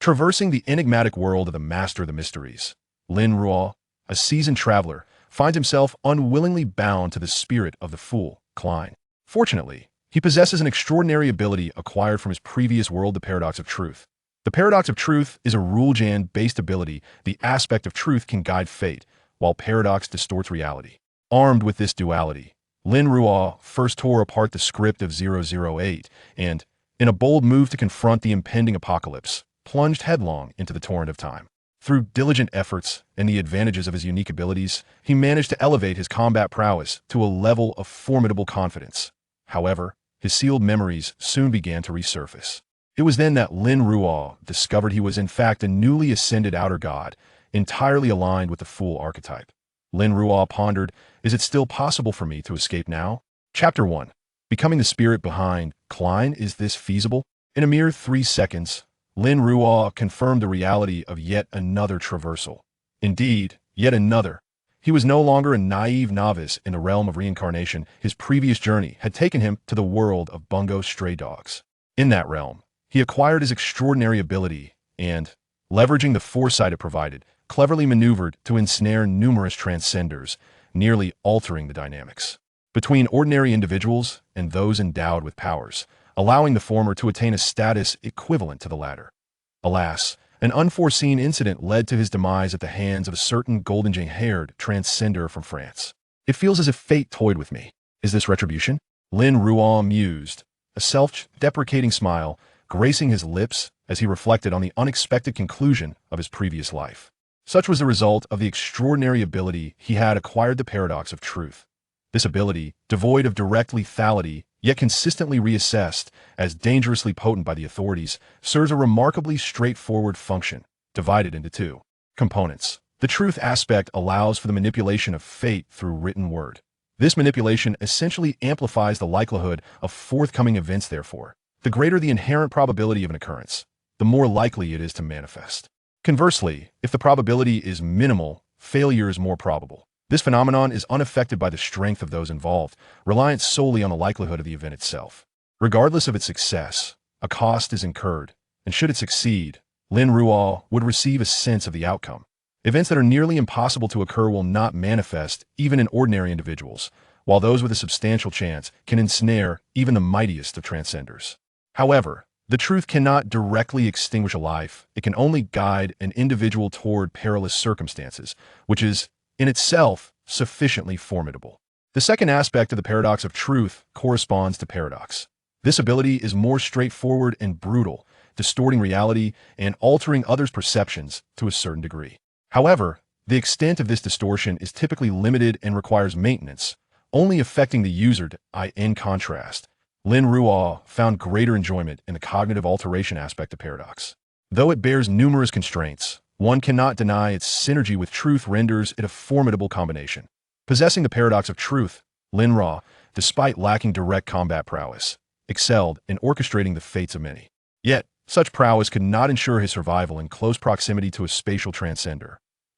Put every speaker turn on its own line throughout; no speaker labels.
Traversing the enigmatic world of the Master of the Mysteries, Lin Ruo, a seasoned traveler, finds himself unwillingly bound to the spirit of the fool, Klein. Fortunately, he possesses an extraordinary ability acquired from his previous world, the Paradox of Truth. The Paradox of Truth is a rule-gen-based ability. The aspect of truth can guide fate, while paradox distorts reality. Armed with this duality, Lin Ruo first tore apart the script of 008 and, in a bold move to confront the impending apocalypse, plunged headlong into the torrent of time. Through diligent efforts and the advantages of his unique abilities, he managed to elevate his combat prowess to a level of formidable confidence. However, his sealed memories soon began to resurface. It was then that Lin Ruo discovered he was in fact a newly ascended outer god, entirely aligned with the fool archetype. Lin Ruo pondered, is it still possible for me to escape now? Chapter 1. Becoming the spirit behind Klein, is this feasible? In a mere 3 seconds, Lin Ruo confirmed the reality of yet another traversal. Indeed, yet another. He was no longer a naive novice in the realm of reincarnation. His previous journey had taken him to the world of bungo stray dogs. In that realm, he acquired his extraordinary ability and, leveraging the foresight it provided, cleverly maneuvered to ensnare numerous transcenders, nearly altering the dynamics between ordinary individuals and those endowed with powers, allowing the former to attain a status equivalent to the latter. Alas, an unforeseen incident led to his demise at the hands of a certain golden-haired transcender from France. It feels as if fate toyed with me. Is this retribution? Lin Ruo mused, a self-deprecating smile gracing his lips as he reflected on the unexpected conclusion of his previous life. Such was the result of the extraordinary ability he had acquired, the Paradox of Truth. This ability, devoid of direct lethality, yet consistently reassessed as dangerously potent by the authorities, serves a remarkably straightforward function, divided into 2 components. The truth aspect allows for the manipulation of fate through written word. This manipulation essentially amplifies the likelihood of forthcoming events. Therefore, the greater the inherent probability of an occurrence, the more likely it is to manifest. Conversely, if the probability is minimal, failure is more probable. This phenomenon is unaffected by the strength of those involved, reliant solely on the likelihood of the event itself. Regardless of its success, a cost is incurred, and should it succeed, Lin Ruo would receive a sense of the outcome. Events that are nearly impossible to occur will not manifest even in ordinary individuals, while those with a substantial chance can ensnare even the mightiest of transcenders. However, the truth cannot directly extinguish a life. It can only guide an individual toward perilous circumstances, which is, in itself, sufficiently formidable. The second aspect of the Paradox of Truth corresponds to paradox. This ability is more straightforward and brutal, distorting reality and altering others' perceptions to a certain degree. However, the extent of this distortion is typically limited and requires maintenance, only affecting the user. In contrast, Lin Ruo found greater enjoyment in the cognitive alteration aspect of paradox. Though it bears numerous constraints, one cannot deny its synergy with truth renders it a formidable combination. Possessing the Paradox of Truth, Lin Ruo, despite lacking direct combat prowess, excelled in orchestrating the fates of many. Yet, such prowess could not ensure his survival in close proximity to a spatial transcender.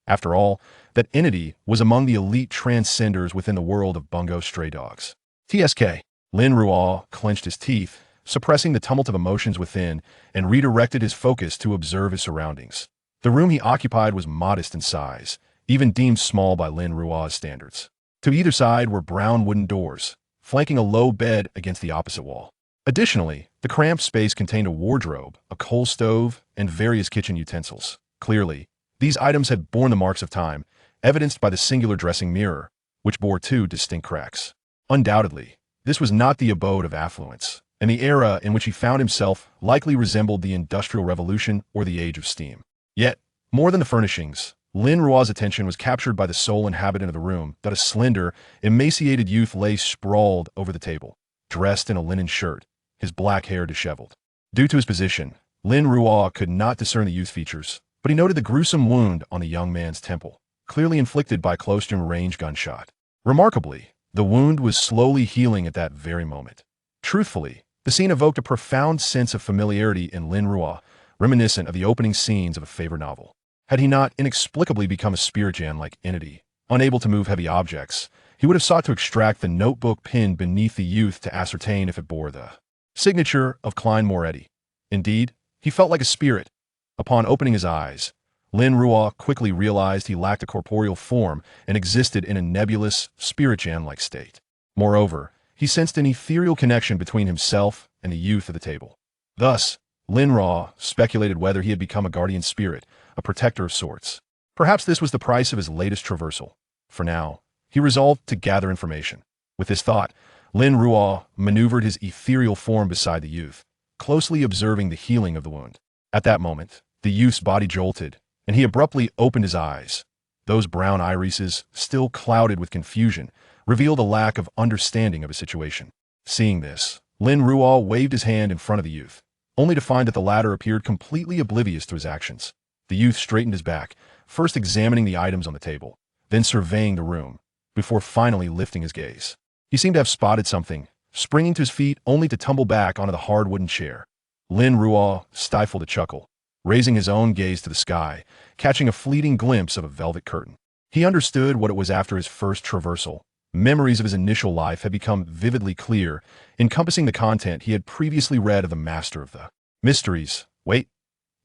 After all, that entity was among the elite transcenders within the world of bungo stray dogs. TSK. Lin Ruo clenched his teeth, suppressing the tumult of emotions within, and redirected his focus to observe his surroundings. The room he occupied was modest in size, even deemed small by Lin Ruo's standards. To either side were brown wooden doors, flanking a low bed against the opposite wall. Additionally, the cramped space contained a wardrobe, a coal stove, and various kitchen utensils. Clearly, these items had borne the marks of time, evidenced by the singular dressing mirror, which bore 2 distinct cracks. Undoubtedly, this was not the abode of affluence, and the era in which he found himself likely resembled the Industrial Revolution or the Age of Steam. Yet, more than the furnishings, Lin Ruo's attention was captured by the sole inhabitant of the room, that a slender, emaciated youth lay sprawled over the table, dressed in a linen shirt, his black hair disheveled. Due to his position, Lin Ruo could not discern the youth's features, but he noted the gruesome wound on the young man's temple, clearly inflicted by a close-range gunshot. Remarkably, the wound was slowly healing at that very moment. Truthfully, the scene evoked a profound sense of familiarity in Lin Ruo, reminiscent of the opening scenes of a favorite novel. Had he not inexplicably become a spirit-like entity, unable to move heavy objects, he would have sought to extract the notebook pinned beneath the youth to ascertain if it bore the signature of Klein Moretti. Indeed, he felt like a spirit, Upon opening his eyes, Lin Ruo quickly realized he lacked a corporeal form and existed in a nebulous, spirit-jan-like state. Moreover, he sensed an ethereal connection between himself and the youth of the table. Thus, Lin Ruo speculated whether he had become a guardian spirit, a protector of sorts. Perhaps this was the price of his latest traversal. For now, he resolved to gather information. With this thought, Lin Ruo maneuvered his ethereal form beside the youth, closely observing the healing of the wound. At that moment, the youth's body jolted, and he abruptly opened his eyes. Those brown irises, still clouded with confusion, revealed a lack of understanding of his situation. Seeing this, Lin Ruo waved his hand in front of the youth, only to find that the latter appeared completely oblivious to his actions. The youth straightened his back, first examining the items on the table, then surveying the room, before finally lifting his gaze. He seemed to have spotted something, springing to his feet only to tumble back onto the hard wooden chair. Lin Ruo stifled a chuckle, raising his own gaze to the sky, catching a fleeting glimpse of a velvet curtain. He understood what it was after his first traversal. Memories of his initial life had become vividly clear, encompassing the content he had previously read of the Master of the Mysteries. Wait,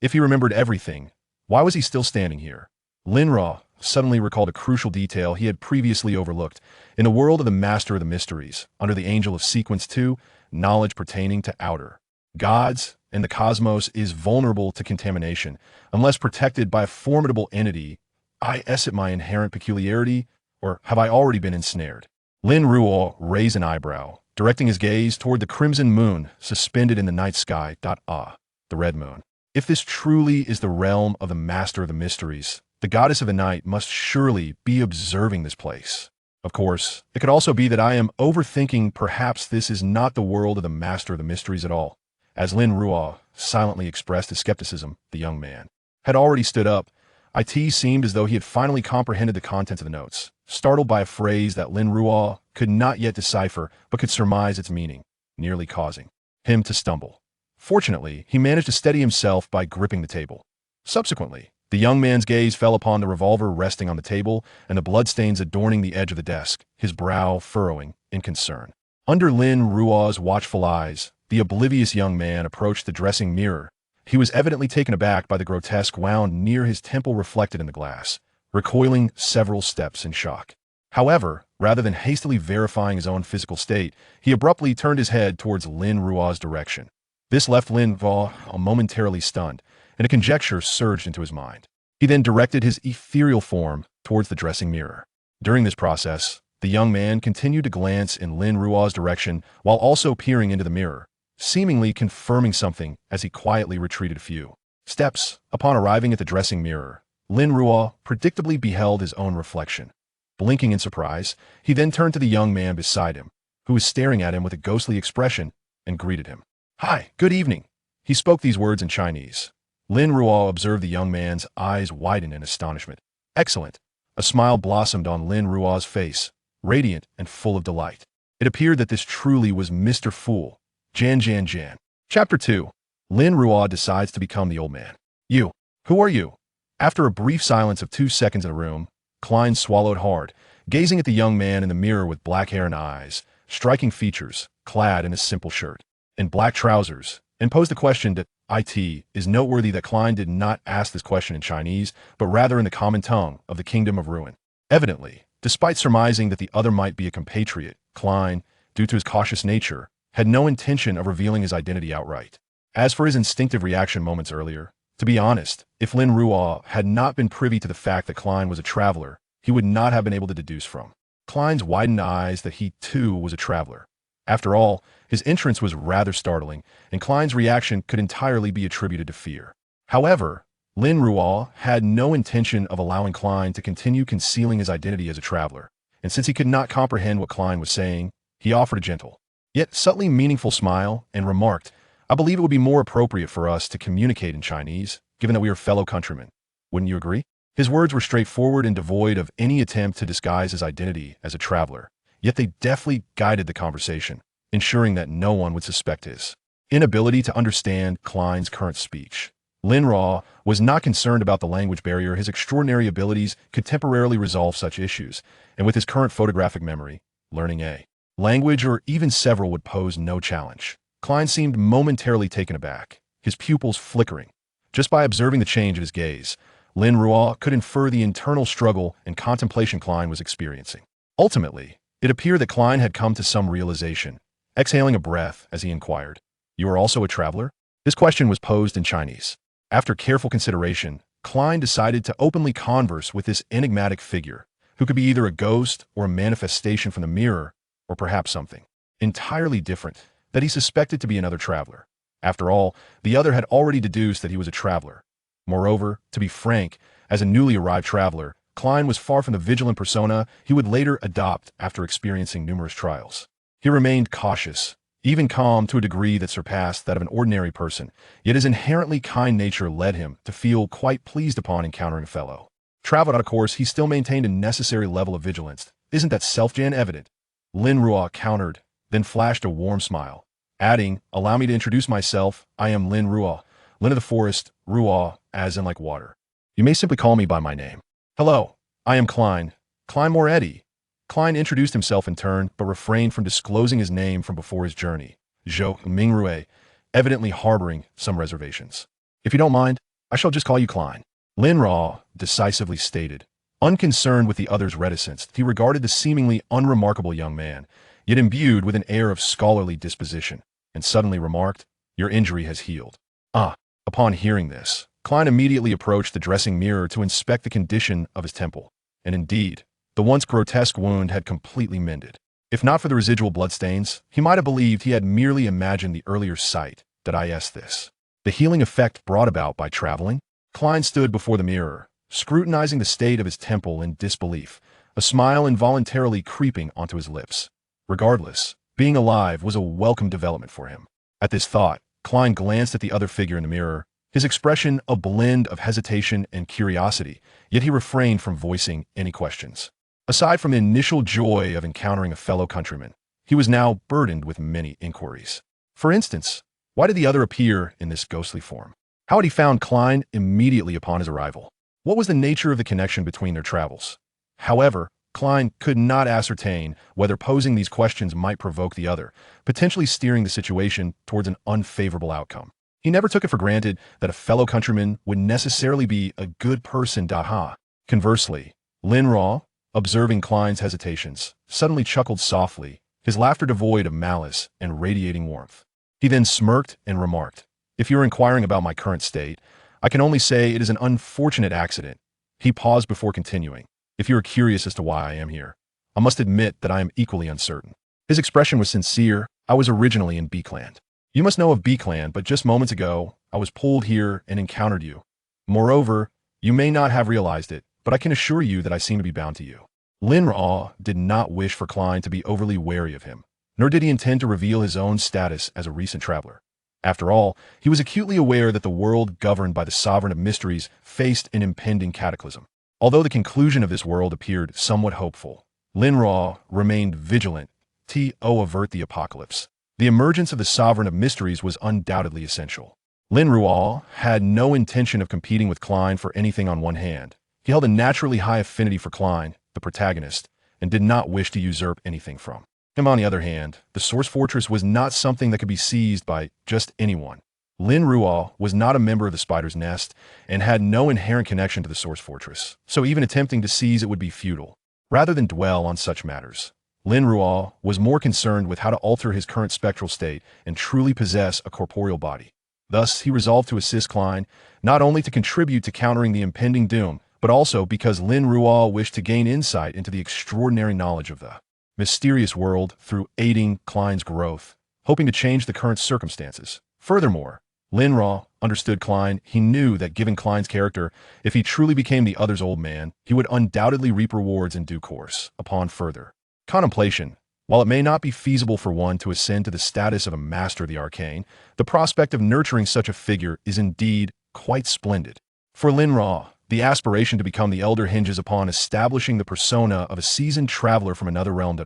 if he remembered everything, why was he still standing here? Lin Ruo suddenly recalled a crucial detail he had previously overlooked. In the world of the Master of the Mysteries, under the Angel of Sequence 2, knowledge pertaining to outer gods and the cosmos is vulnerable to contamination, unless protected by a formidable entity. Is it my inherent peculiarity, or have I already been ensnared? Lin Ruo raised an eyebrow, directing his gaze toward the crimson moon suspended in the night sky. The red moon. If this truly is the realm of the Master of the Mysteries, the goddess of the night must surely be observing this place. Of course, it could also be that I am overthinking. Perhaps this is not the world of the Master of the Mysteries at all. As Lin Ruo silently expressed his skepticism, the young man had already stood up. It seemed as though he had finally comprehended the contents of the notes, startled by a phrase that Lin Ruo could not yet decipher but could surmise its meaning, nearly causing him to stumble. Fortunately, he managed to steady himself by gripping the table. Subsequently, the young man's gaze fell upon the revolver resting on the table and the bloodstains adorning the edge of the desk, his brow furrowing in concern. Under Lin Ruo's watchful eyes, the oblivious young man approached the dressing mirror. He was evidently taken aback by the grotesque wound near his temple reflected in the glass, recoiling several steps in shock. However, rather than hastily verifying his own physical state, he abruptly turned his head towards Lin Ruo's direction. This left Lin Ruo momentarily stunned, and a conjecture surged into his mind. He then directed his ethereal form towards the dressing mirror. During this process, the young man continued to glance in Lin Ruo's direction while also peering into the mirror, seemingly confirming something as he quietly retreated a few steps. Upon arriving at the dressing mirror, Lin Ruo predictably beheld his own reflection. Blinking in surprise, he then turned to the young man beside him, who was staring at him with a ghostly expression, and greeted him. "Hi, good evening." He spoke these words in Chinese. Lin Ruo observed the young man's eyes widen in astonishment. "Excellent." A smile blossomed on Lin Ruo's face, radiant and full of delight. It appeared that this truly was Mr. Fool. Jan. Chapter 2. Lin Ruo decides to become the old man. "You. Who are you?" After a brief silence of 2 seconds in the room, Klein swallowed hard, gazing at the young man in the mirror with black hair and eyes, striking features, clad in a simple shirt and black trousers, and posed the question that it is noteworthy that Klein did not ask this question in Chinese, but rather in the common tongue of the Kingdom of Ruin. Evidently, despite surmising that the other might be a compatriot, Klein, due to his cautious nature, had no intention of revealing his identity outright. As for his instinctive reaction moments earlier, to be honest, if Lin Ruo had not been privy to the fact that Klein was a traveler, he would not have been able to deduce from Klein's widened eyes that he too was a traveler. After all, his entrance was rather startling, and Klein's reaction could entirely be attributed to fear. However, Lin Ruo had no intention of allowing Klein to continue concealing his identity as a traveler, and since he could not comprehend what Klein was saying, he offered a gentle, yet subtly meaningful smile and remarked, "I believe it would be more appropriate for us to communicate in Chinese, given that we are fellow countrymen. Wouldn't you agree?" His words were straightforward and devoid of any attempt to disguise his identity as a traveler, yet they deftly guided the conversation, ensuring that no one would suspect his inability to understand Klein's current speech. Lin Ruo was not concerned about the language barrier. His extraordinary abilities could temporarily resolve such issues, and with his current photographic memory, learning a language or even several would pose no challenge. Klein seemed momentarily taken aback, his pupils flickering, Just by observing the change of his gaze, Lin Ruo could infer the internal struggle and contemplation Klein was experiencing. Ultimately, it appeared that Klein had come to some realization, exhaling a breath as he inquired, "You are also a traveler?" This question was posed in Chinese. After careful consideration, Klein decided to openly converse with this enigmatic figure, who could be either a ghost or a manifestation from the mirror, or perhaps something entirely different that he suspected to be another traveler. After all, the other had already deduced that he was a traveler. Moreover, to be frank, as a newly arrived traveler, Klein was far from the vigilant persona he would later adopt after experiencing numerous trials. He remained cautious, even calm to a degree that surpassed that of an ordinary person, yet his inherently kind nature led him to feel quite pleased upon encountering a fellow traveler. Of course, he still maintained a necessary level of vigilance. Isn't that self-Jan evident? Lin Ruo countered, then flashed a warm smile, adding, "Allow me to introduce myself. I am Lin Ruo, Lin of the Forest, Ruo, as in like water. You may simply call me by my name." "Hello, I am Klein Moretti." Klein introduced himself in turn, but refrained from disclosing his name from before his journey. Zhou Mingrue, evidently harboring some reservations. "If you don't mind, I shall just call you Klein." Lin Ruo decisively stated. Unconcerned with the other's reticence, he regarded the seemingly unremarkable young man, yet imbued with an air of scholarly disposition, and suddenly remarked, "Your injury has healed." "Ah." Upon hearing this, Klein immediately approached the dressing mirror to inspect the condition of his temple, and indeed, the once grotesque wound had completely mended. If not for the residual bloodstains, he might have believed he had merely imagined the earlier sight. Did I ask this? The healing effect brought about by traveling? Klein stood before the mirror, scrutinizing the state of his temple in disbelief, a smile involuntarily creeping onto his lips. Regardless, being alive was a welcome development for him. At this thought, Klein glanced at the other figure in the mirror, his expression a blend of hesitation and curiosity, yet he refrained from voicing any questions. Aside from the initial joy of encountering a fellow countryman, he was now burdened with many inquiries. For instance, why did the other appear in this ghostly form? How had he found Klein immediately upon his arrival? What was the nature of the connection between their travels? However, Klein could not ascertain whether posing these questions might provoke the other, potentially steering the situation towards an unfavorable outcome. He never took it for granted that a fellow countryman would necessarily be a good person. Conversely, Lin Ruo, observing Klein's hesitations, suddenly chuckled softly, his laughter devoid of malice and radiating warmth. He then smirked and remarked, "If you are inquiring about my current state, I can only say it is an unfortunate accident." He paused before continuing, "If you are curious as to why I am here, I must admit that I am equally uncertain." His expression was sincere. "I was originally in B-Clan. You must know of B-Clan, but just moments ago, I was pulled here and encountered you. Moreover, you may not have realized it, but I can assure you that I seem to be bound to you." Lin Ruo did not wish for Klein to be overly wary of him, nor did he intend to reveal his own status as a recent traveler. After all, he was acutely aware that the world governed by the Sovereign of Mysteries faced an impending cataclysm. Although the conclusion of this world appeared somewhat hopeful, Lin Ruo remained vigilant to avert the apocalypse. The emergence of the Sovereign of Mysteries was undoubtedly essential. Lin Ruo had no intention of competing with Klein for anything on one hand. He held a naturally high affinity for Klein, the protagonist, and did not wish to usurp anything from him. On the other hand, the Source Fortress was not something that could be seized by just anyone. Lin Ruo was not a member of the Spider's Nest and had no inherent connection to the Source Fortress, so even attempting to seize it would be futile. Rather than dwell on such matters, Lin Ruo was more concerned with how to alter his current spectral state and truly possess a corporeal body. Thus, he resolved to assist Klein, not only to contribute to countering the impending doom, but also because Lin Ruo wished to gain insight into the extraordinary knowledge of the mysterious world through aiding Klein's growth, hoping to change the current circumstances. Furthermore, Lin Ruo understood Klein. He knew that given Klein's character, if he truly became the other's old man, he would undoubtedly reap rewards in due course. Upon further contemplation, while it may not be feasible for one to ascend to the status of a master of the arcane, the prospect of nurturing such a figure is indeed quite splendid. For Lin Ruo, the aspiration to become the elder hinges upon establishing the persona of a seasoned traveler from another realm.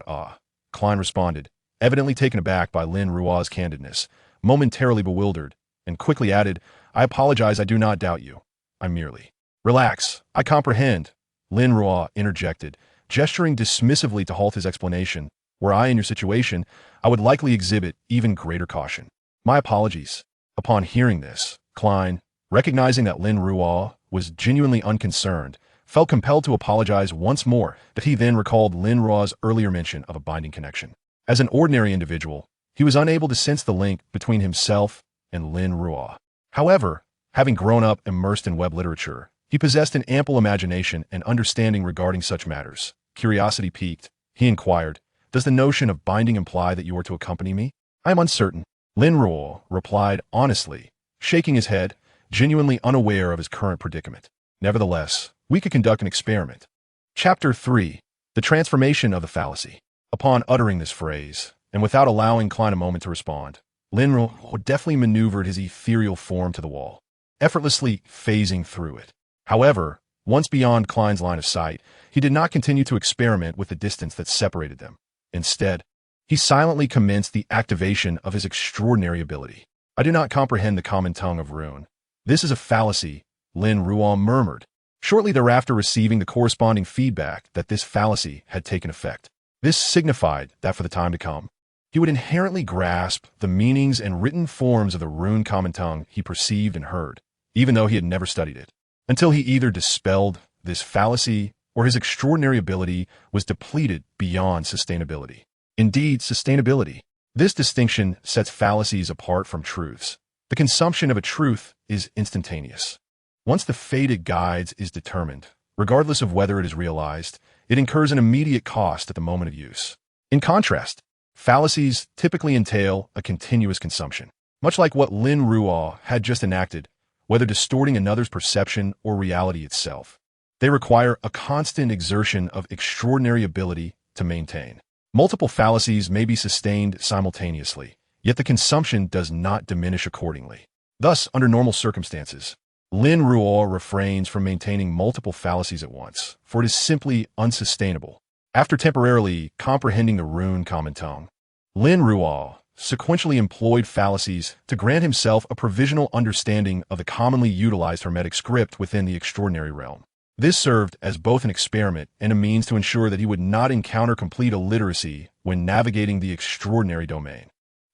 Klein responded, evidently taken aback by Lin Ruo's candidness, momentarily bewildered, and quickly added, "I apologize, I do not doubt you. I merely—" "Relax, I comprehend," Lin Ruo interjected, gesturing dismissively to halt his explanation. "Were I in your situation, I would likely exhibit even greater caution. My apologies." Upon hearing this, Klein Recognizing that Lin Ruo was genuinely unconcerned, felt compelled to apologize once more, that he then recalled Lin Ruo's earlier mention of a binding connection. As an ordinary individual, he was unable to sense the link between himself and Lin Ruo. However, having grown up immersed in web literature, he possessed an ample imagination and understanding regarding such matters. Curiosity piqued, he inquired, "Does the notion of binding imply that you are to accompany me?" "I am uncertain," Lin Ruo replied honestly, shaking his head, genuinely unaware of his current predicament. "Nevertheless, we could conduct an experiment." Chapter 3. The Transformation of the Fallacy. Upon uttering this phrase, and without allowing Klein a moment to respond, Lin Ruo deftly maneuvered his ethereal form to the wall, effortlessly phasing through it. However, once beyond Klein's line of sight, he did not continue to experiment with the distance that separated them. Instead, he silently commenced the activation of his extraordinary ability. "I do not comprehend the common tongue of Rune. This is a fallacy," Lin Ruo murmured, shortly thereafter receiving the corresponding feedback that this fallacy had taken effect. This signified that for the time to come, he would inherently grasp the meanings and written forms of the Rune common tongue he perceived and heard, even though he had never studied it, until he either dispelled this fallacy or his extraordinary ability was depleted beyond sustainability. Indeed, sustainability. This distinction sets fallacies apart from truths. The consumption of a truth is instantaneous. Once the fated guides is determined, regardless of whether it is realized, it incurs an immediate cost at the moment of use. In contrast, fallacies typically entail a continuous consumption. Much like what Lin Ruo had just enacted, whether distorting another's perception or reality itself, they require a constant exertion of extraordinary ability to maintain. Multiple fallacies may be sustained simultaneously, yet the consumption does not diminish accordingly. Thus, under normal circumstances, Lin Ruo refrains from maintaining multiple fallacies at once, for it is simply unsustainable. After temporarily comprehending the Rune common tongue, Lin Ruo sequentially employed fallacies to grant himself a provisional understanding of the commonly utilized Hermetic script within the extraordinary realm. This served as both an experiment and a means to ensure that he would not encounter complete illiteracy when navigating the extraordinary domain.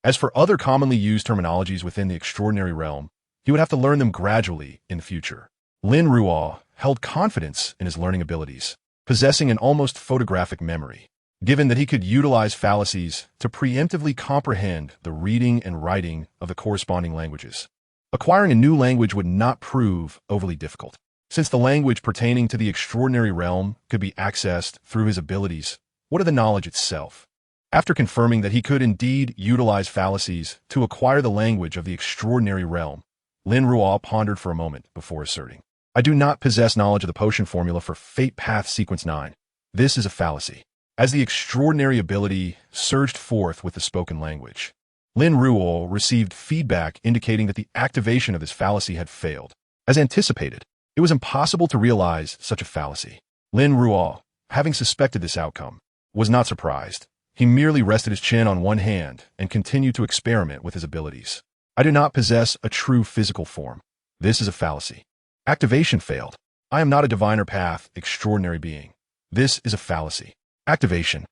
As for other commonly used terminologies within the extraordinary realm, he would have to learn them gradually in the future. Lin Ruo held confidence in his learning abilities, possessing an almost photographic memory, given that he could utilize fallacies to preemptively comprehend the reading and writing of the corresponding languages. Acquiring a new language would not prove overly difficult, since the language pertaining to the extraordinary realm could be accessed through his abilities. What of the knowledge itself? After confirming that he could indeed utilize fallacies to acquire the language of the extraordinary realm, Lin Ruo pondered for a moment before asserting, "I do not possess knowledge of the potion formula for Fate Path Sequence 9. This is a fallacy." As the extraordinary ability surged forth with the spoken language, Lin Ruo received feedback indicating that the activation of this fallacy had failed. As anticipated, it was impossible to realize such a fallacy. Lin Ruo, having suspected this outcome, was not surprised. He merely rested his chin on one hand and continued to experiment with his abilities. "I do not possess a true physical form. This is a fallacy." Activation failed. "I am not a diviner path, extraordinary being. This is a fallacy." Activation.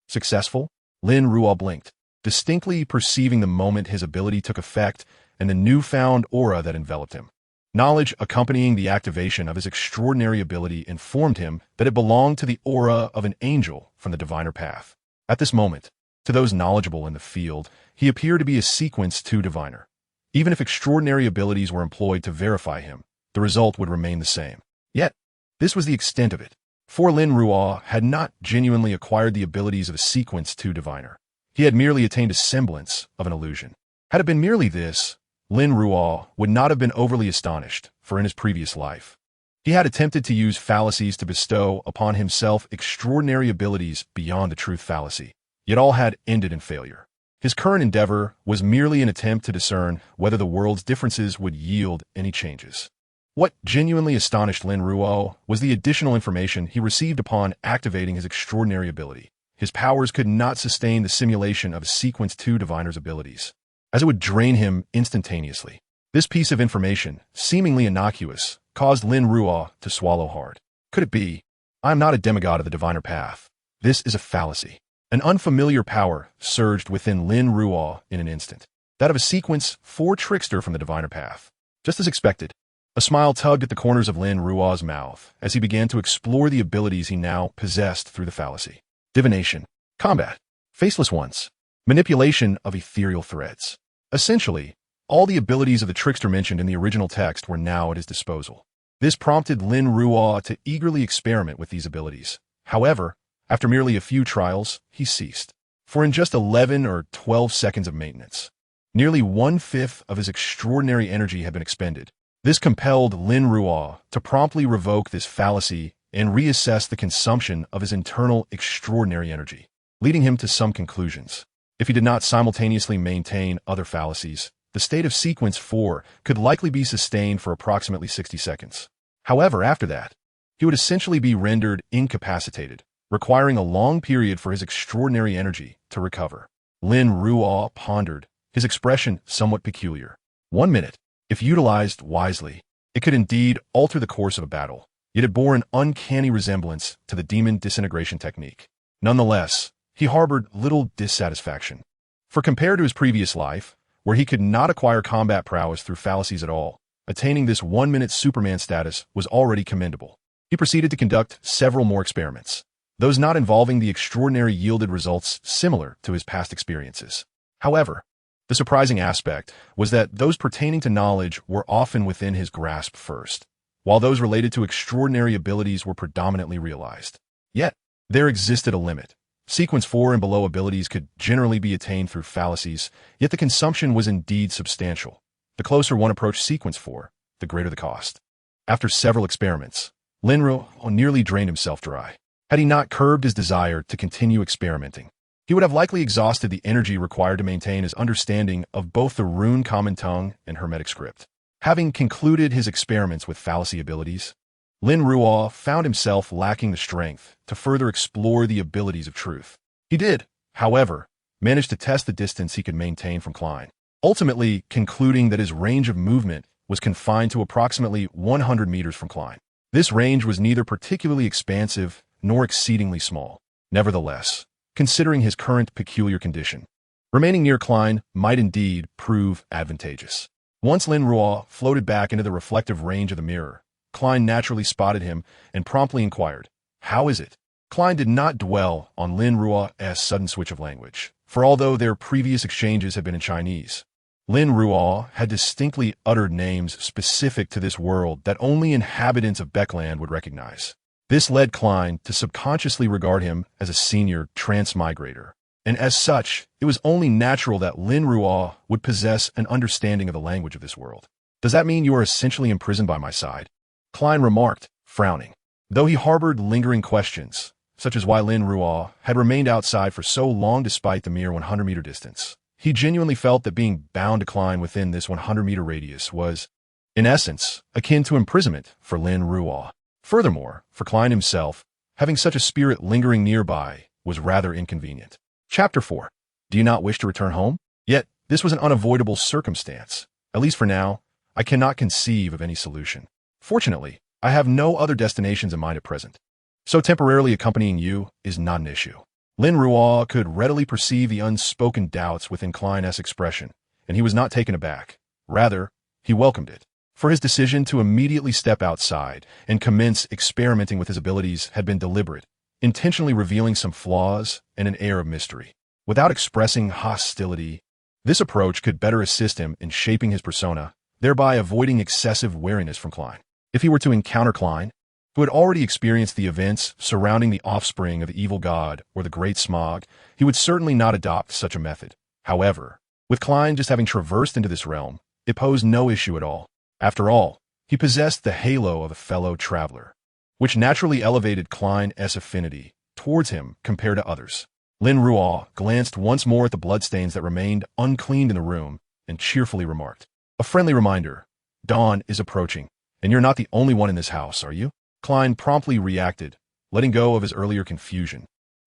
Successful? Lin Ruo blinked, distinctly perceiving the moment his ability took effect and the newfound aura that enveloped him. Knowledge accompanying the activation of his extraordinary ability informed him that it belonged to the aura of an angel from the diviner path. At this moment, to those knowledgeable in the field, he appeared to be a sequence 2 diviner. Even if extraordinary abilities were employed to verify him, the result would remain the same. Yet, this was the extent of it. For Lin Ruo had not genuinely acquired the abilities of a sequence 2 diviner. He had merely attained a semblance of an illusion. Had it been merely this, Lin Ruo would not have been overly astonished, for in his previous life, he had attempted to use fallacies to bestow upon himself extraordinary abilities beyond the truth fallacy, yet all had ended in failure. His current endeavor was merely an attempt to discern whether the world's differences would yield any changes. What genuinely astonished Lin Ruo was the additional information he received upon activating his extraordinary ability. His powers could not sustain the simulation of a sequence 2 diviner's abilities, as it would drain him instantaneously. This piece of information, seemingly innocuous, caused Lin Ruo to swallow hard. Could it be? I am not a demigod of the diviner path. This is a fallacy. An unfamiliar power surged within Lin Ruo in an instant, that of a sequence 4 trickster from the diviner path. Just as expected, a smile tugged at the corners of Lin Ruo's mouth as he began to explore the abilities he now possessed through the fallacy. Divination, combat, faceless ones, manipulation of ethereal threads. Essentially, all the abilities of the trickster mentioned in the original text were now at his disposal. This prompted Lin Ruo to eagerly experiment with these abilities. However, after merely a few trials, he ceased. For in just 11 or 12 seconds of maintenance, nearly 1/5 of his extraordinary energy had been expended. This compelled Lin Ruo to promptly revoke this fallacy and reassess the consumption of his internal extraordinary energy, leading him to some conclusions. If he did not simultaneously maintain other fallacies, the state of sequence 4 could likely be sustained for approximately 60 seconds. However, after that, he would essentially be rendered incapacitated, requiring a long period for his extraordinary energy to recover. Lin Ruo pondered, his expression somewhat peculiar. 1 minute, if utilized wisely, it could indeed alter the course of a battle, yet it bore an uncanny resemblance to the demon disintegration technique. Nonetheless, he harbored little dissatisfaction. For compared to his previous life, where he could not acquire combat prowess through fallacies at all, attaining this 1-minute Superman status was already commendable. He proceeded to conduct several more experiments, those not involving the extraordinary yielded results similar to his past experiences. However, the surprising aspect was that those pertaining to knowledge were often within his grasp first, while those related to extraordinary abilities were predominantly realized. Yet, there existed a limit. Sequence 4 and below abilities could generally be attained through fallacies, yet the consumption was indeed substantial. The closer one approached Sequence 4, the greater the cost. After several experiments, Lin Ruo nearly drained himself dry. Had he not curbed his desire to continue experimenting, he would have likely exhausted the energy required to maintain his understanding of both the rune common tongue and hermetic script. Having concluded his experiments with fallacy abilities, Lin Ruo found himself lacking the strength to further explore the abilities of truth. He did, however, manage to test the distance he could maintain from Klein, ultimately concluding that his range of movement was confined to approximately 100 meters from Klein. This range was neither particularly expansive nor exceedingly small. Nevertheless, considering his current peculiar condition, remaining near Klein might indeed prove advantageous. Once Lin Ruo floated back into the reflective range of the mirror, Klein naturally spotted him and promptly inquired, "How is it?" Klein did not dwell on Lin Ruo's sudden switch of language, for although their previous exchanges had been in Chinese, Lin Ruo had distinctly uttered names specific to this world that only inhabitants of Beckland would recognize. This led Klein to subconsciously regard him as a senior transmigrator, and as such, it was only natural that Lin Ruo would possess an understanding of the language of this world. "Does that mean you are essentially imprisoned by my side?" Klein remarked, frowning. Though he harbored lingering questions, such as why Lin Ruo had remained outside for so long despite the mere 100-meter distance, he genuinely felt that being bound to Klein within this 100-meter radius was, in essence, akin to imprisonment for Lin Ruo. Furthermore, for Klein himself, having such a spirit lingering nearby was rather inconvenient. Chapter 4. Do you not wish to return home? Yet, this was an unavoidable circumstance. At least for now, I cannot conceive of any solution. Fortunately, I have no other destinations in mind at present, so temporarily accompanying you is not an issue. Lin Ruo could readily perceive the unspoken doubts within Klein's expression, and he was not taken aback. Rather, he welcomed it, for his decision to immediately step outside and commence experimenting with his abilities had been deliberate, intentionally revealing some flaws and an air of mystery. Without expressing hostility, this approach could better assist him in shaping his persona, thereby avoiding excessive wariness from Klein. If he were to encounter Klein, who had already experienced the events surrounding the offspring of the evil god or the great smog, he would certainly not adopt such a method. However, with Klein just having traversed into this realm, it posed no issue at all. After all, he possessed the halo of a fellow traveler, which naturally elevated Klein's affinity towards him compared to others. Lin Ruo glanced once more at the bloodstains that remained uncleaned in the room and cheerfully remarked, "A friendly reminder. Dawn is approaching, and you're not the only one in this house, are you?" Klein promptly reacted, letting go of his earlier confusion,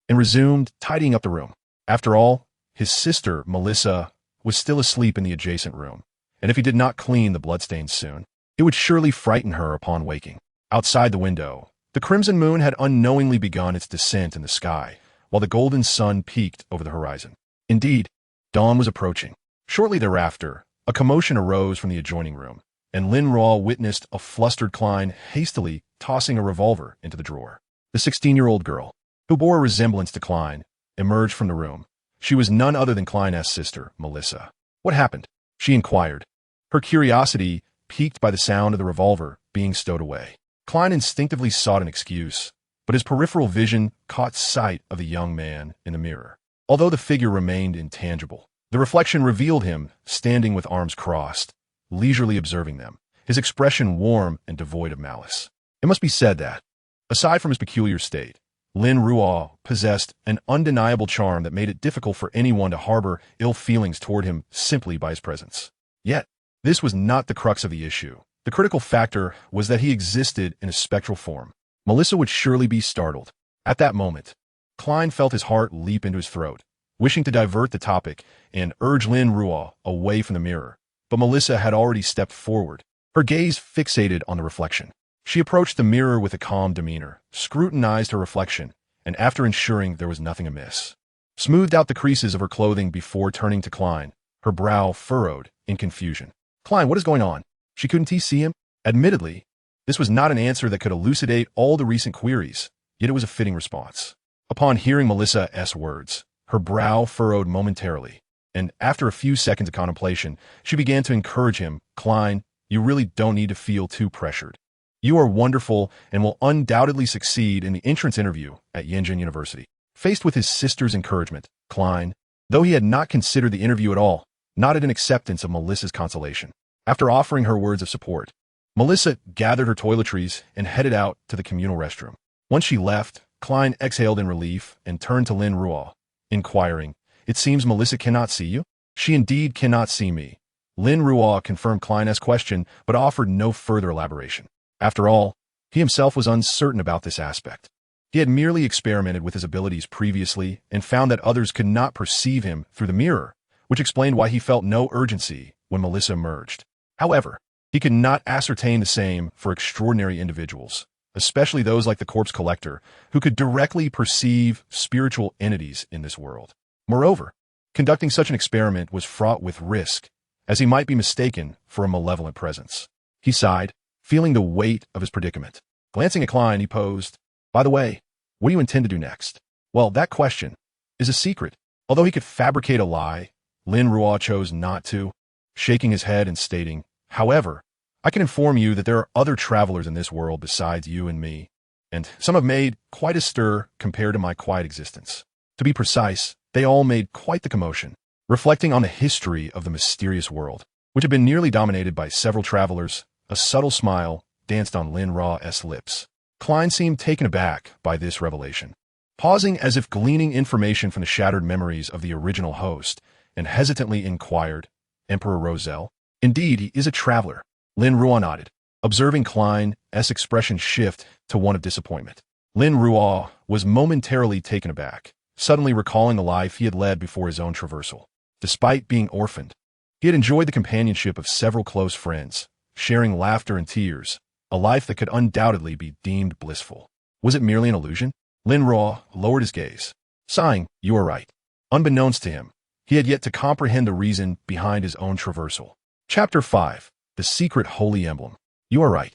and resumed tidying up the room. After all, his sister, Melissa, was still asleep in the adjacent room, and if he did not clean the bloodstains soon, it would surely frighten her upon waking. Outside the window, the crimson moon had unknowingly begun its descent in the sky, while the golden sun peaked over the horizon. Indeed, dawn was approaching. Shortly thereafter, a commotion arose from the adjoining room, and Lin Ruo witnessed a flustered Klein hastily tossing a revolver into the drawer. The 16-year-old girl, who bore a resemblance to Klein, emerged from the room. She was none other than Klein's sister, Melissa. "What happened?" she inquired, her curiosity piqued by the sound of the revolver being stowed away. Klein instinctively sought an excuse, but his peripheral vision caught sight of the young man in the mirror. Although the figure remained intangible, the reflection revealed him standing with arms crossed, leisurely observing them, his expression warm and devoid of malice. It must be said that, aside from his peculiar state, Lin Ruo possessed an undeniable charm that made it difficult for anyone to harbor ill feelings toward him simply by his presence. Yet, this was not the crux of the issue. The critical factor was that he existed in a spectral form. Melissa would surely be startled. At that moment, Klein felt his heart leap into his throat, wishing to divert the topic and urge Lin Ruo away from the mirror. But Melissa had already stepped forward, her gaze fixated on the reflection. She approached the mirror with a calm demeanor, scrutinized her reflection, and after ensuring there was nothing amiss, smoothed out the creases of her clothing before turning to Klein, her brow furrowed in confusion. "Klein, what is going on?" She couldn't see him. Admittedly, this was not an answer that could elucidate all the recent queries, yet it was a fitting response. Upon hearing Melissa's words, her brow furrowed momentarily, and after a few seconds of contemplation, she began to encourage him. "Klein, you really don't need to feel too pressured. You are wonderful and will undoubtedly succeed in the entrance interview at Yenjin University." Faced with his sister's encouragement, Klein, though he had not considered the interview at all, nodded in acceptance of Melissa's consolation. After offering her words of support, Melissa gathered her toiletries and headed out to the communal restroom. Once she left, Klein exhaled in relief and turned to Lin Ruo, inquiring, "It seems Melissa cannot see you?" "She indeed cannot see me." Lin Ruo confirmed Klein's question, but offered no further elaboration. After all, he himself was uncertain about this aspect. He had merely experimented with his abilities previously and found that others could not perceive him through the mirror, which explained why he felt no urgency when Melissa emerged. However, he could not ascertain the same for extraordinary individuals, especially those like the corpse collector, who could directly perceive spiritual entities in this world. Moreover, conducting such an experiment was fraught with risk, as he might be mistaken for a malevolent presence. He sighed, feeling the weight of his predicament. Glancing at Klein, he posed, "By the way, what do you intend to do next?" "Well, that question is a secret." Although he could fabricate a lie, Lin Ruo chose not to, shaking his head and stating, "However, I can inform you that there are other travelers in this world besides you and me, and some have made quite a stir compared to my quiet existence. To be precise, they all made quite the commotion." Reflecting on the history of the mysterious world, which had been nearly dominated by several travelers, a subtle smile danced on Lin Ruo's lips. Klein seemed taken aback by this revelation. Pausing as if gleaning information from the shattered memories of the original host, and hesitantly inquired, "Emperor Roselle?" "Indeed, he is a traveler." Lin Ruo nodded, observing Klein's expression shift to one of disappointment. Lin Ruo was momentarily taken aback, suddenly recalling the life he had led before his own traversal. Despite being orphaned, he had enjoyed the companionship of several close friends, sharing laughter and tears, a life that could undoubtedly be deemed blissful. Was it merely an illusion? Lin Ruo lowered his gaze, sighing, "You are right." Unbeknownst to him, he had yet to comprehend the reason behind his own traversal. Chapter 5. The Secret Holy Emblem. "You are right."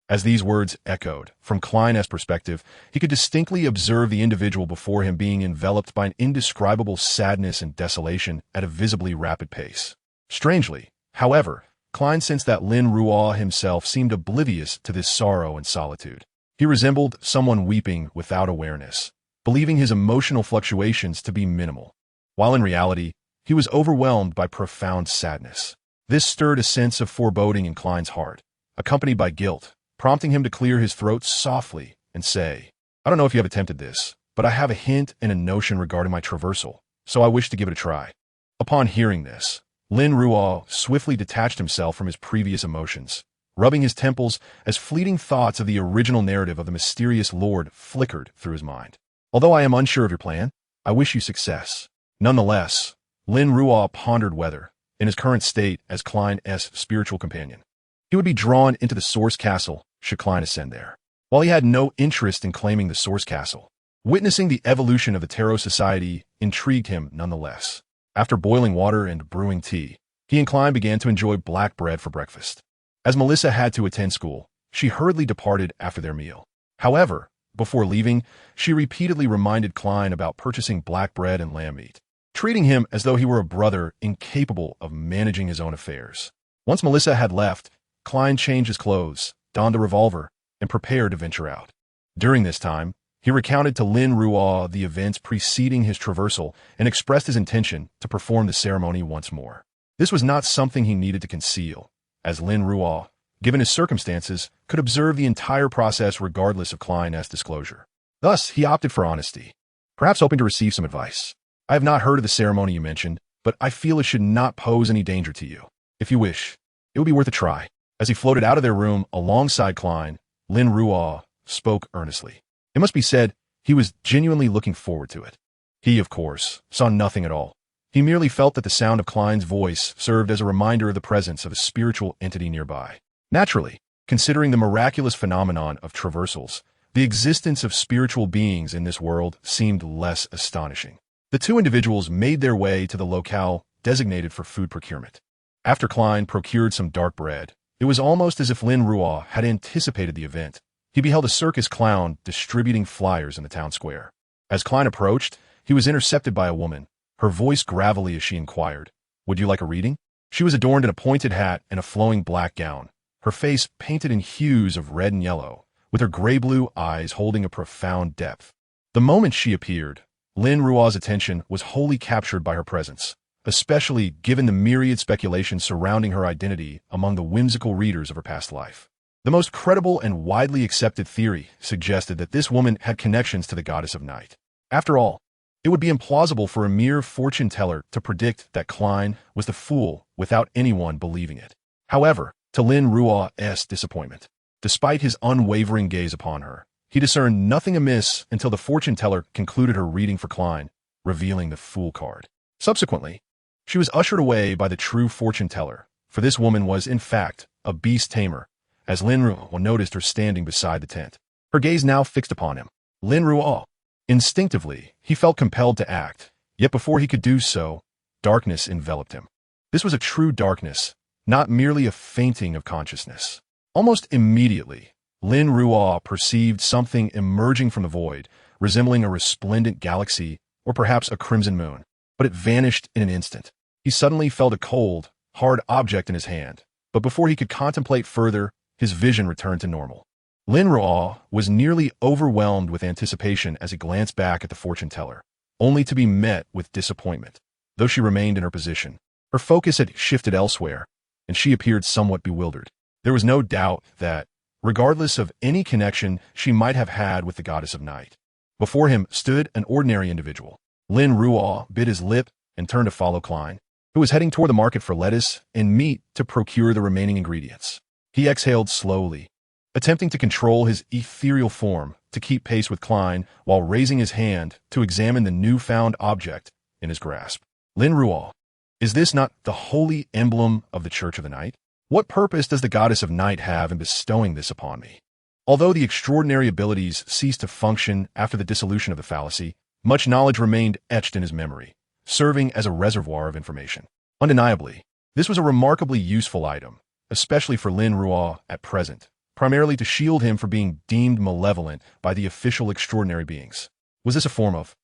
As these words echoed, from Klein's perspective, he could distinctly observe the individual before him being enveloped by an indescribable sadness and desolation at a visibly rapid pace. Strangely, however, Klein sensed that Lin Ruo himself seemed oblivious to this sorrow and solitude. He resembled someone weeping without awareness, believing his emotional fluctuations to be minimal, while in reality, he was overwhelmed by profound sadness. This stirred a sense of foreboding in Klein's heart, accompanied by guilt, prompting him to clear his throat softly and say, "I don't know if you have attempted this, but I have a hint and a notion regarding my traversal, so I wish to give it a try." Upon hearing this, Lin Ruo swiftly detached himself from his previous emotions, rubbing his temples as fleeting thoughts of the original narrative of the mysterious lord flickered through his mind. "Although I am unsure of your plan, I wish you success." Nonetheless, Lin Ruo pondered whether, in his current state as Klein's spiritual companion, he would be drawn into the Source Castle should Klein ascend there. While he had no interest in claiming the Source Castle, witnessing the evolution of the Tarot Society intrigued him nonetheless. After boiling water and brewing tea, he and Klein began to enjoy black bread for breakfast. As Melissa had to attend school, she hurriedly departed after their meal. However, before leaving, she repeatedly reminded Klein about purchasing black bread and lamb meat, treating him as though he were a brother incapable of managing his own affairs. Once Melissa had left, Klein changed his clothes, donned a revolver, and prepared to venture out. During this time, he recounted to Lin Ruo the events preceding his traversal and expressed his intention to perform the ceremony once more. This was not something he needed to conceal, as Lin Ruo, given his circumstances, could observe the entire process regardless of Klein's disclosure. Thus, he opted for honesty, perhaps hoping to receive some advice. I have not heard of the ceremony you mentioned, but I feel it should not pose any danger to you. If you wish, it would be worth a try. As he floated out of their room alongside Klein, Lin Ruo spoke earnestly. It must be said, he was genuinely looking forward to it. He, of course, saw nothing at all. He merely felt that the sound of Klein's voice served as a reminder of the presence of a spiritual entity nearby. Naturally, considering the miraculous phenomenon of traversals, the existence of spiritual beings in this world seemed less astonishing. The two individuals made their way to the locale designated for food procurement. After Klein procured some dark bread, it was almost as if Lin Ruo had anticipated the event. He beheld a circus clown distributing flyers in the town square. As Klein approached, he was intercepted by a woman, her voice gravelly as she inquired, "Would you like a reading?" She was adorned in a pointed hat and a flowing black gown, her face painted in hues of red and yellow, with her gray-blue eyes holding a profound depth. The moment she appeared, Lin Ruo's attention was wholly captured by her presence, especially given the myriad speculations surrounding her identity among the whimsical readers of her past life. The most credible and widely accepted theory suggested that this woman had connections to the goddess of night. After all, it would be implausible for a mere fortune teller to predict that Klein was the fool without anyone believing it. However, to Lin Ruo's disappointment, despite his unwavering gaze upon her, he discerned nothing amiss until the fortune teller concluded her reading for Klein, revealing the Fool card. Subsequently, she was ushered away by the true fortune teller, for this woman was, in fact, a beast tamer, as Lin Ruo noticed her standing beside the tent, her gaze now fixed upon him. Lin Ruo. Instinctively, he felt compelled to act, yet before he could do so, darkness enveloped him. This was a true darkness, not merely a fainting of consciousness. Almost immediately, Lin Ruo perceived something emerging from the void, resembling a resplendent galaxy or perhaps a crimson moon, but it vanished in an instant. He suddenly felt a cold, hard object in his hand, but before he could contemplate further, his vision returned to normal. Lin Ruo was nearly overwhelmed with anticipation as he glanced back at the fortune teller, only to be met with disappointment. Though she remained in her position, her focus had shifted elsewhere, and she appeared somewhat bewildered. There was no doubt that, regardless of any connection she might have had with the goddess of night, before him stood an ordinary individual. Lin Ruo bit his lip and turned to follow Klein, who was heading toward the market for lettuce and meat to procure the remaining ingredients. He exhaled slowly, attempting to control his ethereal form to keep pace with Klein while raising his hand to examine the newfound object in his grasp. Lin Ruo, is this not the holy emblem of the Church of the Night? What purpose does the goddess of night have in bestowing this upon me? Although the extraordinary abilities ceased to function after the dissolution of the fallacy, much knowledge remained etched in his memory, serving as a reservoir of information. Undeniably, this was a remarkably useful item, especially for Lin Ruo at present, primarily to shield him from being deemed malevolent by the official extraordinary beings. Was this a form of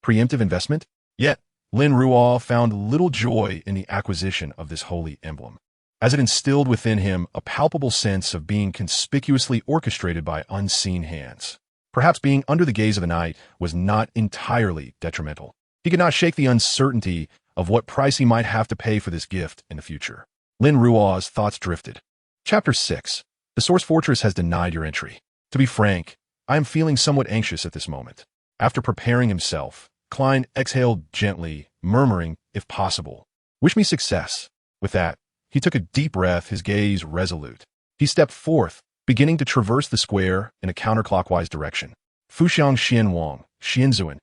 preemptive investment? Yet, Lin Ruo found little joy in the acquisition of this holy emblem, as it instilled within him a palpable sense of being conspicuously orchestrated by unseen hands. Perhaps being under the gaze of the night was not entirely detrimental. He could not shake the uncertainty of what price he might have to pay for this gift in the future. Lin Ruo's thoughts drifted. Chapter 6. The Source Fortress has denied your entry. To be frank, I am feeling somewhat anxious at this moment. After preparing himself, Klein exhaled gently, murmuring, if possible, "Wish me success." With that, he took a deep breath, his gaze resolute. He stepped forth, beginning to traverse the square in a counterclockwise direction. Fuxiang Xianhuang, Xianzuan.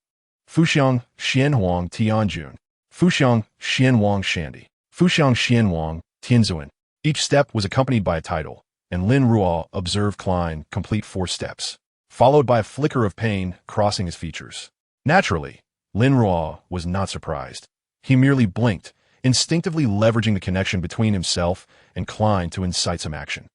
Fuxiang Xianhuang Tianjun. Fuxiang Xianhuang Shandy. Fuxiang Xianhuang Tianzuan. Each step was accompanied by a title, and Lin Ruo observed Klein complete 4 steps, followed by a flicker of pain crossing his features. Naturally, Lin Ruo was not surprised. He merely blinked, instinctively leveraging the connection between himself and Klein to incite some action.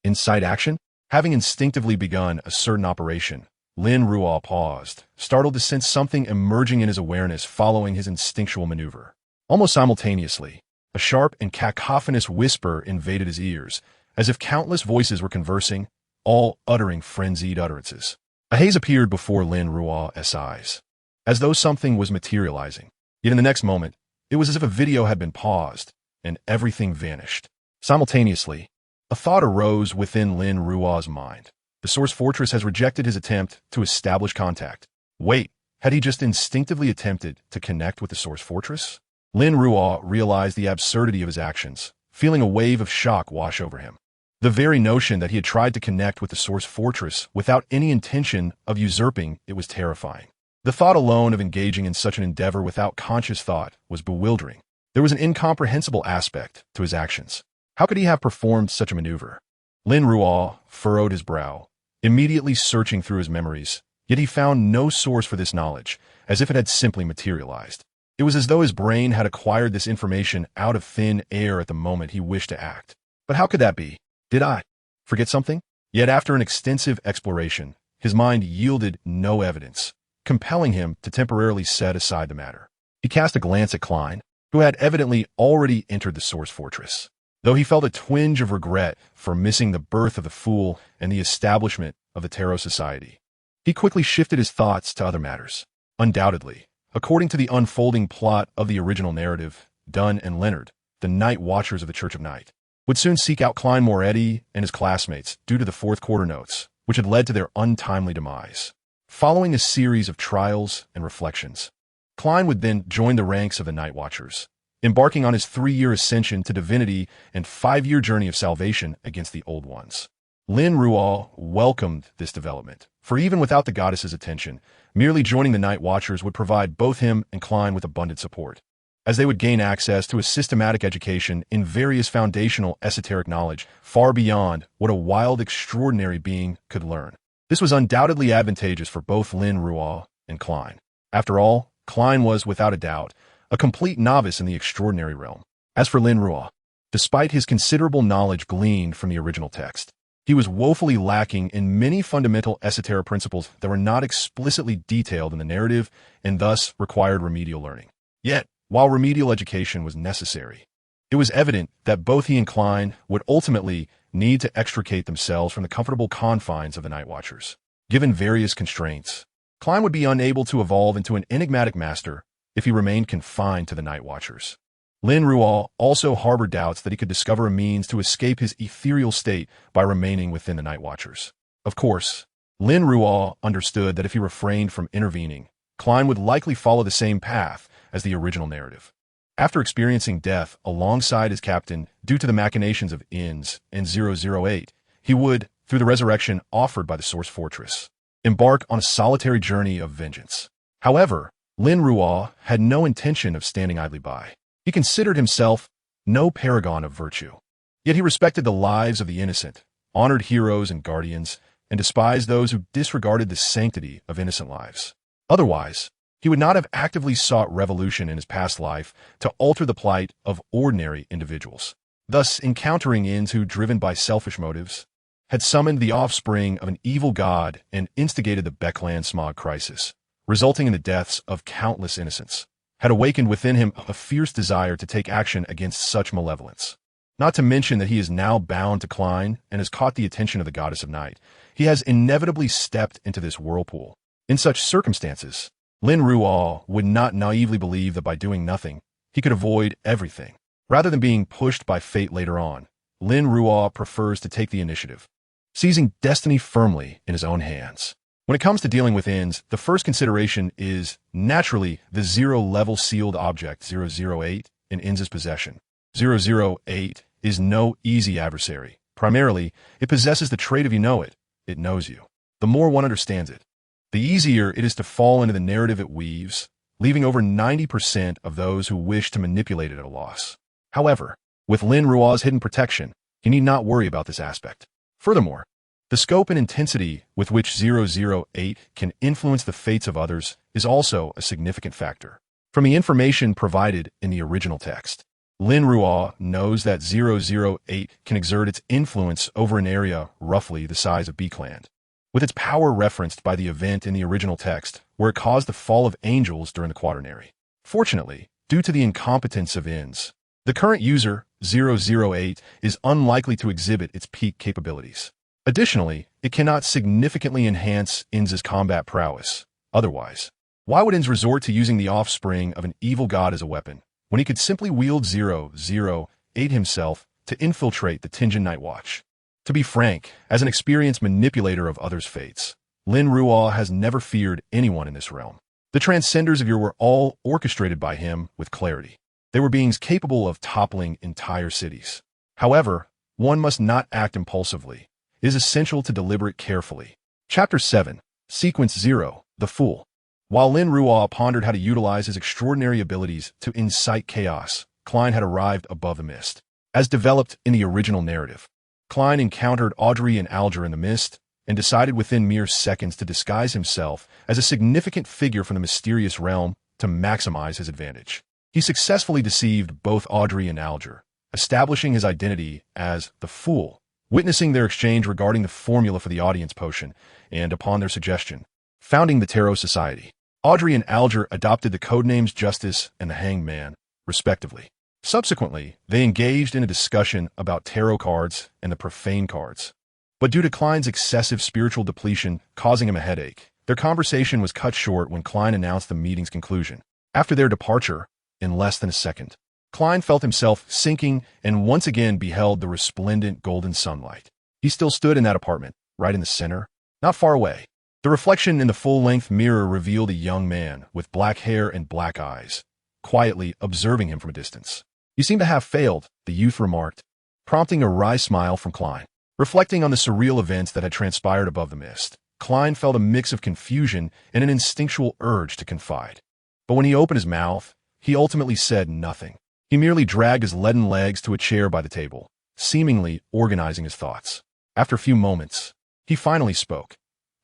Incite action? Having instinctively begun a certain operation, Lin Ruo paused, startled to sense something emerging in his awareness following his instinctual maneuver. Almost simultaneously, a sharp and cacophonous whisper invaded his ears, as if countless voices were conversing, all uttering frenzied utterances. A haze appeared before Lin Ruo's eyes, as though something was materializing. Yet in the next moment, it was as if a video had been paused, and everything vanished. Simultaneously, a thought arose within Lin Ruo's mind. The Source Fortress has rejected his attempt to establish contact. Wait, had he just instinctively attempted to connect with the Source Fortress? Lin Ruo realized the absurdity of his actions, feeling a wave of shock wash over him. The very notion that he had tried to connect with the Source Fortress without any intention of usurping it was terrifying. The thought alone of engaging in such an endeavor without conscious thought was bewildering. There was an incomprehensible aspect to his actions. How could he have performed such a maneuver? Lin Ruo furrowed his brow, immediately searching through his memories, yet he found no source for this knowledge, as if it had simply materialized. It was as though his brain had acquired this information out of thin air at the moment he wished to act. But how could that be? Did I forget something? Yet after an extensive exploration, his mind yielded no evidence, compelling him to temporarily set aside the matter. He cast a glance at Klein, who had evidently already entered the Source Fortress. Though he felt a twinge of regret for missing the birth of the Fool and the establishment of the Tarot Society, he quickly shifted his thoughts to other matters. Undoubtedly, according to the unfolding plot of the original narrative, Dunn and Leonard, the Night Watchers of the Church of Night, would soon seek out Klein Moretti and his classmates due to the fourth quarter notes, which had led to their untimely demise. Following a series of trials and reflections, Klein would then join the ranks of the Night Watchers, embarking on his 3-year ascension to divinity and 5-year journey of salvation against the Old Ones. Lin Ruo welcomed this development, for even without the goddess's attention, merely joining the Night Watchers would provide both him and Klein with abundant support, as they would gain access to a systematic education in various foundational esoteric knowledge far beyond what a wild, extraordinary being could learn. This was undoubtedly advantageous for both Lin Ruo and Klein. After all, Klein was, without a doubt, a complete novice in the extraordinary realm. As for Lin Ruo, despite his considerable knowledge gleaned from the original text, he was woefully lacking in many fundamental esoteric principles that were not explicitly detailed in the narrative and thus required remedial learning. Yet, while remedial education was necessary, it was evident that both he and Klein would ultimately need to extricate themselves from the comfortable confines of the Night Watchers. Given various constraints, Klein would be unable to evolve into an enigmatic master if he remained confined to the Night Watchers. Lin Ruo also harbored doubts that he could discover a means to escape his ethereal state by remaining within the Night Watchers. Of course, Lin Ruo understood that if he refrained from intervening, Klein would likely follow the same path as the original narrative. After experiencing death alongside his captain due to the machinations of INS and 008, he would, through the resurrection offered by the Source Fortress, embark on a solitary journey of vengeance. However, Lin Ruo had no intention of standing idly by. He considered himself no paragon of virtue. Yet he respected the lives of the innocent, honored heroes and guardians, and despised those who disregarded the sanctity of innocent lives. Otherwise, he would not have actively sought revolution in his past life to alter the plight of ordinary individuals. Thus, encountering INS who, driven by selfish motives, had summoned the offspring of an evil god and instigated the Beckland smog crisis, resulting in the deaths of countless innocents, had awakened within him a fierce desire to take action against such malevolence. Not to mention that he is now bound to Klein and has caught the attention of the Goddess of Night. He has inevitably stepped into this whirlpool. In such circumstances, Lin Ruo would not naively believe that by doing nothing, he could avoid everything. Rather than being pushed by fate later on, Lin Ruo prefers to take the initiative, seizing destiny firmly in his own hands. When it comes to dealing with INS, the first consideration is, naturally, the zero-level sealed object 008 in INS's possession. 008 is no easy adversary. Primarily, it possesses the trait of it knows you. The more one understands it, the easier it is to fall into the narrative it weaves, leaving over 90% of those who wish to manipulate it at a loss. However, with Lin Ruo's hidden protection, he need not worry about this aspect. Furthermore, the scope and intensity with which 008 can influence the fates of others is also a significant factor. From the information provided in the original text, Lin Ruo knows that 008 can exert its influence over an area roughly the size of Beakland, with its power referenced by the event in the original text where it caused the fall of angels during the quaternary. Fortunately, due to the incompetence of INS, the current user, 008, is unlikely to exhibit its peak capabilities. Additionally, it cannot significantly enhance INS's combat prowess. Otherwise, why would INS resort to using the offspring of an evil god as a weapon, when he could simply wield 008 himself to infiltrate the Tianjin Night Watch? To be frank, as an experienced manipulator of others' fates, Lin Ruo has never feared anyone in this realm. The Transcenders of yore were all orchestrated by him with clarity. They were beings capable of toppling entire cities. However, one must not act impulsively. It is essential to deliberate carefully. Chapter 7, Sequence 0, The Fool. While Lin Ruo pondered how to utilize his extraordinary abilities to incite chaos, Klein had arrived above the mist. As developed in the original narrative, Klein encountered Audrey and Alger in the mist and decided within mere seconds to disguise himself as a significant figure from the mysterious realm to maximize his advantage. He successfully deceived both Audrey and Alger, establishing his identity as the Fool, witnessing their exchange regarding the formula for the audience potion, and upon their suggestion, founding the Tarot Society. Audrey and Alger adopted the codenames Justice and the Hanged Man, respectively. Subsequently, they engaged in a discussion about tarot cards and the profane cards. But due to Klein's excessive spiritual depletion causing him a headache, their conversation was cut short when Klein announced the meeting's conclusion. After their departure, in less than a second, Klein felt himself sinking and once again beheld the resplendent golden sunlight. He still stood in that apartment, right in the center, not far away. The reflection in the full-length mirror revealed a young man with black hair and black eyes, quietly observing him from a distance. "You seem to have failed," the youth remarked, prompting a wry smile from Klein. Reflecting on the surreal events that had transpired above the mist, Klein felt a mix of confusion and an instinctual urge to confide. But when he opened his mouth, he ultimately said nothing. He merely dragged his leaden legs to a chair by the table, seemingly organizing his thoughts. After a few moments, he finally spoke.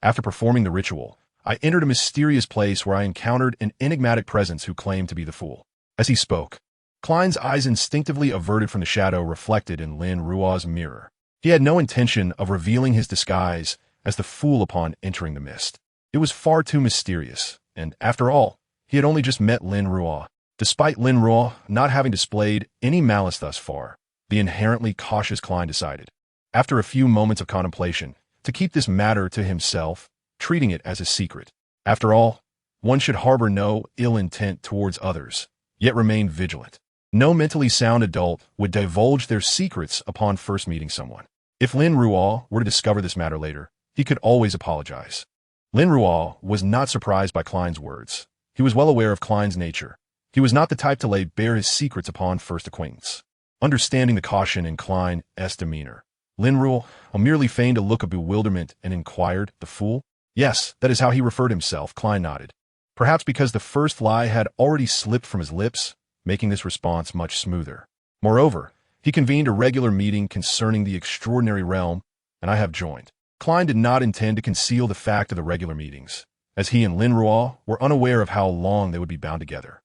"After performing the ritual, I entered a mysterious place where I encountered an enigmatic presence who claimed to be the Fool." As he spoke, Klein's eyes instinctively averted from the shadow reflected in Lin Ruo's mirror. He had no intention of revealing his disguise as the Fool upon entering the mist. It was far too mysterious, and after all, he had only just met Lin Ruo. Despite Lin Ruo not having displayed any malice thus far, the inherently cautious Klein decided, after a few moments of contemplation, to keep this matter to himself, treating it as a secret. After all, one should harbor no ill intent towards others, yet remain vigilant. No mentally sound adult would divulge their secrets upon first meeting someone. If Lin Ruo were to discover this matter later, he could always apologize. Lin Ruo was not surprised by Klein's words. He was well aware of Klein's nature. He was not the type to lay bare his secrets upon first acquaintance. Understanding the caution in Klein's demeanor, Lin Ruo merely feigned a look of bewilderment and inquired, "The Fool?" "Yes, that is how he referred himself," Klein nodded. Perhaps because the first lie had already slipped from his lips, making this response much smoother. Moreover, he convened a regular meeting concerning the extraordinary realm, and I have joined. Klein did not intend to conceal the fact of the regular meetings, as he and Lin Ruo were unaware of how long they would be bound together.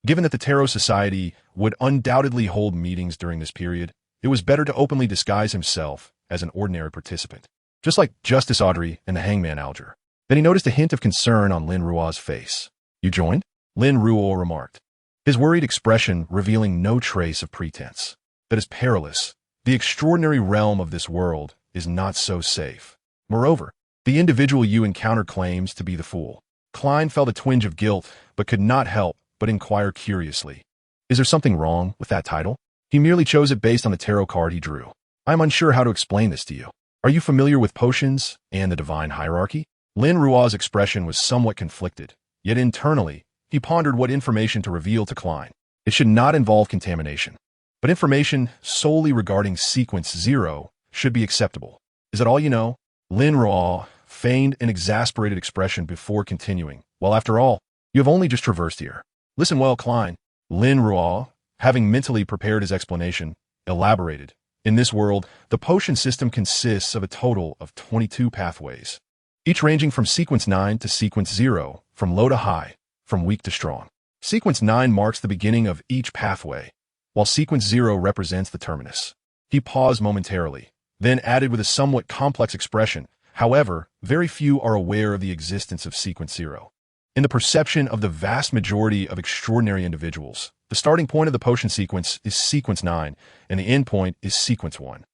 Given that the Tarot Society would undoubtedly hold meetings during this period, it was better to openly disguise himself as an ordinary participant, just like Justice Audrey and the Hangman Alger. Then he noticed a hint of concern on Lin Ruo's face. "You joined?" Lin Ruo remarked, his worried expression revealing no trace of pretense. "That is perilous. The extraordinary realm of this world is not so safe. Moreover, the individual you encounter claims to be the Fool." Klein felt a twinge of guilt, but could not help but inquire curiously, "Is there something wrong with that title?" He merely chose it based on the tarot card he drew. "I am unsure how to explain this to you. Are you familiar with potions and the divine hierarchy?" Lin Ruo's expression was somewhat conflicted, yet internally, he pondered what information to reveal to Klein. It should not involve contamination, but information solely regarding Sequence 0 should be acceptable. "Is that all you know?" Lin Ruo feigned an exasperated expression before continuing. "Well, after all, you have only just traversed here." "Listen well, Klein." Lin Ruo, having mentally prepared his explanation, elaborated. "In this world, the potion system consists of a total of 22 pathways, each ranging from Sequence 9 to Sequence 0, from low to high, from weak to strong. Sequence 9 marks the beginning of each pathway, while Sequence 0 represents the terminus. He paused momentarily, then added with a somewhat complex expression, however, very few are aware of the existence of Sequence 0. In the perception of the vast majority of extraordinary individuals, the starting point of the potion sequence is Sequence 9, and the end point is Sequence 1.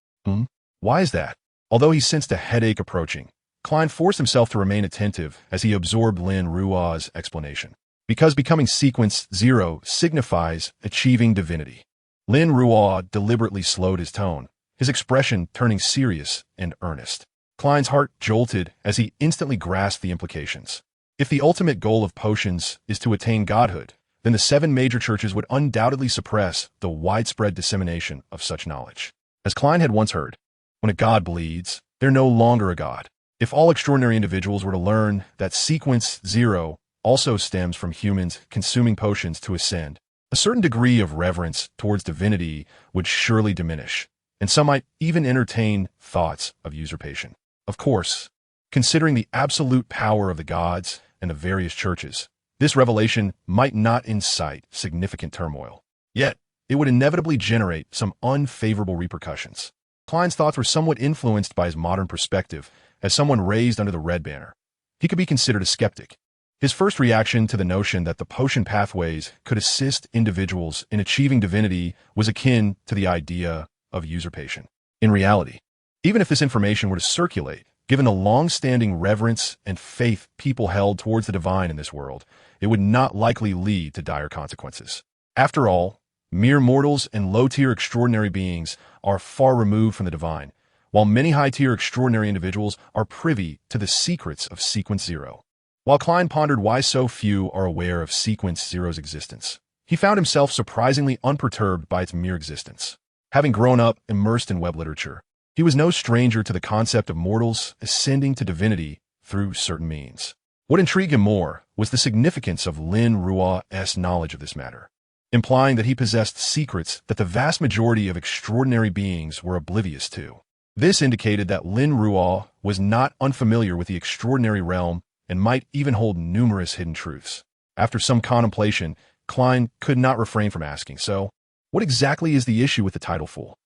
Why is that? Although he sensed a headache approaching, Klein forced himself to remain attentive as he absorbed Lin Ruo's explanation. Because becoming Sequence 0 signifies achieving divinity. Lin Ruo deliberately slowed his tone, his expression turning serious and earnest. Klein's heart jolted as he instantly grasped the implications. If the ultimate goal of potions is to attain godhood, then the 7 major churches would undoubtedly suppress the widespread dissemination of such knowledge. As Klein had once heard, when a god bleeds, they're no longer a god. If all extraordinary individuals were to learn that Sequence 0 also stems from humans consuming potions to ascend, a certain degree of reverence towards divinity would surely diminish, and some might even entertain thoughts of usurpation. Of course, considering the absolute power of the gods and the various churches, this revelation might not incite significant turmoil. Yet, it would inevitably generate some unfavorable repercussions. Klein's thoughts were somewhat influenced by his modern perspective. As someone raised under the red banner, he could be considered a skeptic. His first reaction to the notion that the potion pathways could assist individuals in achieving divinity was akin to the idea of usurpation. In reality, even if this information were to circulate, given the long-standing reverence and faith people held towards the divine in this world, it would not likely lead to dire consequences. After all, mere mortals and low-tier extraordinary beings are far removed from the divine, while many high-tier extraordinary individuals are privy to the secrets of Sequence 0. While Klein pondered why so few are aware of Sequence 0's existence, he found himself surprisingly unperturbed by its mere existence. Having grown up immersed in web literature, he was no stranger to the concept of mortals ascending to divinity through certain means. What intrigued him more was the significance of Lin Ruo's knowledge of this matter, implying that he possessed secrets that the vast majority of extraordinary beings were oblivious to. This indicated that Lin Ruo was not unfamiliar with the extraordinary realm and might even hold numerous hidden truths. After some contemplation, Klein could not refrain from asking, so, what exactly is the issue with the title Fool?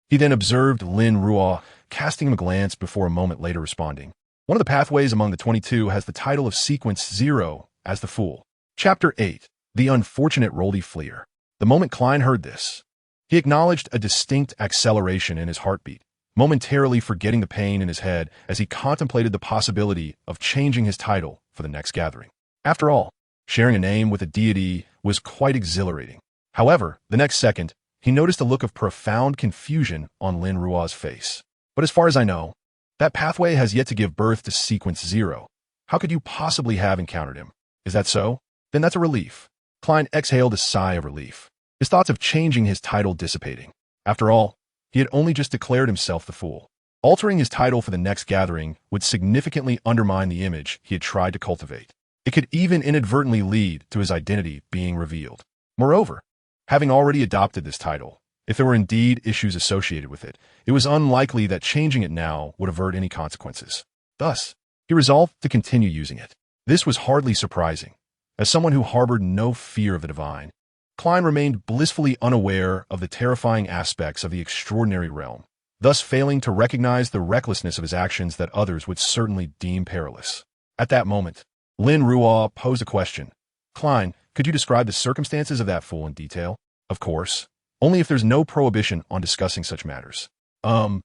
He then observed Lin Ruo, casting him a glance before a moment later responding. One of the pathways among the 22 has the title of Sequence 0 as the Fool. Chapter 8, The Unfortunate Roldy Fleer. The moment Klein heard this, he acknowledged a distinct acceleration in his heartbeat, momentarily forgetting the pain in his head as he contemplated the possibility of changing his title for the next gathering. After all, sharing a name with a deity was quite exhilarating. However, the next second, he noticed a look of profound confusion on Lin Ruo's face. But as far as I know, that pathway has yet to give birth to Sequence 0. How could you possibly have encountered him? Is that so? Then that's a relief. Klein exhaled a sigh of relief, his thoughts of changing his title dissipating. After all, he had only just declared himself the Fool. Altering his title for the next gathering would significantly undermine the image he had tried to cultivate. It could even inadvertently lead to his identity being revealed. Moreover, having already adopted this title, if there were indeed issues associated with it, it was unlikely that changing it now would avert any consequences. Thus, he resolved to continue using it. This was hardly surprising. As someone who harbored no fear of the divine, Klein remained blissfully unaware of the terrifying aspects of the extraordinary realm, thus failing to recognize the recklessness of his actions that others would certainly deem perilous. At that moment, Lin Ruo posed a question. Klein, could you describe the circumstances of that Fool in detail? Of course. Only if there's no prohibition on discussing such matters. I'm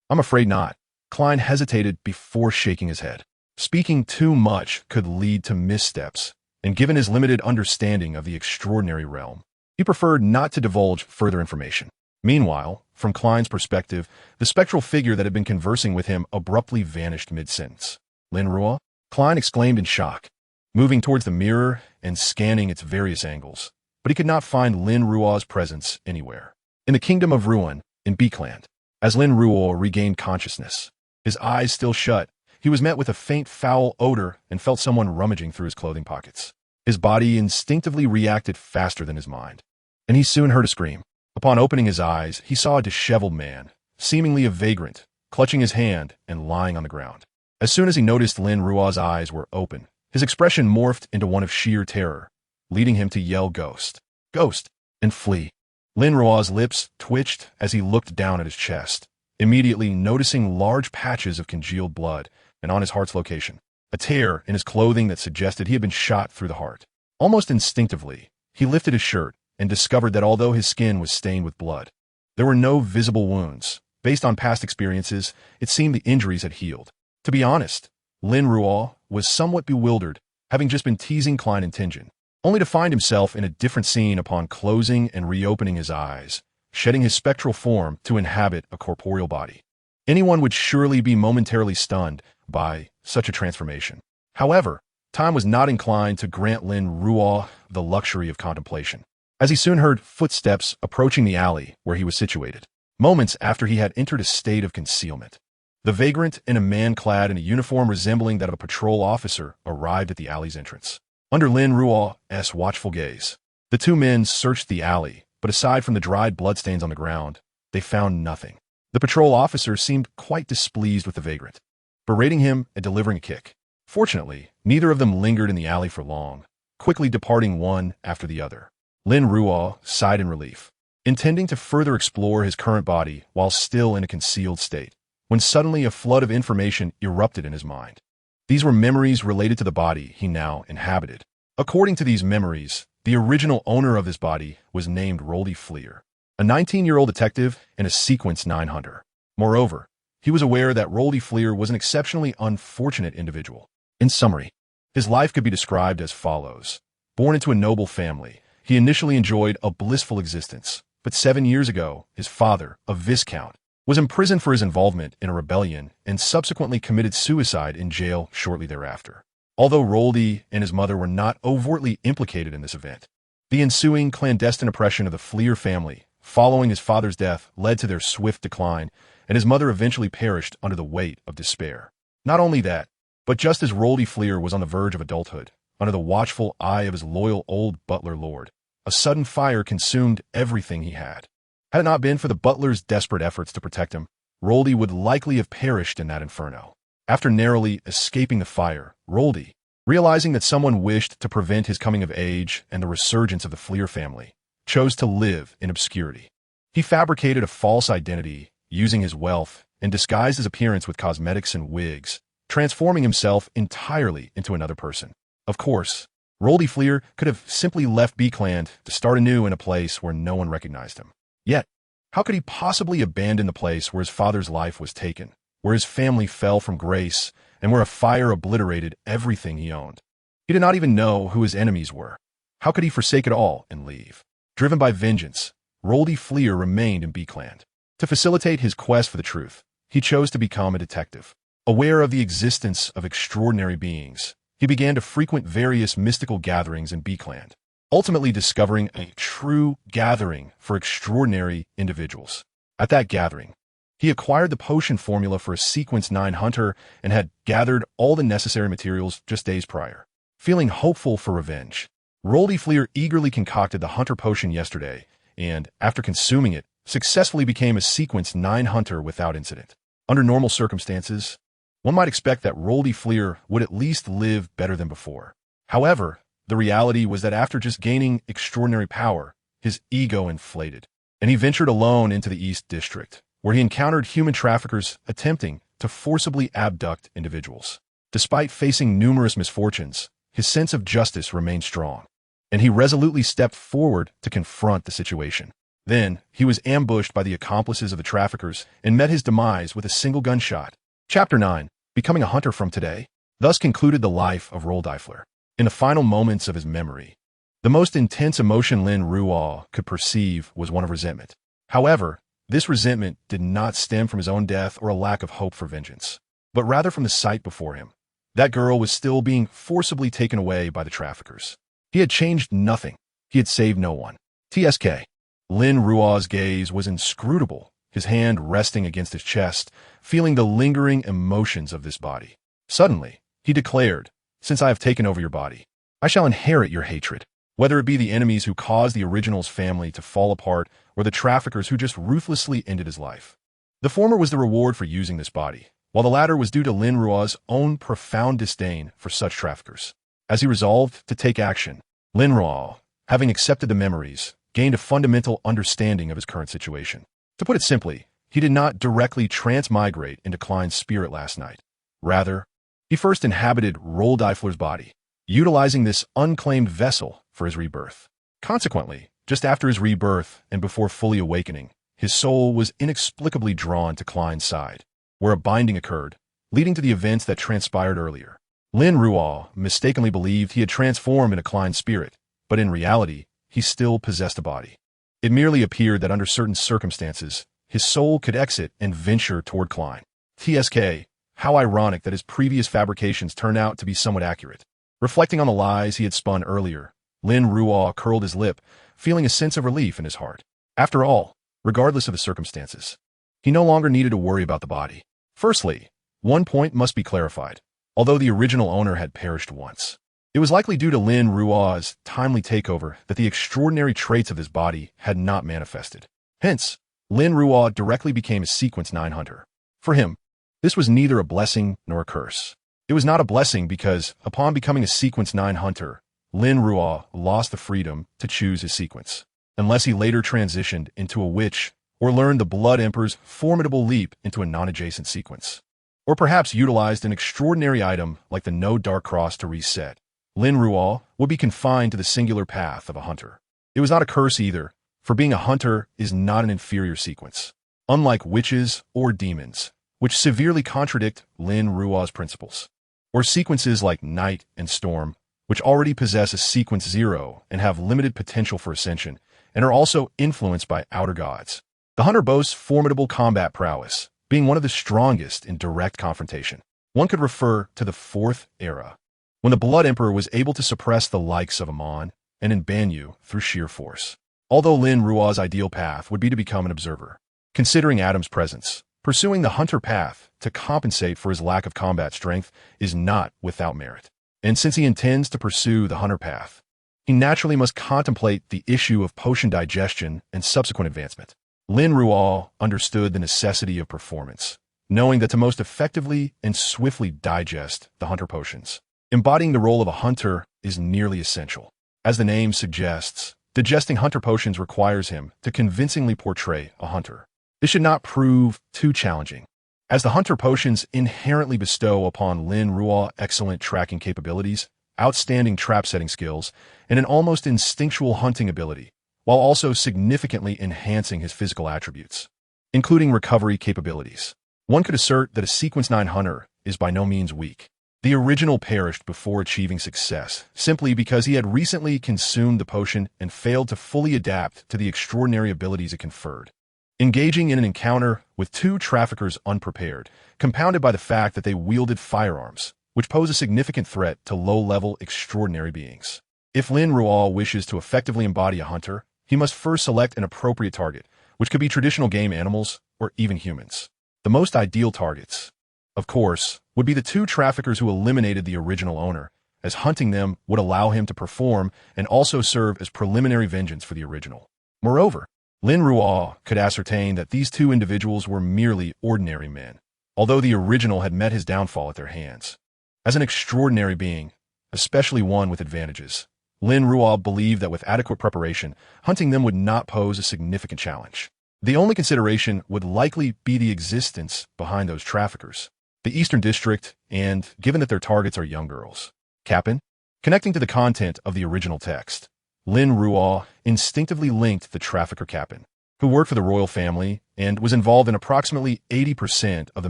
afraid not. Klein hesitated before shaking his head. Speaking too much could lead to missteps, and given his limited understanding of the extraordinary realm, he preferred not to divulge further information. Meanwhile, from Klein's perspective, the spectral figure that had been conversing with him abruptly vanished mid-sentence. Lin Ruo? Klein exclaimed in shock, moving towards the mirror and scanning its various angles, but he could not find Lin Ruo's presence anywhere. In the Kingdom of Ruin, in Beakland, as Lin Ruo regained consciousness, his eyes still shut, he was met with a faint foul odor and felt someone rummaging through his clothing pockets. His body instinctively reacted faster than his mind, and he soon heard a scream. Upon opening his eyes, he saw a disheveled man, seemingly a vagrant, clutching his hand and lying on the ground. As soon as he noticed Lin Ruo's eyes were open, his expression morphed into one of sheer terror. leading him to yell "Ghost! Ghost!" and flee. Lin Ruo's lips twitched as he looked down at his chest, immediately noticing large patches of congealed blood and on his heart's location, a tear in his clothing that suggested he had been shot through the heart. Almost instinctively, he lifted his shirt and discovered that although his skin was stained with blood, there were no visible wounds. Based on past experiences, it seemed the injuries had healed. To be honest, Lin Ruo was somewhat bewildered, having just been teasing Klein and Tingen, only to find himself in a different scene upon closing and reopening his eyes, shedding his spectral form to inhabit a corporeal body. Anyone would surely be momentarily stunned by such a transformation. However, time was not inclined to grant Lin Ruo the luxury of contemplation, as he soon heard footsteps approaching the alley where he was situated, moments after he had entered a state of concealment. The vagrant and a man clad in a uniform resembling that of a patrol officer arrived at the alley's entrance. Under Lin Ruo's watchful gaze, the two men searched the alley, but aside from the dried bloodstains on the ground, they found nothing. The patrol officer seemed quite displeased with the vagrant, berating him and delivering a kick. Fortunately, neither of them lingered in the alley for long, quickly departing one after the other. Lin Ruo sighed in relief, intending to further explore his current body while still in a concealed state, when suddenly a flood of information erupted in his mind. These were memories related to the body he now inhabited. According to these memories, the original owner of this body was named Roldy Fleer, a 19-year-old detective and a Sequence 9 hunter. Moreover, he was aware that Roldy Fleer was an exceptionally unfortunate individual. In summary, his life could be described as follows. Born into a noble family, he initially enjoyed a blissful existence, but 7 years ago, his father, a viscount, was imprisoned for his involvement in a rebellion and subsequently committed suicide in jail shortly thereafter. Although Roldy and his mother were not overtly implicated in this event, the ensuing clandestine oppression of the Fleer family following his father's death led to their swift decline, and his mother eventually perished under the weight of despair. Not only that, but just as Roldy Fleer was on the verge of adulthood, under the watchful eye of his loyal old butler lord, a sudden fire consumed everything he had. Had it not been for the butler's desperate efforts to protect him, Roldy would likely have perished in that inferno. After narrowly escaping the fire, Roldy, realizing that someone wished to prevent his coming of age and the resurgence of the Fleer family, chose to live in obscurity. He fabricated a false identity, using his wealth, and disguised his appearance with cosmetics and wigs, transforming himself entirely into another person. Of course, Roldy Fleer could have simply left B-Clan to start anew in a place where no one recognized him. Yet, how could he possibly abandon the place where his father's life was taken, where his family fell from grace, and where a fire obliterated everything he owned? He did not even know who his enemies were. How could he forsake it all and leave? Driven by vengeance, Roldy Fleer remained in B-Clan. To facilitate his quest for the truth, he chose to become a detective. Aware of the existence of extraordinary beings, he began to frequent various mystical gatherings in B-Clan, ultimately discovering a true gathering for extraordinary individuals. At that gathering, he acquired the potion formula for a Sequence 9 hunter and had gathered all the necessary materials just days prior. Feeling hopeful for revenge, Roldy Fleer eagerly concocted the hunter potion yesterday and, after consuming it, successfully became a Sequence 9 hunter without incident. Under normal circumstances, one might expect that Roldy Fleer would at least live better than before. However, the reality was that after just gaining extraordinary power, his ego inflated, and he ventured alone into the East District, where he encountered human traffickers attempting to forcibly abduct individuals. Despite facing numerous misfortunes, his sense of justice remained strong, and he resolutely stepped forward to confront the situation. Then, he was ambushed by the accomplices of the traffickers and met his demise with a single gunshot. Chapter 9. Becoming a Hunter from Today. Thus concluded the life of Roldy Fleer. In the final moments of his memory, the most intense emotion Lin Ruo could perceive was one of resentment. However, this resentment did not stem from his own death or a lack of hope for vengeance, but rather from the sight before him. That girl was still being forcibly taken away by the traffickers. He had changed nothing. He had saved no one. TSK. Lin Ruo's gaze was inscrutable, his hand resting against his chest, feeling the lingering emotions of this body. Suddenly, he declared, "Since I have taken over your body, I shall inherit your hatred, whether it be the enemies who caused the original's family to fall apart or the traffickers who just ruthlessly ended his life." The former was the reward for using this body, while the latter was due to Lin Ruo's own profound disdain for such traffickers. As he resolved to take action, Lin Ruo, having accepted the memories, gained a fundamental understanding of his current situation. To put it simply, he did not directly transmigrate into Klein's spirit last night. Rather, he first inhabited Rolldifler's body, utilizing this unclaimed vessel for his rebirth. Consequently, just after his rebirth and before fully awakening, his soul was inexplicably drawn to Klein's side, where a binding occurred, leading to the events that transpired earlier. Lin Ruo mistakenly believed he had transformed into Klein's spirit, but in reality, he still possessed a body. It merely appeared that under certain circumstances, his soul could exit and venture toward Klein. TSK, how ironic that his previous fabrications turned out to be somewhat accurate. Reflecting on the lies he had spun earlier, Lin Ruo curled his lip, feeling a sense of relief in his heart. After all, regardless of the circumstances, he no longer needed to worry about the body. Firstly, one point must be clarified. Although the original owner had perished once, it was likely due to Lin Ruo's timely takeover that the extraordinary traits of his body had not manifested. Hence, Lin Ruo directly became a Sequence 9 hunter. For him, this was neither a blessing nor a curse. It was not a blessing because, upon becoming a Sequence 9 hunter, Lin Ruo lost the freedom to choose his sequence, unless he later transitioned into a witch or learned the Blood Emperor's formidable leap into a non-adjacent sequence. Or perhaps utilized an extraordinary item like the No Dark Cross to reset. Lin Ruo would be confined to the singular path of a hunter. It was not a curse either, for being a hunter is not an inferior sequence, unlike witches or demons, which severely contradict Lin Ruo's principles. Or sequences like Night and Storm, which already possess a sequence 0 and have limited potential for ascension, and are also influenced by outer gods. The hunter boasts formidable combat prowess, being one of the strongest in direct confrontation. One could refer to the Fourth Era, when the Blood Emperor was able to suppress the likes of Amon and Banyu through sheer force. Although Lin Ruo's ideal path would be to become an observer, considering Adam's presence, pursuing the hunter path to compensate for his lack of combat strength is not without merit. And since he intends to pursue the hunter path, he naturally must contemplate the issue of potion digestion and subsequent advancement. Lin Ruo understood the necessity of performance, knowing that to most effectively and swiftly digest the hunter potions, embodying the role of a hunter is nearly essential. As the name suggests, digesting hunter potions requires him to convincingly portray a hunter. This should not prove too challenging, as the hunter potions inherently bestow upon Lin Ruo excellent tracking capabilities, outstanding trap-setting skills, and an almost instinctual hunting ability, while also significantly enhancing his physical attributes, including recovery capabilities. One could assert that a Sequence 9 hunter is by no means weak. The original perished before achieving success, simply because he had recently consumed the potion and failed to fully adapt to the extraordinary abilities it conferred. Engaging in an encounter with two traffickers unprepared, compounded by the fact that they wielded firearms, which pose a significant threat to low-level extraordinary beings. If Lin Ruo wishes to effectively embody a hunter, he must first select an appropriate target, which could be traditional game animals or even humans. The most ideal targets, of course, would be the two traffickers who eliminated the original owner, as hunting them would allow him to perform and also serve as preliminary vengeance for the original. Moreover, Lin Ruo could ascertain that these two individuals were merely ordinary men, although the original had met his downfall at their hands. As an extraordinary being, especially one with advantages, Lin Ruo believed that with adequate preparation, hunting them would not pose a significant challenge. The only consideration would likely be the existence behind those traffickers, the Eastern District, and given that their targets are young girls. Capin, connecting to the content of the original text, Lin Ruo instinctively linked the trafficker Capin, who worked for the royal family and was involved in approximately 80% of the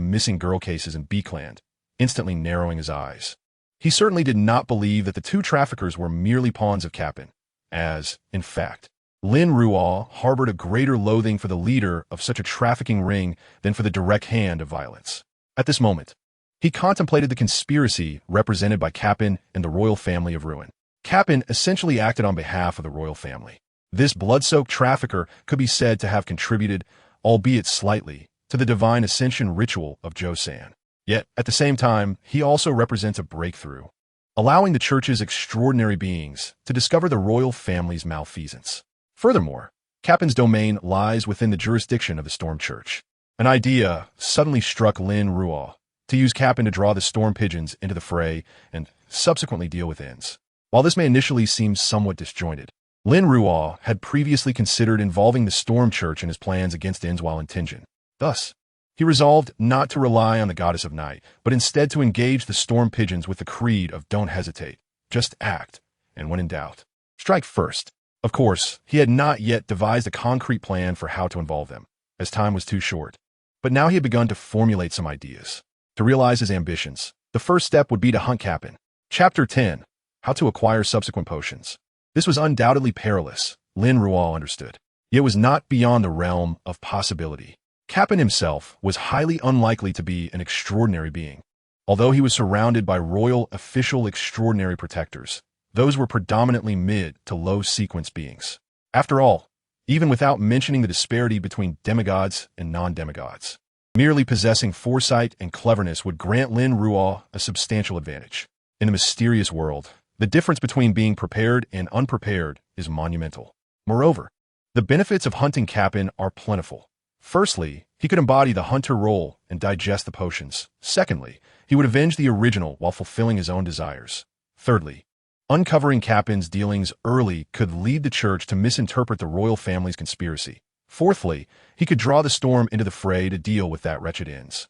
missing girl cases in Beakland, instantly narrowing his eyes. He certainly did not believe that the two traffickers were merely pawns of Capin, as, in fact, Lin Ruo harbored a greater loathing for the leader of such a trafficking ring than for the direct hand of violence. At this moment, he contemplated the conspiracy represented by Capin and the royal family of Ruin. Capin essentially acted on behalf of the royal family. This blood-soaked trafficker could be said to have contributed, albeit slightly, to the divine ascension ritual of Joseon. Yet, at the same time, he also represents a breakthrough, allowing the church's extraordinary beings to discover the royal family's malfeasance. Furthermore, Capin's domain lies within the jurisdiction of the Storm Church. An idea suddenly struck Lin Ruo to use Capin to draw the Storm Pigeons into the fray and subsequently deal with ends. While this may initially seem somewhat disjointed, Lin Ruo had previously considered involving the Storm Church in his plans against Inzwal and Tingen. Thus, he resolved not to rely on the goddess of night, but instead to engage the storm pigeons with the creed of don't hesitate, just act, and when in doubt, strike first. Of course, he had not yet devised a concrete plan for how to involve them, as time was too short. But now he had begun to formulate some ideas. To realize his ambitions, the first step would be to hunt Capin. Chapter 10. How to acquire subsequent potions. This was undoubtedly perilous, Lin Ruo understood. Yet it was not beyond the realm of possibility. Capin himself was highly unlikely to be an extraordinary being. Although he was surrounded by royal official extraordinary protectors, those were predominantly mid to low sequence beings. After all, even without mentioning the disparity between demigods and non-demigods, merely possessing foresight and cleverness would grant Lin Ruo a substantial advantage. In the mysterious world, the difference between being prepared and unprepared is monumental. Moreover, the benefits of hunting Capin are plentiful. Firstly, he could embody the hunter role and digest the potions. Secondly, he would avenge the original while fulfilling his own desires. Thirdly, uncovering Capin's dealings early could lead the church to misinterpret the royal family's conspiracy. Fourthly, he could draw the storm into the fray to deal with that wretched ends.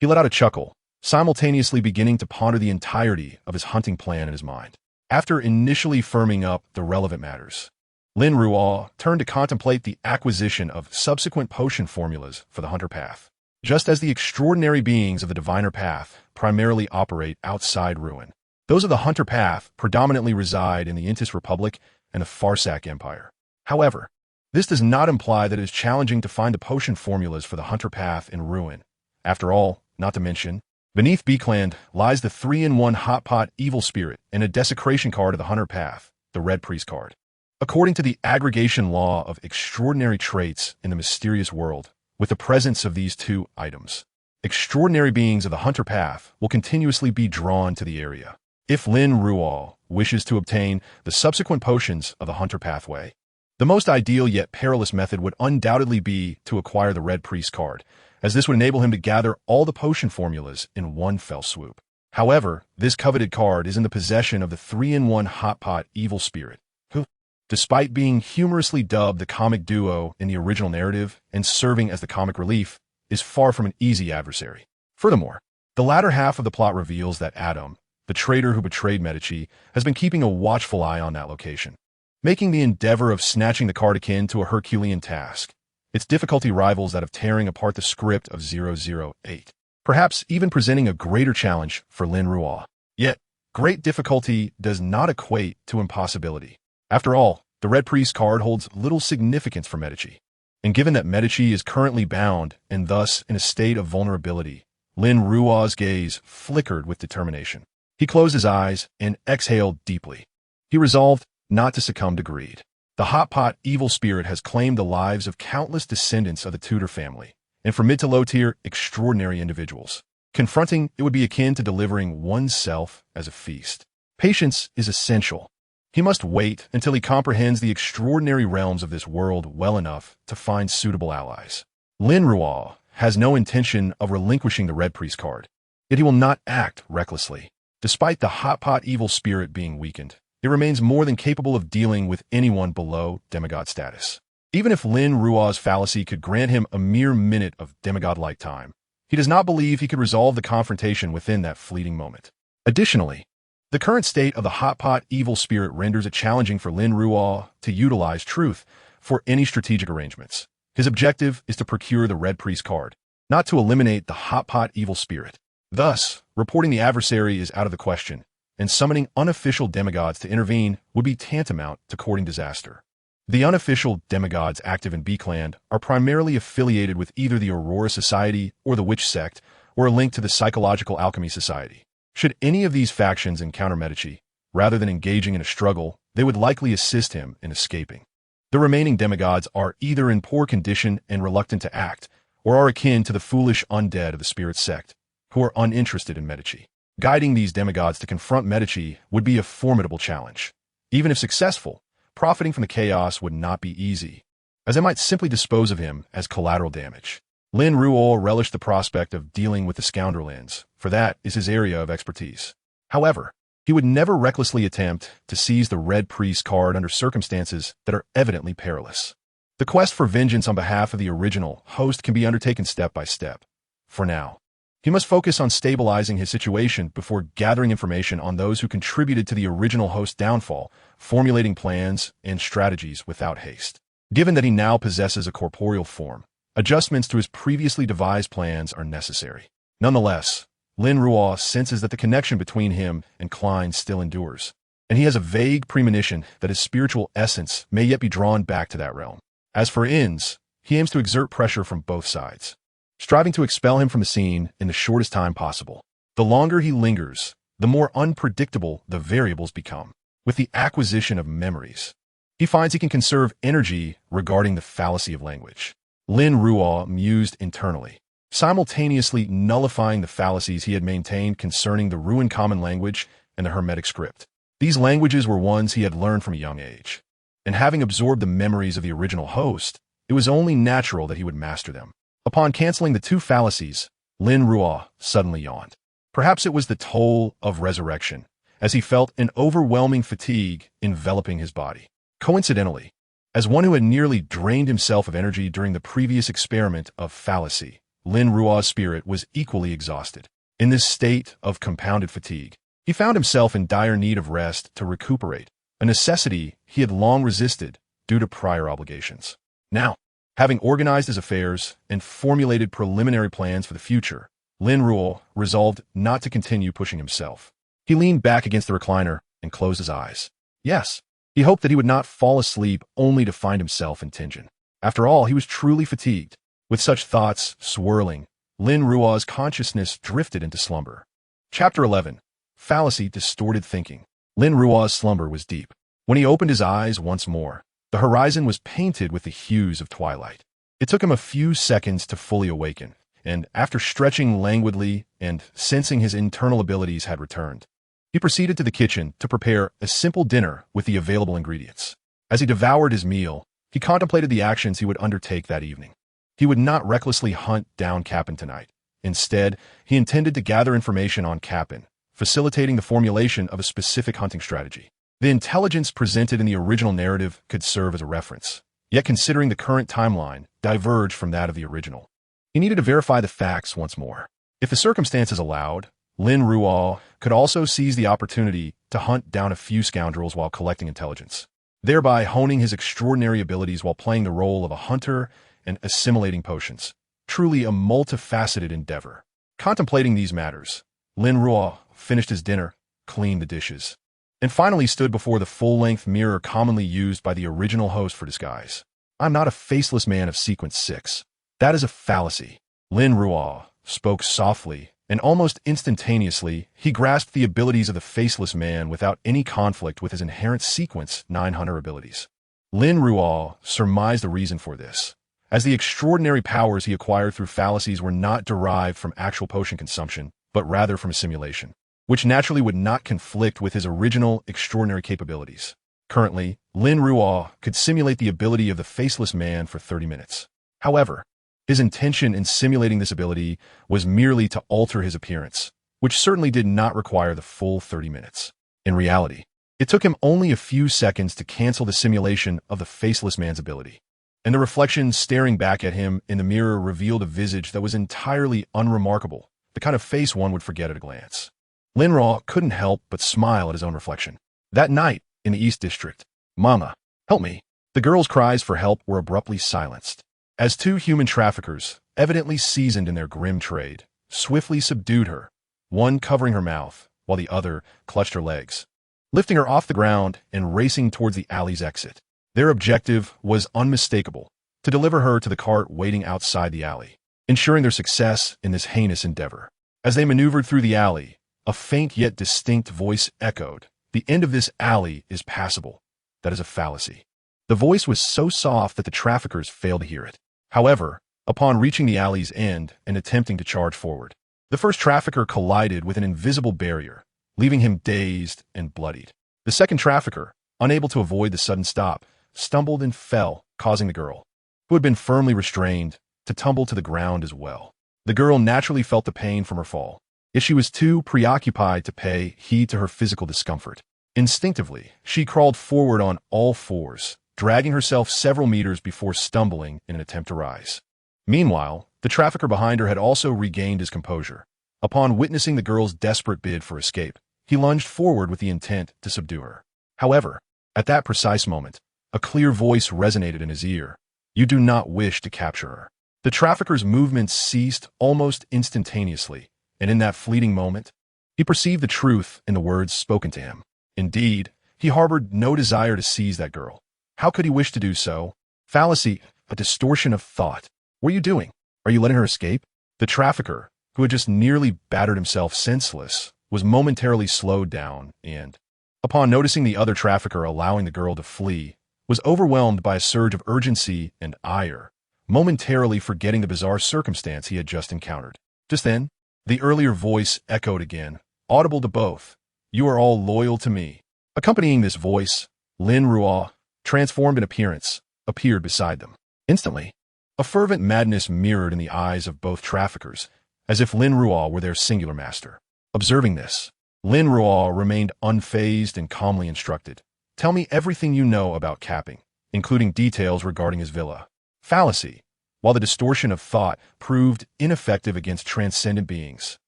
He let out a chuckle, simultaneously beginning to ponder the entirety of his hunting plan in his mind. After initially firming up the relevant matters, Lin Ruo turned to contemplate the acquisition of subsequent potion formulas for the hunter path. Just as the extraordinary beings of the diviner path primarily operate outside ruin, those of the hunter path predominantly reside in the Intis Republic and the Farsak Empire. However, this does not imply that it is challenging to find the potion formulas for the hunter path in ruin. After all, not to mention, beneath Beakland lies the 3-in-1 Hot Pot Evil Spirit and a desecration card of the hunter path, the Red Priest card. According to the aggregation law of extraordinary traits in the mysterious world, with the presence of these two items, extraordinary beings of the hunter path will continuously be drawn to the area. If Lin Ruo wishes to obtain the subsequent potions of the hunter pathway, the most ideal yet perilous method would undoubtedly be to acquire the Red Priest card, as this would enable him to gather all the potion formulas in one fell swoop. However, this coveted card is in the possession of the 3-in-1 Hot Pot Evil Spirit, who, despite being humorously dubbed the comic duo in the original narrative and serving as the comic relief, is far from an easy adversary. Furthermore, the latter half of the plot reveals that Adam, the traitor who betrayed Medici, has been keeping a watchful eye on that location, making the endeavor of snatching the card akin to a Herculean task. Its difficulty rivals that of tearing apart the script of 008, perhaps even presenting a greater challenge for Lin Ruo. Yet, great difficulty does not equate to impossibility. After all, the Red Priest card holds little significance for Medici. And given that Medici is currently bound and thus in a state of vulnerability, Lin Ruo's gaze flickered with determination. He closed his eyes and exhaled deeply. He resolved not to succumb to greed. The Hot Pot Evil Spirit has claimed the lives of countless descendants of the Tudor family, and for mid to low tier, extraordinary individuals. Confronting it would be akin to delivering oneself as a feast. Patience is essential. He must wait until he comprehends the extraordinary realms of this world well enough to find suitable allies. Lin Ruo has no intention of relinquishing the Red Priest card, yet he will not act recklessly. Despite the Hot Pot Evil Spirit being weakened, it remains more than capable of dealing with anyone below demigod status. Even if Lin Ruo's fallacy could grant him a mere minute of demigod-like time, he does not believe he could resolve the confrontation within that fleeting moment. Additionally, the current state of the Hot Pot Evil Spirit renders it challenging for Lin Ruo to utilize truth for any strategic arrangements. His objective is to procure the Red Priest card, not to eliminate the Hot Pot Evil Spirit. Thus, reporting the adversary is out of the question, and summoning unofficial demigods to intervene would be tantamount to courting disaster. The unofficial demigods active in Beakland are primarily affiliated with either the Aurora Society or the Witch Sect, or a link to the Psychological Alchemy Society. Should any of these factions encounter Medici, rather than engaging in a struggle, they would likely assist him in escaping. The remaining demigods are either in poor condition and reluctant to act, or are akin to the foolish undead of the Spirit Sect, who are uninterested in Medici. Guiding these demigods to confront Medici would be a formidable challenge. Even if successful, profiting from the chaos would not be easy, as they might simply dispose of him as collateral damage. Lin Ruo relished the prospect of dealing with the scoundrel ends, for that is his area of expertise. However, He would never recklessly attempt to seize the Red Priest card under circumstances that are evidently perilous. The quest for vengeance on behalf of the original host can be undertaken step by step. For now, he must focus on stabilizing his situation before gathering information on those who contributed to the original host's downfall, formulating plans and strategies without haste. Given that he now possesses a corporeal form, adjustments to his previously devised plans are necessary. Nonetheless, Lin Ruo senses that the connection between him and Klein still endures, and he has a vague premonition that his spiritual essence may yet be drawn back to that realm. As for Inns, he aims to exert pressure from both sides, striving to expel him from the scene in the shortest time possible. The longer he lingers, the more unpredictable the variables become. With the acquisition of memories, he finds he can conserve energy regarding the fallacy of language. Lin Ruo mused internally, simultaneously nullifying the fallacies he had maintained concerning the ruined common language and the Hermetic script. These languages were ones he had learned from a young age, and having absorbed the memories of the original host, it was only natural that he would master them. Upon canceling the two fallacies, Lin Ruo suddenly yawned. Perhaps it was the toll of resurrection, as he felt an overwhelming fatigue enveloping his body. Coincidentally, as one who had nearly drained himself of energy during the previous experiment of fallacy, Lin Ruo's spirit was equally exhausted. In this state of compounded fatigue, he found himself in dire need of rest to recuperate, a necessity he had long resisted due to prior obligations. Now, having organized his affairs and formulated preliminary plans for the future, Lin Ruo resolved not to continue pushing himself. He leaned back against the recliner and closed his eyes. Yes, he hoped that he would not fall asleep only to find himself in Tianjin. After all, he was truly fatigued. With such thoughts swirling, Lin Ruo's consciousness drifted into slumber. Chapter 11. Fallacy Distorted Thinking. Lin Ruo's slumber was deep. When he opened his eyes once more, the horizon was painted with the hues of twilight. It took him a few seconds to fully awaken, and after stretching languidly and sensing his internal abilities had returned, he proceeded to the kitchen to prepare a simple dinner with the available ingredients. As he devoured his meal, he contemplated the actions he would undertake that evening. He would not recklessly hunt down Capin tonight. Instead, he intended to gather information on Capin, facilitating the formulation of a specific hunting strategy. The intelligence presented in the original narrative could serve as a reference, yet considering the current timeline, diverged from that of the original. He needed to verify the facts once more. If the circumstances allowed, Lin Ruo could also seize the opportunity to hunt down a few scoundrels while collecting intelligence, thereby honing his extraordinary abilities while playing the role of a hunter and assimilating potions. Truly a multifaceted endeavor. Contemplating these matters, Lin Ruo finished his dinner, cleaned the dishes, and finally stood before the full-length mirror commonly used by the original host for disguise. I'm not a faceless man of sequence 6. That is a fallacy. Lin Ruo spoke softly, and almost instantaneously, he grasped the abilities of the faceless man without any conflict with his inherent sequence 9 hunter abilities. Lin Ruo surmised the reason for this, as the extraordinary powers he acquired through fallacies were not derived from actual potion consumption, but rather from assimilation, which naturally would not conflict with his original extraordinary capabilities. Currently, Lin Ruo could simulate the ability of the faceless man for 30 minutes. However, his intention in simulating this ability was merely to alter his appearance, which certainly did not require the full 30 minutes. In reality, it took him only a few seconds to cancel the simulation of the faceless man's ability, and the reflection staring back at him in the mirror revealed a visage that was entirely unremarkable, the kind of face one would forget at a glance. Lin Ruo couldn't help but smile at his own reflection. That night, in the East District, "Mama, help me!" The girl's cries for help were abruptly silenced, as 2 human traffickers, evidently seasoned in their grim trade, swiftly subdued her, one covering her mouth, while the other clutched her legs, lifting her off the ground and racing towards the alley's exit. Their objective was unmistakable: to deliver her to the cart waiting outside the alley, ensuring their success in this heinous endeavor. As they maneuvered through the alley, a faint yet distinct voice echoed, "The end of this alley is passable. That is a fallacy." The voice was so soft that the traffickers failed to hear it. However, upon reaching the alley's end and attempting to charge forward, the first trafficker collided with an invisible barrier, leaving him dazed and bloodied. The second trafficker, unable to avoid the sudden stop, stumbled and fell, causing the girl, who had been firmly restrained, to tumble to the ground as well. The girl naturally felt the pain from her fall. yet she was too preoccupied to pay heed to her physical discomfort. Instinctively, she crawled forward on all fours, dragging herself several meters before stumbling in an attempt to rise. Meanwhile, the trafficker behind her had also regained his composure. Upon witnessing the girl's desperate bid for escape, he lunged forward with the intent to subdue her. However, at that precise moment, a clear voice resonated in his ear. "You do not wish to capture her." The trafficker's movements ceased almost instantaneously, and in that fleeting moment, he perceived the truth in the words spoken to him. Indeed, he harbored no desire to seize that girl. How could he wish to do so? Fallacy, a distortion of thought. What are you doing? Are you letting her escape? The trafficker, who had just nearly battered himself senseless, was momentarily slowed down and, upon noticing the other trafficker allowing the girl to flee, was overwhelmed by a surge of urgency and ire, momentarily forgetting the bizarre circumstance he had just encountered. Just then, the earlier voice echoed again, audible to both. "You are all loyal to me." Accompanying this voice, Lin Ruo, transformed in appearance, appeared beside them. Instantly, a fervent madness mirrored in the eyes of both traffickers, as if Lin Ruo were their singular master. Observing this, Lin Ruo remained unfazed and calmly instructed. "Tell me everything you know about capping, including details regarding his villa." Fallacy, while the distortion of thought proved ineffective against transcendent beings.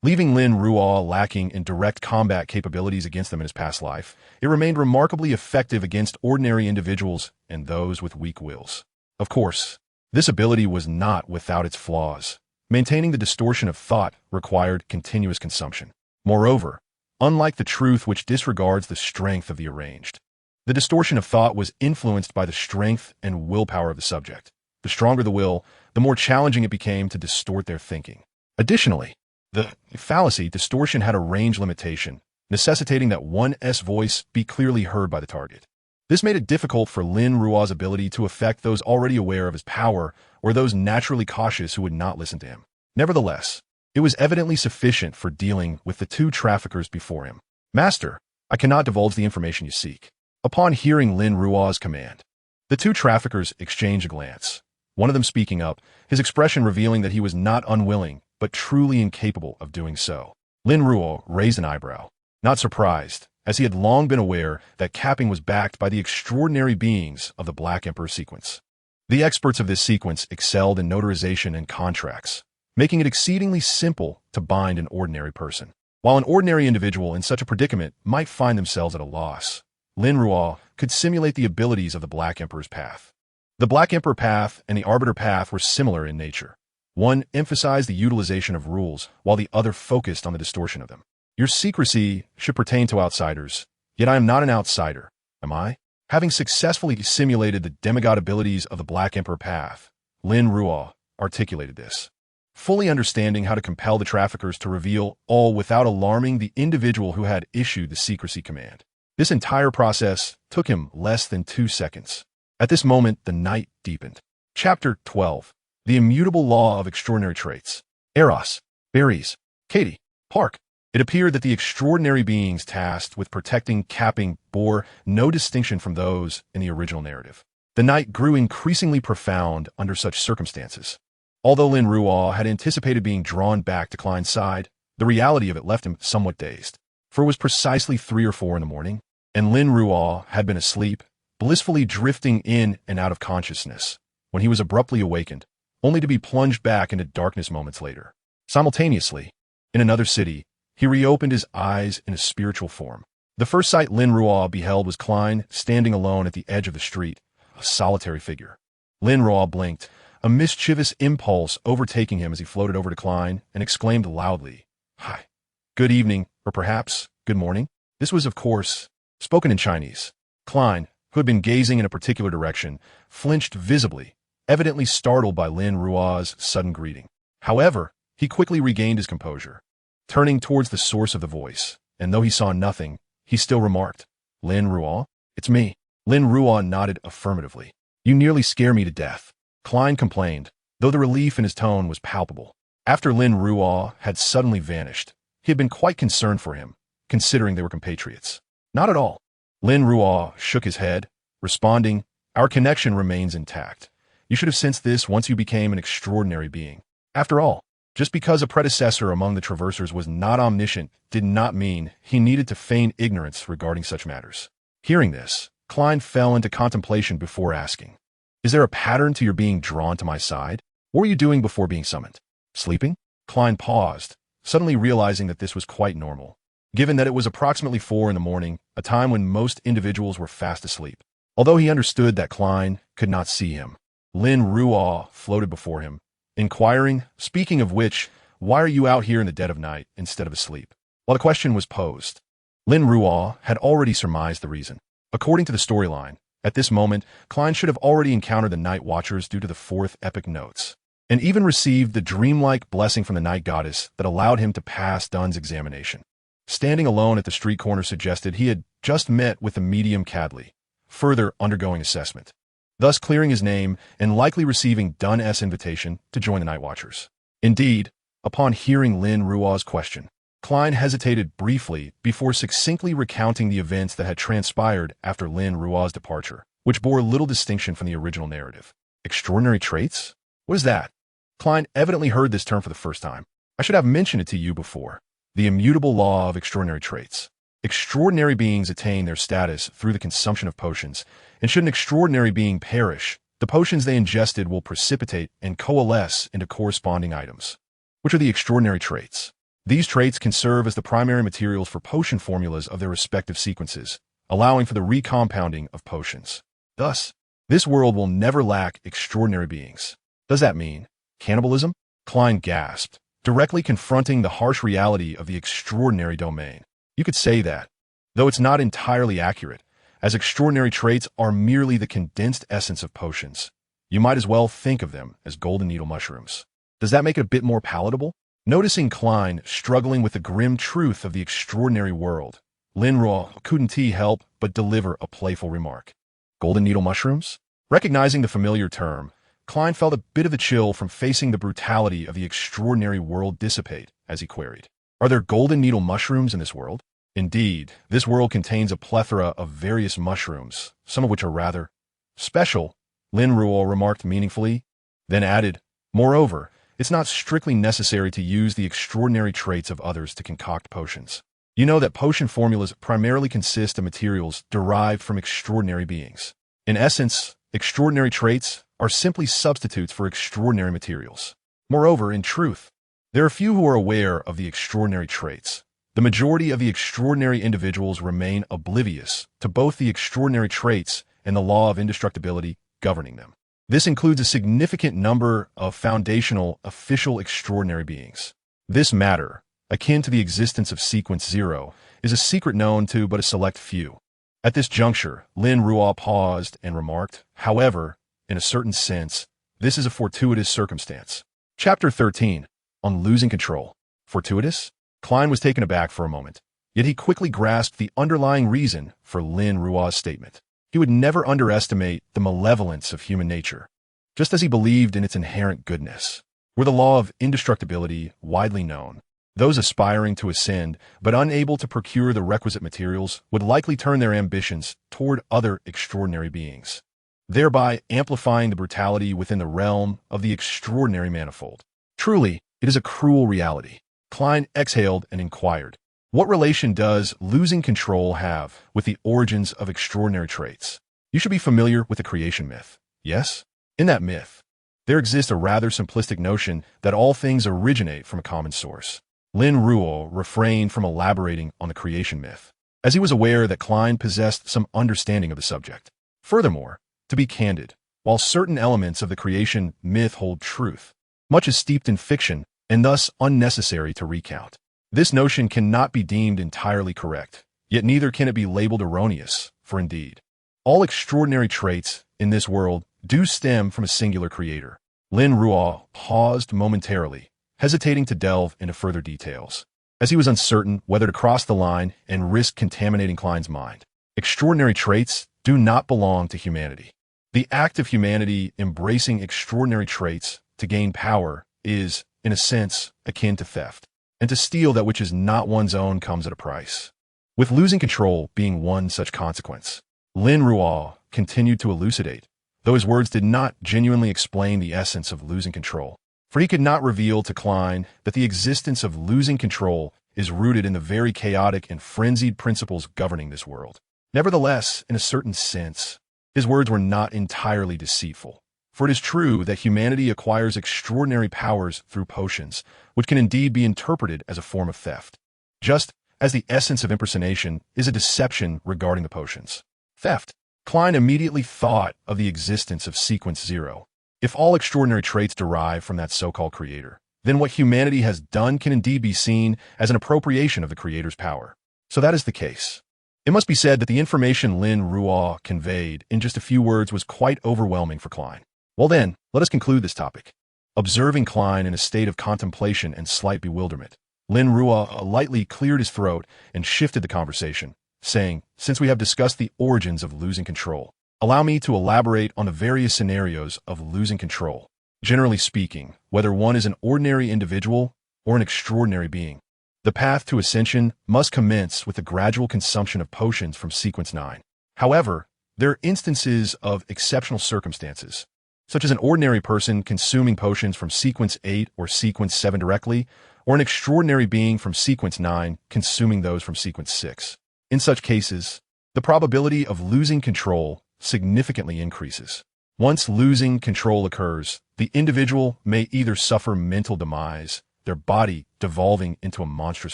Leaving Lin Ruo lacking in direct combat capabilities against them in his past life, it remained remarkably effective against ordinary individuals and those with weak wills. Of course, this ability was not without its flaws. Maintaining the distortion of thought required continuous consumption. Moreover, unlike the truth which disregards the strength of the arranged, the distortion of thought was influenced by the strength and willpower of the subject. The stronger the will, the more challenging it became to distort their thinking. Additionally, the fallacy distortion had a range limitation, necessitating that one's voice be clearly heard by the target. This made it difficult for Lin Ruo's ability to affect those already aware of his power or those naturally cautious who would not listen to him. Nevertheless, it was evidently sufficient for dealing with the two traffickers before him. "Master, I cannot divulge the information you seek." Upon hearing Lin Ruo's command, the two traffickers exchanged a glance, one of them speaking up, his expression revealing that he was not unwilling, but truly incapable of doing so. Lin Ruo raised an eyebrow, not surprised, as he had long been aware that capping was backed by the extraordinary beings of the Black Emperor sequence. The experts of this sequence excelled in notarization and contracts, making it exceedingly simple to bind an ordinary person. While an ordinary individual in such a predicament might find themselves at a loss, Lin Ruo could simulate the abilities of the Black Emperor's path. The Black Emperor path and the Arbiter path were similar in nature. One emphasized the utilization of rules, while the other focused on the distortion of them. "Your secrecy should pertain to outsiders, yet I am not an outsider, am I?" Having successfully simulated the demigod abilities of the Black Emperor path, Lin Ruo articulated this, fully understanding how to compel the traffickers to reveal all without alarming the individual who had issued the secrecy command. This entire process took him less than 2 seconds. At this moment, the night deepened. Chapter 12. The Immutable Law of Extraordinary Traits. Eros, Berries, Katie, Park. It appeared that the extraordinary beings tasked with protecting capping bore no distinction from those in the original narrative. The night grew increasingly profound under such circumstances. Although Lin Ruo had anticipated being drawn back to Klein's side, the reality of it left him somewhat dazed. For it was precisely 3 or 4 in the morning, and Lin Ruo had been asleep, blissfully drifting in and out of consciousness, when he was abruptly awakened, only to be plunged back into darkness moments later. Simultaneously, in another city, he reopened his eyes in a spiritual form. The first sight Lin Ruo beheld was Klein standing alone at the edge of the street, a solitary figure. Lin Ruo blinked, a mischievous impulse overtaking him as he floated over to Klein and exclaimed loudly, "Hi, good evening, or perhaps good morning." This was, of course, spoken in Chinese. Klein, who had been gazing in a particular direction, flinched visibly, evidently startled by Lin Ruo's sudden greeting. However, he quickly regained his composure. Turning towards the source of the voice, and though he saw nothing, he still remarked, "Lin Ruo, it's me." Lin Ruo nodded affirmatively. "You nearly scare me to death," Klein complained, though the relief in his tone was palpable. After Lin Ruo had suddenly vanished, he had been quite concerned for him, considering they were compatriots. "Not at all." Lin Ruo shook his head, responding, "Our connection remains intact. You should have sensed this once you became an extraordinary being. After all, Just because a predecessor among the Traversers was not omniscient did not mean he needed to feign ignorance regarding such matters. Hearing this, Klein fell into contemplation before asking, "Is there a pattern to your being drawn to my side? What were you doing before being summoned? Sleeping?" Klein paused, suddenly realizing that this was quite normal, given that it was approximately 4 in the morning, a time when most individuals were fast asleep. Although he understood that Klein could not see him, Lin Ruo floated before him, inquiring, "Speaking of which, why are you out here in the dead of night instead of asleep?" While the question was posed, Lin Ruo had already surmised the reason. According to the storyline, at this moment, Klein should have already encountered the Night Watchers due to the 4th epic notes, and even received the dreamlike blessing from the Night Goddess that allowed him to pass Dun's examination. Standing alone at the street corner suggested he had just met with the medium Cadley, further undergoing assessment, thus clearing his name and likely receiving Dun's invitation to join the Night Watchers. Indeed, upon hearing Lin Ruo's question, Klein hesitated briefly before succinctly recounting the events that had transpired after Lin Ruo's departure, which bore little distinction from the original narrative. Extraordinary traits? What is that? Klein evidently heard this term for the first time. I should have mentioned it to you before. The immutable law of extraordinary traits. Extraordinary beings attain their status through the consumption of potions, and should an extraordinary being perish, the potions they ingested will precipitate and coalesce into corresponding items. Which are the extraordinary traits? These traits can serve as the primary materials for potion formulas of their respective sequences, allowing for the recompounding of potions. Thus, this world will never lack extraordinary beings. Does that mean cannibalism? Klein gasped, directly confronting the harsh reality of the extraordinary domain. You could say that, though it's not entirely accurate, as extraordinary traits are merely the condensed essence of potions. You might as well think of them as golden needle mushrooms. Does that make it a bit more palatable? Noticing Klein struggling with the grim truth of the extraordinary world, Lin Ruo couldn't help but deliver a playful remark. Golden needle mushrooms? Recognizing the familiar term, Klein felt a bit of a chill from facing the brutality of the extraordinary world dissipate as he queried, "Are there golden needle mushrooms in this world?" Indeed, this world contains a plethora of various mushrooms, some of which are rather special, Lin Ruo remarked meaningfully, then added, "Moreover, it's not strictly necessary to use the extraordinary traits of others to concoct potions. You know that potion formulas primarily consist of materials derived from extraordinary beings. In essence, extraordinary traits are simply substitutes for extraordinary materials. Moreover, in truth, there are few who are aware of the extraordinary traits. The majority of the extraordinary individuals remain oblivious to both the extraordinary traits and the law of indestructibility governing them. This includes a significant number of foundational, official extraordinary beings. This matter, akin to the existence of Sequence Zero, is a secret known to but a select few." At this juncture, Lin Ruo paused and remarked, "However, in a certain sense, this is a fortuitous circumstance." Chapter 13, on losing control. Fortuitous? Klein was taken aback for a moment, yet he quickly grasped the underlying reason for Lin Ruo's statement. He would never underestimate the malevolence of human nature, just as he believed in its inherent goodness. Were the law of indestructibility widely known, those aspiring to ascend but unable to procure the requisite materials would likely turn their ambitions toward other extraordinary beings, thereby amplifying the brutality within the realm of the extraordinary manifold. Truly, it is a cruel reality. Klein exhaled and inquired, "What relation does losing control have with the origins of extraordinary traits?" You should be familiar with the creation myth, yes? In that myth, there exists a rather simplistic notion that all things originate from a common source. Lin Ruo refrained from elaborating on the creation myth, as he was aware that Klein possessed some understanding of the subject. Furthermore, to be candid, while certain elements of the creation myth hold truth, much is steeped in fiction and thus unnecessary to recount. This notion cannot be deemed entirely correct, yet neither can it be labeled erroneous, for indeed, all extraordinary traits in this world do stem from a singular creator. Lin Ruo paused momentarily, hesitating to delve into further details, as he was uncertain whether to cross the line and risk contaminating Klein's mind. Extraordinary traits do not belong to humanity. The act of humanity embracing extraordinary traits to gain power is, in a sense, akin to theft, and to steal that which is not one's own comes at a price, with losing control being one such consequence. Lin Ruo continued to elucidate, though his words did not genuinely explain the essence of losing control. for he could not reveal to Klein that the existence of losing control is rooted in the very chaotic and frenzied principles governing this world. Nevertheless, in a certain sense, his words were not entirely deceitful, for it is true that humanity acquires extraordinary powers through potions, which can indeed be interpreted as a form of theft, just as the essence of impersonation is a deception regarding the potions. Theft. Klein immediately thought of the existence of Sequence Zero. If all extraordinary traits derive from that so-called creator, then what humanity has done can indeed be seen as an appropriation of the creator's power. So that is the case. It must be said that the information Lin Ruo conveyed in just a few words was quite overwhelming for Klein. Well then, let us conclude this topic. Observing Klein in a state of contemplation and slight bewilderment, Lin Ruo lightly cleared his throat and shifted the conversation, saying, "Since we have discussed the origins of losing control, allow me to elaborate on the various scenarios of losing control. Generally speaking, whether one is an ordinary individual or an extraordinary being, the path to ascension must commence with the gradual consumption of potions from Sequence 9. However, there are instances of exceptional circumstances, such as an ordinary person consuming potions from Sequence 8 or Sequence 7 directly, or an extraordinary being from Sequence 9 consuming those from Sequence 6. In such cases, the probability of losing control significantly increases. Once losing control occurs, the individual may either suffer mental demise, their body devolving into a monstrous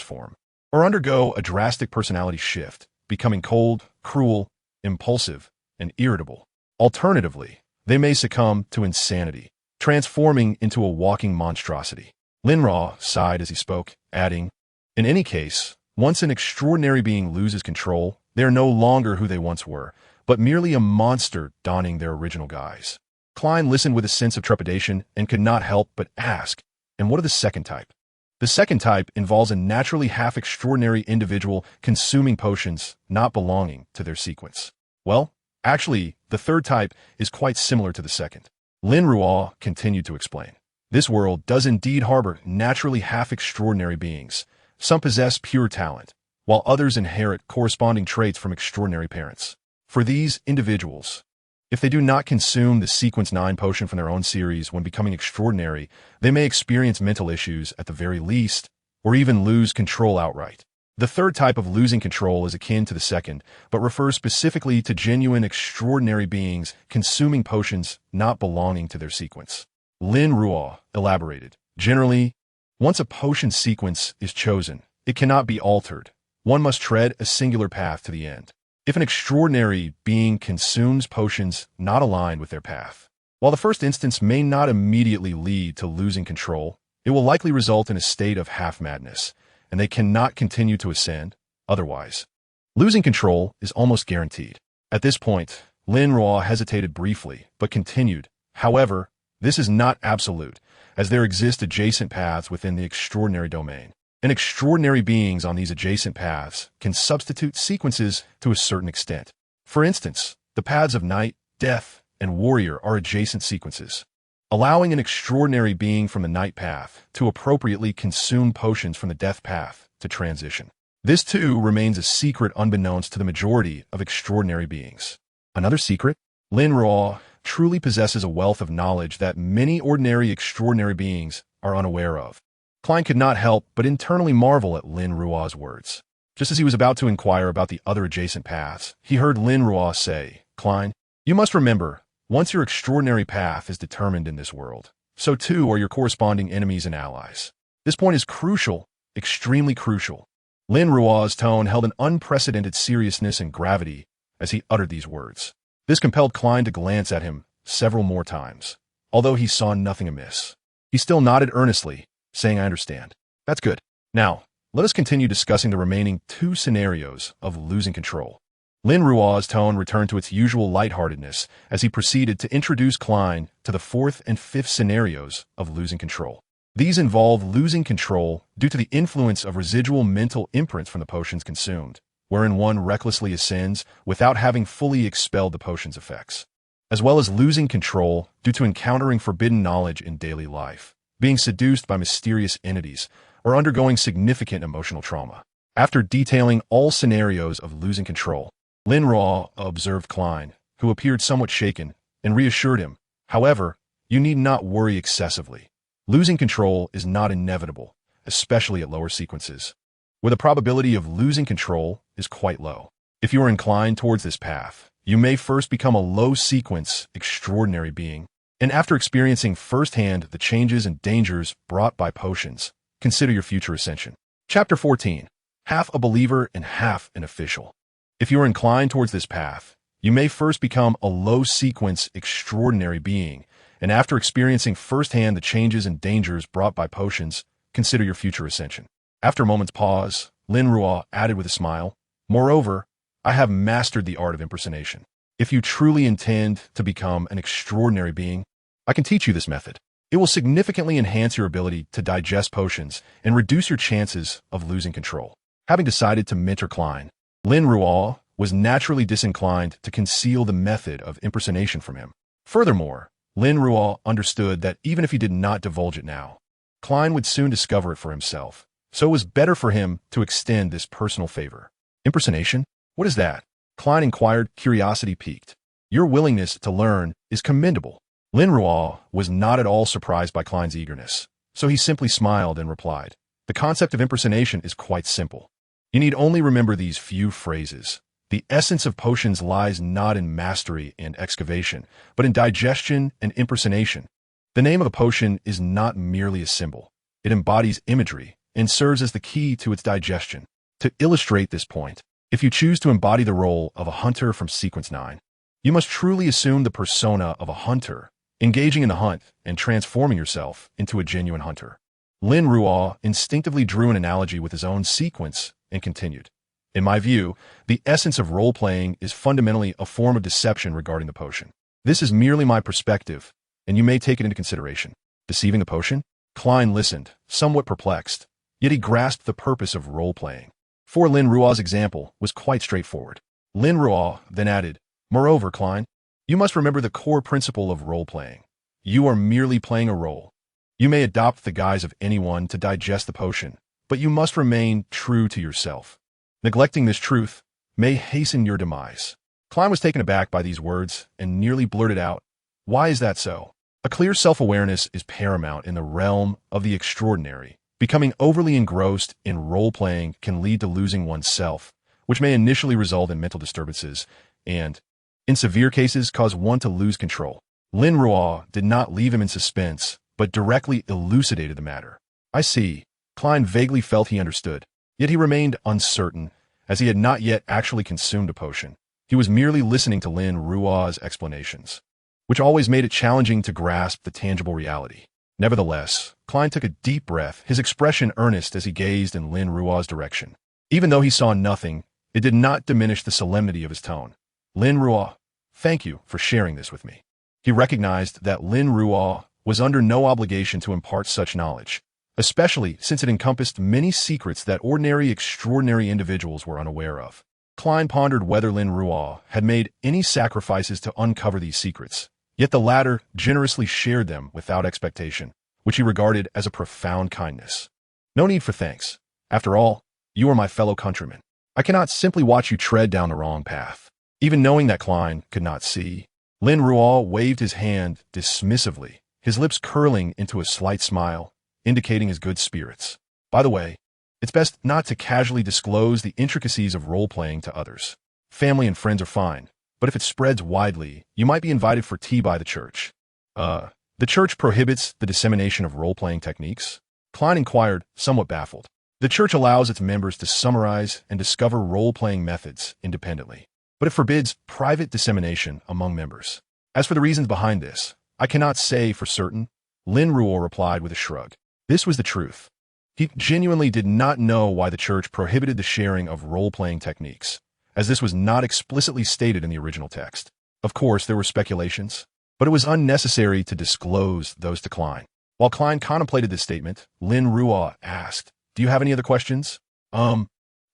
form, or undergo a drastic personality shift, becoming cold, cruel, impulsive, and irritable. Alternatively, they may succumb to insanity, transforming into a walking monstrosity. Lin Ruo sighed as he spoke, adding, "In any case, once an extraordinary being loses control, they are no longer who they once were, but merely a monster donning their original guise." Klein listened with a sense of trepidation and could not help but ask, "And what of the second type?" The second type involves a naturally half-extraordinary individual consuming potions not belonging to their sequence. Well, actually, the third type is quite similar to the second. Lin Ruo continued to explain. This world does indeed harbor naturally half-extraordinary beings. Some possess pure talent, while others inherit corresponding traits from extraordinary parents. For these individuals, if they do not consume the Sequence 9 potion from their own series when becoming extraordinary, they may experience mental issues at the very least, or even lose control outright. The third type of losing control is akin to the second, but refers specifically to genuine extraordinary beings consuming potions not belonging to their sequence. Lin Ruo elaborated. Generally, once a potion sequence is chosen, it cannot be altered. One must tread a singular path to the end. If an extraordinary being consumes potions not aligned with their path, while the first instance may not immediately lead to losing control, it will likely result in a state of half-madness, and they cannot continue to ascend otherwise. Losing control is almost guaranteed. At this point, Lin Ruo hesitated briefly, but continued. However, this is not absolute, as there exist adjacent paths within the extraordinary domain. And extraordinary beings on these adjacent paths can substitute sequences to a certain extent. For instance, the paths of night, death, and warrior are adjacent sequences, allowing an extraordinary being from the night path to appropriately consume potions from the death path to transition. This too remains a secret unbeknownst to the majority of extraordinary beings. Another secret? Lin Ruo truly possesses a wealth of knowledge that many ordinary extraordinary beings are unaware of. Klein could not help but internally marvel at Lin Ruo's words. Just as he was about to inquire about the other adjacent paths, he heard Lin Ruo say, "Klein, you must remember, once your extraordinary path is determined in this world, so too are your corresponding enemies and allies. This point is crucial, extremely crucial." Lin Ruo's tone held an unprecedented seriousness and gravity as he uttered these words. This compelled Klein to glance at him several more times. Although he saw nothing amiss, he still nodded earnestly, saying, "I understand." That's good. Now, let us continue discussing the remaining two scenarios of losing control. Lin Ruo's tone returned to its usual lightheartedness as he proceeded to introduce Klein to the fourth and fifth scenarios of losing control. These involve losing control due to the influence of residual mental imprints from the potions consumed, wherein one recklessly ascends without having fully expelled the potion's effects, as well as losing control due to encountering forbidden knowledge in daily life, being seduced by mysterious entities, or undergoing significant emotional trauma. After detailing all scenarios of losing control, Lin Ruo observed Klein, who appeared somewhat shaken, and reassured him, "However, you need not worry excessively. Losing control is not inevitable, especially at lower sequences, where the probability of losing control is quite low. If you are inclined towards this path, you may first become a low-sequence, extraordinary being, and after experiencing firsthand the changes and dangers brought by potions, consider your future ascension. Chapter 14. Half a believer and half an official. If you are inclined towards this path, you may first become a low-sequence, extraordinary being, and after experiencing firsthand the changes and dangers brought by potions, consider your future ascension. After a moment's pause, Lin Ruo added with a smile, "Moreover, I have mastered the art of impersonation. If you truly intend to become an extraordinary being, I can teach you this method. It will significantly enhance your ability to digest potions and reduce your chances of losing control." Having decided to mentor Klein, Lin Ruo was naturally disinclined to conceal the method of impersonation from him. Furthermore, Lin Ruo understood that even if he did not divulge it now, Klein would soon discover it for himself, so it was better for him to extend this personal favor. Impersonation? What is that? Klein inquired, curiosity piqued. Your willingness to learn is commendable. Lin Ruo was not at all surprised by Klein's eagerness, so he simply smiled and replied, "The concept of impersonation is quite simple. You need only remember these few phrases. The essence of potions lies not in mastery and excavation, but in digestion and impersonation. The name of a potion is not merely a symbol. It embodies imagery and serves as the key to its digestion. To illustrate this point, if you choose to embody the role of a hunter from Sequence 9, you must truly assume the persona of a hunter, engaging in the hunt and transforming yourself into a genuine hunter." Lin Ruo instinctively drew an analogy with his own sequence and continued, "In my view, the essence of role-playing is fundamentally a form of deception regarding the potion. This is merely my perspective, and you may take it into consideration." Deceiving the potion? Klein listened, somewhat perplexed, yet he grasped the purpose of role-playing. For Lin Ruo's example was quite straightforward. Lin Ruo then added, "Moreover, Klein, you must remember the core principle of role-playing. You are merely playing a role. You may adopt the guise of anyone to digest the potion, but you must remain true to yourself. Neglecting this truth may hasten your demise." Klein was taken aback by these words and nearly blurted out, "Why is that so?" A clear self-awareness is paramount in the realm of the extraordinary. Becoming overly engrossed in role-playing can lead to losing oneself, which may initially result in mental disturbances and, in severe cases, cause one to lose control. Lin Ruo did not leave him in suspense, but directly elucidated the matter. "I see." Klein vaguely felt he understood, yet he remained uncertain, as he had not yet actually consumed a potion. He was merely listening to Lin Ruo's explanations, which always made it challenging to grasp the tangible reality. Nevertheless, Klein took a deep breath, his expression earnest as he gazed in Lin Ruo's direction. Even though he saw nothing, it did not diminish the solemnity of his tone. "Lin Ruo, thank you for sharing this with me." He recognized that Lin Ruo was under no obligation to impart such knowledge, especially since it encompassed many secrets that ordinary extraordinary individuals were unaware of. Klein pondered whether Lin Ruo had made any sacrifices to uncover these secrets, yet the latter generously shared them without expectation, which he regarded as a profound kindness. "No need for thanks. After all, you are my fellow countrymen. I cannot simply watch you tread down the wrong path." Even knowing that Klein could not see, Lin Ruo waved his hand dismissively, his lips curling into a slight smile, indicating his good spirits. "By the way, it's best not to casually disclose the intricacies of role-playing to others. Family and friends are fine, but if it spreads widely, you might be invited for tea by the church." The church prohibits the dissemination of role-playing techniques?" Klein inquired, somewhat baffled. "The church allows its members to summarize and discover role-playing methods independently, but it forbids private dissemination among members. As for the reasons behind this, I cannot say for certain," Lin Ruo replied with a shrug. This was the truth. He genuinely did not know why the church prohibited the sharing of role-playing techniques, as this was not explicitly stated in the original text. Of course, there were speculations, but it was unnecessary to disclose those to Klein. While Klein contemplated this statement, Lin Ruo asked, "Do you have any other questions?" You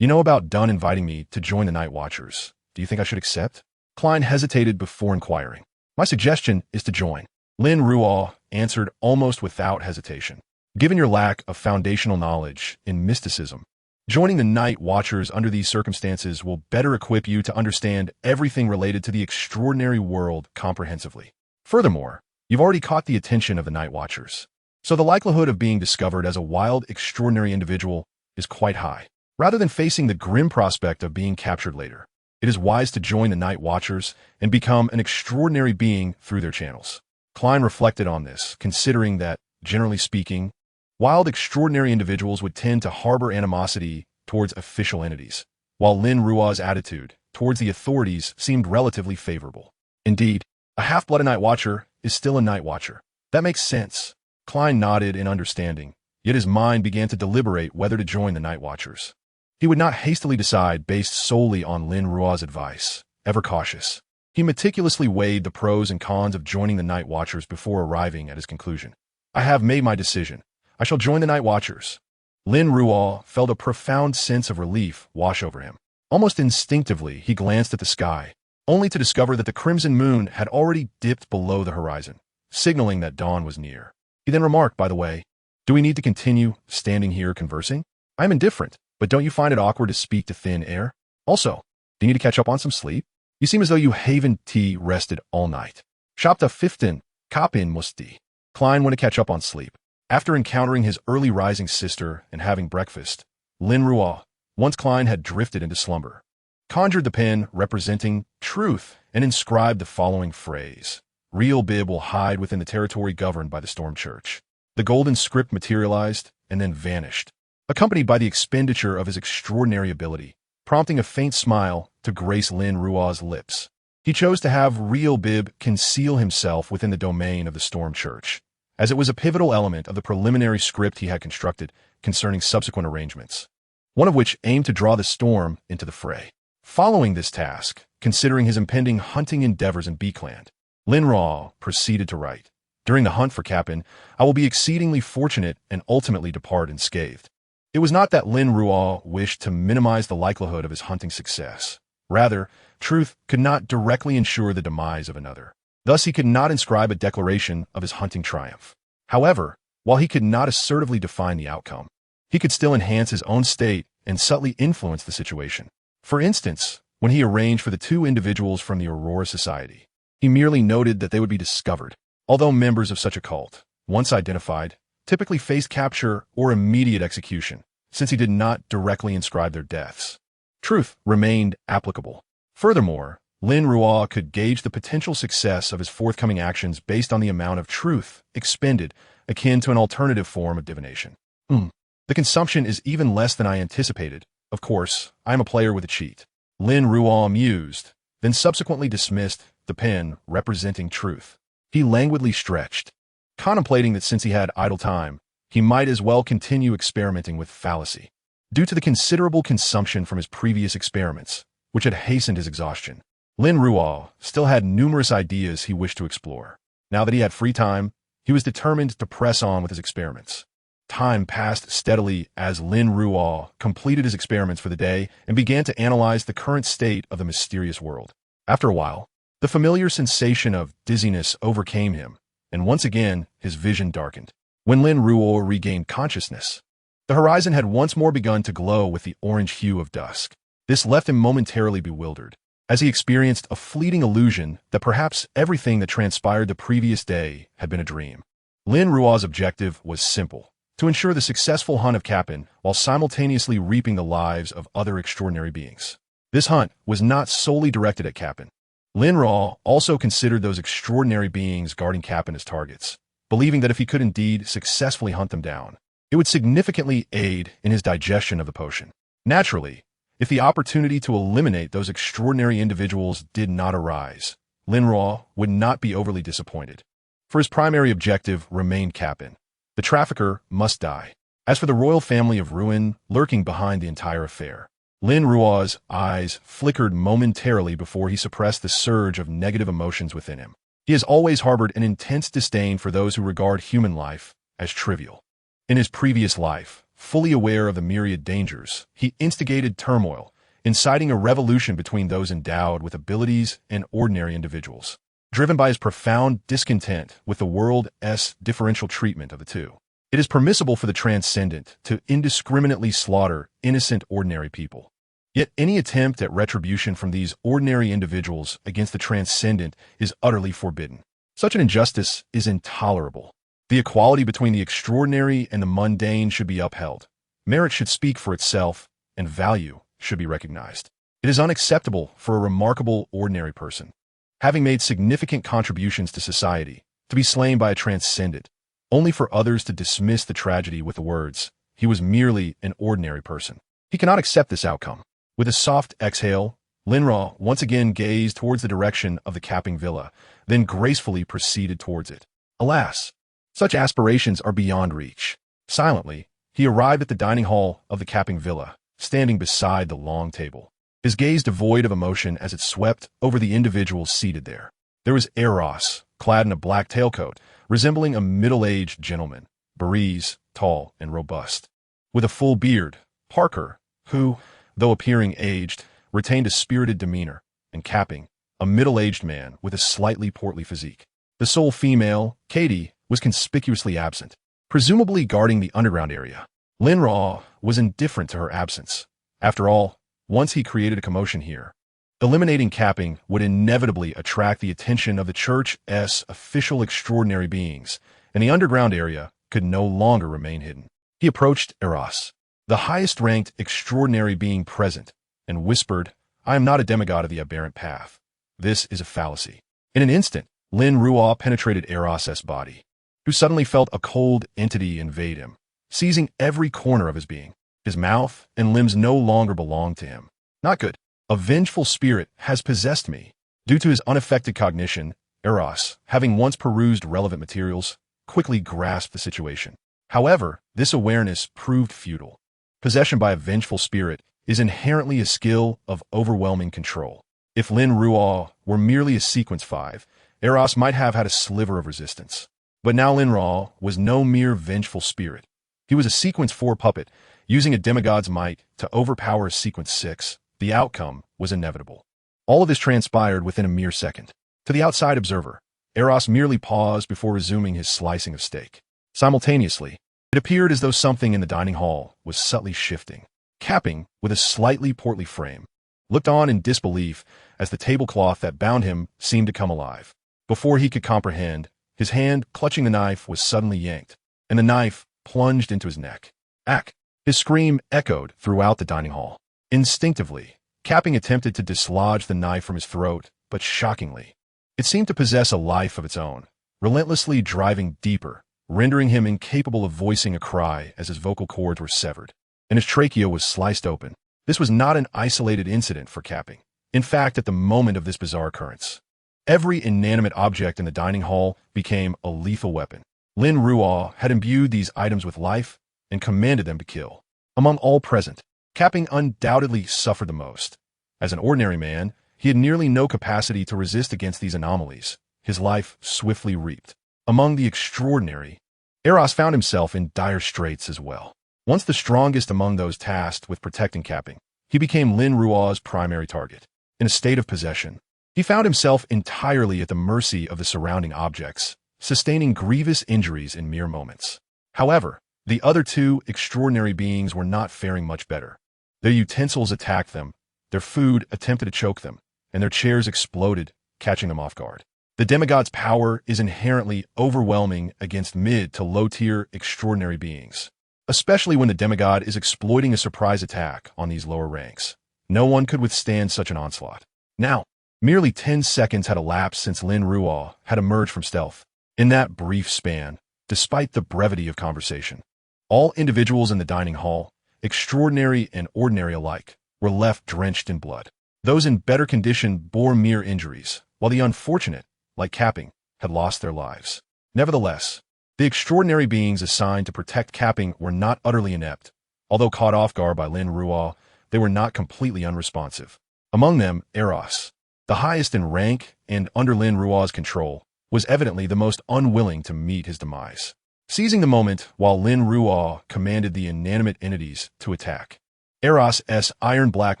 know about Dunn inviting me to join the Night Watchers. Do you think I should accept?" Klein hesitated before inquiring. "My suggestion is to join," Lin Ruo answered almost without hesitation. "Given your lack of foundational knowledge in mysticism, joining the Night Watchers under these circumstances will better equip you to understand everything related to the extraordinary world comprehensively. Furthermore, you've already caught the attention of the Night Watchers, So the likelihood of being discovered as a wild, extraordinary individual is quite high. Rather than facing the grim prospect of being captured later, it is wise to join the Night Watchers and become an extraordinary being through their channels. Klein reflected on this, considering that, generally speaking, wild, extraordinary individuals would tend to harbor animosity towards official entities, while Lin Ruo's attitude towards the authorities seemed relatively favorable. Indeed, a half-blooded Night Watcher is still a Night Watcher. That makes sense. Klein nodded in understanding, yet his mind began to deliberate whether to join the Night Watchers. He would not hastily decide based solely on Lin Ruo's advice, ever cautious. He meticulously weighed the pros and cons of joining the Night Watchers before arriving at his conclusion. I have made my decision. I shall join the Night Watchers. Lin Ruo felt a profound sense of relief wash over him. Almost instinctively, he glanced at the sky, only to discover that the crimson moon had already dipped below the horizon, signaling that dawn was near. He then remarked, by the way, do we need to continue standing here conversing? I'm indifferent, but don't you find it awkward to speak to thin air? Also, do you need to catch up on some sleep? You seem as though you haven't rested all night. Chapter 15, Kapin Musti. Klein went to catch up on sleep. After encountering his early rising sister and having breakfast, Lin Ruo, once Klein had drifted into slumber, conjured the pen representing truth and inscribed the following phrase. Real Bib will hide within the territory governed by the Storm Church. The golden script materialized and then vanished, accompanied by the expenditure of his extraordinary ability, prompting a faint smile to grace Lin Ruo's lips. He chose to have Real Bib conceal himself within the domain of the Storm Church, as it was a pivotal element of the preliminary script he had constructed concerning subsequent arrangements, one of which aimed to draw the storm into the fray. Following this task, considering his impending hunting endeavors in Beakland, Lin Ruo proceeded to write, during the hunt for Kapin, I will be exceedingly fortunate and ultimately depart unscathed. It was not that Lin Ruo wished to minimize the likelihood of his hunting success. Rather, truth could not directly ensure the demise of another. Thus, he could not inscribe a declaration of his hunting triumph. However, while he could not assertively define the outcome, he could still enhance his own state and subtly influence the situation. For instance, when he arranged for the two individuals from the Aurora Society, he merely noted that they would be discovered, although members of such a cult, once identified, typically faced capture or immediate execution, since he did not directly inscribe their deaths. Truth remained applicable. Furthermore, Lin Ruo could gauge the potential success of his forthcoming actions based on the amount of truth expended, akin to an alternative form of divination. The consumption is even less than I anticipated. Of course, I am a player with a cheat. Lin Ruo mused, then subsequently dismissed the pen representing truth. He languidly stretched, contemplating that since he had idle time, he might as well continue experimenting with fallacy. Due to the considerable consumption from his previous experiments, which had hastened his exhaustion, Lin Ruo still had numerous ideas he wished to explore. Now that he had free time, he was determined to press on with his experiments. Time passed steadily as Lin Ruo completed his experiments for the day and began to analyze the current state of the mysterious world. After a while, the familiar sensation of dizziness overcame him, and once again his vision darkened. When Lin Ruo regained consciousness, the horizon had once more begun to glow with the orange hue of dusk. This left him momentarily bewildered, as he experienced a fleeting illusion that perhaps everything that transpired the previous day had been a dream. Lin Ruo's objective was simple: to ensure the successful hunt of Kapin while simultaneously reaping the lives of other extraordinary beings. This hunt was not solely directed at Kapin. Lin Ruo also considered those extraordinary beings guarding Kapin as targets, believing that if he could indeed successfully hunt them down, it would significantly aid in his digestion of the potion. Naturally, if the opportunity to eliminate those extraordinary individuals did not arise, Lin Ruo would not be overly disappointed, for his primary objective remained Kapin. The trafficker must die. As for the royal family of ruin lurking behind the entire affair, Lin Ruo's eyes flickered momentarily before he suppressed the surge of negative emotions within him. He has always harbored an intense disdain for those who regard human life as trivial. In his previous life, fully aware of the myriad dangers, he instigated turmoil, inciting a revolution between those endowed with abilities and ordinary individuals, driven by his profound discontent with the world's differential treatment of the two. It is permissible for the transcendent to indiscriminately slaughter innocent ordinary people. Yet any attempt at retribution from these ordinary individuals against the transcendent is utterly forbidden. Such an injustice is intolerable. The equality between the extraordinary and the mundane should be upheld. Merit should speak for itself, and value should be recognized. It is unacceptable for a remarkable ordinary person, having made significant contributions to society, to be slain by a transcendent, only for others to dismiss the tragedy with the words, "He was merely an ordinary person." He cannot accept this outcome. With a soft exhale, Lin Ruo once again gazed towards the direction of the capping villa, then gracefully proceeded towards it. Alas, such aspirations are beyond reach. Silently, he arrived at the dining hall of the capping villa, standing beside the long table, his gaze devoid of emotion as it swept over the individuals seated there. There was Eros, clad in a black tailcoat, resembling a middle-aged gentleman, Bariz, tall and robust, with a full beard, Parker, who, though appearing aged, retained a spirited demeanor, and Capping, a middle-aged man with a slightly portly physique. The sole female, Katie, was conspicuously absent, presumably guarding the underground area. Lin Ruo was indifferent to her absence. After all, once he created a commotion here, eliminating Capping would inevitably attract the attention of the church's official extraordinary beings, and the underground area could no longer remain hidden. He approached Eros, the highest-ranked extraordinary being present, and whispered, "I am not a demigod of the aberrant path. This is a fallacy." In an instant, Lin Ruo penetrated Eros's body, who suddenly felt a cold entity invade him, seizing every corner of his being. His mouth and limbs no longer belonged to him. Not good. A vengeful spirit has possessed me. Due to his unaffected cognition, Eros, having once perused relevant materials, quickly grasped the situation. However, this awareness proved futile. Possession by a vengeful spirit is inherently a skill of overwhelming control. If Lin Ruo were merely a sequence 5, Eros might have had a sliver of resistance. But now Lin Ruo was no mere vengeful spirit. He was a sequence 4 puppet, using a demigod's might to overpower a sequence 6. The outcome was inevitable. All of this transpired within a mere second. To the outside observer, Eros merely paused before resuming his slicing of steak. Simultaneously, it appeared as though something in the dining hall was subtly shifting. Capping, with a slightly portly frame, looked on in disbelief as the tablecloth that bound him seemed to come alive. Before he could comprehend, his hand clutching the knife was suddenly yanked, and the knife plunged into his neck. Ack! His scream echoed throughout the dining hall. Instinctively, Capping attempted to dislodge the knife from his throat, but shockingly, it seemed to possess a life of its own, relentlessly driving deeper, rendering him incapable of voicing a cry as his vocal cords were severed, and his trachea was sliced open. This was not an isolated incident for Capping. In fact, at the moment of this bizarre occurrence, every inanimate object in the dining hall became a lethal weapon. Lin Ruo had imbued these items with life and commanded them to kill. Among all present, Capping undoubtedly suffered the most. As an ordinary man, he had nearly no capacity to resist against these anomalies. His life swiftly reaped. Among the extraordinary, Eros found himself in dire straits as well. Once the strongest among those tasked with protecting Capping, he became Lin Ruo's primary target. In a state of possession, he found himself entirely at the mercy of the surrounding objects, sustaining grievous injuries in mere moments. However, the other two extraordinary beings were not faring much better. Their utensils attacked them, their food attempted to choke them, and their chairs exploded, catching them off guard. The demigod's power is inherently overwhelming against mid to low-tier extraordinary beings, especially when the demigod is exploiting a surprise attack on these lower ranks. No one could withstand such an onslaught. Now, merely 10 seconds had elapsed since Lin Ruo had emerged from stealth. In that brief span, despite the brevity of conversation, all individuals in the dining hall, extraordinary and ordinary alike, were left drenched in blood. Those in better condition bore mere injuries, while the unfortunate, like Capping, had lost their lives. Nevertheless, the extraordinary beings assigned to protect Capping were not utterly inept. Although caught off guard by Lin Ruo, they were not completely unresponsive. Among them, Eros, the highest in rank and under Lin Ruo's control, was evidently the most unwilling to meet his demise. Seizing the moment while Lin Ruo commanded the inanimate entities to attack, Eros's iron-black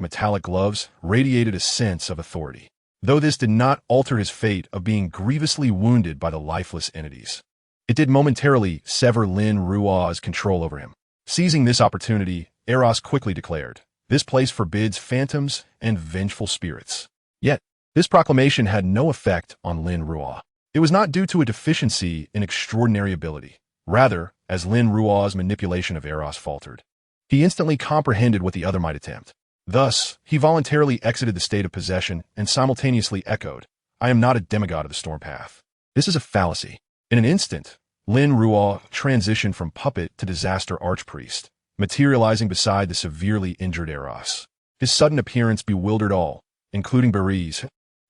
metallic gloves radiated a sense of authority, though this did not alter his fate of being grievously wounded by the lifeless entities. It did momentarily sever Lin Ruo's control over him. Seizing this opportunity, Eros quickly declared, "This place forbids phantoms and vengeful spirits." Yet, this proclamation had no effect on Lin Ruo. It was not due to a deficiency in extraordinary ability. Rather, as Lin Ruo's manipulation of Eros faltered, he instantly comprehended what the other might attempt. Thus, he voluntarily exited the state of possession and simultaneously echoed, "I am not a demigod of the storm path. This is a fallacy." In an instant, Lin Ruo transitioned from puppet to disaster archpriest, materializing beside the severely injured Eros. His sudden appearance bewildered all, including Beriz,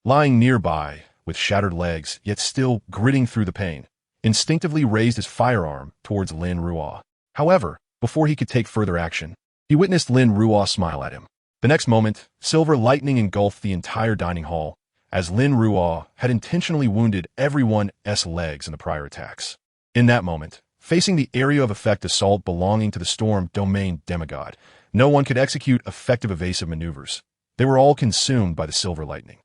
lying nearby with shattered legs yet still gritting through the pain, instinctively raised his firearm towards Lin Ruo. However, before he could take further action, he witnessed Lin Ruo smile at him. The next moment, silver lightning engulfed the entire dining hall, as Lin Ruo had intentionally wounded everyone's legs in the prior attacks. In that moment, facing the area of effect assault belonging to the storm domain demigod, no one could execute effective evasive maneuvers. They were all consumed by the silver lightning.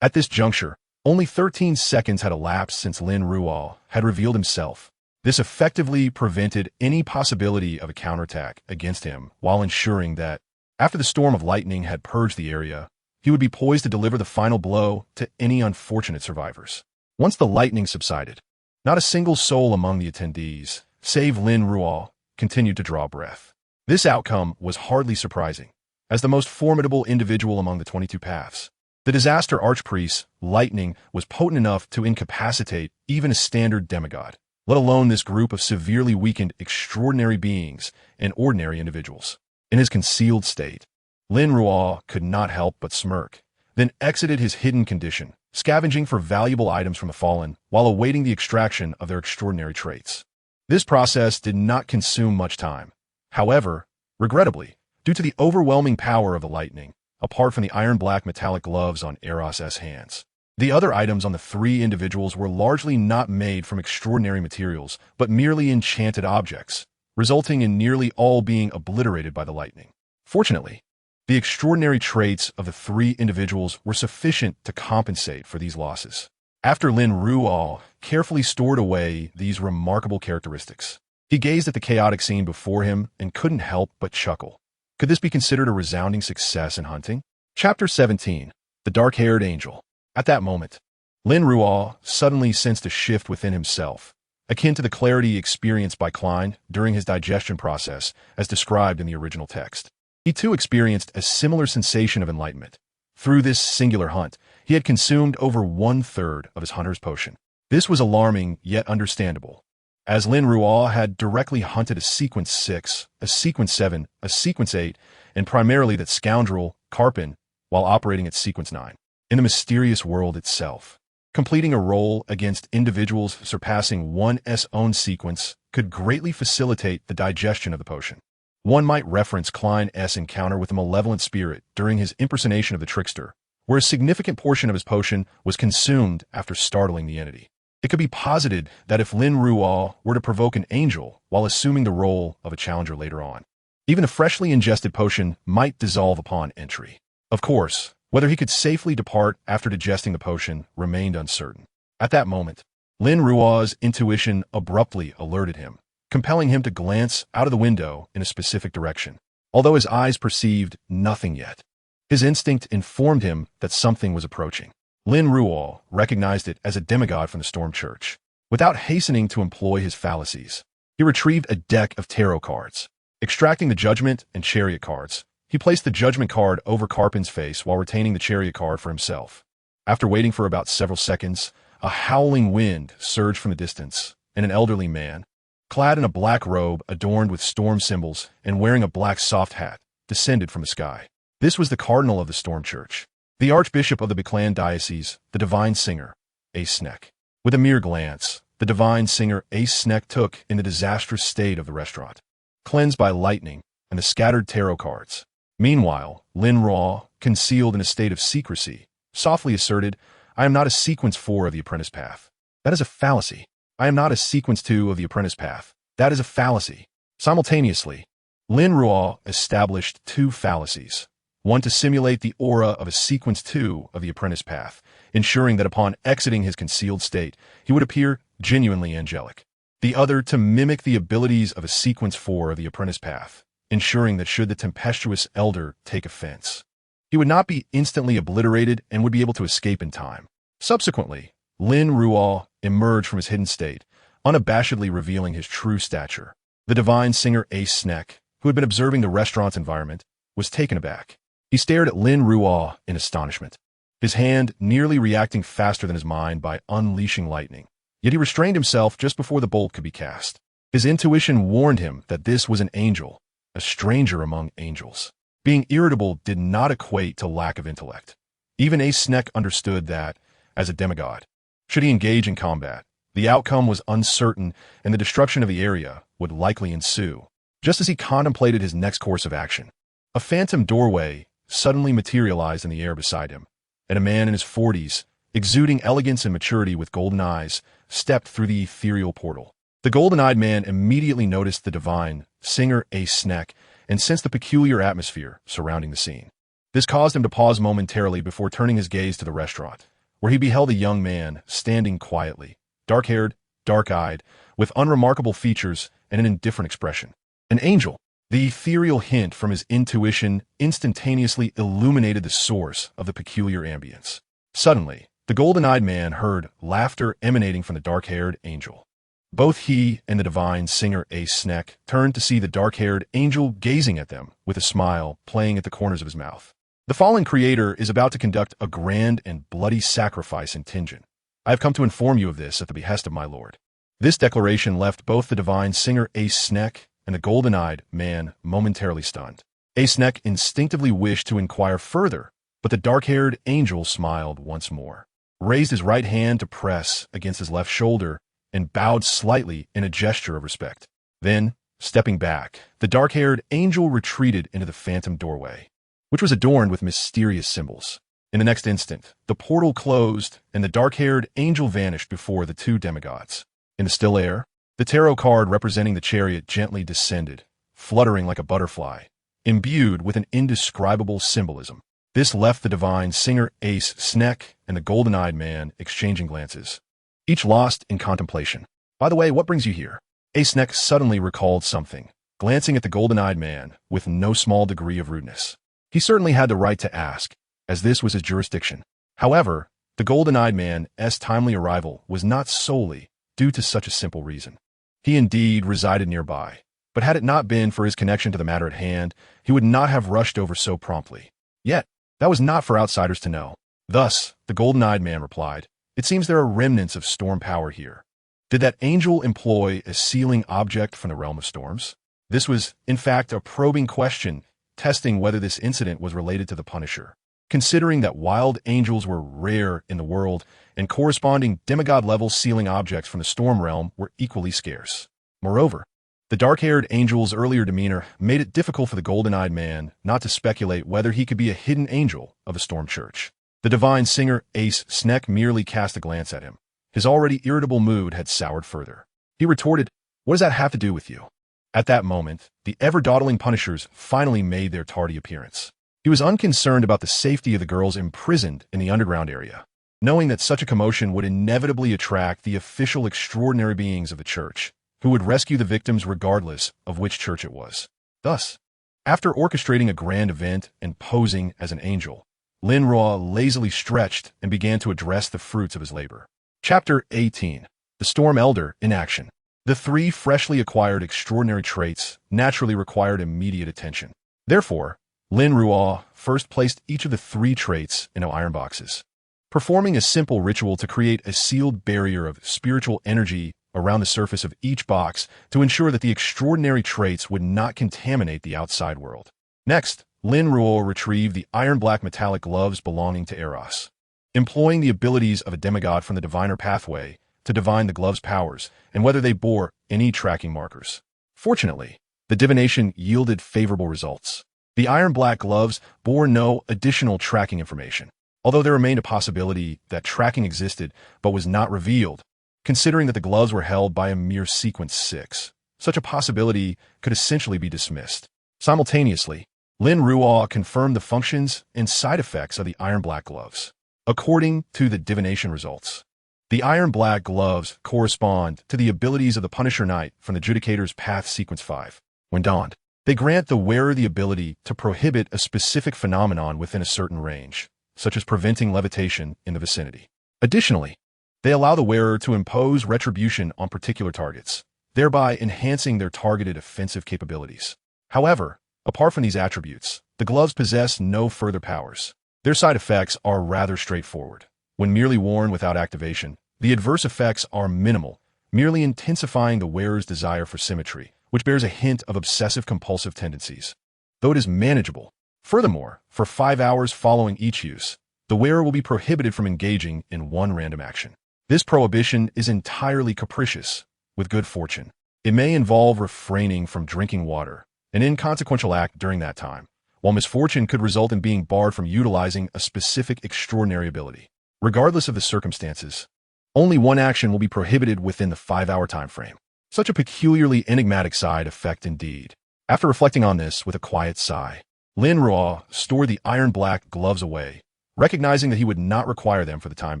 At this juncture, only 13 seconds had elapsed since Lin Ruo had revealed himself. This effectively prevented any possibility of a counterattack against him while ensuring that, after the storm of lightning had purged the area, he would be poised to deliver the final blow to any unfortunate survivors. Once the lightning subsided, not a single soul among the attendees, save Lin Ruo, continued to draw breath. This outcome was hardly surprising. As the most formidable individual among the 22 paths, the disaster archpriest, lightning, was potent enough to incapacitate even a standard demigod, let alone this group of severely weakened extraordinary beings and ordinary individuals. In his concealed state, Lin Ruo could not help but smirk, then exited his hidden condition, scavenging for valuable items from the fallen while awaiting the extraction of their extraordinary traits. This process did not consume much time. However, regrettably, due to the overwhelming power of the lightning, apart from the iron-black metallic gloves on Eros's hands, the other items on the three individuals were largely not made from extraordinary materials, but merely enchanted objects, resulting in nearly all being obliterated by the lightning. Fortunately, the extraordinary traits of the three individuals were sufficient to compensate for these losses. After Lin Ruo carefully stored away these remarkable characteristics, he gazed at the chaotic scene before him and couldn't help but chuckle. Could this be considered a resounding success in hunting? Chapter 17. The Dark-Haired Angel. At that moment, Lin Ruo suddenly sensed a shift within himself, akin to the clarity experienced by Klein during his digestion process as described in the original text. He too experienced a similar sensation of enlightenment. Through this singular hunt, he had consumed over 1/3 of his hunter's potion. This was alarming yet understandable, as Lin Ruo had directly hunted a sequence 6, a sequence 7, a sequence 8, and primarily that scoundrel, Carpin, while operating at sequence 9. In the mysterious world itself, completing a roll against individuals surpassing one's own sequence could greatly facilitate the digestion of the potion. One might reference Klein's encounter with the malevolent spirit during his impersonation of the trickster, where a significant portion of his potion was consumed after startling the entity. It could be posited that if Lin Ruo were to provoke an angel while assuming the role of a challenger later on, even a freshly ingested potion might dissolve upon entry. Of course, whether he could safely depart after digesting the potion remained uncertain. At that moment, Lin Ruo's intuition abruptly alerted him, compelling him to glance out of the window in a specific direction. Although his eyes perceived nothing yet, his instinct informed him that something was approaching. Lin Ruo recognized it as a demigod from the Storm Church. Without hastening to employ his fallacies, he retrieved a deck of tarot cards. Extracting the Judgment and Chariot cards, he placed the Judgment card over Carpin's face while retaining the Chariot card for himself. After waiting for about several seconds, a howling wind surged from the distance, and an elderly man, clad in a black robe adorned with storm symbols and wearing a black soft hat, descended from the sky. This was the cardinal of the Storm Church, the Archbishop of the Beklan Diocese, the Divine Singer, Ace Sneck. With a mere glance, the Divine Singer Ace Sneck took in the disastrous state of the restaurant, cleansed by lightning and the scattered tarot cards. Meanwhile, Lin Ruo, concealed in a state of secrecy, softly asserted, "I am not a sequence 4 of the Apprentice Path. That is a fallacy. I am not a sequence 2 of the Apprentice Path. That is a fallacy." Simultaneously, Lin Ruo established two fallacies. One to simulate the aura of a sequence 2 of the Apprentice Path, ensuring that upon exiting his concealed state, he would appear genuinely angelic. The other to mimic the abilities of a sequence 4 of the Apprentice Path, ensuring that should the tempestuous elder take offense, he would not be instantly obliterated and would be able to escape in time. Subsequently, Lin Ruo emerged from his hidden state, unabashedly revealing his true stature. The divine singer Ace Sneck, who had been observing the restaurant's environment, was taken aback. He stared at Lin Ruo in astonishment, his hand nearly reacting faster than his mind by unleashing lightning. Yet he restrained himself just before the bolt could be cast. His intuition warned him that this was an angel, a stranger among angels. Being irritable did not equate to lack of intellect. Even Ace Sneck understood that, as a demigod, should he engage in combat, the outcome was uncertain and the destruction of the area would likely ensue. Just as he contemplated his next course of action, a phantom doorway suddenly materialized in the air beside him, and a man in his 40s, exuding elegance and maturity with golden eyes, stepped through the ethereal portal. The golden-eyed man immediately noticed the divine singer Ace Sneck and sensed the peculiar atmosphere surrounding the scene. This caused him to pause momentarily before turning his gaze to the restaurant, where he beheld a young man standing quietly, dark-haired, dark-eyed, with unremarkable features and an indifferent expression. An angel. The ethereal hint from his intuition instantaneously illuminated the source of the peculiar ambience. Suddenly, the golden-eyed man heard laughter emanating from the dark-haired angel. Both he and the divine singer Ace Sneck turned to see the dark-haired angel gazing at them with a smile playing at the corners of his mouth. The fallen creator is about to conduct a grand and bloody sacrifice in Tingen. I have come to inform you of this at the behest of my lord. This declaration left both the divine singer Ace Sneck and the golden-eyed man momentarily stunned. Ace Sneck instinctively wished to inquire further, but the dark-haired angel smiled once more, raised his right hand to press against his left shoulder, and bowed slightly in a gesture of respect. Then, stepping back, the dark-haired angel retreated into the phantom doorway, which was adorned with mysterious symbols. In the next instant, the portal closed, and the dark-haired angel vanished before the two demigods. In the still air, the tarot card representing the chariot gently descended, fluttering like a butterfly, imbued with an indescribable symbolism. This left the divine singer Ace Sneck and the golden-eyed man exchanging glances, each lost in contemplation. By the way, what brings you here? Ace Sneck suddenly recalled something, glancing at the golden-eyed man with no small degree of rudeness. He certainly had the right to ask, as this was his jurisdiction. However, the golden-eyed man's timely arrival was not solely due to such a simple reason. He indeed resided nearby, but had it not been for his connection to the matter at hand, he would not have rushed over so promptly. Yet, that was not for outsiders to know. Thus, the golden-eyed man replied, "It seems there are remnants of storm power here. Did that angel employ a sealing object from the realm of storms?" This was, in fact, a probing question, testing whether this incident was related to the Punisher. Considering that wild angels were rare in the world and corresponding demigod-level sealing objects from the storm realm were equally scarce. Moreover, the dark-haired angel's earlier demeanor made it difficult for the golden-eyed man not to speculate whether he could be a hidden angel of the storm church. The divine singer Ace Sneck merely cast a glance at him. His already irritable mood had soured further. He retorted, "What does that have to do with you?" At that moment, the ever-dawdling Punishers finally made their tardy appearance. He was unconcerned about the safety of the girls imprisoned in the underground area, knowing that such a commotion would inevitably attract the official extraordinary beings of the church, who would rescue the victims regardless of which church it was. Thus, after orchestrating a grand event and posing as an angel, Lin Ruo lazily stretched and began to address the fruits of his labor. Chapter 18. The Storm Elder in Action. The three freshly acquired extraordinary traits naturally required immediate attention. Therefore, Lin Ruo first placed each of the three traits in iron boxes, performing a simple ritual to create a sealed barrier of spiritual energy around the surface of each box to ensure that the extraordinary traits would not contaminate the outside world. Next, Lin Ruo retrieved the iron-black metallic gloves belonging to Eros, employing the abilities of a demigod from the diviner pathway to divine the gloves' powers and whether they bore any tracking markers. Fortunately, the divination yielded favorable results. The iron-black gloves bore no additional tracking information, although there remained a possibility that tracking existed but was not revealed, considering that the gloves were held by a mere sequence 6. Such a possibility could essentially be dismissed. Simultaneously, Lin Ruo confirmed the functions and side effects of the iron-black gloves. According to the divination results, the iron-black gloves correspond to the abilities of the Punisher Knight from the Judicator's Path Sequence 5. When donned, they grant the wearer the ability to prohibit a specific phenomenon within a certain range, such as preventing levitation in the vicinity. Additionally, They allow the wearer to impose retribution on particular targets, thereby enhancing their targeted offensive capabilities. However, apart from these attributes, the gloves possess no further powers. Their side effects are rather straightforward. When merely worn without activation, the adverse effects are minimal, merely intensifying the wearer's desire for symmetry, which bears a hint of obsessive-compulsive tendencies, though it is manageable. Furthermore, for 5 hours following each use, the wearer will be prohibited from engaging in one random action. This prohibition is entirely capricious, with good fortune. It may involve refraining from drinking water, an inconsequential act during that time, while misfortune could result in being barred from utilizing a specific extraordinary ability. Regardless of the circumstances, only one action will be prohibited within the 5-hour time frame. Such a peculiarly enigmatic side effect indeed. After reflecting on this with a quiet sigh, Lin Ruo stored the iron-black gloves away, recognizing that he would not require them for the time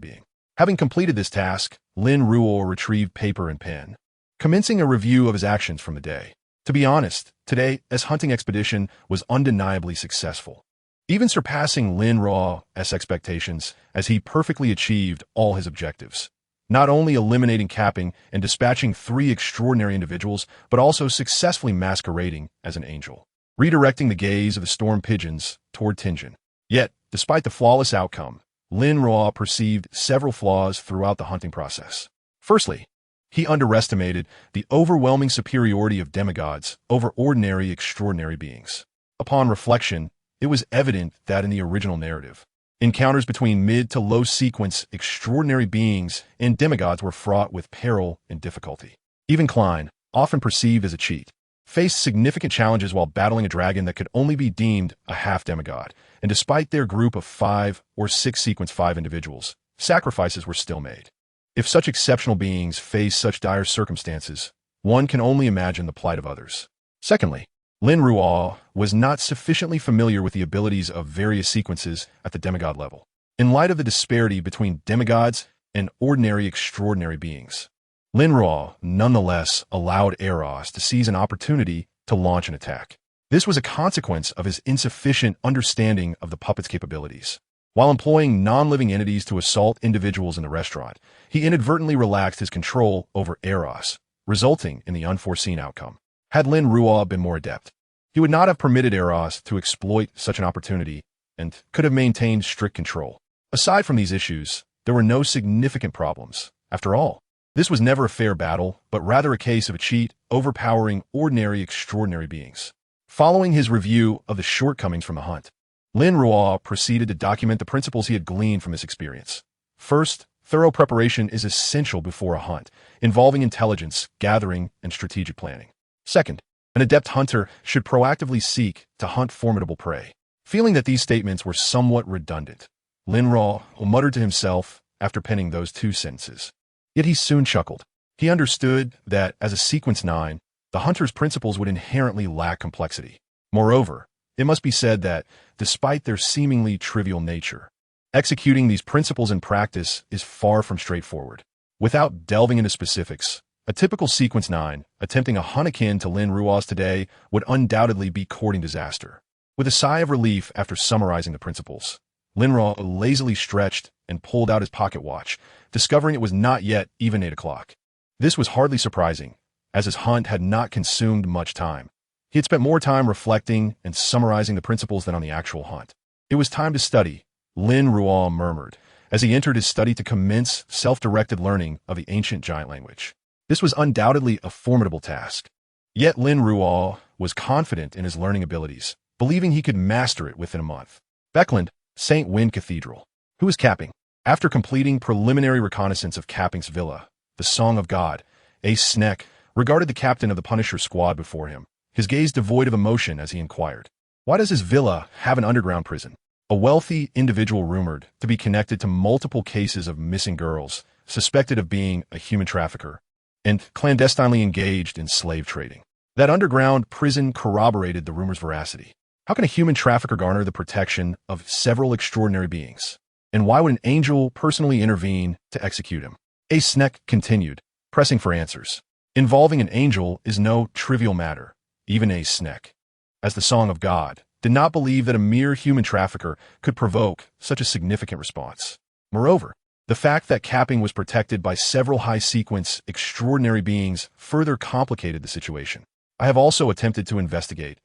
being. Having completed this task, Lin Ruo retrieved paper and pen, commencing a review of his actions from the day. To be honest, today's hunting expedition was undeniably successful, even surpassing Lin Ruo's expectations as he perfectly achieved all his objectives. Not only eliminating capping and dispatching 3 extraordinary individuals, but also successfully masquerading as an angel, redirecting the gaze of the storm pigeons toward Tinjin. Yet, despite the flawless outcome, Lin Ruo perceived several flaws throughout the hunting process. Firstly, he underestimated the overwhelming superiority of demigods over ordinary extraordinary beings. Upon reflection, it was evident that in the original narrative, encounters between mid to low sequence extraordinary beings and demigods were fraught with peril and difficulty. Even Klein, often perceived as a cheat, faced significant challenges while battling a dragon that could only be deemed a half-demigod, and despite their group of 5 or 6 sequence 5 individuals, sacrifices were still made. If such exceptional beings face such dire circumstances, one can only imagine the plight of others. Secondly, Lin Ruo was not sufficiently familiar with the abilities of various sequences at the demigod level. In light of the disparity between demigods and ordinary extraordinary beings, Lin Ruo nonetheless allowed Eros to seize an opportunity to launch an attack. This was a consequence of his insufficient understanding of the puppet's capabilities. While employing non-living entities to assault individuals in the restaurant, he inadvertently relaxed his control over Eros, resulting in the unforeseen outcome. Had Lin Ruo been more adept, he would not have permitted Eros to exploit such an opportunity and could have maintained strict control. Aside from these issues, there were no significant problems. After all, this was never a fair battle, but rather a case of a cheat overpowering ordinary extraordinary beings. Following his review of the shortcomings from the hunt, Lin Ruo proceeded to document the principles he had gleaned from his experience. First, thorough preparation is essential before a hunt, involving intelligence, gathering, and strategic planning. Second, an adept hunter should proactively seek to hunt formidable prey. Feeling that these statements were somewhat redundant, Lin Ruo muttered to himself after penning those 2 sentences. Yet he soon chuckled. He understood that, as a sequence 9, the hunter's principles would inherently lack complexity. Moreover, it must be said that, despite their seemingly trivial nature, executing these principles in practice is far from straightforward. Without delving into specifics, a typical sequence 9, attempting a hunt akin to Lin Ruo's today, would undoubtedly be courting disaster. With a sigh of relief after summarizing the principles, Lin Ruo lazily stretched and pulled out his pocket watch, discovering it was not yet even 8 o'clock. This was hardly surprising, as his hunt had not consumed much time. He had spent more time reflecting and summarizing the principles than on the actual hunt. It was time to study, Lin Ruo murmured, as he entered his study to commence self-directed learning of the ancient giant language. This was undoubtedly a formidable task. Yet Lin Ruo was confident in his learning abilities, believing he could master it within a month. Beckland, St. Wind Cathedral. Who was capping? After completing preliminary reconnaissance of Capping's villa, the Song of God, Ace Sneck regarded the captain of the Punisher squad before him, his gaze devoid of emotion as he inquired, "Why does his villa have an underground prison?" A wealthy individual rumored to be connected to multiple cases of missing girls, suspected of being a human trafficker, and clandestinely engaged in slave trading. That underground prison corroborated the rumor's veracity. How can a human trafficker garner the protection of several extraordinary beings? And why would an angel personally intervene to execute him? A Sneck continued, pressing for answers. Involving an angel is no trivial matter, even a Sneck, as the Song of God, did not believe that a mere human trafficker could provoke such a significant response. Moreover, The fact that capping was protected by several high-sequence, extraordinary beings further complicated the situation. I have also attempted to investigate,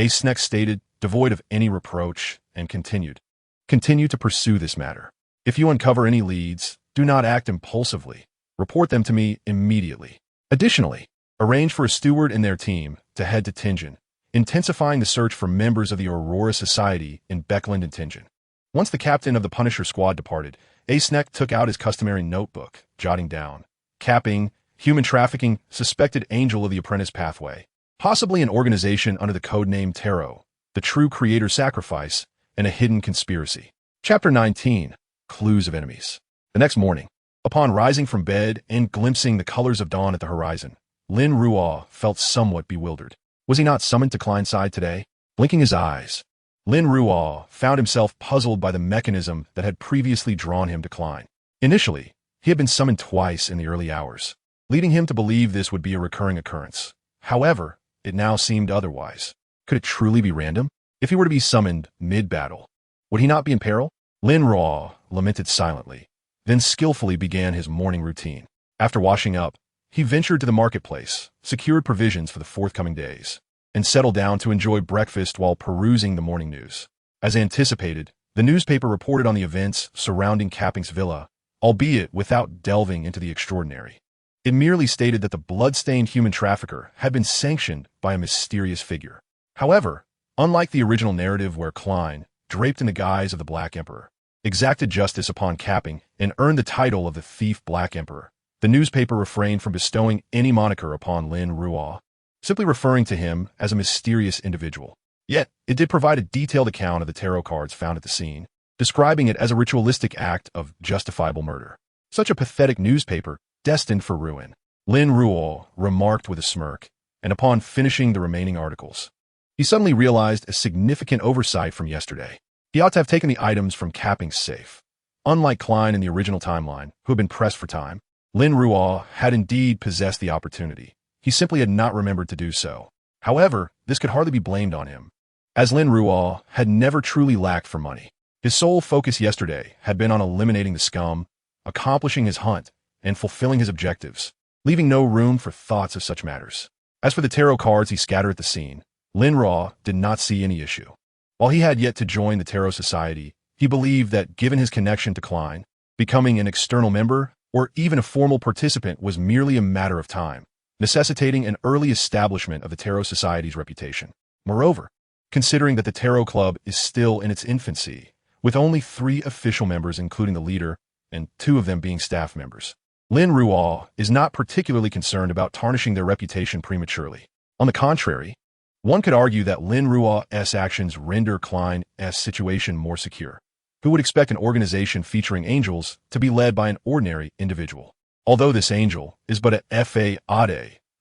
Sneck stated, devoid of any reproach, and continued. Continue to pursue this matter. If you uncover any leads, do not act impulsively. Report them to me immediately. Additionally, arrange for a steward and their team to head to Tingen, intensifying the search for members of the Aurora Society in Beckland and Tingen. Once the captain of the Punisher squad departed, Sneck took out his customary notebook, jotting down, capping, human trafficking, suspected angel of the apprentice pathway, possibly an organization under the codename Tarot, the true creator sacrifice, and a hidden conspiracy. Chapter 19, Clues of Enemies. The next morning, upon rising from bed and glimpsing the colors of dawn at the horizon, Lin Ruo felt somewhat bewildered. Was he not summoned to Klein's side today? Blinking his eyes, Lin Ruo found himself puzzled by the mechanism that had previously drawn him to Klein. Initially, he had been summoned twice in the early hours, leading him to believe this would be a recurring occurrence. However, it now seemed otherwise. Could it truly be random? If he were to be summoned mid-battle, would he not be in peril? Lin Ruo lamented silently, then skillfully began his morning routine. After washing up, he ventured to the marketplace, secured provisions for the forthcoming days, and settled down to enjoy breakfast while perusing the morning news. As anticipated, the newspaper reported on the events surrounding Capping's villa, albeit without delving into the extraordinary. It merely stated that the blood-stained human trafficker had been sanctioned by a mysterious figure. However, unlike the original narrative where Klein, draped in the guise of the Black Emperor, exacted justice upon Capping and earned the title of the Thief Black Emperor, the newspaper refrained from bestowing any moniker upon Lin Ruo, simply referring to him as a mysterious individual. Yet, it did provide a detailed account of the tarot cards found at the scene, describing it as a ritualistic act of justifiable murder. Such a pathetic newspaper, destined for ruin, Lin Ruo remarked with a smirk, and upon finishing the remaining articles, he suddenly realized a significant oversight from yesterday. He ought to have taken the items from Capping's safe. Unlike Klein in the original timeline, who had been pressed for time, Lin Ruo had indeed possessed the opportunity. He simply had not remembered to do so. However, this could hardly be blamed on him, as Lin Ruo had never truly lacked for money. His sole focus yesterday had been on eliminating the scum, accomplishing his hunt, and fulfilling his objectives, leaving no room for thoughts of such matters. As for the tarot cards he scattered at the scene, Lin Ruo did not see any issue. While he had yet to join the Tarot Society, he believed that given his connection to Klein, becoming an external member or even a formal participant was merely a matter of time, necessitating an early establishment of the Tarot Society's reputation. Moreover, considering that the Tarot Club is still in its infancy, with only 3 official members including the leader, and 2 of them being staff members, Lin Ruo is not particularly concerned about tarnishing their reputation prematurely. On the contrary, one could argue that Lin Ruo's actions render Klein's situation more secure. Who would expect an organization featuring angels to be led by an ordinary individual? Although this angel is but a FA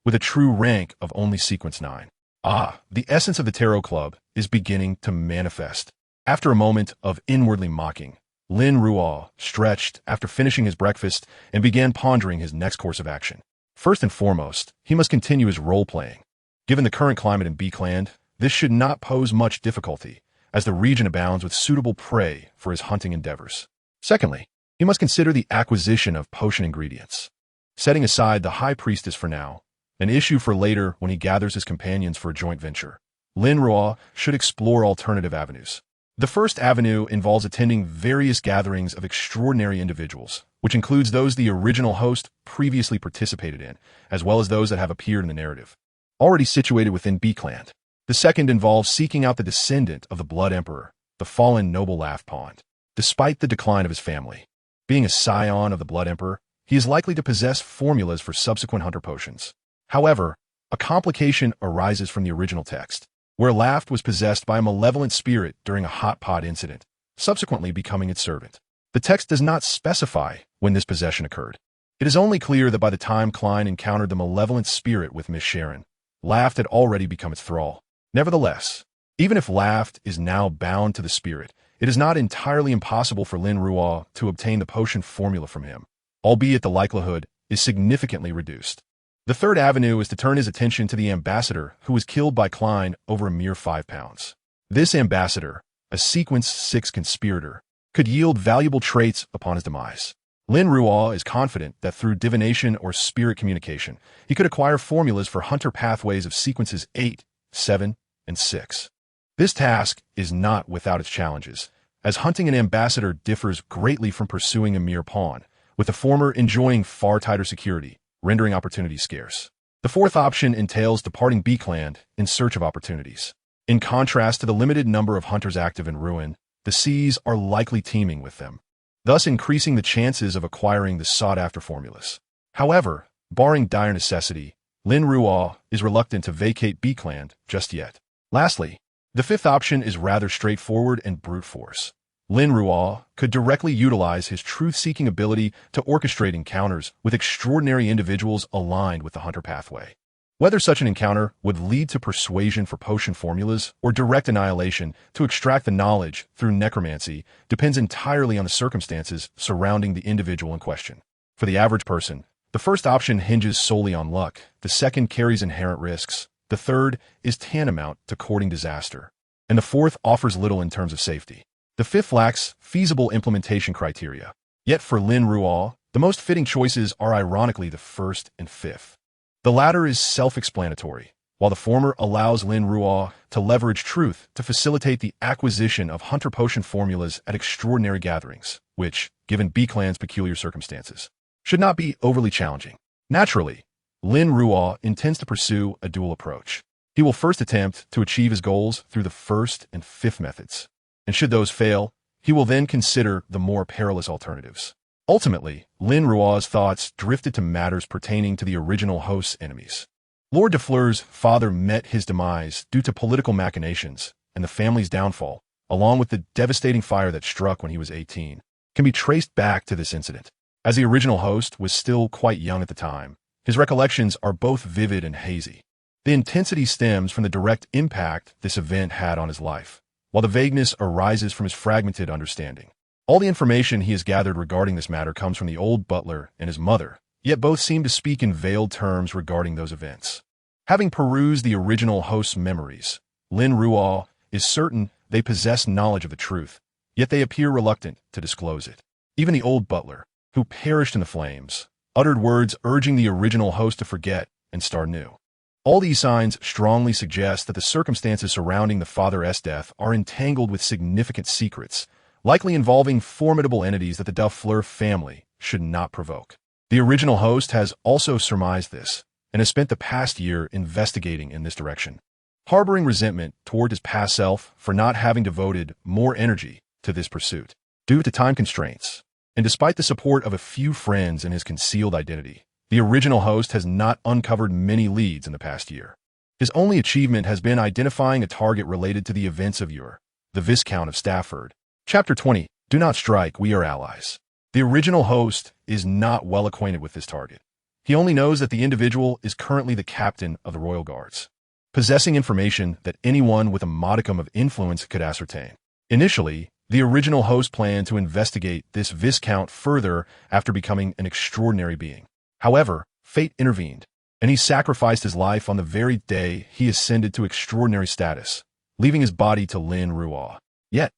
with a true rank of only sequence 9. The essence of the Tarot Club is beginning to manifest. After a moment of inwardly mocking, Lin Ruo stretched after finishing his breakfast and began pondering his next course of action. First and foremost, he must continue his role-playing. Given the current climate in Beckland, this should not pose much difficulty, as the region abounds with suitable prey for his hunting endeavors. Secondly, he must consider the acquisition of potion ingredients. Setting aside the High Priestess for now, an issue for later when he gathers his companions for a joint venture, Lin Ruo should explore alternative avenues. The first avenue involves attending various gatherings of extraordinary individuals, which includes those the original host previously participated in, as well as those that have appeared in the narrative, already situated within Beckland. The second involves seeking out the descendant of the Blood Emperor, the fallen noble Laugh Pond. Despite the decline of his family, being a scion of the Blood Emperor, he is likely to possess formulas for subsequent hunter potions. However, a complication arises from the original text, where Laugh was possessed by a malevolent spirit during a hot pot incident, subsequently becoming its servant. The text does not specify when this possession occurred. It is only clear that by the time Klein encountered the malevolent spirit with Miss Sharon, Laugh had already become its thrall. Nevertheless, even if Laugh is now bound to the spirit, it is not entirely impossible for Lin Ruo to obtain the potion formula from him, albeit the likelihood is significantly reduced. The third avenue is to turn his attention to the ambassador who was killed by Klein over a mere 5 pounds. This ambassador, a sequence 6 conspirator, could yield valuable traits upon his demise. Lin Ruo is confident that through divination or spirit communication, he could acquire formulas for hunter pathways of sequences 8, 7, and 6. This task is not without its challenges, as hunting an ambassador differs greatly from pursuing a mere pawn, with the former enjoying far tighter security, rendering opportunities scarce. The fourth option entails departing Beakland in search of opportunities. In contrast to the limited number of hunters active in Ruin, the seas are likely teeming with them, thus increasing the chances of acquiring the sought-after formulas. However, barring dire necessity, Lin Ruo is reluctant to vacate Beakland just yet. Lastly, the fifth option is rather straightforward and brute force. Lin Ruo could directly utilize his truth-seeking ability to orchestrate encounters with extraordinary individuals aligned with the hunter pathway. Whether such an encounter would lead to persuasion for potion formulas or direct annihilation to extract the knowledge through necromancy depends entirely on the circumstances surrounding the individual in question. For the average person, the first option hinges solely on luck, the second carries inherent risks, the third is tantamount to courting disaster, and the fourth offers little in terms of safety. The fifth lacks feasible implementation criteria. Yet for Lin Ruo, the most fitting choices are ironically the first and fifth. The latter is self-explanatory, while the former allows Lin Ruo to leverage truth to facilitate the acquisition of hunter potion formulas at extraordinary gatherings, which, given Beakland's peculiar circumstances, should not be overly challenging. Naturally, Lin Ruo intends to pursue a dual approach. He will first attempt to achieve his goals through the first and fifth methods, and should those fail, he will then consider the more perilous alternatives. Ultimately, Lin Ruo's thoughts drifted to matters pertaining to the original host's enemies. Lord de Fleur's father met his demise due to political machinations, and the family's downfall, along with the devastating fire that struck when he was 18, can be traced back to this incident. As the original host was still quite young at the time, his recollections are both vivid and hazy. The intensity stems from the direct impact this event had on his life, while the vagueness arises from his fragmented understanding. All the information he has gathered regarding this matter comes from the old butler and his mother, yet both seem to speak in veiled terms regarding those events. Having perused the original host's memories, Lin Ruo is certain they possess knowledge of the truth, yet they appear reluctant to disclose it. Even the old butler, who perished in the flames, uttered words urging the original host to forget and start new. All these signs strongly suggest that the circumstances surrounding the father's death are entangled with significant secrets, likely involving formidable entities that the de Fleur family should not provoke. The original host has also surmised this, and has spent the past year investigating in this direction, harboring resentment toward his past self for not having devoted more energy to this pursuit. Due to time constraints, and despite the support of a few friends and his concealed identity, the original host has not uncovered many leads in the past year. His only achievement has been identifying a target related to the events of yore, the Viscount of Stafford. Chapter 20, Do Not Strike, We Are Allies. The original host is not well acquainted with this target. He only knows that the individual is currently the captain of the Royal Guards, possessing information that anyone with a modicum of influence could ascertain. Initially, the original host planned to investigate this Viscount further after becoming an extraordinary being. However, fate intervened, and he sacrificed his life on the very day he ascended to extraordinary status, leaving his body to Lin Ruo. Yet,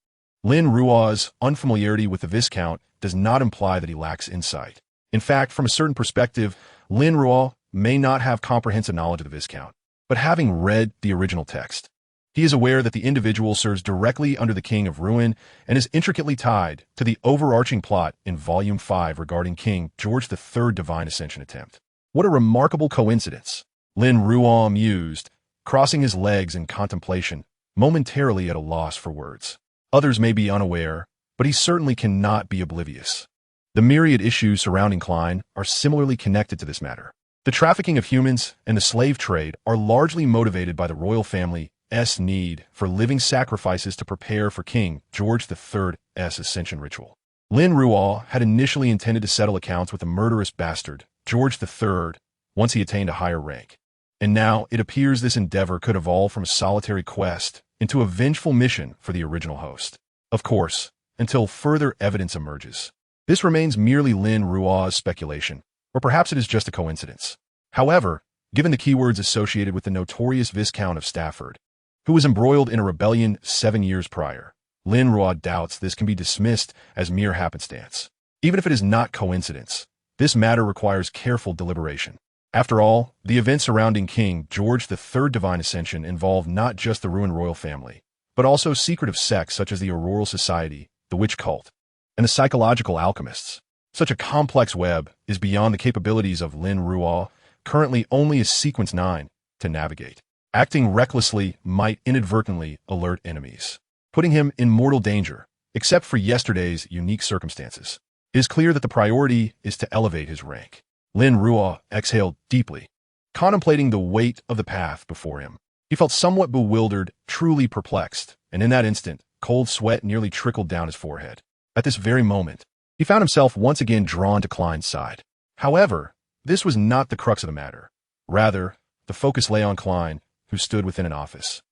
Lin Ruo's unfamiliarity with the Viscount does not imply that he lacks insight. In fact, from a certain perspective, Lin Ruo may not have comprehensive knowledge of the Viscount, but having read the original text, he is aware that the individual serves directly under the King of Ruin and is intricately tied to the overarching plot in Volume 5 regarding King George III Divine Ascension attempt. What a remarkable coincidence! Lin Ruo mused, crossing his legs in contemplation, momentarily at a loss for words. Others may be unaware, but he certainly cannot be oblivious. The myriad issues surrounding Klein are similarly connected to this matter. The trafficking of humans and the slave trade are largely motivated by the royal family's need for living sacrifices to prepare for King George III's ascension ritual. Lin Ruo had initially intended to settle accounts with the murderous bastard, George III, once he attained a higher rank. And now it appears this endeavor could evolve from a solitary quest into a vengeful mission for the original host. Of course, until further evidence emerges. This remains merely Lin Ruo's speculation, or perhaps it is just a coincidence. However, given the keywords associated with the notorious Viscount of Stafford, who was embroiled in a rebellion 7 years prior, Lin Ruo doubts this can be dismissed as mere happenstance. Even if it is not coincidence, this matter requires careful deliberation. After all, the events surrounding King George III Divine Ascension involve not just the ruined royal family, but also secretive sects such as the Auroral Society, the Witch Cult, and the Psychological Alchemists. Such a complex web is beyond the capabilities of Lin Ruo, currently only a Sequence 9, to navigate. Acting recklessly might inadvertently alert enemies, putting him in mortal danger, except for yesterday's unique circumstances. It is clear that the priority is to elevate his rank. Lin Ruo exhaled deeply, contemplating the weight of the path before him. He felt somewhat bewildered, truly perplexed, and in that instant, cold sweat nearly trickled down his forehead. At this very moment, he found himself once again drawn to Klein's side. However, this was not the crux of the matter. Rather, the focus lay on Klein, who stood within an office.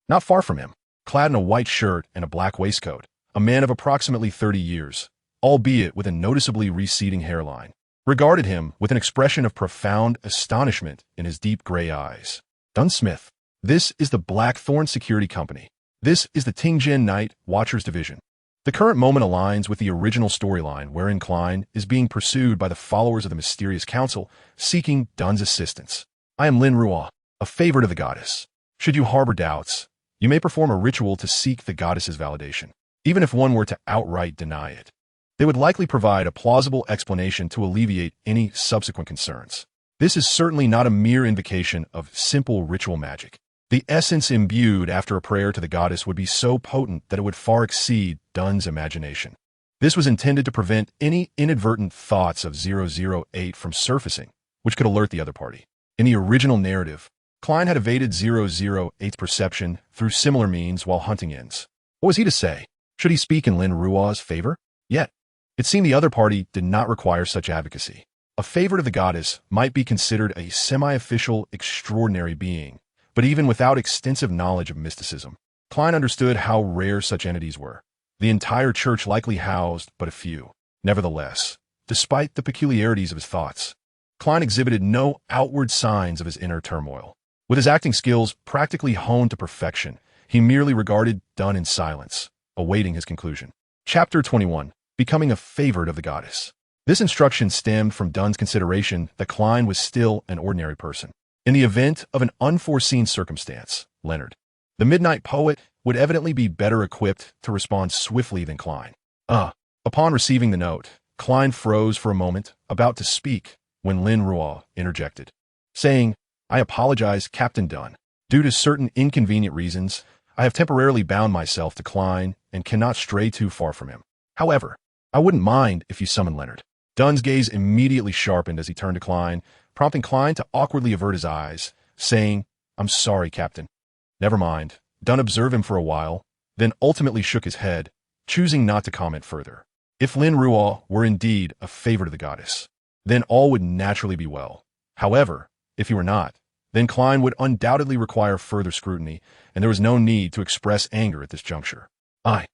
Not far from him, clad in a white shirt and a black waistcoat, a man of approximately 30 years, albeit with a noticeably receding hairline, regarded him with an expression of profound astonishment in his deep gray eyes. Dun Smith, this is the Blackthorn Security Company. This is the Tingjin Night Watchers Division. The current moment aligns with the original storyline wherein Klein is being pursued by the followers of the mysterious council seeking Dun's assistance. I am Lin Ruo, a favorite of the goddess. Should you harbor doubts, you may perform a ritual to seek the goddess's validation. Even if one were to outright deny it, they would likely provide a plausible explanation to alleviate any subsequent concerns. This is certainly not a mere invocation of simple ritual magic. The essence imbued after a prayer to the goddess would be so potent that it would far exceed Dun's imagination. This was intended to prevent any inadvertent thoughts of 008 from surfacing, which could alert the other party. In the original narrative, Klein had evaded 008's perception through similar means while hunting ends. What was he to say? Should he speak in Lin Ruo's favor? Yet, it seemed the other party did not require such advocacy. A favorite of the goddess might be considered a semi-official, extraordinary being, but even without extensive knowledge of mysticism, Klein understood how rare such entities were. The entire church likely housed but a few. Nevertheless, despite the peculiarities of his thoughts, Klein exhibited no outward signs of his inner turmoil. With his acting skills practically honed to perfection, he merely regarded Dun in silence, awaiting his conclusion. Chapter 21. Becoming a favorite of the goddess. This instruction stemmed from Dun's consideration that Klein was still an ordinary person. In the event of an unforeseen circumstance, Leonard, the midnight poet, would evidently be better equipped to respond swiftly than Klein. Upon receiving the note, Klein froze for a moment, about to speak, when Lin Ruo interjected, saying, I apologize, Captain Dun. Due to certain inconvenient reasons, I have temporarily bound myself to Klein and cannot stray too far from him. However, I wouldn't mind if you summon Leonard. Dun's gaze immediately sharpened as he turned to Klein, prompting Klein to awkwardly avert his eyes, saying, I'm sorry, Captain. Never mind. Dun observed him for a while, then ultimately shook his head, choosing not to comment further. If Lin Ruo were indeed a favorite of the goddess, then all would naturally be well. However, if he were not, then Klein would undoubtedly require further scrutiny, and there was no need to express anger at this juncture. I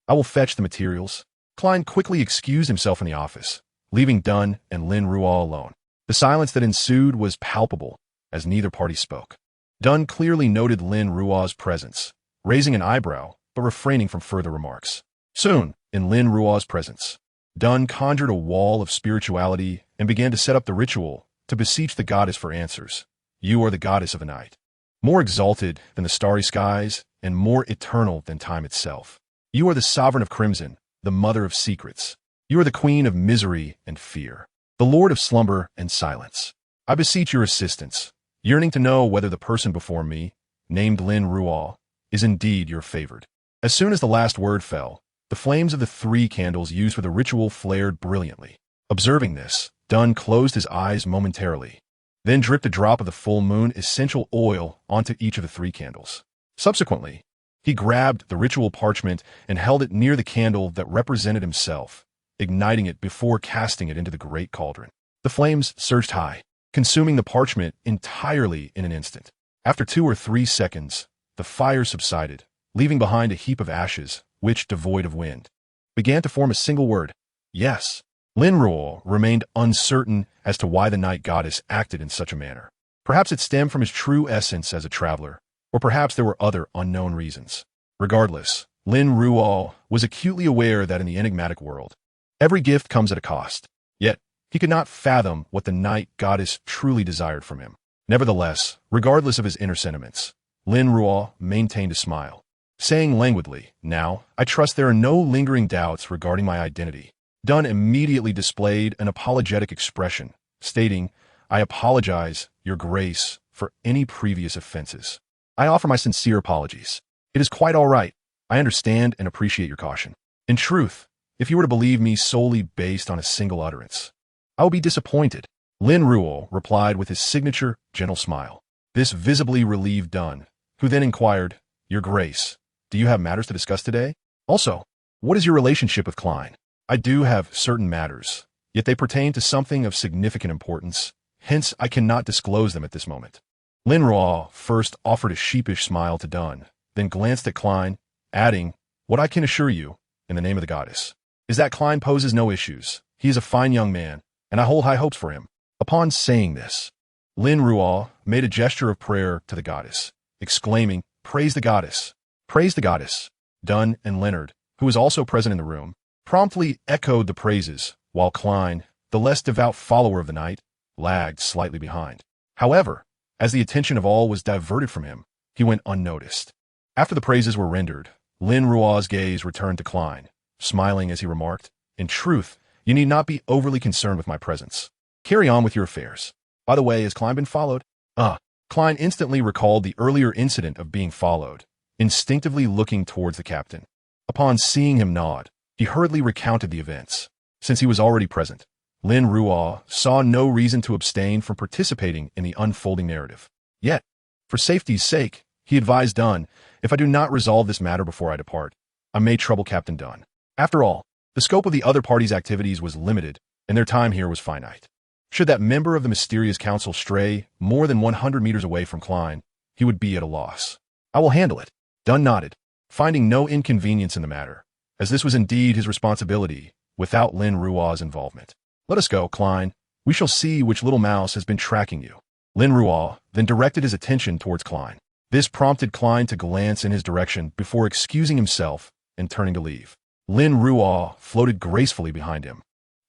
will fetch the materials. Klein quickly excused himself in the office, leaving Dun and Lin Ruo alone. The silence that ensued was palpable, as neither party spoke. Dun clearly noted Lin Ruo's presence, raising an eyebrow, but refraining from further remarks. Soon, in Lin Ruo's presence, Dun conjured a wall of spirituality and began to set up the ritual to beseech the goddess for answers. You are the goddess of the night, more exalted than the starry skies and more eternal than time itself. You are the sovereign of crimson, the mother of secrets. You are the queen of misery and fear, the lord of slumber and silence. I beseech your assistance, yearning to know whether the person before me, named Lin Ruo, is indeed your favored. As soon as the last word fell, the flames of the 3 candles used for the ritual flared brilliantly. Observing this, Dun closed his eyes momentarily, then dripped a drop of the full moon essential oil onto each of the 3 candles. Subsequently, he grabbed the ritual parchment and held it near the candle that represented himself, igniting it before casting it into the great cauldron. The flames surged high, consuming the parchment entirely in an instant. After 2 or 3 seconds, the fire subsided, leaving behind a heap of ashes, which, devoid of wind, began to form a single word, yes. Lin Ruo remained uncertain as to why the night goddess acted in such a manner. Perhaps it stemmed from his true essence as a traveler, or perhaps there were other unknown reasons. Regardless, Lin Ruo was acutely aware that in the enigmatic world, Every gift comes at a cost. Yet, he could not fathom what the night goddess truly desired from him. Nevertheless, regardless of his inner sentiments, Lin Ruo maintained a smile, saying languidly, "Now, I trust there are no lingering doubts regarding my identity." Dunn immediately displayed an apologetic expression, stating, "I apologize, Your Grace, for any previous offenses. I offer my sincere apologies. It is quite all right. I understand and appreciate your caution. In truth, if you were to believe me solely based on a single utterance, I will be disappointed." Lin Ruo replied with his signature gentle smile. This visibly relieved Dunn, who then inquired, "Your Grace, do you have matters to discuss today? Also, what is your relationship with Klein?" "I do have certain matters, yet they pertain to something of significant importance. Hence, I cannot disclose them at this moment." Lin Ruo first offered a sheepish smile to Dunn, then glanced at Klein, adding, "What I can assure you, in the name of the goddess, is that Klein poses no issues. He is a fine young man, and I hold high hopes for him." Upon saying this, Lin Ruo made a gesture of prayer to the goddess, exclaiming, "Praise the goddess! Praise the goddess!" Dunn and Leonard, who was also present in the room, promptly echoed the praises, while Klein, the less devout follower of the night, lagged slightly behind. However, as the attention of all was diverted from him, he went unnoticed. After the praises were rendered, Lin Ruo's gaze returned to Klein, smiling as he remarked, "In truth, you need not be overly concerned with my presence. Carry on with your affairs. By the way, has Klein been followed?" Klein instantly recalled the earlier incident of being followed, instinctively looking towards the captain. Upon seeing him nod, he hurriedly recounted the events. Since he was already present, Lin Ruo saw no reason to abstain from participating in the unfolding narrative. Yet, for safety's sake, he advised Dunn, "If I do not resolve this matter before I depart, I may trouble Captain Dunn." After all, the scope of the other party's activities was limited, and their time here was finite. Should that member of the mysterious council stray more than 100 meters away from Klein, he would be at a loss. "I will handle it." Dunn nodded, finding no inconvenience in the matter, as this was indeed his responsibility, without Lin Ruo's involvement. "Let us go, Klein. We shall see which little mouse has been tracking you." Lin Ruo then directed his attention towards Klein. This prompted Klein to glance in his direction before excusing himself and turning to leave. Lin Ruo floated gracefully behind him,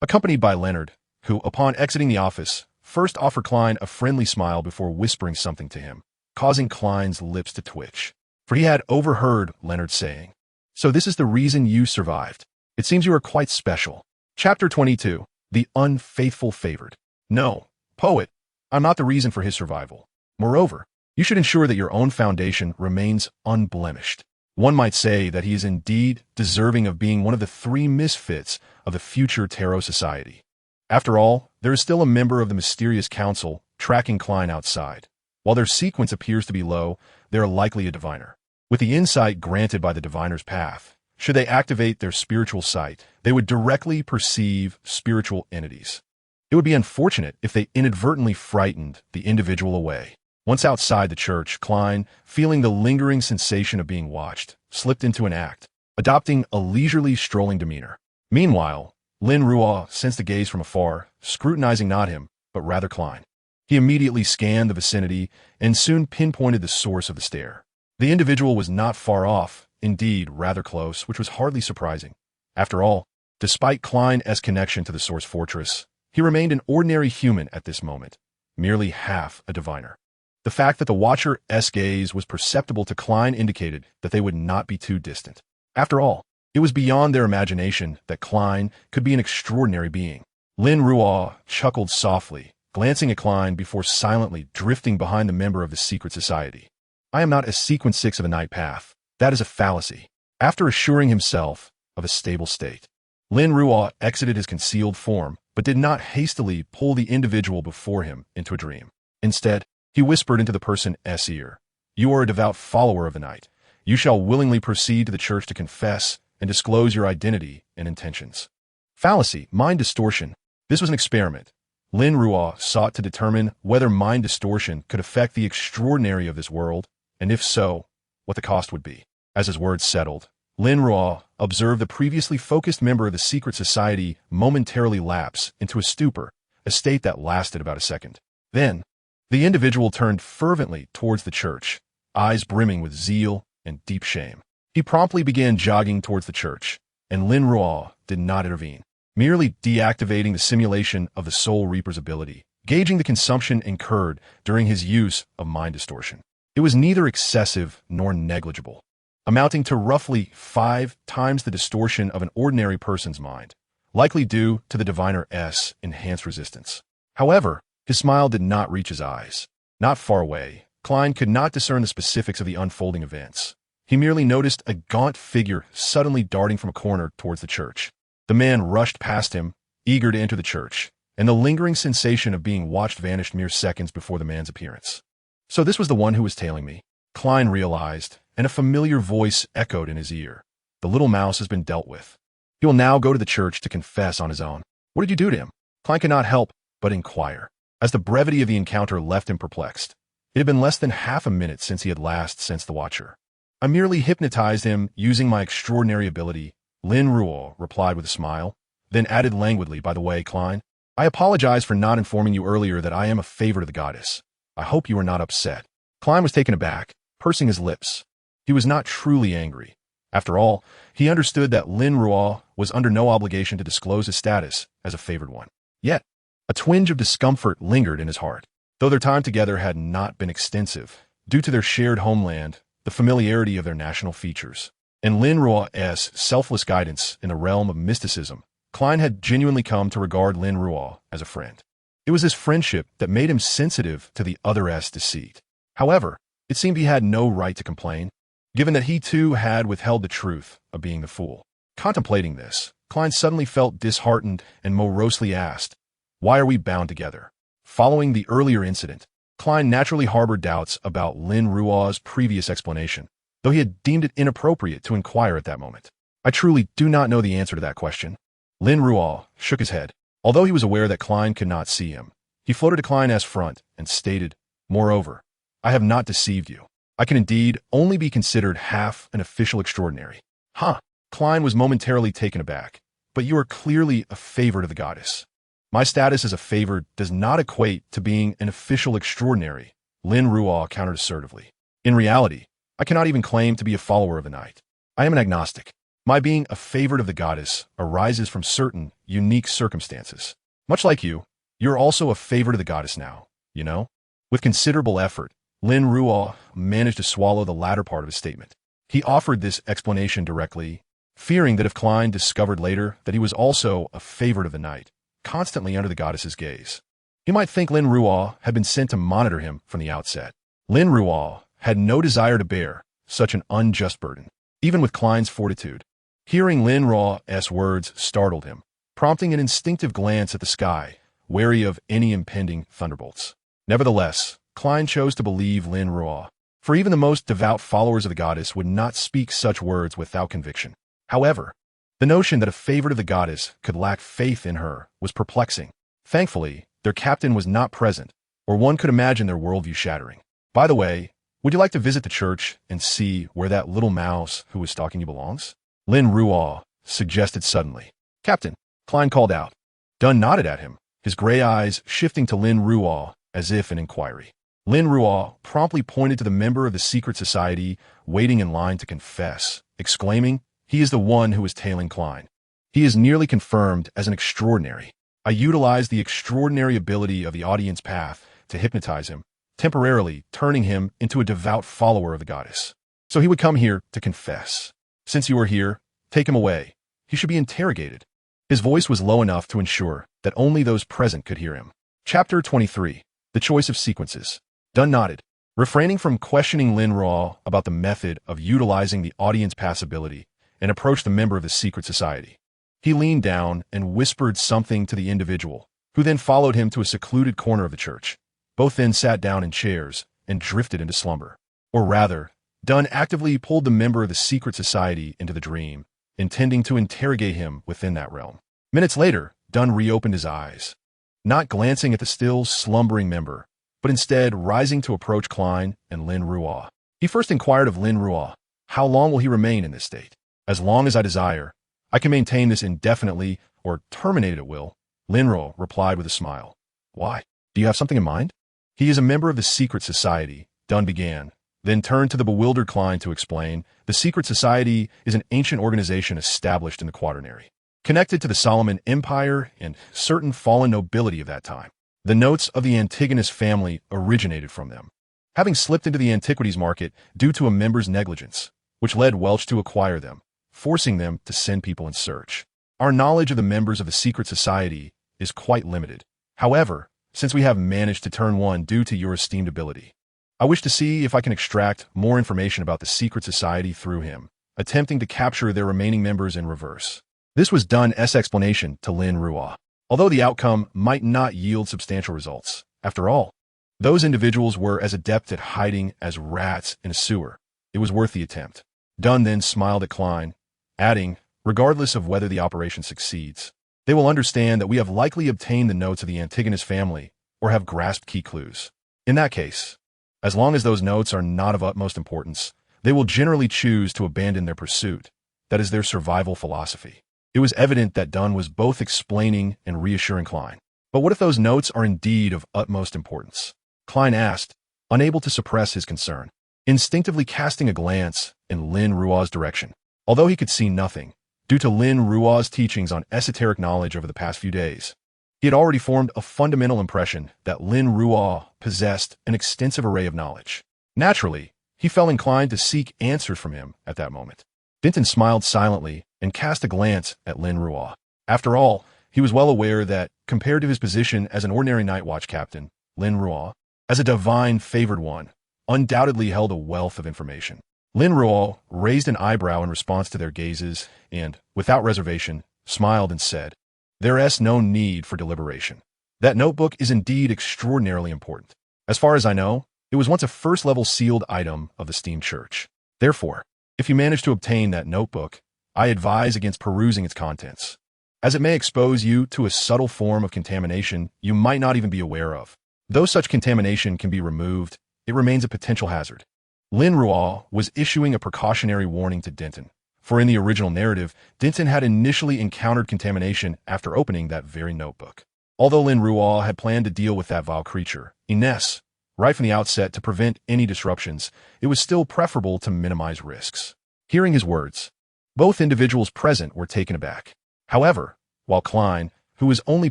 accompanied by Leonard, who, upon exiting the office, first offered Klein a friendly smile before whispering something to him, causing Klein's lips to twitch. For he had overheard Leonard saying, "So this is the reason you survived. It seems you are quite special." Chapter 22. The Unfaithful Favored. "No, poet, I'm not the reason for his survival. Moreover, you should ensure that your own foundation remains unblemished. One might say that he is indeed deserving of being one of the 3 misfits of the future Tarot Society. After all, there is still a member of the mysterious council tracking Klein outside. While their sequence appears to be low, they are likely a diviner. With the insight granted by the diviner's path, should they activate their spiritual sight, they would directly perceive spiritual entities. It would be unfortunate if they inadvertently frightened the individual away. Once outside the church, Klein, feeling the lingering sensation of being watched, slipped into an act, adopting a leisurely strolling demeanor. Meanwhile, Lin Ruo sensed a gaze from afar, scrutinizing not him, but rather Klein. He immediately scanned the vicinity and soon pinpointed the source of the stare. The individual was not far off, indeed rather close, which was hardly surprising. After all, despite Klein's connection to the source fortress, he remained an ordinary human at this moment, merely half a diviner. The fact that the watcher's gaze was perceptible to Klein indicated that they would not be too distant. After all, it was beyond their imagination that Klein could be an extraordinary being. Lin Ruo chuckled softly, glancing at Klein before silently drifting behind the member of the secret society. "I am not a sequence 6 of a night path. That is a fallacy." After assuring himself of a stable state, Lin Ruo exited his concealed form, but did not hastily pull the individual before him into a dream. Instead, he whispered into the person's ear, "You are a devout follower of the night. You shall willingly proceed to the church to confess and disclose your identity and intentions." Fallacy, mind distortion. This was an experiment. Lin Ruo sought to determine whether mind distortion could affect the extraordinary of this world, and if so, what the cost would be. As his words settled, Lin Ruo observed the previously focused member of the secret society momentarily lapse into a stupor, a state that lasted about a second. Then, the individual turned fervently towards the church, eyes brimming with zeal and deep shame. He promptly began jogging towards the church, and Lin Ruo did not intervene. merely deactivating the simulation of the Soul Reaper's ability, gauging the consumption incurred during his use of mind distortion. It was neither excessive nor negligible, amounting to roughly 5 times the distortion of an ordinary person's mind, likely due to the Diviner's enhanced resistance. However, his smile did not reach his eyes. Not far away, Klein could not discern the specifics of the unfolding events. He merely noticed a gaunt figure suddenly darting from a corner towards the church. The man rushed past him, eager to enter the church, and the lingering sensation of being watched vanished mere seconds before the man's appearance. So this was the one who was tailing me, Klein realized, and a familiar voice echoed in his ear. The little mouse has been dealt with. He will now go to the church to confess on his own. What did you do to him? Klein could not help but inquire, as the brevity of the encounter left him perplexed. It had been less than half a minute since he had last sensed the Watcher. I merely hypnotized him using my extraordinary ability, Lin Ruo replied with a smile, then added languidly, by the way, Klein, I apologize for not informing you earlier that I am a favorite of the goddess. I hope you are not upset. Klein was taken aback, pursing his lips. He was not truly angry. After all, he understood that Lin Ruo was under no obligation to disclose his status as a favored one. Yet, a twinge of discomfort lingered in his heart. Though their time together had not been extensive, due to their shared homeland, the familiarity of their national features, and Lin Ruo's selfless guidance in the realm of mysticism, Klein had genuinely come to regard Lin Ruo as a friend. It was this friendship that made him sensitive to the other's deceit. However, it seemed he had no right to complain, given that he too had withheld the truth of being the fool. Contemplating this, Klein suddenly felt disheartened and morosely asked, why are we bound together? Following the earlier incident, Klein naturally harbored doubts about Lin Ruo's previous explanation, though he had deemed it inappropriate to inquire at that moment. I truly do not know the answer to that question. Lin Ruo shook his head. Although he was aware that Klein could not see him, he floated to Klein's front and stated, moreover, I have not deceived you. I can indeed only be considered half an official extraordinary. Huh. Klein was momentarily taken aback. But you are clearly a favorite of the goddess. My status as a favored does not equate to being an official extraordinary, Lin Ruo countered assertively. In reality, I cannot even claim to be a follower of the night. I am an agnostic. My being a favorite of the goddess arises from certain, unique circumstances. Much like you, you're also a favorite of the goddess now, you know? With considerable effort, Lin Ruo managed to swallow the latter part of his statement. He offered this explanation directly, fearing that if Klein discovered later that he was also a favorite of the night, constantly under the goddess's gaze, he might think Lin Ruo had been sent to monitor him from the outset. Lin Ruo had no desire to bear such an unjust burden, even with Klein's fortitude. Hearing Lin Ruo's words startled him, prompting an instinctive glance at the sky, wary of any impending thunderbolts. Nevertheless, Klein chose to believe Lin Ruo, for even the most devout followers of the goddess would not speak such words without conviction. However, the notion that a favorite of the goddess could lack faith in her was perplexing. Thankfully, their captain was not present, or one could imagine their worldview shattering. By the way, would you like to visit the church and see where that little mouse who was stalking you belongs? Lin Ruo suggested suddenly. Captain, Klein called out. Dunn nodded at him, his gray eyes shifting to Lin Ruo as if in inquiry. Lin Ruo promptly pointed to the member of the secret society waiting in line to confess, exclaiming, he is the one who is tailing Klein. He is nearly confirmed as an extraordinary. I utilized the extraordinary ability of the audience path to hypnotize him, temporarily turning him into a devout follower of the goddess. So he would come here to confess. Since you are here, take him away. He should be interrogated. His voice was low enough to ensure that only those present could hear him. Chapter 23. The Choice of Sequences. Dunn nodded, refraining from questioning Lin Ruo about the method of utilizing the audience pass ability, and approached the member of the secret society. He leaned down and whispered something to the individual, who then followed him to a secluded corner of the church. Both then sat down in chairs and drifted into slumber. Or rather, Dunn actively pulled the member of the secret society into the dream, intending to interrogate him within that realm. Minutes later, Dunn reopened his eyes, not glancing at the still slumbering member, but instead rising to approach Klein and Lin Ruo. He first inquired of Lin Ruo, how long will he remain in this state? As long as I desire. I can maintain this indefinitely or terminate it at will, Lin Ruo replied with a smile. Why? Do you have something in mind? He is a member of the secret society, Dunn began, then turned to the bewildered Klein to explain. The secret society is an ancient organization established in the Quaternary. connected to the Solomon Empire and certain fallen nobility of that time. The notes of the Antigonus family originated from them, having slipped into the antiquities market due to a member's negligence, which led Welch to acquire them, forcing them to send people in search. Our knowledge of the members of the secret society is quite limited. However, since we have managed to turn one due to your esteemed ability, I wish to see if I can extract more information about the secret society through him, attempting to capture their remaining members in reverse. This was Dun's explanation to Lin Ruo. Although the outcome might not yield substantial results, after all, those individuals were as adept at hiding as rats in a sewer. It was worth the attempt. Dun then smiled at Klein, adding, regardless of whether the operation succeeds, they will understand that we have likely obtained the notes of the Antigonus family or have grasped key clues. In that case, as long as those notes are not of utmost importance, they will generally choose to abandon their pursuit. That is their survival philosophy. It was evident that Dun was both explaining and reassuring Klein. But what if those notes are indeed of utmost importance? Klein asked, unable to suppress his concern, instinctively casting a glance in Lin Ruo's direction. Although he could see nothing, due to Lin Ruo's teachings on esoteric knowledge over the past few days, he had already formed a fundamental impression that Lin Ruo possessed an extensive array of knowledge. Naturally, he felt inclined to seek answers from him at that moment. Denton smiled silently and cast a glance at Lin Ruo. After all, he was well aware that, compared to his position as an ordinary night watch captain, Lin Ruo, as a divine favored one, undoubtedly held a wealth of information. Lin Ruo raised an eyebrow in response to their gazes and, without reservation, smiled and said, "There's no need for deliberation. That notebook is indeed extraordinarily important. As far as I know, it was once a first-level sealed item of the Steam Church. Therefore, if you manage to obtain that notebook, I advise against perusing its contents, as it may expose you to a subtle form of contamination you might not even be aware of. Though such contamination can be removed, it remains a potential hazard." Lin Ruo was issuing a precautionary warning to Denton, for in the original narrative, Denton had initially encountered contamination after opening that very notebook. Although Lin Ruo had planned to deal with that vile creature, Ines, right from the outset to prevent any disruptions, it was still preferable to minimize risks. Hearing his words, both individuals present were taken aback. However, while Klein, who was only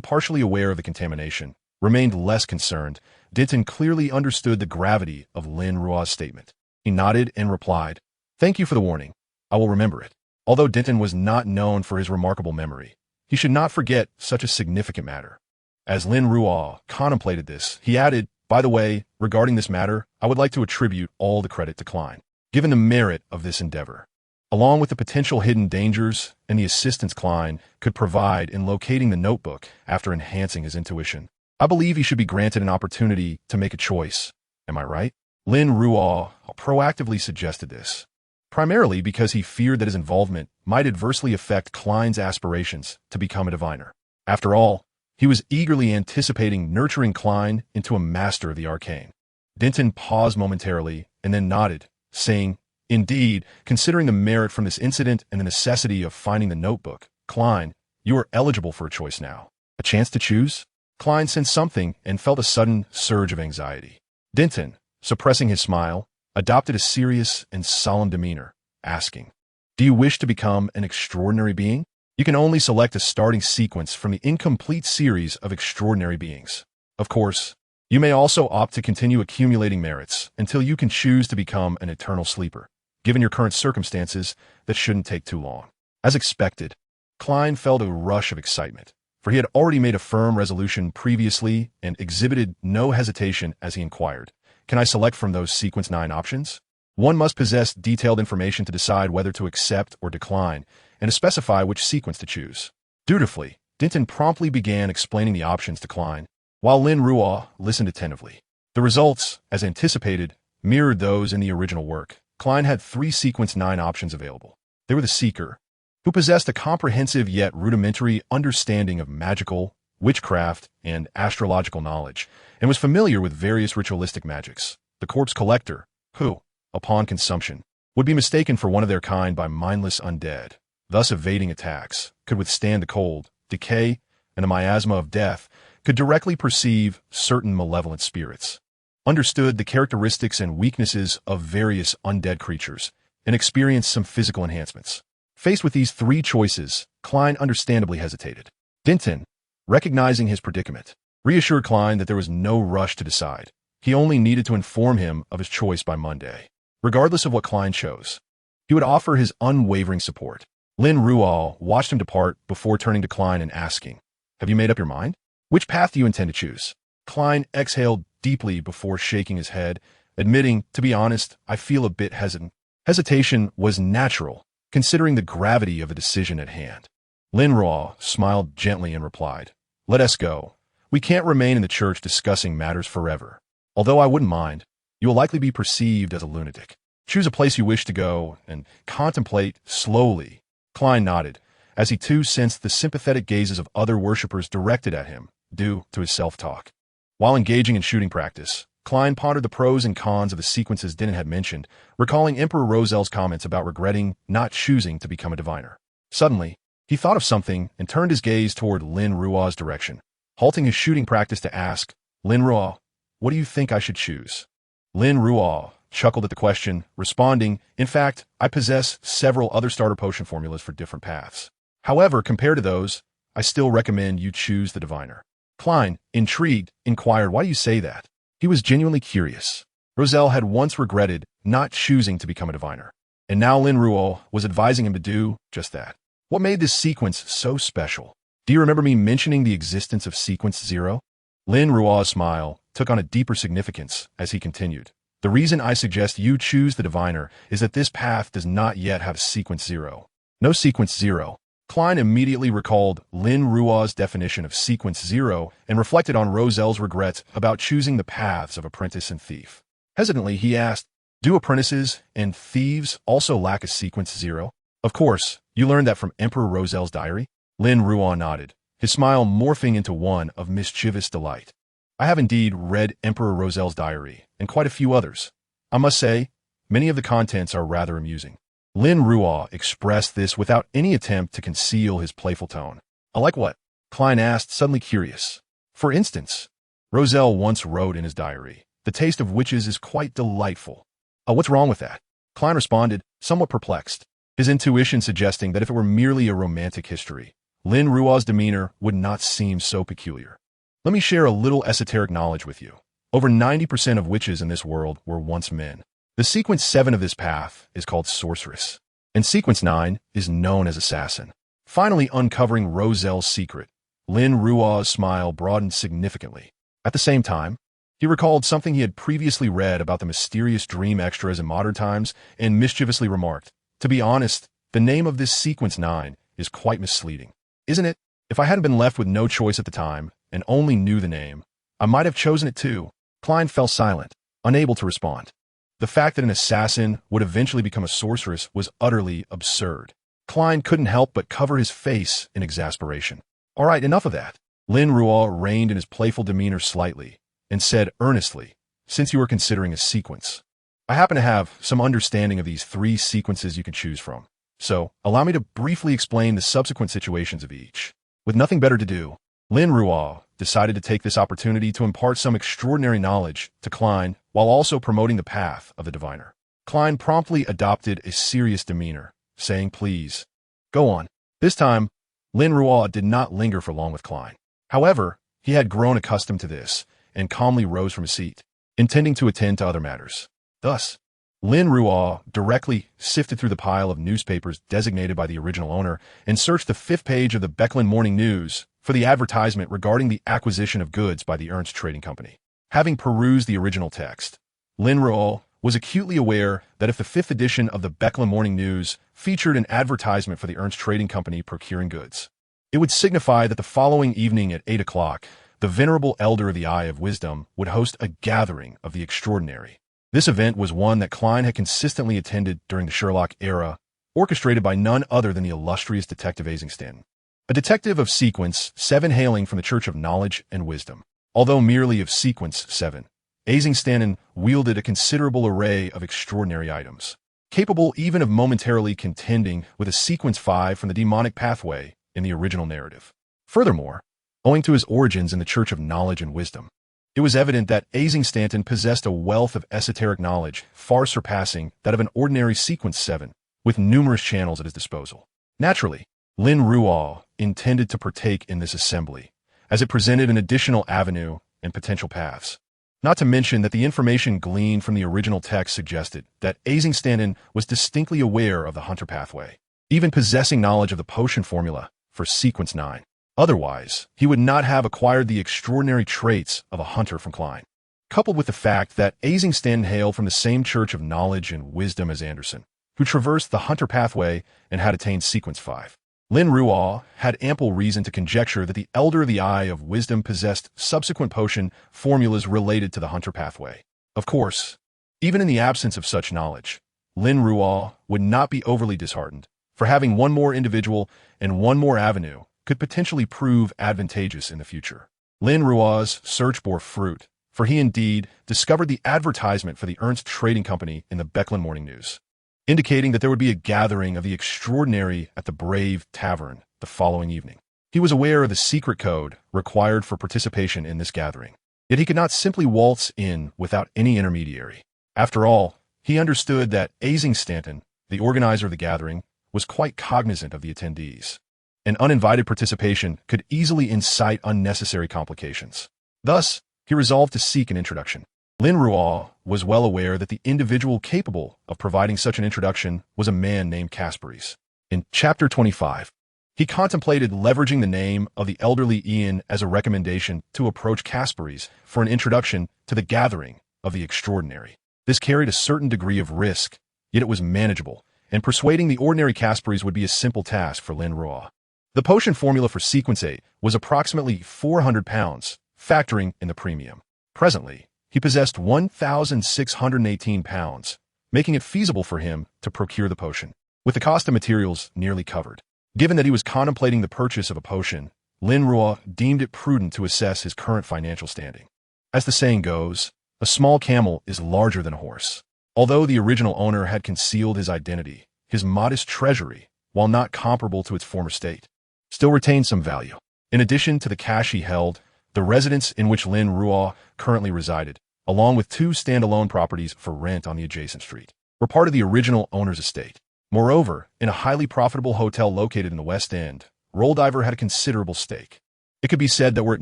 partially aware of the contamination, remained less concerned, Denton clearly understood the gravity of Lin Ruo's statement. He nodded and replied, "Thank you for the warning. I will remember it." Although Denton was not known for his remarkable memory, he should not forget such a significant matter. As Lin Ruo contemplated this, he added, "By the way, regarding this matter, I would like to attribute all the credit to Klein, given the merit of this endeavor, along with the potential hidden dangers and the assistance Klein could provide in locating the notebook after enhancing his intuition. I believe he should be granted an opportunity to make a choice. Am I right?" Lin Ruo proactively suggested this, primarily because he feared that his involvement might adversely affect Klein's aspirations to become a diviner. After all, he was eagerly anticipating nurturing Klein into a master of the arcane. Denton paused momentarily and then nodded, saying, "Indeed, considering the merit from this incident and the necessity of finding the notebook, Klein, you are eligible for a choice now." A chance to choose? Klein sensed something and felt a sudden surge of anxiety. Denton, suppressing his smile, adopted a serious and solemn demeanor, asking, "Do you wish to become an extraordinary being? You can only select a starting sequence from the incomplete series of extraordinary beings. Of course, you may also opt to continue accumulating merits until you can choose to become an eternal sleeper. Given your current circumstances, that shouldn't take too long." As expected, Klein felt a rush of excitement, for he had already made a firm resolution previously and exhibited no hesitation as he inquired, "Can I select from those sequence 9 options?" One must possess detailed information to decide whether to accept or decline, and to specify which sequence to choose. Dutifully, Denton promptly began explaining the options to Klein, while Lin Ruo listened attentively. The results, as anticipated, mirrored those in the original work. Klein had 3 sequence 9 options available. They were the Seeker, who possessed a comprehensive yet rudimentary understanding of magical, witchcraft, and astrological knowledge, and was familiar with various ritualistic magics. The Corpse Collector, who, upon consumption, would be mistaken for one of their kind by mindless undead, thus evading attacks, could withstand the cold, decay, and the miasma of death, could directly perceive certain malevolent spirits, understood the characteristics and weaknesses of various undead creatures, and experienced some physical enhancements. Faced with these 3 choices, Klein understandably hesitated. Dinton, recognizing his predicament, reassured Klein that there was no rush to decide. He only needed to inform him of his choice by Monday. Regardless of what Klein chose, he would offer his unwavering support. Lin Ruo watched him depart before turning to Klein and asking, "Have you made up your mind? Which path do you intend to choose?" Klein exhaled deeply before shaking his head, admitting, "To be honest, I feel a bit hesitant." Hesitation was natural, considering the gravity of the decision at hand. Lin Ruo smiled gently and replied, "Let us go. We can't remain in the church discussing matters forever. Although I wouldn't mind, you will likely be perceived as a lunatic. Choose a place you wish to go and contemplate slowly." Klein nodded, as he too sensed the sympathetic gazes of other worshippers directed at him, due to his self-talk. While engaging in shooting practice, Klein pondered the pros and cons of the sequences Dinton had mentioned, recalling Emperor Rosel's comments about regretting not choosing to become a diviner. Suddenly, he thought of something and turned his gaze toward Lin Ruo's direction, halting his shooting practice to ask, "Lin Ruo, what do you think I should choose?" Lin Ruo chuckled at the question, responding, "In fact, I possess several other starter potion formulas for different paths. However, compared to those, I still recommend you choose the diviner." Klein, intrigued, inquired, "Why do you say that?" He was genuinely curious. Rosel had once regretted not choosing to become a diviner, and now Lin Ruo was advising him to do just that. What made this sequence so special? "Do you remember me mentioning the existence of Sequence 0? Lin Ruo's smile took on a deeper significance as he continued. "The reason I suggest you choose the diviner is that this path does not yet have Sequence 0. No Sequence 0. Klein immediately recalled Lin Ruo's definition of Sequence 0 and reflected on Rosel's regrets about choosing the paths of apprentice and thief. Hesitantly, he asked, "Do apprentices and thieves also lack a Sequence 0? Of course, you learned that from Emperor Rosel's diary?" Lin Ruo nodded, his smile morphing into one of mischievous delight. "I have indeed read Emperor Rosel's diary, and quite a few others. I must say, many of the contents are rather amusing." Lin Ruo expressed this without any attempt to conceal his playful tone. "Like what?" Klein asked, suddenly curious. "For instance, Rosel once wrote in his diary, 'The taste of witches is quite delightful.' What's wrong with that?" Klein responded, somewhat perplexed, his intuition suggesting that if it were merely a romantic history, Lin Ruo's demeanor would not seem so peculiar. "Let me share a little esoteric knowledge with you. Over 90% of witches in this world were once men. The Sequence 7 of this path is called Sorceress, and Sequence 9 is known as Assassin." Finally uncovering Rosel's secret, Lin Ruo's smile broadened significantly. At the same time, he recalled something he had previously read about the mysterious dream extras in modern times and mischievously remarked, "To be honest, the name of this Sequence 9 is quite misleading. Isn't it? If I hadn't been left with no choice at the time and only knew the name, I might have chosen it too." Klein fell silent, unable to respond. The fact that an assassin would eventually become a sorceress was utterly absurd. Klein couldn't help but cover his face in exasperation. "All right, enough of that." Lin Ruo reined in his playful demeanor slightly and said earnestly, "Since you are considering a sequence, I happen to have some understanding of these 3 sequences you can choose from. So, allow me to briefly explain the subsequent situations of each." With nothing better to do, Lin Ruo decided to take this opportunity to impart some extraordinary knowledge to Klein while also promoting the path of the diviner. Klein promptly adopted a serious demeanor, saying, "Please, go on." This time, Lin Ruo did not linger for long with Klein. However, he had grown accustomed to this and calmly rose from his seat, intending to attend to other matters. Thus, Lin Ruo directly sifted through the pile of newspapers designated by the original owner and searched the 5th page of the Klein Morning News for the advertisement regarding the acquisition of goods by the Ernst Trading Company. Having perused the original text, Lin Ruo was acutely aware that if the 5th edition of the Klein Morning News featured an advertisement for the Ernst Trading Company procuring goods, it would signify that the following evening at 8 o'clock, the venerable elder of the Eye of Wisdom would host a gathering of the extraordinary. This event was one that Klein had consistently attended during the Sherlock era, orchestrated by none other than the illustrious Detective Asingstanton, a detective of Sequence 7 hailing from the Church of Knowledge and Wisdom. Although merely of Sequence 7, Asingstanton wielded a considerable array of extraordinary items, capable even of momentarily contending with a Sequence 5 from the demonic pathway in the original narrative. Furthermore, owing to his origins in the Church of Knowledge and Wisdom, it was evident that Asingstanton possessed a wealth of esoteric knowledge far surpassing that of an ordinary Sequence 7, with numerous channels at his disposal. Naturally, Lin Ruo intended to partake in this assembly, as it presented an additional avenue and potential paths. Not to mention that the information gleaned from the original text suggested that Stanton was distinctly aware of the hunter pathway, even possessing knowledge of the potion formula for sequence 9. Otherwise, he would not have acquired the extraordinary traits of a hunter from Klein. Coupled with the fact that Stanton hailed from the same church of knowledge and wisdom as Anderson, who traversed the hunter pathway and had attained sequence 5. Lin Ruo had ample reason to conjecture that the Elder of the Eye of Wisdom possessed subsequent potion formulas related to the hunter pathway. Of course, even in the absence of such knowledge, Lin Ruo would not be overly disheartened, for having one more individual and one more avenue could potentially prove advantageous in the future. Lin Ruo's search bore fruit, for he indeed discovered the advertisement for the Ernst Trading Company in the Klein Morning News, indicating that there would be a gathering of the extraordinary at the Brave Tavern the following evening. He was aware of the secret code required for participation in this gathering, yet he could not simply waltz in without any intermediary. After all, he understood that Stanton, the organizer of the gathering, was quite cognizant of the attendees. An uninvited participation could easily incite unnecessary complications. Thus, he resolved to seek an introduction. Lin Ruo was well aware that the individual capable of providing such an introduction was a man named Kasparis. In Chapter 25, he contemplated leveraging the name of the elderly Ian as a recommendation to approach Kasparis for an introduction to the gathering of the extraordinary. This carried a certain degree of risk, yet it was manageable, and persuading the ordinary Kasparis would be a simple task for Lin Ruo. The potion formula for sequence 8 was approximately 400 pounds, factoring in the premium. Presently, he possessed 1,618 pounds, making it feasible for him to procure the potion, with the cost of materials nearly covered. Given that he was contemplating the purchase of a potion, Lin Ruo deemed it prudent to assess his current financial standing. As the saying goes, a small camel is larger than a horse. Although the original owner had concealed his identity, his modest treasury, while not comparable to its former state, still retained some value. In addition to the cash he held, the residence in which Lin Ruo currently resided, along with 2 standalone properties for rent on the adjacent street, were part of the original owner's estate. Moreover, in a highly profitable hotel located in the West End, Rolldiver had a considerable stake. It could be said that were it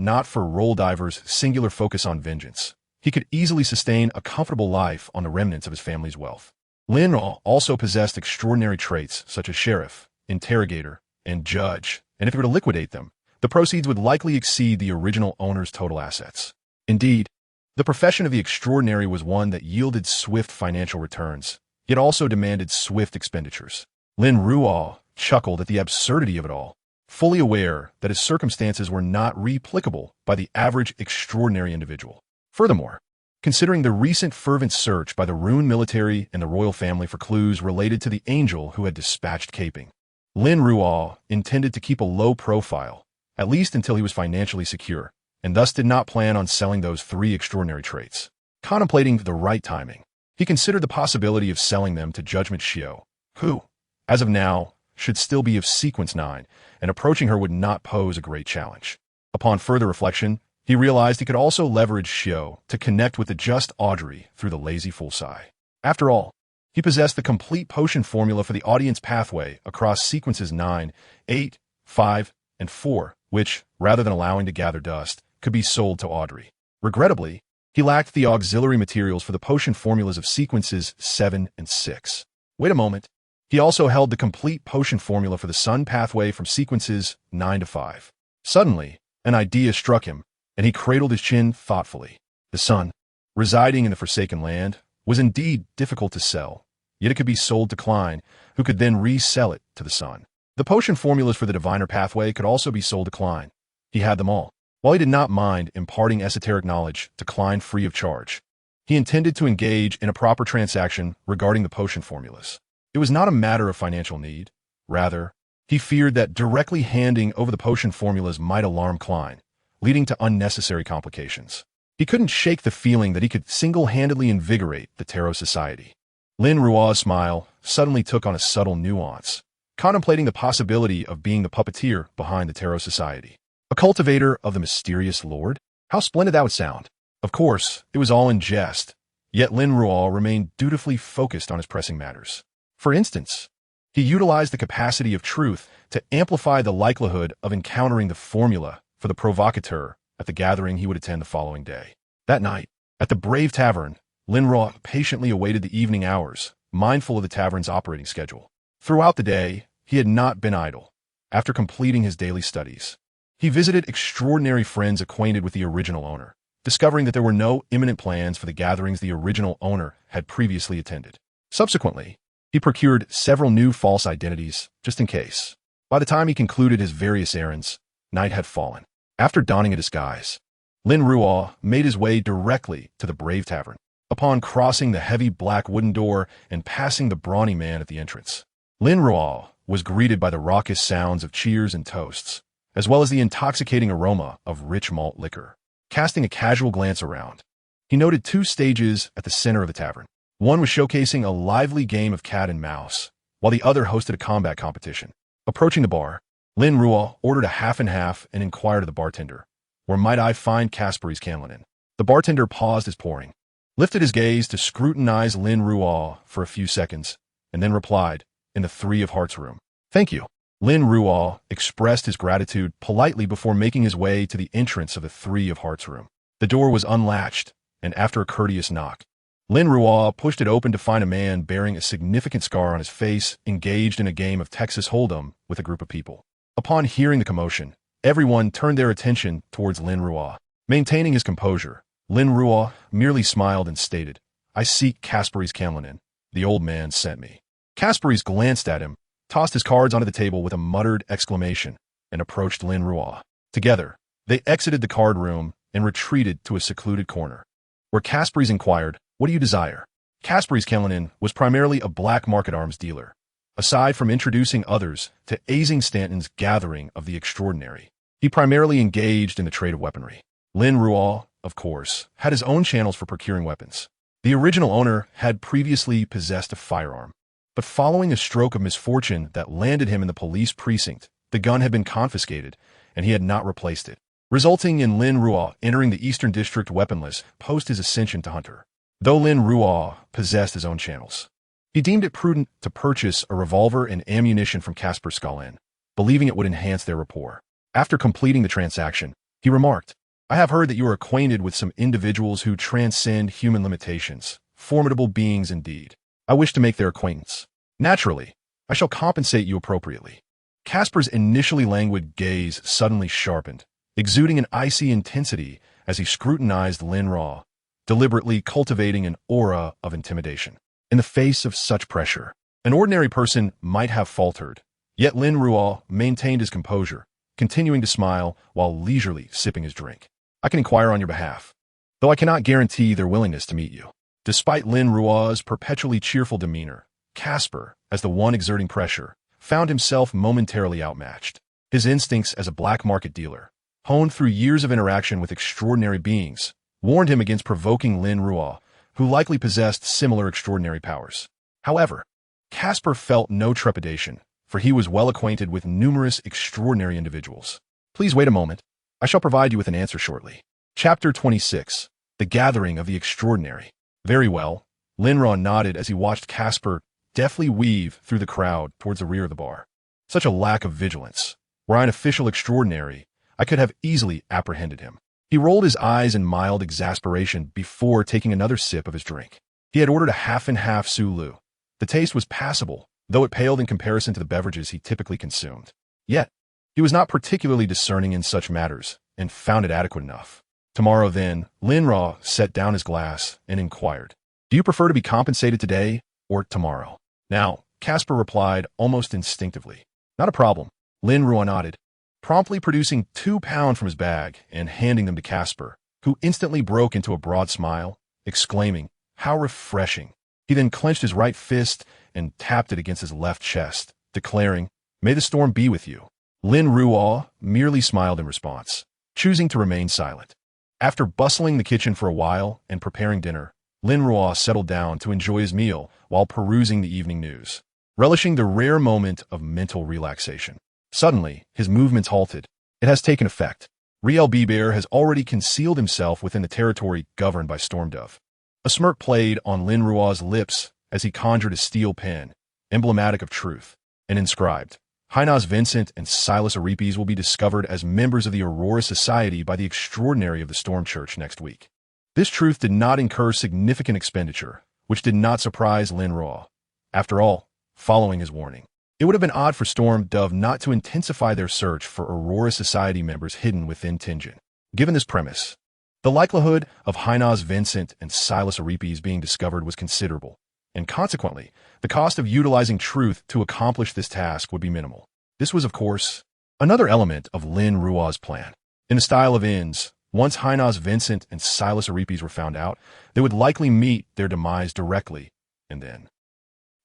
not for Rolldiver's singular focus on vengeance, he could easily sustain a comfortable life on the remnants of his family's wealth. Lin Ruo also possessed extraordinary traits such as sheriff, interrogator, and judge, and if he were to liquidate them, the proceeds would likely exceed the original owner's total assets. Indeed, the profession of the extraordinary was one that yielded swift financial returns, yet also demanded swift expenditures. Lin Ruo chuckled at the absurdity of it all, fully aware that his circumstances were not replicable by the average extraordinary individual. Furthermore, considering the recent fervent search by the Rune military and the royal family for clues related to the angel who had dispatched Caping, Lin Ruo intended to keep a low profile, at least until he was financially secure, and thus did not plan on selling those 3 extraordinary traits. Contemplating the right timing, he considered the possibility of selling them to Judgment Xiao, who, as of now, should still be of sequence 9, and approaching her would not pose a great challenge. Upon further reflection, he realized he could also leverage Xiao to connect with the just Audrey through the lazy fool sigh. After all, he possessed the complete potion formula for the audience pathway across sequences 9, 8, 5, and 4, which, rather than allowing to gather dust, could be sold to Audrey. Regrettably, he lacked the auxiliary materials for the potion formulas of sequences 7 and 6. Wait a moment. He also held the complete potion formula for the sun pathway from sequences 9 to 5. Suddenly, an idea struck him, and he cradled his chin thoughtfully. The sun, residing in the Forsaken Land, was indeed difficult to sell, yet it could be sold to Klein, who could then resell it to the sun. The potion formulas for the diviner pathway could also be sold to Klein. He had them all. While he did not mind imparting esoteric knowledge to Klein free of charge, he intended to engage in a proper transaction regarding the potion formulas. It was not a matter of financial need. Rather, he feared that directly handing over the potion formulas might alarm Klein, leading to unnecessary complications. He couldn't shake the feeling that he could single-handedly invigorate the Tarot Society. Lin Ruo's smile suddenly took on a subtle nuance, contemplating the possibility of being the puppeteer behind the Tarot Society. A cultivator of the mysterious lord? How splendid that would sound. Of course, it was all in jest, yet Lin Ruo remained dutifully focused on his pressing matters. For instance, he utilized the capacity of truth to amplify the likelihood of encountering the formula for the provocateur at the gathering he would attend the following day. That night, at the Brave Tavern, Lin Ruo patiently awaited the evening hours, mindful of the tavern's operating schedule. Throughout the day, he had not been idle. After completing his daily studies, he visited extraordinary friends acquainted with the original owner, discovering that there were no imminent plans for the gatherings the original owner had previously attended. Subsequently, he procured several new false identities, just in case. By the time he concluded his various errands, night had fallen. After donning a disguise, Lin Ruo made his way directly to the Brave Tavern. Upon crossing the heavy black wooden door and passing the brawny man at the entrance, Lin Ruo was greeted by the raucous sounds of cheers and toasts, as well as the intoxicating aroma of rich malt liquor. Casting a casual glance around, he noted two stages at the center of the tavern. One was showcasing a lively game of cat and mouse, while the other hosted a combat competition. Approaching the bar, Lin Ruo ordered a half and half and inquired of the bartender, "Where might I find Kaspery's Kanlanin?" The bartender paused his pouring, lifted his gaze to scrutinize Lin Ruo for a few seconds, and then replied, "In the Three of Hearts room." "Thank you." Lin Ruo expressed his gratitude politely before making his way to the entrance of the Three of Hearts room. The door was unlatched, and after a courteous knock, Lin Ruo pushed it open to find a man bearing a significant scar on his face engaged in a game of Texas Hold'em with a group of people. Upon hearing the commotion, everyone turned their attention towards Lin Ruo. Maintaining his composure, Lin Ruo merely smiled and stated, "I seek Kaspery's Kanlanin. The old man sent me." Kaspery's glanced at him, tossed his cards onto the table with a muttered exclamation, and approached Lin Ruo. Together, they exited the card room and retreated to a secluded corner, where Kaspery's inquired, "What do you desire?" Kaspery's Kanlanin was primarily a black market arms dealer. Aside from introducing others to Asing Stanton's gathering of the extraordinary, he primarily engaged in the trade of weaponry. Lin Ruo, of course, had his own channels for procuring weapons. The original owner had previously possessed a firearm, but following a stroke of misfortune that landed him in the police precinct, the gun had been confiscated, and he had not replaced it, resulting in Lin Ruo entering the Eastern District weaponless post his ascension to hunter. Though Lin Ruo possessed his own channels, he deemed it prudent to purchase a revolver and ammunition from Kasper Skalin, believing it would enhance their rapport. After completing the transaction, he remarked, "I have heard that you are acquainted with some individuals who transcend human limitations, formidable beings indeed. I wish to make their acquaintance. Naturally, I shall compensate you appropriately." Kasper's initially languid gaze suddenly sharpened, exuding an icy intensity as he scrutinized Lin Ruo, deliberately cultivating an aura of intimidation. In the face of such pressure, an ordinary person might have faltered, yet Lin Ruo maintained his composure, continuing to smile while leisurely sipping his drink. "I can inquire on your behalf, though I cannot guarantee their willingness to meet you." Despite Lin Ruo's perpetually cheerful demeanor, Kasper, as the one exerting pressure, found himself momentarily outmatched. His instincts as a black market dealer, honed through years of interaction with extraordinary beings, warned him against provoking Lin Ruo, who likely possessed similar extraordinary powers. However, Kasper felt no trepidation, for he was well acquainted with numerous extraordinary individuals. "Please wait a moment. I shall provide you with an answer shortly." Chapter 26. The Gathering of the Extraordinary. "Very well." Lin Ruo nodded as he watched Kasper deftly weave through the crowd towards the rear of the bar. Such a lack of vigilance. Were I an official extraordinary, I could have easily apprehended him. He rolled his eyes in mild exasperation before taking another sip of his drink. He had ordered a half-and-half Sulu. The taste was passable, though it paled in comparison to the beverages he typically consumed. Yet, he was not particularly discerning in such matters, and found it adequate enough. "Tomorrow then," Lin Ruo set down his glass and inquired, "Do you prefer to be compensated today or tomorrow?" "Now," Kasper replied almost instinctively. "Not a problem." Lin Ruo nodded, promptly producing £2 from his bag and handing them to Kasper, who instantly broke into a broad smile, exclaiming, "How refreshing." He then clenched his right fist and tapped it against his left chest, declaring, "May the storm be with you." Lin Ruo merely smiled in response, choosing to remain silent. After bustling the kitchen for a while and preparing dinner, Lin Ruo settled down to enjoy his meal while perusing the evening news, relishing the rare moment of mental relaxation. Suddenly, his movements halted. It has taken effect. Riel Bear has already concealed himself within the territory governed by Stormdove. A smirk played on Lin Ruo's lips as he conjured a steel pen, emblematic of truth, and inscribed, Hainas Vincent and Silas Aripes will be discovered as members of the Aurora Society by the Extraordinary of the Storm Church next week. This truth did not incur significant expenditure, which did not surprise Lin Ruo. After all, following his warning, it would have been odd for Storm Dove not to intensify their search for Aurora Society members hidden within Tinjin. Given this premise, the likelihood of Hainas Vincent and Silas Aripes being discovered was considerable, and consequently, the cost of utilizing truth to accomplish this task would be minimal. This was, of course, another element of Lin Ruo's plan. In the style of ends, once Hainas Vincent and Silas Aripes were found out, they would likely meet their demise directly, and then.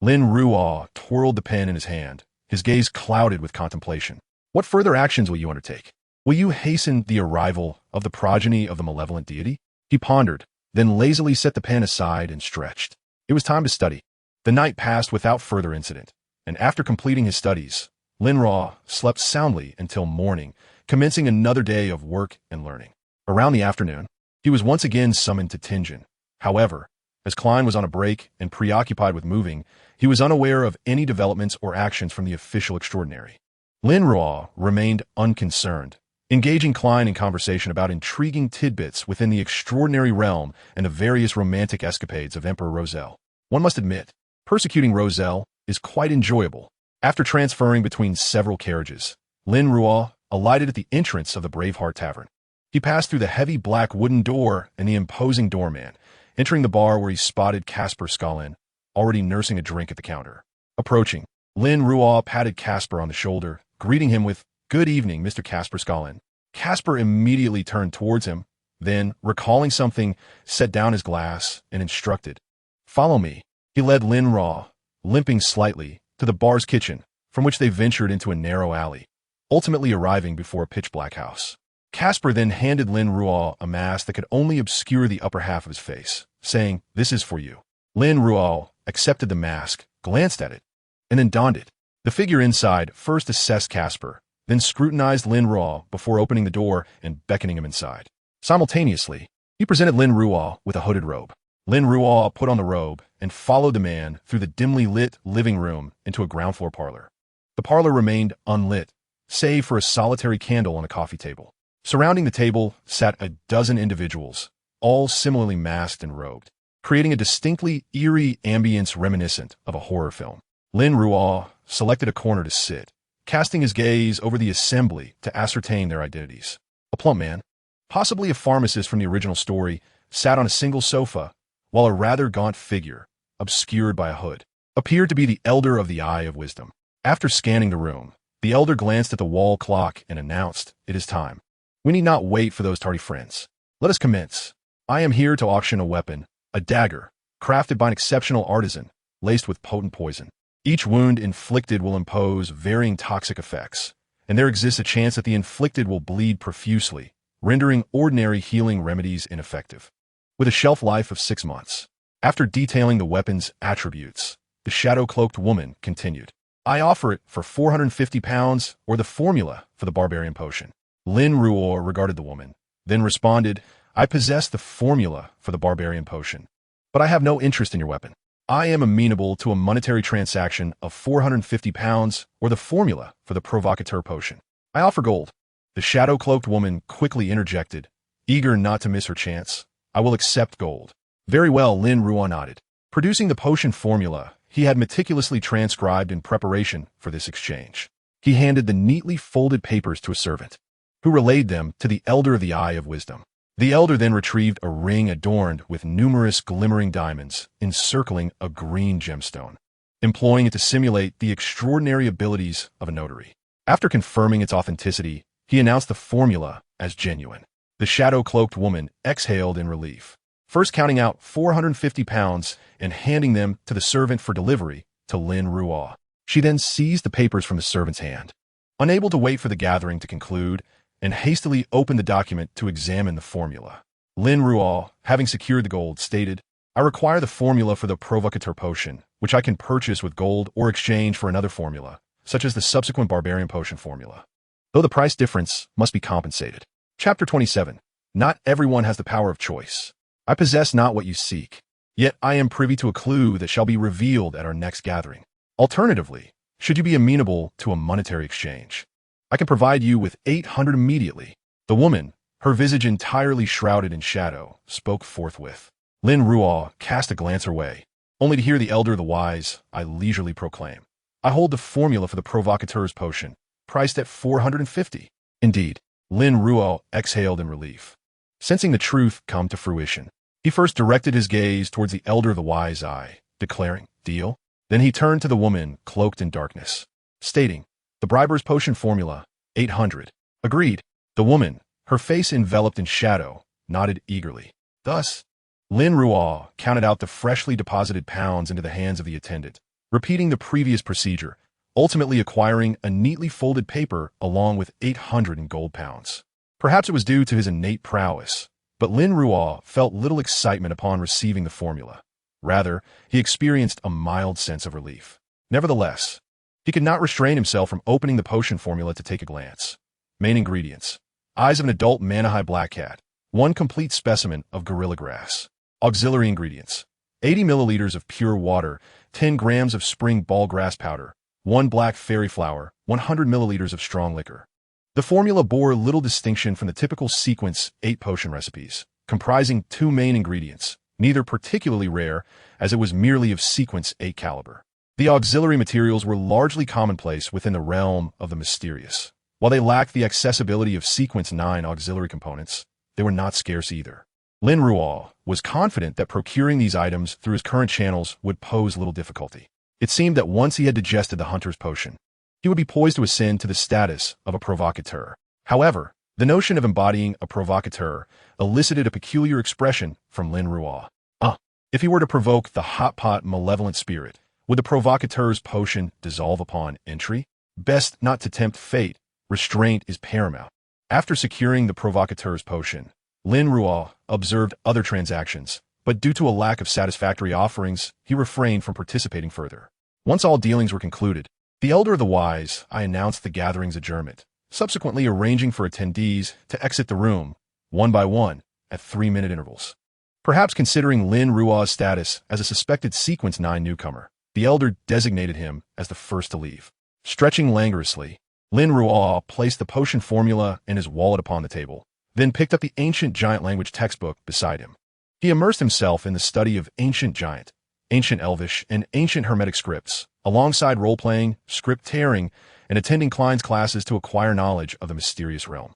Lin Ruo twirled the pen in his hand, his gaze clouded with contemplation. What further actions will you undertake? Will you hasten the arrival of the progeny of the malevolent deity? He pondered, then lazily set the pen aside and stretched. It was time to study. The night passed without further incident, and after completing his studies, Lin Ruo slept soundly until morning, commencing another day of work and learning. Around the afternoon, he was once again summoned to Tinjin. However, as Klein was on a break and preoccupied with moving, he was unaware of any developments or actions from the official extraordinary. Lin Ruo remained unconcerned, engaging Klein in conversation about intriguing tidbits within the extraordinary realm and the various romantic escapades of Emperor Roselle. One must admit, persecuting Roselle is quite enjoyable. After transferring between several carriages, Lin Ruo alighted at the entrance of the Braveheart Tavern. He passed through the heavy black wooden door and the imposing doorman, entering the bar where he spotted Casper Scullin, already nursing a drink at the counter. Approaching, Lin Ruo patted Casper on the shoulder, greeting him with, "Good evening, Mr. Casper Scullin." Casper immediately turned towards him, then, recalling something, set down his glass and instructed, "Follow me." He led Lin Ruo, limping slightly, to the bar's kitchen, from which they ventured into a narrow alley, ultimately arriving before a pitch-black house. Casper then handed Lin Ruo a mask that could only obscure the upper half of his face, saying, "This is for you." Lin Ruo accepted the mask, glanced at it, and then donned it. The figure inside first assessed Casper, then scrutinized Lin Ruo before opening the door and beckoning him inside. Simultaneously, he presented Lin Ruo with a hooded robe. Lin Ruo put on the robe and followed the man through the dimly lit living room into a ground-floor parlor. The parlor remained unlit, save for a solitary candle on a coffee table. Surrounding the table sat a dozen individuals, all similarly masked and robed, creating a distinctly eerie ambience reminiscent of a horror film. Lin Ruo selected a corner to sit, casting his gaze over the assembly to ascertain their identities. A plump man, possibly a pharmacist from the original story, sat on a single sofa, while a rather gaunt figure, obscured by a hood, appeared to be the Elder of the Eye of Wisdom. After scanning the room, the Elder glanced at the wall clock and announced, "It is time. We need not wait for those tardy friends. Let us commence. I am here to auction a weapon, a dagger, crafted by an exceptional artisan, laced with potent poison. Each wound inflicted will impose varying toxic effects, and there exists a chance that the inflicted will bleed profusely, rendering ordinary healing remedies ineffective. With a shelf life of 6 months." After detailing the weapon's attributes, the shadow-cloaked woman continued, "I offer it for 450 pounds or the formula for the barbarian potion." Lin Ruo regarded the woman, then responded, "I possess the formula for the barbarian potion, but I have no interest in your weapon. I am amenable to a monetary transaction of 450 pounds or the formula for the provocateur potion. I offer gold." The shadow-cloaked woman quickly interjected, eager not to miss her chance, "I will accept gold." "Very well," Lin Ruo nodded. Producing the potion formula, he had meticulously transcribed in preparation for this exchange. He handed the neatly folded papers to a servant, who relayed them to the Elder of the Eye of Wisdom. The Elder then retrieved a ring adorned with numerous glimmering diamonds encircling a green gemstone, employing it to simulate the extraordinary abilities of a notary. After confirming its authenticity, he announced the formula as genuine. The shadow-cloaked woman exhaled in relief, first counting out 450 pounds and handing them to the servant for delivery to Lin Ruo. She then seized the papers from the servant's hand, unable to wait for the gathering to conclude, and hastily opened the document to examine the formula. Lin Ruo, having secured the gold, stated, "I require the formula for the provocateur potion, which I can purchase with gold or exchange for another formula, such as the subsequent barbarian potion formula, though the price difference must be compensated." Chapter 27. Not everyone has the power of choice. I possess not what you seek, yet I am privy to a clue that shall be revealed at our next gathering. Alternatively, Should you be amenable to a monetary exchange? I can provide you with 800 immediately. The woman, her visage entirely shrouded in shadow, spoke forthwith. Lin Ruo cast a glance her way, only to hear the elder of the wise, I leisurely proclaim. I hold the formula for the provocateur's potion, priced at 450. Indeed, Lin Ruo exhaled in relief. Sensing the truth come to fruition, he first directed his gaze towards the elder of the wise eye, declaring, deal? Then he turned to the woman cloaked in darkness, stating, the briber's potion formula, 800. Agreed. The woman, her face enveloped in shadow, nodded eagerly. Thus, Lin Ruo counted out the freshly deposited pounds into the hands of the attendant, repeating the previous procedure, ultimately acquiring a neatly folded paper along with 800 in gold pounds. Perhaps it was due to his innate prowess, but Lin Ruo felt little excitement upon receiving the formula. Rather, he experienced a mild sense of relief. Nevertheless, he could not restrain himself from opening the potion formula to take a glance. Main ingredients: eyes of an adult Manahai black cat, 1 complete specimen of gorilla grass. Auxiliary ingredients: 80 milliliters of pure water, 10 grams of spring ball grass powder, 1 black fairy flower, 100 milliliters of strong liquor. The formula bore little distinction from the typical sequence 8 potion recipes, comprising 2 main ingredients, neither particularly rare, as it was merely of sequence 8 caliber. The auxiliary materials were largely commonplace within the realm of the mysterious. While they lacked the accessibility of sequence 9 auxiliary components, they were not scarce either. Lin Ruo was confident that procuring these items through his current channels would pose little difficulty. It seemed that once he had digested the hunter's potion, he would be poised to ascend to the status of a provocateur. However, the notion of embodying a provocateur elicited a peculiar expression from Lin Ruo. If he were to provoke the hot-pot malevolent spirit, would the provocateur's potion dissolve upon entry? Best not to tempt fate. Restraint is paramount. After securing the provocateur's potion, Lin Ruo observed other transactions, but due to a lack of satisfactory offerings, he refrained from participating further. Once all dealings were concluded, the elder of the wise, I announced the gathering's adjournment, subsequently arranging for attendees to exit the room, one by one, at 3-minute intervals. Perhaps considering Lin Ruo's status as a suspected sequence 9 newcomer, the elder designated him as the first to leave. Stretching languorously, Lin Ruo placed the potion formula and his wallet upon the table, then picked up the ancient giant language textbook beside him. He immersed himself in the study of ancient giant, ancient elvish, and ancient hermetic scripts, alongside role-playing, script tearing, and attending Klein's classes to acquire knowledge of the mysterious realm.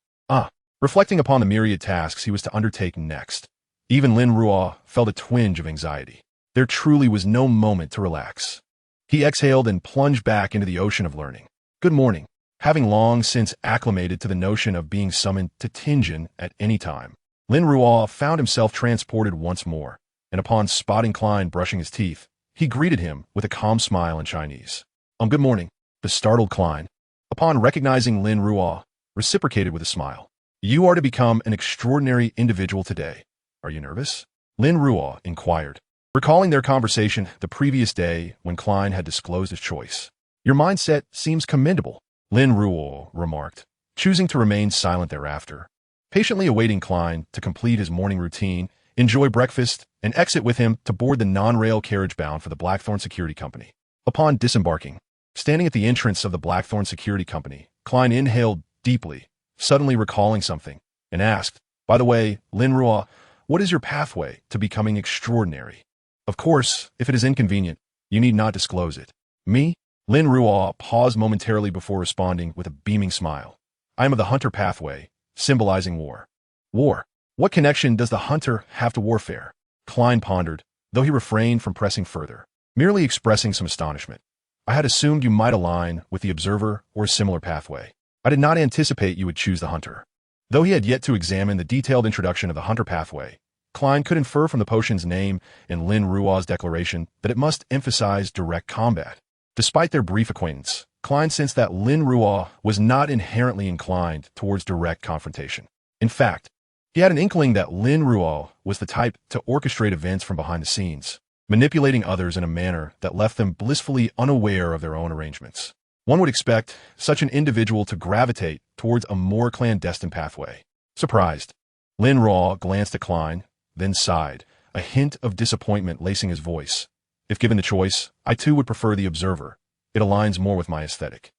Reflecting upon the myriad tasks he was to undertake next, even Lin Ruo felt a twinge of anxiety. There truly was no moment to relax. He exhaled and plunged back into the ocean of learning. Good morning. Having long since acclimated to the notion of being summoned to Tianjin at any time, Lin Ruo found himself transported once more, and upon spotting Klein brushing his teeth, he greeted him with a calm smile in Chinese. Good morning. The startled Klein, upon recognizing Lin Ruo, reciprocated with a smile. You are to become an extraordinary individual today. Are you nervous? Lin Ruo inquired, recalling their conversation the previous day when Klein had disclosed his choice. Your mindset seems commendable, Lin Ruo remarked, choosing to remain silent thereafter, patiently awaiting Klein to complete his morning routine, enjoy breakfast, and exit with him to board the non-rail carriage bound for the Blackthorn Security Company. Upon disembarking, standing at the entrance of the Blackthorn Security Company, Klein inhaled deeply, suddenly recalling something, and asked, by the way, Lin Ruo, what is your pathway to becoming extraordinary? Of course, if it is inconvenient, you need not disclose it. Me? Lin Ruo paused momentarily before responding with a beaming smile. I am of the hunter pathway, symbolizing war. War? What connection does the hunter have to warfare? Klein pondered, though he refrained from pressing further, merely expressing some astonishment. I had assumed you might align with the observer or a similar pathway. I did not anticipate you would choose the hunter. Though he had yet to examine the detailed introduction of the hunter pathway, Klein could infer from the potion's name and Lin Ruo's declaration that it must emphasize direct combat. Despite their brief acquaintance, Klein sensed that Lin Ruo was not inherently inclined towards direct confrontation. In fact, he had an inkling that Lin Ruo was the type to orchestrate events from behind the scenes, manipulating others in a manner that left them blissfully unaware of their own arrangements. One would expect such an individual to gravitate towards a more clandestine pathway. Surprised, Lin Ruo glanced at Klein, then sighed, a hint of disappointment lacing his voice. If given the choice, I too would prefer the observer. It aligns more with my aesthetic.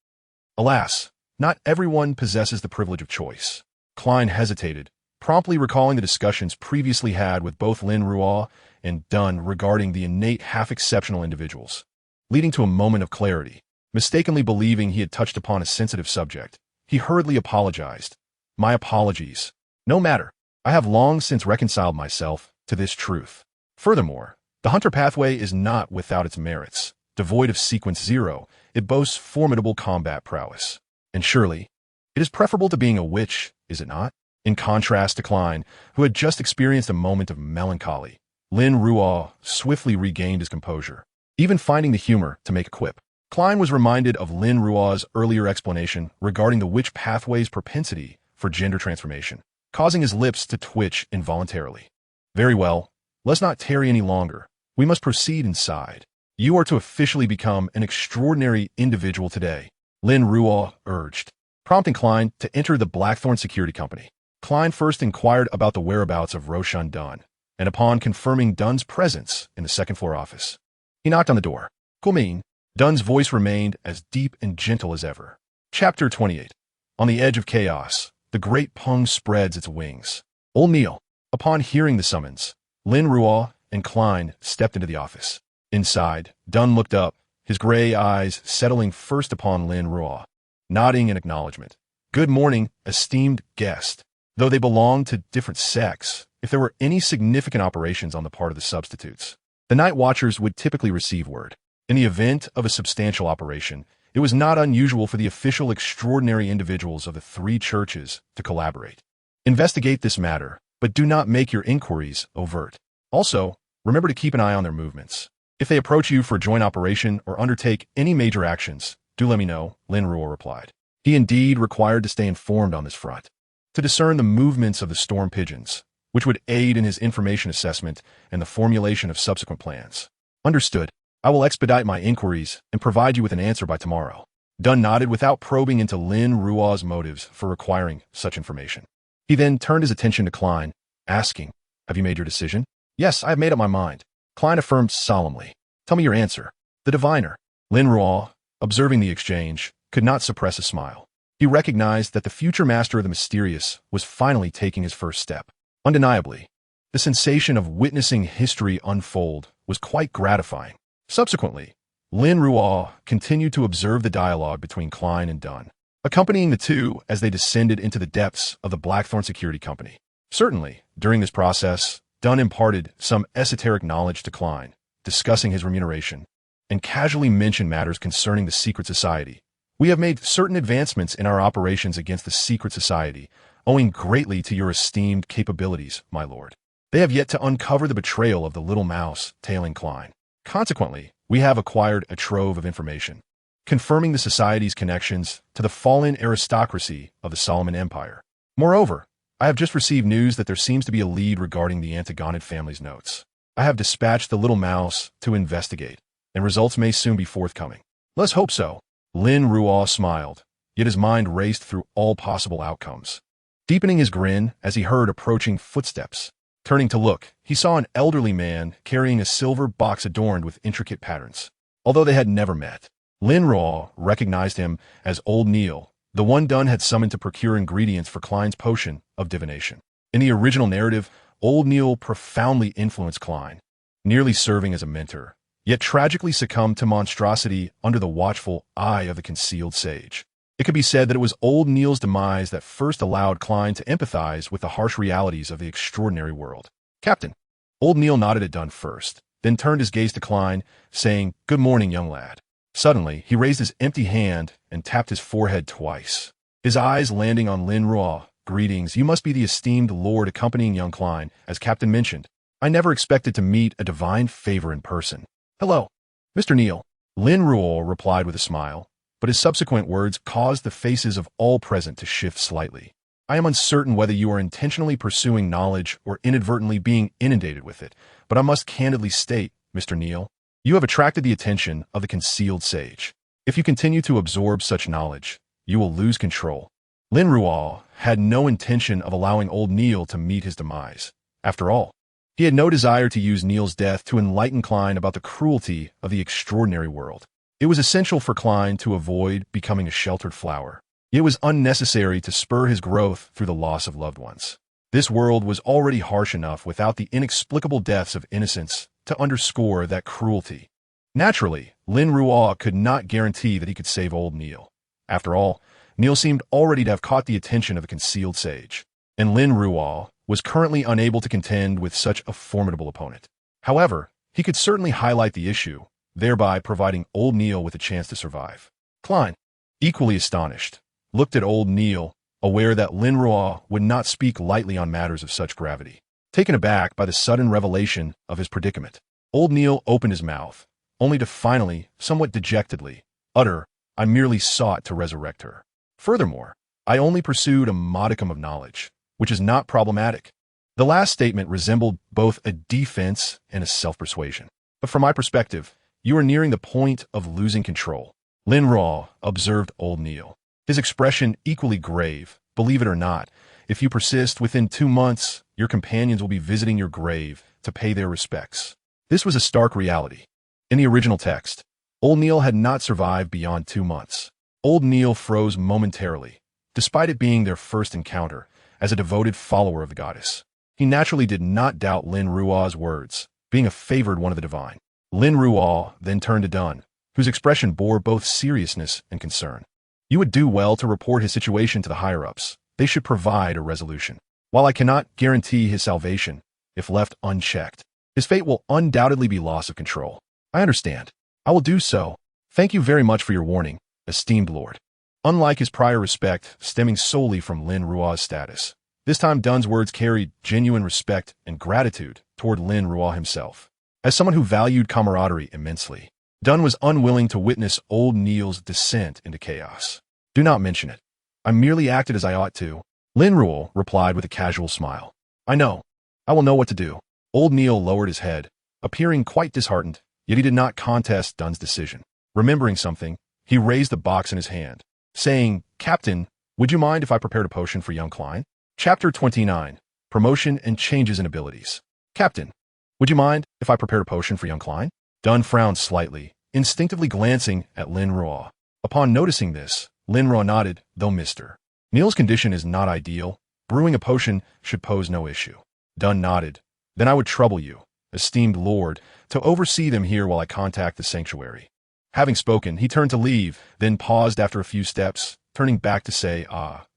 Alas, not everyone possesses the privilege of choice. Klein hesitated, promptly recalling the discussions previously had with both Lin Ruo and Dunn regarding the innate half-exceptional individuals, leading to a moment of clarity. Mistakenly believing he had touched upon a sensitive subject, he hurriedly apologized. My apologies. No matter. I have long since reconciled myself to this truth. Furthermore, the hunter pathway is not without its merits. Devoid of sequence 0, it boasts formidable combat prowess. And surely, it is preferable to being a witch, is it not? In contrast to Klein, who had just experienced a moment of melancholy, Lin Ruo swiftly regained his composure, even finding the humor to make a quip. Klein was reminded of Lin Ruo's earlier explanation regarding the witch pathway's propensity for gender transformation, causing his lips to twitch involuntarily. Very well, let's not tarry any longer. We must proceed inside. You are to officially become an extraordinary individual today, Lin Ruo urged, prompting Klein to enter the Blackthorn Security Company. Klein first inquired about the whereabouts of Roshan Dunn, and upon confirming Dunn's presence in the second-floor office, he knocked on the door. Come. Dunn's voice remained as deep and gentle as ever. Chapter 28. On the edge of chaos, the great Pung spreads its wings. Old Neil. Upon hearing the summons, Lin Ruo and Klein stepped into the office. Inside, Dunn looked up, his gray eyes settling first upon Lin Ruo, nodding in acknowledgement. Good morning, esteemed guest. Though they belonged to different sects, if there were any significant operations on the part of the substitutes, the night watchers would typically receive word. In the event of a substantial operation, it was not unusual for the official extraordinary individuals of the three churches to collaborate. Investigate this matter, but do not make your inquiries overt. Also, remember to keep an eye on their movements. If they approach you for a joint operation or undertake any major actions, do let me know, Lin Ruo replied. He indeed required to stay informed on this front, to discern the movements of the storm pigeons, which would aid in his information assessment and the formulation of subsequent plans. Understood. I will expedite my inquiries and provide you with an answer by tomorrow. Dunn nodded without probing into Lin Ruo's motives for requiring such information. He then turned his attention to Klein, asking, Have you made your decision? Yes, I have made up my mind. Klein affirmed solemnly. Tell me your answer. The diviner. Lin Ruo, observing the exchange, could not suppress a smile. He recognized that the future master of the mysterious was finally taking his first step. Undeniably, the sensation of witnessing history unfold was quite gratifying. Subsequently, Lin Ruo continued to observe the dialogue between Klein and Dunn, accompanying the two as they descended into the depths of the Blackthorn Security Company. Certainly, during this process, Dunn imparted some esoteric knowledge to Klein, discussing his remuneration, and casually mentioned matters concerning the secret society. We have made certain advancements in our operations against the secret society, owing greatly to your esteemed capabilities, my lord. They have yet to uncover the betrayal of the little mouse tailing Klein. Consequently, we have acquired a trove of information, confirming the society's connections to the fallen aristocracy of the Solomon Empire. Moreover, I have just received news that there seems to be a lead regarding the Antigonid family's notes. I have dispatched the little mouse to investigate, and results may soon be forthcoming. Let's hope so. Lin Ruo smiled, yet his mind raced through all possible outcomes, deepening his grin as he heard approaching footsteps. Turning to look, he saw an elderly man carrying a silver box adorned with intricate patterns. Although they had never met, Lin Ruo recognized him as Old Neil, the one Dunn had summoned to procure ingredients for Klein's potion of divination. In the original narrative, Old Neil profoundly influenced Klein, nearly serving as a mentor, yet tragically succumbed to monstrosity under the watchful eye of the concealed sage. It could be said that it was Old Neil's demise that first allowed Klein to empathize with the harsh realities of the extraordinary world. Captain. Old Neil nodded at Dunn first, then turned his gaze to Klein, saying, Good morning, young lad. Suddenly, he raised his empty hand and tapped his forehead twice, his eyes landing on Lin Ruo. Greetings, you must be the esteemed lord accompanying young Klein, as Captain mentioned. I never expected to meet a divine favor in person. Hello, Mr. Neil. Lin Ruo replied with a smile, but his subsequent words caused the faces of all present to shift slightly. I am uncertain whether you are intentionally pursuing knowledge or inadvertently being inundated with it, but I must candidly state, Mr. Neil, you have attracted the attention of the concealed sage. If you continue to absorb such knowledge, you will lose control. Lin Ruo had no intention of allowing Old Neil to meet his demise. After all, he had no desire to use Neil's death to enlighten Klein about the cruelty of the extraordinary world. It was essential for Klein to avoid becoming a sheltered flower. It was unnecessary to spur his growth through the loss of loved ones. This world was already harsh enough without the inexplicable deaths of innocents to underscore that cruelty. Naturally, Lin Ruo could not guarantee that he could save old Neil. After all, Neil seemed already to have caught the attention of a concealed sage, and Lin Ruo was currently unable to contend with such a formidable opponent. However, he could certainly highlight the issue, thereby providing old Neil with a chance to survive. Klein, equally astonished, looked at old Neil, aware that Lin Ruo would not speak lightly on matters of such gravity. Taken aback by the sudden revelation of his predicament, old Neil opened his mouth, only to finally, somewhat dejectedly, utter, "I merely sought to resurrect her. Furthermore, I only pursued a modicum of knowledge, which is not problematic." The last statement resembled both a defense and a self-persuasion. "But from my perspective, you are nearing the point of losing control," Lin Ruo observed old Neil, his expression equally grave. "Believe it or not, if you persist, within 2 months, your companions will be visiting your grave to pay their respects." This was a stark reality. In the original text, old Neil had not survived beyond 2 months. Old Neil froze momentarily, despite it being their first encounter as a devoted follower of the goddess. He naturally did not doubt Lin Ruo's words, being a favored one of the divine. Lin Ruo then turned to Dun, whose expression bore both seriousness and concern. "You would do well to report his situation to the higher-ups. They should provide a resolution. While I cannot guarantee his salvation, if left unchecked, his fate will undoubtedly be loss of control." "I understand. I will do so. Thank you very much for your warning, esteemed lord." Unlike his prior respect stemming solely from Lin Ruo's status, this time Dun's words carried genuine respect and gratitude toward Lin Ruo himself. As someone who valued camaraderie immensely, Dun was unwilling to witness old Neil's descent into chaos. "Do not mention it. I merely acted as I ought to," Lin Ruo replied with a casual smile. "I know. I will know what to do." Old Neil lowered his head, appearing quite disheartened, yet he did not contest Dun's decision. Remembering something, he raised the box in his hand, saying, "Captain, would you mind if I prepared a potion for young Klein?" Chapter 29, Promotion and Changes in Abilities. "Captain, would you mind if I prepared a potion for young Klein?" Dun frowned slightly, instinctively glancing at Lin Ruo. Upon noticing this, Lin Ruo nodded, though Mr. Neil's condition is not ideal. Brewing a potion should pose no issue. Dun nodded. "Then I would trouble you, esteemed lord, to oversee them here while I contact the sanctuary." Having spoken, he turned to leave, then paused after a few steps, turning back to say,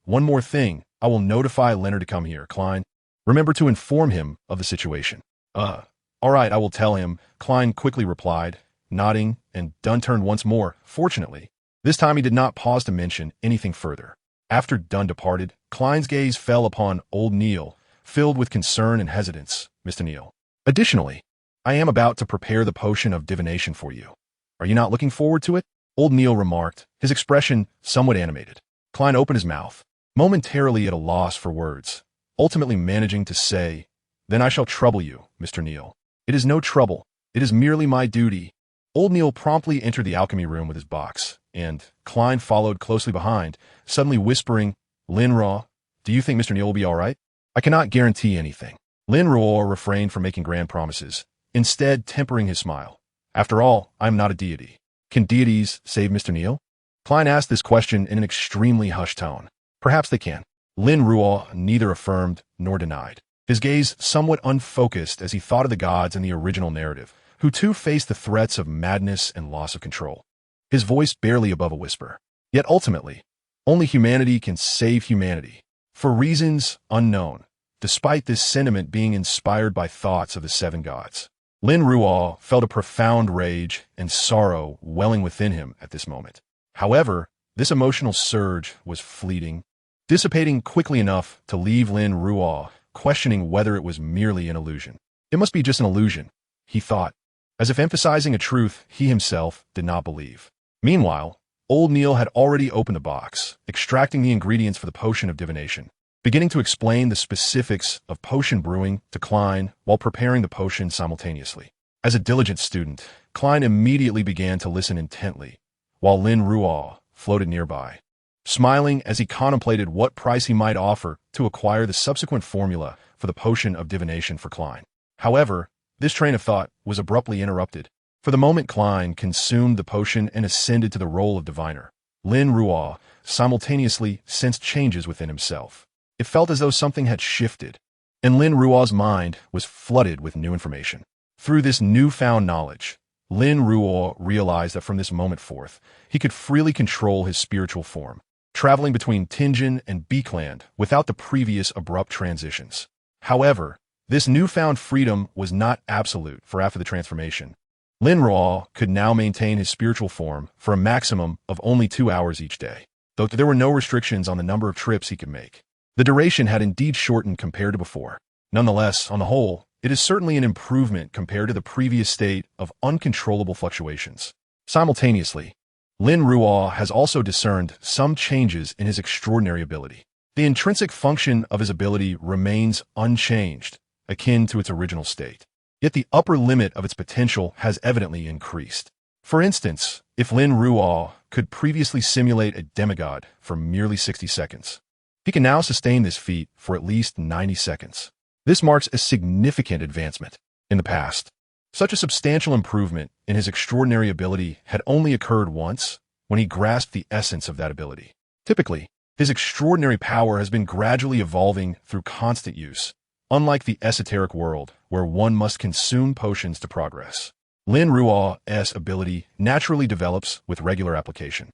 "One more thing. I will notify Leonard to come here, Klein. Remember to inform him of the situation." All right, I will tell him," Klein quickly replied, nodding, and Dun turned once more, fortunately. This time he did not pause to mention anything further. After Dun departed, Klein's gaze fell upon old Neil, filled with concern and hesitance. "Mr. Neil. Additionally, I am about to prepare the potion of divination for you. Are you not looking forward to it?" Old Neil remarked, his expression somewhat animated. Klein opened his mouth, momentarily at a loss for words, ultimately managing to say, "Then I shall trouble you, Mr. Neil." "It is no trouble. It is merely my duty." Old Neil promptly entered the alchemy room with his box, and Klein followed closely behind, suddenly whispering, "Lin Ruo, do you think Mr. Neil will be all right?" "I cannot guarantee anything." Lin Ruo refrained from making grand promises, instead tempering his smile. "After all, I am not a deity. Can deities save Mr. Neil?" Klein asked this question in an extremely hushed tone. "Perhaps they can." Lin Ruo neither affirmed nor denied, his gaze somewhat unfocused as he thought of the gods in the original narrative, who too faced the threats of madness and loss of control. His voice barely above a whisper. Yet ultimately, only humanity can save humanity, for reasons unknown, despite this sentiment being inspired by thoughts of the 7 gods. Lin Ruo felt a profound rage and sorrow welling within him at this moment. However, this emotional surge was fleeting, dissipating quickly enough to leave Lin Ruo questioning whether it was merely an illusion. It must be just an illusion, he thought, as if emphasizing a truth he himself did not believe. Meanwhile, old Neil had already opened the box, extracting the ingredients for the potion of divination, beginning to explain the specifics of potion brewing to Klein while preparing the potion simultaneously. As a diligent student, Klein immediately began to listen intently, while Lin Ruo floated nearby, smiling as he contemplated what price he might offer to acquire the subsequent formula for the potion of divination for Klein. However, this train of thought was abruptly interrupted. For the moment Klein consumed the potion and ascended to the role of diviner, Lin Ruo simultaneously sensed changes within himself. It felt as though something had shifted, and Lin Ruo's mind was flooded with new information. Through this newfound knowledge, Lin Ruo realized that from this moment forth, he could freely control his spiritual form, traveling between Tianjin and Beakland without the previous abrupt transitions. However, this newfound freedom was not absolute, for after the transformation, Lin Ruo could now maintain his spiritual form for a maximum of only 2 hours each day, though there were no restrictions on the number of trips he could make. The duration had indeed shortened compared to before. Nonetheless, on the whole, it is certainly an improvement compared to the previous state of uncontrollable fluctuations. Simultaneously, Lin Ruo has also discerned some changes in his extraordinary ability. The intrinsic function of his ability remains unchanged, akin to its original state. Yet the upper limit of its potential has evidently increased. For instance, if Lin Ruo could previously simulate a demigod for merely 60 seconds, he can now sustain this feat for at least 90 seconds. This marks a significant advancement. In the past, such a substantial improvement in his extraordinary ability had only occurred once, when he grasped the essence of that ability. Typically, his extraordinary power has been gradually evolving through constant use, unlike the esoteric world, where one must consume potions to progress. Lin Ruo's ability naturally develops with regular application,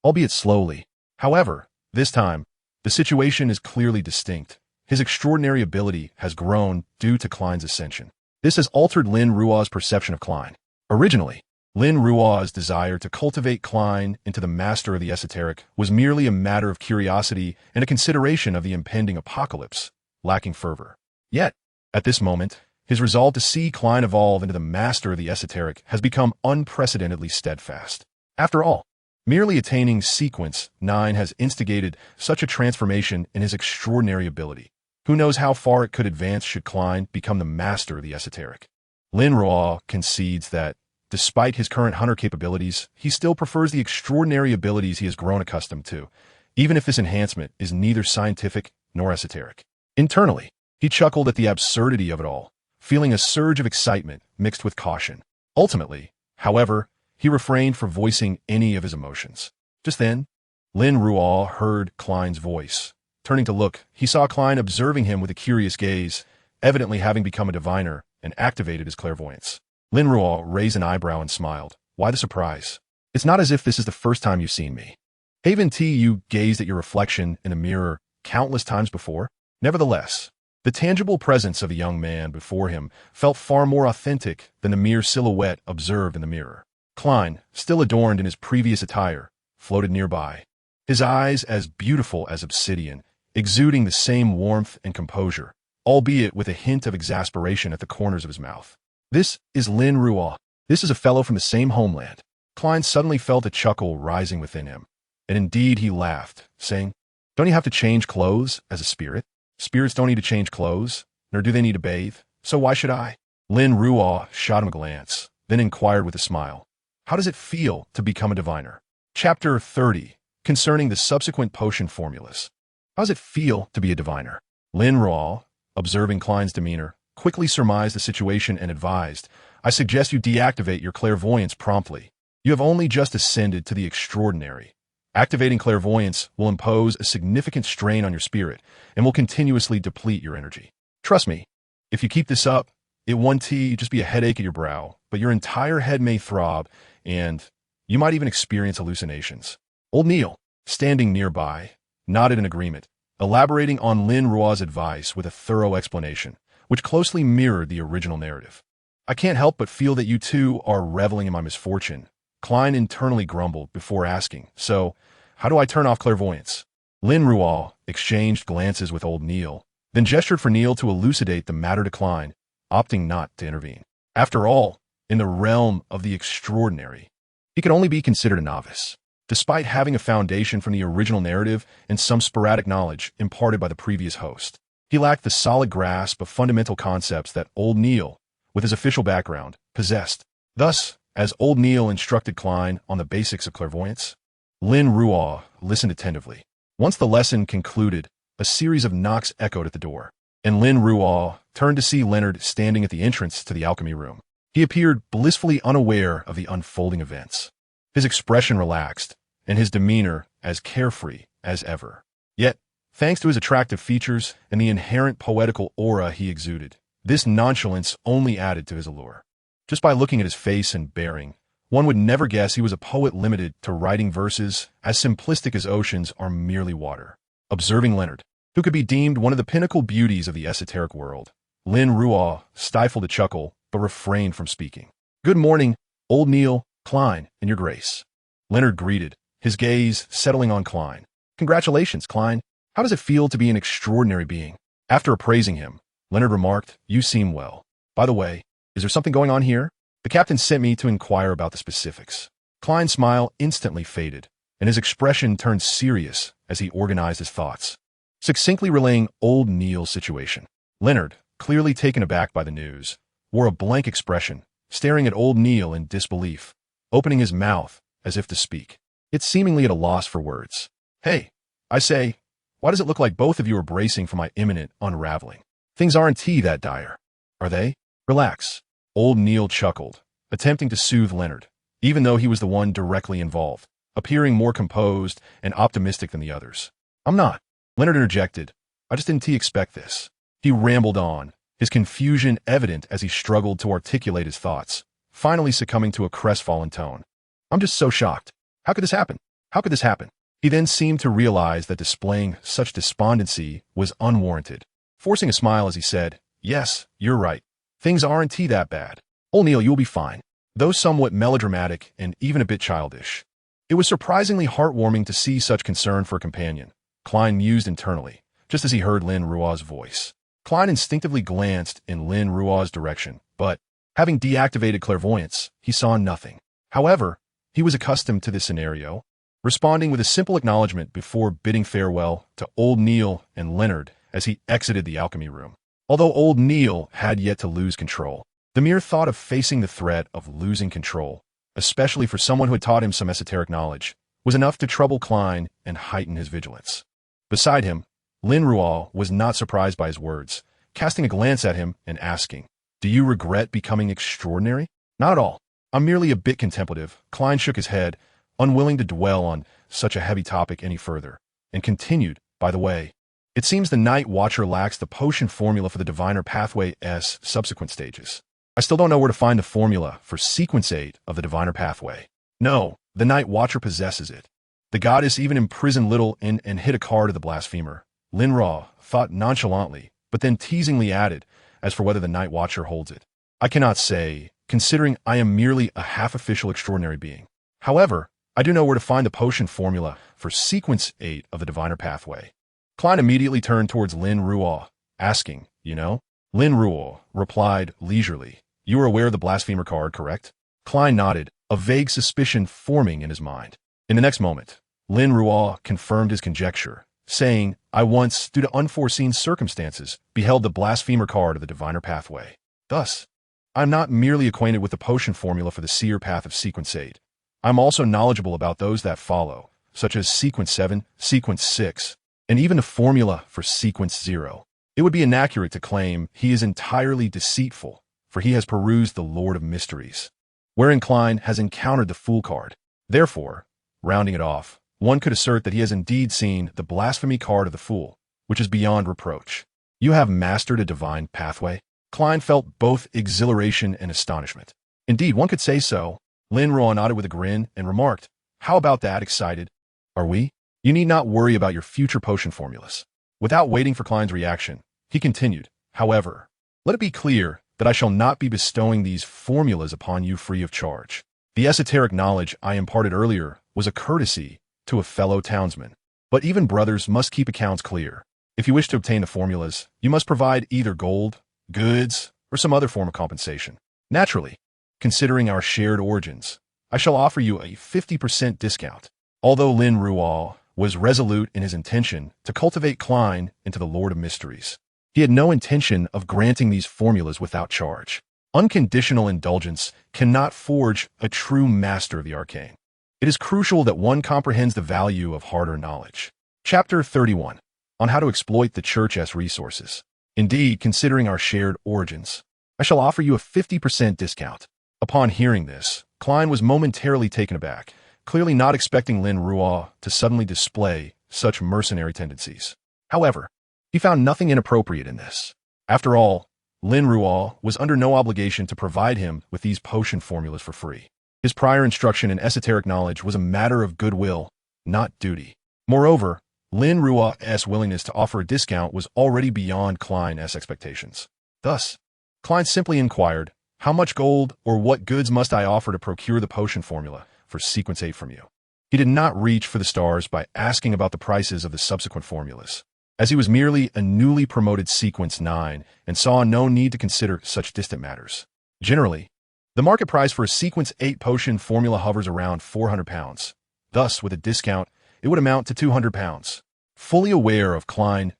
albeit slowly. However, this time, the situation is clearly distinct. His extraordinary ability has grown due to Klein's ascension. This has altered Lin Ruo's perception of Klein. Originally, Lin Ruo's desire to cultivate Klein into the master of the esoteric was merely a matter of curiosity and a consideration of the impending apocalypse, lacking fervor. Yet, at this moment, his resolve to see Klein evolve into the master of the esoteric has become unprecedentedly steadfast. After all, merely attaining sequence 9 has instigated such a transformation in his extraordinary ability. Who knows how far it could advance should Klein become the master of the esoteric? Lin Ruo concedes that, despite his current hunter capabilities, he still prefers the extraordinary abilities he has grown accustomed to, even if this enhancement is neither scientific nor esoteric. Internally, he chuckled at the absurdity of it all, feeling a surge of excitement mixed with caution. Ultimately, however, he refrained from voicing any of his emotions. Just then, Lin Ruo heard Klein's voice. Turning to look, he saw Klein observing him with a curious gaze, evidently having become a diviner and activated his clairvoyance. Lin Ruo raised an eyebrow and smiled. Why the surprise? It's not as if this is the first time you've seen me. Haven't you gazed at your reflection in a mirror countless times before? Nevertheless, the tangible presence of the young man before him felt far more authentic than the mere silhouette observed in the mirror. Klein, still adorned in his previous attire, floated nearby, his eyes as beautiful as obsidian, exuding the same warmth and composure, albeit with a hint of exasperation at the corners of his mouth. This is Lin Ruo. This is a fellow from the same homeland. Klein suddenly felt a chuckle rising within him, and indeed he laughed, saying, "Don't you have to change clothes as a spirit? Spirits don't need to change clothes, nor do they need to bathe, so why should I?" Lin Ruo shot him a glance, then inquired with a smile, "How does it feel to become a diviner?" Chapter 30, concerning the subsequent potion formulas. How does it feel to be a diviner? Lin Ruo, observing Klein's demeanor, quickly surmised the situation and advised, "I suggest you deactivate your clairvoyance promptly. You have only just ascended to the extraordinary. Activating clairvoyance will impose a significant strain on your spirit and will continuously deplete your energy. Trust me, if you keep this up, it won't just be a headache at your brow, but your entire head may throb, and you might even experience hallucinations." Old Neil, standing nearby, nodded in agreement, elaborating on Lin Ruo's advice with a thorough explanation, which closely mirrored the original narrative. "I can't help but feel that you two are reveling in my misfortune," Klein internally grumbled before asking, "So, how do I turn off clairvoyance?" Lin Ruo exchanged glances with old Neil, then gestured for Neil to elucidate the matter to Klein, opting not to intervene. After all, in the realm of the extraordinary, he could only be considered a novice, despite having a foundation from the original narrative and some sporadic knowledge imparted by the previous host. He lacked the solid grasp of fundamental concepts that old Neil, with his official background, possessed. Thus, as old Neil instructed Klein on the basics of clairvoyance, Lin Ruo listened attentively. Once the lesson concluded, a series of knocks echoed at the door, and Lin Ruo turned to see Leonard standing at the entrance to the alchemy room. He appeared blissfully unaware of the unfolding events. His expression relaxed, and his demeanor as carefree as ever. Yet, thanks to his attractive features and the inherent poetical aura he exuded, this nonchalance only added to his allure. Just by looking at his face and bearing, one would never guess he was a poet limited to writing verses as simplistic as oceans are merely water. Observing Leonard, who could be deemed one of the pinnacle beauties of the esoteric world, Lin Ruo stifled a chuckle but refrained from speaking. "Good morning, old Neil, Klein, and your grace." Leonard greeted, his gaze settling on Klein. "Congratulations, Klein. How does it feel to be an extraordinary being?" After appraising him, Leonard remarked, "You seem well. By the way, is there something going on here? The captain sent me to inquire about the specifics." Klein's smile instantly faded, and his expression turned serious as he organized his thoughts, succinctly relaying old Neil's situation. Leonard, clearly taken aback by the news, wore a blank expression, staring at old Neil in disbelief, opening his mouth as if to speak, yet seemingly at a loss for words. "Hey, I say, why does it look like both of you are bracing for my imminent unraveling? Things aren't that dire, are they? Relax." Old Neil chuckled, attempting to soothe Leonard, even though he was the one directly involved, appearing more composed and optimistic than the others. "I'm not," Leonard interjected. "I just didn't expect this." He rambled on, his confusion evident as he struggled to articulate his thoughts, finally succumbing to a crestfallen tone. "I'm just so shocked. How could this happen? How could this happen?" He then seemed to realize that displaying such despondency was unwarranted, forcing a smile as he said, "Yes, you're right. Things aren't that bad. Old Neil, you'll be fine." Though somewhat melodramatic and even a bit childish, it was surprisingly heartwarming to see such concern for a companion, Klein mused internally, just as he heard Lin Ruo's voice. Klein instinctively glanced in Lin Ruo's direction, but, having deactivated clairvoyance, he saw nothing. However, he was accustomed to this scenario, responding with a simple acknowledgement before bidding farewell to old Neil and Leonard as he exited the alchemy room. Although old Neil had yet to lose control, the mere thought of facing the threat of losing control, especially for someone who had taught him some esoteric knowledge, was enough to trouble Klein and heighten his vigilance. Beside him, Lin Ruo was not surprised by his words, casting a glance at him and asking, "Do you regret becoming extraordinary?" "Not at all. I'm merely a bit contemplative." Klein shook his head, unwilling to dwell on such a heavy topic any further, and continued, "By the way, it seems the Night Watcher lacks the potion formula for the Diviner Pathway's subsequent stages. I still don't know where to find the formula for Sequence 8 of the Diviner Pathway. No, the Night Watcher possesses it." The goddess even imprisoned Little and hid a card of the blasphemer. Lin Ruo thought nonchalantly, but then teasingly added, "As for whether the Night Watcher holds it, I cannot say, considering I am merely a half-official extraordinary being. However, I do know where to find the potion formula for Sequence 8 of the Diviner Pathway." Klein immediately turned towards Lin Ruo, asking, "You know?" Lin Ruo replied leisurely, "You are aware of the blasphemer card, correct?" Klein nodded, a vague suspicion forming in his mind. In the next moment, Lin Ruo confirmed his conjecture, saying, "I once, due to unforeseen circumstances, beheld the blasphemer card of the Diviner Pathway. Thus, I am not merely acquainted with the potion formula for the seer path of Sequence 8. I am also knowledgeable about those that follow, such as Sequence 7, Sequence 6, and even the formula for Sequence 0. It would be inaccurate to claim he is entirely deceitful, for he has perused the Lord of Mysteries, wherein Klein has encountered the Fool card. Therefore, rounding it off, one could assert that he has indeed seen the blasphemy card of the Fool, which is beyond reproach. You have mastered a divine pathway?" Klein felt both exhilaration and astonishment. "Indeed, one could say so." Lin Ruo nodded with a grin and remarked, "How about that, excited? Are we? You need not worry about your future potion formulas." Without waiting for Klein's reaction, he continued, "However, let it be clear that I shall not be bestowing these formulas upon you free of charge. The esoteric knowledge I imparted earlier was a courtesy to a fellow townsman. But even brothers must keep accounts clear. If you wish to obtain the formulas, you must provide either gold, goods, or some other form of compensation. Naturally, considering our shared origins, I shall offer you a 50% discount." Although Lin Ruo was resolute in his intention to cultivate Klein into the Lord of Mysteries, he had no intention of granting these formulas without charge. Unconditional indulgence cannot forge a true master of the arcane. It is crucial that one comprehends the value of hard-earned knowledge. Chapter 31. On how to exploit the Church's resources. Indeed, considering our shared origins, I shall offer you a 50% discount. Upon hearing this, Klein was momentarily taken aback, clearly not expecting Lin Ruo to suddenly display such mercenary tendencies. However, he found nothing inappropriate in this. After all, Lin Ruo was under no obligation to provide him with these potion formulas for free. His prior instruction in esoteric knowledge was a matter of goodwill, not duty. Moreover, Lin Ruo's willingness to offer a discount was already beyond Klein's expectations. Thus, Klein simply inquired, "How much gold or what goods must I offer to procure the potion formula for Sequence 8 from you?" He did not reach for the stars by asking about the prices of the subsequent formulas, as he was merely a newly promoted Sequence 9 and saw no need to consider such distant matters. Generally, the market price for a Sequence 8 potion formula hovers around £400. Thus, with a discount, it would amount to £200. Fully aware of Klein's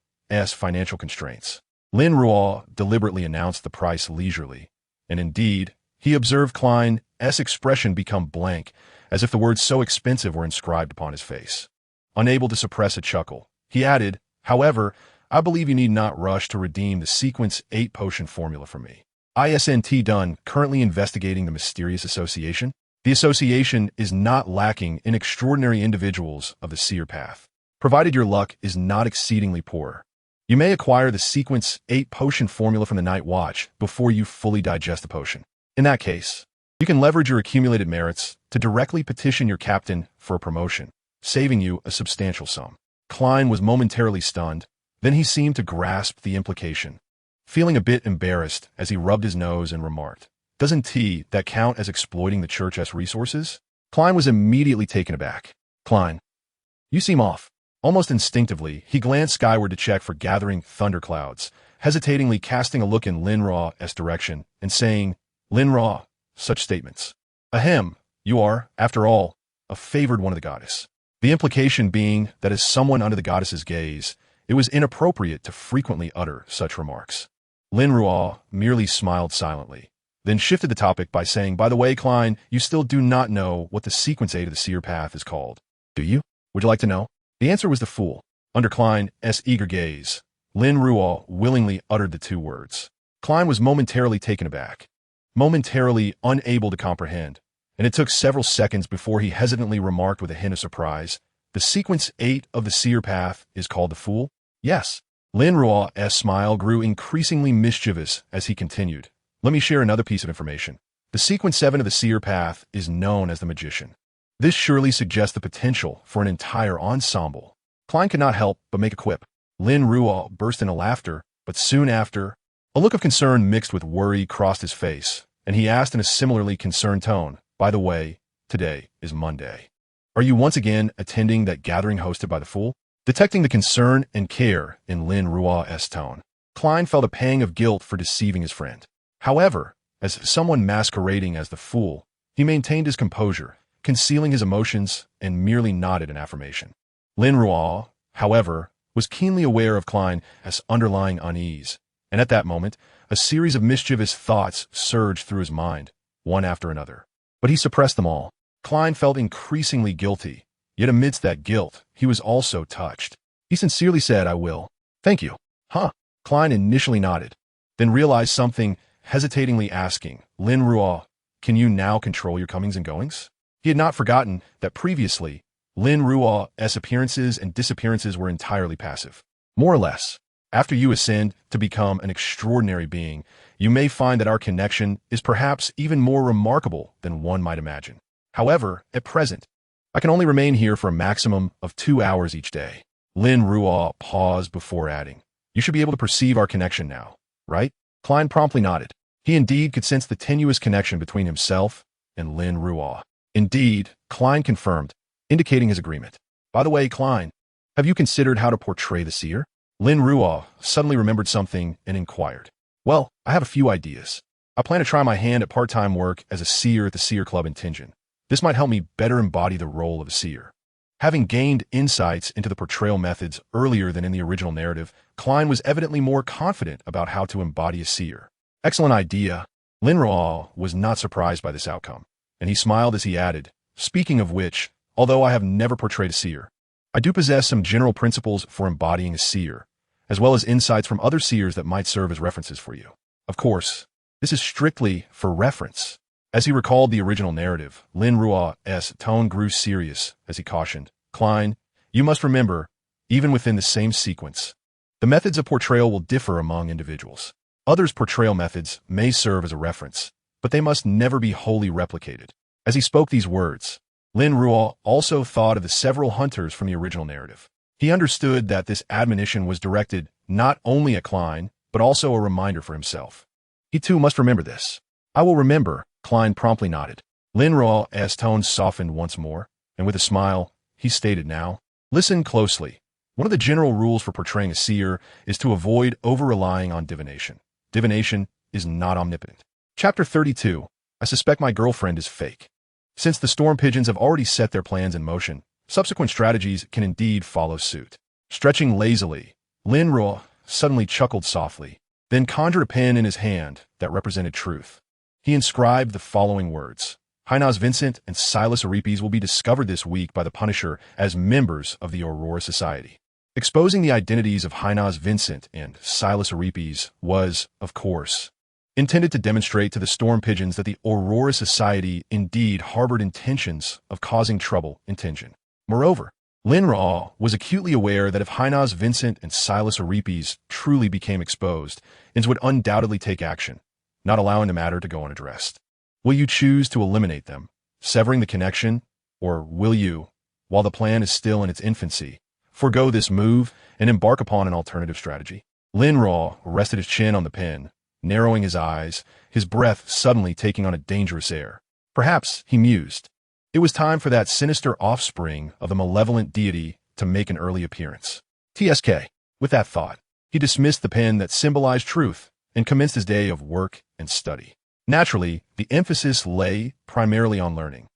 financial constraints, Lin Ruo deliberately announced the price leisurely, and indeed, he observed Klein's expression become blank, as if the words "so expensive" were inscribed upon his face. Unable to suppress a chuckle, he added, "However, I believe you need not rush to redeem the Sequence 8 potion formula from me. Isn't done currently investigating the mysterious association? The association is not lacking in extraordinary individuals of the seer path. Provided your luck is not exceedingly poor, you may acquire the Sequence 8 potion formula from the Night Watch before you fully digest the potion. In that case, you can leverage your accumulated merits to directly petition your captain for a promotion, saving you a substantial sum." Klein was momentarily stunned, then he seemed to grasp the implication. Feeling a bit embarrassed as he rubbed his nose and remarked, "Doesn't that count as exploiting the church's resources?" Klein was immediately taken aback. "Klein, you seem off." Almost instinctively, he glanced skyward to check for gathering thunderclouds, hesitatingly casting a look in Lin Ruo's direction and saying, "Lin Ruo, such statements. Ahem, you are, after all, a favored one of the goddess." The implication being that as someone under the goddess's gaze, it was inappropriate to frequently utter such remarks. Lin Ruo merely smiled silently, then shifted the topic by saying, "By the way, Klein, you still do not know what the Sequence 8 of the Seer Path is called, do you? Would you like to know?" The answer was the Fool. Under Klein's eager gaze, Lin Ruo willingly uttered the two words. Klein was momentarily taken aback, momentarily unable to comprehend, and it took several seconds before he hesitantly remarked with a hint of surprise, "The Sequence 8 of the Seer Path is called the Fool?" "Yes." Lin Ruo's smile grew increasingly mischievous as he continued, "Let me share another piece of information. The Sequence 7 of the Seer Path is known as the Magician. This surely suggests the potential for an entire ensemble." Klein could not help but make a quip. Lin Ruo burst into laughter, but soon after, a look of concern mixed with worry crossed his face, and he asked in a similarly concerned tone, "By the way, today is Monday. Are you once again attending that gathering hosted by the Fool?" Detecting the concern and care in Lin Ruo's tone, Klein felt a pang of guilt for deceiving his friend. However, as someone masquerading as the Fool, he maintained his composure, concealing his emotions, and merely nodded in affirmation. Lin Ruo, however, was keenly aware of Klein's underlying unease, and at that moment, a series of mischievous thoughts surged through his mind, one after another. But he suppressed them all. Klein felt increasingly guilty, yet amidst that guilt, he was also touched. He sincerely said, "I will." "Thank you." "Huh?" Klein initially nodded, then realized something, hesitatingly asking, "Lin Ruo, can you now control your comings and goings?" He had not forgotten that previously, Lin Ruo's appearances and disappearances were entirely passive. More or less, after you ascend to become an extraordinary being, you may find that our connection is perhaps even more remarkable than one might imagine. However, at present, I can only remain here for a maximum of 2 hours each day. Lin Ruo paused before adding, "You should be able to perceive our connection now, right?" Klein promptly nodded. He indeed could sense the tenuous connection between himself and Lin Ruo. Indeed, Klein confirmed, indicating his agreement. "By the way, Klein, have you considered how to portray the seer?" Lin Ruo suddenly remembered something and inquired. "Well, I have a few ideas. I plan to try my hand at part-time work as a seer at the Seer Club in Tianjin. This might help me better embody the role of a seer." Having gained insights into the portrayal methods earlier than in the original narrative, Klein was evidently more confident about how to embody a seer. "Excellent idea." Lin Ruo was not surprised by this outcome, and he smiled as he added, "Speaking of which, although I have never portrayed a seer, I do possess some general principles for embodying a seer, as well as insights from other seers that might serve as references for you. Of course, This is strictly for reference. As he recalled the original narrative, Lin Ruo's tone grew serious as he cautioned, Klein, you must remember, even within the same sequence, the methods of portrayal will differ among individuals. Others' portrayal methods may serve as a reference, but they must never be wholly replicated. As he spoke these words, Lin Ruo also thought of the several hunters from the original narrative. He understood that this admonition was directed not only at Klein, but also a reminder for himself. He too must remember this. I will remember, Klein promptly nodded. Lin Ruo's tone softened once more, and with a smile, he stated now, listen closely. One of the general rules for portraying a seer is to avoid over-relying on divination. Divination is not omnipotent. Chapter 32. I suspect my girlfriend is fake. Since the storm pigeons have already set their plans in motion, subsequent strategies can indeed follow suit. Stretching lazily, Lin Ruo suddenly chuckled softly, then conjured a pen in his hand that represented truth. He inscribed the following words. Hainas Vincent and Silas Aripes will be discovered this week by the Punisher as members of the Aurora Society. Exposing the identities of Hainas Vincent and Silas Aripes was, of course, intended to demonstrate to the storm pigeons that the Aurora Society indeed harbored intentions of causing trouble in Tenjin. Moreover, Lin Ruo was acutely aware that if Hainas Vincent and Silas Aripes truly became exposed, Ins would undoubtedly take action, not allowing the matter to go unaddressed. Will you choose to eliminate them, severing the connection, or will you, while the plan is still in its infancy, forego this move and embark upon an alternative strategy? Lin Ruo rested his chin on the pen, narrowing his eyes, his breath suddenly taking on a dangerous air. Perhaps, he mused, it was time for that sinister offspring of the malevolent deity to make an early appearance. TSK. With that thought, he dismissed the pen that symbolized truth and commenced his day of work and study. Naturally, the emphasis lay primarily on learning.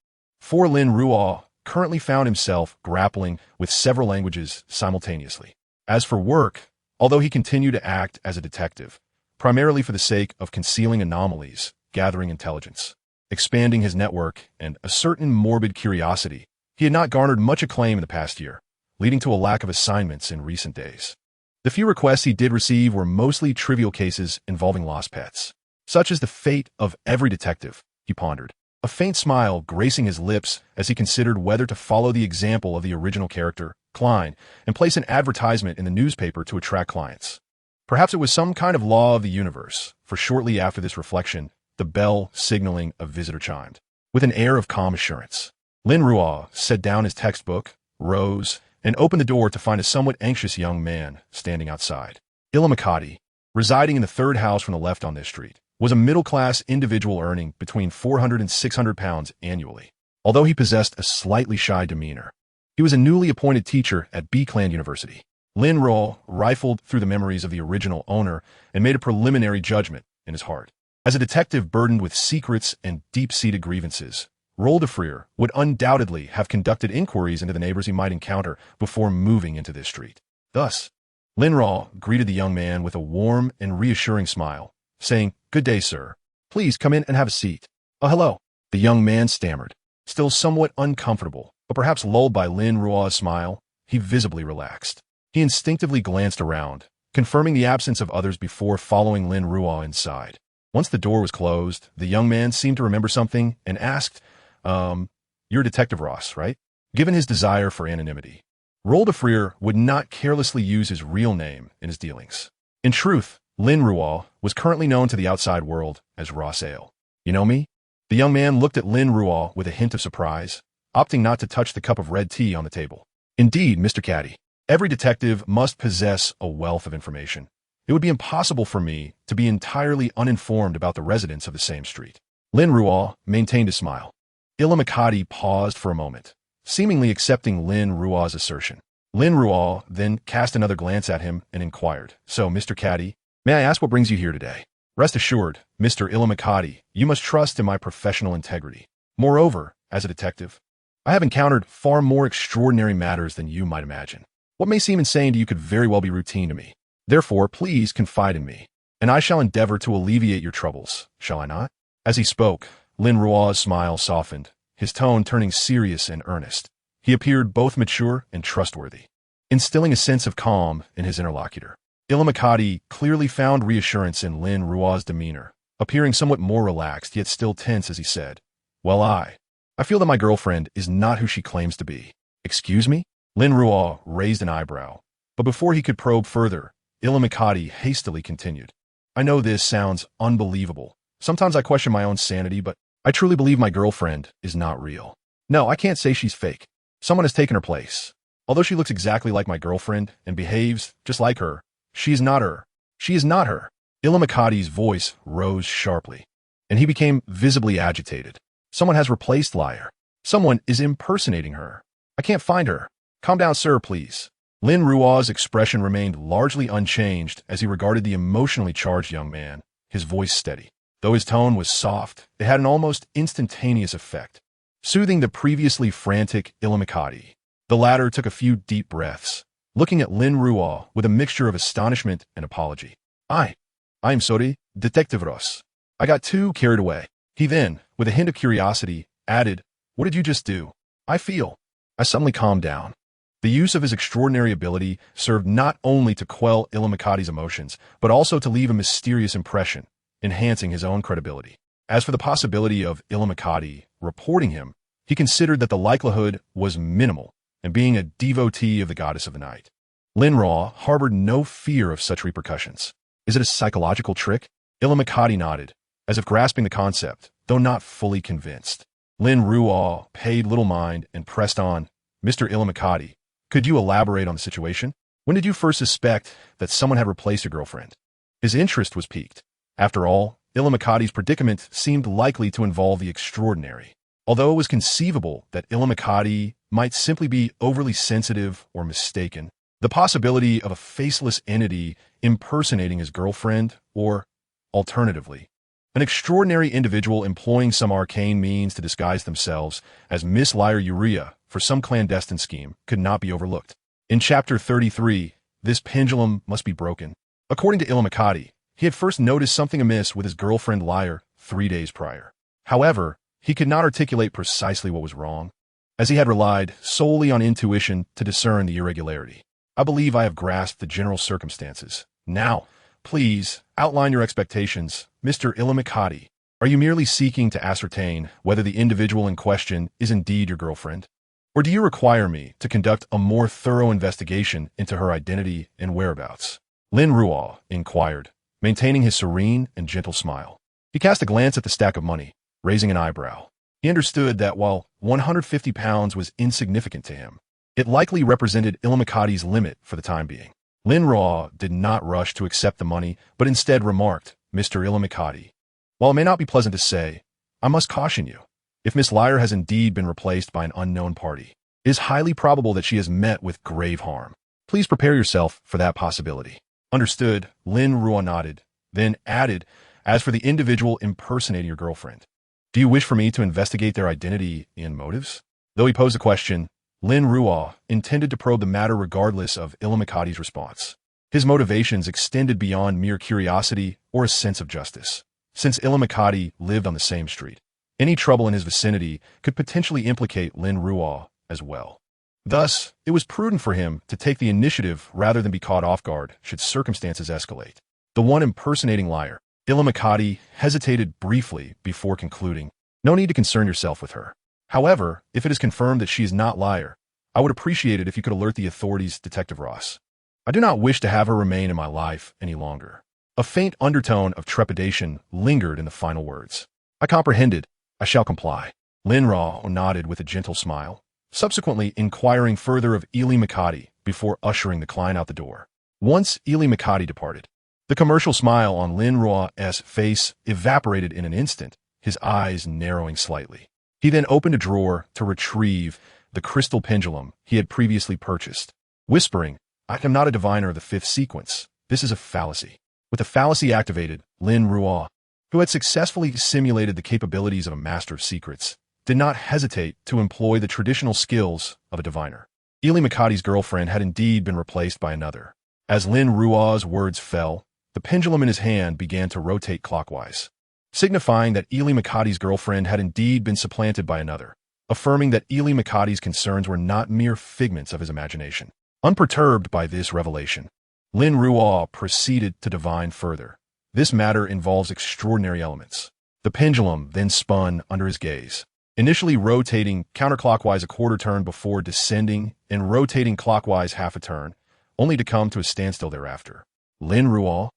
For Lin Ruo currently found himself grappling with several languages simultaneously. As for work, although he continued to act as a detective, primarily for the sake of concealing anomalies, gathering intelligence, expanding his network, and a certain morbid curiosity, he had not garnered much acclaim in the past year, leading to a lack of assignments in recent days. The few requests he did receive were mostly trivial cases involving lost pets. Such is the fate of every detective, he pondered, a faint smile gracing his lips as he considered whether to follow the example of the original character, Klein, and place an advertisement in the newspaper to attract clients. Perhaps it was some kind of law of the universe, for shortly after this reflection, the bell signaling a visitor chimed. With an air of calm assurance, Lin Ruo set down his textbook, rose, and opened the door to find a somewhat anxious young man standing outside. Ilamakati, residing in the third house from the left on this street, was a middle-class individual earning between 400 and 600 pounds annually. Although he possessed a slightly shy demeanor, he was a newly appointed teacher at Klein University. Lin Ruo rifled through the memories of the original owner and made a preliminary judgment in his heart. As a detective burdened with secrets and deep-seated grievances, Roldefreer would undoubtedly have conducted inquiries into the neighbors he might encounter before moving into this street. Thus, Lin Ruo greeted the young man with a warm and reassuring smile, saying, "Good day, sir. Please come in and have a seat." "Oh, hello," the young man stammered, still somewhat uncomfortable, but perhaps lulled by Lin Ruo's smile. He visibly relaxed. He instinctively glanced around, confirming the absence of others before following Lin Ruo inside. Once the door was closed, the young man seemed to remember something and asked, "You're Detective Ross, right?" Given his desire for anonymity, Roldefreer would not carelessly use his real name in his dealings. In truth, Lin Ruo was currently known to the outside world as Ross Ale. "You know me?" The young man looked at Lin Ruo with a hint of surprise, opting not to touch the cup of red tea on the table. "Indeed, Mr. Caddy. Every detective must possess a wealth of information. It would be impossible for me to be entirely uninformed about the residents of the same street." Lin Ruo maintained a smile. Ilamakati paused for a moment, seemingly accepting Lin Ruo's assertion. Lin Ruo then cast another glance at him and inquired, "So, Mr. Caddy, may I ask what brings you here today?" "Rest assured, Mr. Ilamakati, you must trust in my professional integrity. Moreover, as a detective, I have encountered far more extraordinary matters than you might imagine. What may seem insane to you could very well be routine to me. Therefore, please confide in me, and I shall endeavor to alleviate your troubles, shall I not?" As he spoke, Lin Ruo's smile softened, his tone turning serious and earnest. He appeared both mature and trustworthy, instilling a sense of calm in his interlocutor. Ilamakati clearly found reassurance in Lin Ruo's demeanor, appearing somewhat more relaxed yet still tense as he said, "Well, I feel that my girlfriend is not who she claims to be." "Excuse me?" Lin Ruo raised an eyebrow, but before he could probe further, Ilimikati hastily continued. "I know this sounds unbelievable. Sometimes I question my own sanity, but I truly believe my girlfriend is not real. No, I can't say she's fake. Someone has taken her place. Although she looks exactly like my girlfriend and behaves just like her, she is not her. She is not her." Ilimikati's voice rose sharply, and he became visibly agitated. "Someone has replaced Liar. Someone is impersonating her. I can't find her. Calm down, sir, please." Lin Ruo's expression remained largely unchanged as he regarded the emotionally charged young man, his voice steady. Though his tone was soft, it had an almost instantaneous effect, soothing the previously frantic Ilimikati. The latter took a few deep breaths, looking at Lin Ruo with a mixture of astonishment and apology. I'm sorry, Detective Ross. I got too carried away." He then, with a hint of curiosity, added, "What did you just do?" I suddenly calmed down. The use of his extraordinary ability served not only to quell Ilimikati's emotions, but also to leave a mysterious impression, enhancing his own credibility. As for the possibility of Ilimikati reporting him, he considered that the likelihood was minimal, and being a devotee of the goddess of the night, Lin Ruo harbored no fear of such repercussions. "Is it a psychological trick?" Ilimikati nodded, as if grasping the concept, though not fully convinced. Lin Ruo paid little mind and pressed on, "Mr. Ilimikati, could you elaborate on the situation? When did you first suspect that someone had replaced your girlfriend?" His interest was piqued. After all, Ilimikati's predicament seemed likely to involve the extraordinary. Although it was conceivable that Ilimikati might simply be overly sensitive or mistaken, the possibility of a faceless entity impersonating his girlfriend, or, alternatively, an extraordinary individual employing some arcane means to disguise themselves as Miss Liar Urea for some clandestine scheme, could not be overlooked. In Chapter 33, this pendulum must be broken. According to Ilimikati, he had first noticed something amiss with his girlfriend Liar 3 days prior. However, he could not articulate precisely what was wrong, as he had relied solely on intuition to discern the irregularity. "I believe I have grasped the general circumstances. Now, please, outline your expectations, Mr. Ilimikati. Are you merely seeking to ascertain whether the individual in question is indeed your girlfriend? Or do you require me to conduct a more thorough investigation into her identity and whereabouts?" Lin Ruo inquired, maintaining his serene and gentle smile. He cast a glance at the stack of money, raising an eyebrow. He understood that while 150 pounds was insignificant to him, it likely represented Ilimikati's limit for the time being. Lin Ruo did not rush to accept the money, but instead remarked, "Mr. Ilimikati, while it may not be pleasant to say, I must caution you. If Miss Liar has indeed been replaced by an unknown party, it is highly probable that she has met with grave harm. Please prepare yourself for that possibility." "Understood," Lin Ruo nodded, then added, "As for the individual impersonating your girlfriend, do you wish for me to investigate their identity and motives?" Though he posed the question, Lin Ruo intended to probe the matter regardless of Ilimikati's response. His motivations extended beyond mere curiosity or a sense of justice. Since Ilimikati lived on the same street, any trouble in his vicinity could potentially implicate Lin Ruo as well. Thus, it was prudent for him to take the initiative rather than be caught off guard should circumstances escalate. The one impersonating Liar, Ilimikati, hesitated briefly before concluding, "No need to concern yourself with her. However, if it is confirmed that she is not Liar, I would appreciate it if you could alert the authorities, Detective Ross. I do not wish to have her remain in my life any longer." A faint undertone of trepidation lingered in the final words. "I comprehended. I shall comply." Lin Ruo nodded with a gentle smile, subsequently inquiring further of Ilimikati before ushering the Klein out the door. Once Ilimikati departed, the commercial smile on Lin Ruo's face evaporated in an instant, his eyes narrowing slightly. He then opened a drawer to retrieve the crystal pendulum he had previously purchased, whispering, "I am not a diviner of the fifth sequence. This is a fallacy." With the fallacy activated, Lin Ruo, who had successfully simulated the capabilities of a master of secrets, did not hesitate to employ the traditional skills of a diviner. Ilimikati's girlfriend had indeed been replaced by another. As Lin Ruo's words fell, the pendulum in his hand began to rotate clockwise, signifying that Ilimikati's girlfriend had indeed been supplanted by another, affirming that Ilimikati's concerns were not mere figments of his imagination. Unperturbed by this revelation, Lin Ruo proceeded to divine further, This matter involves extraordinary elements. The pendulum then spun under his gaze, initially rotating counterclockwise a quarter turn before descending and rotating clockwise half a turn, only to come to a standstill thereafter. Lin Ruo?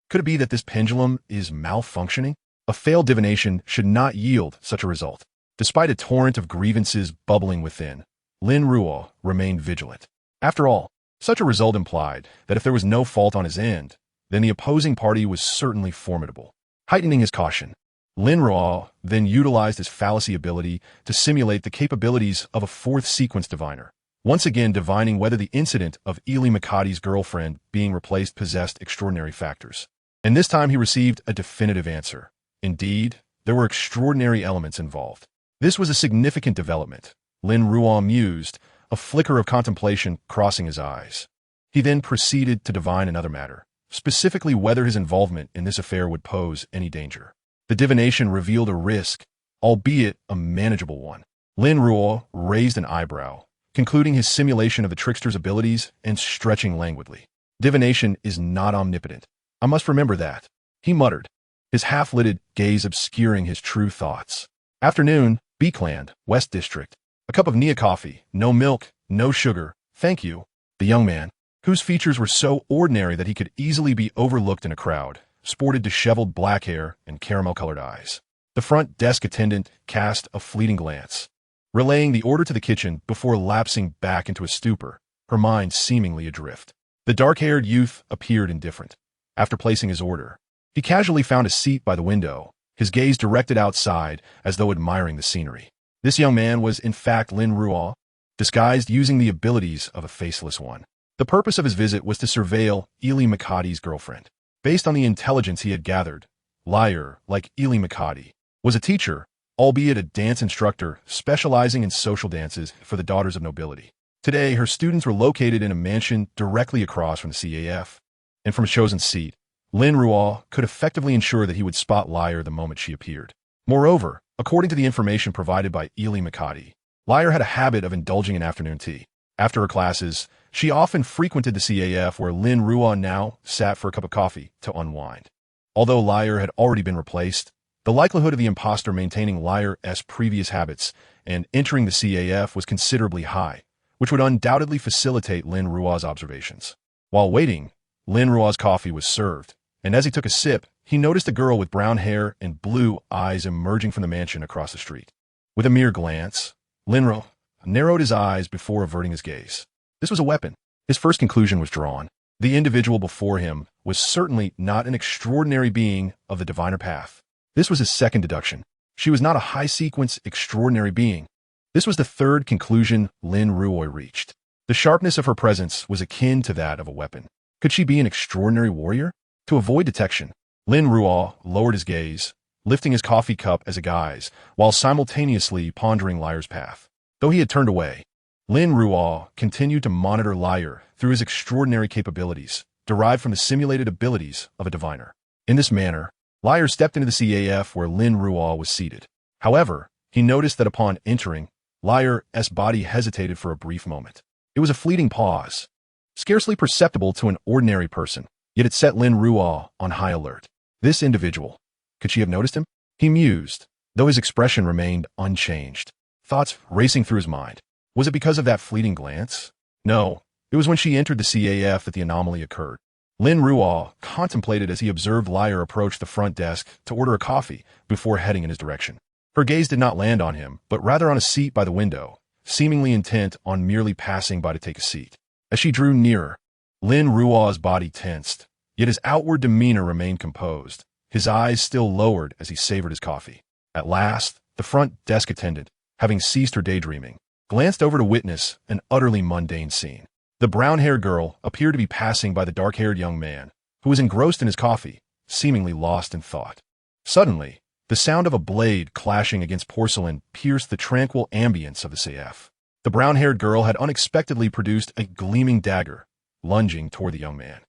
Could it be that this pendulum is malfunctioning? A failed divination should not yield such a result. Despite a torrent of grievances bubbling within, Lin Ruo remained vigilant. After all, such a result implied that if there was no fault on his end, then the opposing party was certainly formidable. Heightening his caution, Lin Ruo then utilized his fallacy ability to simulate the capabilities of a fourth sequence diviner, once again divining whether the incident of Ili Makati's girlfriend being replaced possessed extraordinary factors. And this time he received a definitive answer. Indeed, there were extraordinary elements involved. This was a significant development. Lin Ruo mused, a flicker of contemplation crossing his eyes. He then proceeded to divine another matter, specifically whether his involvement in this affair would pose any danger. The divination revealed a risk, albeit a manageable one. Lin Ruo raised an eyebrow, concluding his simulation of the trickster's abilities and stretching languidly. Divination is not omnipotent. I must remember that, he muttered, his half-lidded gaze obscuring his true thoughts. Afternoon, Beekland, West District. A cup of Nia coffee, no milk, no sugar, thank you. The young man, whose features were so ordinary that he could easily be overlooked in a crowd, sported disheveled black hair and caramel-colored eyes. The front desk attendant cast a fleeting glance, relaying the order to the kitchen before lapsing back into a stupor, her mind seemingly adrift. The dark-haired youth appeared indifferent. After placing his order, he casually found a seat by the window, his gaze directed outside as though admiring the scenery. This young man was in fact Lin Ruo, disguised using the abilities of a faceless one. The purpose of his visit was to surveil Ili Makati's girlfriend. Based on the intelligence he had gathered, Liar, like Ili Makati, was a teacher, albeit a dance instructor specializing in social dances for the daughters of nobility. Today, her students were located in a mansion directly across from the CAF, and from a chosen seat, Lin Ruo could effectively ensure that he would spot Liar the moment she appeared. Moreover, according to the information provided by Ili Makati, Liar had a habit of indulging in afternoon tea. After her classes, she often frequented the CAF where Lin Ruo now sat for a cup of coffee to unwind. Although Liar had already been replaced, the likelihood of the imposter maintaining Liar's previous habits and entering the CAF was considerably high, which would undoubtedly facilitate Lin Ruo's observations. While waiting, Lin Ruo's coffee was served, and as he took a sip, he noticed a girl with brown hair and blue eyes emerging from the mansion across the street. With a mere glance, Lin Ruo narrowed his eyes before averting his gaze. This was a weapon. His first conclusion was drawn. The individual before him was certainly not an extraordinary being of the diviner path. This was his second deduction. She was not a high-sequence extraordinary being. This was the third conclusion Lin Ruo reached. The sharpness of her presence was akin to that of a weapon. Could she be an extraordinary warrior? To avoid detection, Lin Ruo lowered his gaze, lifting his coffee cup as a guise, while simultaneously pondering Liar's path. Though he had turned away, Lin Ruo continued to monitor Liar through his extraordinary capabilities, derived from the simulated abilities of a diviner. In this manner, Liar stepped into the CAF where Lin Ruo was seated. However, he noticed that upon entering, Liar's body hesitated for a brief moment. It was a fleeting pause, scarcely perceptible to an ordinary person, yet it set Lin Ruo on high alert. This individual, could she have noticed him? He mused, though his expression remained unchanged. Thoughts racing through his mind. Was it because of that fleeting glance? No, it was when she entered the CAF that the anomaly occurred. Lin Ruo contemplated as he observed Liar approach the front desk to order a coffee before heading in his direction. Her gaze did not land on him, but rather on a seat by the window, seemingly intent on merely passing by to take a seat. As she drew nearer, Lin Ruo's body tensed, yet his outward demeanor remained composed, his eyes still lowered as he savored his coffee. At last, the front desk attendant, having ceased her daydreaming, glanced over to witness an utterly mundane scene. The brown-haired girl appeared to be passing by the dark-haired young man, who was engrossed in his coffee, seemingly lost in thought. Suddenly, the sound of a blade clashing against porcelain pierced the tranquil ambience of the CAF. The brown-haired girl had unexpectedly produced a gleaming dagger, lunging toward the young man.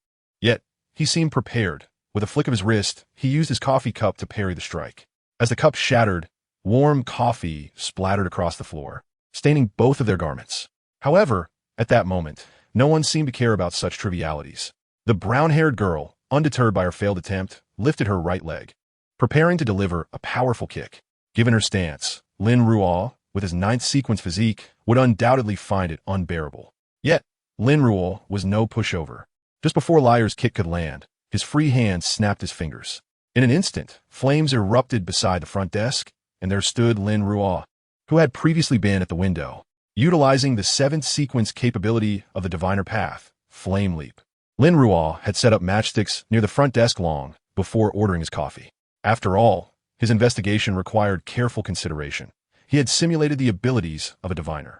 Yet, he seemed prepared. With a flick of his wrist, he used his coffee cup to parry the strike. As the cup shattered, warm coffee splattered across the floor, staining both of their garments. However, at that moment, no one seemed to care about such trivialities. The brown-haired girl, undeterred by her failed attempt, lifted her right leg, preparing to deliver a powerful kick. Given her stance, Lin Ruo, with his ninth sequence physique, would undoubtedly find it unbearable. Yet, Lin Ruo was no pushover. Just before Liar's kick could land, his free hand snapped his fingers. In an instant, flames erupted beside the front desk, and there stood Lin Ruo, who had previously been at the window, utilizing the seventh sequence capability of the Diviner Path, Flame Leap. Lin Ruo had set up matchsticks near the front desk long before ordering his coffee. After all, his investigation required careful consideration. He had simulated the abilities of a diviner.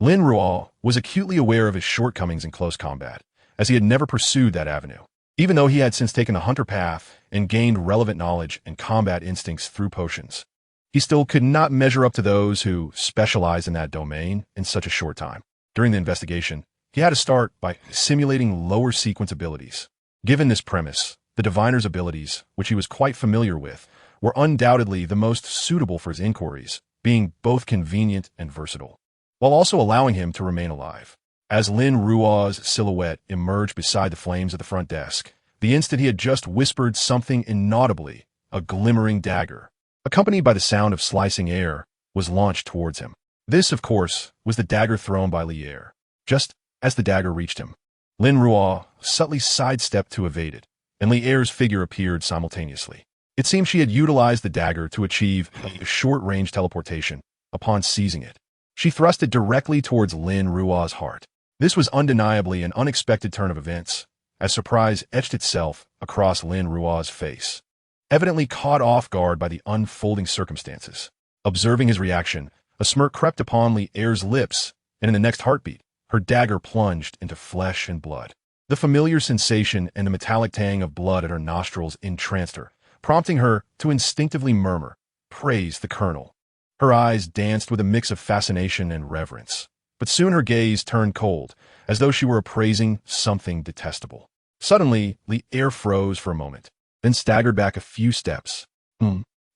Lin Ruo was acutely aware of his shortcomings in close combat, as he had never pursued that avenue. Even though he had since taken the hunter path and gained relevant knowledge and combat instincts through potions, he still could not measure up to those who specialize in that domain in such a short time. During the investigation, he had to start by simulating lower sequence abilities. Given this premise, the diviner's abilities, which he was quite familiar with, were undoubtedly the most suitable for his inquiries, being both convenient and versatile, while also allowing him to remain alive. As Lin Ruo's silhouette emerged beside the flames of the front desk, the instant he had just whispered something inaudibly, a glimmering dagger, accompanied by the sound of slicing air, was launched towards him. This, of course, was the dagger thrown by Lier. Just as the dagger reached him, Lin Ruo subtly sidestepped to evade it, and Lier's figure appeared simultaneously. It seemed she had utilized the dagger to achieve a short-range teleportation. Upon seizing it, she thrust it directly towards Lin Ruo's heart. This was undeniably an unexpected turn of events, as surprise etched itself across Lin Ruo's face. Evidently caught off guard by the unfolding circumstances. Observing his reaction, a smirk crept upon Lier's lips, and in the next heartbeat, her dagger plunged into flesh and blood. The familiar sensation and the metallic tang of blood at her nostrils entranced her, prompting her to instinctively murmur, "Praise the Colonel." Her eyes danced with a mix of fascination and reverence, but soon her gaze turned cold, as though she were appraising something detestable. Suddenly, Lier froze for a moment, then staggered back a few steps.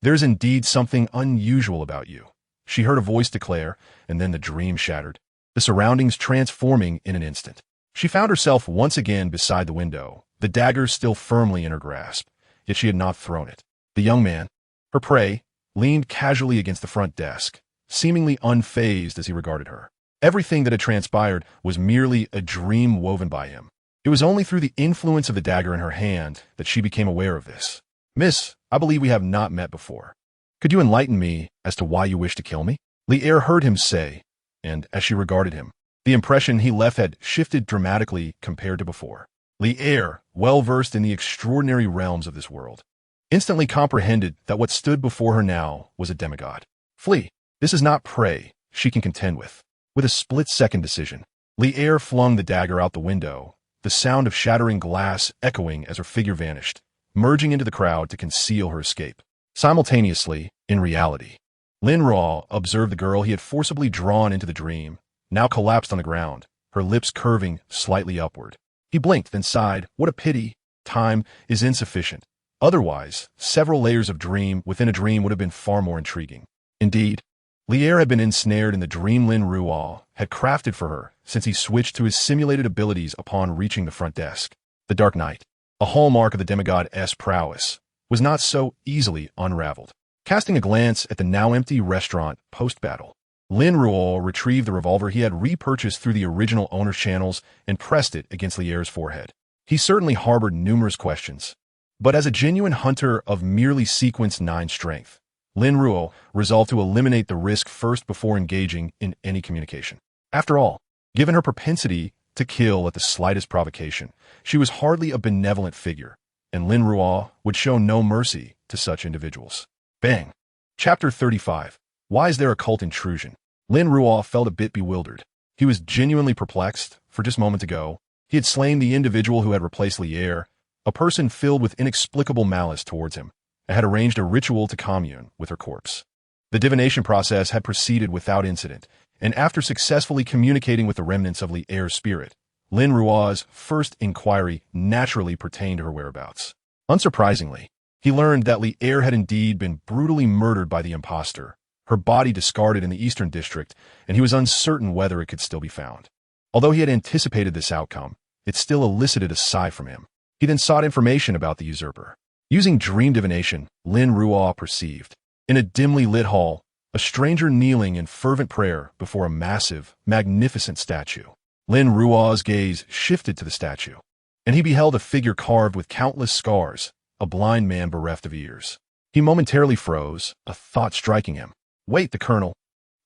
There's indeed something unusual about you," she heard a voice declare, and then the dream shattered, the surroundings transforming in an instant. She found herself once again beside the window, the dagger still firmly in her grasp, yet she had not thrown it. The young man, her prey, leaned casually against the front desk, seemingly unfazed as he regarded her. Everything that had transpired was merely a dream woven by him. It was only through the influence of the dagger in her hand that she became aware of this. "Miss, I believe we have not met before. Could you enlighten me as to why you wish to kill me?" Lier heard him say, and as she regarded him, the impression he left had shifted dramatically compared to before. Lier, well versed in the extraordinary realms of this world, instantly comprehended that what stood before her now was a demigod. Flee. This is not prey she can contend with. With a split-second decision, Lier flung the dagger out the window, the sound of shattering glass echoing as her figure vanished, merging into the crowd to conceal her escape. Simultaneously, in reality, Lin Ruo observed the girl he had forcibly drawn into the dream, now collapsed on the ground, her lips curving slightly upward. He blinked, then sighed, "What a pity. Time is insufficient. Otherwise, several layers of dream within a dream would have been far more intriguing." Indeed, Lier had been ensnared in the dream Lin Ruo had crafted for her since he switched to his simulated abilities upon reaching the front desk. The Dark Night, a hallmark of the demigod's prowess, was not so easily unraveled. Casting a glance at the now empty restaurant post-battle, Lin Ruo retrieved the revolver he had repurchased through the original owner's channels and pressed it against Lier's forehead. He certainly harbored numerous questions, but as a genuine hunter of merely sequence 9 strength, Lin Ruo resolved to eliminate the risk first before engaging in any communication. After all, given her propensity to kill at the slightest provocation, she was hardly a benevolent figure, and Lin Ruo would show no mercy to such individuals. Bang! Chapter 35. Why is there a cult intrusion? Lin Ruo felt a bit bewildered. He was genuinely perplexed, for just moments ago, he had slain the individual who had replaced Lier, a person filled with inexplicable malice towards him, and had arranged a ritual to commune with her corpse. The divination process had proceeded without incident, and after successfully communicating with the remnants of Lier's spirit, Lin Ruo's first inquiry naturally pertained to her whereabouts. Unsurprisingly, he learned that Lier had indeed been brutally murdered by the impostor, her body discarded in the Eastern District, and he was uncertain whether it could still be found. Although he had anticipated this outcome, it still elicited a sigh from him. He then sought information about the usurper. Using dream divination, Lin Ruo perceived, in a dimly lit hall, a stranger kneeling in fervent prayer before a massive, magnificent statue. Lin Ruo's gaze shifted to the statue, and he beheld a figure carved with countless scars, a blind man bereft of ears. He momentarily froze, a thought striking him. Wait, the colonel.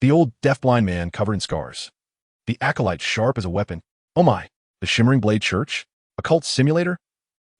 The old deaf-blind man covered in scars. The acolyte sharp as a weapon. Oh my, the shimmering blade church? A cult simulator?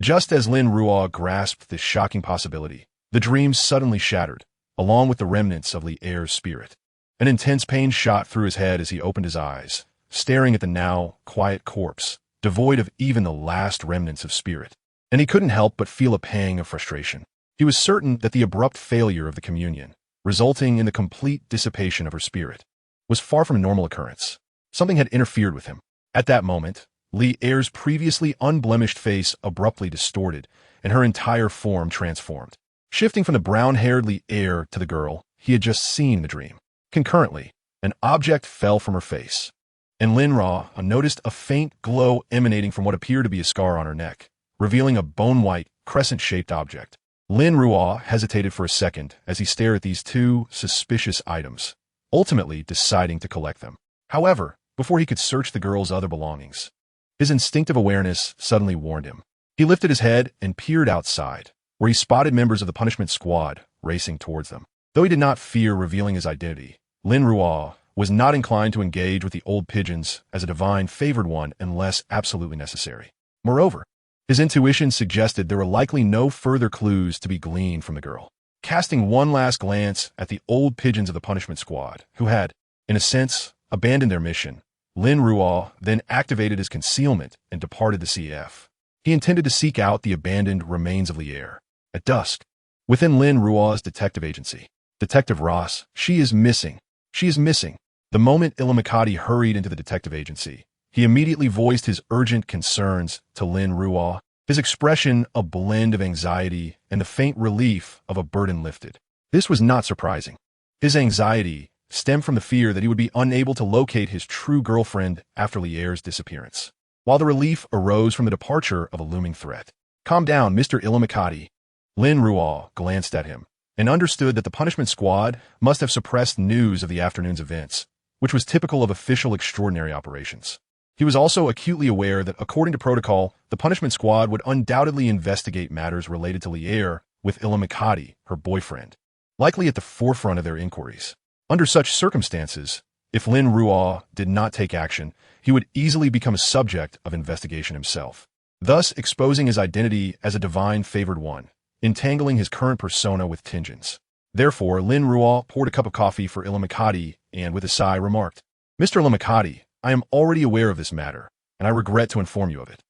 Just as Lin Ruo grasped this shocking possibility, the dream suddenly shattered, along with the remnants of Li Er's spirit. An intense pain shot through his head as he opened his eyes, staring at the now quiet corpse, devoid of even the last remnants of spirit. And he couldn't help but feel a pang of frustration. He was certain that the abrupt failure of the communion, resulting in the complete dissipation of her spirit, was far from a normal occurrence. Something had interfered with him. At that moment, Li Er's previously unblemished face abruptly distorted, and her entire form transformed, shifting from the brown-haired Li Er to the girl he had just seen in the dream. Concurrently, an object fell from her face, and Lin Ruo noticed a faint glow emanating from what appeared to be a scar on her neck, revealing a bone-white, crescent-shaped object. Lin Ruo hesitated for a second as he stared at these two suspicious items, ultimately deciding to collect them. However, before he could search the girl's other belongings, his instinctive awareness suddenly warned him. He lifted his head and peered outside, where he spotted members of the punishment squad racing towards them. Though he did not fear revealing his identity, Lin Ruo was not inclined to engage with the old pigeons as a divine favored one unless absolutely necessary. Moreover, his intuition suggested there were likely no further clues to be gleaned from the girl. Casting one last glance at the old pigeons of the punishment squad, who had, in a sense, abandoned their mission, Lin Ruo then activated his concealment and departed the CF. He intended to seek out the abandoned remains of Li Er. At dusk, within Lin Ruo's detective agency, Detective Ross, she is missing. She is missing. The moment Illimakati hurried into the detective agency, he immediately voiced his urgent concerns to Lin Ruo, his expression a blend of anxiety and the faint relief of a burden lifted. This was not surprising. His anxiety stemmed from the fear that he would be unable to locate his true girlfriend after Li Er's disappearance, while the relief arose from the departure of a looming threat. Calm down, Mr. Illimakati. Lin Ruo glanced at him and understood that the punishment squad must have suppressed news of the afternoon's events, which was typical of official extraordinary operations. He was also acutely aware that, according to protocol, the punishment squad would undoubtedly investigate matters related to Li Er with Illimakati, her boyfriend, likely at the forefront of their inquiries. Under such circumstances, if Lin Ruo did not take action, he would easily become a subject of investigation himself, thus exposing his identity as a divine favored one, entangling his current persona with Tinjin's. Therefore, Lin Ruo poured a cup of coffee for Illimakati and, with a sigh, remarked, Mr. Illimakati, I am already aware of this matter, and I regret to inform you of it.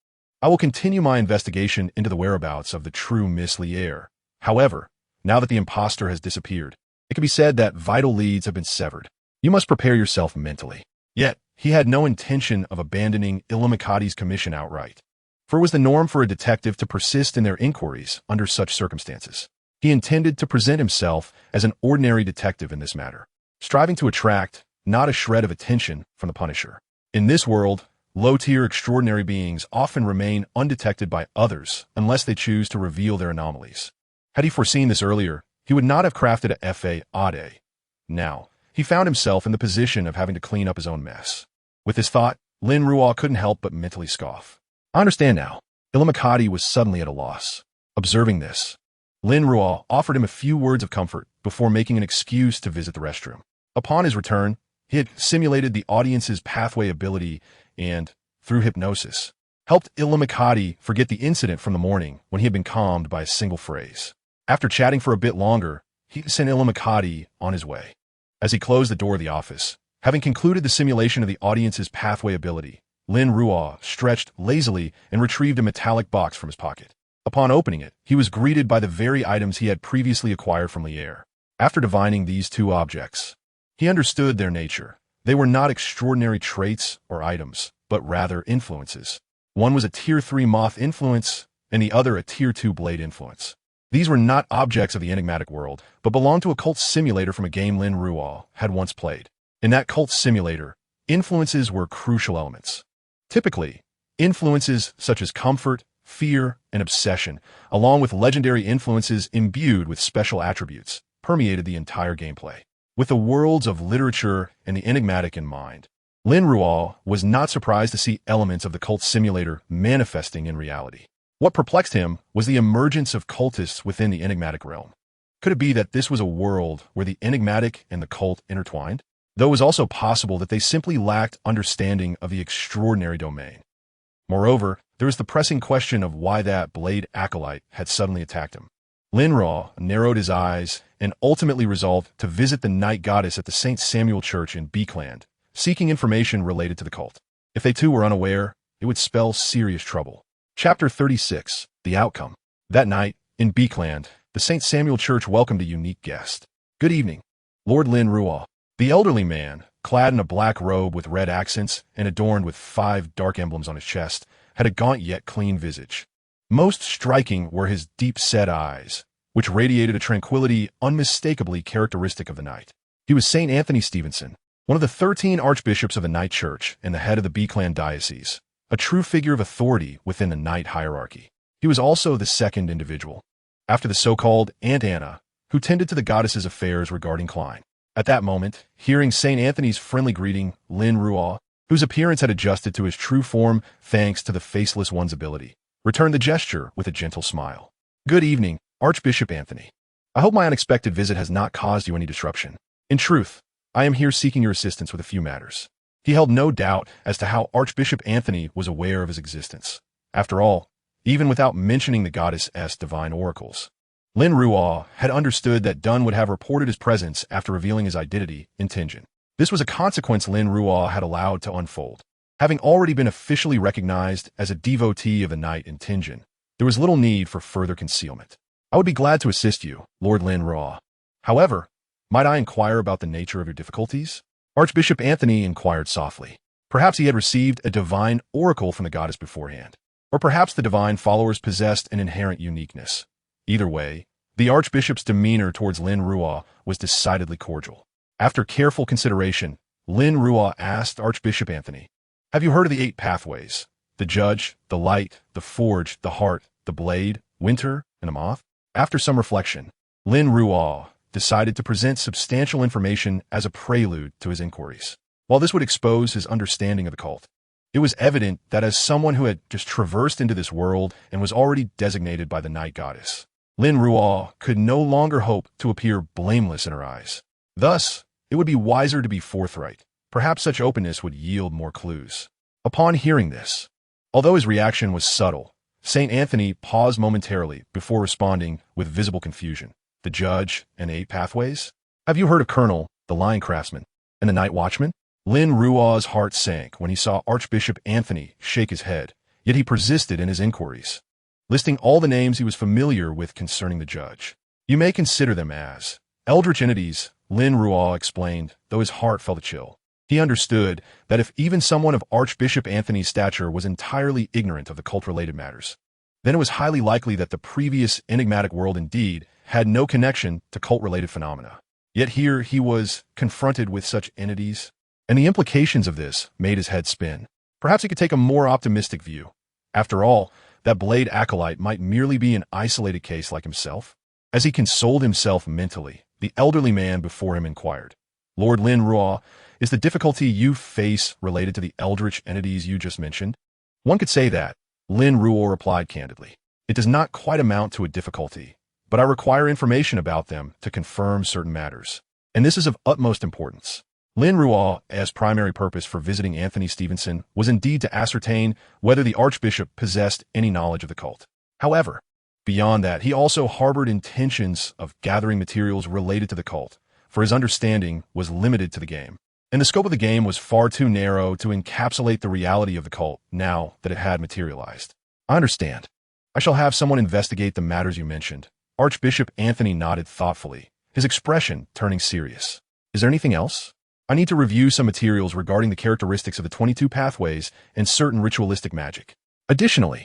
I will continue my investigation into the whereabouts of the true Miss Li Er. However, now that the imposter has disappeared, it can be said that vital leads have been severed. You must prepare yourself mentally. Yet, he had no intention of abandoning Illimakati's commission outright, for it was the norm for a detective to persist in their inquiries under such circumstances. He intended to present himself as an ordinary detective in this matter, striving to attract not a shred of attention from the Punisher. In this world, low-tier extraordinary beings often remain undetected by others unless they choose to reveal their anomalies. Had he foreseen this earlier, he would not have crafted a Fa Ade. Now, he found himself in the position of having to clean up his own mess. With this thought, Lin Ruo couldn't help but mentally scoff. I understand now. Illimakati was suddenly at a loss. Observing this, Lin Ruo offered him a few words of comfort before making an excuse to visit the restroom. Upon his return, he had simulated the audience's pathway ability and, through hypnosis, helped Illimakati forget the incident from the morning when he had been calmed by a single phrase. After chatting for a bit longer, he sent Illimakati on his way. As he closed the door of the office, having concluded the simulation of the audience's pathway ability, Lin Ruo stretched lazily and retrieved a metallic box from his pocket. Upon opening it, he was greeted by the very items he had previously acquired from Li Er. After divining these two objects, he understood their nature. They were not extraordinary traits or items, but rather influences. One was a Tier 3 moth influence, and the other a Tier 2 blade influence. These were not objects of the enigmatic world, but belonged to a cult simulator from a game Lin Ruo had once played. In that cult simulator, influences were crucial elements. Typically, influences such as comfort, fear, and obsession, along with legendary influences imbued with special attributes, permeated the entire gameplay. With the worlds of literature and the enigmatic in mind, Lin Ruo was not surprised to see elements of the cult simulator manifesting in reality. What perplexed him was the emergence of cultists within the enigmatic realm. Could it be that this was a world where the enigmatic and the cult intertwined? Though it was also possible that they simply lacked understanding of the extraordinary domain. Moreover, there was the pressing question of why that blade acolyte had suddenly attacked him. Lin Ruo narrowed his eyes and ultimately resolved to visit the night goddess at the St. Samuel Church in Beakland, seeking information related to the cult. If they too were unaware, it would spell serious trouble. Chapter 36, The Outcome. That night, in Beakland, the St. Samuel Church welcomed a unique guest. Good evening, Lord Lin Ruo. The elderly man, clad in a black robe with red accents and adorned with 5 dark emblems on his chest, had a gaunt yet clean visage. Most striking were his deep-set eyes, which radiated a tranquility unmistakably characteristic of the night. He was St. Anthony Stevenson, one of the 13 archbishops of the Night Church and the head of the Beakland diocese, a true figure of authority within the Night hierarchy. He was also the second individual, after the so-called Aunt Anna, who tended to the goddess's affairs regarding Klein. At that moment, hearing St. Anthony's friendly greeting, Lin Ruo, whose appearance had adjusted to his true form thanks to the faceless one's ability, returned the gesture with a gentle smile. Good evening, Archbishop Anthony. I hope my unexpected visit has not caused you any disruption. In truth, I am here seeking your assistance with a few matters. He held no doubt as to how Archbishop Anthony was aware of his existence. After all, even without mentioning the goddess's divine oracles, Lin Ruo had understood that Dunn would have reported his presence after revealing his identity in Tianjin. This was a consequence Lin Ruo had allowed to unfold. Having already been officially recognized as a devotee of the night in Tianjin, there was little need for further concealment. I would be glad to assist you, Lord Lin Ruo. However, might I inquire about the nature of your difficulties? Archbishop Anthony inquired softly. Perhaps he had received a divine oracle from the goddess beforehand. Or perhaps the divine followers possessed an inherent uniqueness. Either way, the archbishop's demeanor towards Lin Ruo was decidedly cordial. After careful consideration, Lin Ruo asked Archbishop Anthony, "Have you heard of the 8 pathways? The judge, the light, the forge, the heart, the blade, winter, and the moth?" After some reflection, Lin Ruo decided to present substantial information as a prelude to his inquiries. While this would expose his understanding of the cult, it was evident that as someone who had just traversed into this world and was already designated by the night goddess, Lin Ruo could no longer hope to appear blameless in her eyes. Thus, it would be wiser to be forthright. Perhaps such openness would yield more clues. Upon hearing this, although his reaction was subtle, St. Anthony paused momentarily before responding with visible confusion. The judge and 8 pathways? Have you heard of Colonel, the lion craftsman, and the night watchman? Lin Ruo's heart sank when he saw Archbishop Anthony shake his head, yet he persisted in his inquiries, listing all the names he was familiar with concerning the judge. You may consider them as eldritch entities, Lin Ruo explained, though his heart felt a chill. He understood that if even someone of Archbishop Anthony's stature was entirely ignorant of the cult-related matters, then it was highly likely that the previous enigmatic world indeed had no connection to cult-related phenomena. Yet here he was confronted with such entities, and the implications of this made his head spin. Perhaps he could take a more optimistic view. After all, that blade acolyte might merely be an isolated case like himself. As he consoled himself mentally, the elderly man before him inquired, "Lord Lin Ruo, is the difficulty you face related to the eldritch entities you just mentioned?" One could say that, Lin Ruo replied candidly. "It does not quite amount to a difficulty, but I require information about them to confirm certain matters. And this is of utmost importance." Lin Ruo's primary purpose for visiting Anthony Stevenson was indeed to ascertain whether the archbishop possessed any knowledge of the cult. However, beyond that, he also harbored intentions of gathering materials related to the cult, for his understanding was limited to the game. And the scope of the game was far too narrow to encapsulate the reality of the cult now that it had materialized. "I understand. I shall have someone investigate the matters you mentioned." Archbishop Anthony nodded thoughtfully, his expression turning serious. "Is there anything else? I need to review some materials regarding the characteristics of the 22 pathways and certain ritualistic magic. Additionally,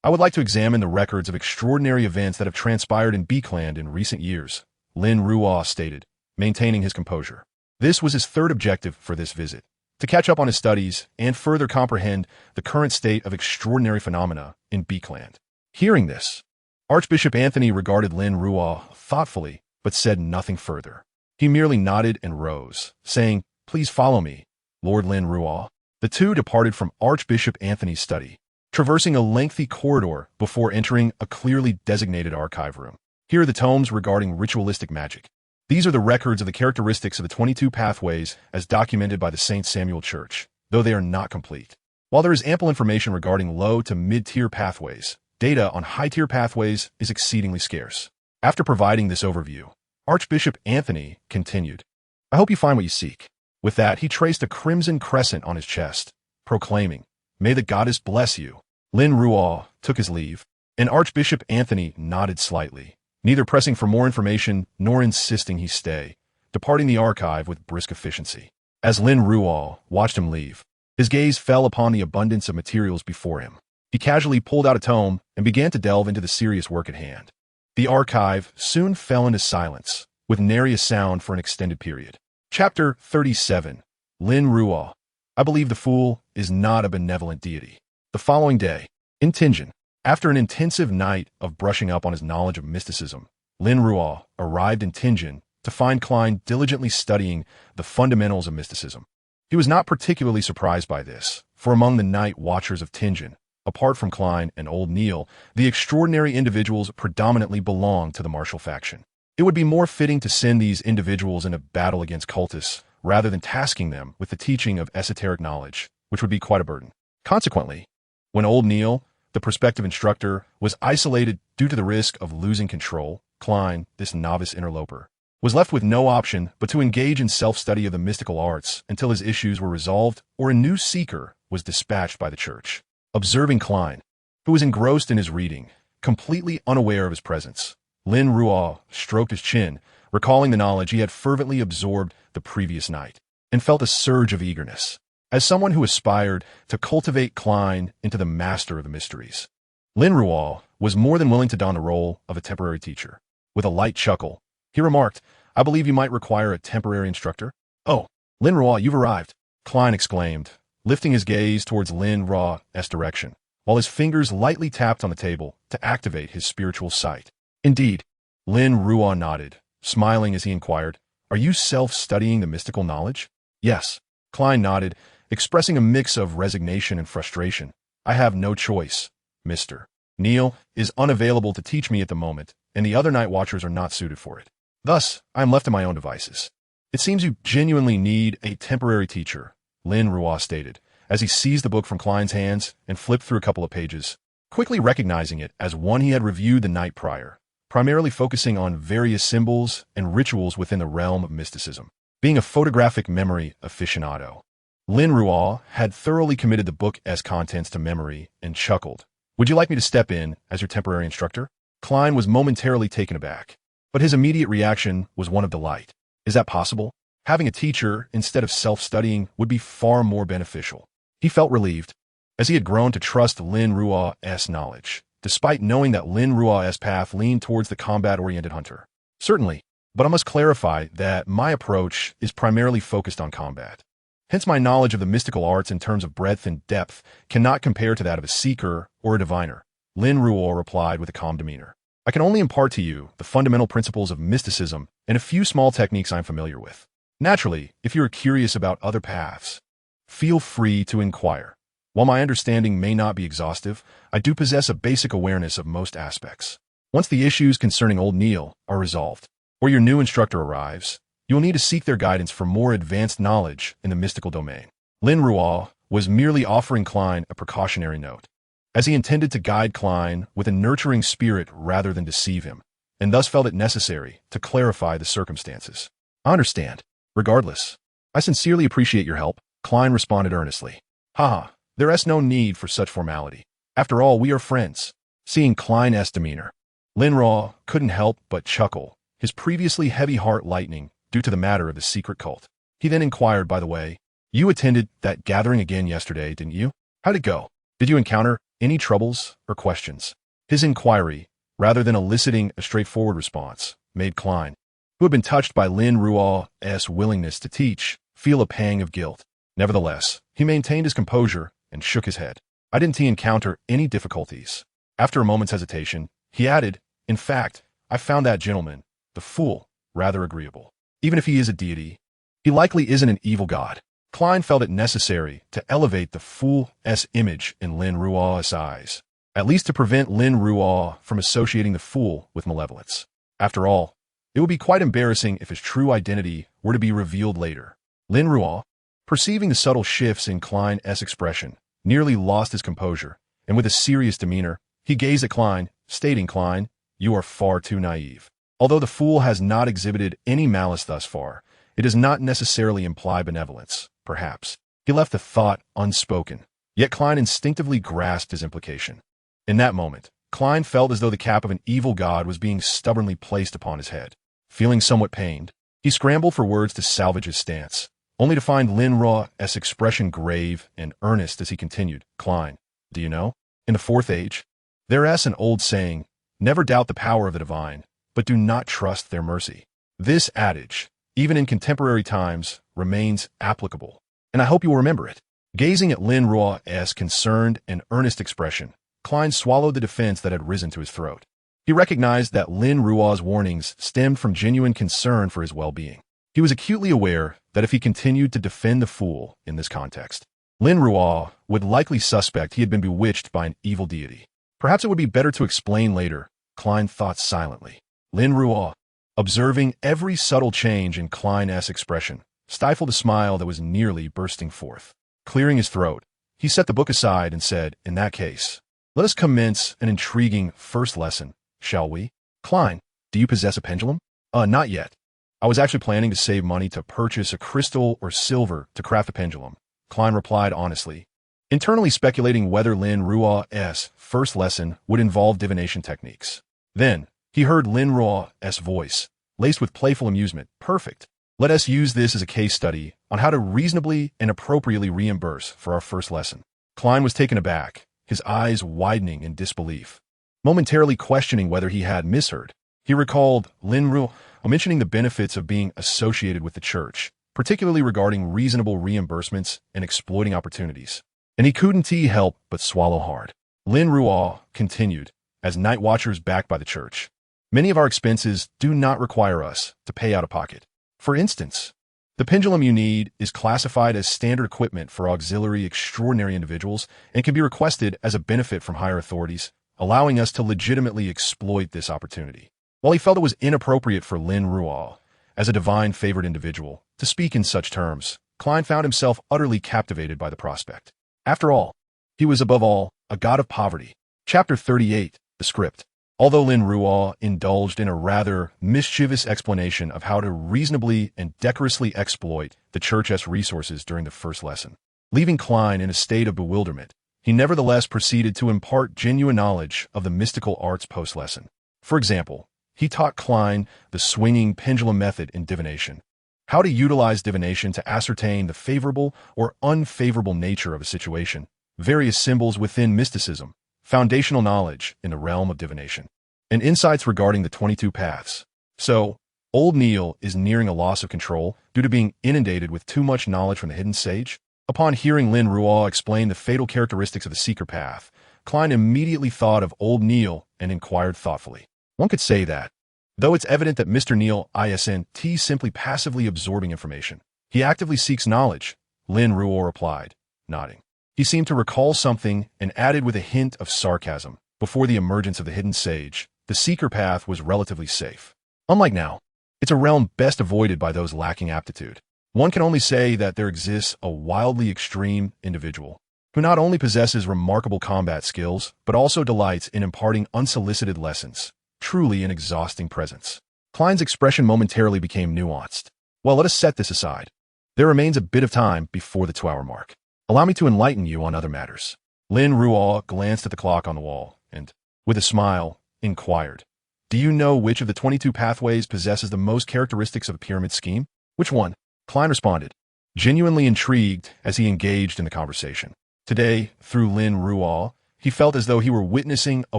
I would like to examine the records of extraordinary events that have transpired in Beakland in recent years," Lin Ruo stated, maintaining his composure. This was his third objective for this visit, to catch up on his studies and further comprehend the current state of extraordinary phenomena in Beakland. Hearing this, Archbishop Anthony regarded Lin Ruo thoughtfully, but said nothing further. He merely nodded and rose, saying, "Please follow me, Lord Lin Ruo." The two departed from Archbishop Anthony's study, traversing a lengthy corridor before entering a clearly designated archive room. Here are the tomes regarding ritualistic magic. These are the records of the characteristics of the 22 pathways as documented by the St. Samuel Church, though they are not complete. While there is ample information regarding low to mid-tier pathways, data on high-tier pathways is exceedingly scarce. After providing this overview, Archbishop Anthony continued, "I hope you find what you seek." With that, he traced a crimson crescent on his chest, proclaiming, "May the goddess bless you." Lin Ruo took his leave, and Archbishop Anthony nodded slightly, neither pressing for more information nor insisting he stay, departing the archive with brisk efficiency. As Lin Ruo watched him leave, his gaze fell upon the abundance of materials before him. He casually pulled out a tome and began to delve into the serious work at hand. The archive soon fell into silence, with nary a sound for an extended period. Chapter 37. Lin Ruo. I believe the fool is not a benevolent deity. The following day, in Tianjin, after an intensive night of brushing up on his knowledge of mysticism, Lin Ruo arrived in Tianjin to find Klein diligently studying the fundamentals of mysticism. He was not particularly surprised by this, for among the night watchers of Tianjin, apart from Klein and old Neil, the extraordinary individuals predominantly belonged to the martial faction. It would be more fitting to send these individuals in a battle against cultists rather than tasking them with the teaching of esoteric knowledge, which would be quite a burden. Consequently, when old Neil, the prospective instructor, was isolated due to the risk of losing control, Klein, this novice interloper, was left with no option but to engage in self-study of the mystical arts until his issues were resolved or a new seeker was dispatched by the church. Observing Klein, who was engrossed in his reading, completely unaware of his presence, Lin Ruo stroked his chin, recalling the knowledge he had fervently absorbed the previous night, and felt a surge of eagerness. As someone who aspired to cultivate Klein into the master of the mysteries, Lin Ruo was more than willing to don the role of a temporary teacher. With a light chuckle, he remarked, "I believe you might require a temporary instructor." "Oh, Lin Ruo, you've arrived," Klein exclaimed, lifting his gaze towards Lin Ruo's direction, while his fingers lightly tapped on the table to activate his spiritual sight. "Indeed." Lin Ruo nodded, smiling as he inquired, "Are you self-studying the mystical knowledge?" "Yes." Klein nodded, expressing a mix of resignation and frustration. "I have no choice, Mr. Neil is unavailable to teach me at the moment, and the other night watchers are not suited for it. Thus, I am left to my own devices." "It seems you genuinely need a temporary teacher," Lin Ruo stated, as he seized the book from Klein's hands and flipped through a couple of pages, quickly recognizing it as one he had reviewed the night prior, primarily focusing on various symbols and rituals within the realm of mysticism. Being a photographic memory aficionado, Lin Ruo had thoroughly committed the book's contents to memory and chuckled. "Would you like me to step in as your temporary instructor?" Klein was momentarily taken aback, but his immediate reaction was one of delight. Is that possible? Having a teacher instead of self-studying would be far more beneficial. He felt relieved, as he had grown to trust Lin Ruo's knowledge, despite knowing that Lin Ruo's path leaned towards the combat-oriented hunter. "Certainly, but I must clarify that my approach is primarily focused on combat. Hence my knowledge of the mystical arts in terms of breadth and depth cannot compare to that of a seeker or a diviner," Lin Ruo replied with a calm demeanor. "I can only impart to you the fundamental principles of mysticism and a few small techniques I'm familiar with. Naturally, if you are curious about other paths, feel free to inquire. While my understanding may not be exhaustive, I do possess a basic awareness of most aspects. Once the issues concerning old Neil are resolved, or your new instructor arrives, you will need to seek their guidance for more advanced knowledge in the mystical domain." Lin Ruo was merely offering Klein a precautionary note, as he intended to guide Klein with a nurturing spirit rather than deceive him, and thus felt it necessary to clarify the circumstances. "I understand. Regardless, I sincerely appreciate your help," Klein responded earnestly. "Haha, there is no need for such formality. After all, we are friends." Seeing Klein's demeanor, Lin Ruo couldn't help but chuckle, his previously heavy heart lightening due to the matter of the secret cult. He then inquired, "By the way, you attended that gathering again yesterday, didn't you? How'd it go? Did you encounter any troubles or questions?" His inquiry, rather than eliciting a straightforward response, made Klein, who had been touched by Lin Ruo's willingness to teach, feel a pang of guilt. Nevertheless, he maintained his composure and shook his head. "I didn't encounter any difficulties. After a moment's hesitation, he added, "In fact, I found that gentleman, the fool, rather agreeable. Even if he is a deity, he likely isn't an evil god." Klein felt it necessary to elevate the fool's image in Lin Ruo's eyes, at least to prevent Lin Ruo from associating the fool with malevolence. After all, it would be quite embarrassing if his true identity were to be revealed later. Lin Ruo, perceiving the subtle shifts in Klein's expression, nearly lost his composure, and with a serious demeanor, he gazed at Klein, stating, "Klein, you are far too naive. Although the fool has not exhibited any malice thus far, it does not necessarily imply benevolence, perhaps." He left the thought unspoken, yet Klein instinctively grasped his implication. In that moment, Klein felt as though the cap of an evil god was being stubbornly placed upon his head. Feeling somewhat pained, he scrambled for words to salvage his stance, only to find Lin Ruo's expression grave and earnest as he continued, "Klein, do you know? In the Fourth Age, there's an old saying, never doubt the power of the divine, but do not trust their mercy. This adage, even in contemporary times, remains applicable, and I hope you will remember it." Gazing at Lin Ruo's concerned and earnest expression, Klein swallowed the defense that had risen to his throat. He recognized that Lin Ruo's warnings stemmed from genuine concern for his well-being. He was acutely aware that if he continued to defend the fool in this context, Lin Ruo would likely suspect he had been bewitched by an evil deity. Perhaps it would be better to explain later, Klein thought silently. Lin Ruo, observing every subtle change in Klein's expression, stifled a smile that was nearly bursting forth. Clearing his throat, he set the book aside and said, "In that case, let us commence an intriguing first lesson, shall we? Klein, do you possess a pendulum?" Not yet. I was actually planning to save money to purchase a crystal or silver to craft a pendulum," Klein replied honestly, internally speculating whether Lin Ruo's first lesson would involve divination techniques. Then, he heard Lin Ruo's voice, laced with playful amusement. "Perfect. Let us use this as a case study on how to reasonably and appropriately reimburse for our first lesson." Klein was taken aback, his eyes widening in disbelief. Momentarily questioning whether he had misheard, he recalled Lin Ruo mentioning the benefits of being associated with the church, particularly regarding reasonable reimbursements and exploiting opportunities. And he couldn't help but swallow hard. Lin Ruo continued, "As night watchers backed by the church, many of our expenses do not require us to pay out of pocket. For instance, the pendulum you need is classified as standard equipment for auxiliary extraordinary individuals and can be requested as a benefit from higher authorities, allowing us to legitimately exploit this opportunity." While he felt it was inappropriate for Lin Ruo, as a divine-favored individual, to speak in such terms, Klein found himself utterly captivated by the prospect. After all, he was above all a god of poverty. Chapter 38, the script. Although Lin Ruo indulged in a rather mischievous explanation of how to reasonably and decorously exploit the church's resources during the first lesson, leaving Klein in a state of bewilderment, he nevertheless proceeded to impart genuine knowledge of the mystical arts post-lesson. For example, he taught Klein the swinging pendulum method in divination, how to utilize divination to ascertain the favorable or unfavorable nature of a situation, various symbols within mysticism, foundational knowledge in the realm of divination, and insights regarding the 22 paths. So, old Neil is nearing a loss of control due to being inundated with too much knowledge from the hidden sage? Upon hearing Lin Ruo explain the fatal characteristics of the seeker path, Klein immediately thought of old Neil and inquired thoughtfully. One could say that, though it's evident that Mr. Neil isn't simply passively absorbing information, he actively seeks knowledge, Lin Ruo replied, nodding. He seemed to recall something and added with a hint of sarcasm, before the emergence of the hidden sage, the seeker path was relatively safe. Unlike now, it's a realm best avoided by those lacking aptitude. One can only say that there exists a wildly extreme individual who not only possesses remarkable combat skills, but also delights in imparting unsolicited lessons. Truly an exhausting presence. Klein's expression momentarily became nuanced. Well, let us set this aside. There remains a bit of time before the 2-hour mark. Allow me to enlighten you on other matters. Lin Ruo glanced at the clock on the wall and, with a smile, inquired, "Do you know which of the 22 pathways possesses the most characteristics of a pyramid scheme?" "Which one?" Klein responded, genuinely intrigued as he engaged in the conversation. Today, through Lin Ruo, he felt as though he were witnessing a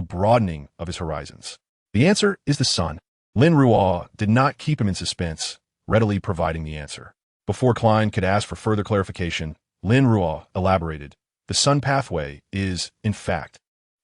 broadening of his horizons. The answer is the sun. Lin Ruo did not keep him in suspense, readily providing the answer. Before Klein could ask for further clarification, Lin Ruo elaborated. The sun pathway is, in fact,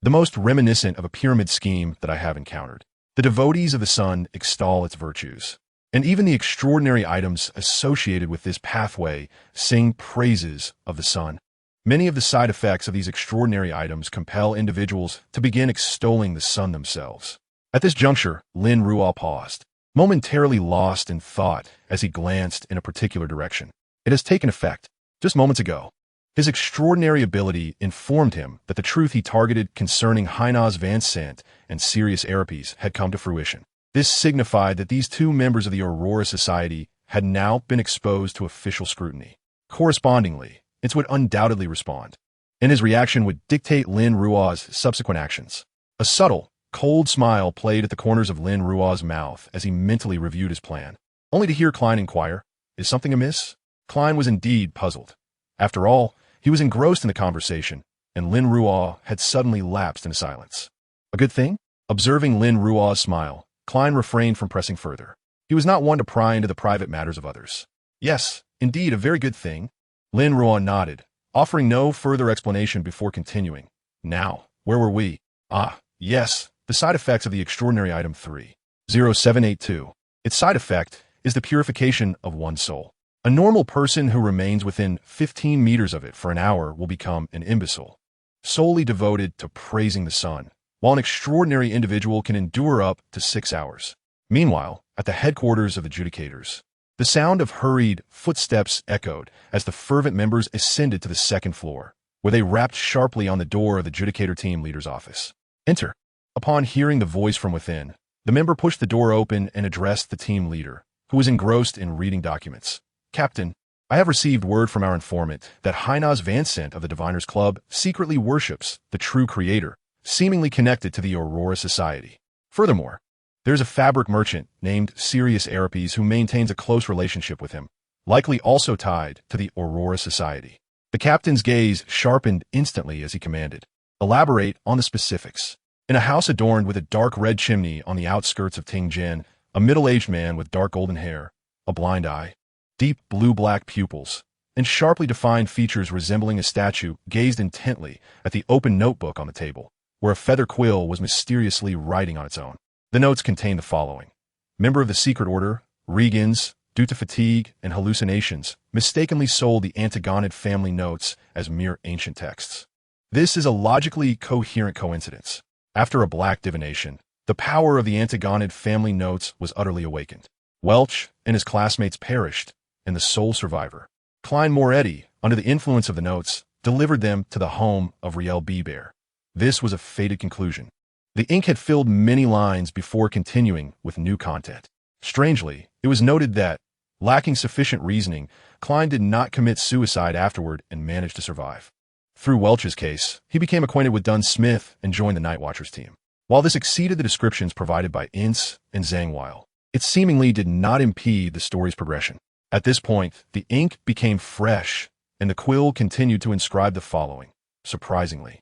the most reminiscent of a pyramid scheme that I have encountered. The devotees of the sun extol its virtues, and even the extraordinary items associated with this pathway sing praises of the sun. Many of the side effects of these extraordinary items compel individuals to begin extolling the sun themselves. At this juncture, Lin Ruo paused, momentarily lost in thought as he glanced in a particular direction. It has taken effect. Just moments ago, his extraordinary ability informed him that the truth he targeted concerning Hainaz Van Sant and Sirius Aripes had come to fruition. This signified that these two members of the Aurora Society had now been exposed to official scrutiny. Correspondingly, it would undoubtedly respond, and his reaction would dictate Lin Ruo's subsequent actions. A subtle, cold smile played at the corners of Lin Ruo's mouth as he mentally reviewed his plan, only to hear Klein inquire, "Is something amiss?" Klein was indeed puzzled. After all, he was engrossed in the conversation, and Lin Ruo had suddenly lapsed into silence. A good thing? Observing Lin Ruo's smile, Klein refrained from pressing further. He was not one to pry into the private matters of others. Yes, indeed, a very good thing. Lin Ruo nodded, offering no further explanation before continuing. Now, where were we? Ah, yes, the side effects of the extraordinary item 30782. Its side effect is the purification of one's soul. A normal person who remains within 15 meters of it for an hour will become an imbecile, solely devoted to praising the sun, while an extraordinary individual can endure up to 6 hours. Meanwhile, at the headquarters of the adjudicators, the sound of hurried footsteps echoed as the fervent members ascended to the second floor, where they rapped sharply on the door of the adjudicator team leader's office. Enter. Upon hearing the voice from within, the member pushed the door open and addressed the team leader, who was engrossed in reading documents. Captain, I have received word from our informant that Hainaz Van Sant of the Diviners Club secretly worships the true creator, seemingly connected to the Aurora Society. Furthermore, there's a fabric merchant named Sirius Aripes who maintains a close relationship with him, likely also tied to the Aurora Society. The captain's gaze sharpened instantly as he commanded. Elaborate on the specifics. In a house adorned with a dark red chimney on the outskirts of Tingjian, a middle-aged man with dark golden hair, a blind eye, deep blue-black pupils, and sharply defined features resembling a statue gazed intently at the open notebook on the table, where a feather quill was mysteriously writing on its own. The notes contained the following. Member of the Secret Order, Regans, due to fatigue and hallucinations, mistakenly sold the Antigonid family notes as mere ancient texts. This is a logically coherent coincidence. After a black divination, the power of the Antigonid family notes was utterly awakened. Welch and his classmates perished, and the sole survivor, Klein Moretti, under the influence of the notes, delivered them to the home of Riel Bear. This was a fated conclusion. The ink had filled many lines before continuing with new content. Strangely, it was noted that, lacking sufficient reasoning, Klein did not commit suicide afterward and managed to survive. Through Welch's case, he became acquainted with Dunn Smith and joined the Night Watchers team. While this exceeded the descriptions provided by Ince and Zhang Weil, it seemingly did not impede the story's progression. At this point, the ink became fresh, and the quill continued to inscribe the following. Surprisingly,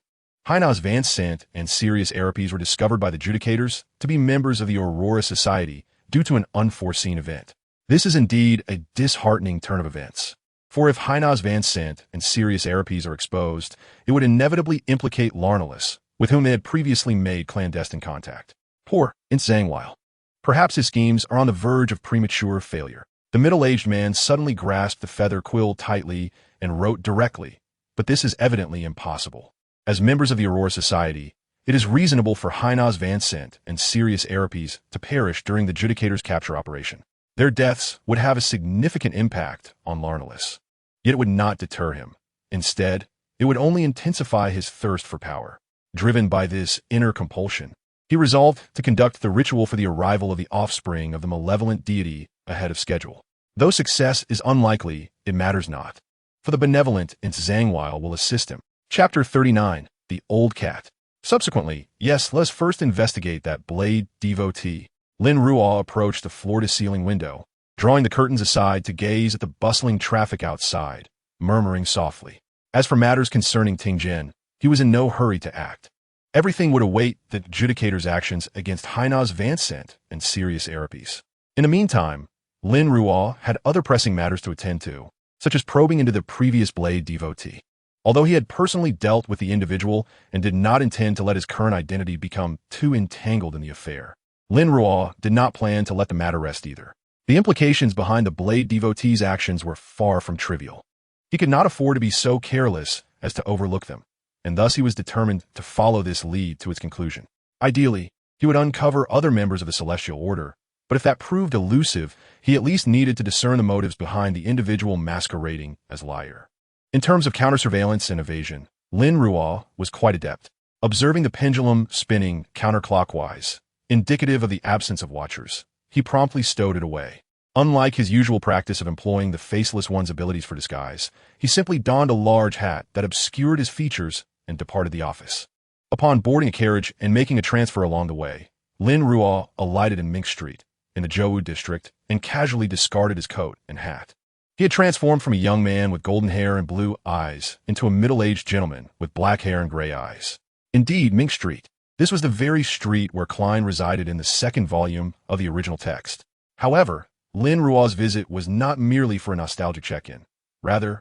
Hainaz Van Sant and Sirius Aripes were discovered by the adjudicators to be members of the Aurora Society due to an unforeseen event. This is indeed a disheartening turn of events. For if Hainaz Van Sant and Sirius Aripes are exposed, it would inevitably implicate Larnalus, with whom they had previously made clandestine contact. Poor Ince Zhangweil. Perhaps his schemes are on the verge of premature failure. The middle-aged man suddenly grasped the feather quill tightly and wrote directly, but this is evidently impossible. As members of the Aurora Society, it is reasonable for Hainaz Van Sant and Sirius Aripes to perish during the Judicator's capture operation. Their deaths would have a significant impact on Larnalus. Yet it would not deter him. Instead, it would only intensify his thirst for power. Driven by this inner compulsion, he resolved to conduct the ritual for the arrival of the offspring of the malevolent deity ahead of schedule. Though success is unlikely, it matters not, for the benevolent Ince Zhangweil will assist him. Chapter 39, The Old Cat. Subsequently, yes, let's first investigate that blade devotee. Lin Ruo approached the floor-to-ceiling window, drawing the curtains aside to gaze at the bustling traffic outside, murmuring softly. As for matters concerning Tingjian, he was in no hurry to act. Everything would await the adjudicator's actions against Hainaz Van Sant and Sirius Aripes. In the meantime, Lin Ruo had other pressing matters to attend to, such as probing into the previous blade devotee. Although he had personally dealt with the individual and did not intend to let his current identity become too entangled in the affair, Lin Ruo did not plan to let the matter rest either. The implications behind the Blade devotee's actions were far from trivial. He could not afford to be so careless as to overlook them, and thus he was determined to follow this lead to its conclusion. Ideally, he would uncover other members of the Celestial Order, but if that proved elusive, he at least needed to discern the motives behind the individual masquerading as liar. In terms of counter-surveillance and evasion, Lin Ruo was quite adept, observing the pendulum spinning counterclockwise, indicative of the absence of watchers. He promptly stowed it away. Unlike his usual practice of employing the faceless one's abilities for disguise, he simply donned a large hat that obscured his features and departed the office. Upon boarding a carriage and making a transfer along the way, Lin Ruo alighted in Mink Street, in the Zhou district, and casually discarded his coat and hat. He had transformed from a young man with golden hair and blue eyes into a middle-aged gentleman with black hair and gray eyes. Indeed, Mink Street. This was the very street where Klein resided in the second volume of the original text. However, Lin Ruo's visit was not merely for a nostalgic check-in. Rather,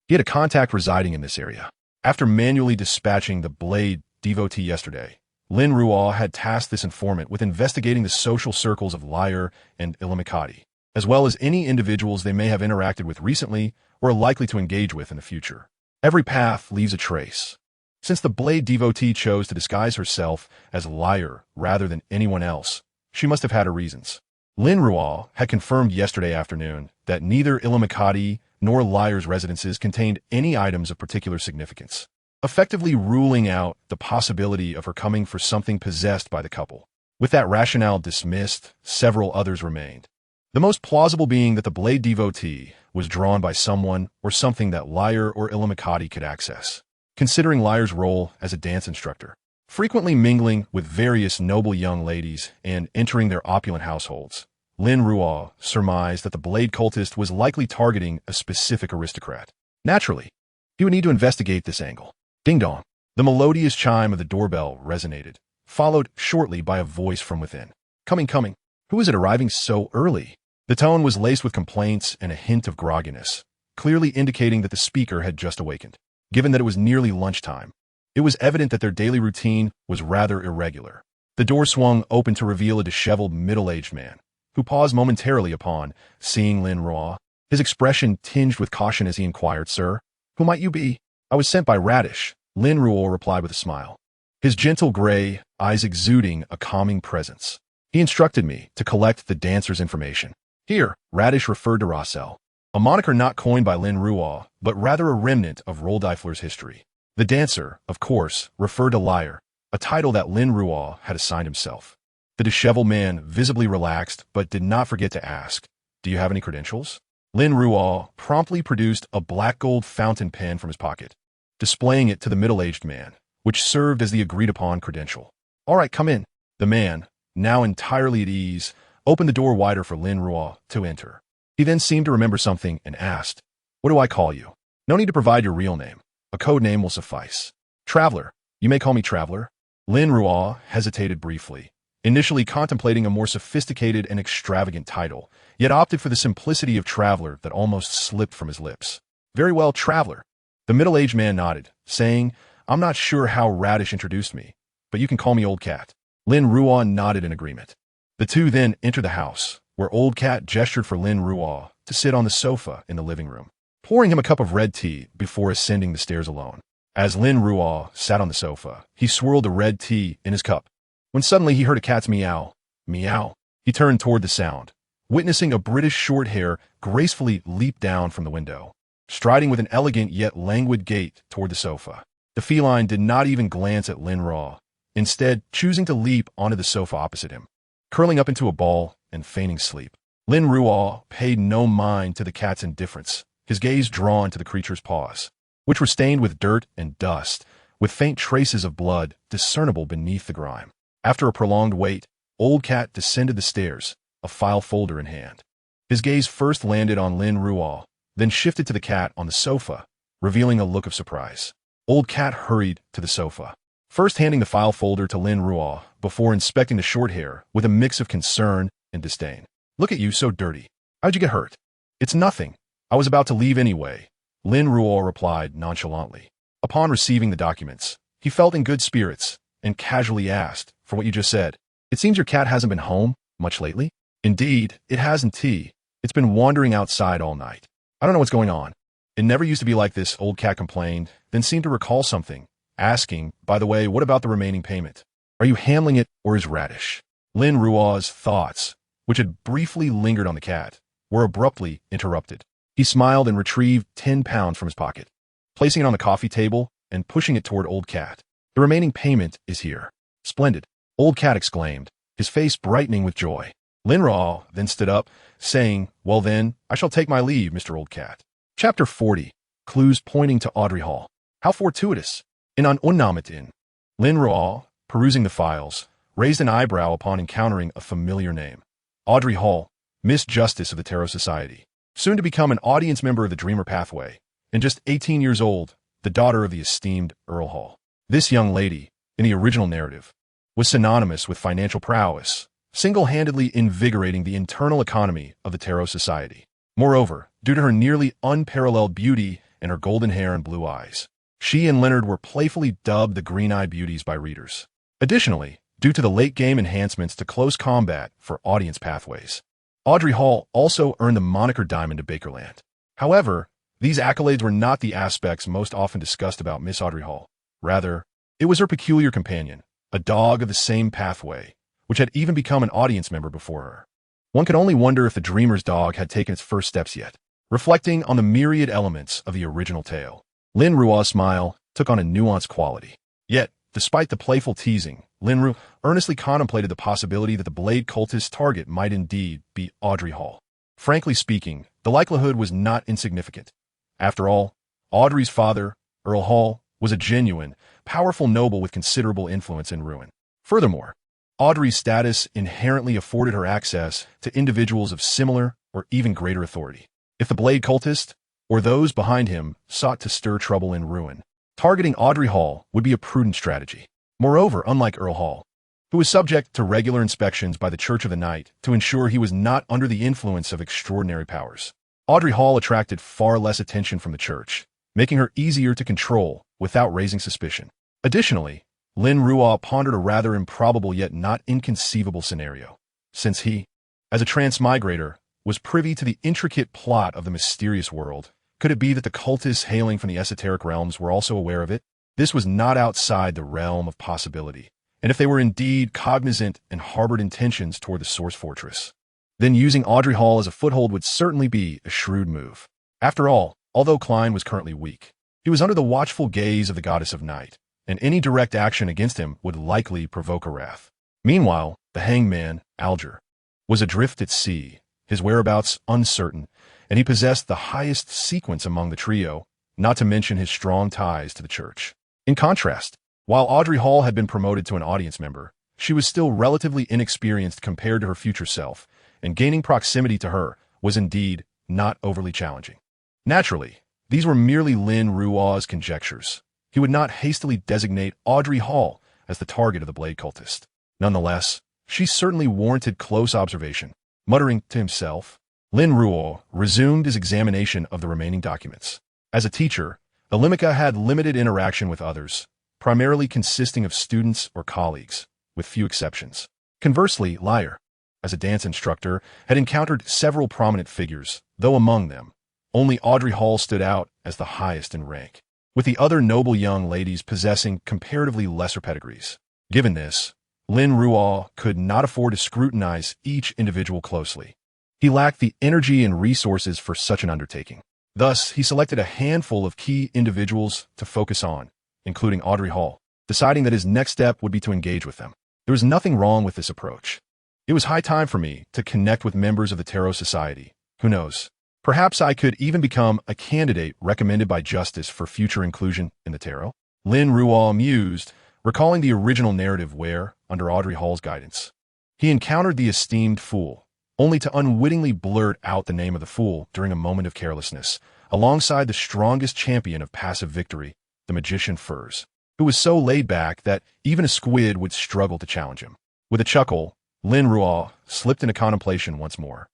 he had a contact residing in this area. After manually dispatching the Blade devotee yesterday, Lin Ruo had tasked this informant with investigating the social circles of Liar and Illimicati, as well as any individuals they may have interacted with recently or are likely to engage with in the future. Every path leaves a trace. Since the Blade devotee chose to disguise herself as Liar rather than anyone else, she must have had her reasons. Lin Ruo had confirmed yesterday afternoon that neither Illimicati nor Liar's residences contained any items of particular significance, effectively ruling out the possibility of her coming for something possessed by the couple. With that rationale dismissed, several others remained. The most plausible being that the Blade devotee was drawn by someone or something that Liar or Illimicati could access. Considering Liar's role as a dance instructor, frequently mingling with various noble young ladies and entering their opulent households, Lin Ruo surmised that the Blade cultist was likely targeting a specific aristocrat. Naturally, he would need to investigate this angle. Ding-dong. The melodious chime of the doorbell resonated, followed shortly by a voice from within. Coming, coming. Who is it arriving so early? The tone was laced with complaints and a hint of grogginess, clearly indicating that the speaker had just awakened. Given that it was nearly lunchtime, it was evident that their daily routine was rather irregular. The door swung open to reveal a disheveled middle-aged man, who paused momentarily upon seeing Lin Ruo. His expression tinged with caution as he inquired, "Sir, who might you be?" "I was sent by Radish," Lin Ruo replied with a smile, his gentle gray eyes exuding a calming presence. "He instructed me to collect the dancer's information." Here, Radish referred to Rossel, a moniker not coined by Lin Ruo, but rather a remnant of Rolldifler's history. The dancer, of course, referred to Liar, a title that Lin Ruo had assigned himself. The disheveled man visibly relaxed, but did not forget to ask, "Do you have any credentials?" Lin Ruo promptly produced a black gold fountain pen from his pocket, displaying it to the middle-aged man, which served as the agreed-upon credential. "All right, come in." The man, now entirely at ease, opened the door wider for Lin Ruo to enter. He then seemed to remember something and asked, "What do I call you?" "No need to provide your real name. A code name will suffice." "Traveler. You may call me Traveler." Lin Ruo hesitated briefly, initially contemplating a more sophisticated and extravagant title, yet opted for the simplicity of Traveler that almost slipped from his lips. "Very well, Traveler." The middle-aged man nodded, saying, "I'm not sure how Radish introduced me, but you can call me Old Cat." Lin Ruo nodded in agreement. The two then entered the house, where Old Cat gestured for Lin Ruo to sit on the sofa in the living room, pouring him a cup of red tea before ascending the stairs alone. As Lin Ruo sat on the sofa, he swirled the red tea in his cup, when suddenly he heard a cat's meow. Meow. He turned toward the sound, witnessing a British short-hair gracefully leap down from the window, striding with an elegant yet languid gait toward the sofa. The feline did not even glance at Lin Ruo, instead choosing to leap onto the sofa opposite him, curling up into a ball and feigning sleep. Lin Ruo paid no mind to the cat's indifference, his gaze drawn to the creature's paws, which were stained with dirt and dust, with faint traces of blood discernible beneath the grime. After a prolonged wait, Old Cat descended the stairs, a file folder in hand. His gaze first landed on Lin Ruo, then shifted to the cat on the sofa, revealing a look of surprise. Old Cat hurried to the sofa, first handing the file folder to Lin Ruo before inspecting the short hair with a mix of concern and disdain. "Look at you, so dirty. How'd you get hurt?" "It's nothing. I was about to leave anyway," Lin Ruo replied nonchalantly. Upon receiving the documents, he felt in good spirits and casually asked, "For what you just said, it seems your cat hasn't been home much lately?" "Indeed, it hasn't, T. It's been wandering outside all night. I don't know what's going on. It never used to be like this," old cat complained, then seemed to recall something, asking, "By the way, what about the remaining payment? Are you handling it or is Radish?" Lin Ruo's thoughts, which had briefly lingered on the cat, were abruptly interrupted. He smiled and retrieved 10 pounds from his pocket, placing it on the coffee table and pushing it toward old cat. "The remaining payment is here." "Splendid," old cat exclaimed, his face brightening with joy. Lin Ruo then stood up, saying, "Well then, I shall take my leave, Mr. Old Cat." Chapter 40. Clues pointing to Audrey Hall. How fortuitous. In an unnamatin. Lin Ruo, perusing the files, raised an eyebrow upon encountering a familiar name. Audrey Hall, Miss Justice of the Tarot Society. Soon to become an audience member of the Dreamer Pathway, and just 18 years old, the daughter of the esteemed Earl Hall. This young lady, in the original narrative, was synonymous with financial prowess, single-handedly invigorating the internal economy of the Tarot Society. Moreover, due to her nearly unparalleled beauty and her golden hair and blue eyes, she and Leonard were playfully dubbed the Green-Eye Beauties by readers. Additionally, due to the late-game enhancements to close combat for audience pathways, Audrey Hall also earned the moniker Diamond of Bakerland. However, these accolades were not the aspects most often discussed about Miss Audrey Hall. Rather, it was her peculiar companion, a dog of the same pathway, which had even become an audience member before her. One could only wonder if the Dreamer's dog had taken its first steps yet. Reflecting on the myriad elements of the original tale, Lin Ruo's smile took on a nuanced quality. Yet, despite the playful teasing, Lin Ruo earnestly contemplated the possibility that the Blade cultist's target might indeed be Audrey Hall. Frankly speaking, the likelihood was not insignificant. After all, Audrey's father, Earl Hall, was a genuine, powerful noble with considerable influence in Ruin. Furthermore, Audrey's status inherently afforded her access to individuals of similar or even greater authority. If the Blade cultist, or those behind him, sought to stir trouble in Ruin, targeting Audrey Hall would be a prudent strategy. Moreover, unlike Earl Hall, who was subject to regular inspections by the Church of the Night to ensure he was not under the influence of extraordinary powers, Audrey Hall attracted far less attention from the Church, making her easier to control without raising suspicion. Additionally, Lin Ruo pondered a rather improbable yet not inconceivable scenario. Since he, as a transmigrator, was privy to the intricate plot of the mysterious world, could it be that the cultists hailing from the esoteric realms were also aware of it? This was not outside the realm of possibility, and if they were indeed cognizant and harbored intentions toward the Source Fortress, then using Audrey Hall as a foothold would certainly be a shrewd move. After all, although Klein was currently weak, he was under the watchful gaze of the Goddess of Night, and any direct action against him would likely provoke a wrath. Meanwhile, the hangman, Alger, was adrift at sea, his whereabouts uncertain, and he possessed the highest sequence among the trio, not to mention his strong ties to the Church. In contrast, while Audrey Hall had been promoted to an audience member, she was still relatively inexperienced compared to her future self, and gaining proximity to her was indeed not overly challenging. Naturally, these were merely Lin Ruo's conjectures. He would not hastily designate Audrey Hall as the target of the Blade cultist. Nonetheless, she certainly warranted close observation. Muttering to himself, Lin Ruo resumed his examination of the remaining documents. As a teacher, Alimika had limited interaction with others, primarily consisting of students or colleagues, with few exceptions. Conversely, Lyre, as a dance instructor, had encountered several prominent figures, though among them, only Audrey Hall stood out as the highest in rank, with the other noble young ladies possessing comparatively lesser pedigrees. Given this, Lin Ruo could not afford to scrutinize each individual closely. He lacked the energy and resources for such an undertaking. Thus, he selected a handful of key individuals to focus on, including Audrey Hall, deciding that his next step would be to engage with them. There was nothing wrong with this approach. It was high time for me to connect with members of the Tarot Society. Who knows? Perhaps I could even become a candidate recommended by Justice for future inclusion in the Tarot. Lin Ruo mused, recalling the original narrative where, under Audrey Hall's guidance, he encountered the esteemed Fool, only to unwittingly blurt out the name of the Fool during a moment of carelessness, alongside the strongest champion of passive victory, the magician Furs, who was so laid back that even a squid would struggle to challenge him. With a chuckle, Lin Ruo slipped into contemplation once more.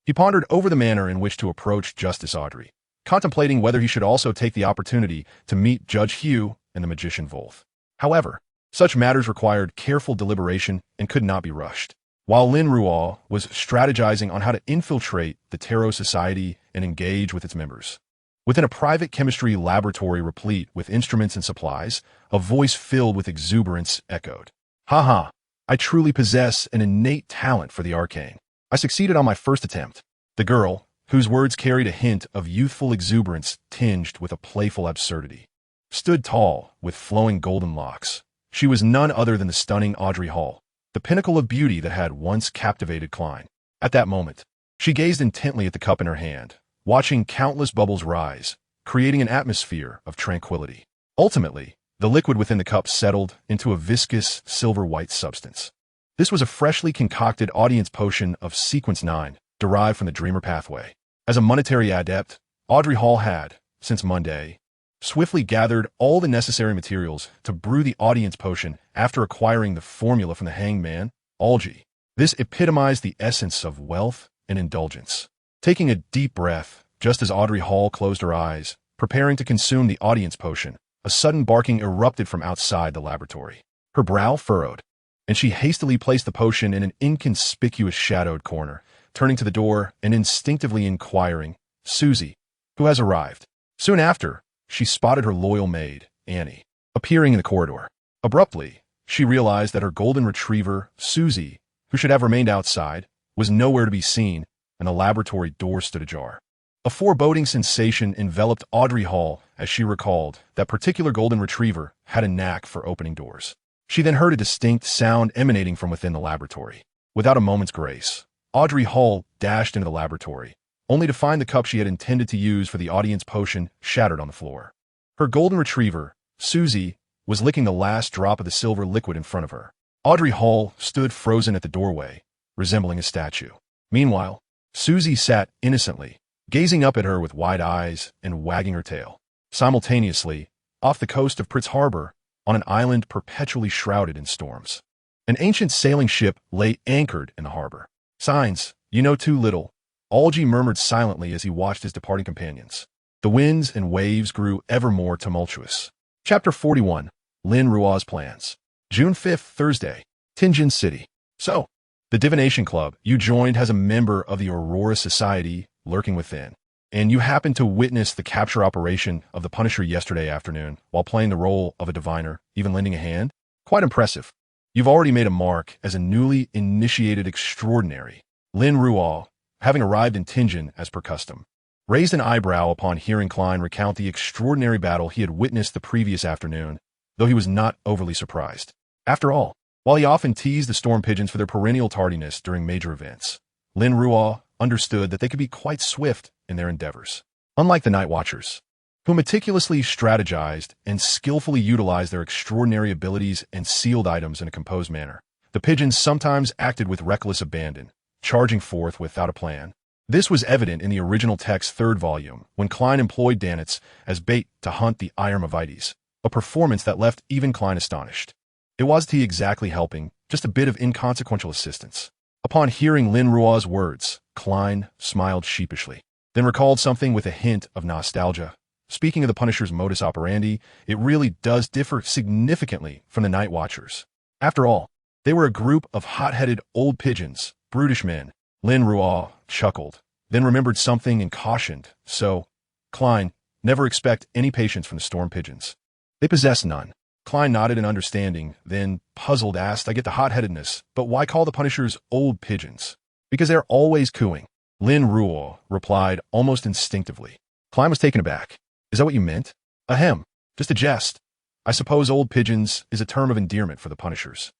He pondered over the manner in which to approach Justice Audrey, contemplating whether he should also take the opportunity to meet Judge Hugh and the magician Volth. However, such matters required careful deliberation and could not be rushed. While Lin Ruo was strategizing on how to infiltrate the Tarot Society and engage with its members. Within a private chemistry laboratory replete with instruments and supplies, a voice filled with exuberance echoed. "Haha, I truly possess an innate talent for the arcane. I succeeded on my first attempt." The girl, whose words carried a hint of youthful exuberance tinged with a playful absurdity, stood tall with flowing golden locks. She was none other than the stunning Audrey Hall, the pinnacle of beauty that had once captivated Klein. At that moment, she gazed intently at the cup in her hand, watching countless bubbles rise, creating an atmosphere of tranquility. Ultimately, the liquid within the cup settled into a viscous, silver-white substance. This was a freshly concocted audience potion of Sequence 9, derived from the Dreamer Pathway. As a monetary adept, Audrey Hall had, since Monday, swiftly gathered all the necessary materials to brew the audience potion after acquiring the formula from the hanged man, Algae. This epitomized the essence of wealth and indulgence. Taking a deep breath, just as Audrey Hall closed her eyes, preparing to consume the audience potion, a sudden barking erupted from outside the laboratory. Her brow furrowed, and she hastily placed the potion in an inconspicuous shadowed corner, turning to the door and instinctively inquiring, "Susie, who has arrived?" Soon after, she spotted her loyal maid, Annie, appearing in the corridor. Abruptly, she realized that her golden retriever, Susie, who should have remained outside, was nowhere to be seen, and the laboratory door stood ajar. A foreboding sensation enveloped Audrey Hall as she recalled that particular golden retriever had a knack for opening doors. She then heard a distinct sound emanating from within the laboratory. Without a moment's grace, Audrey Hall dashed into the laboratory, only to find the cup she had intended to use for the audience potion shattered on the floor. Her golden retriever, Susie, was licking the last drop of the silver liquid in front of her. Audrey Hall stood frozen at the doorway, resembling a statue. Meanwhile, Susie sat innocently, gazing up at her with wide eyes and wagging her tail. Simultaneously, off the coast of Pritz Harbor, on an island perpetually shrouded in storms, an ancient sailing ship lay anchored in the harbor. "Signs, you know too little," Algae murmured silently as he watched his departing companions. The winds and waves grew ever more tumultuous. Chapter 41, Lin Ruo's Plans. June 5th, Thursday, Tianjin City. So, the Divination Club you joined has a member of the Aurora Society lurking within, and you happened to witness the capture operation of the Punisher yesterday afternoon while playing the role of a diviner, even lending a hand? Quite impressive. You've already made a mark as a newly initiated extraordinary. Lin Ruo, having arrived in Tianjin as per custom, raised an eyebrow upon hearing Klein recount the extraordinary battle he had witnessed the previous afternoon, though he was not overly surprised. After all, while he often teased the storm pigeons for their perennial tardiness during major events, Lin Ruo understood that they could be quite swift in their endeavors. Unlike the Night Watchers, who meticulously strategized and skillfully utilized their extraordinary abilities and sealed items in a composed manner, the pigeons sometimes acted with reckless abandon, charging forth without a plan. This was evident in the original text's third volume, when Klein employed Danitz as bait to hunt the Irmavites, a performance that left even Klein astonished. It wasn't he exactly helping, just a bit of inconsequential assistance. Upon hearing Lin Ruo's words, Klein smiled sheepishly, then recalled something with a hint of nostalgia. Speaking of the Punisher's modus operandi, it really does differ significantly from the Night Watchers. After all, they were a group of hot-headed old pigeons, brutish men. Lin Ruo chuckled, then remembered something and cautioned, "So, Klein, never expect any patience from the storm pigeons. They possess none." Klein nodded in understanding, then, puzzled, asked, "I get the hot-headedness, but why call the Punishers old pigeons?" "Because they're always cooing," Lin Ruo replied almost instinctively. Klein was taken aback. "Is that what you meant?" "Ahem, just a jest. I suppose old pigeons is a term of endearment for the Punishers.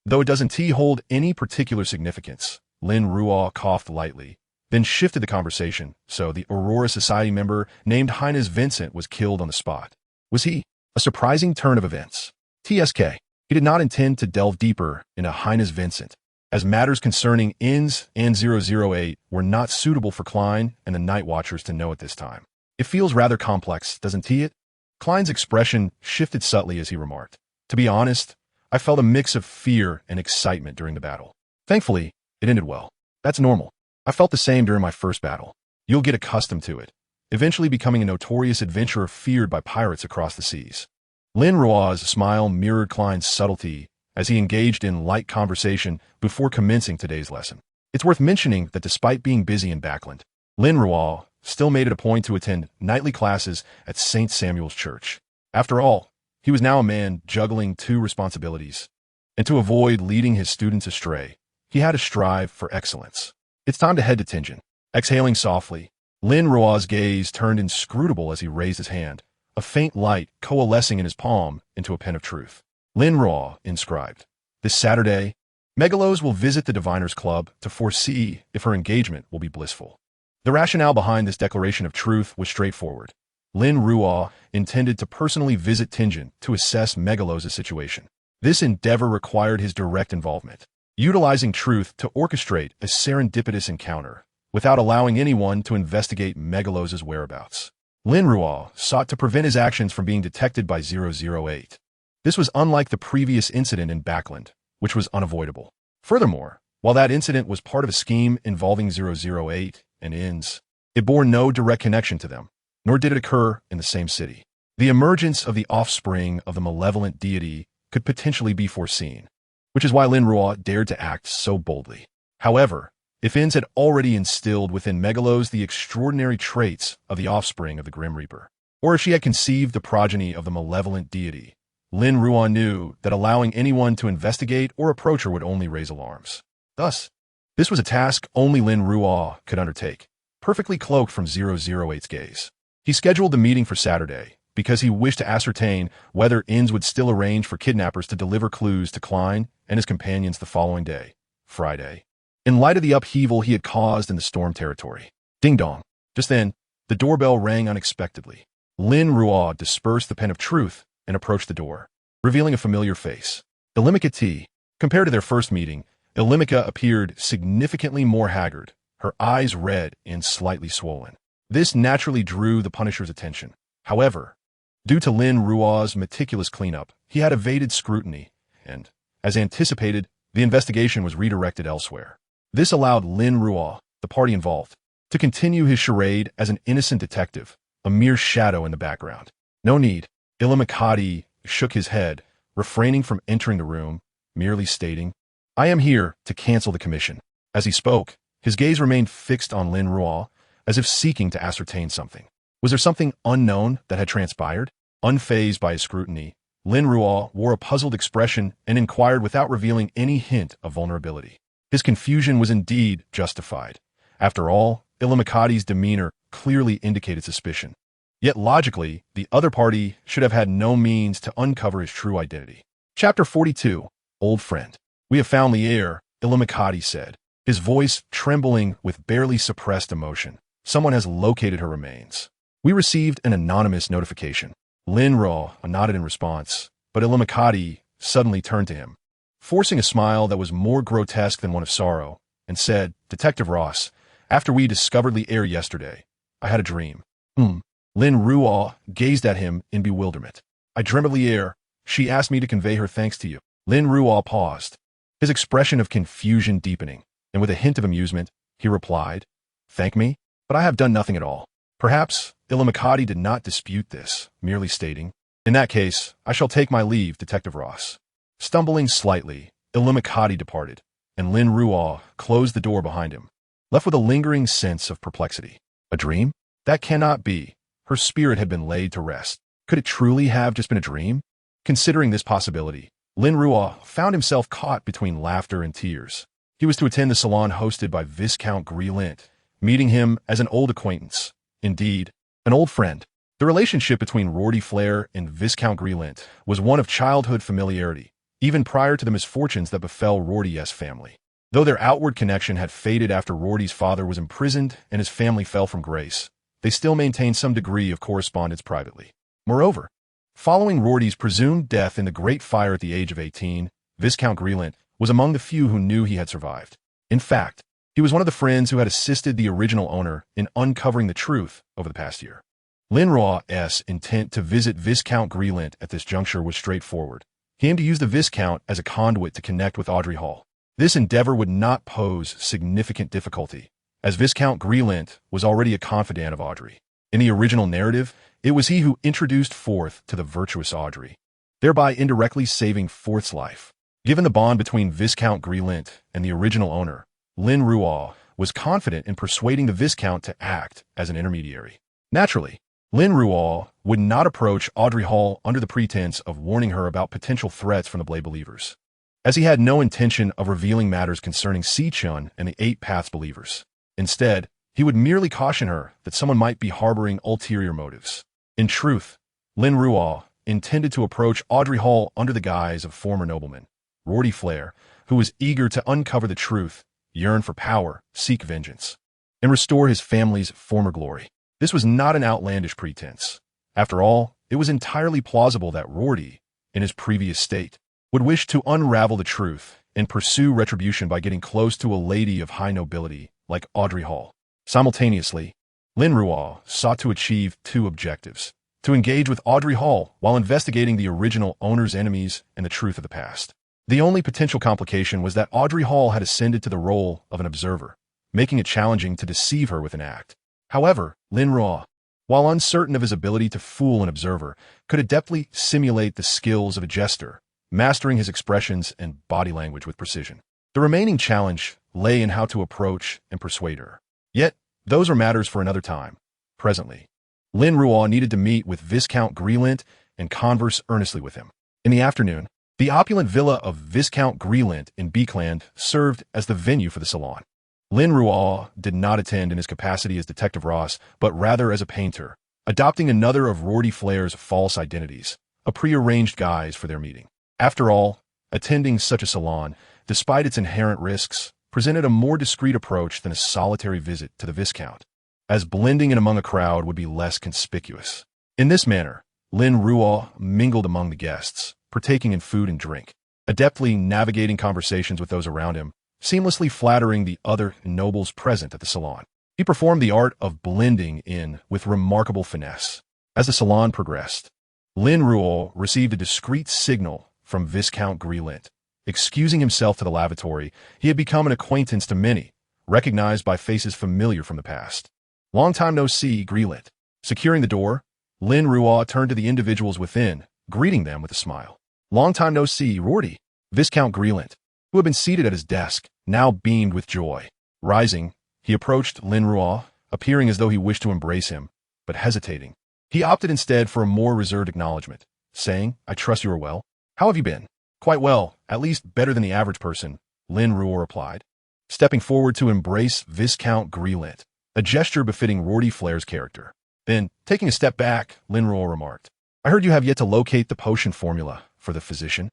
Though it doesn't hold any particular significance." Lin Ruo coughed lightly, then shifted the conversation, "So the Aurora Society member named Heinz Vincent was killed on the spot. Was he?" A surprising turn of events. TSK. He did not intend to delve deeper into Heinz Vincent, as matters concerning INS and 008 were not suitable for Klein and the Night Watchers to know at this time. "It feels rather complex, doesn't it?" Klein's expression shifted subtly as he remarked, "To be honest, I felt a mix of fear and excitement during the battle. Thankfully, it ended well. That's normal. I felt the same during my first battle. You'll get accustomed to it. eventually becoming a notorious adventurer feared by pirates across the seas. Lin Ruo's smile mirrored Klein's subtlety as he engaged in light conversation before commencing today's lesson. It's worth mentioning that despite being busy in Backland, Lin Ruo still made it a point to attend nightly classes at St. Samuel's Church. After all, he was now a man juggling two responsibilities, and to avoid leading his students astray, he had to strive for excellence. It's time to head to Tianjin. Exhaling softly, Lin Ruo's gaze turned inscrutable as he raised his hand, a faint light coalescing in his palm into a pen of truth. Lin Ruo inscribed, "This Saturday, Megalos will visit the Diviners Club to foresee if her engagement will be blissful." The rationale behind this declaration of truth was straightforward. Lin Ruo intended to personally visit Tianjin to assess Megalos' situation. This endeavor required his direct involvement, utilizing truth to orchestrate a serendipitous encounter without allowing anyone to investigate Megalos' whereabouts. Lin Ruo sought to prevent his actions from being detected by 008. This was unlike the previous incident in Backland, which was unavoidable. Furthermore, while that incident was part of a scheme involving 008 and INS, it bore no direct connection to them, nor did it occur in the same city. The emergence of the offspring of the malevolent deity could potentially be foreseen, which is why Lin Ruo dared to act so boldly. However, if INS had already instilled within Megalos the extraordinary traits of the offspring of the Grim Reaper, or if she had conceived the progeny of the malevolent deity, Lin Ruo knew that allowing anyone to investigate or approach her would only raise alarms. Thus, this was a task only Lin Ruo could undertake, perfectly cloaked from 008's gaze. He scheduled the meeting for Saturday because he wished to ascertain whether INS would still arrange for kidnappers to deliver clues to Klein and his companions the following day, Friday, in light of the upheaval he had caused in the Storm territory. Ding dong. Just then, the doorbell rang unexpectedly. Lin Ruo dispersed the pen of truth and approached the door, revealing a familiar face. Ilimika T. Compared to their first meeting, Ilimika appeared significantly more haggard, her eyes red and slightly swollen. This naturally drew the Punisher's attention. However, due to Lin Ruo's meticulous cleanup, he had evaded scrutiny, and, as anticipated, the investigation was redirected elsewhere. This allowed Lin Ruo, the party involved, to continue his charade as an innocent detective, a mere shadow in the background. No need. Ilimikati shook his head, refraining from entering the room, merely stating, "I am here to cancel the commission." As he spoke, his gaze remained fixed on Lin Ruo, as if seeking to ascertain something. Was there something unknown that had transpired? Unfazed by his scrutiny, Lin Ruo wore a puzzled expression and inquired without revealing any hint of vulnerability. His confusion was indeed justified. After all, Ilimikati's demeanor clearly indicated suspicion. Yet logically, the other party should have had no means to uncover his true identity. Chapter 42, Old Friend. "We have found the heir," Ilimikati said, his voice trembling with barely suppressed emotion. "Someone has located her remains. We received an anonymous notification." Lin Ruo nodded in response, but Ilimikati suddenly turned to him, forcing a smile that was more grotesque than one of sorrow, and said, "Detective Ross, after we discovered the heir yesterday, I had a dream." Lin Ruo gazed at him in bewilderment. "I dreamt of the heir. She asked me to convey her thanks to you." Lin Ruo paused, his expression of confusion deepening, and with a hint of amusement, he replied, "Thank me? But I have done nothing at all." Perhaps Ilimikati did not dispute this, merely stating, "In that case, I shall take my leave, Detective Ross." Stumbling slightly, Ilimikati departed, and Lin Ruo closed the door behind him, left with a lingering sense of perplexity. A dream? That cannot be. Her spirit had been laid to rest. Could it truly have just been a dream? Considering this possibility, Lin Ruo found himself caught between laughter and tears. He was to attend the salon hosted by Viscount Grelint, meeting him as an old acquaintance. Indeed, an old friend. The relationship between Rorty Flair and Viscount Grelint was one of childhood familiarity, even prior to the misfortunes that befell Rorty's family. Though their outward connection had faded after Rorty's father was imprisoned and his family fell from grace, they still maintained some degree of correspondence privately. Moreover, following Rorty's presumed death in the Great Fire at the age of 18, Viscount Grelint was among the few who knew he had survived. In fact, he was one of the friends who had assisted the original owner in uncovering the truth over the past year. Lin Ruo's intent to visit Viscount Grelint at this juncture was straightforward. He aimed to use the Viscount as a conduit to connect with Audrey Hall. This endeavor would not pose significant difficulty, as Viscount Grelint was already a confidant of Audrey. In the original narrative, it was he who introduced Forth to the virtuous Audrey, thereby indirectly saving Forth's life. Given the bond between Viscount Grelint and the original owner, Lin Ruo was confident in persuading the Viscount to act as an intermediary. Naturally, Lin Ruo would not approach Audrey Hall under the pretense of warning her about potential threats from the Blade Believers, as he had no intention of revealing matters concerning Si-Chun and the Eight Paths Believers. Instead, he would merely caution her that someone might be harboring ulterior motives. In truth, Lin Ruo intended to approach Audrey Hall under the guise of former nobleman Rorty Flair, who was eager to uncover the truth, yearn for power, seek vengeance, and restore his family's former glory. This was not an outlandish pretense. After all, it was entirely plausible that Rorty, in his previous state, would wish to unravel the truth and pursue retribution by getting close to a lady of high nobility like Audrey Hall. Simultaneously, Lin Ruo sought to achieve two objectives: to engage with Audrey Hall while investigating the original owner's enemies and the truth of the past. The only potential complication was that Audrey Hall had ascended to the role of an observer, making it challenging to deceive her with an act. However, Lin Ruo, while uncertain of his ability to fool an observer, could adeptly simulate the skills of a jester, mastering his expressions and body language with precision. The remaining challenge lay in how to approach and persuade her. Yet, those are matters for another time. Presently, Lin Ruo needed to meet with Viscount Grelint and converse earnestly with him. In the afternoon, the opulent villa of Viscount Grelint in Beekland served as the venue for the salon. Lin Ruo did not attend in his capacity as Detective Ross, but rather as a painter, adopting another of Rorty Flair's false identities, a prearranged guise for their meeting. After all, attending such a salon, despite its inherent risks, presented a more discreet approach than a solitary visit to the Viscount, as blending in among a crowd would be less conspicuous. In this manner, Lin Ruo mingled among the guests, partaking in food and drink, adeptly navigating conversations with those around him, seamlessly flattering the other nobles present at the salon. He performed the art of blending in with remarkable finesse. As the salon progressed, Lin Ruo received a discreet signal from Viscount Grelint. Excusing himself to the lavatory, he had become an acquaintance to many, recognized by faces familiar from the past. Long time no see, Grelint. Securing the door, Lin Ruo turned to the individuals within, greeting them with a smile. Long time no see, Rorty. Viscount Grelint, who had been seated at his desk, now beamed with joy. Rising, he approached Lin Ruo, appearing as though he wished to embrace him, but hesitating. He opted instead for a more reserved acknowledgement, saying, "I trust you are well. How have you been?" "Quite well, at least better than the average person," Lin Ruo replied, stepping forward to embrace Viscount Grelint, a gesture befitting Rorty Flair's character. Then, taking a step back, Lin Ruo remarked, "I heard you have yet to locate the potion formula for the physician."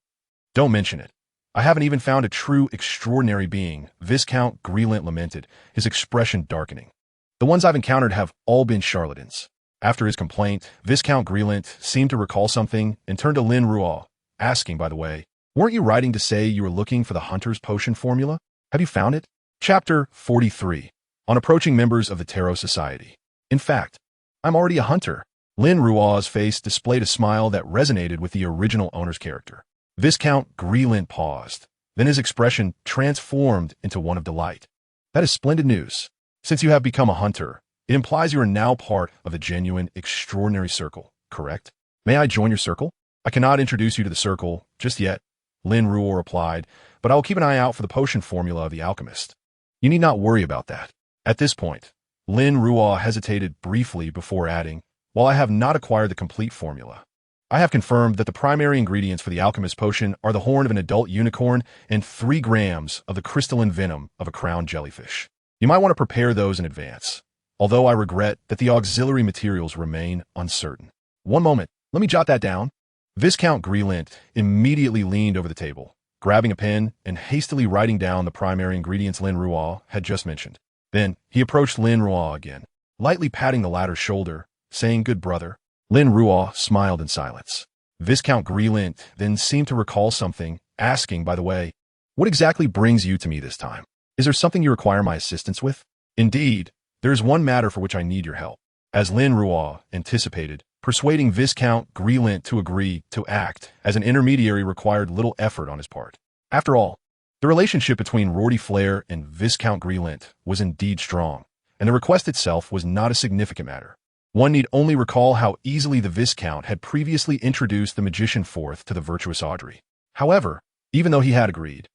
"Don't mention it. I haven't even found a true extraordinary being," Viscount Grelint lamented, his expression darkening. "The ones I've encountered have all been charlatans." After his complaint, Viscount Grelint seemed to recall something and turned to Lin Ruo, asking, by the way, "Weren't you writing to say you were looking for the hunter's potion formula? Have you found it?" Chapter 43. On approaching members of the Tarot Society. "In fact, I'm already a hunter." Lin Ruo's face displayed a smile that resonated with the original owner's character. Viscount Grelint paused. Then his expression transformed into one of delight. "That is splendid news. Since you have become a hunter, it implies you are now part of the genuine, extraordinary circle, correct? May I join your circle?" "I cannot introduce you to the circle just yet," Lin Ruo replied, "but I will keep an eye out for the potion formula of the alchemist." "You need not worry about that." At this point, Lin Ruo hesitated briefly before adding, "While I have not acquired the complete formula, I have confirmed that the primary ingredients for the alchemist potion are the horn of an adult unicorn and 3 grams of the crystalline venom of a crowned jellyfish. You might want to prepare those in advance, although I regret that the auxiliary materials remain uncertain." "One moment, let me jot that down." Viscount Grelint immediately leaned over the table, grabbing a pen and hastily writing down the primary ingredients Lin Ruo had just mentioned. Then he approached Lin Ruo again, lightly patting the latter's shoulder, saying, "Good brother." Lin Ruo smiled in silence. Viscount Grelint then seemed to recall something, asking, by the way, "What exactly brings you to me this time? Is there something you require my assistance with?" "Indeed, there is one matter for which I need your help." As Lin Ruo anticipated, persuading Viscount Grelint to agree to act as an intermediary required little effort on his part. After all, the relationship between Rorty Flair and Viscount Grelint was indeed strong, and the request itself was not a significant matter. One need only recall how easily the Viscount had previously introduced the magician forth to the virtuous Audrey. However, even though he had agreed,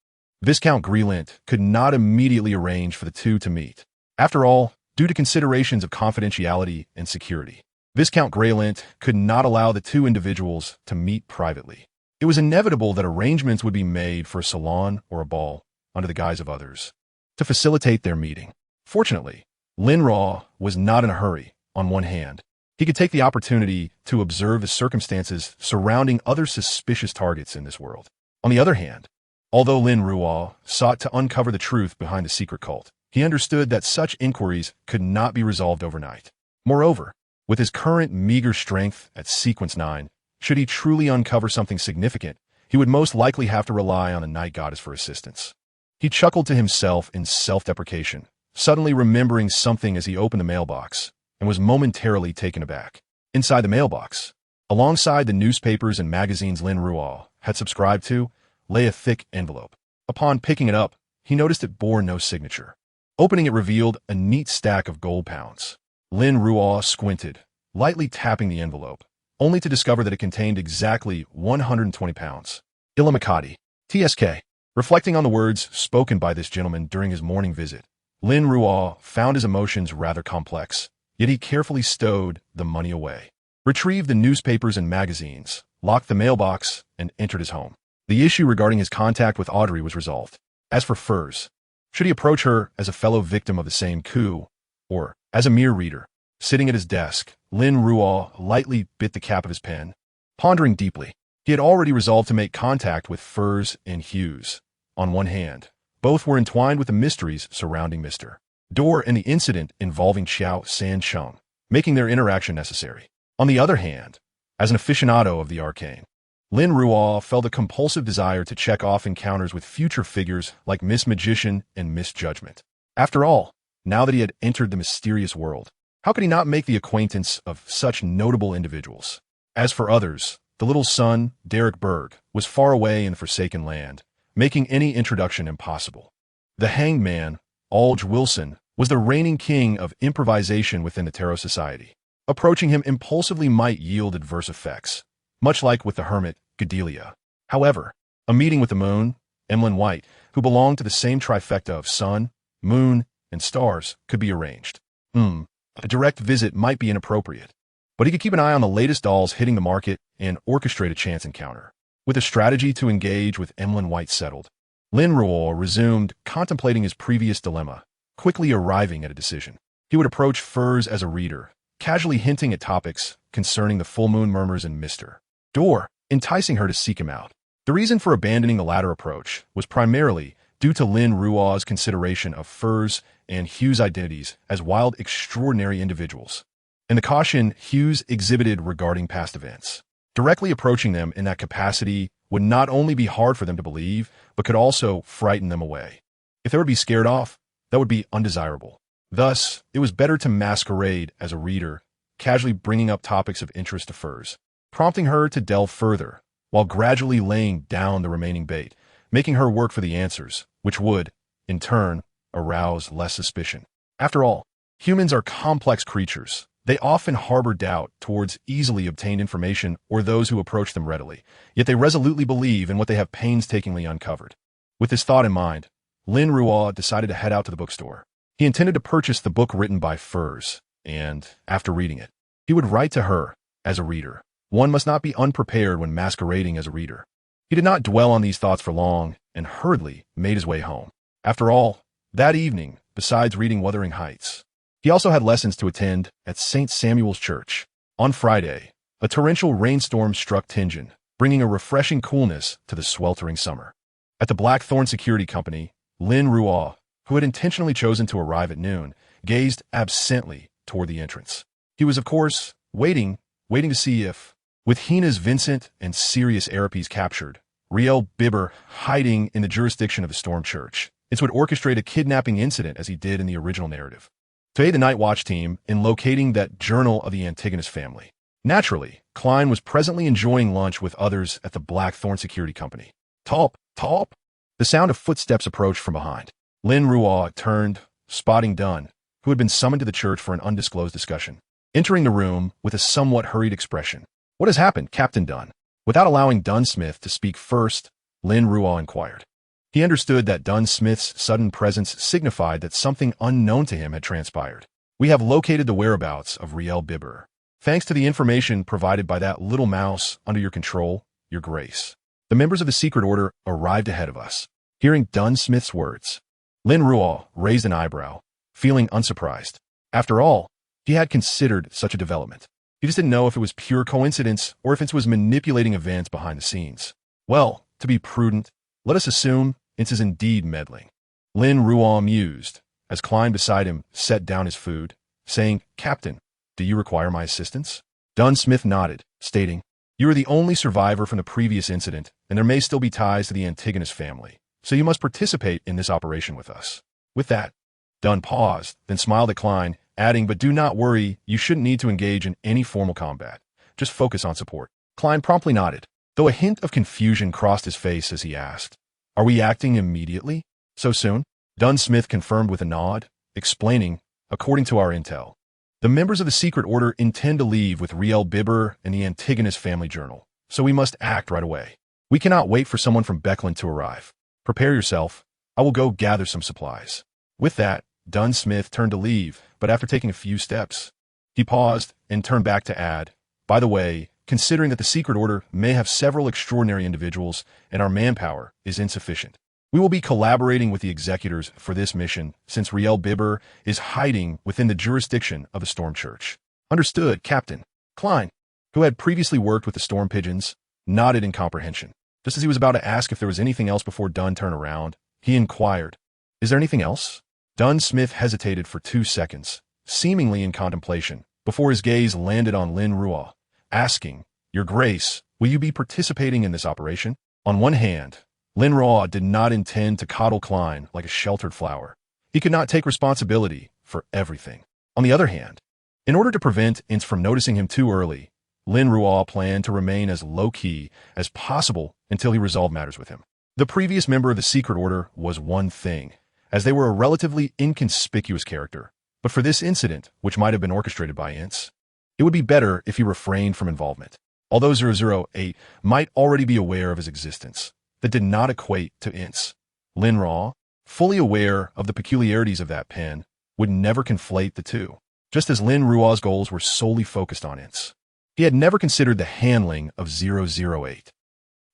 Viscount Grelint could not immediately arrange for the two to meet. After all, due to considerations of confidentiality and security, Viscount Grelint could not allow the two individuals to meet privately. It was inevitable that arrangements would be made for a salon or a ball, under the guise of others, to facilitate their meeting. Fortunately, Lin Ruo was not in a hurry. On one hand, he could take the opportunity to observe the circumstances surrounding other suspicious targets in this world. On the other hand, although Lin Ruo sought to uncover the truth behind the secret cult, he understood that such inquiries could not be resolved overnight. Moreover, with his current meager strength at Sequence 9, should he truly uncover something significant, he would most likely have to rely on the Night Goddess for assistance. He chuckled to himself in self-deprecation, suddenly remembering something as he opened the mailbox, and was momentarily taken aback. Inside the mailbox, alongside the newspapers and magazines Lin Ruo had subscribed to, lay a thick envelope. Upon picking it up, he noticed it bore no signature. Opening it revealed a neat stack of gold pounds. Lin Ruo squinted, lightly tapping the envelope, only to discover that it contained exactly 120 pounds. Illimakati. TSK. Reflecting on the words spoken by this gentleman during his morning visit, Lin Ruo found his emotions rather complex, yet he carefully stowed the money away, retrieved the newspapers and magazines, locked the mailbox, and entered his home. The issue regarding his contact with Audrey was resolved. As for Furs, should he approach her as a fellow victim of the same coup, or as a mere reader? Sitting at his desk, Lin Ruo lightly bit the cap of his pen, pondering deeply. He had already resolved to make contact with Furs and Hughes. On one hand, both were entwined with the mysteries surrounding Mr. Dor and the incident involving Xiao Sancheng, making their interaction necessary. On the other hand, as an aficionado of the arcane, Lin Ruo felt a compulsive desire to check off encounters with future figures like Miss Magician and Miss Judgment. After all, now that he had entered the mysterious world, how could he not make the acquaintance of such notable individuals? As for others, the little son, Derek Berg, was far away in the forsaken land, making any introduction impossible. The hanged man, Alge Wilson, was the reigning king of improvisation within the Tarot Society. Approaching him impulsively might yield adverse effects, much like with the hermit, Gedelia. However, a meeting with the moon, Emlyn White, who belonged to the same trifecta of sun, moon, and stars, could be arranged. A direct visit might be inappropriate, but he could keep an eye on the latest dolls hitting the market and orchestrate a chance encounter. With a strategy to engage with Emlyn White settled, Lin Ruo resumed contemplating his previous dilemma, quickly arriving at a decision. He would approach Furs as a reader, casually hinting at topics concerning the full moon murmurs and Mr. Dor, enticing her to seek him out. The reason for abandoning the latter approach was primarily due to Lin Ruo's consideration of Furs and Hughes' identities as wild, extraordinary individuals, and the caution Hughes exhibited regarding past events. Directly approaching them in that capacity would not only be hard for them to believe, but could also frighten them away. If they would be scared off, that would be undesirable. Thus, it was better to masquerade as a reader, casually bringing up topics of interest to Furs, prompting her to delve further, while gradually laying down the remaining bait, making her work for the answers, which would, in turn, arouse less suspicion. After all, humans are complex creatures. They often harbor doubt towards easily obtained information or those who approach them readily, yet they resolutely believe in what they have painstakingly uncovered. With this thought in mind, Lin Ruo decided to head out to the bookstore. He intended to purchase the book written by Furs, and, after reading it, he would write to her as a reader. One must not be unprepared when masquerading as a reader. He did not dwell on these thoughts for long, and hurriedly made his way home. After all, that evening, besides reading Wuthering Heights, he also had lessons to attend at St. Samuel's Church. On Friday, a torrential rainstorm struck Tianjin, bringing a refreshing coolness to the sweltering summer. At the Blackthorn Security Company, Lin Ruo, who had intentionally chosen to arrive at noon, gazed absently toward the entrance. He was, of course, waiting to see if, with Hina's Vincent and Sirius Arapes captured, Riel Bibber hiding in the jurisdiction of the Storm Church, it would orchestrate a kidnapping incident as he did in the original narrative, to aid the Night Watch team in locating that journal of the Antigonus family. Naturally, Klein was presently enjoying lunch with others at the Blackthorn Security Company. Top. The sound of footsteps approached from behind. Lin Ruo turned, spotting Dunn, who had been summoned to the church for an undisclosed discussion. entering the room with a somewhat hurried expression. "What has happened, Captain Dunn?" Without allowing Dunsmith to speak first, Lin Ruo inquired. He understood that Dunsmith's sudden presence signified that something unknown to him had transpired. "We have located the whereabouts of Riel Bibber. Thanks to the information provided by that little mouse under your control, Your Grace. The members of the Secret Order arrived ahead of us." Hearing Dunsmith's words, Lin Ruo raised an eyebrow, feeling unsurprised. After all, he had considered such a development. He just didn't know if it was pure coincidence or if it was manipulating events behind the scenes. "Well, to be prudent, let us assume it is indeed meddling." Lin Ruo mused, as Klein beside him set down his food, saying, "Captain, do you require my assistance?" Dunsmith nodded, stating, "You are the only survivor from the previous incident, and there may still be ties to the Antigonus family, so you must participate in this operation with us." With that, Dunn paused, then smiled at Klein, adding, "But do not worry, you shouldn't need to engage in any formal combat. Just focus on support." Klein promptly nodded, though a hint of confusion crossed his face as he asked, "Are we acting immediately? So soon?" Dunsmith confirmed with a nod, explaining, "According to our intel, the members of the Secret Order intend to leave with Riel Bibber and the Antigonus family journal, so we must act right away. We cannot wait for someone from Beckland to arrive. Prepare yourself. I will go gather some supplies." With that, Dunsmith turned to leave, but after taking a few steps, he paused and turned back to add, "By the way, considering that the Secret Order may have several extraordinary individuals and our manpower is insufficient, we will be collaborating with the executors for this mission since Riel Bibber is hiding within the jurisdiction of the Storm Church." "Understood, Captain." Klein, who had previously worked with the Storm Pigeons, nodded in comprehension. Just as he was about to ask if there was anything else before Dunn turned around, he inquired, "Is there anything else?" Dunsmith hesitated for 2 seconds, seemingly in contemplation, before his gaze landed on Lin Ruo, asking, "Your Grace, will you be participating in this operation?" On one hand, Lin Ruo did not intend to coddle Klein like a sheltered flower. He could not take responsibility for everything. On the other hand, in order to prevent Ince from noticing him too early, Lin Ruo planned to remain as low-key as possible until he resolved matters with him. The previous member of the Secret Order was one thing, as they were a relatively inconspicuous character, but for this incident, which might have been orchestrated by Ince, it would be better if he refrained from involvement. Although 008 might already be aware of his existence, that did not equate to Ince. Lin Ruo, fully aware of the peculiarities of that pen, would never conflate the two, just as Lin Ruo's goals were solely focused on Ince. He had never considered the handling of 008.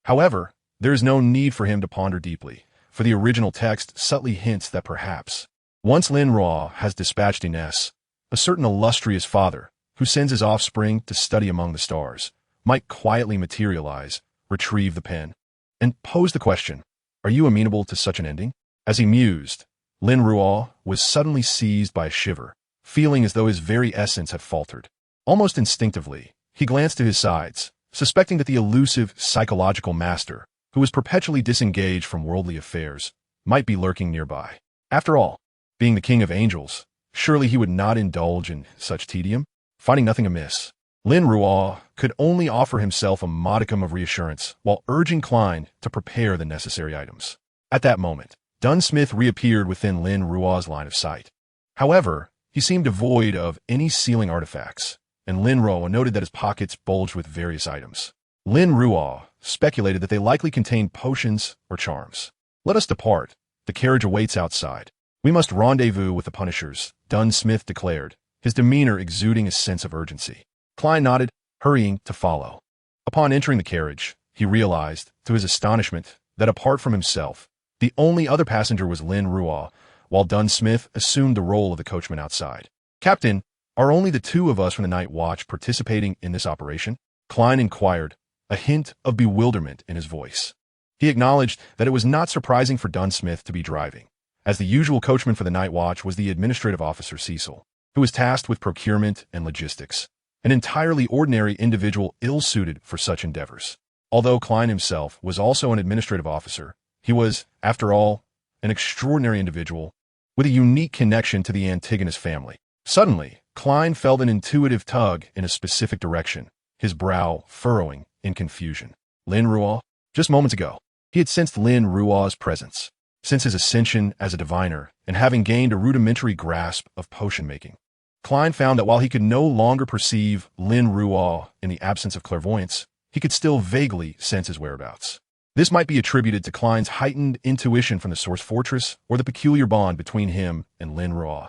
However, there is no need for him to ponder deeply, for the original text subtly hints that perhaps, once Lin Ruo has dispatched Ines, a certain illustrious father, who sends his offspring to study among the stars, might quietly materialize, retrieve the pen, and pose the question, "Are you amenable to such an ending?" As he mused, Lin Ruo was suddenly seized by a shiver, feeling as though his very essence had faltered. Almost instinctively, he glanced to his sides, suspecting that the elusive psychological master, who was perpetually disengaged from worldly affairs, might be lurking nearby. After all, being the king of angels, surely he would not indulge in such tedium? Finding nothing amiss, Lin Ruo could only offer himself a modicum of reassurance while urging Klein to prepare the necessary items. At that moment, Dunsmith reappeared within Lin Ruo's line of sight. However, he seemed devoid of any sealing artifacts, and Lin Ruo noted that his pockets bulged with various items. Lin Ruo speculated that they likely contained potions or charms. "Let us depart. The carriage awaits outside. We must rendezvous with the Punishers," Dunsmith declared, his demeanor exuding a sense of urgency. Klein nodded, hurrying to follow. Upon entering the carriage, he realized, to his astonishment, that apart from himself, the only other passenger was Lin Ruo, while Dunsmith assumed the role of the coachman outside. "Captain, are only the two of us from the Night Watch participating in this operation?" Klein inquired, a hint of bewilderment in his voice. He acknowledged that it was not surprising for Dunsmith to be driving, as the usual coachman for the Night Watch was the administrative officer Cecil, who was tasked with procurement and logistics, an entirely ordinary individual ill-suited for such endeavors. Although Klein himself was also an administrative officer, he was, after all, an extraordinary individual with a unique connection to the Antigonus family. Suddenly, Klein felt an intuitive tug in a specific direction, his brow furrowing in confusion. Lin Ruo? Just moments ago, he had sensed Lin Ruo's presence, since his ascension as a diviner and having gained a rudimentary grasp of potion making. Klein found that while he could no longer perceive Lin Ruo in the absence of clairvoyance, he could still vaguely sense his whereabouts. This might be attributed to Klein's heightened intuition from the Source Fortress or the peculiar bond between him and Lin Ruo.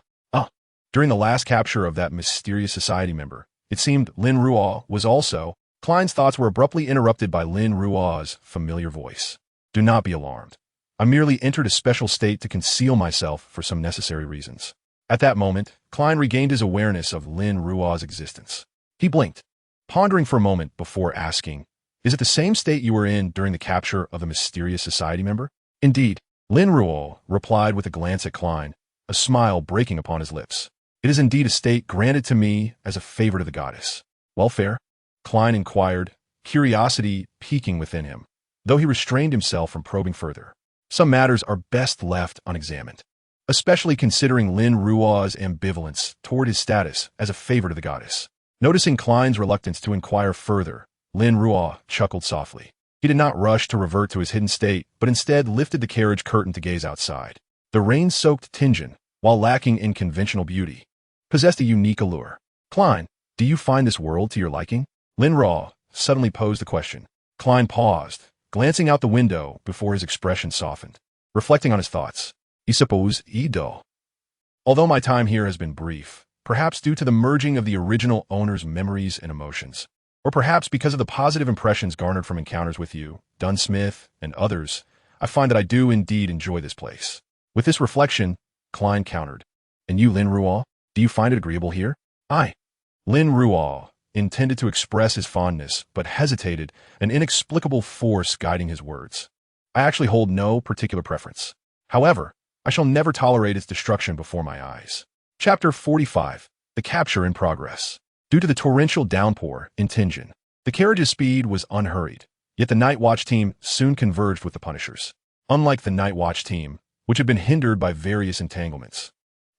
During the last capture of that mysterious society member, it seemed Lin Ruo was also. Klein's thoughts were abruptly interrupted by Lin Ruo's familiar voice. Do not be alarmed. I merely entered a special state to conceal myself for some necessary reasons. At that moment, Klein regained his awareness of Lin Ruo's existence. He blinked, pondering for a moment before asking, "Is it the same state you were in during the capture of the mysterious society member?" "Indeed," Lin Ruo replied with a glance at Klein, a smile breaking upon his lips. "It is indeed a state granted to me as a favor to the goddess." "Welfare?" Klein inquired, curiosity piquing within him, though he restrained himself from probing further. Some matters are best left unexamined, especially considering Lin Ruo's ambivalence toward his status as a favor to the goddess. Noticing Klein's reluctance to inquire further, Lin Ruo chuckled softly. He did not rush to revert to his hidden state, but instead lifted the carriage curtain to gaze outside. The rain-soaked Tianjin, while lacking in conventional beauty, possessed a unique allure. "Klein, do you find this world to your liking?" Lin Ruo suddenly posed the question. Klein paused, glancing out the window before his expression softened. Reflecting on his thoughts, "I suppose I do. Although my time here has been brief, perhaps due to the merging of the original owner's memories and emotions, or perhaps because of the positive impressions garnered from encounters with you, Dunsmith, and others, I find that I do indeed enjoy this place." With this reflection, Klein countered, "And you, Lin Ruo? Do you find it agreeable here?" Lin Ruo intended to express his fondness, but hesitated, an inexplicable force guiding his words. "I actually hold no particular preference. However, I shall never tolerate its destruction before my eyes." Chapter 45. The Capture in Progress. Due to the torrential downpour in Tianjin, the carriage's speed was unhurried, yet the Night Watch team soon converged with the Punishers. Unlike the Night Watch team, which had been hindered by various entanglements,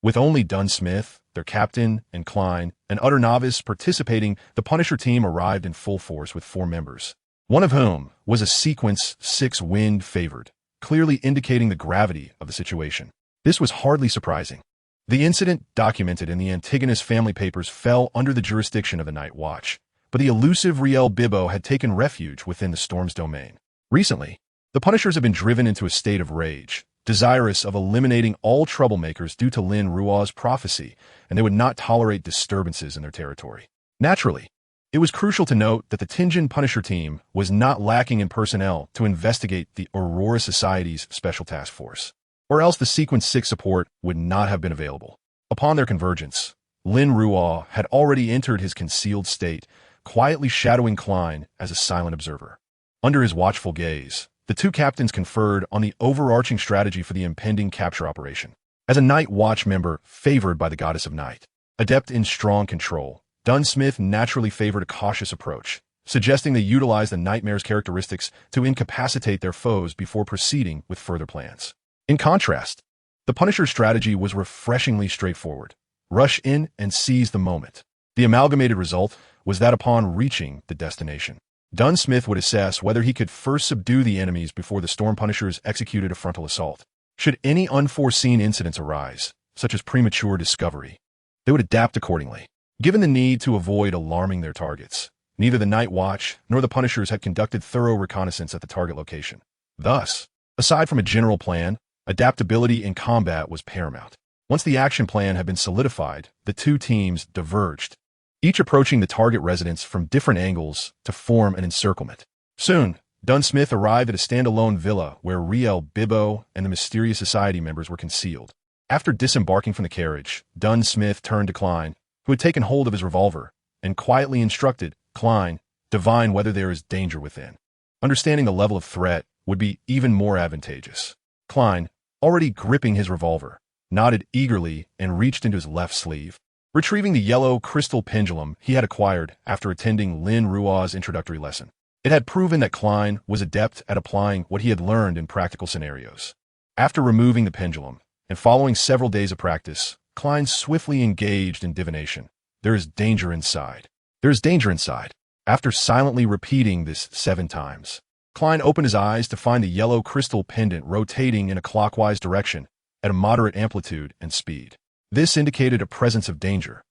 with only Dunsmith, their captain, and Klein, an utter novice, participating, the Punisher team arrived in full force with 4 members, one of whom was a Sequence 6 wind favored, clearly indicating the gravity of the situation. This was hardly surprising. The incident documented in the Antigonus family papers fell under the jurisdiction of the Night Watch, but the elusive Riel Bibbo had taken refuge within the Storm's domain. Recently, the Punishers have been driven into a state of rage, desirous of eliminating all troublemakers due to Lin Ruo's prophecy, and they would not tolerate disturbances in their territory. Naturally, it was crucial to note that the Tianjin Punisher team was not lacking in personnel to investigate the Aurora Society's Special Task Force, or else the Sequence 6 support would not have been available. Upon their convergence, Lin Ruo had already entered his concealed state, quietly shadowing Klein as a silent observer. Under his watchful gaze, the 2 captains conferred on the overarching strategy for the impending capture operation. As a Night Watch member favored by the Goddess of Night, adept in strong control, Dunsmith naturally favored a cautious approach, suggesting they utilize the Nightmare's characteristics to incapacitate their foes before proceeding with further plans. In contrast, the Punisher's strategy was refreshingly straightforward. Rush in and seize the moment. The amalgamated result was that upon reaching the destination, Dunsmith would assess whether he could first subdue the enemies before the Storm Punishers executed a frontal assault. Should any unforeseen incidents arise, such as premature discovery, they would adapt accordingly. Given the need to avoid alarming their targets, neither the Night Watch nor the Punishers had conducted thorough reconnaissance at the target location. Thus, aside from a general plan, adaptability in combat was paramount. Once the action plan had been solidified, the 2 teams diverged, each approaching the target residence from different angles to form an encirclement. Soon, Dunsmith arrived at a standalone villa where Riel Bibbo and the mysterious society members were concealed. After disembarking from the carriage, Dunsmith turned to Klein, who had taken hold of his revolver, and quietly instructed Klein, "Divine whether there is danger within. Understanding the level of threat would be even more advantageous." Klein, already gripping his revolver, nodded eagerly and reached into his left sleeve, retrieving the yellow crystal pendulum he had acquired after attending Lin Ruo's introductory lesson. It had proven that Klein was adept at applying what he had learned in practical scenarios. After removing the pendulum, and following several days of practice, Klein swiftly engaged in divination. "There is danger inside. There is danger inside." After silently repeating this 7 times, Klein opened his eyes to find the yellow crystal pendant rotating in a clockwise direction at a moderate amplitude and speed. This indicated a presence of danger,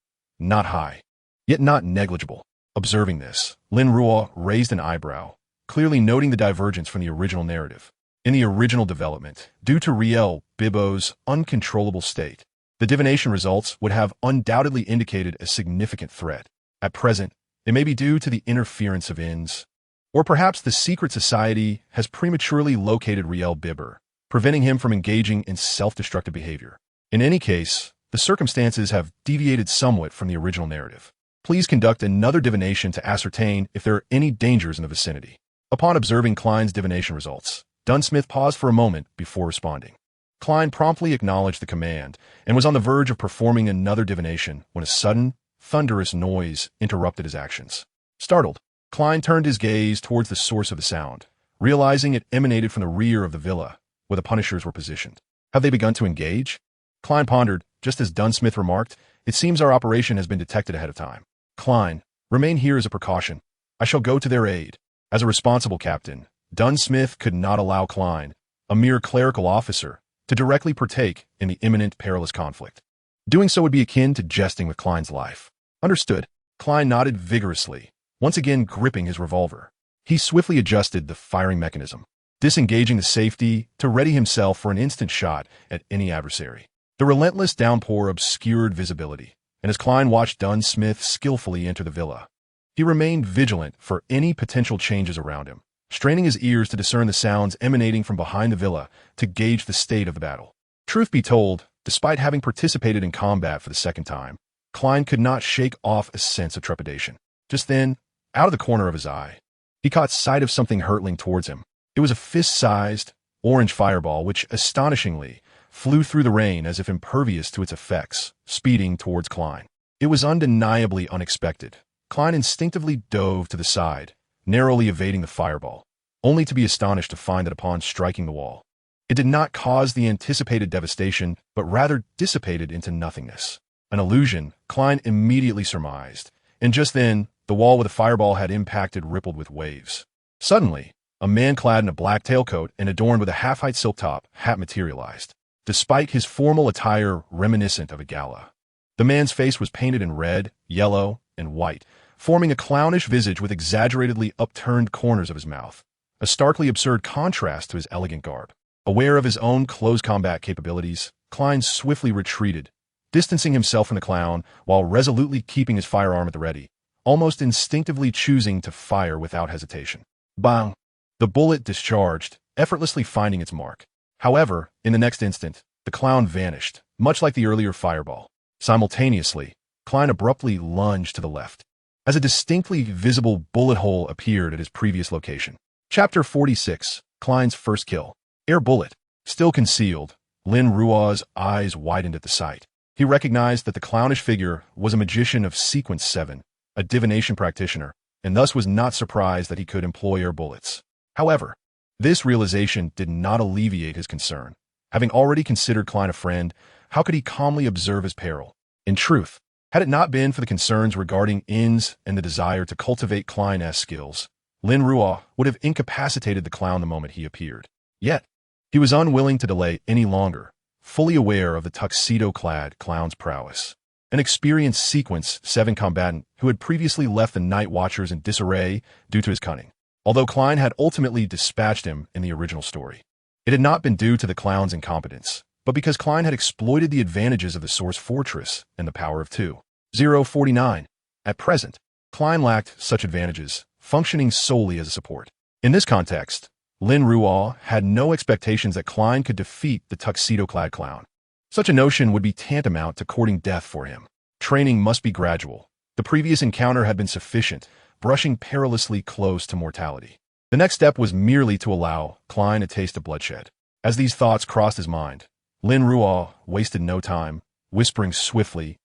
not high, yet not negligible. Observing this, Lin Ruo raised an eyebrow, clearly noting the divergence from the original narrative. In the original development, due to Riel Bibo's uncontrollable state, the divination results would have undoubtedly indicated a significant threat. At present, it may be due to the interference of Ins, or perhaps the secret society has prematurely located Riel Bibber, preventing him from engaging in self-destructive behavior. In any case, the circumstances have deviated somewhat from the original narrative. Please conduct another divination to ascertain if there are any dangers in the vicinity. Upon observing Klein's divination results, Dunsmith paused for a moment before responding. Klein promptly acknowledged the command and was on the verge of performing another divination when a sudden, thunderous noise interrupted his actions. Startled, Klein turned his gaze towards the source of the sound, realizing it emanated from the rear of the villa, where the punishers were positioned. Have they begun to engage? Klein pondered, just as Dunsmith remarked, it seems our operation has been detected ahead of time. Klein, remain here as a precaution. I shall go to their aid. As a responsible captain, Dunsmith could not allow Klein, a mere clerical officer, to directly partake in the imminent perilous conflict. Doing so would be akin to jesting with Klein's life. Understood. Klein nodded vigorously, once again gripping his revolver. He swiftly adjusted the firing mechanism, disengaging the safety to ready himself for an instant shot at any adversary. The relentless downpour obscured visibility, and as Klein watched Dunsmith skillfully enter the villa, he remained vigilant for any potential changes around him, straining his ears to discern the sounds emanating from behind the villa to gauge the state of the battle. Truth be told, despite having participated in combat for the second time, Klein could not shake off a sense of trepidation. Just then, out of the corner of his eye, he caught sight of something hurtling towards him. It was a fist-sized, orange fireball which, astonishingly, flew through the rain as if impervious to its effects, speeding towards Klein. It was undeniably unexpected. Klein instinctively dove to the side, narrowly evading the fireball, only to be astonished to find that upon striking the wall, it did not cause the anticipated devastation, but rather dissipated into nothingness. An illusion, Klein immediately surmised, and just then, the wall where the fireball had impacted rippled with waves. Suddenly, a man clad in a black tailcoat and adorned with a half-height silk top hat materialized, despite his formal attire reminiscent of a gala. The man's face was painted in red, yellow, and white, forming a clownish visage with exaggeratedly upturned corners of his mouth, a starkly absurd contrast to his elegant garb. Aware of his own close combat capabilities, Klein swiftly retreated, distancing himself from the clown while resolutely keeping his firearm at the ready, almost instinctively choosing to fire without hesitation. Bang! The bullet discharged, effortlessly finding its mark. However, in the next instant, the clown vanished, much like the earlier fireball. Simultaneously, Klein abruptly lunged to the left, as a distinctly visible bullet hole appeared at his previous location. Chapter 46, Klein's First Kill. Air bullet. Still concealed, Lin Ruo's eyes widened at the sight. He recognized that the clownish figure was a magician of Sequence 7, a divination practitioner, and thus was not surprised that he could employ air bullets. However, this realization did not alleviate his concern. Having already considered Klein a friend, how could he calmly observe his peril? In truth, had it not been for the concerns regarding Ins and the desire to cultivate Klein-esque skills, Lin Ruo would have incapacitated the clown the moment he appeared. Yet, he was unwilling to delay any longer, fully aware of the tuxedo-clad clown's prowess. An experienced Sequence 7 combatant who had previously left the Night Watchers in disarray due to his cunning, although Klein had ultimately dispatched him in the original story. It had not been due to the clown's incompetence, but because Klein had exploited the advantages of the Source Fortress and the power of 2.049. At present, Klein lacked such advantages, functioning solely as a support. In this context, Lin Ruo had no expectations that Klein could defeat the tuxedo-clad clown. Such a notion would be tantamount to courting death for him. Training must be gradual. The previous encounter had been sufficient, brushing perilously close to mortality. The next step was merely to allow Klein a taste of bloodshed. As these thoughts crossed his mind, Lin Ruo wasted no time, whispering swiftly,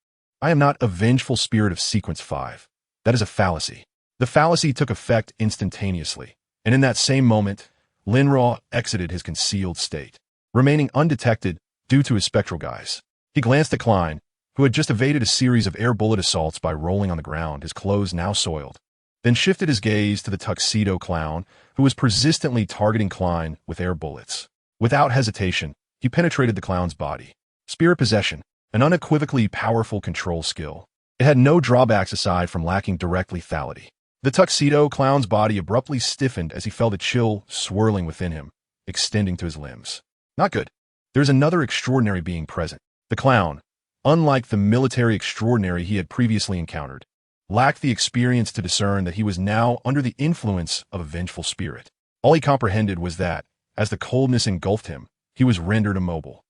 "I am not a vengeful spirit of Sequence 5. That is a fallacy." The fallacy took effect instantaneously, and in that same moment, Lin Ruo exited his concealed state, remaining undetected due to his spectral guise. He glanced at Klein, who had just evaded a series of air bullet assaults by rolling on the ground, his clothes now soiled, then shifted his gaze to the tuxedo clown, who was persistently targeting Klein with air bullets. Without hesitation, he penetrated the clown's body. Spirit possession, an unequivocally powerful control skill. It had no drawbacks aside from lacking direct lethality. The tuxedo clown's body abruptly stiffened as he felt a chill swirling within him, extending to his limbs. Not good. There's another extraordinary being present. The clown, unlike the military extraordinary he had previously encountered, lacked the experience to discern that he was now under the influence of a vengeful spirit. All he comprehended was that, as the coldness engulfed him, he was rendered immobile.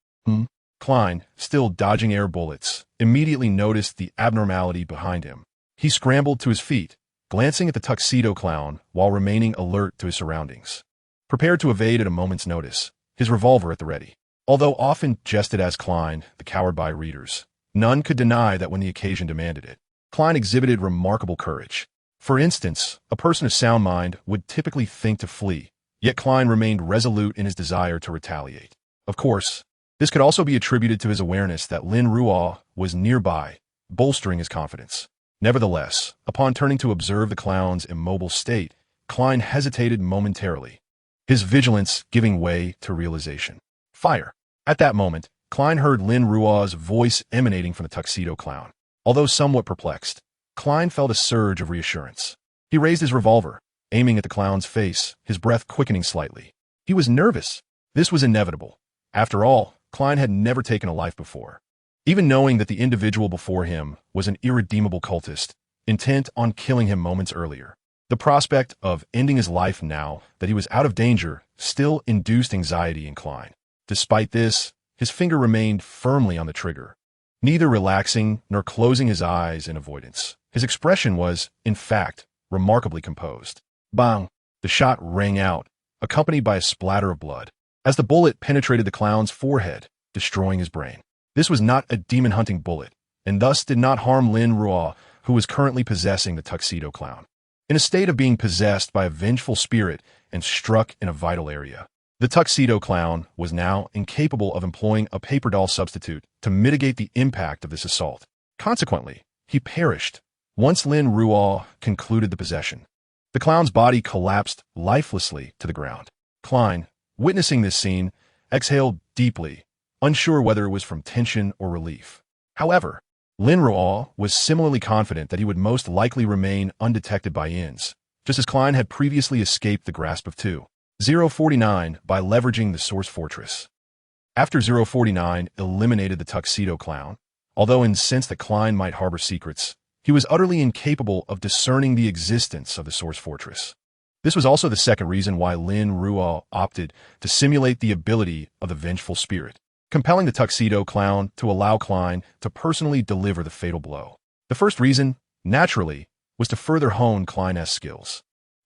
Klein, still dodging air bullets, immediately noticed the abnormality behind him. He scrambled to his feet, glancing at the tuxedo clown while remaining alert to his surroundings. Prepared to evade at a moment's notice, his revolver at the ready. Although often jested as Klein, the coward by readers, none could deny that when the occasion demanded it, Klein exhibited remarkable courage. For instance, a person of sound mind would typically think to flee, yet Klein remained resolute in his desire to retaliate. Of course, this could also be attributed to his awareness that Lin Ruo was nearby, bolstering his confidence. Nevertheless, upon turning to observe the clown's immobile state, Klein hesitated momentarily, his vigilance giving way to realization. Fire! At that moment, Klein heard Lin Ruo's voice emanating from the tuxedo clown. Although somewhat perplexed, Klein felt a surge of reassurance. He raised his revolver, aiming at the clown's face, his breath quickening slightly. He was nervous. This was inevitable. After all, Klein had never taken a life before. Even knowing that the individual before him was an irredeemable cultist, intent on killing him moments earlier, the prospect of ending his life now that he was out of danger still induced anxiety in Klein. Despite this, his finger remained firmly on the trigger, neither relaxing nor closing his eyes in avoidance. His expression was, in fact, remarkably composed. Bang! The shot rang out, accompanied by a splatter of blood, as the bullet penetrated the clown's forehead, destroying his brain. This was not a demon-hunting bullet, and thus did not harm Lin Ruo, who was currently possessing the tuxedo clown. In a state of being possessed by a vengeful spirit and struck in a vital area, the tuxedo clown was now incapable of employing a paper doll substitute to mitigate the impact of this assault. Consequently, he perished once Lin Ruo concluded the possession. The clown's body collapsed lifelessly to the ground. Klein, witnessing this scene, exhaled deeply, unsure whether it was from tension or relief. However, Lin Ruo was similarly confident that he would most likely remain undetected by Inns, just as Klein had previously escaped the grasp of 2049 by leveraging the Source Fortress. After 049 eliminated the tuxedo clown, although incensed that Klein might harbor secrets, he was utterly incapable of discerning the existence of the Source Fortress. This was also the second reason why Lin Ruo opted to simulate the ability of the vengeful spirit, compelling the tuxedo clown to allow Klein to personally deliver the fatal blow. The first reason, naturally, was to further hone Klein's skills.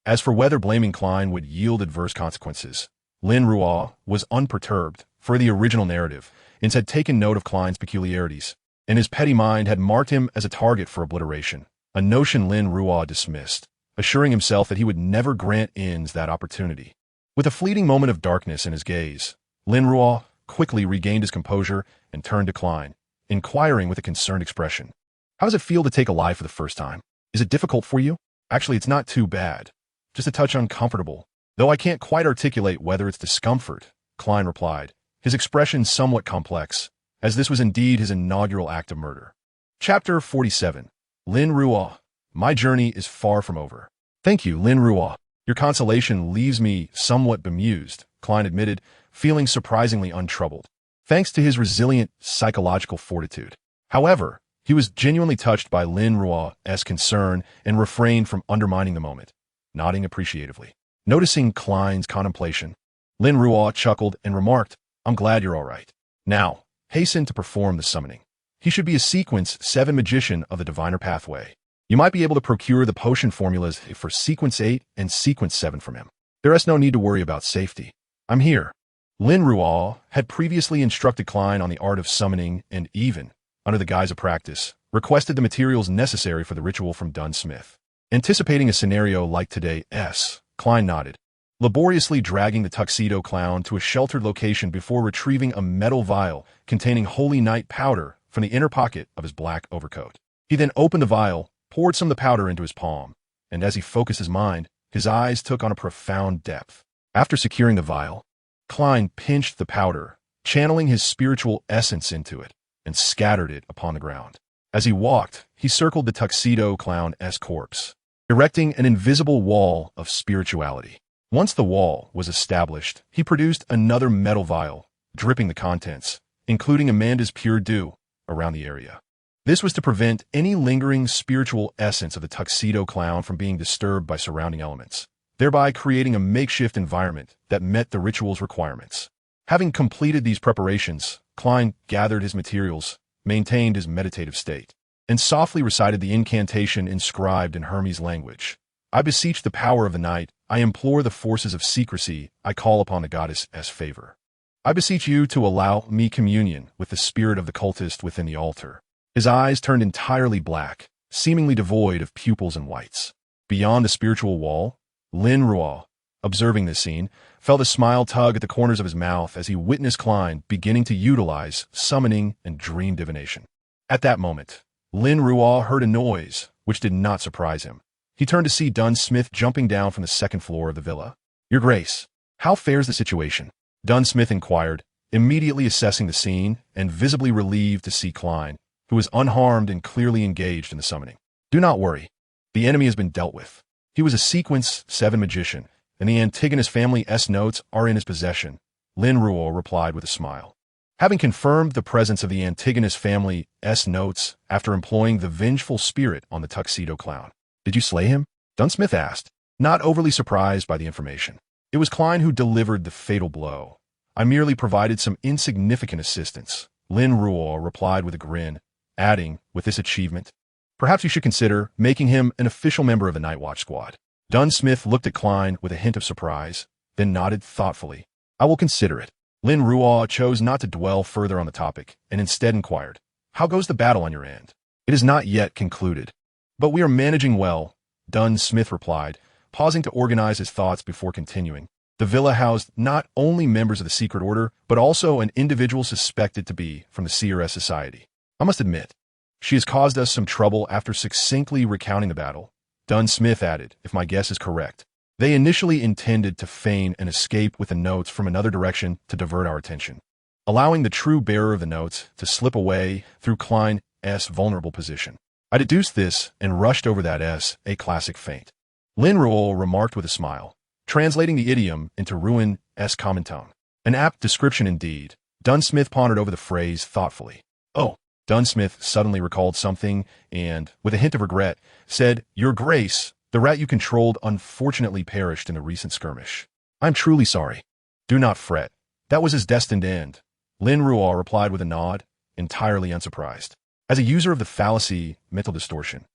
As for whether blaming Klein would yield adverse consequences, Lin Ruo was unperturbed, for the original narrative, and had taken note of Klein's peculiarities, and his petty mind had marked him as a target for obliteration, a notion Lin Ruo dismissed, assuring himself that he would never grant Inns that opportunity. With a fleeting moment of darkness in his gaze, Lin Ruo quickly regained his composure and turned to Klein, inquiring with a concerned expression. How does it feel to take a life for the first time? Is it difficult for you? Actually, it's not too bad. Just a touch uncomfortable, though I can't quite articulate whether it's discomfort, Klein replied, his expression somewhat complex, as this was indeed his inaugural act of murder. Chapter 47. Lin Ruo. My journey is far from over. Thank you, Lin Ruo. Your consolation leaves me somewhat bemused, Klein admitted, feeling surprisingly untroubled, thanks to his resilient psychological fortitude. However, he was genuinely touched by Lin Ruo's concern and refrained from undermining the moment, nodding appreciatively. Noticing Klein's contemplation, Lin Ruo chuckled and remarked, I'm glad you're all right. Now, hasten to perform the summoning. He should be a Sequence 7 magician of the Diviner Pathway. You might be able to procure the potion formulas for Sequence 8 and Sequence 7 from him. There is no need to worry about safety. I'm here. Lin Ruo had previously instructed Klein on the art of summoning and even, under the guise of practice, requested the materials necessary for the ritual from Dunsmith. Anticipating a scenario like today's, Klein nodded, laboriously dragging the tuxedo clown to a sheltered location before retrieving a metal vial containing holy night powder from the inner pocket of his black overcoat. He then opened the vial, poured some of the powder into his palm, and as he focused his mind, his eyes took on a profound depth. After securing the vial, Klein pinched the powder, channeling his spiritual essence into it, and scattered it upon the ground. As he walked, he circled the tuxedo clown's corpse, erecting an invisible wall of spirituality. Once the wall was established, he produced another metal vial, dripping the contents, including Amanda's pure dew, around the area. This was to prevent any lingering spiritual essence of the tuxedo clown from being disturbed by surrounding elements, thereby creating a makeshift environment that met the ritual's requirements. Having completed these preparations, Klein gathered his materials, maintained his meditative state, and softly recited the incantation inscribed in Hermes language. I beseech the power of the night, I implore the forces of secrecy, I call upon the goddess's favor. I beseech you to allow me communion with the spirit of the cultist within the altar. His eyes turned entirely black, seemingly devoid of pupils and whites. Beyond the spiritual wall, Lin Ruo, observing this scene, felt a smile tug at the corners of his mouth as he witnessed Klein beginning to utilize summoning and dream divination. At that moment, Lin Ruo heard a noise, which did not surprise him. He turned to see Dunsmith jumping down from the second floor of the villa. "Your Grace, how fares the situation?" Dunsmith inquired, immediately assessing the scene and visibly relieved to see Klein, who was unharmed and clearly engaged in the summoning. "Do not worry. The enemy has been dealt with. He was a Sequence 7 magician, and the Antigonus family's notes are in his possession," Lin Ruo replied with a smile. Having confirmed the presence of the Antigonus family's notes after employing the vengeful spirit on the tuxedo clown. "Did you slay him?" Dunsmith asked, not overly surprised by the information. "It was Klein who delivered the fatal blow. I merely provided some insignificant assistance," Lin Ruo replied with a grin, adding, with this achievement, "Perhaps you should consider making him an official member of the Night Watch squad." Dunsmith looked at Klein with a hint of surprise, then nodded thoughtfully. "I will consider it." Lin Ruo chose not to dwell further on the topic, and instead inquired, "How goes the battle on your end?" "It is not yet concluded, but we are managing well," Dunsmith replied, pausing to organize his thoughts before continuing. "The villa housed not only members of the secret order, but also an individual suspected to be from the Seer Society. I must admit, she has caused us some trouble after succinctly recounting the battle," Dunsmith added, "if my guess is correct. They initially intended to feign an escape with the notes from another direction to divert our attention, allowing the true bearer of the notes to slip away through Klein's vulnerable position. I deduced this and rushed over that a classic feint," Lin Ruo remarked with a smile, translating the idiom into Ruin's common tone. "An apt description indeed." Dunsmith pondered over the phrase thoughtfully. "Oh," Dunsmith suddenly recalled something and, with a hint of regret, said, "Your Grace, the rat you controlled unfortunately perished in the recent skirmish. I'm truly sorry." "Do not fret. That was his destined end," Lin Ruo replied with a nod, entirely unsurprised. As a user of the fallacy mental distortion,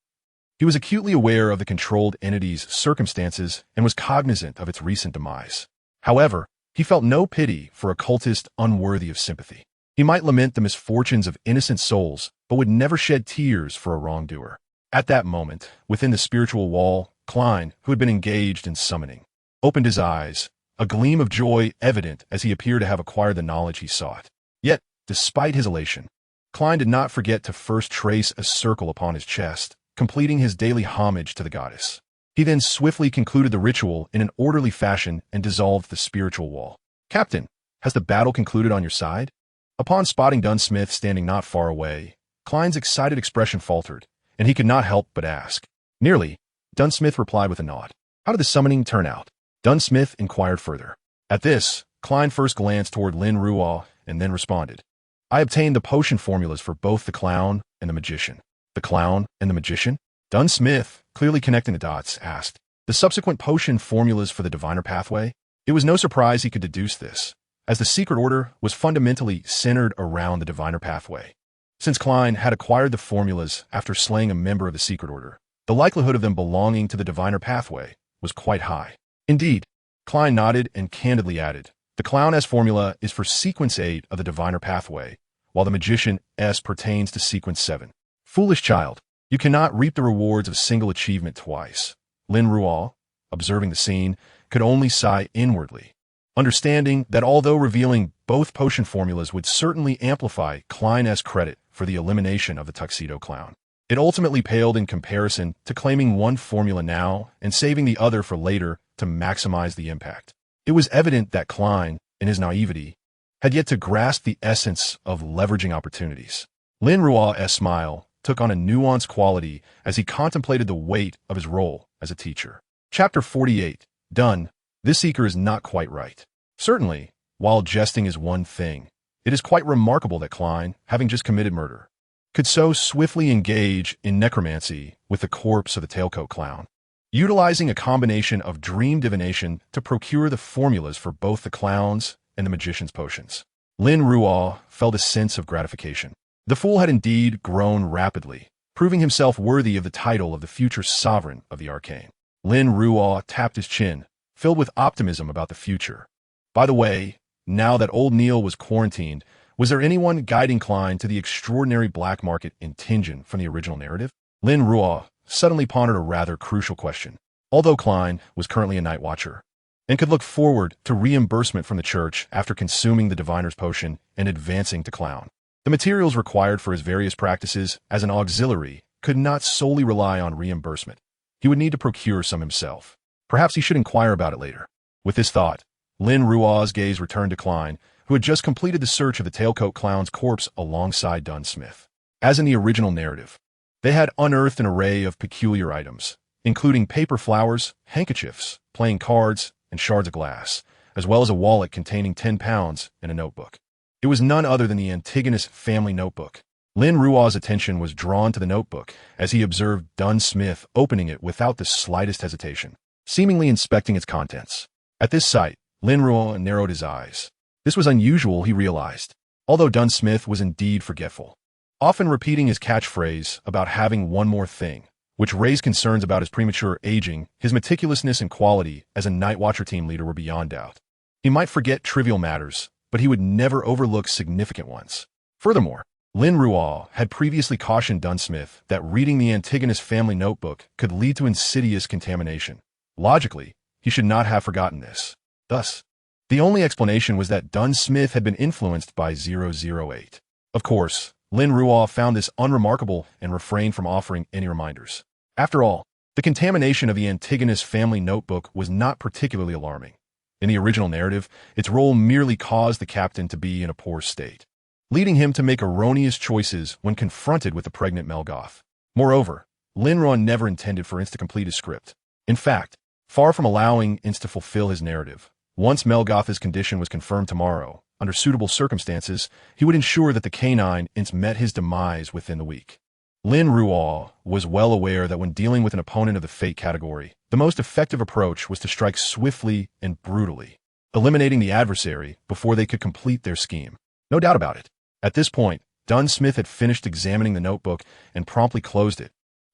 he was acutely aware of the controlled entity's circumstances and was cognizant of its recent demise. However, he felt no pity for a cultist unworthy of sympathy. He might lament the misfortunes of innocent souls, but would never shed tears for a wrongdoer. At that moment, within the spiritual wall, Klein, who had been engaged in summoning, opened his eyes, a gleam of joy evident as he appeared to have acquired the knowledge he sought. Yet, despite his elation, Klein did not forget to first trace a circle upon his chest, completing his daily homage to the goddess. He then swiftly concluded the ritual in an orderly fashion and dissolved the spiritual wall. "Captain, has the battle concluded on your side?" Upon spotting Dunsmith standing not far away, Klein's excited expression faltered, and he could not help but ask. "Nearly," Dunsmith replied with a nod. "How did the summoning turn out?" Dunsmith inquired further. At this, Klein first glanced toward Lin Ruo and then responded, "I obtained the potion formulas for both the clown and the magician." "The clown and the magician?" Dunsmith, clearly connecting the dots, asked. "The subsequent potion formulas for the diviner pathway?" It was no surprise he could deduce this, as the secret order was fundamentally centered around the diviner pathway. Since Klein had acquired the formulas after slaying a member of the secret order, the likelihood of them belonging to the diviner pathway was quite high. Indeed, Klein nodded and candidly added, "The clown's formula is for sequence 8 of the diviner pathway, while the magician's pertains to sequence 7. Foolish child, you cannot reap the rewards of a single achievement twice." Lin Ruo, observing the scene, could only sigh inwardly, understanding that although revealing both potion formulas would certainly amplify Klein's credit for the elimination of the tuxedo clown, it ultimately paled in comparison to claiming one formula now and saving the other for later to maximize the impact. It was evident that Klein, in his naivety, had yet to grasp the essence of leveraging opportunities. Lin Ruo's smile, took on a nuanced quality as he contemplated the weight of his role as a teacher. Chapter 48. Done. This seeker is not quite right. Certainly, while jesting is one thing, it is quite remarkable that Klein, having just committed murder, could so swiftly engage in necromancy with the corpse of the tailcoat clown, utilizing a combination of dream divination to procure the formulas for both the clown's and the magician's potions. Lin Ruo felt a sense of gratification. The fool had indeed grown rapidly, proving himself worthy of the title of the future sovereign of the arcane. Lin Ruo tapped his chin, filled with optimism about the future. By the way, now that old Neil was quarantined, was there anyone guiding Klein to the extraordinary black market contingent from the original narrative? Lin Ruo suddenly pondered a rather crucial question. Although Klein was currently a night watcher and could look forward to reimbursement from the church after consuming the diviner's potion and advancing to clown, the materials required for his various practices as an auxiliary could not solely rely on reimbursement. He would need to procure some himself. Perhaps he should inquire about it later. With this thought, Lin Ruo's gaze returned to Klein, who had just completed the search of the tailcoat clown's corpse alongside Dunn Smith. As in the original narrative, they had unearthed an array of peculiar items, including paper flowers, handkerchiefs, playing cards, and shards of glass, as well as a wallet containing 10 pounds and a notebook. It was none other than the Antigonus family notebook. Lin Ruo's attention was drawn to the notebook as he observed Dunn Smith opening it without the slightest hesitation, seemingly inspecting its contents. At this sight, Lin Ruo narrowed his eyes. This was unusual, he realized, although Dunn Smith was indeed forgetful, often repeating his catchphrase about having one more thing, which raised concerns about his premature aging. His meticulousness and quality as a Night Watcher team leader were beyond doubt. He might forget trivial matters, but he would never overlook significant ones. Furthermore, Lin Ruo had previously cautioned Dunn Smith that reading the Antigonus family notebook could lead to insidious contamination. Logically, he should not have forgotten this. Thus, the only explanation was that Dunn Smith had been influenced by 008. Of course, Lin Ruo found this unremarkable and refrained from offering any reminders. After all, the contamination of the Antigonus family notebook was not particularly alarming. In the original narrative, its role merely caused the captain to be in a poor state, leading him to make erroneous choices when confronted with the pregnant Melgoth. Moreover, Lin Ruo never intended for Ince to complete his script. In fact, far from allowing Ince to fulfill his narrative, once Melgoth's condition was confirmed tomorrow, under suitable circumstances, he would ensure that the canine Ince met his demise within the week. Lin Ruo was well aware that when dealing with an opponent of the fate category, the most effective approach was to strike swiftly and brutally, eliminating the adversary before they could complete their scheme. No doubt about it. At this point, Dunn Smith had finished examining the notebook and promptly closed it,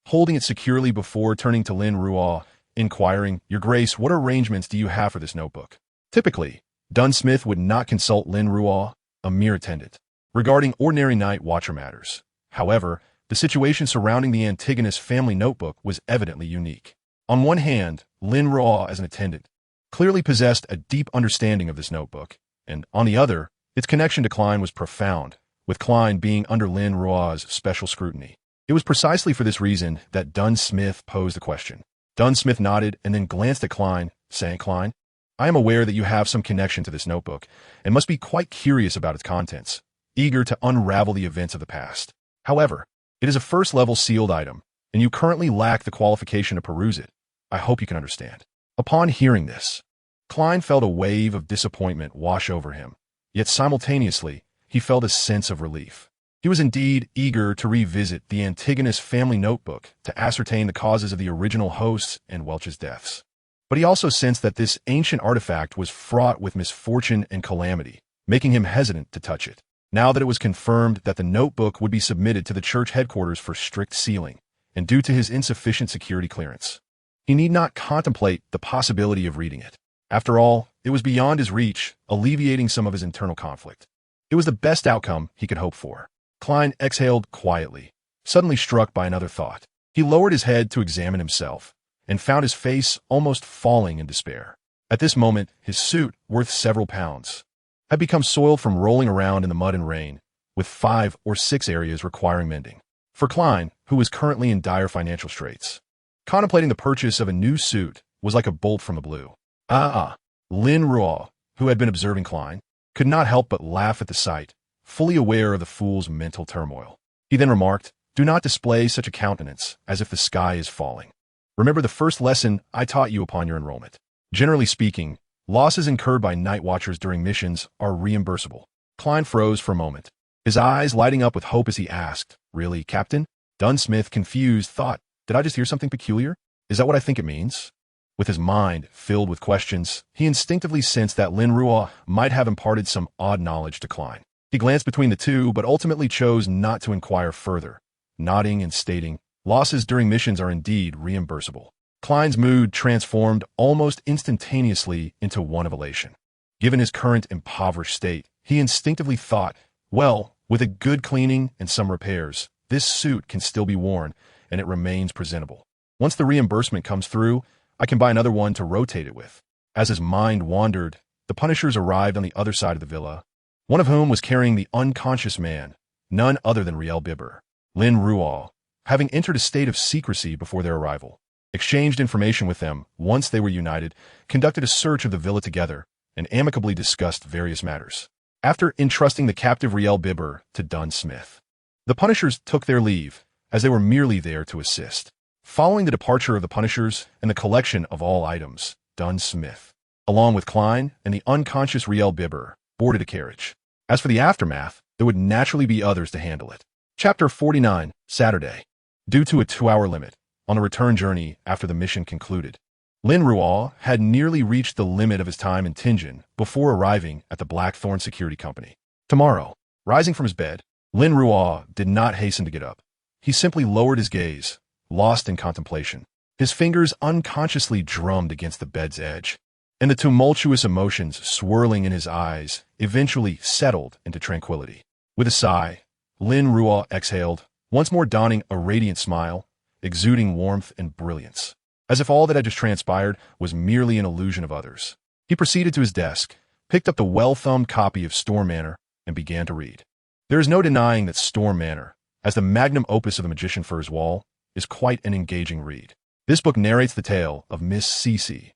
holding it securely before turning to Lin Ruo, inquiring, "Your Grace, what arrangements do you have for this notebook?" Typically, Dunn Smith would not consult Lin Ruo, a mere attendant, regarding ordinary night watcher matters. However, the situation surrounding the Antigonus family notebook was evidently unique. On one hand, Lin Ruo, as an attendant, clearly possessed a deep understanding of this notebook, and on the other, its connection to Klein was profound, with Klein being under Lin Ruo's special scrutiny. It was precisely for this reason that Dunn Smith posed the question. Dunn Smith nodded and then glanced at Klein, saying, "Klein, I am aware that you have some connection to this notebook and must be quite curious about its contents, eager to unravel the events of the past. However, it is a first-level sealed item, and you currently lack the qualification to peruse it. I hope you can understand." Upon hearing this, Klein felt a wave of disappointment wash over him, yet simultaneously, he felt a sense of relief. He was indeed eager to revisit the Antigonus family notebook to ascertain the causes of the original hosts and Welch's deaths. But he also sensed that this ancient artifact was fraught with misfortune and calamity, making him hesitant to touch it. Now that it was confirmed that the notebook would be submitted to the church headquarters for strict sealing, and due to his insufficient security clearance, he need not contemplate the possibility of reading it. After all, it was beyond his reach, alleviating some of his internal conflict. It was the best outcome he could hope for. Klein exhaled quietly, suddenly struck by another thought. He lowered his head to examine himself, and found his face almost falling in despair. At this moment, his suit, worth several pounds, had become soiled from rolling around in the mud and rain, with 5 or 6 areas requiring mending. For Klein, who was currently in dire financial straits, contemplating the purchase of a new suit was like a bolt from the blue. Lin Ruo, who had been observing Klein, could not help but laugh at the sight, fully aware of the fool's mental turmoil. He then remarked, Do not display such a countenance as if the sky is falling. Remember the first lesson I taught you upon your enrollment. Generally speaking, losses incurred by night watchers during missions are reimbursable. Klein froze for a moment, his eyes lighting up with hope as he asked, "Really, Captain?" Dunsmith, confused, thought, "Did I just hear something peculiar? Is that what I think it means?" With his mind filled with questions, he instinctively sensed that Lin Ruo might have imparted some odd knowledge to Klein. He glanced between the two, but ultimately chose not to inquire further, nodding and stating, "Losses during missions are indeed reimbursable." Klein's mood transformed almost instantaneously into one of elation. Given his current impoverished state, he instinctively thought, well, with a good cleaning and some repairs, this suit can still be worn, and it remains presentable. Once the reimbursement comes through, I can buy another one to rotate it with. As his mind wandered, the Punishers arrived on the other side of the villa, one of whom was carrying the unconscious man, none other than Riel Bibber. Lin Ruo, having entered a state of secrecy before their arrival, exchanged information with them once they were united, conducted a search of the villa together, and amicably discussed various matters. After entrusting the captive Riel Bibber to Dunsmith, the Punishers took their leave, as they were merely there to assist. Following the departure of the Punishers and the collection of all items, Dunsmith, along with Klein and the unconscious Riel Bibber, boarded a carriage. As for the aftermath, there would naturally be others to handle it. Chapter 49, Saturday. Due to a 2-hour limit, on the return journey after the mission concluded, Lin Ruo had nearly reached the limit of his time in Tianjin before arriving at the Blackthorn Security Company. Tomorrow, rising from his bed, Lin Ruo did not hasten to get up. He simply lowered his gaze, lost in contemplation. His fingers unconsciously drummed against the bed's edge, and the tumultuous emotions swirling in his eyes eventually settled into tranquility. With a sigh, Lin Ruo exhaled, once more donning a radiant smile, exuding warmth and brilliance, as if all that had just transpired was merely an illusion of others. He proceeded to his desk, picked up the well-thumbed copy of Storm Manor, and began to read. There is no denying that Storm Manor, as the magnum opus of the Magician Furzwal, is quite an engaging read. This book narrates the tale of Miss Cece,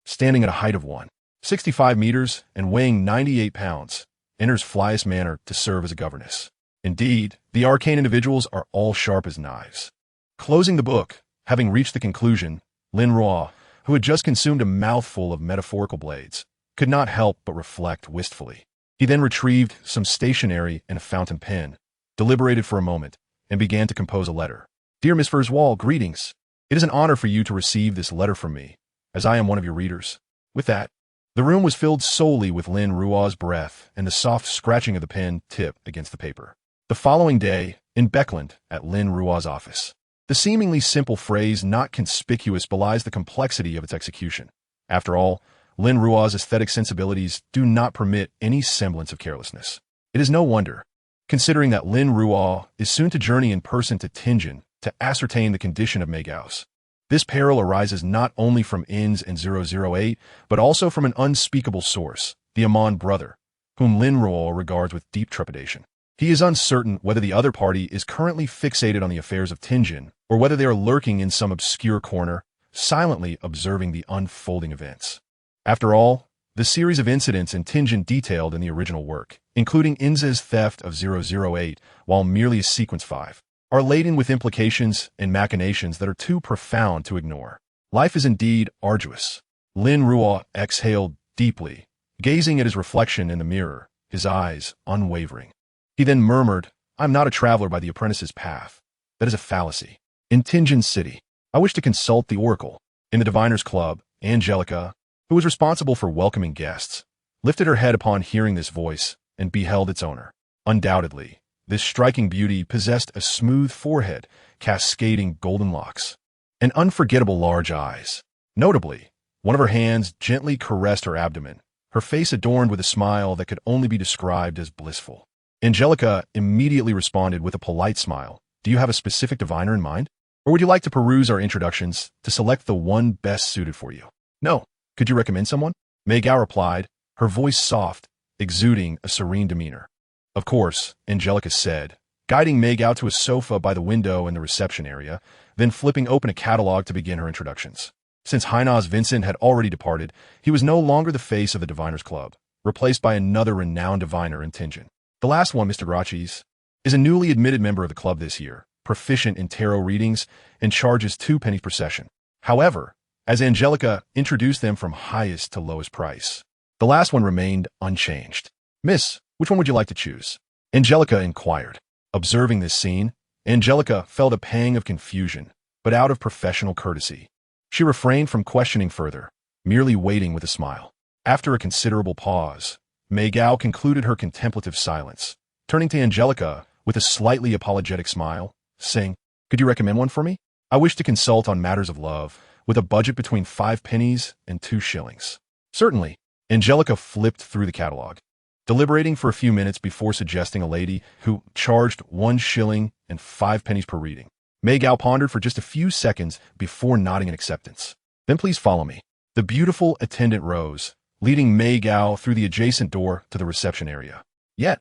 standing at a height of 165 meters and weighing 98 pounds, enters Flyest Manor to serve as a governess. Indeed, the arcane individuals are all sharp as knives. Closing the book, having reached the conclusion, Lin Ruo, who had just consumed a mouthful of metaphorical blades, could not help but reflect wistfully. He then retrieved some stationery and a fountain pen, deliberated for a moment, and began to compose a letter. "Dear Miss Furzwal, greetings. It is an honor for you to receive this letter from me, as I am one of your readers." With that, the room was filled solely with Lin Ruo's breath and the soft scratching of the pen tip against the paper. The following day, in Beckland, at Lin Ruo's office, the seemingly simple phrase not conspicuous belies the complexity of its execution. After all, Lin Ruo's aesthetic sensibilities do not permit any semblance of carelessness. It is no wonder, considering that Lin Ruo is soon to journey in person to Tianjin to ascertain the condition of Megaus. This peril arises not only from Ins and 008, but also from an unspeakable source, the Amon brother, whom Lin Ruo regards with deep trepidation. He is uncertain whether the other party is currently fixated on the affairs of Tianjin, or whether they are lurking in some obscure corner, silently observing the unfolding events. After all, the series of incidents in Tianjin detailed in the original work, including Inza's theft of 008, while merely a sequence 5, are laden with implications and machinations that are too profound to ignore. Life is indeed arduous. Lin Ruo exhaled deeply, gazing at his reflection in the mirror, his eyes unwavering. He then murmured, "I'm not a traveler by the apprentice's path. That is a fallacy. In Tianjin City, I wish to consult the oracle." In the Diviner's Club, Angelica, who was responsible for welcoming guests, lifted her head upon hearing this voice and beheld its owner. Undoubtedly, this striking beauty possessed a smooth forehead, cascading golden locks, and unforgettable large eyes. Notably, one of her hands gently caressed her abdomen, her face adorned with a smile that could only be described as blissful. Angelica immediately responded with a polite smile. "Do you have a specific diviner in mind? Or would you like to peruse our introductions to select the one best suited for you?" "No. Could you recommend someone?" Meigao replied, her voice soft, exuding a serene demeanor. "Of course," Angelica said, guiding Meigao to a sofa by the window in the reception area, then flipping open a catalog to begin her introductions. Since Haina's Vincent had already departed, he was no longer the face of the Diviner's Club, replaced by another renowned diviner in Tianjin. "The last one, Mr. Graches, is a newly admitted member of the club this year, proficient in tarot readings, and charges 2 pennies per session. However, as Angelica introduced them from highest to lowest price, the last one remained unchanged. "Miss, which one would you like to choose?" Angelica inquired. Observing this scene, Angelica felt a pang of confusion, but out of professional courtesy, she refrained from questioning further, merely waiting with a smile. After a considerable pause, Mei Gao concluded her contemplative silence, turning to Angelica with a slightly apologetic smile, saying, "Could you recommend one for me? I wish to consult on matters of love, with a budget between 5 pennies and 2 shillings. "Certainly." Angelica flipped through the catalog, deliberating for a few minutes before suggesting a lady who charged 1 shilling and 5 pennies per reading. Mei Gao pondered for just a few seconds before nodding in acceptance. "Then please follow me." The beautiful attendant rose, leading Mei Gao through the adjacent door to the reception area. Yet,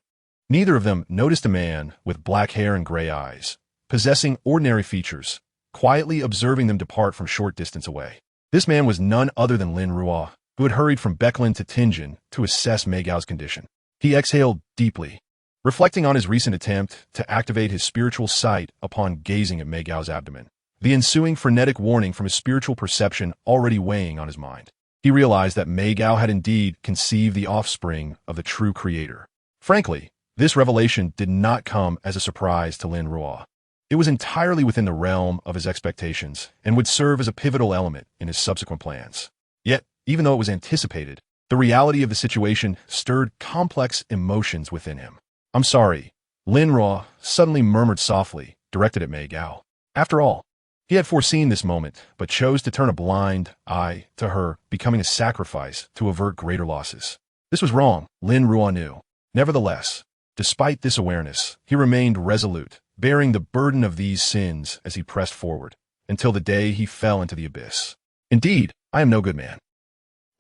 neither of them noticed a man with black hair and gray eyes, possessing ordinary features, quietly observing them depart from short distance away. This man was none other than Lin Ruo, who had hurried from Beklin to Tianjin to assess Mei Gao's condition. He exhaled deeply, reflecting on his recent attempt to activate his spiritual sight upon gazing at Mei Gao's abdomen, the ensuing frenetic warning from his spiritual perception already weighing on his mind. He realized that Mei Gao had indeed conceived the offspring of the true creator. Frankly, this revelation did not come as a surprise to Lin Ruo. It was entirely within the realm of his expectations and would serve as a pivotal element in his subsequent plans. Yet, even though it was anticipated, the reality of the situation stirred complex emotions within him. "I'm sorry," Lin Ruo suddenly murmured softly, directed at Mei Gao. After all, he had foreseen this moment, but chose to turn a blind eye to her, becoming a sacrifice to avert greater losses. This was wrong, Lin Ruo knew. Nevertheless, despite this awareness, he remained resolute, bearing the burden of these sins as he pressed forward, until the day he fell into the abyss. "Indeed, I am no good man."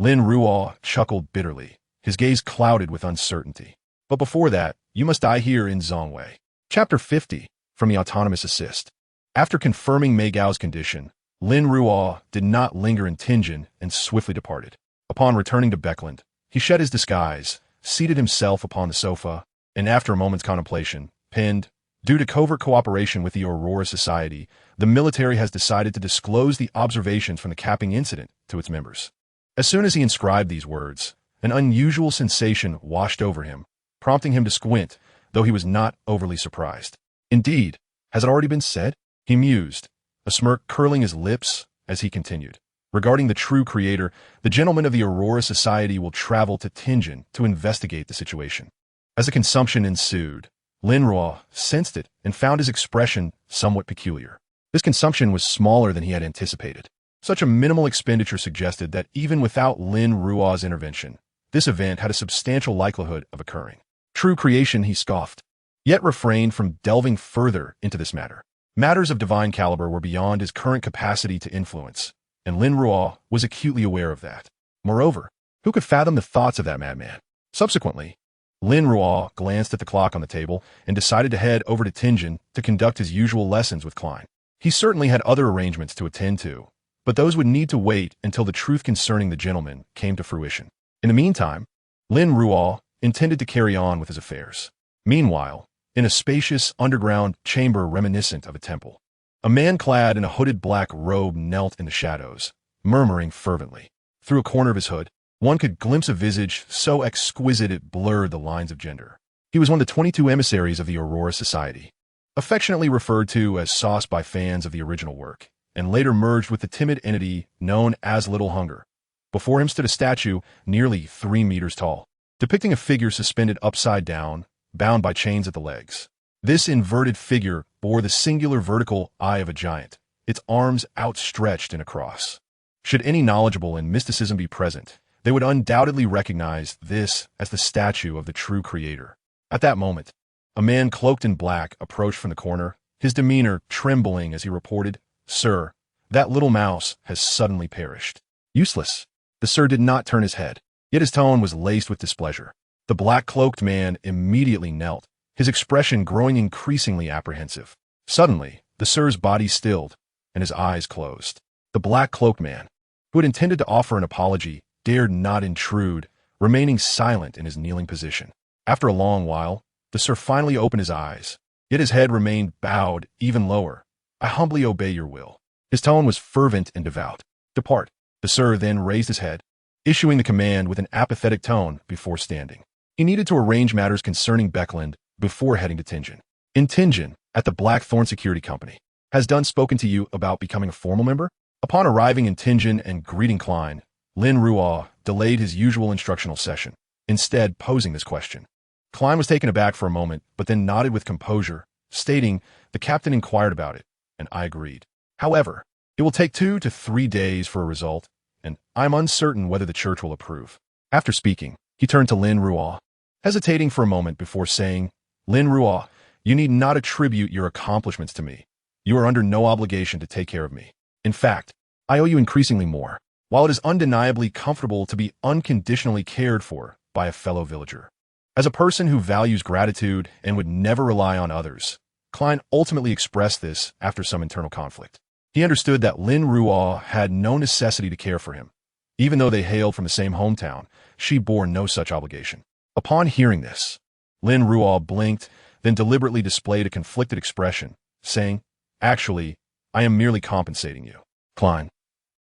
Lin Ruo chuckled bitterly, his gaze clouded with uncertainty. "But before that, you must die here in Zhongwei." Chapter 50, from the Autonomous Assist. After confirming Mei Gao's condition, Lin Ruo did not linger in Tianjin and swiftly departed. Upon returning to Beckland, he shed his disguise, seated himself upon the sofa, and after a moment's contemplation, penned, "Due to covert cooperation with the Aurora Society, the military has decided to disclose the observations from the capping incident to its members." As soon as he inscribed these words, an unusual sensation washed over him, prompting him to squint, though he was not overly surprised. "Indeed, has it already been said?" he mused, a smirk curling his lips as he continued. "Regarding the true creator, the gentlemen of the Aurora Society will travel to Tianjin to investigate the situation." As the consumption ensued, Lin Ruo sensed it and found his expression somewhat peculiar. This consumption was smaller than he had anticipated. Such a minimal expenditure suggested that even without Lin Ruo's intervention, this event had a substantial likelihood of occurring. True creation, he scoffed, yet refrained from delving further into this matter. Matters of divine caliber were beyond his current capacity to influence, and Lin Ruo was acutely aware of that. Moreover, who could fathom the thoughts of that madman? Subsequently, Lin Ruo glanced at the clock on the table and decided to head over to Tianjin to conduct his usual lessons with Klein. He certainly had other arrangements to attend to, but those would need to wait until the truth concerning the gentleman came to fruition. In the meantime, Lin Ruo intended to carry on with his affairs. Meanwhile, in a spacious underground chamber reminiscent of a temple, a man clad in a hooded black robe knelt in the shadows, murmuring fervently. Through a corner of his hood, one could glimpse a visage so exquisite it blurred the lines of gender. He was one of the 22 emissaries of the Aurora Society, affectionately referred to as Sauce by fans of the original work, and later merged with the timid entity known as Little Hunger. Before him stood a statue nearly 3 meters tall, depicting a figure suspended upside down, bound by chains at the legs. This inverted figure bore the singular vertical eye of a giant, its arms outstretched in a cross. Should any knowledgeable in mysticism be present, they would undoubtedly recognize this as the statue of the true creator. At that moment, a man cloaked in black approached from the corner, his demeanor trembling as he reported, "Sir, that little mouse has suddenly perished." Useless. The sir did not turn his head, yet his tone was laced with displeasure. The black-cloaked man immediately knelt, his expression growing increasingly apprehensive. Suddenly, the sir's body stilled, and his eyes closed. The black-cloaked man, who had intended to offer an apology, dared not intrude, remaining silent in his kneeling position. After a long while, the sir finally opened his eyes, Yet his head remained bowed even lower. "I humbly obey your will." His tone was fervent and devout. "Depart." The Sir then raised his head, issuing the command with an apathetic tone before standing. He needed to arrange matters concerning Beckland before heading to Tingen. "In Tingen, at the Blackthorn Security Company. Has Dunn spoken to you about becoming a formal member?" Upon arriving in Tingen and greeting Klein, Lin Ruo delayed his usual instructional session, instead posing this question. Klein was taken aback for a moment, but then nodded with composure, stating, "The captain inquired about it, and I agreed. However, it will take 2 to 3 days for a result, and I'm uncertain whether the church will approve." After speaking, he turned to Lin Ruo, hesitating for a moment before saying, "Lin Ruo, you need not attribute your accomplishments to me. You are under no obligation to take care of me. In fact, I owe you increasingly more. While it is undeniably comfortable to be unconditionally cared for by a fellow villager, as a person who values gratitude and would never rely on others," Klein ultimately expressed this after some internal conflict. He understood that Lin Ruo had no necessity to care for him. Even though they hailed from the same hometown, she bore no such obligation. Upon hearing this, Lin Ruo blinked, then deliberately displayed a conflicted expression, saying, "Actually, I am merely compensating you." Klein.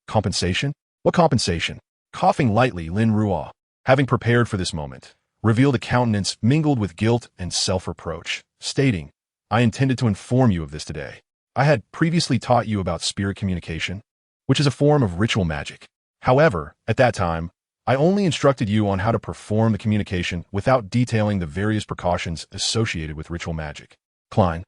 "Compensation? What compensation?" Coughing lightly, Lin Ruo, having prepared for this moment, revealed a countenance mingled with guilt and self-reproach, stating, "I intended to inform you of this today. I had previously taught you about spirit communication, which is a form of ritual magic. However, at that time, I only instructed you on how to perform the communication without detailing the various precautions associated with ritual magic." Klein.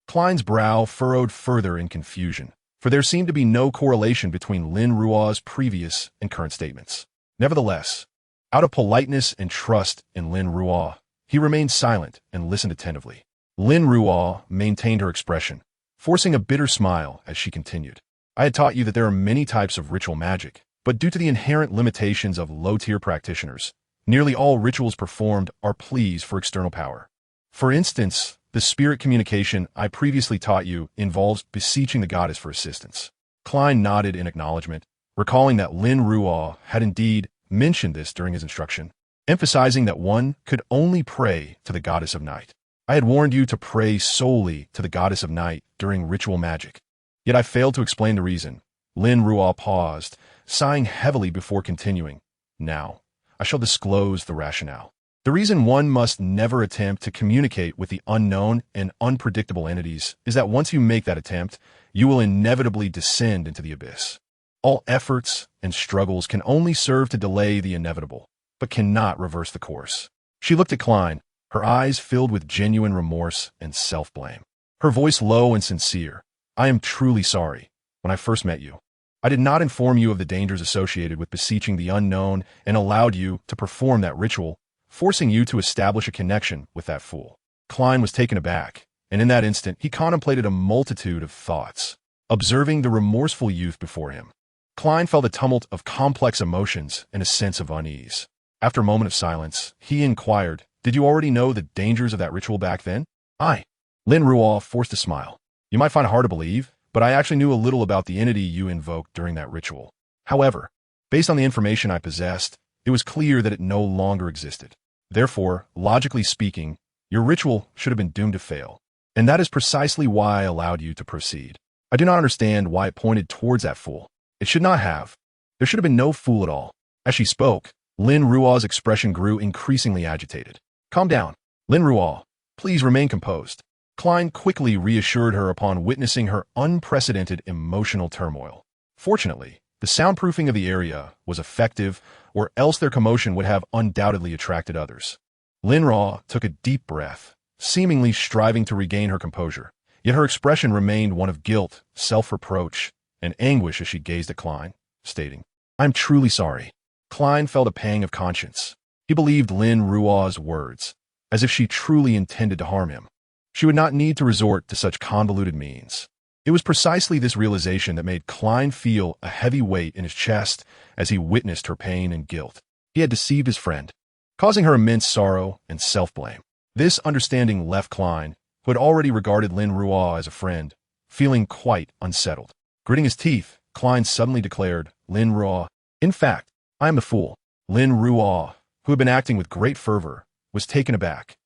Klein's brow furrowed further in confusion, for there seemed to be no correlation between Lin Ruo's previous and current statements. Nevertheless, out of politeness and trust in Lin Ruo, he remained silent and listened attentively. Lin Ruo maintained her expression, forcing a bitter smile as she continued. "I had taught you that there are many types of ritual magic, but due to the inherent limitations of low-tier practitioners, nearly all rituals performed are pleas for external power. For instance, the spirit communication I previously taught you involves beseeching the goddess for assistance." Klein nodded in acknowledgement, recalling that Lin Ruo had indeed mentioned this during his instruction, emphasizing that one could only pray to the goddess of night. "I had warned you to pray solely to the goddess of night during ritual magic. Yet I failed to explain the reason." Lin Ruo paused, sighing heavily before continuing. "Now, I shall disclose the rationale. The reason one must never attempt to communicate with the unknown and unpredictable entities is that once you make that attempt, you will inevitably descend into the abyss. All efforts and struggles can only serve to delay the inevitable, but cannot reverse the course." She looked at Klein, her eyes filled with genuine remorse and self-blame. Her voice low and sincere. "I am truly sorry. When I first met you, I did not inform you of the dangers associated with beseeching the unknown and allowed you to perform that ritual, forcing you to establish a connection with that fool." Klein was taken aback, and in that instant he contemplated a multitude of thoughts, observing the remorseful youth before him. Klein felt a tumult of complex emotions and a sense of unease. After a moment of silence, he inquired, "Did you already know the dangers of that ritual back then?" "I." Lin Ruo forced a smile. "You might find it hard to believe, but I actually knew a little about the entity you invoked during that ritual. However, based on the information I possessed, it was clear that it no longer existed. Therefore, logically speaking, your ritual should have been doomed to fail, and that is precisely why I allowed you to proceed. I do not understand why it pointed towards that fool. It should not have. There should have been no fool at all." As she spoke, Lin Ruo's expression grew increasingly agitated. "Calm down. Lin Ruo, please remain composed." Klein quickly reassured her upon witnessing her unprecedented emotional turmoil. Fortunately, the soundproofing of the area was effective, or else their commotion would have undoubtedly attracted others. Lin Ruo took a deep breath, seemingly striving to regain her composure, yet her expression remained one of guilt, self-reproach, and anguish as she gazed at Klein, stating, "I'm truly sorry." Klein felt a pang of conscience. He believed Lin Ruo's words, as if she truly intended to harm him. She would not need to resort to such convoluted means. It was precisely this realization that made Klein feel a heavy weight in his chest as he witnessed her pain and guilt. He had deceived his friend, causing her immense sorrow and self-blame. This understanding left Klein, who had already regarded Lin Ruo as a friend, feeling quite unsettled. Gritting his teeth, Klein suddenly declared, "Lin Ruo, in fact, I am the fool." Lin Ruo, who had been acting with great fervor, was taken aback.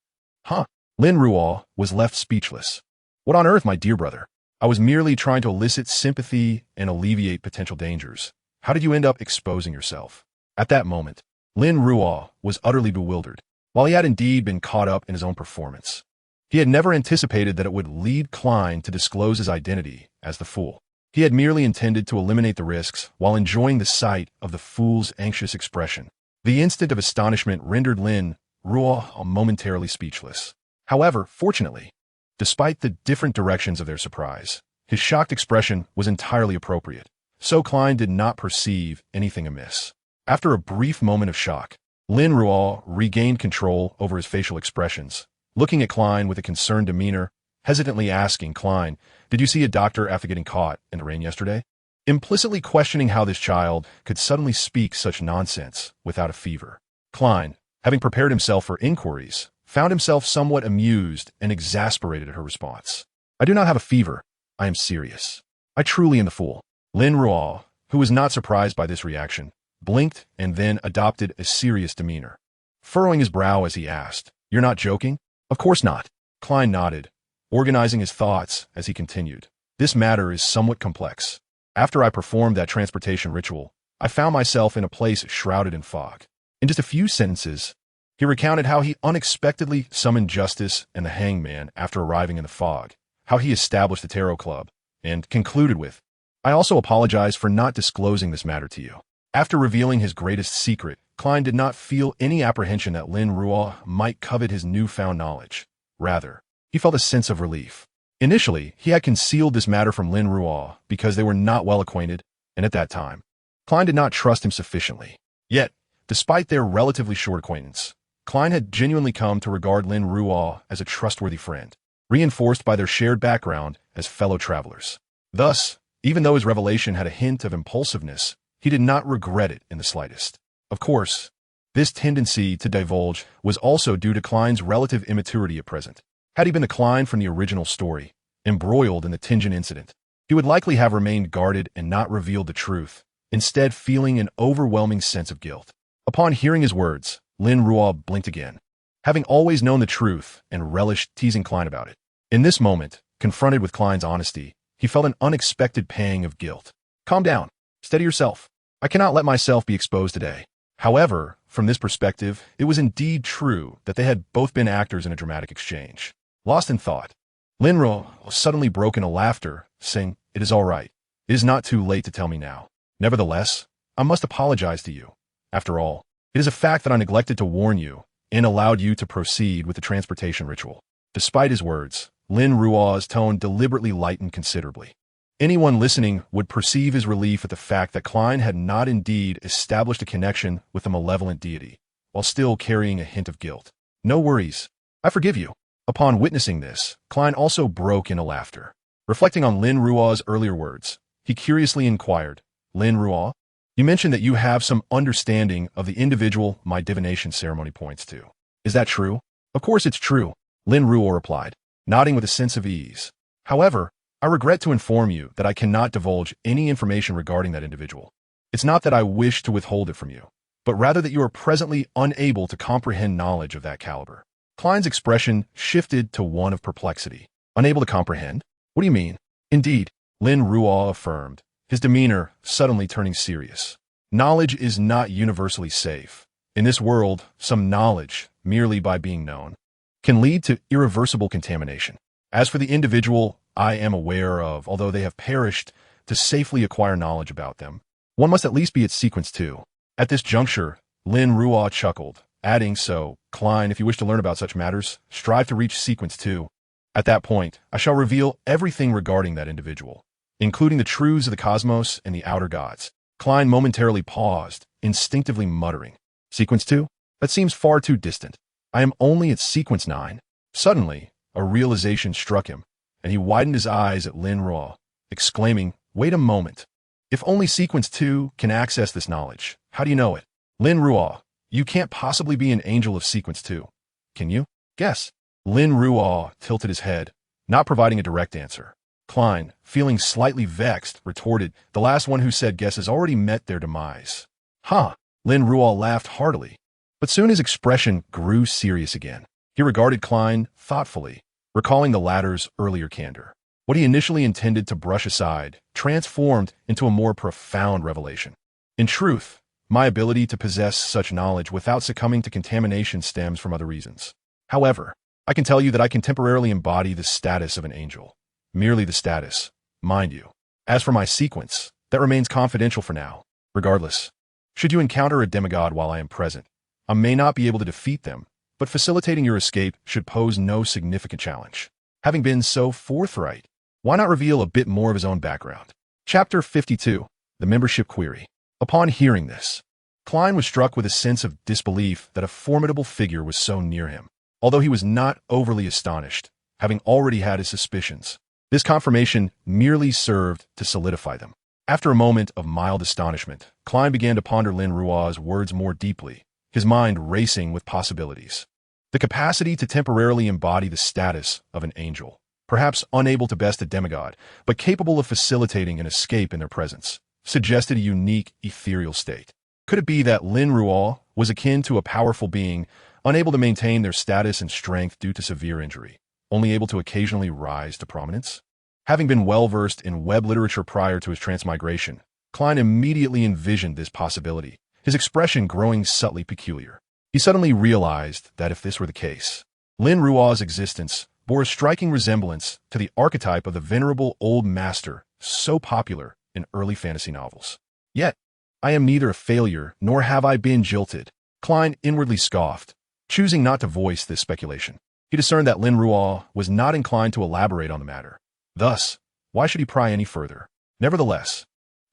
"Huh? Lin Ruo was left speechless. What on earth, my dear brother? I was merely trying to elicit sympathy and alleviate potential dangers. How did you end up exposing yourself? At that moment, Lin Ruo was utterly bewildered. While he had indeed been caught up in his own performance, he had never anticipated that it would lead Klein to disclose his identity as the fool. He had merely intended to eliminate the risks while enjoying the sight of the fool's anxious expression. The instant of astonishment rendered Lin Ruo momentarily speechless. However, fortunately, despite the different directions of their surprise, his shocked expression was entirely appropriate, so Klein did not perceive anything amiss. After a brief moment of shock, Lin Ruo regained control over his facial expressions, looking at Klein with a concerned demeanor, hesitantly asking Klein, "Did you see a doctor after getting caught in the rain yesterday?" Implicitly questioning how this child could suddenly speak such nonsense without a fever. Klein, having prepared himself for inquiries, found himself somewhat amused and exasperated at her response. "I do not have a fever. I am serious. I truly am the fool." Lin Ruo, who was not surprised by this reaction, blinked and then adopted a serious demeanor, furrowing his brow as he asked, "You're not joking?" "Of course not." Klein nodded, organizing his thoughts as he continued. "This matter is somewhat complex. After I performed that transportation ritual, I found myself in a place shrouded in fog." In just a few sentences, he recounted how he unexpectedly summoned justice and the hangman after arriving in the fog, how he established the tarot club, and concluded with, "I also apologize for not disclosing this matter to you." After revealing his greatest secret, Klein did not feel any apprehension that Lin Ruo might covet his newfound knowledge. Rather, he felt a sense of relief. Initially, he had concealed this matter from Lin Ruo because they were not well acquainted, and at that time, Klein did not trust him sufficiently. Yet, despite their relatively short acquaintance, Klein had genuinely come to regard Lin Ruo as a trustworthy friend, reinforced by their shared background as fellow travelers. Thus, even though his revelation had a hint of impulsiveness, he did not regret it in the slightest. Of course, this tendency to divulge was also due to Klein's relative immaturity at present. Had he been the Klein from the original story, embroiled in the Tingen incident, he would likely have remained guarded and not revealed the truth, instead feeling an overwhelming sense of guilt. Upon hearing his words, Lin Ruo blinked again, having always known the truth and relished teasing Klein about it. In this moment, confronted with Klein's honesty, he felt an unexpected pang of guilt. "Calm down. Steady yourself. I cannot let myself be exposed today." However, from this perspective, it was indeed true that they had both been actors in a dramatic exchange. Lost in thought, Lin Ruo suddenly broke into laughter, saying, "It is all right. It is not too late to tell me now. Nevertheless, I must apologize to you. After all, it is a fact that I neglected to warn you and allowed you to proceed with the transportation ritual." Despite his words, Lin Ruo's tone deliberately lightened considerably. Anyone listening would perceive his relief at the fact that Klein had not indeed established a connection with a malevolent deity, while still carrying a hint of guilt. "No worries. I forgive you." Upon witnessing this, Klein also broke into laughter. Reflecting on Lin Ruo's earlier words, he curiously inquired, "Lin Ruo, you mentioned that you have some understanding of the individual my divination ceremony points to. Is that true?" "Of course it's true," Lin Ruo replied, nodding with a sense of ease. "However, I regret to inform you that I cannot divulge any information regarding that individual. It's not that I wish to withhold it from you, but rather that you are presently unable to comprehend knowledge of that caliber." Klein's expression shifted to one of perplexity. "Unable to comprehend? What do you mean?" "Indeed," Lin Ruo affirmed, his demeanor suddenly turning serious. "Knowledge is not universally safe. In this world, some knowledge, merely by being known, can lead to irreversible contamination. As for the individual I am aware of, although they have perished, to safely acquire knowledge about them, one must at least be at sequence 2. At this juncture, Lin Ruo chuckled, adding, "So, Klein, if you wish to learn about such matters, strive to reach sequence 2. At that point, I shall reveal everything regarding that individual, including the truths of the cosmos and the outer gods." Klein momentarily paused, instinctively muttering, "Sequence 2? That seems far too distant. I am only at sequence 9. Suddenly, a realization struck him, and he widened his eyes at Lin Ruo, exclaiming, "Wait a moment. If only sequence 2 can access this knowledge, how do you know it?" "Lin Ruo, you can't possibly be an angel of sequence 2. Can you? Guess." Lin Ruo tilted his head, not providing a direct answer. Klein, feeling slightly vexed, retorted, "The last one who said guess has already met their demise." "Huh." Lin Ruo laughed heartily, but soon his expression grew serious again. He regarded Klein thoughtfully, recalling the latter's earlier candor. What he initially intended to brush aside transformed into a more profound revelation. In truth, my ability to possess such knowledge without succumbing to contamination stems from other reasons. However, I can tell you that I can temporarily embody the status of an angel. Merely the status, mind you. As for my sequence, that remains confidential for now. Regardless, should you encounter a demigod while I am present, I may not be able to defeat them, but facilitating your escape should pose no significant challenge. Having been so forthright, why not reveal a bit more of his own background? Chapter 52, The Membership Query. Upon hearing this, Klein was struck with a sense of disbelief that a formidable figure was so near him. Although he was not overly astonished, having already had his suspicions, this confirmation merely served to solidify them. After a moment of mild astonishment, Klein began to ponder Lin Ruo's words more deeply, his mind racing with possibilities. The capacity to temporarily embody the status of an angel, perhaps unable to best a demigod, but capable of facilitating an escape in their presence, suggested a unique, ethereal state. Could it be that Lin Ruo was akin to a powerful being, unable to maintain their status and strength due to severe injury, only able to occasionally rise to prominence? Having been well-versed in web literature prior to his transmigration, Klein immediately envisioned this possibility, his expression growing subtly peculiar. He suddenly realized that if this were the case, Lin Ruo's existence bore a striking resemblance to the archetype of the venerable old master so popular in early fantasy novels. Yet, I am neither a failure nor have I been jilted, Klein inwardly scoffed, choosing not to voice this speculation. He discerned that Lin Ruo was not inclined to elaborate on the matter. Thus, why should he pry any further? Nevertheless,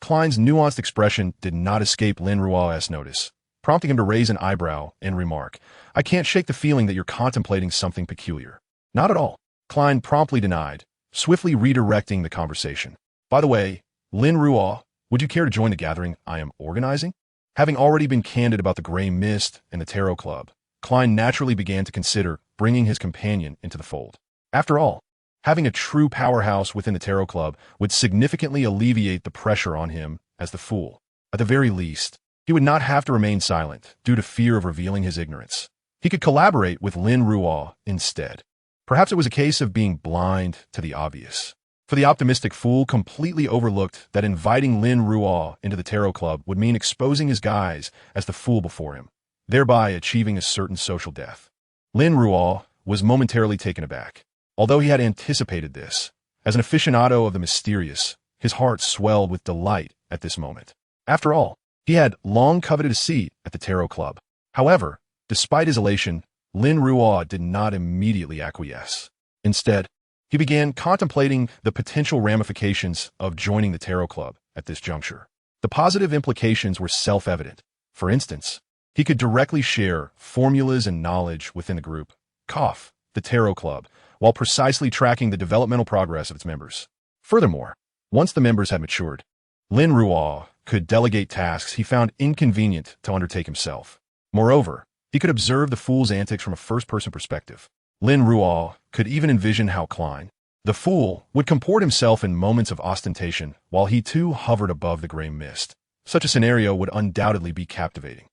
Klein's nuanced expression did not escape Lin Ruo's notice, prompting him to raise an eyebrow and remark, "I can't shake the feeling that you're contemplating something peculiar." "Not at all," Klein promptly denied, swiftly redirecting the conversation. "By the way, Lin Ruo, would you care to join the gathering I am organizing?" Having already been candid about the Gray Mist and the Tarot Club, Klein naturally began to consider bringing his companion into the fold. After all, having a true powerhouse within the Tarot Club would significantly alleviate the pressure on him as the Fool. At the very least, he would not have to remain silent due to fear of revealing his ignorance. He could collaborate with Lin Ruo instead. Perhaps it was a case of being blind to the obvious. For the optimistic Fool completely overlooked that inviting Lin Ruo into the Tarot Club would mean exposing his guise as the Fool before him, thereby achieving a certain social death. Lin Ruo was momentarily taken aback. Although he had anticipated this, as an aficionado of the mysterious, his heart swelled with delight at this moment. After all, he had long coveted a seat at the Tarot Club. However, despite his elation, Lin Ruo did not immediately acquiesce. Instead, he began contemplating the potential ramifications of joining the Tarot Club at this juncture. The positive implications were self-evident. For instance, he could directly share formulas and knowledge within the group, the Tarot Club, while precisely tracking the developmental progress of its members. Furthermore, once the members had matured, Lin Ruo could delegate tasks he found inconvenient to undertake himself. Moreover, he could observe the Fool's antics from a first-person perspective. Lin Ruo could even envision how Klein, the Fool, would comport himself in moments of ostentation while he too hovered above the gray mist. Such a scenario would undoubtedly be captivating.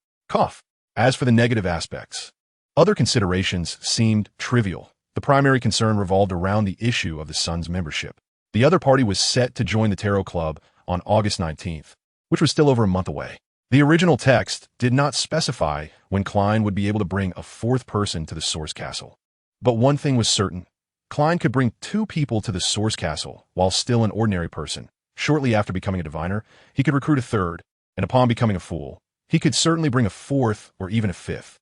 As for the negative aspects, other considerations seemed trivial. The primary concern revolved around the issue of the son's membership. The other party was set to join the Tarot Club on August 19th, which was still over a month away. The original text did not specify when Klein would be able to bring a fourth person to the Source Castle. But one thing was certain. Klein could bring 2 people to the Source Castle while still an ordinary person. Shortly after becoming a diviner, he could recruit a third, and upon becoming a Fool, he could certainly bring a fourth or even a fifth.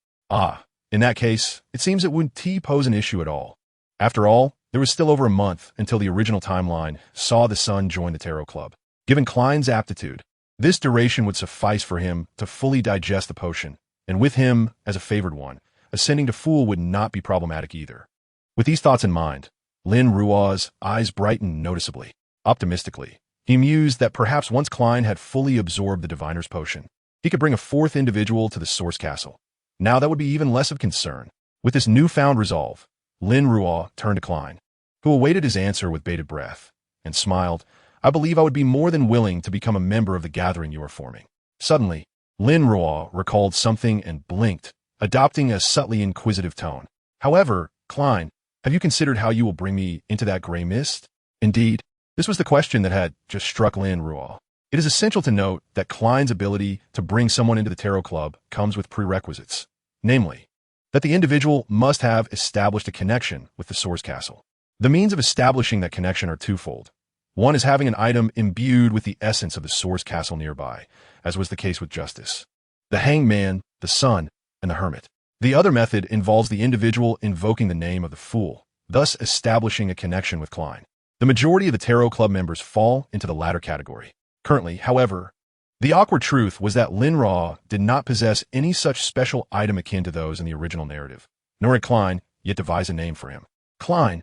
In that case, it seems it wouldn't pose an issue at all. After all, there was still over a month until the original timeline saw the son join the Tarot Club. Given Klein's aptitude, this duration would suffice for him to fully digest the potion, and with him as a favored one, ascending to Fool would not be problematic either. With these thoughts in mind, Lin Ruo's eyes brightened noticeably. Optimistically, he mused that perhaps once Klein had fully absorbed the diviner's potion, he could bring a fourth individual to the Source Castle. Now that would be even less of concern. With this newfound resolve, Lin Ruo turned to Klein, who awaited his answer with bated breath, and smiled. "I believe I would be more than willing to become a member of the gathering you are forming." Suddenly, Lin Ruo recalled something and blinked, adopting a subtly inquisitive tone. However, Klein, have you considered how you will bring me into that gray mist? Indeed, this was the question that had just struck Lin Ruo. It is essential to note that Klein's ability to bring someone into the tarot club comes with prerequisites, namely, that the individual must have established a connection with the source castle. The means of establishing that connection are twofold. One is having an item imbued with the essence of the source castle nearby, as was the case with Justice, the Hangman, the Sun, and the Hermit. The other method involves the individual invoking the name of the Fool, thus establishing a connection with Klein. The majority of the tarot club members fall into the latter category. Currently, however, the awkward truth was that Lin Ruo did not possess any such special item akin to those in the original narrative, nor had Klein yet devised a name for him. Klein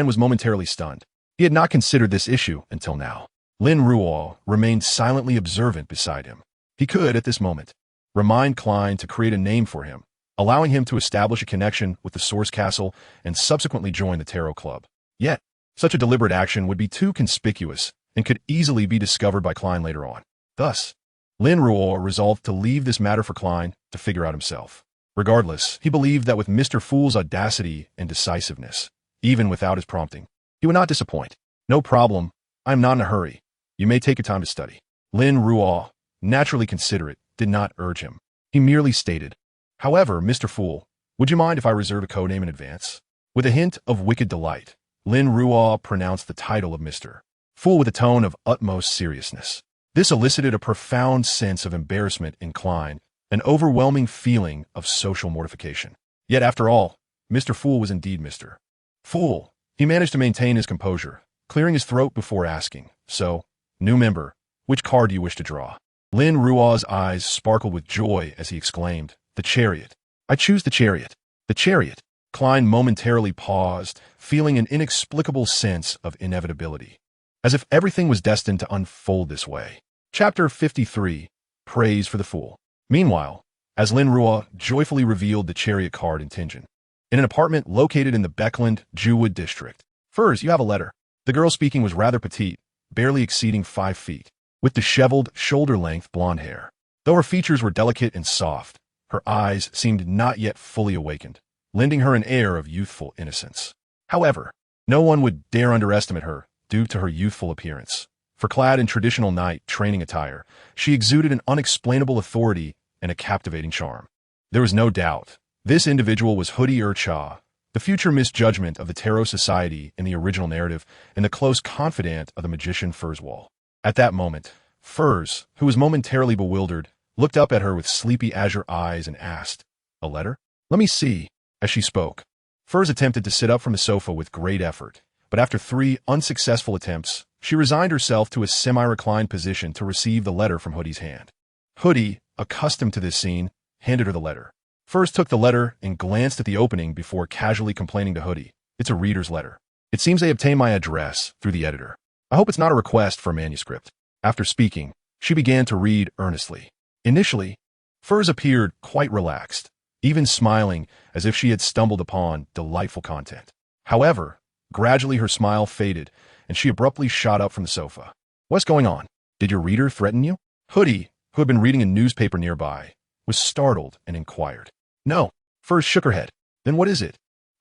was momentarily stunned. He had not considered this issue until now. Lin Ruo remained silently observant beside him. He could, at this moment, remind Klein to create a name for him, allowing him to establish a connection with the source castle and subsequently join the tarot club. Yet, such a deliberate action would be too conspicuous and could easily be discovered by Klein later on. Thus, Lin Ruo resolved to leave this matter for Klein to figure out himself. Regardless, he believed that with Mr. Fool's audacity and decisiveness, even without his prompting, he would not disappoint. No problem. I am not in a hurry. You may take your time to study. Lin Ruo, naturally considerate, did not urge him. He merely stated, however, Mr. Fool, would you mind if I reserve a codename in advance? With a hint of wicked delight, Lin Ruo pronounced the title of Mr. Fool with a tone of utmost seriousness. This elicited a profound sense of embarrassment in Klein, an overwhelming feeling of social mortification. Yet after all, Mr. Fool was indeed Mr. Fool. He managed to maintain his composure, clearing his throat before asking, so, new member, which card do you wish to draw? Lin Ruo's eyes sparkled with joy as he exclaimed, the Chariot. I choose the Chariot. The Chariot. Klein momentarily paused, feeling an inexplicable sense of inevitability, as if everything was destined to unfold this way. Chapter 53, Praise for the Fool. Meanwhile, as Lin Ruo joyfully revealed the Chariot card intention, in an apartment located in the Beckland, Jewwood district. Furs, you have a letter. The girl speaking was rather petite, barely exceeding 5 feet, with disheveled, shoulder-length blonde hair. Though her features were delicate and soft, her eyes seemed not yet fully awakened, lending her an air of youthful innocence. However, no one would dare underestimate her due to her youthful appearance. For clad in traditional knight training attire, she exuded an unexplainable authority and a captivating charm. There was no doubt this individual was Hoodie Cha, the future misjudgment of the Tarot Society in the original narrative and the close confidant of the magician Furswall. At that moment, Furs, who was momentarily bewildered, looked up at her with sleepy azure eyes and asked, a letter? Let me see. As she spoke, Furs attempted to sit up from the sofa with great effort, but after 3 unsuccessful attempts, she resigned herself to a semi-reclined position to receive the letter from Hoodie's hand. Hoodie, accustomed to this scene, handed her the letter. Furs took the letter and glanced at the opening before casually complaining to Hoodie, it's a reader's letter. It seems they obtained my address through the editor. I hope it's not a request for a manuscript. After speaking, she began to read earnestly. Initially, Furs appeared quite relaxed, even smiling as if she had stumbled upon delightful content. However, gradually her smile faded, and she abruptly shot up from the sofa. What's going on? Did your reader threaten you? Hoodie, who had been reading a newspaper nearby, was startled and inquired. No. Furs shook her head. Then what is it?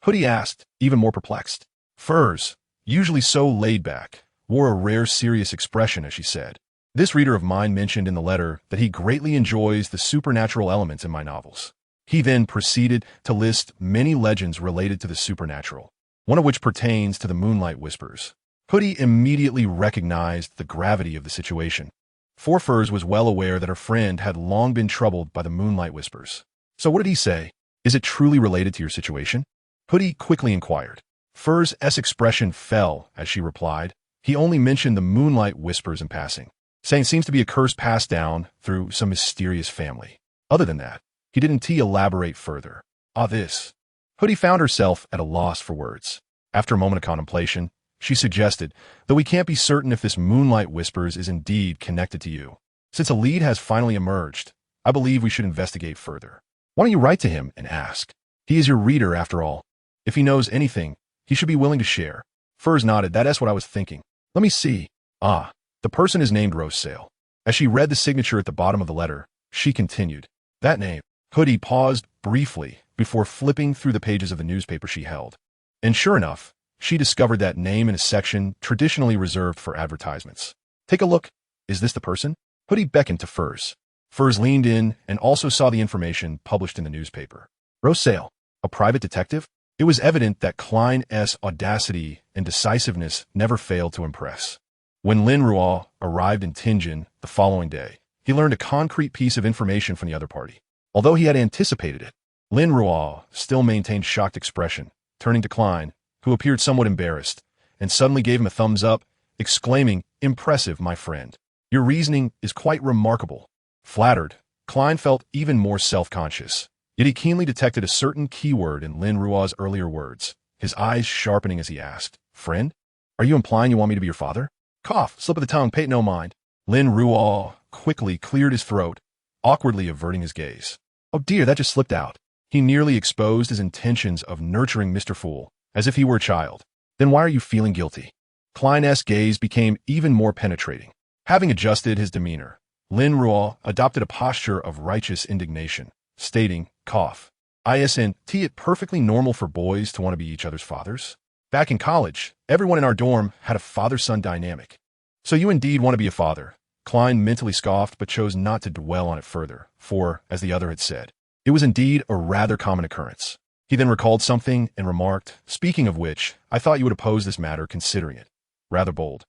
Hoodie asked, even more perplexed. Furs, usually so laid back, wore a rare serious expression as she said, this reader of mine mentioned in the letter that he greatly enjoys the supernatural elements in my novels. He then proceeded to list many legends related to the supernatural, one of which pertains to the Moonlight Whispers. Hoodie immediately recognized the gravity of the situation. For Furs was well aware that her friend had long been troubled by the Moonlight Whispers. So what did he say? Is it truly related to your situation? Hoodie quickly inquired. Furs' expression fell as she replied. He only mentioned the Moonlight Whispers in passing, saying it seems to be a curse passed down through some mysterious family. Other than that, he didn't elaborate further. This. Hoodie found herself at a loss for words. After a moment of contemplation, she suggested, though we can't be certain if this Moonlight Whispers is indeed connected to you. Since a lead has finally emerged, I believe we should investigate further. Why don't you write to him and ask? He is your reader after all. If he knows anything, he should be willing to share. Furs nodded. That's what I was thinking. Let me see. The person is named Rosale. As she read the signature at the bottom of the letter, she continued. That name. Hoodie paused briefly, before flipping through the pages of the newspaper she held. And sure enough, she discovered that name in a section traditionally reserved for advertisements. Take a look. Is this the person? Hoodie beckoned to Furs. Furs leaned in and also saw the information published in the newspaper. Rosale, a private detective? It was evident that Klein's audacity and decisiveness never failed to impress. When Lin Ruo arrived in Tianjin the following day, he learned a concrete piece of information from the other party. Although he had anticipated it, Lin Ruo still maintained shocked expression, turning to Klein, who appeared somewhat embarrassed, and suddenly gave him a thumbs up, exclaiming, "Impressive, my friend. Your reasoning is quite remarkable." Flattered, Klein felt even more self-conscious. Yet he keenly detected a certain keyword in Lin Ruo's earlier words, his eyes sharpening as he asked, "Friend? Are you implying you want me to be your father?" Cough, slip of the tongue, pay it no mind. Lin Ruo quickly cleared his throat, awkwardly averting his gaze. Oh dear, that just slipped out. He nearly exposed his intentions of nurturing Mr. Fool, as if he were a child. Then why are you feeling guilty? Klein's gaze became even more penetrating. Having adjusted his demeanor, Lin Ruo adopted a posture of righteous indignation, stating, cough, isn't it perfectly normal for boys to want to be each other's fathers? Back in college, everyone in our dorm had a father-son dynamic. So you indeed want to be a father. Klein mentally scoffed but chose not to dwell on it further, for, as the other had said, it was indeed a rather common occurrence. He then recalled something and remarked, speaking of which, I thought you would oppose this matter considering it. Rather bold.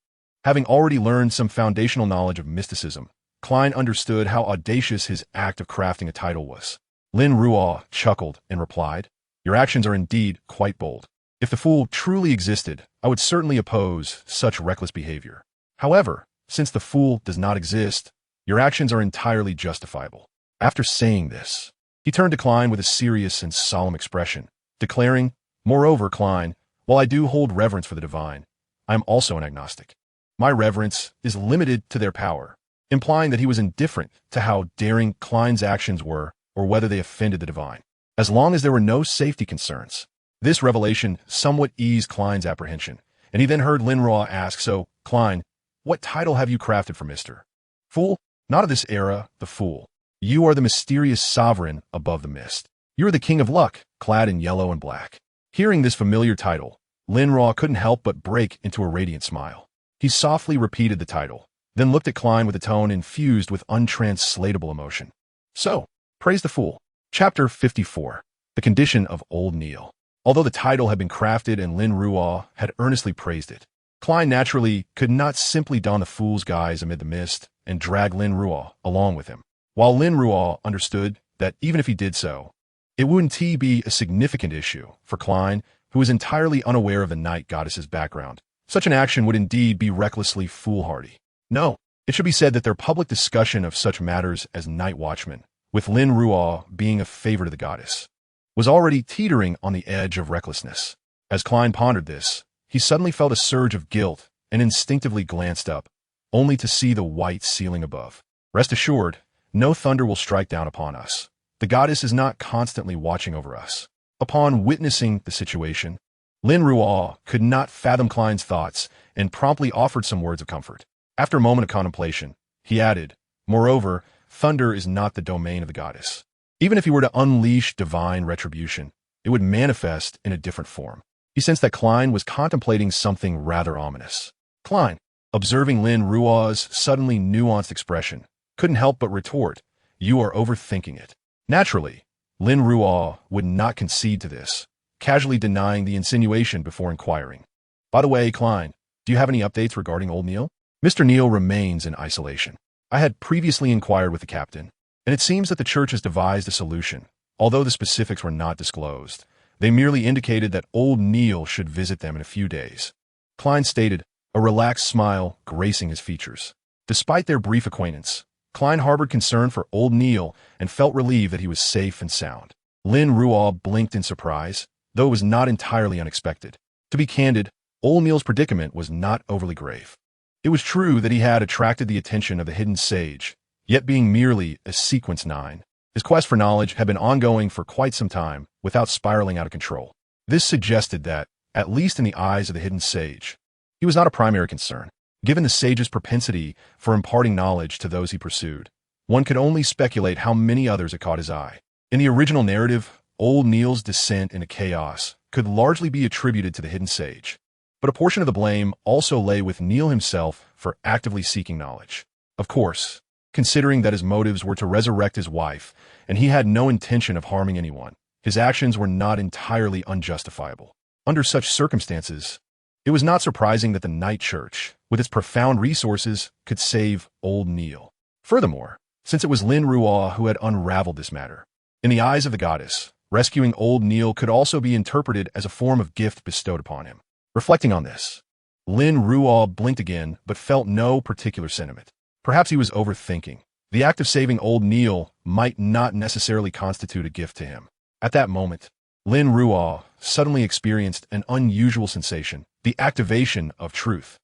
Having already learned some foundational knowledge of mysticism, Klein understood how audacious his act of crafting a title was. Lin Ruo chuckled and replied, your actions are indeed quite bold. If the fool truly existed, I would certainly oppose such reckless behavior. However, since the fool does not exist, your actions are entirely justifiable. After saying this, he turned to Klein with a serious and solemn expression, declaring, moreover, Klein, while I do hold reverence for the divine, I am also an agnostic. My reverence is limited to their power, implying that he was indifferent to how daring Klein's actions were or whether they offended the divine, as long as there were no safety concerns. This revelation somewhat eased Klein's apprehension, and he then heard Lin Ruo ask, so, Klein, what title have you crafted for Mr. Fool? Not of this era, the fool. You are the mysterious sovereign above the mist. You are the king of luck, clad in yellow and black. Hearing this familiar title, Lin Ruo couldn't help but break into a radiant smile. He softly repeated the title, then looked at Klein with a tone infused with untranslatable emotion. So, praise the fool. Chapter 54. The Condition of Old Neil. Although the title had been crafted and Lin Ruo had earnestly praised it, Klein naturally could not simply don the fool's guise amid the mist and drag Lin Ruo along with him. While Lin Ruo understood that even if he did so, it wouldn't be a significant issue for Klein, who was entirely unaware of the night goddess's background. Such an action would indeed be recklessly foolhardy. No, it should be said that their public discussion of such matters as night watchmen, with Lin Ruo being a favorite of the goddess, was already teetering on the edge of recklessness. As Klein pondered this, he suddenly felt a surge of guilt and instinctively glanced up, only to see the white ceiling above. Rest assured, no thunder will strike down upon us. The goddess is not constantly watching over us. Upon witnessing the situation, Lin Ruo could not fathom Klein's thoughts and promptly offered some words of comfort. After a moment of contemplation, he added, moreover, thunder is not the domain of the goddess. Even if he were to unleash divine retribution, it would manifest in a different form. He sensed that Klein was contemplating something rather ominous. Klein, observing Lin Ruo's suddenly nuanced expression, couldn't help but retort, you are overthinking it. Naturally, Lin Ruo would not concede to this, casually denying the insinuation before inquiring. By the way, Klein, do you have any updates regarding old Neil? Mr. Neil remains in isolation. I had previously inquired with the captain, and it seems that the church has devised a solution. Although the specifics were not disclosed, they merely indicated that old Neil should visit them in a few days. Klein stated, a relaxed smile gracing his features. Despite their brief acquaintance, Klein harbored concern for old Neil and felt relieved that he was safe and sound. Lin Ruo blinked in surprise, though it was not entirely unexpected. To be candid, old Neil's predicament was not overly grave. It was true that he had attracted the attention of the hidden sage, yet being merely a sequence 9, his quest for knowledge had been ongoing for quite some time without spiraling out of control. This suggested that, at least in the eyes of the hidden sage, he was not a primary concern. Given the sage's propensity for imparting knowledge to those he pursued, one could only speculate how many others had caught his eye. In the original narrative, old Neil's descent into chaos could largely be attributed to the hidden sage, but a portion of the blame also lay with Neil himself for actively seeking knowledge. Of course, considering that his motives were to resurrect his wife, and he had no intention of harming anyone, his actions were not entirely unjustifiable. Under such circumstances, it was not surprising that the Night Church, with its profound resources, could save old Neil. Furthermore, since it was Lin Ruo who had unraveled this matter, in the eyes of the goddess, rescuing old Neil could also be interpreted as a form of gift bestowed upon him. Reflecting on this, Lin Ruo blinked again but felt no particular sentiment. Perhaps he was overthinking. The act of saving old Neil might not necessarily constitute a gift to him. At that moment, Lin Ruo suddenly experienced an unusual sensation, the activation of truth.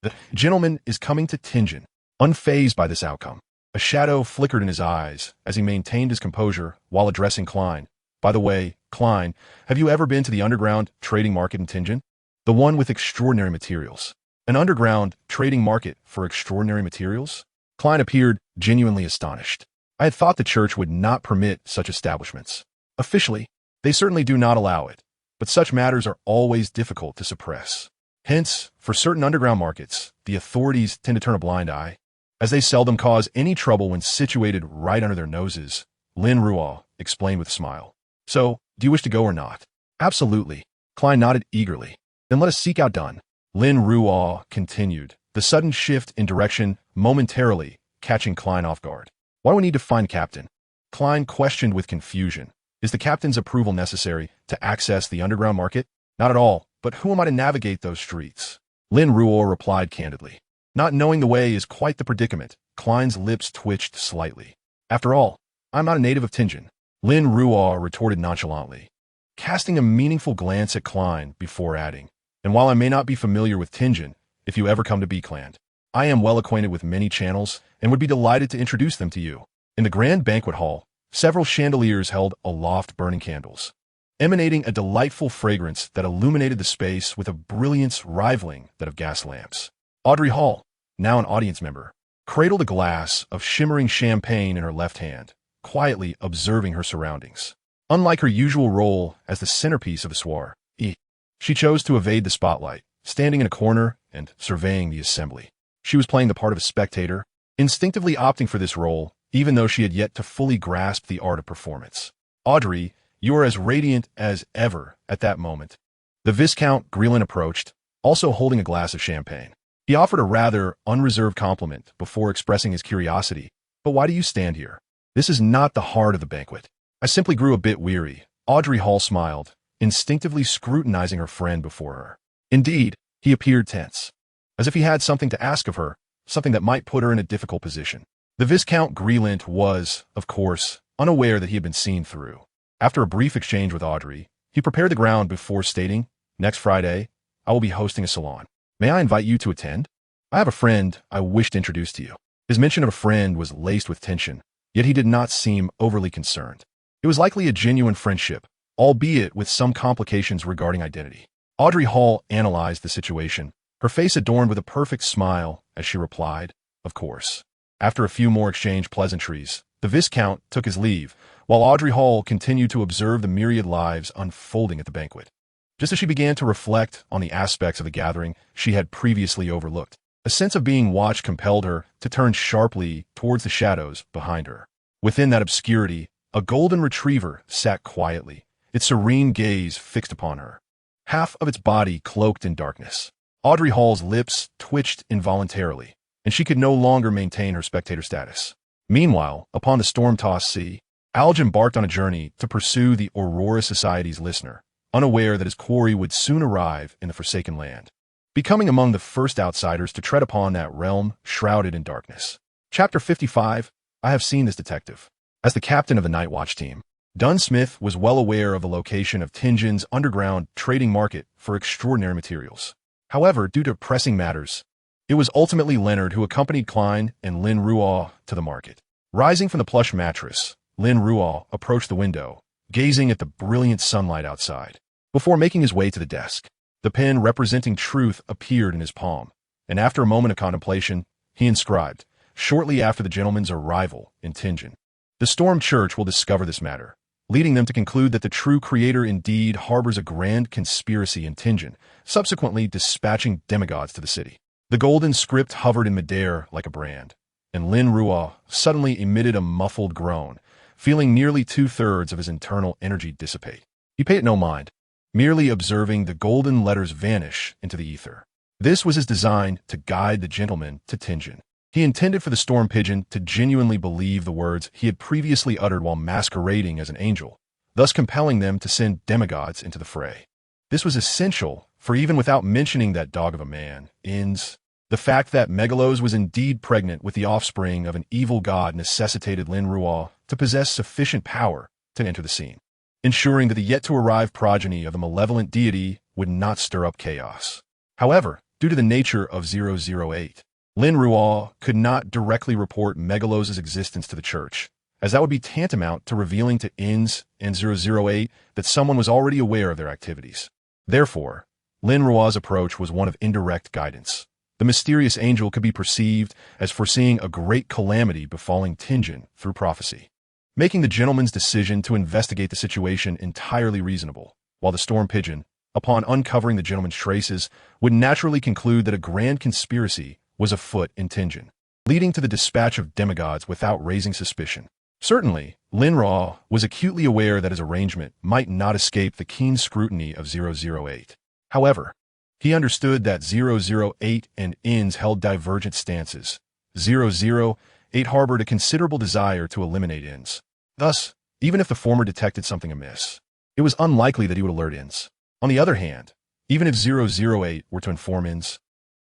The gentleman is coming to Tingen. Unfazed by this outcome, a shadow flickered in his eyes as he maintained his composure while addressing Klein. By the way, Klein, have you ever been to the underground trading market in Tingen? The one with extraordinary materials. An underground trading market for extraordinary materials? Klein appeared genuinely astonished. I had thought the church would not permit such establishments. Officially, they certainly do not allow it, but such matters are always difficult to suppress. Hence, for certain underground markets, the authorities tend to turn a blind eye, as they seldom cause any trouble when situated right under their noses, Lin Ruo explained with a smile. So, do you wish to go or not? Absolutely. Klein nodded eagerly. Then let us seek out done. Lin Ruo continued, the sudden shift in direction momentarily catching Klein off guard. Why do we need to find Captain? Klein questioned with confusion. Is the captain's approval necessary to access the underground market? Not at all, but who am I to navigate those streets? Lin Ruo replied candidly. Not knowing the way is quite the predicament. Klein's lips twitched slightly. After all, I'm not a native of Tingen. Lin Ruo retorted nonchalantly, casting a meaningful glance at Klein before adding, and while I may not be familiar with Tingen, if you ever come to Beekland, I am well acquainted with many channels and would be delighted to introduce them to you. In the grand banquet hall, several chandeliers held aloft burning candles, emanating a delightful fragrance that illuminated the space with a brilliance rivaling that of gas lamps. Audrey Hall, now an audience member, cradled a glass of shimmering champagne in her left hand, quietly observing her surroundings. Unlike her usual role as the centerpiece of the soiree, she chose to evade the spotlight, standing in a corner and surveying the assembly. She was playing the part of a spectator, instinctively opting for this role, even though she had yet to fully grasp the art of performance. Audrey, you are as radiant as ever at that moment. The Viscount Grelin approached, also holding a glass of champagne. He offered a rather unreserved compliment before expressing his curiosity. But why do you stand here? This is not the heart of the banquet. I simply grew a bit weary. Audrey Hall smiled, instinctively scrutinizing her friend before her. Indeed, he appeared tense, as if he had something to ask of her, something that might put her in a difficult position. The Viscount Grelin was, of course, unaware that he had been seen through. After a brief exchange with Audrey, he prepared the ground before stating, next Friday, I will be hosting a salon. May I invite you to attend? I have a friend I wish to introduce to you. His mention of a friend was laced with tension, yet he did not seem overly concerned. It was likely a genuine friendship, albeit with some complications regarding identity. Audrey Hall analyzed the situation, her face adorned with a perfect smile as she replied, of course. After a few more exchanged pleasantries, the Viscount took his leave, while Audrey Hall continued to observe the myriad lives unfolding at the banquet. Just as she began to reflect on the aspects of the gathering she had previously overlooked, a sense of being watched compelled her to turn sharply towards the shadows behind her. Within that obscurity, a golden retriever sat quietly, its serene gaze fixed upon her, half of its body cloaked in darkness. Audrey Hall's lips twitched involuntarily, and she could no longer maintain her spectator status. Meanwhile, upon the storm-tossed sea, Alge embarked on a journey to pursue the Aurora Society's listener, unaware that his quarry would soon arrive in the Forsaken Land, becoming among the first outsiders to tread upon that realm shrouded in darkness. Chapter 55, I have seen this detective. As the captain of the Night Watch team, Dunn Smith was well aware of the location of Tingen's underground trading market for extraordinary materials. However, due to pressing matters, it was ultimately Leonard who accompanied Klein and Lin Ruo to the market. Rising from the plush mattress, Lin Ruo approached the window, gazing at the brilliant sunlight outside. Before making his way to the desk, the pen representing truth appeared in his palm, and after a moment of contemplation, he inscribed, shortly after the gentleman's arrival in Tingen. The Storm Church will discover this matter. leading them to conclude that the true creator indeed harbors a grand conspiracy in Tianjin, subsequently dispatching demigods to the city. The golden script hovered in midair like a brand, and Lin Ruo suddenly emitted a muffled groan, feeling nearly two-thirds of his internal energy dissipate. He paid it no mind, merely observing the golden letters vanish into the ether. This was his design to guide the gentleman to Tianjin. He intended for the storm pigeon to genuinely believe the words he had previously uttered while masquerading as an angel, thus compelling them to send demigods into the fray. This was essential, for even without mentioning that dog of a man, the fact that Megalos was indeed pregnant with the offspring of an evil god necessitated Lin Ruo to possess sufficient power to enter the scene, ensuring that the yet-to-arrive progeny of the malevolent deity would not stir up chaos. However, due to the nature of 008, Lin Ruo could not directly report Megalos's existence to the church, as that would be tantamount to revealing to INS and 008 that someone was already aware of their activities. Therefore, Lin Ruo's approach was one of indirect guidance. The mysterious angel could be perceived as foreseeing a great calamity befalling Tianjin through prophecy, making the gentleman's decision to investigate the situation entirely reasonable, while the storm pigeon, upon uncovering the gentleman's traces, would naturally conclude that a grand conspiracy was afoot in Tianjin, leading to the dispatch of demigods without raising suspicion. Certainly, Lin Ruo was acutely aware that his arrangement might not escape the keen scrutiny of 008. However, he understood that 008 and INS held divergent stances. 008 harbored a considerable desire to eliminate INS. Thus, even if the former detected something amiss, it was unlikely that he would alert INS. On the other hand, even if 008 were to inform INS,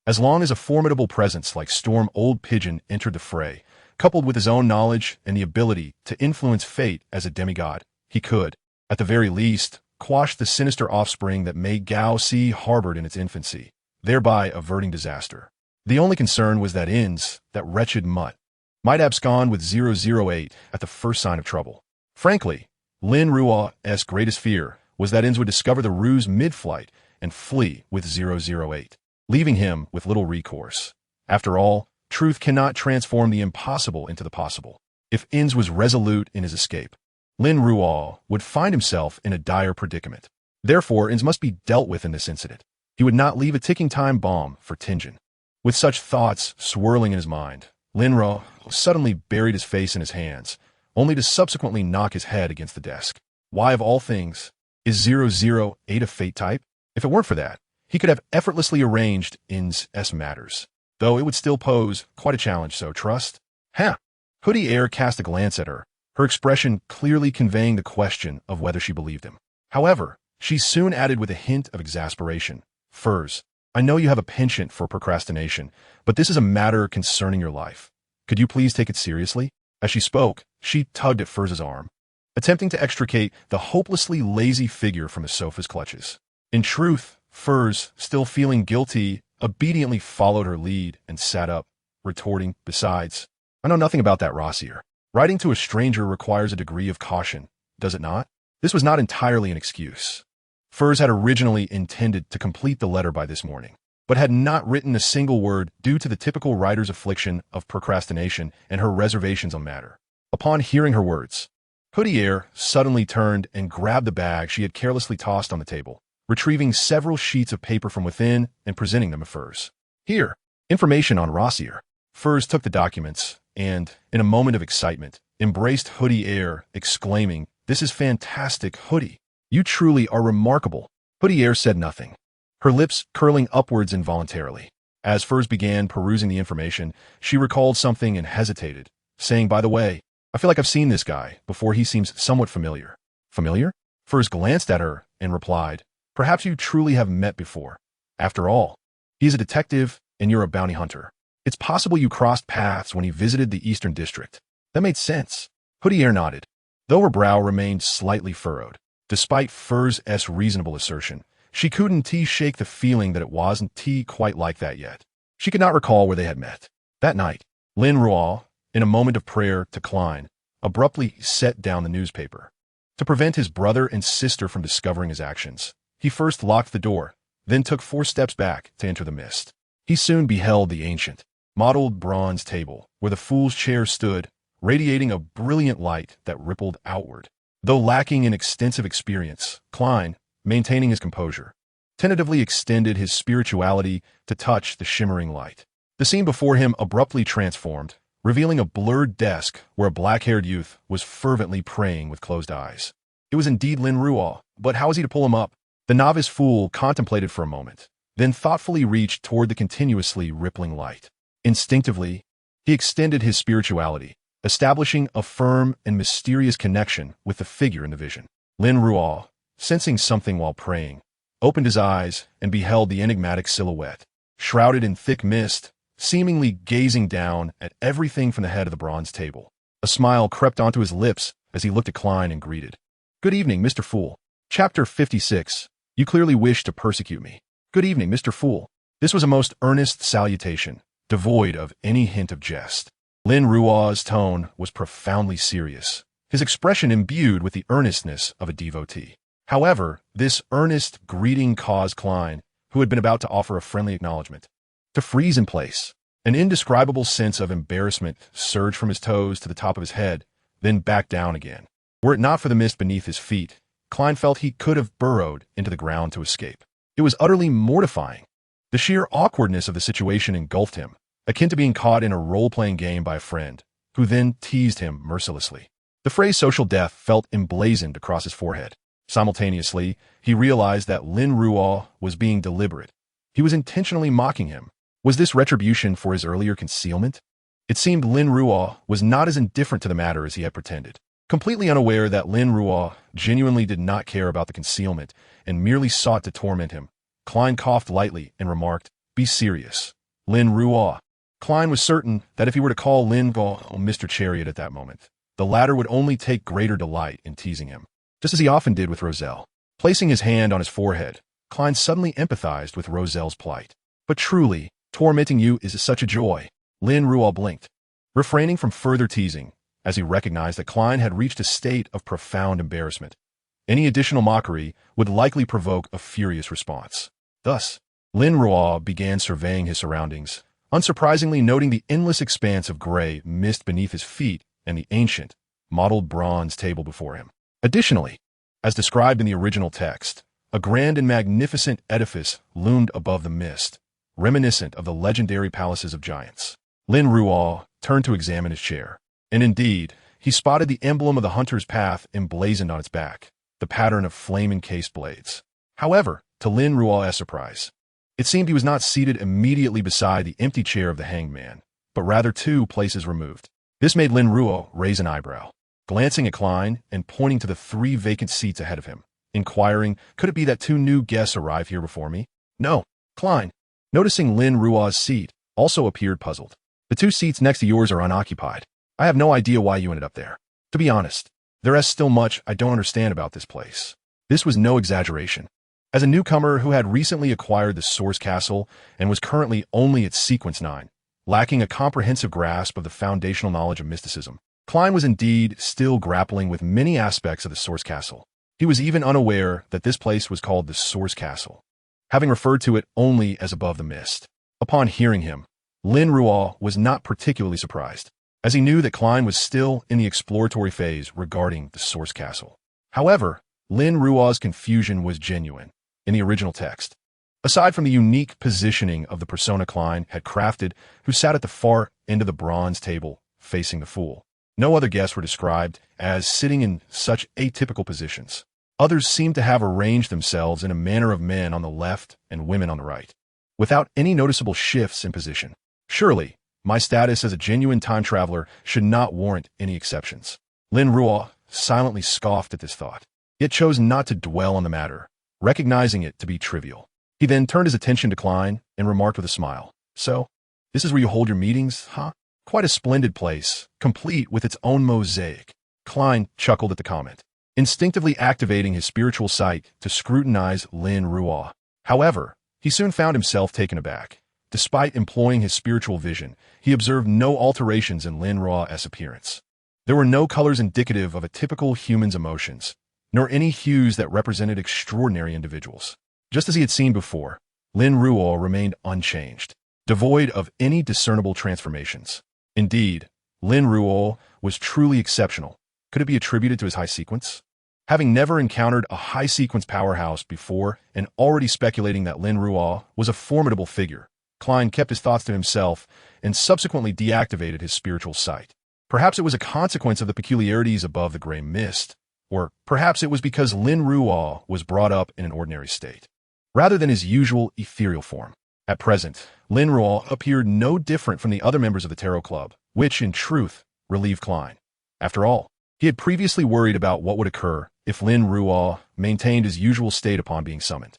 as long as a formidable presence like Storm Old Pigeon entered the fray, coupled with his own knowledge and the ability to influence fate as a demigod, he could, at the very least, quash the sinister offspring that Mei Gao Si harbored in its infancy, thereby averting disaster. The only concern was that INS, that wretched mutt, might abscond with 008 at the first sign of trouble. Frankly, Lin Ruo's greatest fear was that INS would discover the ruse mid-flight and flee with 008, leaving him with little recourse. After all, truth cannot transform the impossible into the possible. If INS was resolute in his escape, Lin Ruo would find himself in a dire predicament. Therefore, INS must be dealt with in this incident. He would not leave a ticking time bomb for Tianjin. With such thoughts swirling in his mind, Lin Ruo suddenly buried his face in his hands, only to subsequently knock his head against the desk. Why, of all things, is 008 a fate type? If it weren't for that, he could have effortlessly arranged INS matters, though it would still pose quite a challenge, so trust? Hoodie Air cast a glance at her, her expression clearly conveying the question of whether she believed him. However, she soon added with a hint of exasperation, Furs, I know you have a penchant for procrastination, but this is a matter concerning your life. Could you please take it seriously? As she spoke, she tugged at Furs's arm, attempting to extricate the hopelessly lazy figure from the sofa's clutches. In truth, Furs, still feeling guilty, obediently followed her lead and sat up, retorting, besides, I know nothing about that Rossier. Writing to a stranger requires a degree of caution, does it not? This was not entirely an excuse. Furs had originally intended to complete the letter by this morning, but had not written a single word due to the typical writer's affliction of procrastination and her reservations on matter. Upon hearing her words, Hoodie Air suddenly turned and grabbed the bag she had carelessly tossed on the table, retrieving several sheets of paper from within and presenting them to Furs. Here, information on Rossier. Furs took the documents and, in a moment of excitement, embraced Hoodie Air, exclaiming, This is fantastic, Hoodie. You truly are remarkable. Hoodie Air said nothing, her lips curling upwards involuntarily. As Furs began perusing the information, she recalled something and hesitated, saying, By the way, I feel like I've seen this guy before. He seems somewhat familiar. Familiar? Furs glanced at her and replied, Perhaps you truly have met before. After all, he is a detective and you're a bounty hunter. It's possible you crossed paths when he visited the Eastern District. That made sense. Hoodie Air nodded, though her brow remained slightly furrowed. Despite Furs's reasonable assertion, she couldn't shake the feeling that it wasn't quite like that yet. She could not recall where they had met. That night, Lin Ruo, in a moment of prayer to Klein, abruptly set down the newspaper. To prevent his brother and sister from discovering his actions, he first locked the door, then took 4 steps back to enter the mist. He soon beheld the ancient, mottled bronze table where the fool's chair stood, radiating a brilliant light that rippled outward. Though lacking in extensive experience, Klein, maintaining his composure, tentatively extended his spirituality to touch the shimmering light. The scene before him abruptly transformed, revealing a blurred desk where a black-haired youth was fervently praying with closed eyes. It was indeed Lin Ruo, but how was he to pull him up? The novice fool contemplated for a moment, then thoughtfully reached toward the continuously rippling light. Instinctively, he extended his spirituality, establishing a firm and mysterious connection with the figure in the vision. Lin Ruo, sensing something while praying, opened his eyes and beheld the enigmatic silhouette, shrouded in thick mist, seemingly gazing down at everything from the head of the bronze table. A smile crept onto his lips as he looked at Klein and greeted. "Good evening, Mr. Fool." Chapter 56. You clearly wish to persecute me. "Good evening, Mr. Fool." This was a most earnest salutation, devoid of any hint of jest. Lin Ruo's tone was profoundly serious, his expression imbued with the earnestness of a devotee. However, this earnest greeting caused Klein, who had been about to offer a friendly acknowledgement, to freeze in place. An indescribable sense of embarrassment surged from his toes to the top of his head, then back down again. Were it not for the mist beneath his feet, Klein felt he could have burrowed into the ground to escape. It was utterly mortifying. The sheer awkwardness of the situation engulfed him, akin to being caught in a role-playing game by a friend, who then teased him mercilessly. The phrase social death felt emblazoned across his forehead. Simultaneously, he realized that Lin Ruo was being deliberate. He was intentionally mocking him. Was this retribution for his earlier concealment? It seemed Lin Ruo was not as indifferent to the matter as he had pretended. Completely unaware that Lin Ruo genuinely did not care about the concealment and merely sought to torment him, Klein coughed lightly and remarked, "Be serious, Lin Ruo." Klein was certain that if he were to call Lin Ruo Mr. Chariot at that moment, the latter would only take greater delight in teasing him, just as he often did with Roselle. Placing his hand on his forehead, Klein suddenly empathized with Roselle's plight. "But truly, tormenting you is such a joy." Lin Ruo blinked, refraining from further teasing, as he recognized that Klein had reached a state of profound embarrassment. Any additional mockery would likely provoke a furious response. Thus, Lin Ruo began surveying his surroundings, unsurprisingly noting the endless expanse of gray mist beneath his feet and the ancient, mottled bronze table before him. Additionally, as described in the original text, a grand and magnificent edifice loomed above the mist, reminiscent of the legendary palaces of giants. Lin Ruo turned to examine his chair, and indeed, he spotted the emblem of the hunter's path emblazoned on its back, the pattern of flame-encased blades. However, to Lin Ruo's surprise, it seemed he was not seated immediately beside the empty chair of the hanged man, but rather 2 places removed. This made Lin Ruo raise an eyebrow, glancing at Klein and pointing to the 3 vacant seats ahead of him, inquiring, "Could it be that 2 new guests arrived here before me?" "No." Klein, noticing Lin Ruo's seat, also appeared puzzled. "The 2 seats next to yours are unoccupied. I have no idea why you ended up there. To be honest, there is still much I don't understand about this place." This was no exaggeration. As a newcomer who had recently acquired the Source Castle and was currently only at Sequence 9, lacking a comprehensive grasp of the foundational knowledge of mysticism, Klein was indeed still grappling with many aspects of the Source Castle. He was even unaware that this place was called the Source Castle, having referred to it only as above the mist. Upon hearing him, Lin Ruo was not particularly surprised, as he knew that Klein was still in the exploratory phase regarding the Source Castle. However, Lin Ruo's confusion was genuine. In the original text, aside from the unique positioning of the persona Klein had crafted, who sat at the far end of the bronze table facing the fool, no other guests were described as sitting in such atypical positions. Others seemed to have arranged themselves in a manner of men on the left and women on the right, without any noticeable shifts in position. Surely, my status as a genuine time traveler should not warrant any exceptions. Lin Ruo silently scoffed at this thought, yet chose not to dwell on the matter, recognizing it to be trivial. He then turned his attention to Klein and remarked with a smile, "So, this is where you hold your meetings, huh? Quite a splendid place, complete with its own mosaic." Klein chuckled at the comment, instinctively activating his spiritual sight to scrutinize Lin Ruo. However, he soon found himself taken aback. Despite employing his spiritual vision, he observed no alterations in Lin Ruo's appearance. There were no colors indicative of a typical human's emotions, nor any hues that represented extraordinary individuals. Just as he had seen before, Lin Ruo remained unchanged, devoid of any discernible transformations. Indeed, Lin Ruo was truly exceptional. Could it be attributed to his high sequence? Having never encountered a high-sequence powerhouse before and already speculating that Lin Ruo was a formidable figure, Klein kept his thoughts to himself and subsequently deactivated his spiritual sight. Perhaps it was a consequence of the peculiarities above the gray mist, or perhaps it was because Lin Ruo was brought up in an ordinary state, rather than his usual ethereal form. At present, Lin Ruo appeared no different from the other members of the Tarot Club, which, in truth, relieved Klein. After all, he had previously worried about what would occur if Lin Ruo maintained his usual state upon being summoned.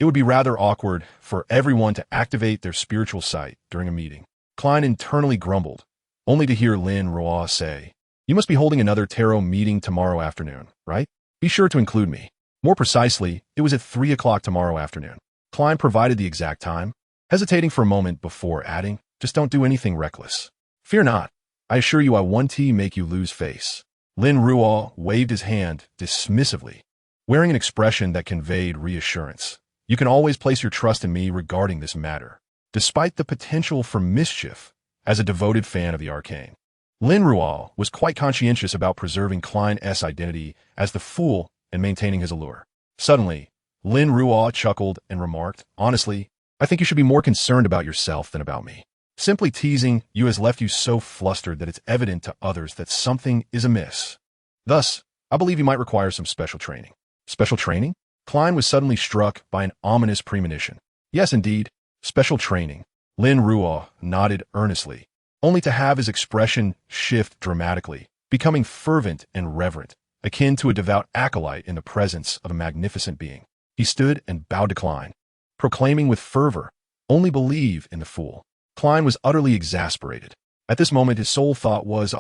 It would be rather awkward for everyone to activate their spiritual sight during a meeting. Klein internally grumbled, only to hear Lin Ruo say, "You must be holding another tarot meeting tomorrow afternoon, right? Be sure to include me." More precisely, it was at 3 o'clock tomorrow afternoon. Klein provided the exact time, hesitating for a moment before adding, "Just don't do anything reckless. Fear not. I assure you I won't make you lose face." Lin Ruo waved his hand dismissively, wearing an expression that conveyed reassurance. "You can always place your trust in me regarding this matter." Despite the potential for mischief, as a devoted fan of the arcane, Lin Ruo was quite conscientious about preserving Klein's identity as the fool and maintaining his allure. Suddenly, Lin Ruo chuckled and remarked, "Honestly, I think you should be more concerned about yourself than about me. Simply teasing you has left you so flustered that it's evident to others that something is amiss. Thus, I believe you might require some special training." Special training? Klein was suddenly struck by an ominous premonition. Yes, indeed, special training. Lin Ruo nodded earnestly, only to have his expression shift dramatically, becoming fervent and reverent, akin to a devout acolyte in the presence of a magnificent being. He stood and bowed to Klein, proclaiming with fervor, "Only believe in the fool." Klein was utterly exasperated. At this moment his sole thought was,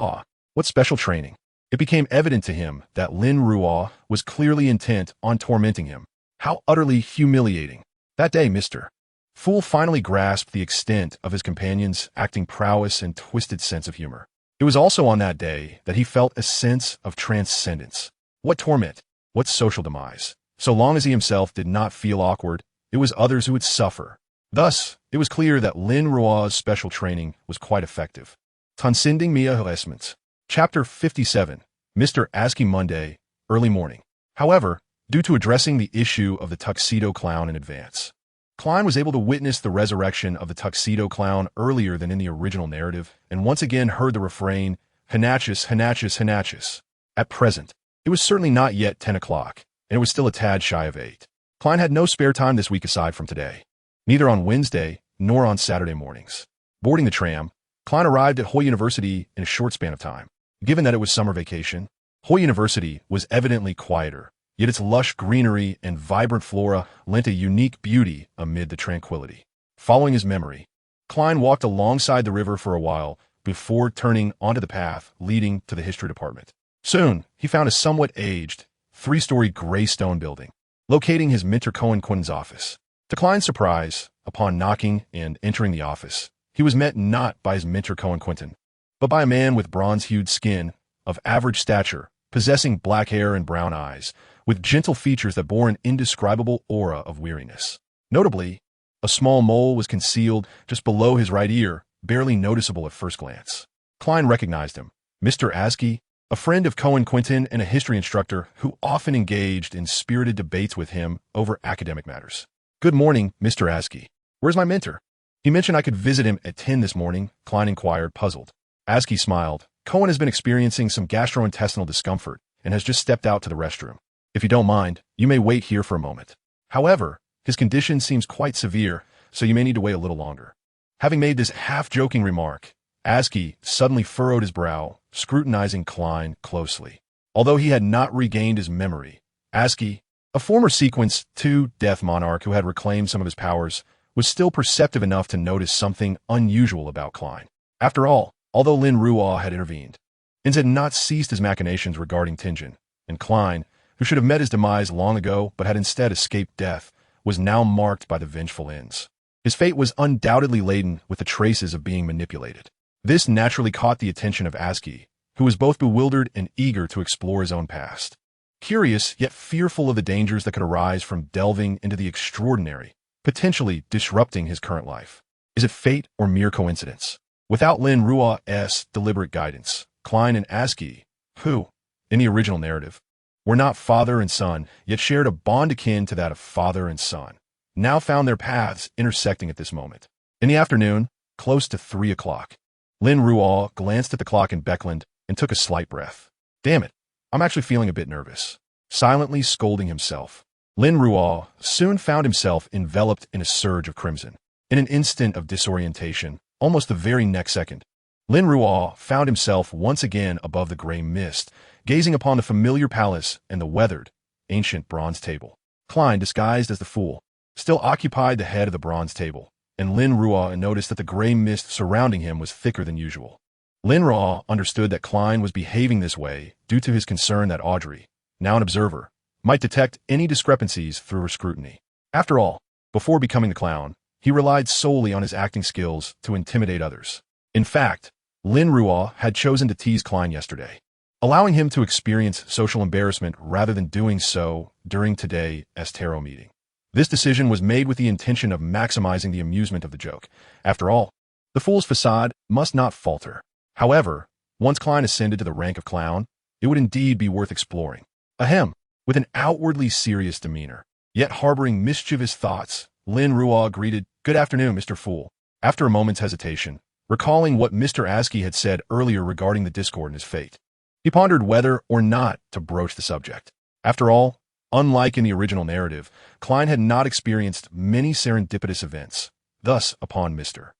what special training? It became evident to him that Lin Ruo was clearly intent on tormenting him. How utterly humiliating. That day, Mr. Fool finally grasped the extent of his companion's acting prowess and twisted sense of humor. It was also on that day that he felt a sense of transcendence. What torment? What social demise? So long as he himself did not feel awkward, it was others who would suffer. Thus, it was clear that Lin Ruo's special training was quite effective. Transcending Mia Harassment. Chapter 57. Mr. Aski Monday, early morning. However, due to addressing the issue of the tuxedo clown in advance, Klein was able to witness the resurrection of the tuxedo clown earlier than in the original narrative, and once again heard the refrain, "Hanachis, Hanachis, Hanachis." At present, it was certainly not yet 10 o'clock, and it was still a tad shy of 8. Klein had no spare time this week aside from today, neither on Wednesday nor on Saturday mornings. Boarding the tram, Klein arrived at Hoy University in a short span of time. Given that it was summer vacation, Hoy University was evidently quieter, yet its lush greenery and vibrant flora lent a unique beauty amid the tranquility. Following his memory, Klein walked alongside the river for a while before turning onto the path leading to the history department. Soon, he found a somewhat aged, 3-story gray stone building, locating his mentor Cohen-Quinton's office. To Klein's surprise, upon knocking and entering the office, he was met not by his mentor Cohen-Quinton, but by a man with bronze-hued skin, of average stature, possessing black hair and brown eyes, with gentle features that bore an indescribable aura of weariness. Notably, a small mole was concealed just below his right ear, barely noticeable at first glance. Klein recognized him, Mr. Aski, a friend of Cohen-Quinton and a history instructor who often engaged in spirited debates with him over academic matters. "Good morning, Mr. Aski. Where's my mentor? He mentioned I could visit him at 10 this morning," Klein inquired, puzzled. Aski smiled. "Cohen has been experiencing some gastrointestinal discomfort and has just stepped out to the restroom. If you don't mind, you may wait here for a moment. However, his condition seems quite severe, so you may need to wait a little longer." Having made this half-joking remark, Aski suddenly furrowed his brow, scrutinizing Klein closely. Although he had not regained his memory, Aski, a former Sequence 2 Death Monarch who had reclaimed some of his powers, was still perceptive enough to notice something unusual about Klein. After all, although Lin Ruo had intervened, Inz had not ceased his machinations regarding Tingen, and Klein, who should have met his demise long ago but had instead escaped death, was now marked by the vengeful Inz. His fate was undoubtedly laden with the traces of being manipulated. This naturally caught the attention of Aski, who was both bewildered and eager to explore his own past. Curious, yet fearful of the dangers that could arise from delving into the extraordinary, potentially disrupting his current life. Is it fate or mere coincidence? Without Lin Ruo's deliberate guidance, Klein and Aski, who, in the original narrative, were not father and son, yet shared a bond akin to that of father and son, now found their paths intersecting at this moment. In the afternoon, close to 3 o'clock, Lin Ruo glanced at the clock in Beckland and took a slight breath. Damn it, I'm actually feeling a bit nervous. Silently scolding himself, Lin Ruo soon found himself enveloped in a surge of crimson. In an instant of disorientation, almost the very next second, Lin Ruo found himself once again above the gray mist, gazing upon the familiar palace and the weathered, ancient bronze table. Klein, disguised as the fool, still occupied the head of the bronze table, and Lin Ruo noticed that the gray mist surrounding him was thicker than usual. Lin Ruo understood that Klein was behaving this way due to his concern that Audrey, now an observer, might detect any discrepancies through her scrutiny. After all, before becoming the clown, he relied solely on his acting skills to intimidate others. In fact, Lin Ruo had chosen to tease Klein yesterday, allowing him to experience social embarrassment rather than doing so during today's tarot meeting. This decision was made with the intention of maximizing the amusement of the joke. After all, the fool's facade must not falter. However, once Klein ascended to the rank of clown, it would indeed be worth exploring. Ahem. With an outwardly serious demeanor, yet harboring mischievous thoughts, Lin Ruo greeted, "Good afternoon, Mr. Fool." After a moment's hesitation, recalling what Mr. Askey had said earlier regarding the discord in his fate, he pondered whether or not to broach the subject. After all, unlike in the original narrative, Klein had not experienced many serendipitous events. Thus, upon Mr.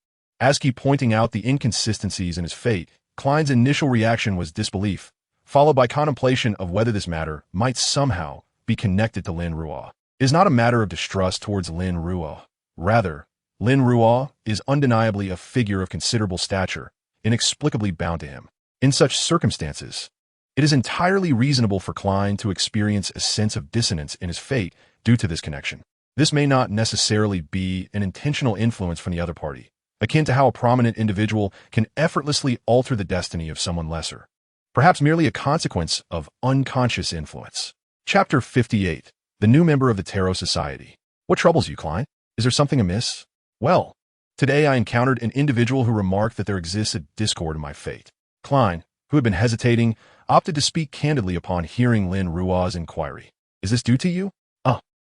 Askey pointing out the inconsistencies in his fate, Klein's initial reaction was disbelief, followed by contemplation of whether this matter might somehow be connected to Lin Ruo. It is not a matter of distrust towards Lin Ruo. Rather, Lin Ruo is undeniably a figure of considerable stature, inexplicably bound to him. In such circumstances, it is entirely reasonable for Klein to experience a sense of dissonance in his fate due to this connection. This may not necessarily be an intentional influence from the other party, akin to how a prominent individual can effortlessly alter the destiny of someone lesser. Perhaps merely a consequence of unconscious influence. Chapter 58. The New Member of the Tarot Society. What troubles you, Klein? Is there something amiss? Well, today I encountered an individual who remarked that there exists a discord in my fate. Klein, who had been hesitating, opted to speak candidly upon hearing Lin Ruo's inquiry. Is this due to you?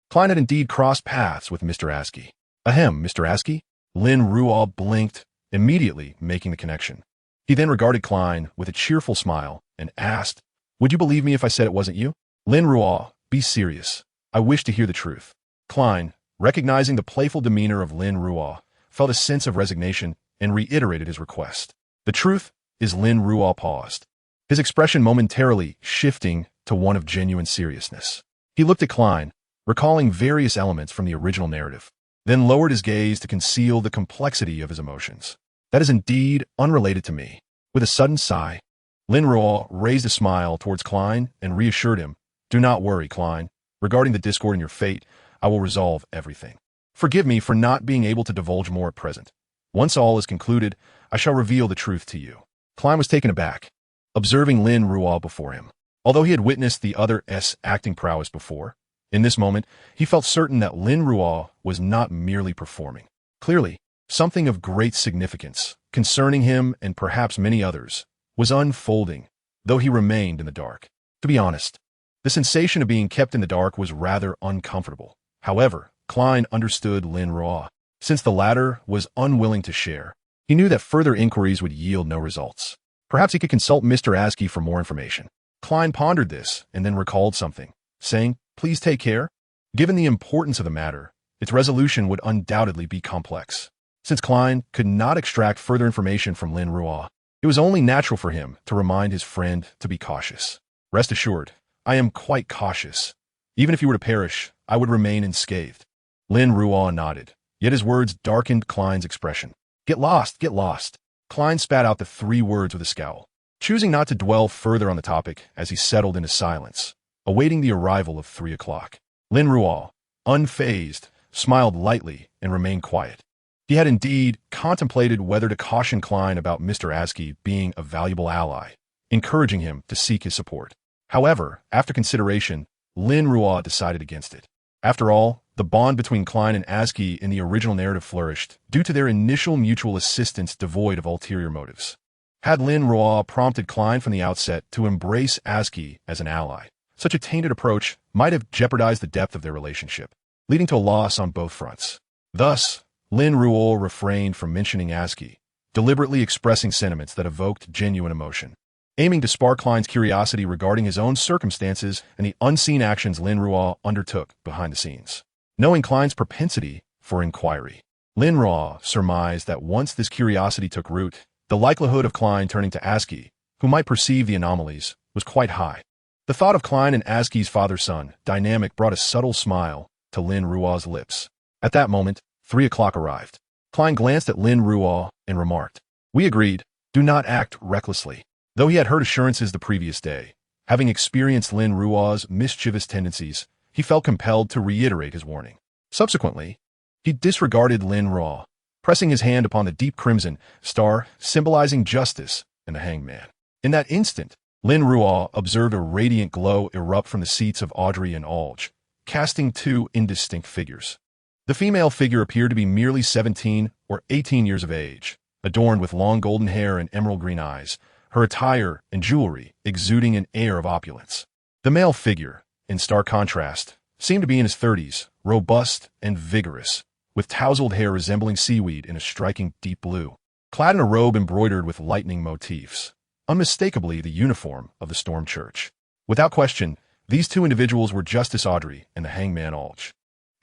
Klein had indeed crossed paths with Mr. Askey. Ahem, Mr. Askey? Lin Ruo blinked, immediately making the connection. He then regarded Klein with a cheerful smile and asked, "Would you believe me if I said it wasn't you?" Lin Ruo, be serious. I wish to hear the truth. Klein, recognizing the playful demeanor of Lin Ruo, felt a sense of resignation and reiterated his request. The truth is Lin Ruo paused, his expression momentarily shifting to one of genuine seriousness. He looked at Klein, recalling various elements from the original narrative, then lowered his gaze to conceal the complexity of his emotions. That is indeed unrelated to me. With a sudden sigh, Lin Ruo raised a smile towards Klein and reassured him, "Do not worry, Klein. Regarding the discord in your fate, I will resolve everything. Forgive me for not being able to divulge more at present. Once all is concluded, I shall reveal the truth to you." Klein was taken aback, observing Lin Ruo before him. Although he had witnessed the other's acting prowess before, in this moment, he felt certain that Lin Ruo was not merely performing. Clearly, something of great significance, concerning him and perhaps many others, was unfolding, though he remained in the dark. To be honest, the sensation of being kept in the dark was rather uncomfortable. However, Klein understood Lin Ruo. Since the latter was unwilling to share, he knew that further inquiries would yield no results. Perhaps he could consult Mr. Askey for more information. Klein pondered this and then recalled something, saying, "Please take care." Given the importance of the matter, its resolution would undoubtedly be complex. Since Klein could not extract further information from Lin Ruo, it was only natural for him to remind his friend to be cautious. "Rest assured, I am quite cautious. Even if you were to perish, I would remain unscathed." Lin Ruo nodded, yet his words darkened Klein's expression. "Get lost, get lost." Klein spat out the 3 words with a scowl, choosing not to dwell further on the topic as he settled into silence, awaiting the arrival of 3 o'clock. Lin Ruo, unfazed, smiled lightly and remained quiet. He had indeed contemplated whether to caution Klein about Mr. Askey being a valuable ally, encouraging him to seek his support. However, after consideration, Lin Ruo decided against it. After all, the bond between Klein and Askey in the original narrative flourished due to their initial mutual assistance devoid of ulterior motives. Had Lin Ruo prompted Klein from the outset to embrace Askey as an ally, Such a tainted approach might have jeopardized the depth of their relationship, leading to a loss on both fronts. Thus, Lin Ruo refrained from mentioning ASCII, deliberately expressing sentiments that evoked genuine emotion, aiming to spark Klein's curiosity regarding his own circumstances and the unseen actions Lin Ruo undertook behind the scenes. Knowing Klein's propensity for inquiry, Lin Ruo surmised that once this curiosity took root, the likelihood of Klein turning to ASCII, who might perceive the anomalies, was quite high. The thought of Klein and ASCII's father-son dynamic brought a subtle smile to Lin Ruo's lips. At that moment, 3 o'clock arrived. Klein glanced at Lin Ruo and remarked, "We agreed, do not act recklessly." Though he had heard assurances the previous day, having experienced Lin Ruo's mischievous tendencies, he felt compelled to reiterate his warning. Subsequently, he disregarded Lin Ruo, pressing his hand upon the deep crimson star symbolizing justice and the hanged man. In that instant, Lin Ruo observed a radiant glow erupt from the seats of Audrey and Olge, casting 2 indistinct figures. The female figure appeared to be merely 17 or 18 years of age, adorned with long golden hair and emerald green eyes, her attire and jewelry exuding an air of opulence. The male figure, in stark contrast, seemed to be in his 30s, robust and vigorous, with tousled hair resembling seaweed in a striking deep blue, clad in a robe embroidered with lightning motifs, unmistakably the uniform of the Storm Church. Without question, these 2 individuals were Justice Audrey and the hangman Olge.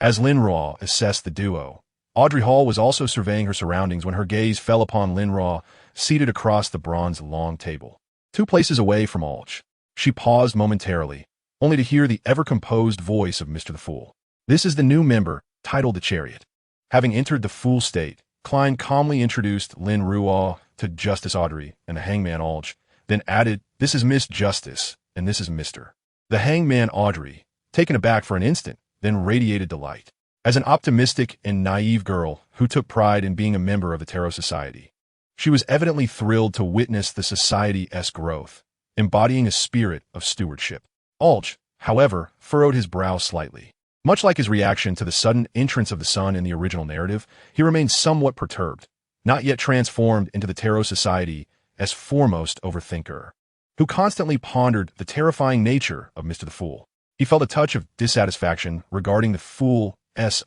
As Lin Ruo assessed the duo, Audrey Hall was also surveying her surroundings when her gaze fell upon Lin Ruo, seated across the bronze long table, 2 places away from Olge. She paused momentarily, only to hear the ever-composed voice of Mr. the Fool. "This is the new member, titled the Chariot." Having entered the Fool state, Klein calmly introduced Lin Ruo to Justice Audrey and the hangman Olge, then added, "This is Miss Justice, and this is Mr." The hangman Audrey, taken aback for an instant, then radiated delight. As an optimistic and naive girl who took pride in being a member of the Tarot Society, she was evidently thrilled to witness the society's growth, embodying a spirit of stewardship. Olge, however, furrowed his brow slightly. Much like his reaction to the sudden entrance of the sun in the original narrative, he remained somewhat perturbed, not yet transformed into the Tarot Society as foremost overthinker, who constantly pondered the terrifying nature of Mr. the Fool. He felt a touch of dissatisfaction regarding the Fool's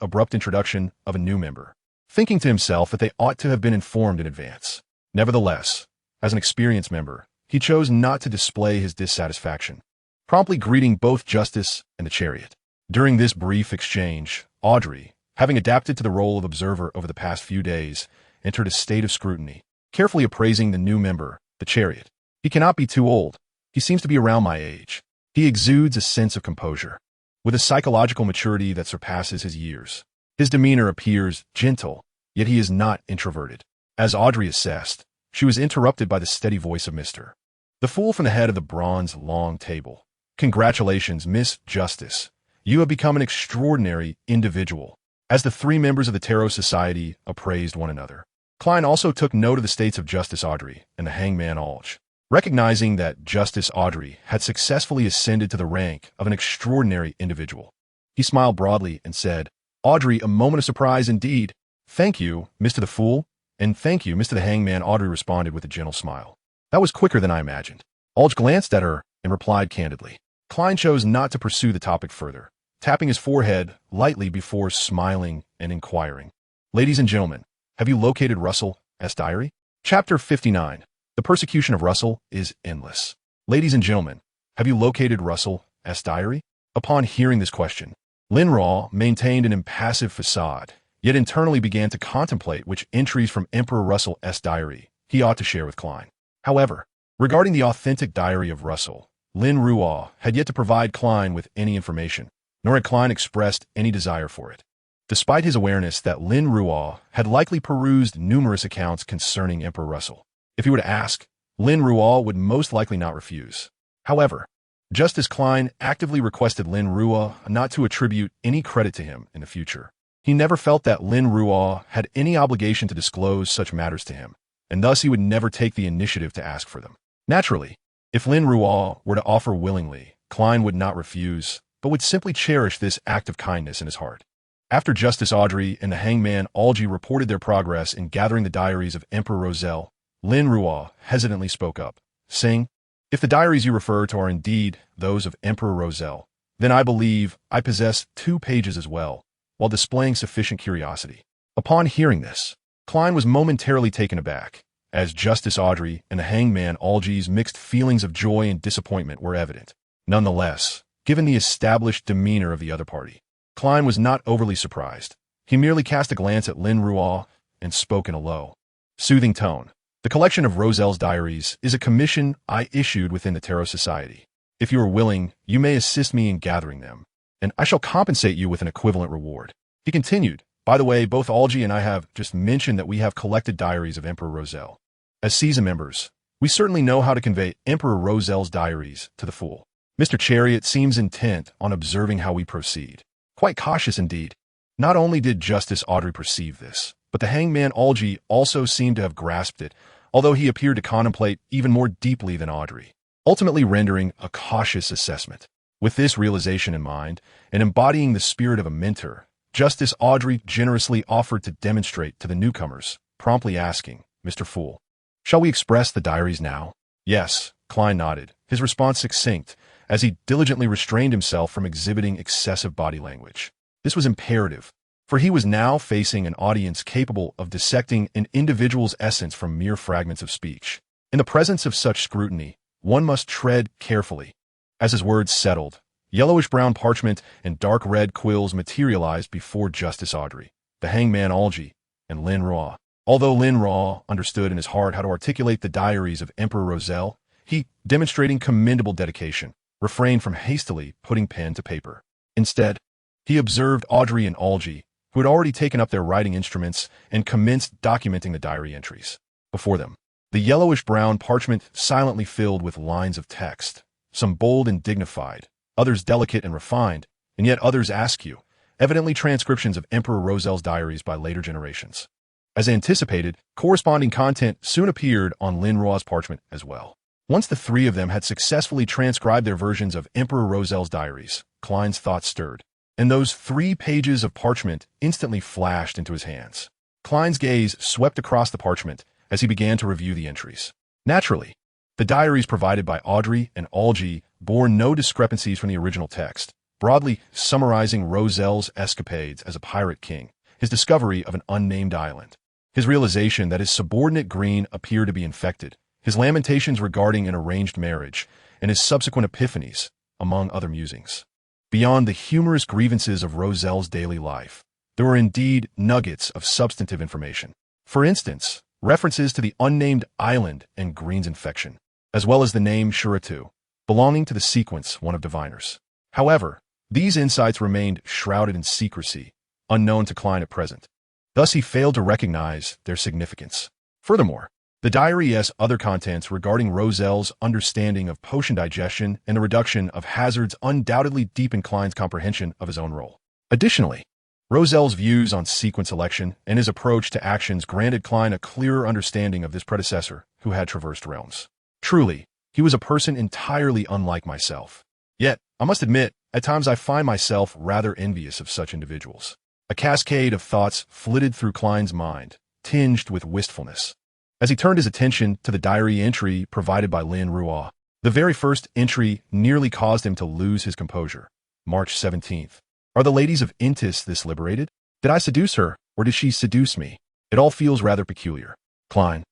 abrupt introduction of a new member, thinking to himself that they ought to have been informed in advance. Nevertheless, as an experienced member, he chose not to display his dissatisfaction, promptly greeting both Justice and the Chariot. During this brief exchange, Audrey, having adapted to the role of observer over the past few days, entered a state of scrutiny, carefully appraising the new member, the Chariot. "He cannot be too old. He seems to be around my age. He exudes a sense of composure, with a psychological maturity that surpasses his years. His demeanor appears gentle, yet he is not introverted." As Audrey assessed, she was interrupted by the steady voice of Mr. the Fool from the head of the bronze long table. "Congratulations, Miss Justice. You have become an extraordinary individual." As the 3 members of the Tarot Society appraised one another, Klein also took note of the states of Justice Audrey and the hangman Olge. Recognizing that Justice Audrey had successfully ascended to the rank of an extraordinary individual, he smiled broadly and said, "Audrey, a moment of surprise indeed." "Thank you, Mr. the Fool, and thank you, Mr. the Hangman," Audrey responded with a gentle smile. "That was quicker than I imagined." Olge glanced at her and replied candidly. Klein chose not to pursue the topic further, tapping his forehead lightly before smiling and inquiring, "Ladies and gentlemen, have you located Russell's diary?" Chapter 59. The persecution of Russell is endless. "Ladies and gentlemen, have you located Russell's diary?" Upon hearing this question, Lin Ruo maintained an impassive facade, yet internally began to contemplate which entries from Emperor Russell's diary he ought to share with Klein. However, regarding the authentic diary of Russell, Lin Ruo had yet to provide Klein with any information, nor had Klein expressed any desire for it. Despite his awareness that Lin Ruo had likely perused numerous accounts concerning Emperor Russell, if he were to ask, Lin Ruo would most likely not refuse. However, Justice Klein actively requested Lin Ruo not to attribute any credit to him in the future. He never felt that Lin Ruo had any obligation to disclose such matters to him, and thus he would never take the initiative to ask for them. Naturally, if Lin Ruo were to offer willingly, Klein would not refuse, but would simply cherish this act of kindness in his heart. After Justice Audrey and the hangman Olge reported their progress in gathering the diaries of Emperor Roselle, Lin Ruo hesitantly spoke up, saying, If the diaries you refer to are indeed those of Emperor Roselle, then I believe I possess 2 pages as well, while displaying sufficient curiosity. Upon hearing this, Klein was momentarily taken aback, as Justice Audrey and the hangman Algy's mixed feelings of joy and disappointment were evident. Nonetheless, given the established demeanor of the other party, Klein was not overly surprised. He merely cast a glance at Lin Ruo and spoke in a low, soothing tone. The collection of Roselle's diaries is a commission I issued within the Tarot Society. If you are willing, you may assist me in gathering them, and I shall compensate you with an equivalent reward. He continued, by the way, both Algy and I have just mentioned that we have collected diaries of Emperor Roselle. As season members, we certainly know how to convey Emperor Roselle's diaries to the full. Mr. Chariot seems intent on observing how we proceed. Quite cautious indeed. Not only did Justice Audrey perceive this, but the hangman Algy also seemed to have grasped it, although he appeared to contemplate even more deeply than Audrey, ultimately rendering a cautious assessment. With this realization in mind, and embodying the spirit of a mentor, Justice Audrey generously offered to demonstrate to the newcomers, promptly asking, Mr. Fool, shall we express the diaries now? Yes, Klein nodded, his response succinct, as he diligently restrained himself from exhibiting excessive body language. This was imperative, for he was now facing an audience capable of dissecting an individual's essence from mere fragments of speech. In the presence of such scrutiny, one must tread carefully. As his words settled, yellowish-brown parchment and dark red quills materialized before Justice Audrey, the hangman Algy, and Lin Ruo. Although Lin Ruo understood in his heart how to articulate the diaries of Emperor Roselle, he, demonstrating commendable dedication, refrained from hastily putting pen to paper. Instead, he observed Audrey and Algy, who had already taken up their writing instruments and commenced documenting the diary entries. Before them, the yellowish-brown parchment silently filled with lines of text, some bold and dignified, others delicate and refined, and yet others askew, evidently transcriptions of Emperor Roselle's diaries by later generations. As anticipated, corresponding content soon appeared on Lin Ruo's parchment as well. Once the 3 of them had successfully transcribed their versions of Emperor Roselle's diaries, Klein's thoughts stirred, and those 3 pages of parchment instantly flashed into his hands. Klein's gaze swept across the parchment as he began to review the entries. Naturally, the diaries provided by Audrey and Algy bore no discrepancies from the original text, broadly summarizing Roselle's escapades as a pirate king, his discovery of an unnamed island, his realization that his subordinate Green appeared to be infected, his lamentations regarding an arranged marriage, and his subsequent epiphanies, among other musings. Beyond the humorous grievances of Roselle's daily life, there were indeed nuggets of substantive information. For instance, references to the unnamed island and Green's infection, as well as the name Shuratu, belonging to the sequence one of diviners. However, these insights remained shrouded in secrecy, unknown to Klein at present. Thus he failed to recognize their significance. Furthermore, the diary's other contents regarding Roselle's understanding of potion digestion and the reduction of hazards undoubtedly deepened Klein's comprehension of his own role. Additionally, Roselle's views on sequence election and his approach to actions granted Klein a clearer understanding of this predecessor who had traversed realms. Truly, he was a person entirely unlike myself. Yet, I must admit, at times I find myself rather envious of such individuals. A cascade of thoughts flitted through Klein's mind, tinged with wistfulness. As he turned his attention to the diary entry provided by Lin Ruo, the very first entry nearly caused him to lose his composure. March 17th. Are the ladies of Intis this liberated? Did I seduce her, or did she seduce me? It all feels rather peculiar. Klein.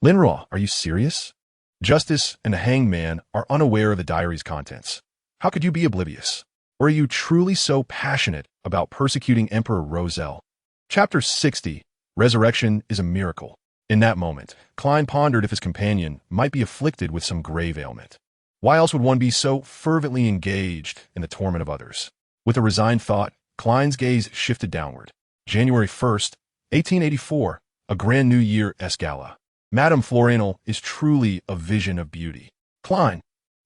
Lin Ruo, are you serious? Justice and the hangman are unaware of the diary's contents. How could you be oblivious? Or are you truly so passionate about persecuting Emperor Roselle? Chapter 60. Resurrection is a miracle. In that moment, Klein pondered if his companion might be afflicted with some grave ailment. Why else would one be so fervently engaged in the torment of others? With a resigned thought, Klein's gaze shifted downward. January 1st, 1884, a grand New Year-esque gala. Madame Florinel is truly a vision of beauty. Klein.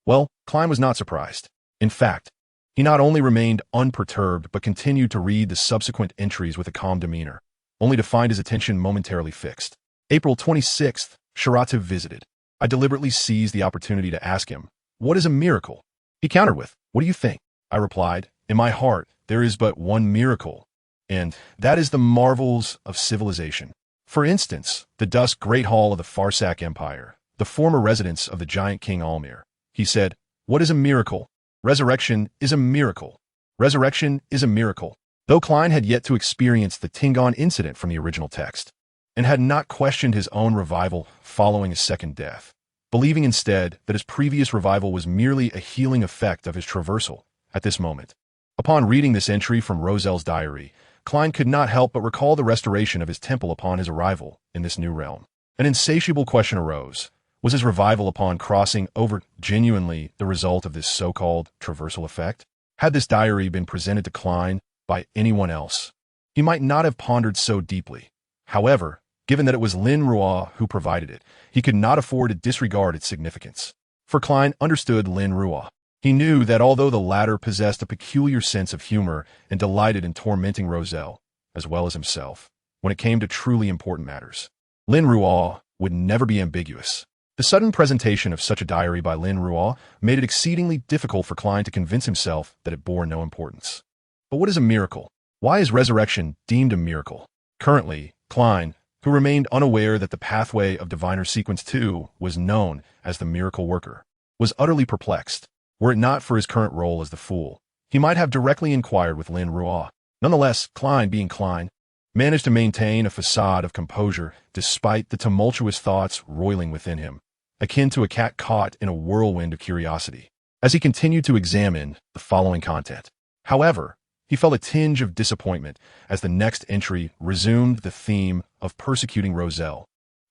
Well, Klein was not surprised. In fact, he not only remained unperturbed but continued to read the subsequent entries with a calm demeanor, only to find his attention momentarily fixed. April 26th, Shuratu visited. I deliberately seized the opportunity to ask him, what is a miracle? He countered with, what do you think? I replied, in my heart, there is but one miracle, and that is the marvels of civilization. For instance, the dusk Great Hall of the Farsak Empire, the former residence of the giant King Almir, He said, "What is a miracle? Resurrection is a miracle. Resurrection is a miracle." Though Klein had yet to experience the Tingon incident from the original text, and had not questioned his own revival following his second death, believing instead that his previous revival was merely a healing effect of his traversal at this moment. Upon reading this entry from Roselle's diary, Klein could not help but recall the restoration of his temple upon his arrival in this new realm. An insatiable question arose. Was his revival upon crossing over genuinely the result of this so-called traversal effect? Had this diary been presented to Klein by anyone else, he might not have pondered so deeply. However, given that it was Lin Ruo who provided it, he could not afford to disregard its significance. For Klein understood Lin Ruo. He knew that although the latter possessed a peculiar sense of humor and delighted in tormenting Roselle, as well as himself, when it came to truly important matters, Lin Ruo would never be ambiguous. The sudden presentation of such a diary by Lin Ruo made it exceedingly difficult for Klein to convince himself that it bore no importance. But what is a miracle? Why is resurrection deemed a miracle? Currently, Klein, who remained unaware that the pathway of Diviner Sequence 2 was known as the miracle worker, was utterly perplexed. Were it not for his current role as the fool, he might have directly inquired with Lin Ruo. Nonetheless, Klein, being Klein, managed to maintain a facade of composure despite the tumultuous thoughts roiling within him, akin to a cat caught in a whirlwind of curiosity, as he continued to examine the following content. However, he felt a tinge of disappointment as the next entry resumed the theme of persecuting Roselle,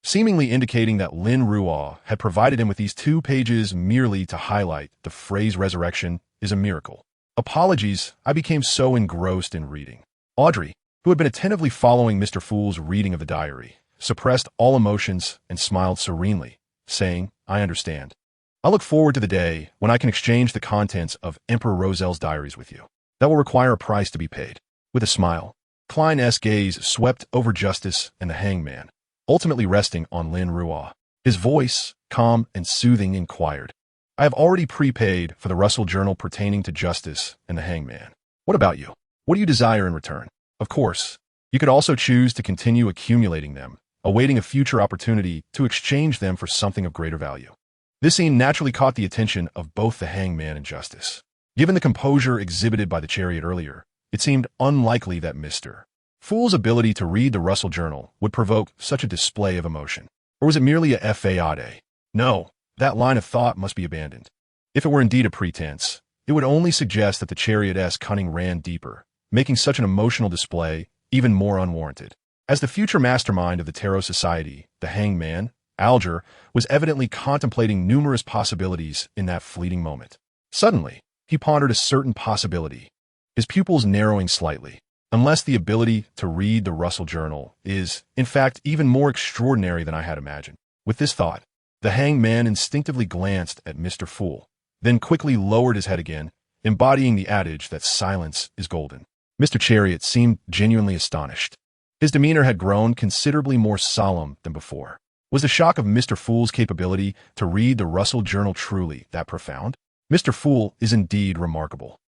seemingly indicating that Lin Ruo had provided him with these 2 pages merely to highlight the phrase resurrection is a miracle. Apologies, I became so engrossed in reading. Audrey, who had been attentively following Mr. Fool's reading of the diary, suppressed all emotions and smiled serenely, saying, "I understand. I look forward to the day when I can exchange the contents of Emperor Roselle's diaries with you. That will require a price to be paid." With a smile, Klein's gaze swept over Justice and the hangman, ultimately resting on Lin Ruo. His voice, calm and soothing, inquired, "I have already prepaid for the Russell Journal pertaining to Justice and the hangman. What about you? What do you desire in return? Of course, you could also choose to continue accumulating them, awaiting a future opportunity to exchange them for something of greater value." This scene naturally caught the attention of both the hangman and Justice. Given the composure exhibited by the chariot earlier, it seemed unlikely that Mr. Fool's ability to read the Russell Journal would provoke such a display of emotion. Or was it merely a fade? No, that line of thought must be abandoned. If it were indeed a pretense, it would only suggest that the chariot's cunning ran deeper, making such an emotional display even more unwarranted. As the future mastermind of the Tarot Society, the hangman, Alger, was evidently contemplating numerous possibilities in that fleeting moment. Suddenly, he pondered a certain possibility, his pupils narrowing slightly. Unless the ability to read the Russell Journal is, in fact, even more extraordinary than I had imagined. With this thought, the hangman instinctively glanced at Mr. Fool, then quickly lowered his head again, embodying the adage that silence is golden. Mr. Chariot seemed genuinely astonished. His demeanor had grown considerably more solemn than before. Was the shock of Mr. Fool's capability to read the Russell Journal truly that profound? Mr. Fool is indeed remarkable.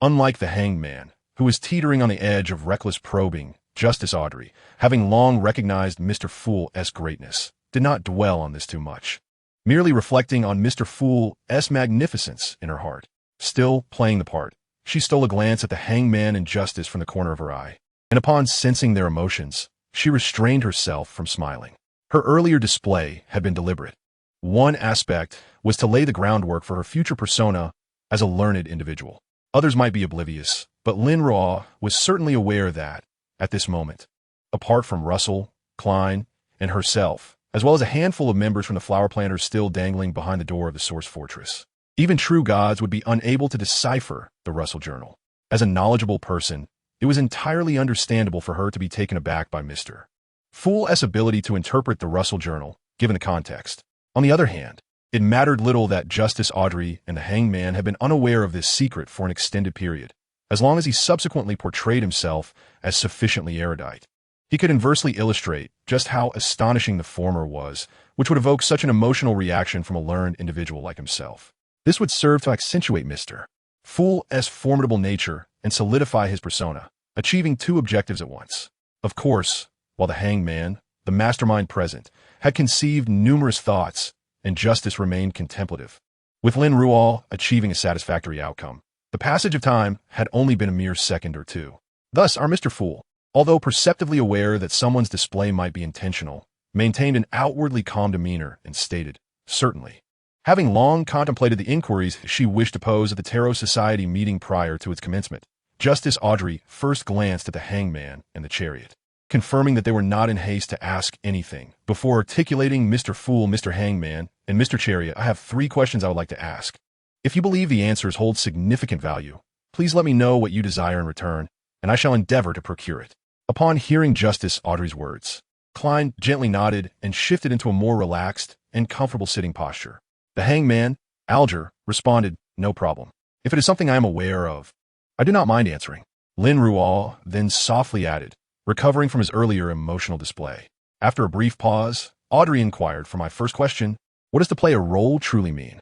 Unlike the hangman, who was teetering on the edge of reckless probing, Justice Audrey, having long recognized Mr. Fool's greatness, did not dwell on this too much, merely reflecting on Mr. Fool's magnificence in her heart. Still playing the part, she stole a glance at the hangman and Justice from the corner of her eye, and upon sensing their emotions, she restrained herself from smiling. Her earlier display had been deliberate. One aspect was to lay the groundwork for her future persona as a learned individual. Others might be oblivious, but Lin Ruo was certainly aware that, at this moment, apart from Russell, Klein, and herself, as well as a handful of members from the flower planters still dangling behind the door of the Source Fortress, even true gods would be unable to decipher the Russell Journal. As a knowledgeable person, it was entirely understandable for her to be taken aback by Mr. Fool's ability to interpret the Russell Journal, given the context. On the other hand, it mattered little that Justice Audrey and the hangman had been unaware of this secret for an extended period, as long as he subsequently portrayed himself as sufficiently erudite. He could inversely illustrate just how astonishing the former was, which would evoke such an emotional reaction from a learned individual like himself. This would serve to accentuate Mr. Fool's formidable nature and solidify his persona, achieving 2 objectives at once. Of course, while the hangman, the mastermind present, had conceived numerous thoughts, and Justice remained contemplative. with Lin Ruo achieving a satisfactory outcome. The passage of time had only been a mere second or two. Thus, our Mr. Fool, although perceptively aware that someone's display might be intentional, maintained an outwardly calm demeanor and stated, "Certainly." Having long contemplated the inquiries she wished to pose at the Tarot Society meeting prior to its commencement, Justice Audrey first glanced at the hangman and the chariot, confirming that they were not in haste to ask anything. Before articulating, "Mr. Fool, Mr. Hangman, and Mr. Chariot, I have 3 questions I would like to ask. If you believe the answers hold significant value, please let me know what you desire in return, and I shall endeavor to procure it." Upon hearing Justice Audrey's words, Klein gently nodded and shifted into a more relaxed and comfortable sitting posture. The hangman, Alger, responded, "No problem. If it is something I am aware of, I do not mind answering." Lin Ruo then softly added, recovering from his earlier emotional display. After a brief pause, Audrey inquired, "For my first question, what does to play a role truly mean?"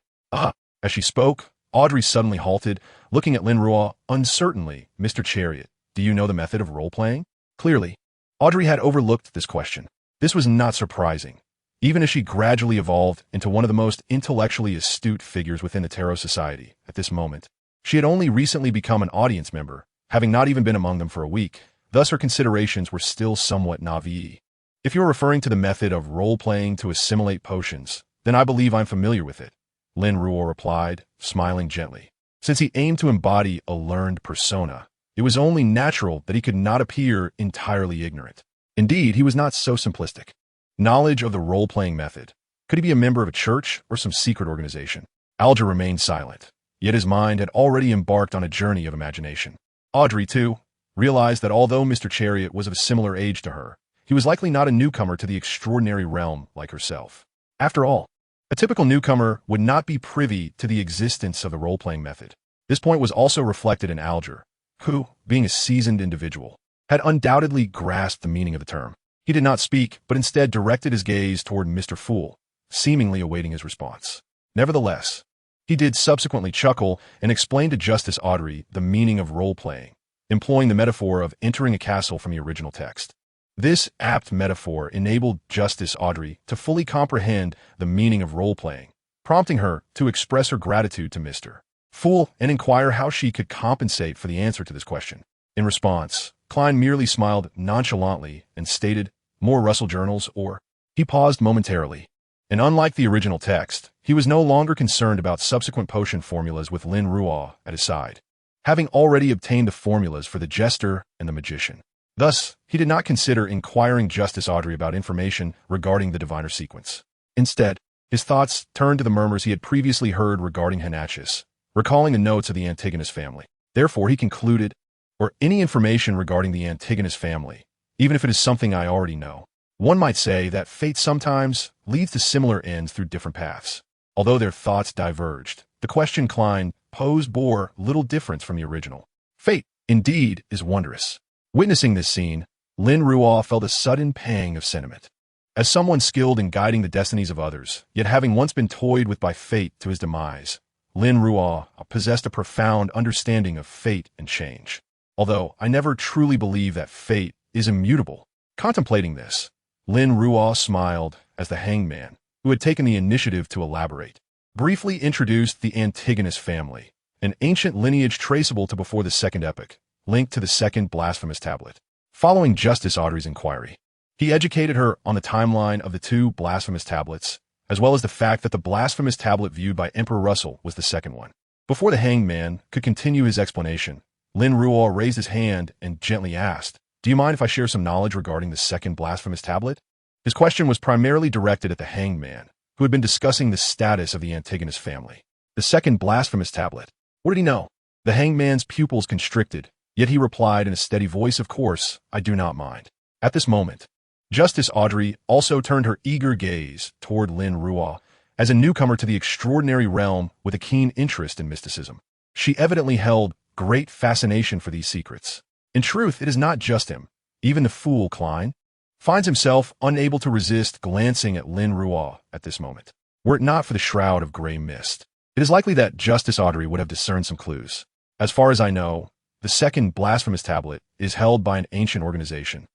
As she spoke, Audrey suddenly halted, looking at Lin Ruo uncertainly. "Mr. Chariot, do you know the method of role-playing?" Clearly, Audrey had overlooked this question. This was not surprising, even as she gradually evolved into one of the most intellectually astute figures within the Tarot Society. At this moment, she had only recently become an audience member, having not even been among them for a week. Thus, her considerations were still somewhat naive. "If you're referring to the method of role-playing to assimilate potions, then I believe I'm familiar with it," Lin Ruo replied, smiling gently. Since he aimed to embody a learned persona, it was only natural that he could not appear entirely ignorant. Indeed, he was not so simplistic. Knowledge of the role-playing method. Could he be a member of a church or some secret organization? Alger remained silent, yet his mind had already embarked on a journey of imagination. Audrey, too, realized that although Mr. Chariot was of a similar age to her, he was likely not a newcomer to the extraordinary realm like herself. After all, a typical newcomer would not be privy to the existence of the role-playing method. This point was also reflected in Alger, who, being a seasoned individual, had undoubtedly grasped the meaning of the term. He did not speak, but instead directed his gaze toward Mr. Fool, seemingly awaiting his response. Nevertheless, he did subsequently chuckle and explain to Justice Audrey the meaning of role-playing, employing the metaphor of entering a castle from the original text. This apt metaphor enabled Justice Audrey to fully comprehend the meaning of role-playing, prompting her to express her gratitude to Mr. Fool and inquire how she could compensate for the answer to this question. In response, Klein merely smiled nonchalantly and stated, "More Russell journals, or?" He paused momentarily, and unlike the original text, he was no longer concerned about subsequent potion formulas with Lin Ruo at his side, having already obtained the formulas for the jester and the magician. Thus, he did not consider inquiring Justice Audrey about information regarding the diviner sequence. Instead, his thoughts turned to the murmurs he had previously heard regarding Hanachis, recalling the notes of the Antigonus family. Therefore, he concluded, "Or any information regarding the Antigonus family, even if it is something I already know. One might say that fate sometimes leads to similar ends through different paths." Although their thoughts diverged, the question Klein posed bore little difference from the original. Fate, indeed, is wondrous. Witnessing this scene, Lin Ruo felt a sudden pang of sentiment. As someone skilled in guiding the destinies of others, yet having once been toyed with by fate to his demise, Lin Ruo possessed a profound understanding of fate and change. Although I never truly believe that fate is immutable. Contemplating this, Lin Ruo smiled as the hangman, who had taken the initiative to elaborate, briefly introduced the Antigonus family, an ancient lineage traceable to before the Second Epoch, linked to the Second Blasphemous Tablet. Following Justice Audrey's inquiry, he educated her on the timeline of the 2 blasphemous tablets, as well as the fact that the blasphemous tablet viewed by Emperor Russell was the second one. Before the hangman could continue his explanation, Lin Ruo raised his hand and gently asked, "Do you mind if I share some knowledge regarding the second blasphemous tablet?" His question was primarily directed at the hangman, who had been discussing the status of the Antigonus family. The second blasphemous tablet. What did he know? The hangman's pupils constricted, yet he replied in a steady voice, "Of course, I do not mind." At this moment, Justice Audrey also turned her eager gaze toward Lin Ruo as a newcomer to the extraordinary realm with a keen interest in mysticism. She evidently held great fascination for these secrets. In truth, it is not just him. Even the fool Klein finds himself unable to resist glancing at Lin Ruo at this moment. Were it not for the shroud of gray mist, it is likely that Justice Audrey would have discerned some clues. As far as I know, the second blasphemous tablet is held by an ancient organization,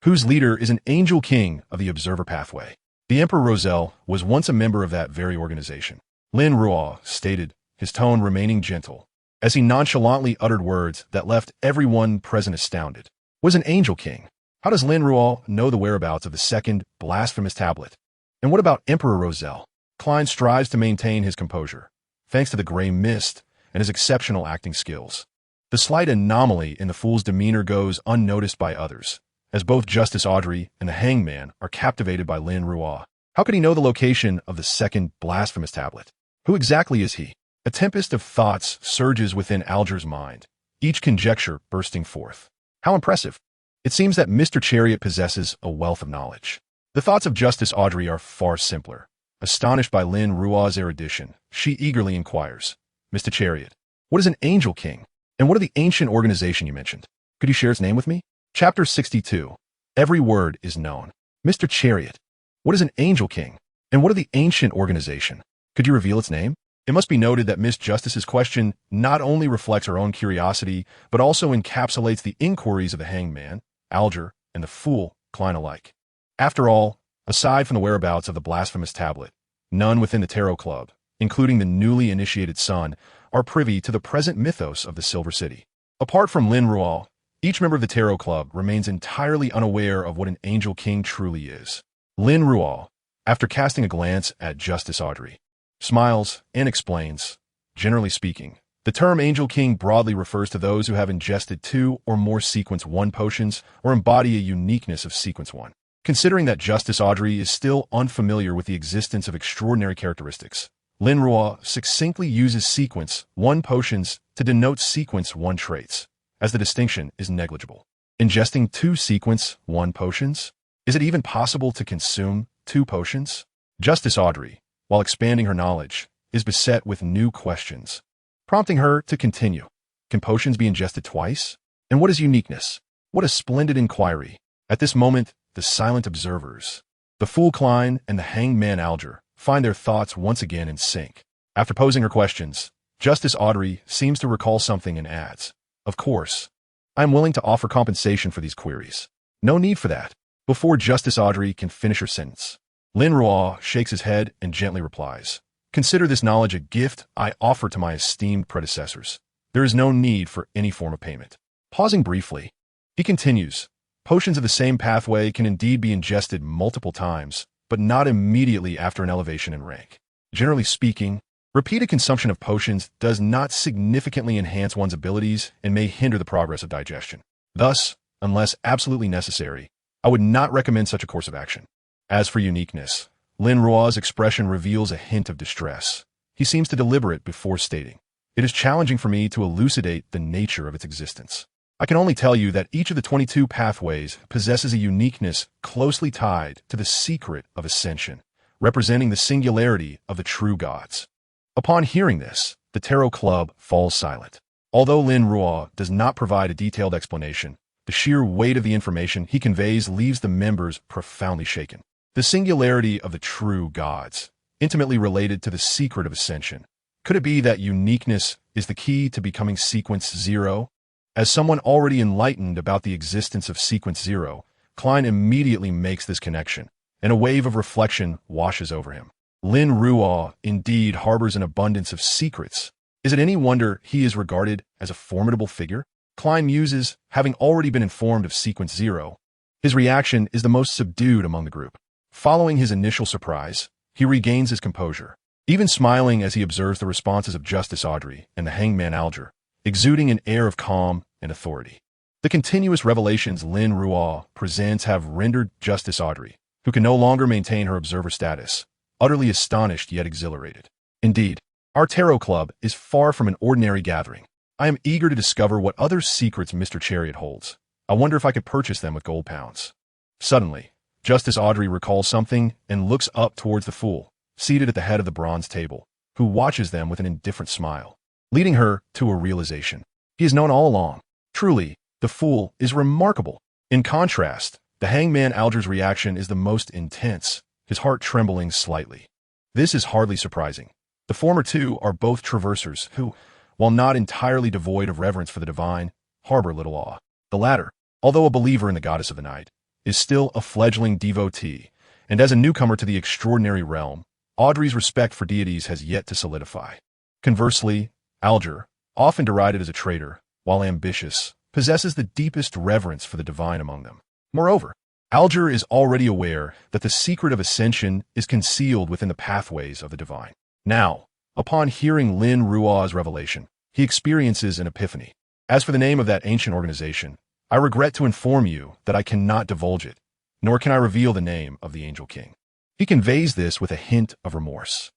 whose leader is an angel king of the Observer Pathway. The Emperor Roselle was once a member of that very organization. Lin Ruo stated, his tone remaining gentle, as he nonchalantly uttered words that left everyone present astounded. Was an angel king? How does Lin Ruo know the whereabouts of the second blasphemous tablet? And what about Emperor Roselle? Klein strives to maintain his composure, thanks to the gray mist and his exceptional acting skills. The slight anomaly in the fool's demeanor goes unnoticed by others, as both Justice Audrey and the hangman are captivated by Lin Ruo. How could he know the location of the second blasphemous tablet? Who exactly is he? A tempest of thoughts surges within Alger's mind, each conjecture bursting forth. How impressive! It seems that Mr. Chariot possesses a wealth of knowledge. The thoughts of Justice Audrey are far simpler. Astonished by Lin Ruo's erudition, she eagerly inquires, Mr. Chariot, what is an angel king? And what of the ancient organization you mentioned? Could you share its name with me? Chapter 62. Every word is known. Mr. Chariot, what is an angel king? And what of the ancient organization? Could you reveal its name? It must be noted that Miss Justice's question not only reflects her own curiosity, but also encapsulates the inquiries of the hangman, Alger, and the fool, Klein alike. After all, aside from the whereabouts of the blasphemous tablet, none within the Tarot Club, including the newly initiated son, are privy to the present mythos of the Silver City. Apart from Lin Ruo, each member of the Tarot Club remains entirely unaware of what an angel king truly is. Lin Ruo, after casting a glance at Justice Audrey, smiles and explains, generally speaking, the term Angel King broadly refers to those who have ingested 2 or more Sequence 1 potions or embody a uniqueness of Sequence 1. Considering that Justice Audrey is still unfamiliar with the existence of extraordinary characteristics, Lin Ruo succinctly uses Sequence 1 potions to denote Sequence 1 traits, as the distinction is negligible. Ingesting 2 Sequence 1 potions? Is it even possible to consume 2 potions? Justice Audrey, while expanding her knowledge, is beset with new questions, prompting her to continue. Can potions be ingested twice? And what is uniqueness? What a splendid inquiry. At this moment, the silent observers, the fool Klein and the hangman Alger, find their thoughts once again in sync. After posing her questions, Justice Audrey seems to recall something and adds, of course, I am willing to offer compensation for these queries. No need for that. Before Justice Audrey can finish her sentence, Lin Ruo shakes his head and gently replies, consider this knowledge a gift I offer to my esteemed predecessors. There is no need for any form of payment. Pausing briefly, he continues, potions of the same pathway can indeed be ingested multiple times, but not immediately after an elevation in rank. Generally speaking, repeated consumption of potions does not significantly enhance one's abilities and may hinder the progress of digestion. Thus, unless absolutely necessary, I would not recommend such a course of action. As for uniqueness, Lin Ruo's expression reveals a hint of distress. He seems to deliberate before stating, it is challenging for me to elucidate the nature of its existence. I can only tell you that each of the 22 pathways possesses a uniqueness closely tied to the secret of ascension, representing the singularity of the true gods. Upon hearing this, the Tarot Club falls silent. Although Lin Ruo does not provide a detailed explanation, the sheer weight of the information he conveys leaves the members profoundly shaken. The singularity of the true gods, intimately related to the secret of ascension. Could it be that uniqueness is the key to becoming Sequence 0? As someone already enlightened about the existence of Sequence 0, Klein immediately makes this connection, and a wave of reflection washes over him. Lin Ruo indeed harbors an abundance of secrets. Is it any wonder he is regarded as a formidable figure? Klein muses, having already been informed of Sequence 0. His reaction is the most subdued among the group. Following his initial surprise, he regains his composure, even smiling as he observes the responses of Justice Audrey and the hangman Alger, exuding an air of calm and authority. The continuous revelations Lin Ruo presents have rendered Justice Audrey, who can no longer maintain her observer status, utterly astonished yet exhilarated. Indeed, our Tarot Club is far from an ordinary gathering. I am eager to discover what other secrets Mr. Chariot holds. I wonder if I could purchase them with gold pounds. Suddenly, Justice Audrey recalls something and looks up towards the fool, seated at the head of the bronze table, who watches them with an indifferent smile, leading her to a realization. He is known all along. Truly, the fool is remarkable. In contrast, the hangman Alger's reaction is the most intense, his heart trembling slightly. This is hardly surprising. The former two are both traversers who, while not entirely devoid of reverence for the divine, harbor little awe. The latter, although a believer in the goddess of the night, is still a fledgling devotee, and as a newcomer to the extraordinary realm, Audrey's respect for deities has yet to solidify. Conversely, Alger, often derided as a traitor, while ambitious, possesses the deepest reverence for the divine among them. Moreover, Alger is already aware that the secret of ascension is concealed within the pathways of the divine. Now, upon hearing Lin Ruo's revelation, he experiences an epiphany. As for the name of that ancient organization, I regret to inform you that I cannot divulge it, nor can I reveal the name of the Angel King. He conveys this with a hint of remorse.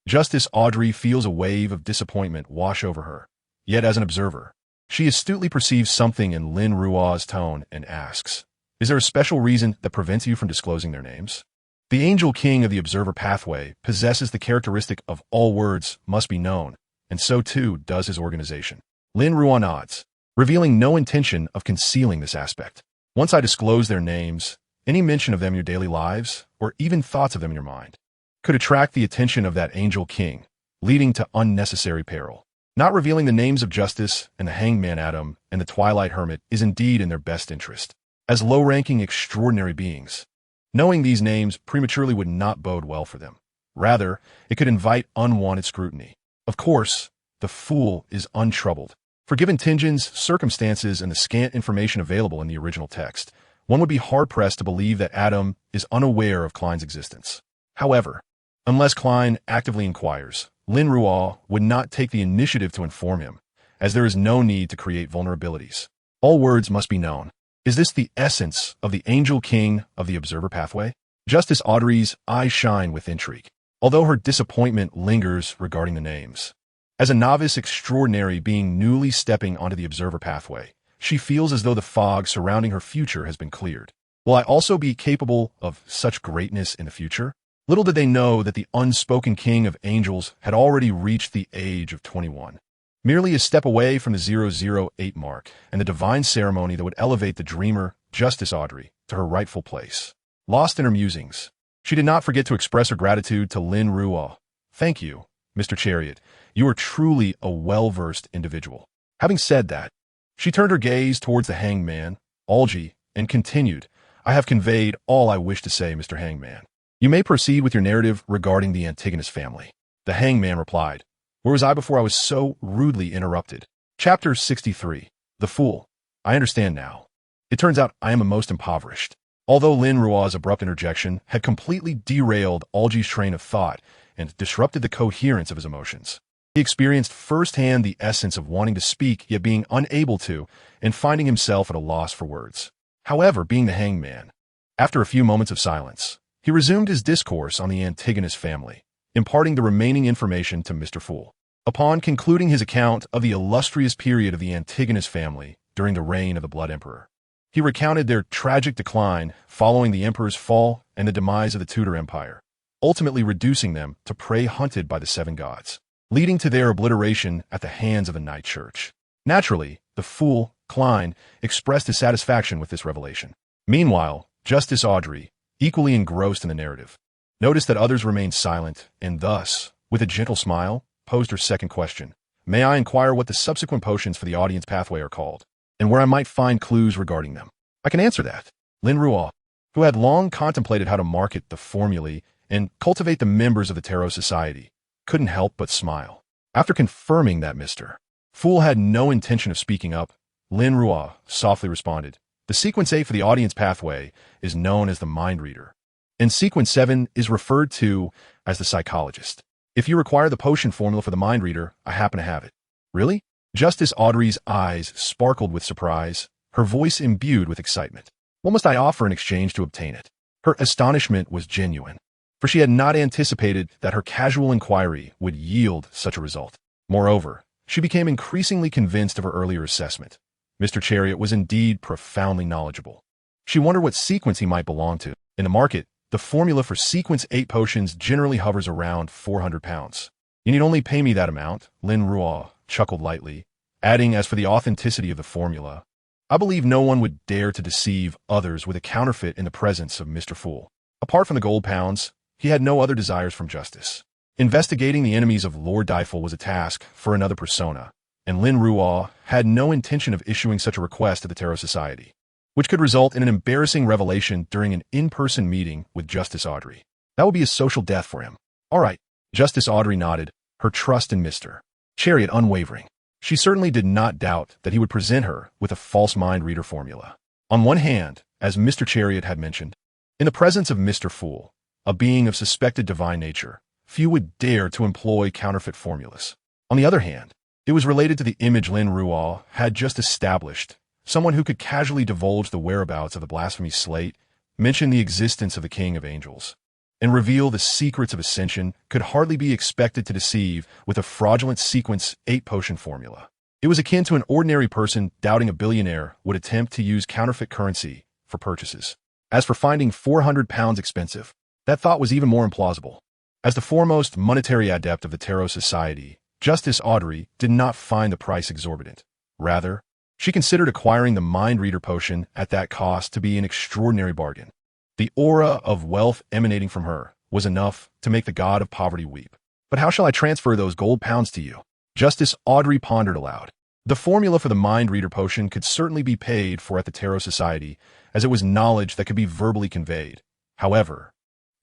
Justice Audrey feels a wave of disappointment wash over her. Yet as an observer, she astutely perceives something in Lin Ruo's tone and asks, is there a special reason that prevents you from disclosing their names? The Angel King of the Observer Pathway possesses the characteristic of all words must be known, and so too does his organization. Lin Ruo nods, revealing no intention of concealing this aspect. Once I disclose their names, any mention of them in your daily lives, or even thoughts of them in your mind, could attract the attention of that Angel King, leading to unnecessary peril. Not revealing the names of Justice and the Hangman Adam and the Twilight Hermit is indeed in their best interest. As low-ranking extraordinary beings, knowing these names prematurely would not bode well for them. Rather, it could invite unwanted scrutiny. Of course, the fool is untroubled. For given Tinjin's circumstances and the scant information available in the original text, one would be hard-pressed to believe that Adam is unaware of Klein's existence. However, unless Klein actively inquires, Lin Ruo would not take the initiative to inform him, as there is no need to create vulnerabilities. All words must be known. Is this the essence of the Angel King of the Observer Pathway? Justice Audrey's eyes shine with intrigue, although her disappointment lingers regarding the names. As a novice extraordinary being newly stepping onto the Observer Pathway, she feels as though the fog surrounding her future has been cleared. Will I also be capable of such greatness in the future? Little did they know that the unspoken king of angels had already reached the age of 21. Merely a step away from the 008 mark and the divine ceremony that would elevate the dreamer, Justice Audrey, to her rightful place. Lost in her musings, she did not forget to express her gratitude to Lin Ruo. Thank you, Mr. Chariot. You are truly a well-versed individual. Having said that, she turned her gaze towards the hangman, Algie, and continued, I have conveyed all I wish to say, Mr. Hangman. You may proceed with your narrative regarding the Antigonus family. The hangman replied, where was I before I was so rudely interrupted? Chapter 63. The Fool. I understand now. It turns out I am a most impoverished. Although Lin Ruo's abrupt interjection had completely derailed Algie's train of thought and disrupted the coherence of his emotions, he experienced firsthand the essence of wanting to speak yet being unable to and finding himself at a loss for words. However, being the hangman, after a few moments of silence, he resumed his discourse on the Antigonus family, imparting the remaining information to Mr. Fool. Upon concluding his account of the illustrious period of the Antigonus family during the reign of the Blood Emperor, he recounted their tragic decline following the emperor's fall and the demise of the Tudor Empire, ultimately reducing them to prey hunted by the seven gods, leading to their obliteration at the hands of the Night Church. Naturally, the fool, Klein, expressed his satisfaction with this revelation. Meanwhile, Justice Audrey, equally engrossed in the narrative, noticed that others remained silent and thus, with a gentle smile, posed her second question. May I inquire what the subsequent potions for the audience pathway are called, and where I might find clues regarding them? I can answer that. Lin Ruo, who had long contemplated how to market the formulae and cultivate the members of the Tarot Society, couldn't help but smile. After confirming that Mr. Fool had no intention of speaking up, Lin Ruo softly responded, the sequence 8 for the audience pathway is known as the Mind Reader, and sequence 7 is referred to as the Psychologist. If you require the potion formula for the Mind Reader, I happen to have it. Really? Justice Audrey's eyes sparkled with surprise, her voice imbued with excitement. What must I offer in exchange to obtain it? Her astonishment was genuine, for she had not anticipated that her casual inquiry would yield such a result. Moreover, she became increasingly convinced of her earlier assessment. Mr. Chariot was indeed profoundly knowledgeable. She wondered what sequence he might belong to. In the market, the formula for sequence 8 potions generally hovers around 400 pounds. You need only pay me that amount, Lin Ruo chuckled lightly, adding, as for the authenticity of the formula, I believe no one would dare to deceive others with a counterfeit in the presence of Mr. Fool. Apart from the gold pounds, he had no other desires from justice. Investigating the enemies of Lord Difel was a task for another persona, and Lin Ruo had no intention of issuing such a request to the Tarot Society, which could result in an embarrassing revelation during an in-person meeting with Justice Audrey. That would be a social death for him. All right. Justice Audrey nodded, her trust in Mr. Chariot unwavering. She certainly did not doubt that he would present her with a false mind reader formula. On one hand, as Mr. Chariot had mentioned, in the presence of Mr. Fool, a being of suspected divine nature, few would dare to employ counterfeit formulas. On the other hand, it was related to the image Lin Ruo had just established, someone who could casually divulge the whereabouts of the blasphemy slate, mention the existence of the King of Angels, and reveal the secrets of ascension could hardly be expected to deceive with a fraudulent sequence 8 potion formula. It was akin to an ordinary person doubting a billionaire would attempt to use counterfeit currency for purchases. As for finding £400 expensive, that thought was even more implausible. As the foremost monetary adept of the Tarot Society, Justice Audrey did not find the price exorbitant. Rather, she considered acquiring the mind reader potion at that cost to be an extraordinary bargain. The aura of wealth emanating from her was enough to make the god of poverty weep. But how shall I transfer those gold pounds to you? Justice Audrey pondered aloud. The formula for the mind reader potion could certainly be paid for at the Tarot Society, as it was knowledge that could be verbally conveyed. However,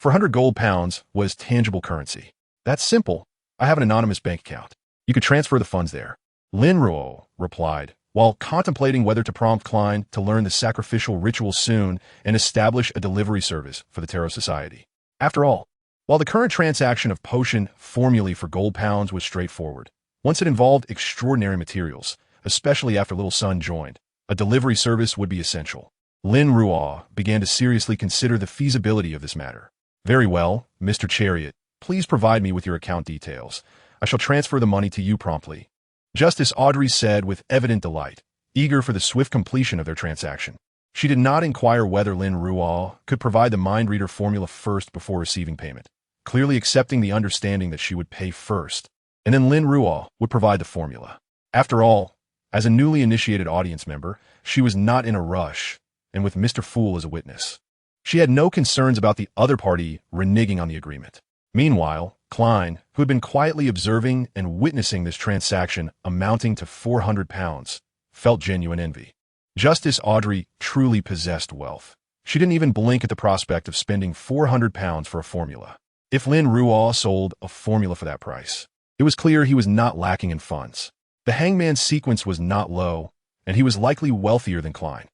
400 gold pounds was tangible currency. That's simple. I have an anonymous bank account. You could transfer the funds there. Lin Ruo replied, while contemplating whether to prompt Klein to learn the sacrificial ritual soon and establish a delivery service for the Tarot Society. After all, while the current transaction of potion formulae for gold pounds was straightforward, once it involved extraordinary materials, especially after Little Sun joined, a delivery service would be essential. Lin Ruo began to seriously consider the feasibility of this matter. Very well, Mr. Chariot, please provide me with your account details. I shall transfer the money to you promptly. Justice Audrey said with evident delight, eager for the swift completion of their transaction. She did not inquire whether Lin Ruo could provide the mind reader formula first before receiving payment, clearly accepting the understanding that she would pay first, and then Lin Ruo would provide the formula. After all, as a newly initiated audience member, she was not in a rush, and with Mr. Fool as a witness, she had no concerns about the other party reneging on the agreement. Meanwhile, Klein, who had been quietly observing and witnessing this transaction amounting to £400, felt genuine envy. Justice Audrey truly possessed wealth. She didn't even blink at the prospect of spending £400 for a formula. If Lin Ruo sold a formula for that price, it was clear he was not lacking in funds. The hangman sequence was not low, and he was likely wealthier than Klein.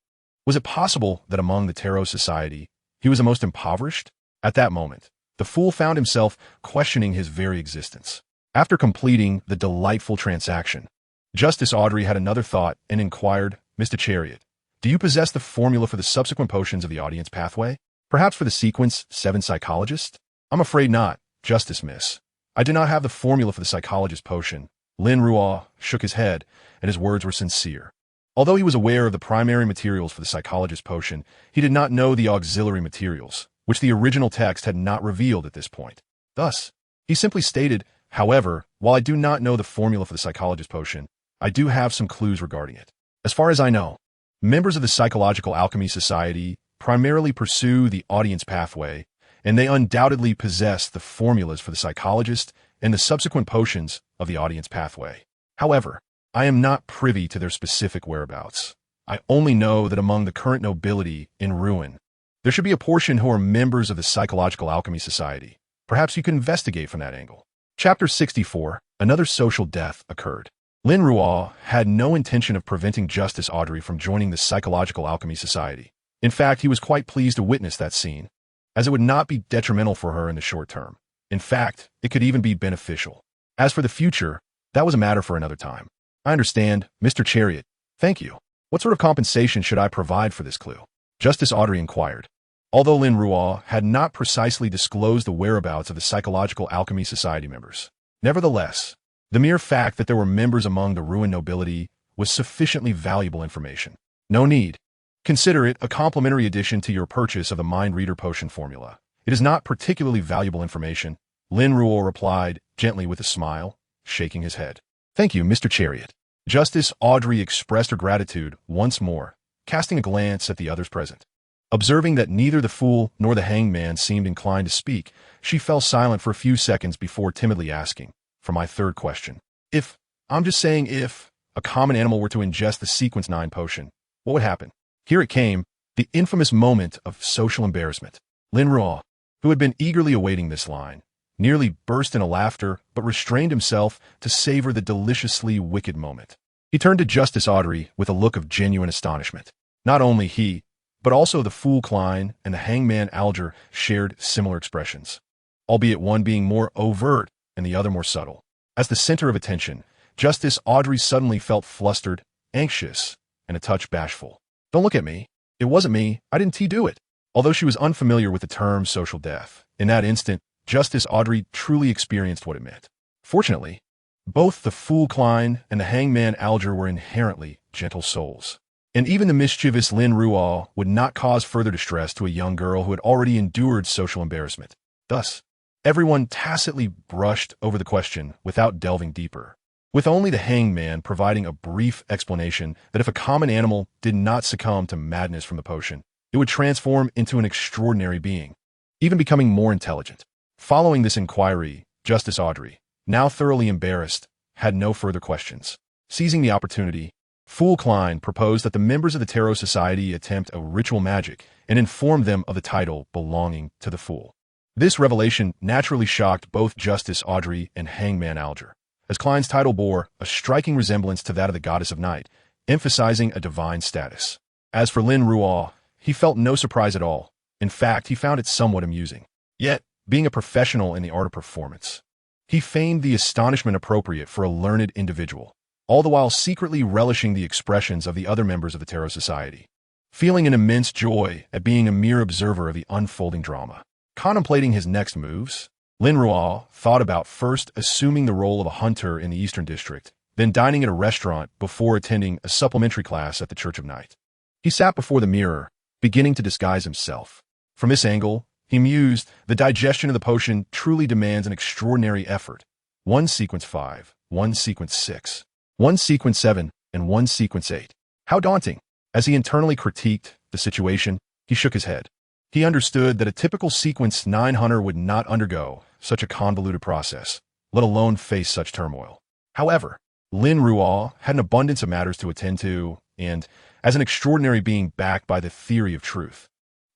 Was it possible that among the Tarot Society, he was the most impoverished? At that moment, the fool found himself questioning his very existence. After completing the delightful transaction, Justice Audrey had another thought and inquired, Mr. Chariot, do you possess the formula for the subsequent potions of the audience pathway? Perhaps for the sequence 7 psychologist? I'm afraid not, Justice Miss. I do not have the formula for the psychologist potion. Lin Ruo shook his head, and his words were sincere. Although he was aware of the primary materials for the psychologist potion, he did not know the auxiliary materials, which the original text had not revealed at this point. Thus, he simply stated, however, while I do not know the formula for the psychologist potion, I do have some clues regarding it. As far as I know, members of the Psychological Alchemy Society primarily pursue the audience pathway, and they undoubtedly possess the formulas for the psychologist and the subsequent potions of the audience pathway. However, I am not privy to their specific whereabouts. I only know that among the current nobility in ruin, there should be a portion who are members of the Psychological Alchemy Society. Perhaps you could investigate from that angle. Chapter 64, another social death occurred. Lin Ruo had no intention of preventing Justice Audrey from joining the Psychological Alchemy Society. In fact, he was quite pleased to witness that scene, as it would not be detrimental for her in the short term. In fact, it could even be beneficial. As for the future, that was a matter for another time. I understand, Mr. Chariot. Thank you. What sort of compensation should I provide for this clue? Justice Audrey inquired. Although Lin Ruo had not precisely disclosed the whereabouts of the Psychological Alchemy Society members, nevertheless, the mere fact that there were members among the ruined nobility was sufficiently valuable information. No need. Consider it a complimentary addition to your purchase of the mind reader potion formula. It is not particularly valuable information, Lin Ruo replied, gently with a smile, shaking his head. Thank you, Mr. Chariot. Justice Audrey expressed her gratitude once more, casting a glance at the others present. Observing that neither the fool nor the hangman seemed inclined to speak, she fell silent for a few seconds before timidly asking, for my third question, if a common animal were to ingest the sequence 9 potion, what would happen? Here it came, the infamous moment of social embarrassment. Lin Ruo, who had been eagerly awaiting this line, nearly burst into laughter but restrained himself to savor the deliciously wicked moment. He turned to Justice Audrey with a look of genuine astonishment. Not only he, but also the fool Klein and the hangman Alger shared similar expressions, albeit one being more overt and the other more subtle. As the center of attention, Justice Audrey suddenly felt flustered, anxious, and a touch bashful. "Don't look at me. It wasn't me. I didn't do it." Although she was unfamiliar with the term social death, in that instant, Justice Audrey truly experienced what it meant. Fortunately, both the fool Klein and the hangman Alger were inherently gentle souls, and even the mischievous Lin Ruo would not cause further distress to a young girl who had already endured social embarrassment. Thus, everyone tacitly brushed over the question without delving deeper, with only the hangman providing a brief explanation that if a common animal did not succumb to madness from the potion, it would transform into an extraordinary being, even becoming more intelligent. Following this inquiry, Justice Audrey, now thoroughly embarrassed, had no further questions. Seizing the opportunity, Fool Klein proposed that the members of the Tarot Society attempt a ritual magic and inform them of the title belonging to the Fool. This revelation naturally shocked both Justice Audrey and Hangman Alger, as Klein's title bore a striking resemblance to that of the Goddess of Night, emphasizing a divine status. As for Lin Ruo, he felt no surprise at all. In fact, he found it somewhat amusing. Yet, being a professional in the art of performance, he feigned the astonishment appropriate for a learned individual, all the while secretly relishing the expressions of the other members of the Tarot Society, feeling an immense joy at being a mere observer of the unfolding drama. Contemplating his next moves, Lin Ruo thought about first assuming the role of a hunter in the Eastern District, then dining at a restaurant before attending a supplementary class at the Church of Night. He sat before the mirror, beginning to disguise himself. From this angle, he mused, the digestion of the potion truly demands an extraordinary effort. 1 sequence 5, 1 sequence 6. 1 sequence 7, and 1 sequence 8. How daunting! As he internally critiqued the situation, he shook his head. He understood that a typical sequence 9 hunter would not undergo such a convoluted process, let alone face such turmoil. However, Lin Ruo had an abundance of matters to attend to, and, as an extraordinary being backed by the theory of truth,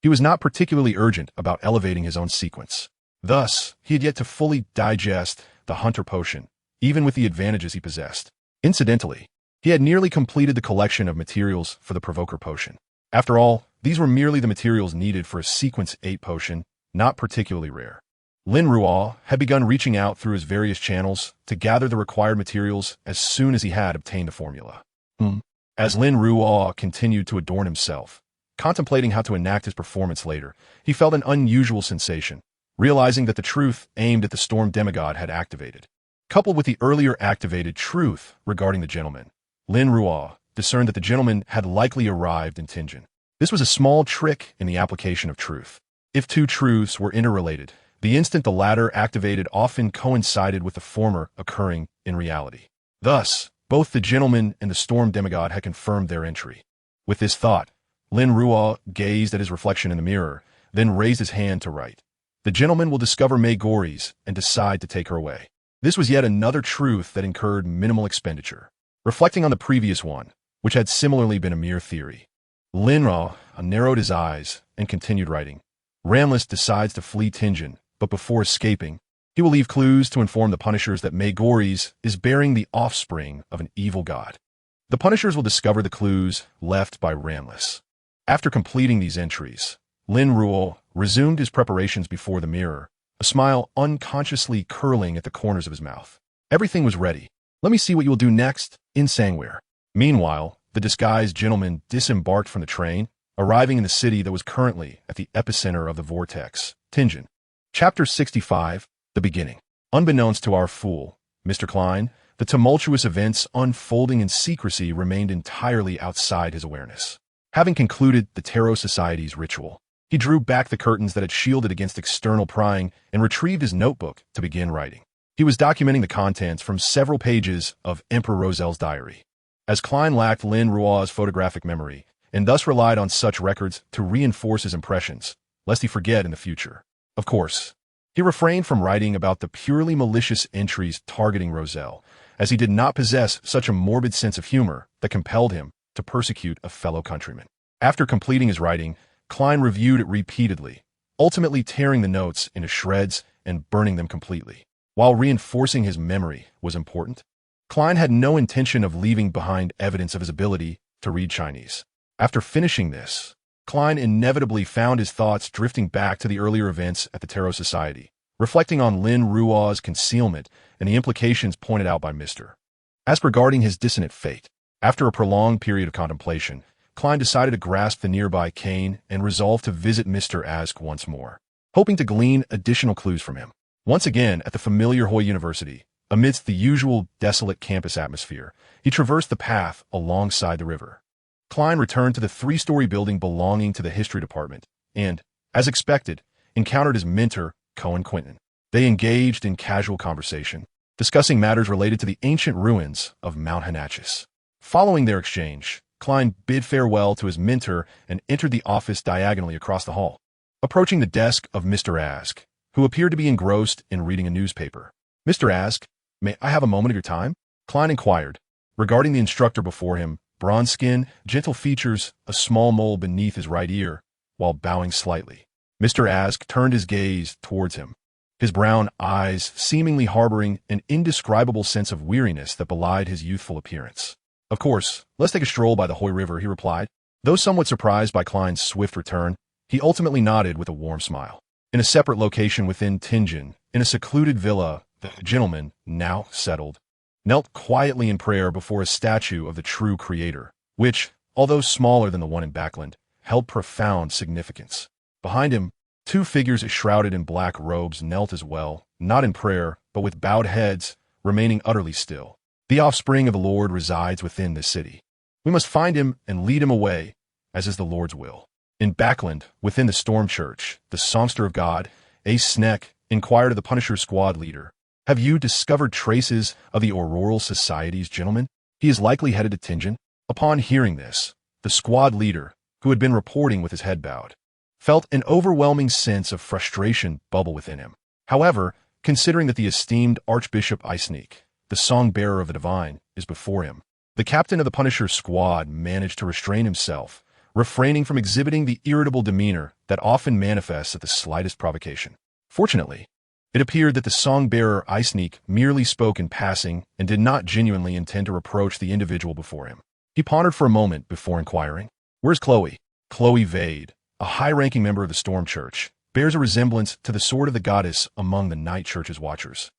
he was not particularly urgent about elevating his own sequence. Thus, he had yet to fully digest the hunter potion, even with the advantages he possessed. Incidentally, he had nearly completed the collection of materials for the Provoker potion. After all, these were merely the materials needed for a Sequence 8 potion, not particularly rare. Lin Ruo had begun reaching out through his various channels to gather the required materials as soon as he had obtained the formula. As Lin Ruo continued to adorn himself, contemplating how to enact his performance later, he felt an unusual sensation, realizing that the truth aimed at the storm demigod had activated. Coupled with the earlier activated truth regarding the gentleman, Lin Ruo discerned that the gentleman had likely arrived in Tianjin. This was a small trick in the application of truth. If two truths were interrelated, the instant the latter activated often coincided with the former occurring in reality. Thus, both the gentleman and the storm demigod had confirmed their entry. With this thought, Lin Ruo gazed at his reflection in the mirror, then raised his hand to write. The gentleman will discover May Gories and decide to take her away. This was yet another truth that incurred minimal expenditure. Reflecting on the previous one, which had similarly been a mere theory, Lin Ruo narrowed his eyes and continued writing. Ramlis decides to flee Tianjin, but before escaping, he will leave clues to inform the Punishers that May Gories is bearing the offspring of an evil god. The Punishers will discover the clues left by Ramlis. After completing these entries, Lin Ruo resumed his preparations before the mirror, a smile unconsciously curling at the corners of his mouth. Everything was ready. Let me see what you will do next, in Sangware. Meanwhile, the disguised gentleman disembarked from the train, arriving in the city that was currently at the epicenter of the vortex, Tianjin. Chapter 65, The Beginning. Unbeknownst to our fool, Mr. Klein, the tumultuous events unfolding in secrecy remained entirely outside his awareness. Having concluded the Tarot Society's ritual, he drew back the curtains that had shielded against external prying and retrieved his notebook to begin writing. He was documenting the contents from several pages of Emperor Rosel's diary. As Klein lacked Lin Ruo's photographic memory, and thus relied on such records to reinforce his impressions, lest he forget in the future. Of course, he refrained from writing about the purely malicious entries targeting Rosel, as he did not possess such a morbid sense of humor that compelled him to persecute a fellow countryman. After completing his writing, Klein reviewed it repeatedly, ultimately tearing the notes into shreds and burning them completely. While reinforcing his memory was important, Klein had no intention of leaving behind evidence of his ability to read Chinese. After finishing this, Klein inevitably found his thoughts drifting back to the earlier events at the Tarot Society, reflecting on Lin Ruo's concealment and the implications pointed out by Mr. As regarding his dissonant fate, after a prolonged period of contemplation, Klein decided to grasp the nearby cane and resolved to visit Mr. Ask once more, hoping to glean additional clues from him. Once again, at the familiar Hoi University, amidst the usual desolate campus atmosphere, he traversed the path alongside the river. Klein returned to the three-story building belonging to the history department and, as expected, encountered his mentor, Cohen Quinton. They engaged in casual conversation, discussing matters related to the ancient ruins of Mount Hanachis. Following their exchange, Klein bid farewell to his mentor and entered the office diagonally across the hall, approaching the desk of Mr. Ask, who appeared to be engrossed in reading a newspaper. "Mr. Ask, may I have a moment of your time?" Klein inquired, regarding the instructor before him, bronze skin, gentle features, a small mole beneath his right ear, while bowing slightly. Mr. Ask turned his gaze towards him, his brown eyes seemingly harboring an indescribable sense of weariness that belied his youthful appearance. "Of course, let's take a stroll by the Hoi River," he replied. Though somewhat surprised by Klein's swift return, he ultimately nodded with a warm smile. In a separate location within Tianjin, in a secluded villa, the gentleman, now settled, knelt quietly in prayer before a statue of the true creator, which, although smaller than the one in Backland, held profound significance. Behind him, two figures shrouded in black robes knelt as well, not in prayer, but with bowed heads, remaining utterly still. "The offspring of the Lord resides within this city. We must find him and lead him away, as is the Lord's will." In Backland, within the Storm Church, the songster of God, Ace Sneck, inquired of the Punisher squad leader, "Have you discovered traces of the Auroral Society's gentleman? He is likely headed to Tianjin." Upon hearing this, the squad leader, who had been reporting with his head bowed, felt an overwhelming sense of frustration bubble within him. However, considering that the esteemed Archbishop Eisneek, the song-bearer of the divine, is before him, the captain of the Punisher squad managed to restrain himself, refraining from exhibiting the irritable demeanor that often manifests at the slightest provocation. Fortunately, it appeared that the song-bearer Eisneek merely spoke in passing and did not genuinely intend to reproach the individual before him. He pondered for a moment before inquiring, "Where's Chloe?" Chloe Vade, a high-ranking member of the Storm Church, bears a resemblance to the sword of the goddess among the Night Church's watchers.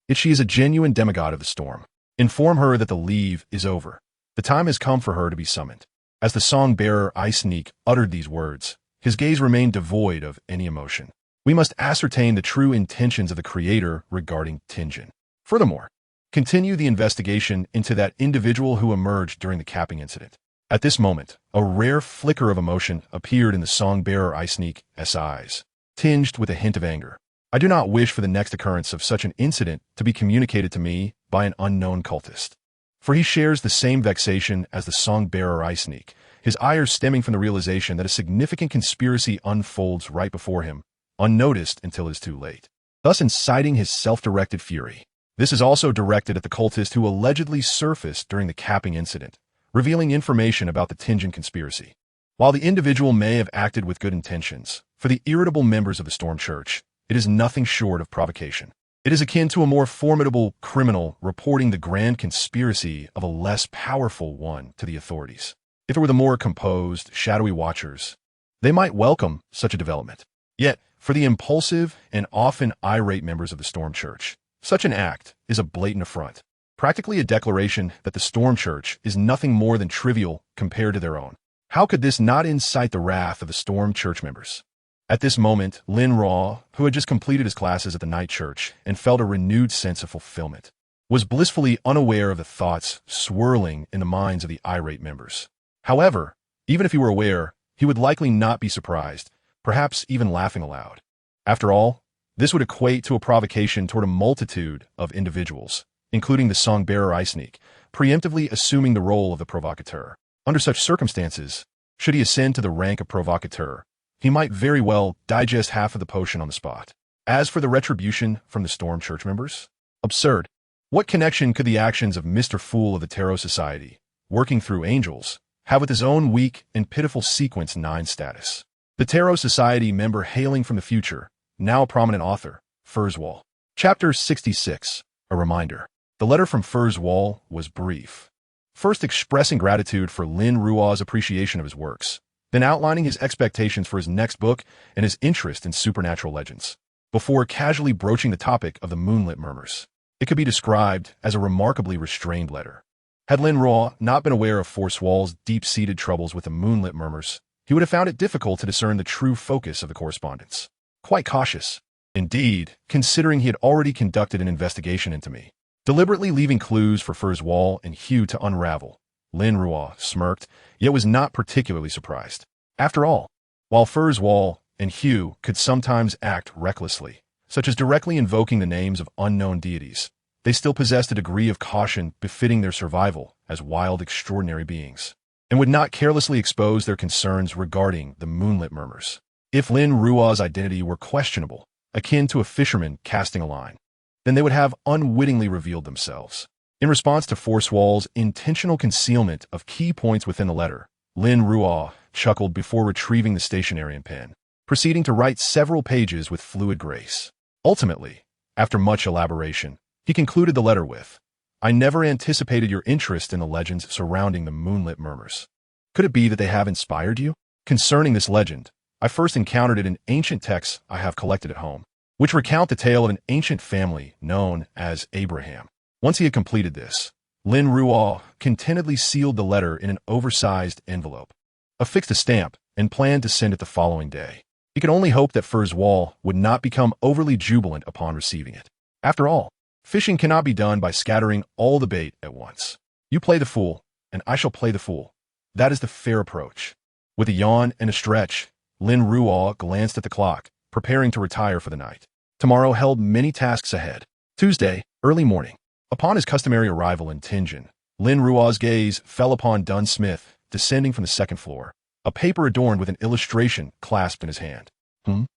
Yet she is a genuine demigod of the storm. Inform her that the leave is over. The time has come for her to be summoned." As the song-bearer Eisneek uttered these words, his gaze remained devoid of any emotion. "We must ascertain the true intentions of the Creator regarding Tianjin. Furthermore, continue the investigation into that individual who emerged during the capping incident." At this moment, a rare flicker of emotion appeared in the song-bearer Eisneek's eyes, tinged with a hint of anger. "I do not wish for the next occurrence of such an incident to be communicated to me by an unknown cultist." For he shares the same vexation as the song-bearer Eisneek, his ire stemming from the realization that a significant conspiracy unfolds right before him, unnoticed until it is too late, thus inciting his self-directed fury. This is also directed at the cultist who allegedly surfaced during the capping incident, revealing information about the Tianjin conspiracy. While the individual may have acted with good intentions, for the irritable members of the Storm Church, it is nothing short of provocation. It is akin to a more formidable criminal reporting the grand conspiracy of a less powerful one to the authorities. If it were the more composed, shadowy watchers, they might welcome such a development. Yet, for the impulsive and often irate members of the Storm Church, such an act is a blatant affront, practically a declaration that the Storm Church is nothing more than trivial compared to their own. How could this not incite the wrath of the Storm Church members? At this moment, Lin Ruo, who had just completed his classes at the Night Church and felt a renewed sense of fulfillment, was blissfully unaware of the thoughts swirling in the minds of the irate members. However, even if he were aware, he would likely not be surprised, perhaps even laughing aloud. After all, this would equate to a provocation toward a multitude of individuals, including the song-bearer Eisneek, preemptively assuming the role of the provocateur. Under such circumstances, should he ascend to the rank of provocateur, he might very well digest half of the potion on the spot. As for the retribution from the Storm Church members, absurd. What connection could the actions of Mr. Fool of the Tarot Society, working through angels, have with his own weak and pitiful Sequence 9 status? The Tarot Society member hailing from the future, now a prominent author, Furswall. Chapter 66. A reminder. The letter from Furswall was brief. First expressing gratitude for Lin Ruo's appreciation of his works, then outlining his expectations for his next book and his interest in supernatural legends, before casually broaching the topic of the moonlit murmurs. It could be described as a remarkably restrained letter. Had Lin Ruo not been aware of Furswall's deep-seated troubles with the moonlit murmurs, he would have found it difficult to discern the true focus of the correspondence. Quite cautious, indeed, considering he had already conducted an investigation into me. Deliberately leaving clues for Furswall and Hugh to unravel, Lin Ruo smirked, yet was not particularly surprised. After all, while Furswall and Hugh could sometimes act recklessly, such as directly invoking the names of unknown deities, they still possessed a degree of caution befitting their survival as wild, extraordinary beings, and would not carelessly expose their concerns regarding the moonlit murmurs. If Lin Ruo's identity were questionable, akin to a fisherman casting a line, then they would have unwittingly revealed themselves. In response to Furswall's intentional concealment of key points within the letter, Lin Ruo chuckled before retrieving the stationery and pen, proceeding to write several pages with fluid grace. Ultimately, after much elaboration, he concluded the letter with, "I never anticipated your interest in the legends surrounding the moonlit murmurs. Could it be that they have inspired you? Concerning this legend, I first encountered it in ancient texts I have collected at home, which recount the tale of an ancient family known as Abraham." Once he had completed this, Lin Ruo contentedly sealed the letter in an oversized envelope, affixed a stamp, and planned to send it the following day. He could only hope that Furswall would not become overly jubilant upon receiving it. After all, fishing cannot be done by scattering all the bait at once. You play the fool, and I shall play the fool. That is the fair approach. With a yawn and a stretch, Lin Ruo glanced at the clock, preparing to retire for the night. Tomorrow held many tasks ahead. Tuesday, early morning. Upon his customary arrival in Tianjin, Lin Ruo's gaze fell upon Dun Smith, descending from the second floor, a paper adorned with an illustration clasped in his hand. Could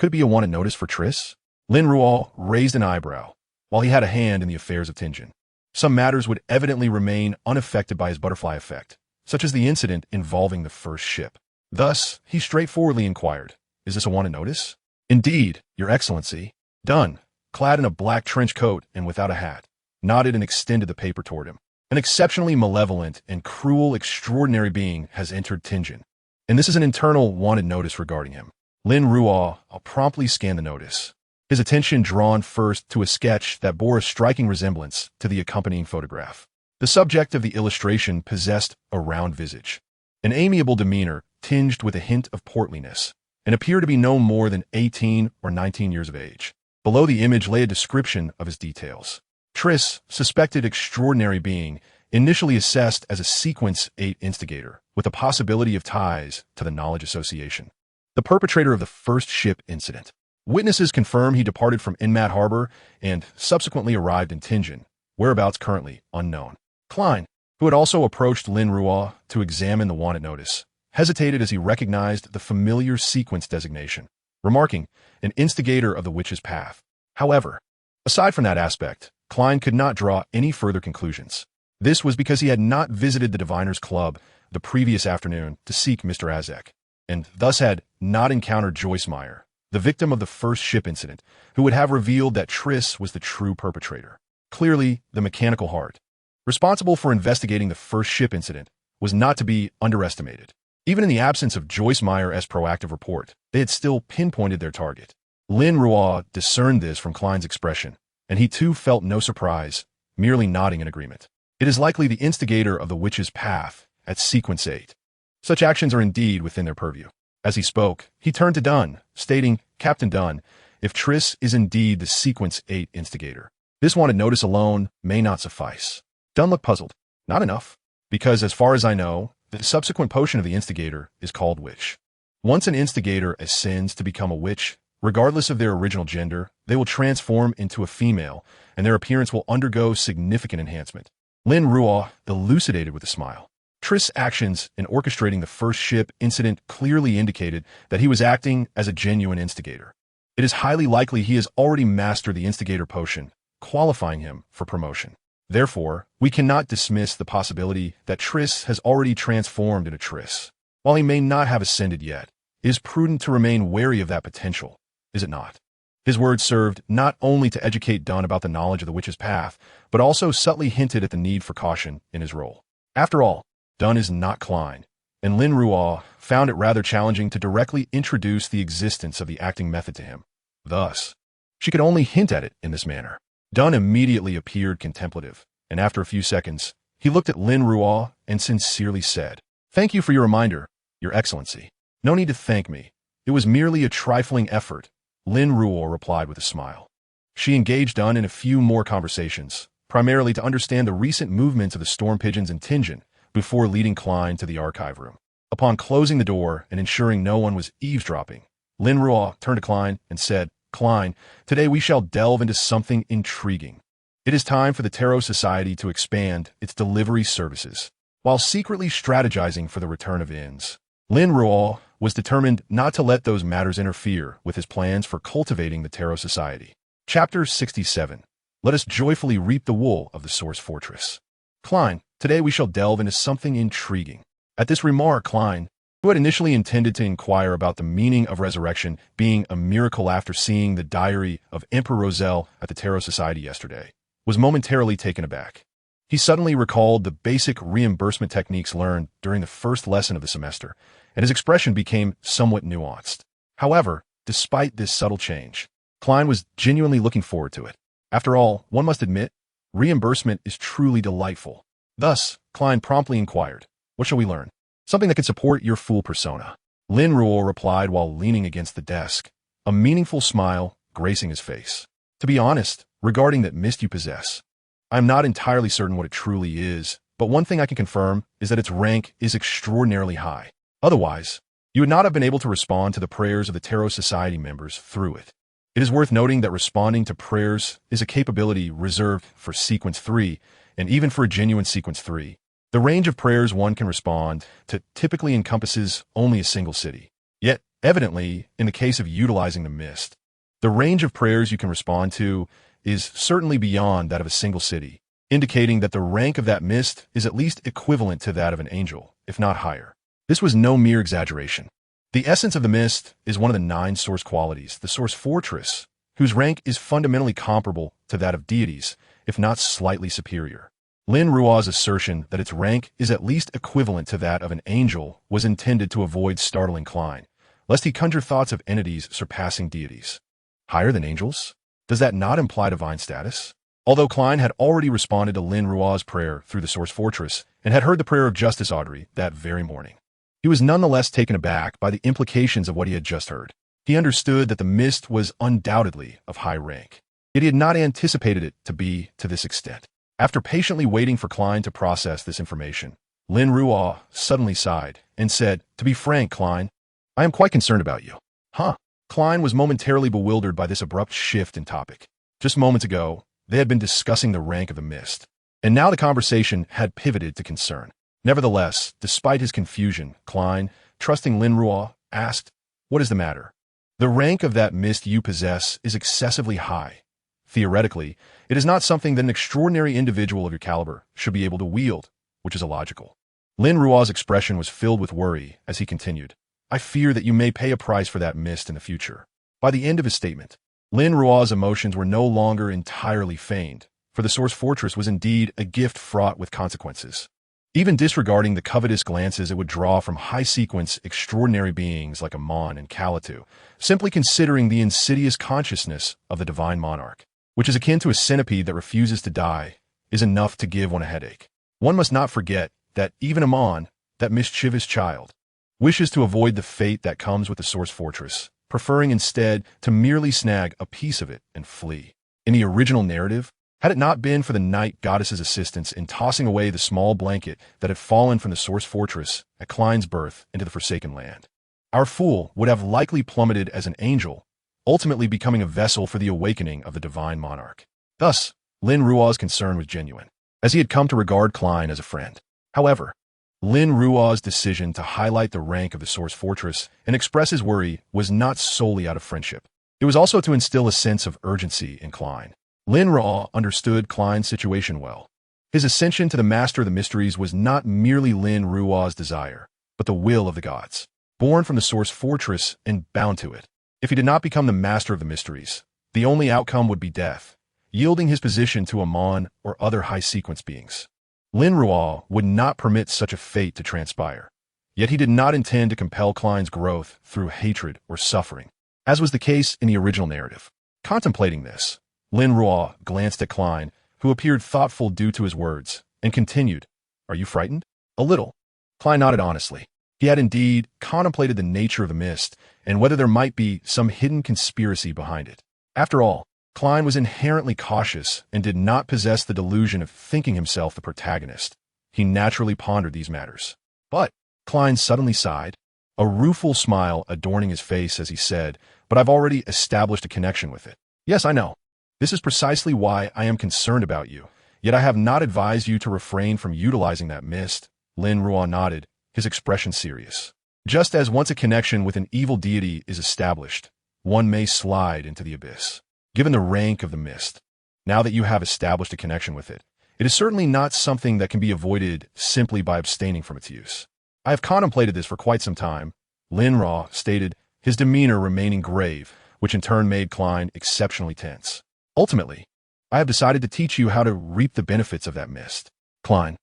it be a wanted notice for Triss? Lin Ruo raised an eyebrow, while he had a hand in the affairs of Tianjin. Some matters would evidently remain unaffected by his butterfly effect, such as the incident involving the first ship. Thus, he straightforwardly inquired, "Is this a wanted notice?" "Indeed, Your Excellency." Dun, clad in a black trench coat and without a hat, nodded and extended the paper toward him. "An exceptionally malevolent and cruel extraordinary being has entered Tianjin, and this is an internal wanted notice regarding him." Lin Ruo promptly scanned the notice, his attention drawn first to a sketch that bore a striking resemblance to the accompanying photograph. The subject of the illustration possessed a round visage, an amiable demeanor tinged with a hint of portliness, and appeared to be no more than 18 or 19 years of age. Below the image lay a description of his details. Triss, suspected extraordinary being, initially assessed as a Sequence 8 instigator, with the possibility of ties to the Knowledge Association. The perpetrator of the first ship incident. Witnesses confirm he departed from Inmat Harbor and subsequently arrived in Tianjin, whereabouts currently unknown. Klein, who had also approached Lin Ruo to examine the wanted notice, hesitated as he recognized the familiar Sequence designation, remarking, "An instigator of the witch's path." However, aside from that aspect, Klein could not draw any further conclusions. This was because he had not visited the Diviners Club the previous afternoon to seek Mr. Azek, and thus had not encountered Joyce Meyer, the victim of the first ship incident, who would have revealed that Triss was the true perpetrator. Clearly, the mechanical heart, responsible for investigating the first ship incident, was not to be underestimated. Even in the absence of Joyce Meyer's proactive report, they had still pinpointed their target. Lin Ruo discerned this from Klein's expression, and he too felt no surprise, merely nodding in agreement. It is likely the instigator of the witch's path at Sequence 8. Such actions are indeed within their purview. As he spoke, he turned to Dunn, stating, "Captain Dunn, if Triss is indeed the Sequence 8 instigator, this wanted notice alone may not suffice." Dunn looked puzzled. "Not enough, because as far as I know, the subsequent potion of the instigator is called witch. Once an instigator ascends to become a witch, regardless of their original gender, they will transform into a female, and their appearance will undergo significant enhancement." Lin Ruo elucidated with a smile. Triss' actions in orchestrating the first ship incident clearly indicated that he was acting as a genuine instigator. It is highly likely he has already mastered the instigator potion, qualifying him for promotion. Therefore, we cannot dismiss the possibility that Triss has already transformed into Triss. While he may not have ascended yet, it is prudent to remain wary of that potential, is it not? His words served not only to educate Dunn about the knowledge of the witch's path, but also subtly hinted at the need for caution in his role. After all, Dunn is not Klein, and Lin Ruo found it rather challenging to directly introduce the existence of the acting method to him. Thus, she could only hint at it in this manner. Dunn immediately appeared contemplative, and after a few seconds, he looked at Lin Ruo and sincerely said, "Thank you for your reminder, Your Excellency. No need to thank me. It was merely a trifling effort," Lin Ruo replied with a smile. She engaged Dunn in a few more conversations, primarily to understand the recent movements of the storm pigeons in Tingen, before leading Klein to the archive room. Upon closing the door and ensuring no one was eavesdropping, Lin Ruo turned to Klein and said, "Klein, today we shall delve into something intriguing. It is time for the Tarot Society to expand its delivery services." While secretly strategizing for the return of inns, Lin Ruo was determined not to let those matters interfere with his plans for cultivating the Tarot Society. Chapter 67. Let us joyfully reap the wool of the Source Fortress. "Klein, today we shall delve into something intriguing." At this remark, Klein, who had initially intended to inquire about the meaning of resurrection being a miracle after seeing the diary of Emperor Roselle at the Tarot Society yesterday, was momentarily taken aback. He suddenly recalled the basic reimbursement techniques learned during the first lesson of the semester, and his expression became somewhat nuanced. However, despite this subtle change, Klein was genuinely looking forward to it. After all, one must admit, reimbursement is truly delightful. Thus, Klein promptly inquired, "What shall we learn?" "Something that could support your fool persona," Lin Ruo replied while leaning against the desk, a meaningful smile gracing his face. "To be honest, regarding that mist you possess, I am not entirely certain what it truly is, but one thing I can confirm is that its rank is extraordinarily high. Otherwise, you would not have been able to respond to the prayers of the Tarot Society members through it. It is worth noting that responding to prayers is a capability reserved for Sequence 3, and even for a genuine Sequence 3. The range of prayers one can respond to typically encompasses only a single city. Yet, evidently, in the case of utilizing the mist, the range of prayers you can respond to is certainly beyond that of a single city, indicating that the rank of that mist is at least equivalent to that of an angel, if not higher. This was no mere exaggeration. The essence of the mist is one of the 9 source qualities, the Source Fortress, whose rank is fundamentally comparable to that of deities, if not slightly superior. Lin Ruo's assertion that its rank is at least equivalent to that of an angel was intended to avoid startling Klein, lest he conjure thoughts of entities surpassing deities. Higher than angels? Does that not imply divine status? Although Klein had already responded to Lin Ruo's prayer through the Source Fortress and had heard the prayer of Justice Audrey that very morning, he was nonetheless taken aback by the implications of what he had just heard. He understood that the mist was undoubtedly of high rank, yet he had not anticipated it to be to this extent. After patiently waiting for Klein to process this information, Lin Ruo suddenly sighed and said, "To be frank, Klein, I am quite concerned about you." "Huh?" Klein was momentarily bewildered by this abrupt shift in topic. Just moments ago, they had been discussing the rank of the mist, and now the conversation had pivoted to concern. Nevertheless, despite his confusion, Klein, trusting Lin Ruo, asked, "What is the matter?" "The rank of that mist you possess is excessively high. Theoretically, it is not something that an extraordinary individual of your caliber should be able to wield, which is illogical." Lin Ruo's expression was filled with worry as he continued, "I fear that you may pay a price for that mist in the future." By the end of his statement, Lin Ruo's emotions were no longer entirely feigned, for the Source Fortress was indeed a gift fraught with consequences. Even disregarding the covetous glances it would draw from high-sequence, extraordinary beings like Amon and Kalatu, simply considering the insidious consciousness of the Divine Monarch, which is akin to a centipede that refuses to die, is enough to give one a headache. One must not forget that even Amon, that mischievous child, wishes to avoid the fate that comes with the Source Fortress, preferring instead to merely snag a piece of it and flee. In the original narrative, had it not been for the night goddess's assistance in tossing away the small blanket that had fallen from the Source Fortress at Klein's birth into the Forsaken Land, our fool would have likely plummeted as an angel, ultimately becoming a vessel for the awakening of the Divine Monarch. Thus, Lin Ruo's concern was genuine, as he had come to regard Klein as a friend. However, Lin Ruo's decision to highlight the rank of the Source Fortress and express his worry was not solely out of friendship. It was also to instill a sense of urgency in Klein. Lin Ruo understood Klein's situation well. His ascension to the Master of the Mysteries was not merely Lin Ruo's desire, but the will of the gods. born from the source fortress and bound to it. If he did not become the master of the mysteries, the only outcome would be death, yielding his position to Amon or other high-sequence beings. Lin Ruo would not permit such a fate to transpire. Yet he did not intend to compel Klein's growth through hatred or suffering, as was the case in the original narrative. Contemplating this, Lin Ruo glanced at Klein, who appeared thoughtful due to his words, and continued, "Are you frightened?" "A little." Klein nodded honestly. He had indeed contemplated the nature of the mist and whether there might be some hidden conspiracy behind it. After all, Klein was inherently cautious and did not possess the delusion of thinking himself the protagonist. He naturally pondered these matters. But Klein suddenly sighed, a rueful smile adorning his face as he said, "But I've already established a connection with it." "Yes, I know. This is precisely why I am concerned about you. Yet I have not advised you to refrain from utilizing that mist." Lin Ruo nodded, his expression serious. "Just as once a connection with an evil deity is established, one may slide into the abyss. Given the rank of the mist, now that you have established a connection with it, it is certainly not something that can be avoided simply by abstaining from its use. I have contemplated this for quite some time," Lin Ruo stated, his demeanor remaining grave, which in turn made Klein exceptionally tense. "Ultimately, I have decided to teach you how to reap the benefits of that mist." Klein.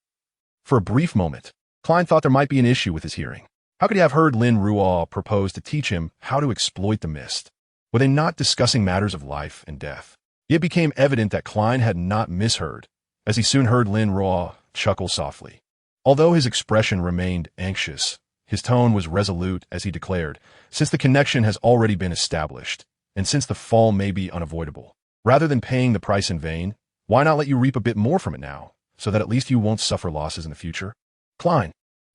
For a brief moment, Klein thought there might be an issue with his hearing. How could he have heard Lin Ruo propose to teach him how to exploit the mist? Were they not discussing matters of life and death? It became evident that Klein had not misheard, as he soon heard Lin Ruo chuckle softly. Although his expression remained anxious, his tone was resolute as he declared, "Since the connection has already been established, and since the fall may be unavoidable, rather than paying the price in vain, why not let you reap a bit more from it now, so that at least you won't suffer losses in the future?" Klein.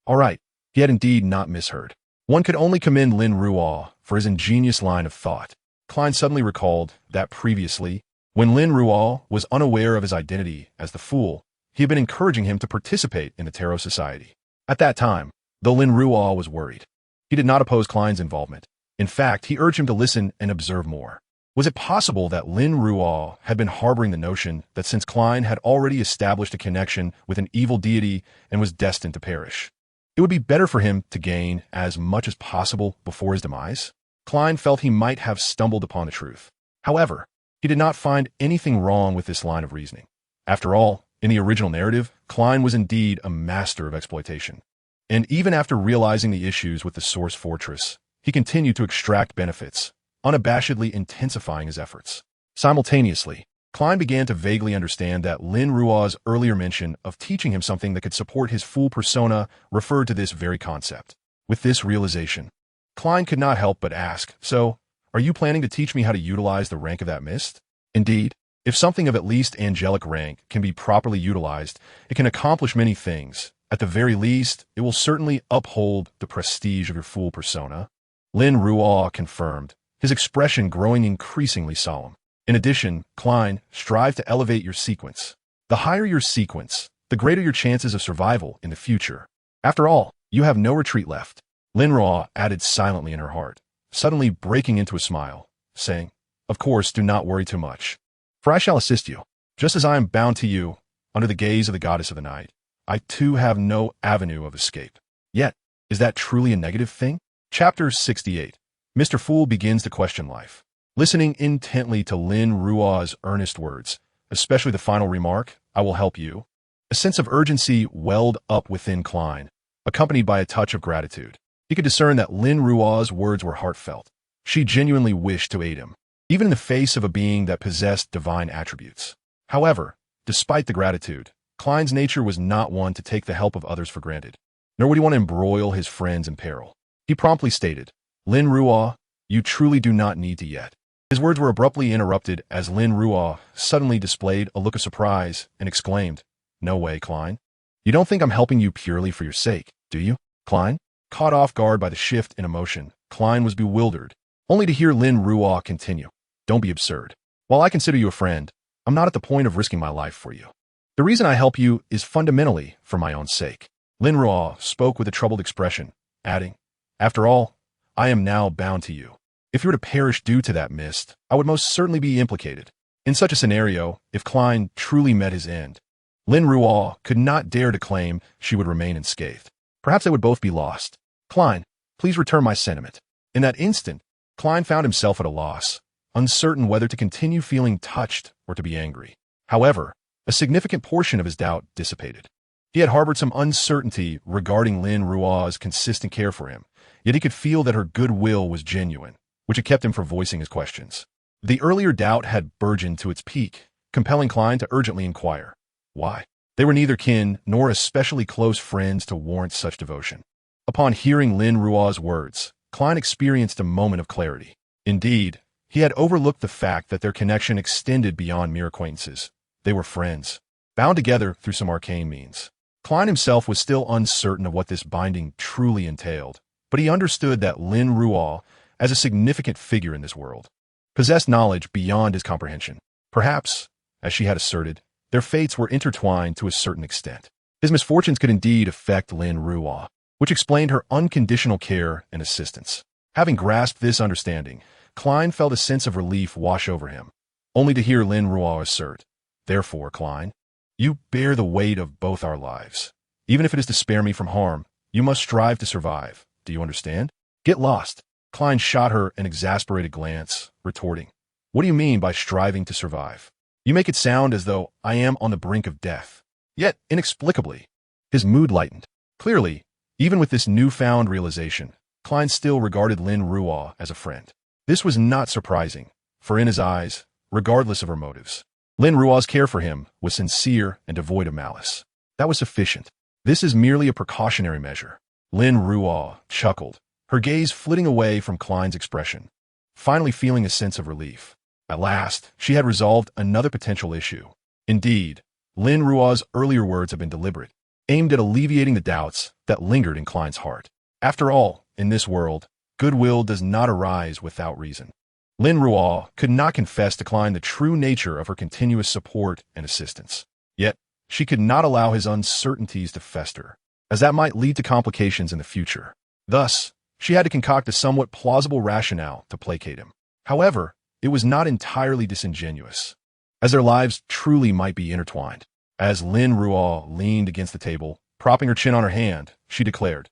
All right, he had indeed not misheard. One could only commend Lin Ruo for his ingenious line of thought. Klein suddenly recalled that previously, when Lin Ruo was unaware of his identity as the Fool, he had been encouraging him to participate in the Tarot Society. At that time, though Lin Ruo was worried, he did not oppose Klein's involvement. In fact, he urged him to listen and observe more. Was it possible that Lin Ruo had been harboring the notion that since Klein had already established a connection with an evil deity and was destined to perish, it would be better for him to gain as much as possible before his demise? Klein felt he might have stumbled upon the truth. However, he did not find anything wrong with this line of reasoning. After all, in the original narrative, Klein was indeed a master of exploitation. And even after realizing the issues with the Source Fortress, he continued to extract benefits, unabashedly intensifying his efforts. Simultaneously, Klein began to vaguely understand that Lin Ruo's earlier mention of teaching him something that could support his Fool persona referred to this very concept. With this realization, Klein could not help but ask, "So, are you planning to teach me how to utilize the rank of that mist?" Indeed, if something of at least angelic rank can be properly utilized, it can accomplish many things. At the very least, it will certainly uphold the prestige of your Fool persona. Lin Ruo confirmed, his expression growing increasingly solemn. In addition, Klein, strive to elevate your sequence. The higher your sequence, the greater your chances of survival in the future. After all, you have no retreat left. Lin Ruo added silently in her heart, suddenly breaking into a smile, saying, "Of course, do not worry too much, for I shall assist you. Just as I am bound to you, under the gaze of the goddess of the night, I too have no avenue of escape." Yet, is that truly a negative thing? Chapter 68. Mr. Fool begins to question life. Listening intently to Lin Ruo's earnest words, especially the final remark, "I will help you," a sense of urgency welled up within Klein, accompanied by a touch of gratitude. He could discern that Lin Ruo's words were heartfelt. She genuinely wished to aid him, even in the face of a being that possessed divine attributes. However, despite the gratitude, Klein's nature was not one to take the help of others for granted, nor would he want to embroil his friends in peril. He promptly stated, "Lin Ruo, you truly do not need to yet." His words were abruptly interrupted as Lin Ruo suddenly displayed a look of surprise and exclaimed, "No way, Klein. You don't think I'm helping you purely for your sake, do you?" Klein, caught off guard by the shift in emotion, Klein was bewildered, only to hear Lin Ruo continue, "Don't be absurd. While I consider you a friend, I'm not at the point of risking my life for you. The reason I help you is fundamentally for my own sake." Lin Ruo spoke with a troubled expression, adding, "After all, I am now bound to you. If you were to perish due to that mist, I would most certainly be implicated. In such a scenario, if Klein truly met his end, Lin Ruo could not dare to claim she would remain unscathed. Perhaps they would both be lost. Klein, Please return my sentiment. In that instant, Klein found himself at a loss, uncertain whether to continue feeling touched or to be angry. However, a significant portion of his doubt dissipated. He had harbored some uncertainty regarding Lin Ruo's consistent care for him, yet he could feel that her goodwill was genuine, which had kept him from voicing his questions. The earlier doubt had burgeoned to its peak, compelling Klein to urgently inquire. Why? They were neither kin nor especially close friends to warrant such devotion. Upon hearing Lin Ruo's words, Klein experienced a moment of clarity. Indeed, he had overlooked the fact that their connection extended beyond mere acquaintances. They were friends, bound together through some arcane means. Klein himself was still uncertain of what this binding truly entailed, but he understood that Lin Ruo, as a significant figure in this world, possessed knowledge beyond his comprehension. Perhaps, as she had asserted, their fates were intertwined to a certain extent. His misfortunes could indeed affect Lin Ruo, which explained her unconditional care and assistance. Having grasped this understanding, Klein felt a sense of relief wash over him, only to hear Lin Ruo assert, "Therefore, Klein, you bear the weight of both our lives. Even if it is to spare me from harm, you must strive to survive. Do you understand?" "Get lost." Klein shot her an exasperated glance, retorting, "What do you mean by striving to survive? You make it sound as though I am on the brink of death." Yet, inexplicably, his mood lightened. Clearly, even with this newfound realization, Klein still regarded Lin Ruo as a friend. This was not surprising, for in his eyes, regardless of her motives, Lin Ruo's care for him was sincere and devoid of malice. That was sufficient. "This is merely a precautionary measure." Lin Ruo chuckled, her gaze flitting away from Klein's expression, finally feeling a sense of relief. At last, she had resolved another potential issue. Indeed, Lin Ruo's earlier words had been deliberate, aimed at alleviating the doubts that lingered in Klein's heart. After all, in this world, goodwill does not arise without reason. Lin Ruo could not confess to Klein the true nature of her continuous support and assistance. Yet, she could not allow his uncertainties to fester, as that might lead to complications in the future. Thus, she had to concoct a somewhat plausible rationale to placate him. However, it was not entirely disingenuous, as their lives truly might be intertwined. As Lin Ruo leaned against the table, propping her chin on her hand, she declared,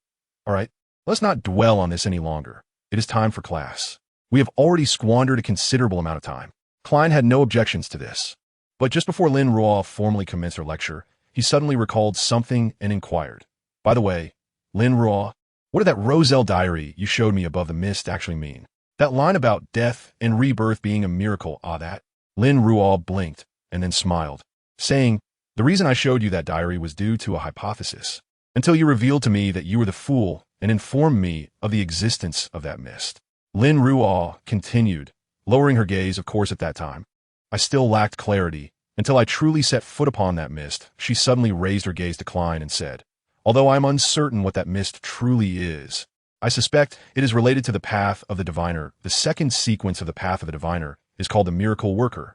"All right, let's not dwell on this any longer. It is time for class. We have already squandered a considerable amount of time." Klein had no objections to this, but just before Lin Ruo formally commenced her lecture, he suddenly recalled something and inquired, "By the way, Lin Ruo, what did that Roselle diary you showed me above the mist actually mean? That line about death and rebirth being a miracle, that?" Lin Ruo blinked and then smiled, saying, "The reason I showed you that diary was due to a hypothesis, until you revealed to me that you were the fool and informed me of the existence of that mist." Lin Ruo continued, lowering her gaze, "Of course, at that time, I still lacked clarity, until I truly set foot upon that mist." She suddenly raised her gaze to Klein and said, "Although I am uncertain what that mist truly is, I suspect it is related to the path of the diviner. The second sequence of the path of the diviner is called the miracle worker,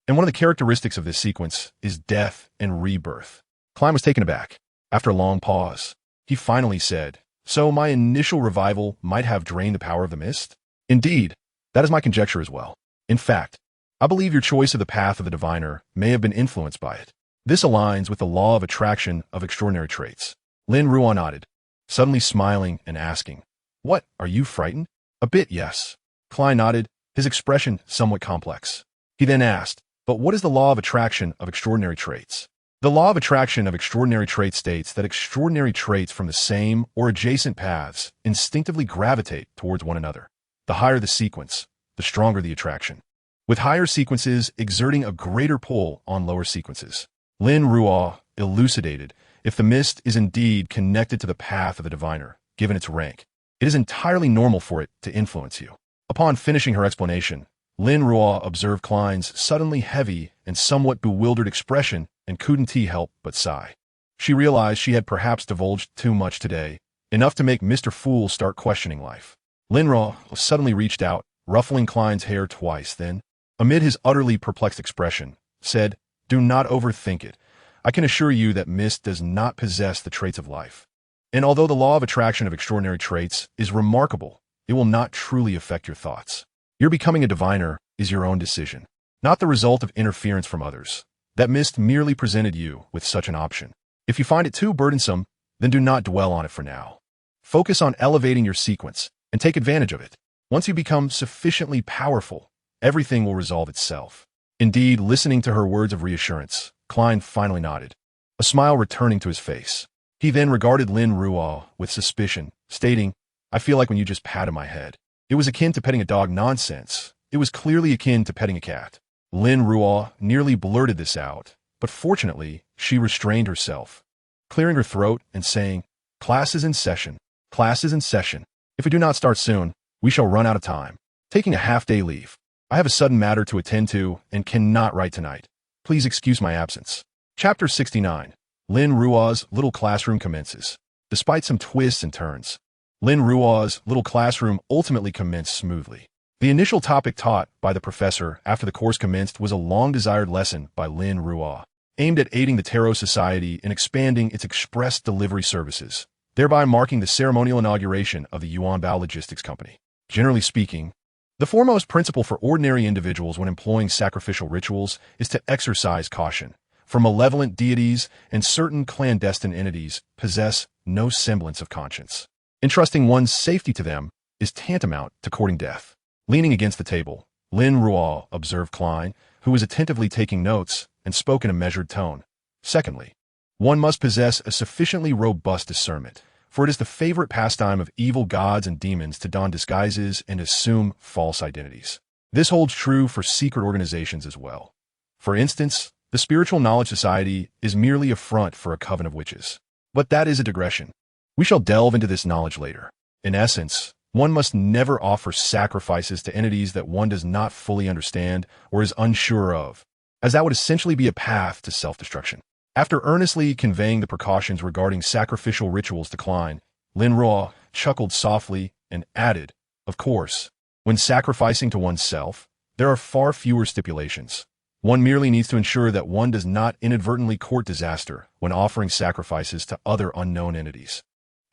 and one of the characteristics of this sequence is death and rebirth." Klein was taken aback. After a long pause, he finally said, "So my initial revival might have drained the power of the mist?" "Indeed, that is my conjecture as well. In fact, I believe your choice of the path of the diviner may have been influenced by it. This aligns with the law of attraction of extraordinary traits." Lin Ruo nodded, suddenly smiling and asking, "What, are you frightened?" "A bit, yes." Klein nodded, his expression somewhat complex. He then asked, "But what is the law of attraction of extraordinary traits?" "The law of attraction of extraordinary traits states that extraordinary traits from the same or adjacent paths instinctively gravitate towards one another. The higher the sequence, the stronger the attraction, with higher sequences exerting a greater pull on lower sequences." Lin Ruo elucidated, "If the mist is indeed connected to the path of the diviner, given its rank, it is entirely normal for it to influence you." Upon finishing her explanation, Lin Ruo observed Klein's suddenly heavy and somewhat bewildered expression and couldn't help but sigh. She realized she had perhaps divulged too much today, enough to make Mr. Fool start questioning life. Lin Ruo suddenly reached out, ruffling Klein's hair twice, then, amid his utterly perplexed expression, said, "Do not overthink it. I can assure you that mist does not possess the traits of life. And although the law of attraction of extraordinary traits is remarkable, it will not truly affect your thoughts. Your becoming a diviner is your own decision, not the result of interference from others. That mist merely presented you with such an option. If you find it too burdensome, then do not dwell on it for now. Focus on elevating your sequence and take advantage of it. Once you become sufficiently powerful, everything will resolve itself. Indeed, listening to her words of reassurance, Klein finally nodded, a smile returning to his face. He then regarded Lin Ruo with suspicion, stating, "I feel like when you just patted my head. It was akin to petting a dog nonsense. It was clearly akin to petting a cat." Lin Ruo nearly blurted this out, but fortunately, she restrained herself, clearing her throat and saying, "Class is in session. Class is in session. If we do not start soon, we shall run out of time. Taking a half-day leave. I have a sudden matter to attend to and cannot write tonight. Please excuse my absence." Chapter 69. Lin Ruo's little classroom commences. Despite some twists and turns, Lin Ruo's little classroom ultimately commenced smoothly. The initial topic taught by the professor after the course commenced was a long-desired lesson by Lin Ruo, aimed at aiding the Tarot Society in expanding its express delivery services, thereby marking the ceremonial inauguration of the Yuanbao Logistics Company. Generally speaking, the foremost principle for ordinary individuals when employing sacrificial rituals is to exercise caution, for malevolent deities and certain clandestine entities possess no semblance of conscience. Entrusting one's safety to them is tantamount to courting death. Leaning against the table, Lin Ruo observed Klein, who was attentively taking notes, and spoke in a measured tone. Secondly, one must possess a sufficiently robust discernment, for it is the favorite pastime of evil gods and demons to don disguises and assume false identities. This holds true for secret organizations as well. For instance, the Spiritual Knowledge Society is merely a front for a coven of witches. But that is a digression. We shall delve into this knowledge later. In essence, one must never offer sacrifices to entities that one does not fully understand or is unsure of, as that would essentially be a path to self-destruction. After earnestly conveying the precautions regarding sacrificial rituals to Klein, Lin Ruo chuckled softly and added, "Of course, when sacrificing to oneself, there are far fewer stipulations. One merely needs to ensure that one does not inadvertently court disaster when offering sacrifices to other unknown entities."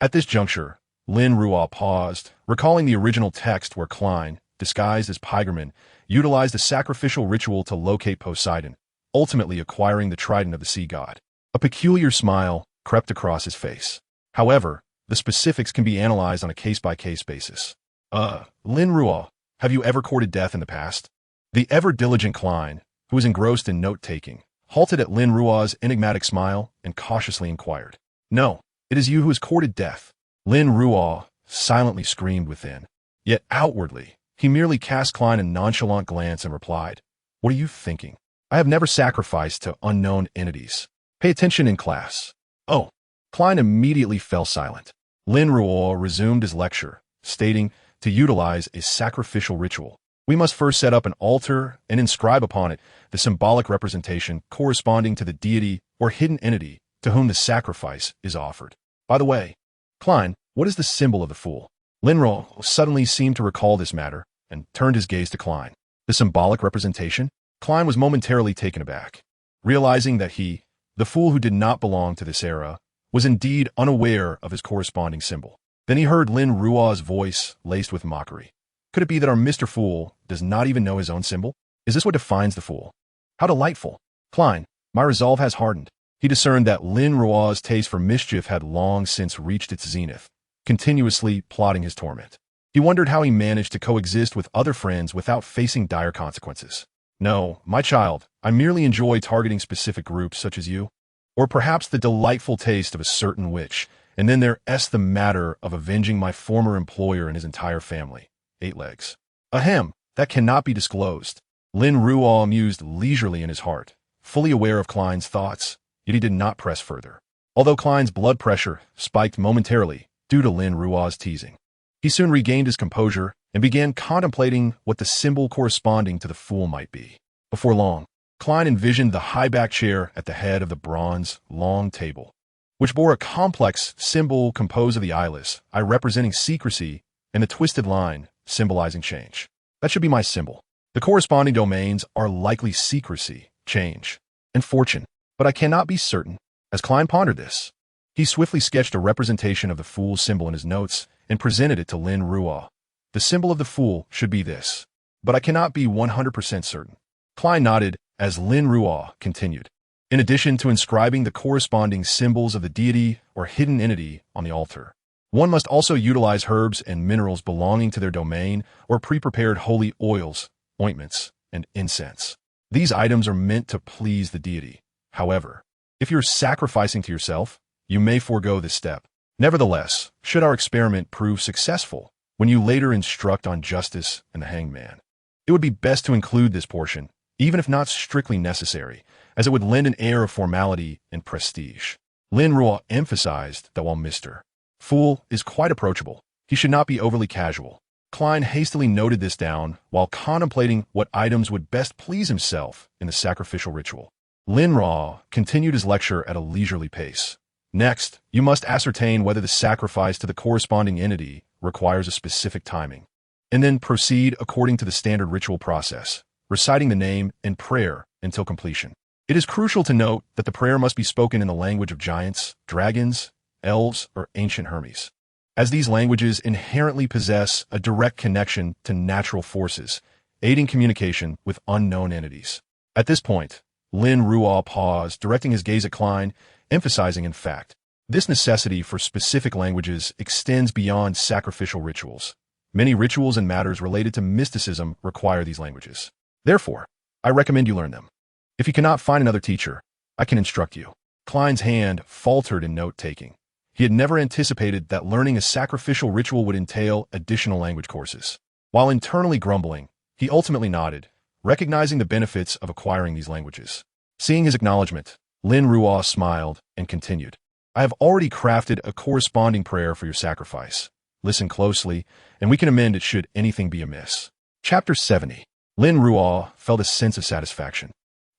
At this juncture, Lin Ruo paused, recalling the original text where Klein, disguised as Pygerman, utilized a sacrificial ritual to locate Poseidon, ultimately acquiring the trident of the sea god. A peculiar smile crept across his face. However, the specifics can be analyzed on a case-by-case basis. Lin Ruo, have you ever courted death in the past?" The ever-diligent Klein, who was engrossed in note-taking, halted at Lin Ruo's enigmatic smile and cautiously inquired. "No, it is you who has courted death." Lin Ruo silently screamed within. Yet outwardly, he merely cast Klein a nonchalant glance and replied, "What are you thinking? I have never sacrificed to unknown entities. Pay attention in class." "Oh." Klein immediately fell silent. Lin Ruo resumed his lecture, stating, "To utilize a sacrificial ritual, we must first set up an altar and inscribe upon it the symbolic representation corresponding to the deity or hidden entity to whom the sacrifice is offered. By the way, Klein, what is the symbol of the Fool?" Lin Ruo suddenly seemed to recall this matter and turned his gaze to Klein. The symbolic representation? Klein was momentarily taken aback, realizing that he, the fool who did not belong to this era, was indeed unaware of his corresponding symbol. Then he heard Lin Ruo's voice laced with mockery. Could it be that our Mr. Fool does not even know his own symbol? Is this what defines the fool? How delightful. Klein, my resolve has hardened. He discerned that Lin Ruo's taste for mischief had long since reached its zenith, continuously plotting his torment. He wondered how he managed to coexist with other friends without facing dire consequences. "No, my child, I merely enjoy targeting specific groups such as you. Or perhaps the delightful taste of a certain witch, and then there's the matter of avenging my former employer and his entire family. 8 legs. Ahem, that cannot be disclosed." Lin Ruo mused leisurely in his heart, fully aware of Klein's thoughts, yet he did not press further. Although Klein's blood pressure spiked momentarily due to Lin Ruo's teasing, he soon regained his composure and began contemplating what the symbol corresponding to the fool might be. Before long, Klein envisioned the high-back chair at the head of the bronze, long table, which bore a complex symbol composed of the eyeless, eye representing secrecy, and the twisted line symbolizing change. That should be my symbol. The corresponding domains are likely secrecy, change, and fortune, but I cannot be certain. As Klein pondered this, he swiftly sketched a representation of the fool's symbol in his notes and presented it to Lin Ruo. The symbol of the fool should be this, but I cannot be 100% certain. Klein nodded as Lin Ruo continued. In addition to inscribing the corresponding symbols of the deity or hidden entity on the altar, One must also utilize herbs and minerals belonging to their domain or pre-prepared holy oils, ointments, and incense. These items are meant to please the deity. However, if you're sacrificing to yourself, you may forego this step. Nevertheless, should our experiment prove successful, when you later instruct on justice and the hangman, it would be best to include this portion, even if not strictly necessary, as it would lend an air of formality and prestige. Lin Ruo emphasized that while Mr. Fool is quite approachable, he should not be overly casual. Klein hastily noted this down while contemplating what items would best please himself in the sacrificial ritual. Lin Ruo continued his lecture at a leisurely pace. Next, you must ascertain whether the sacrifice to the corresponding entity requires a specific timing, and then proceed according to the standard ritual process, reciting the name and prayer until completion. It is crucial to note that the prayer must be spoken in the language of giants, dragons, elves, or ancient Hermes, as these languages inherently possess a direct connection to natural forces, aiding communication with unknown entities. At this point, Lin Ruo paused, directing his gaze at Klein, emphasizing, in fact, this necessity for specific languages extends beyond sacrificial rituals. Many rituals and matters related to mysticism require these languages. Therefore, I recommend you learn them. If you cannot find another teacher, I can instruct you. Klein's hand faltered in note-taking. He had never anticipated that learning a sacrificial ritual would entail additional language courses. While internally grumbling, he ultimately nodded, recognizing the benefits of acquiring these languages. Seeing his acknowledgement, Lin Ruo smiled and continued. I have already crafted a corresponding prayer for your sacrifice. Listen closely, and we can amend it should anything be amiss. Chapter 70. Lin Ruo felt a sense of satisfaction.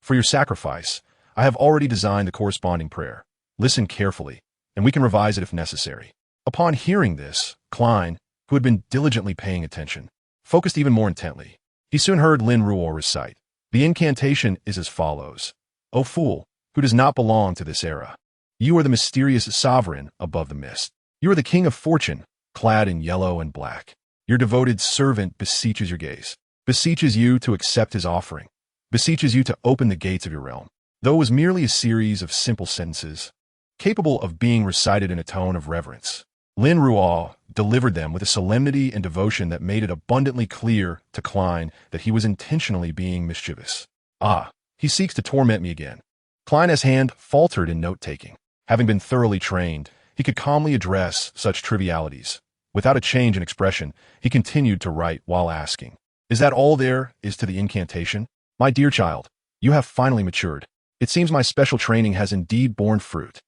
For your sacrifice, I have already designed the corresponding prayer. Listen carefully, and we can revise it if necessary. Upon hearing this, Klein, who had been diligently paying attention, focused even more intently. He soon heard Lin Ruo recite. The incantation is as follows. O fool, who does not belong to this era. You are the mysterious sovereign above the mist. You are the king of fortune, clad in yellow and black. Your devoted servant beseeches your gaze, beseeches you to accept his offering, beseeches you to open the gates of your realm. Though it was merely a series of simple sentences, capable of being recited in a tone of reverence, Lin Ruo delivered them with a solemnity and devotion that made it abundantly clear to Klein that he was intentionally being mischievous. Ah, he seeks to torment me again. Klein's hand faltered in note-taking. Having been thoroughly trained, he could calmly address such trivialities. Without a change in expression, he continued to write while asking, Is that all there is to the incantation? My dear child, you have finally matured. It seems my special training has indeed borne fruit.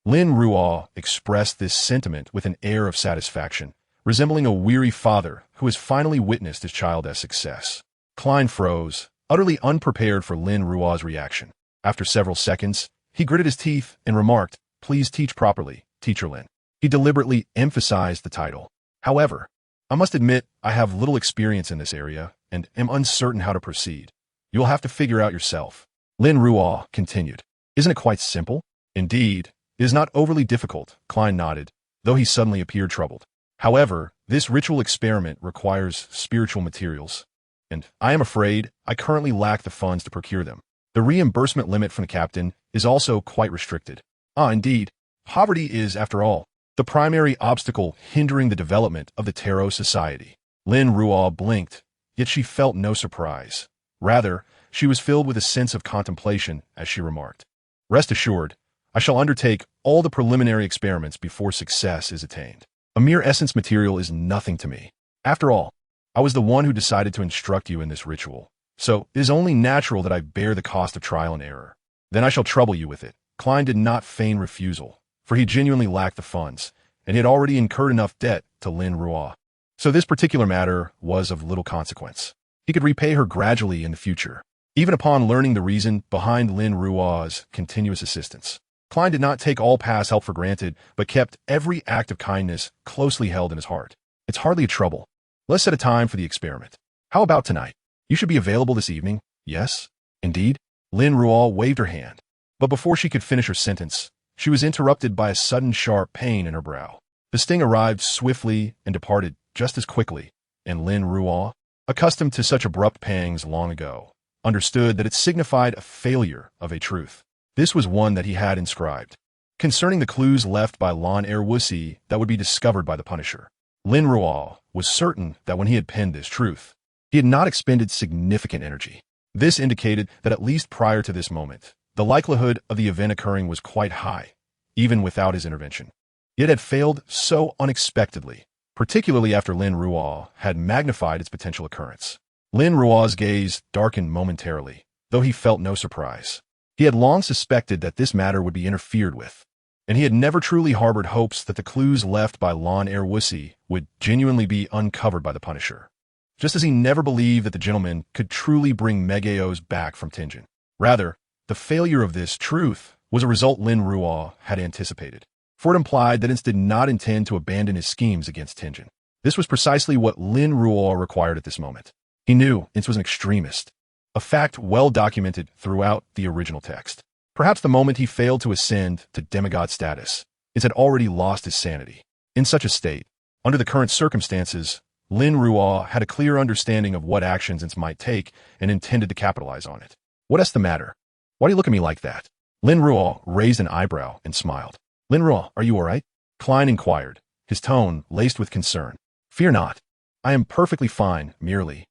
Lin Ruo expressed this sentiment with an air of satisfaction, resembling a weary father who has finally witnessed his child's success. Klein froze, utterly unprepared for Lin Ruo's reaction. After several seconds, he gritted his teeth and remarked, Please teach properly, Teacher Lin. He deliberately emphasized the title. However, I must admit I have little experience in this area and am uncertain how to proceed. You will have to figure out yourself. Lin Ruo continued. Isn't it quite simple? Indeed, it is not overly difficult, Klein nodded, though he suddenly appeared troubled. However, this ritual experiment requires spiritual materials, and I am afraid I currently lack the funds to procure them. The reimbursement limit from the captain is also quite restricted. Indeed, poverty is, after all, the primary obstacle hindering the development of the Tarot Society. Lin Ruo blinked, yet she felt no surprise. Rather, she was filled with a sense of contemplation as she remarked, Rest assured, I shall undertake all the preliminary experiments before success is attained. A mere essence material is nothing to me. After all, I was the one who decided to instruct you in this ritual, so it is only natural that I bear the cost of trial and error. Then I shall trouble you with it. Klein did not feign refusal, for he genuinely lacked the funds, and he had already incurred enough debt to Lin Ruo. So this particular matter was of little consequence. He could repay her gradually in the future, even upon learning the reason behind Lin Ruo's continuous assistance. Klein did not take all past help for granted, but kept every act of kindness closely held in his heart. It's hardly a trouble. Let's set a time for the experiment. How about tonight? You should be available this evening. Yes? Indeed? Lin Ruo waved her hand. But before she could finish her sentence, she was interrupted by a sudden sharp pain in her brow. The sting arrived swiftly and departed just as quickly, and Lin Ruo, accustomed to such abrupt pangs long ago, understood that it signified a failure of a truth. This was one that he had inscribed. concerning the clues left by Lin Ruo that would be discovered by the Punisher. Lin Ruo was certain that when he had penned this truth, he had not expended significant energy. This indicated that at least prior to this moment, the likelihood of the event occurring was quite high, even without his intervention. It had failed so unexpectedly, particularly after Lin Ruo had magnified its potential occurrence. Lin Ruo's gaze darkened momentarily, though he felt no surprise. He had long suspected that this matter would be interfered with, and he had never truly harbored hopes that the clues left by Lin Ruo would genuinely be uncovered by the Punisher. Just as he never believed that the gentleman could truly bring Megaeos back from Tenjin. Rather, the failure of this truth was a result Lin Ruo had anticipated, for it implied that Ince did not intend to abandon his schemes against Tenjin. This was precisely what Lin Ruo required at this moment. He knew Ince was an extremist, a fact well documented throughout the original text. Perhaps the moment he failed to ascend to demigod status, Ince had already lost his sanity. In such a state, under the current circumstances, Lin Ruo had a clear understanding of what actions Ince might take and intended to capitalize on it. What's the matter? Why do you look at me like that? Lin Ruo raised an eyebrow and smiled. Lin Ruo, are you all right? Klein inquired, his tone laced with concern. Fear not. I am perfectly fine, merely.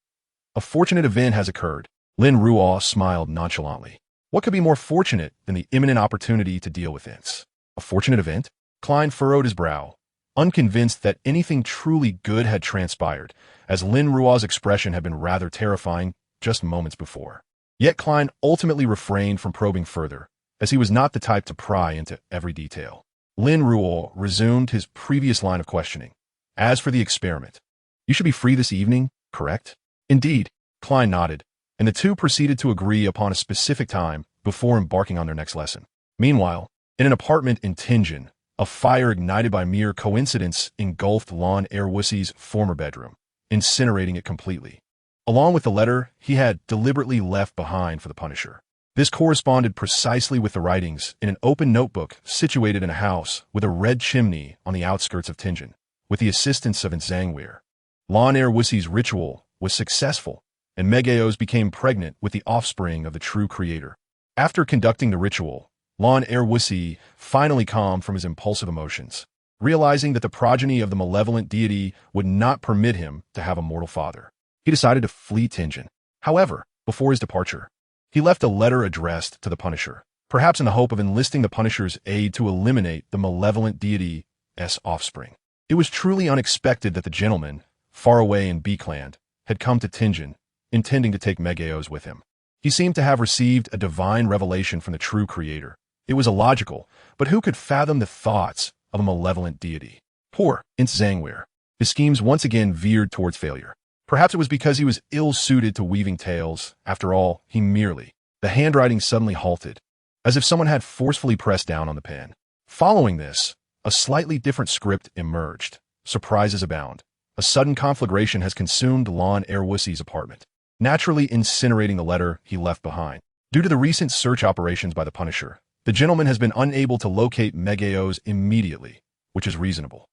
A fortunate event has occurred. Lin Ruo smiled nonchalantly. What could be more fortunate than the imminent opportunity to deal with Ince? A fortunate event? Klein furrowed his brow, unconvinced that anything truly good had transpired, as Lin Ruo's expression had been rather terrifying just moments before. Yet Klein ultimately refrained from probing further, as he was not the type to pry into every detail. Lin Ruo resumed his previous line of questioning. As for the experiment, you should be free this evening, correct? Indeed, Klein nodded, and the two proceeded to agree upon a specific time before embarking on their next lesson. Meanwhile, in an apartment in Tenjin, a fire ignited by mere coincidence engulfed Lin Ruo's former bedroom, incinerating it completely, along with the letter he had deliberately left behind for the Punisher. This corresponded precisely with the writings in an open notebook situated in a house with a red chimney on the outskirts of Tenjin, with the assistance of Ince Zangweir. Lin Ruo's ritual was successful, and Megaeos became pregnant with the offspring of the true creator. After conducting the ritual, Lin Ruo finally calmed from his impulsive emotions, realizing that the progeny of the malevolent deity would not permit him to have a mortal father. He decided to flee Tenjin. However, before his departure, he left a letter addressed to the Punisher, perhaps in the hope of enlisting the Punisher's aid to eliminate the malevolent deity's offspring. It was truly unexpected that the gentleman, far away in Beakland, had come to Tenjin, intending to take Megaeos with him. He seemed to have received a divine revelation from the true creator. It was illogical, but who could fathom the thoughts of a malevolent deity? Poor Ince Zangweir. His schemes once again veered towards failure. Perhaps it was because he was ill-suited to weaving tales. After all, the handwriting suddenly halted, as if someone had forcefully pressed down on the pen. Following this, a slightly different script emerged. Surprises abound. A sudden conflagration has consumed Lin Ruo's apartment, naturally incinerating the letter he left behind. Due to the recent search operations by the Punisher, the gentleman has been unable to locate Megaeos immediately, which is reasonable.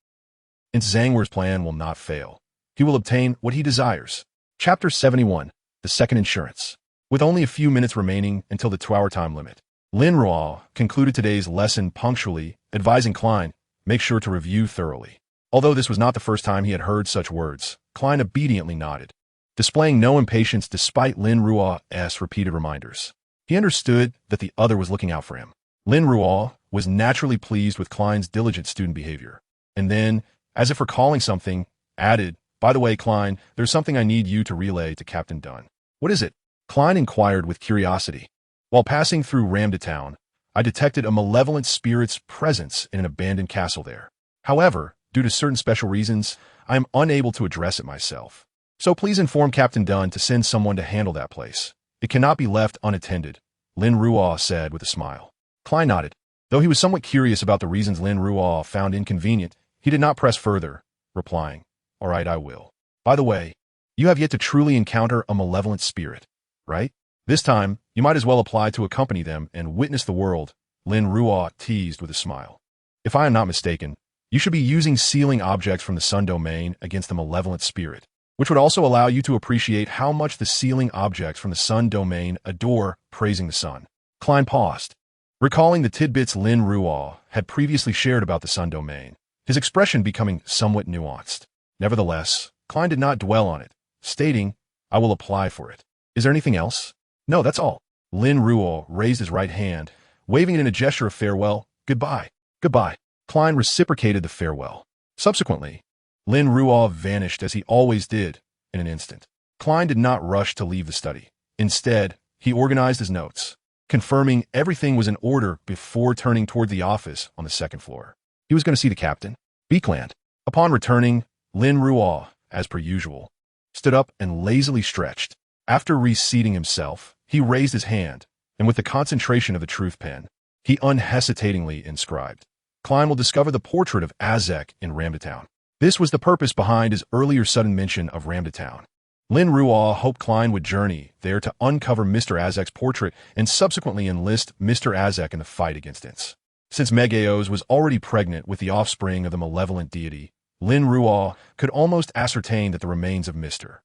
Ince Zangweir's plan will not fail. He will obtain what he desires. Chapter 71, The Second Insurance. With only a few minutes remaining until the 2-hour time limit, Lin Ruo concluded today's lesson punctually, advising Klein, make sure to review thoroughly. Although this was not the first time he had heard such words, Klein obediently nodded, displaying no impatience despite Lin Ruo's repeated reminders. He understood that the other was looking out for him. Lin Ruo was naturally pleased with Klein's diligent student behavior, and then, as if recalling something, added, by the way, Klein, there's something I need you to relay to Captain Dunn. What is it? Klein inquired with curiosity. While passing through Ramda Town, I detected a malevolent spirit's presence in an abandoned castle there. However, due to certain special reasons, I am unable to address it myself. So please inform Captain Dunn to send someone to handle that place. It cannot be left unattended, Lin Ruo said with a smile. Klein nodded. Though he was somewhat curious about the reasons Lin Ruo found inconvenient, he did not press further, replying, all right, I will. By the way, you have yet to truly encounter a malevolent spirit, right? This time, you might as well apply to accompany them and witness the world, Lin Ruo teased with a smile. If I am not mistaken, you should be using sealing objects from the sun domain against the malevolent spirit, which would also allow you to appreciate how much the sealing objects from the sun domain adore praising the sun. Klein paused, Recalling the tidbits Lin Ruo had previously shared about the Sun domain, his expression becoming somewhat nuanced. Nevertheless, Klein did not dwell on it, stating, "I will apply for it. Is there anything else?" "No, that's all." Lin Ruo raised his right hand, waving it in a gesture of farewell. "Goodbye." "Goodbye." Klein reciprocated the farewell. Subsequently, Lin Ruo vanished as he always did in an instant. Klein did not rush to leave the study. Instead, he organized his notes, confirming everything was in order before turning toward the office on the second floor. He was going to see the captain, Beekland. Upon returning, Lin Ruo, as per usual, stood up and lazily stretched. After reseating himself, he raised his hand, and with the concentration of the truth pen, he unhesitatingly inscribed, "Klein will discover the portrait of Azek in Ramdatown." This was the purpose behind his earlier sudden mention of Ramdatown. Lin Ruo hoped Klein would journey there to uncover Mr. Azek's portrait and subsequently enlist Mr. Azek in the fight against Ince. Since Megaeos was already pregnant with the offspring of the malevolent deity, Lin Ruo could almost ascertain that the remains of Mr.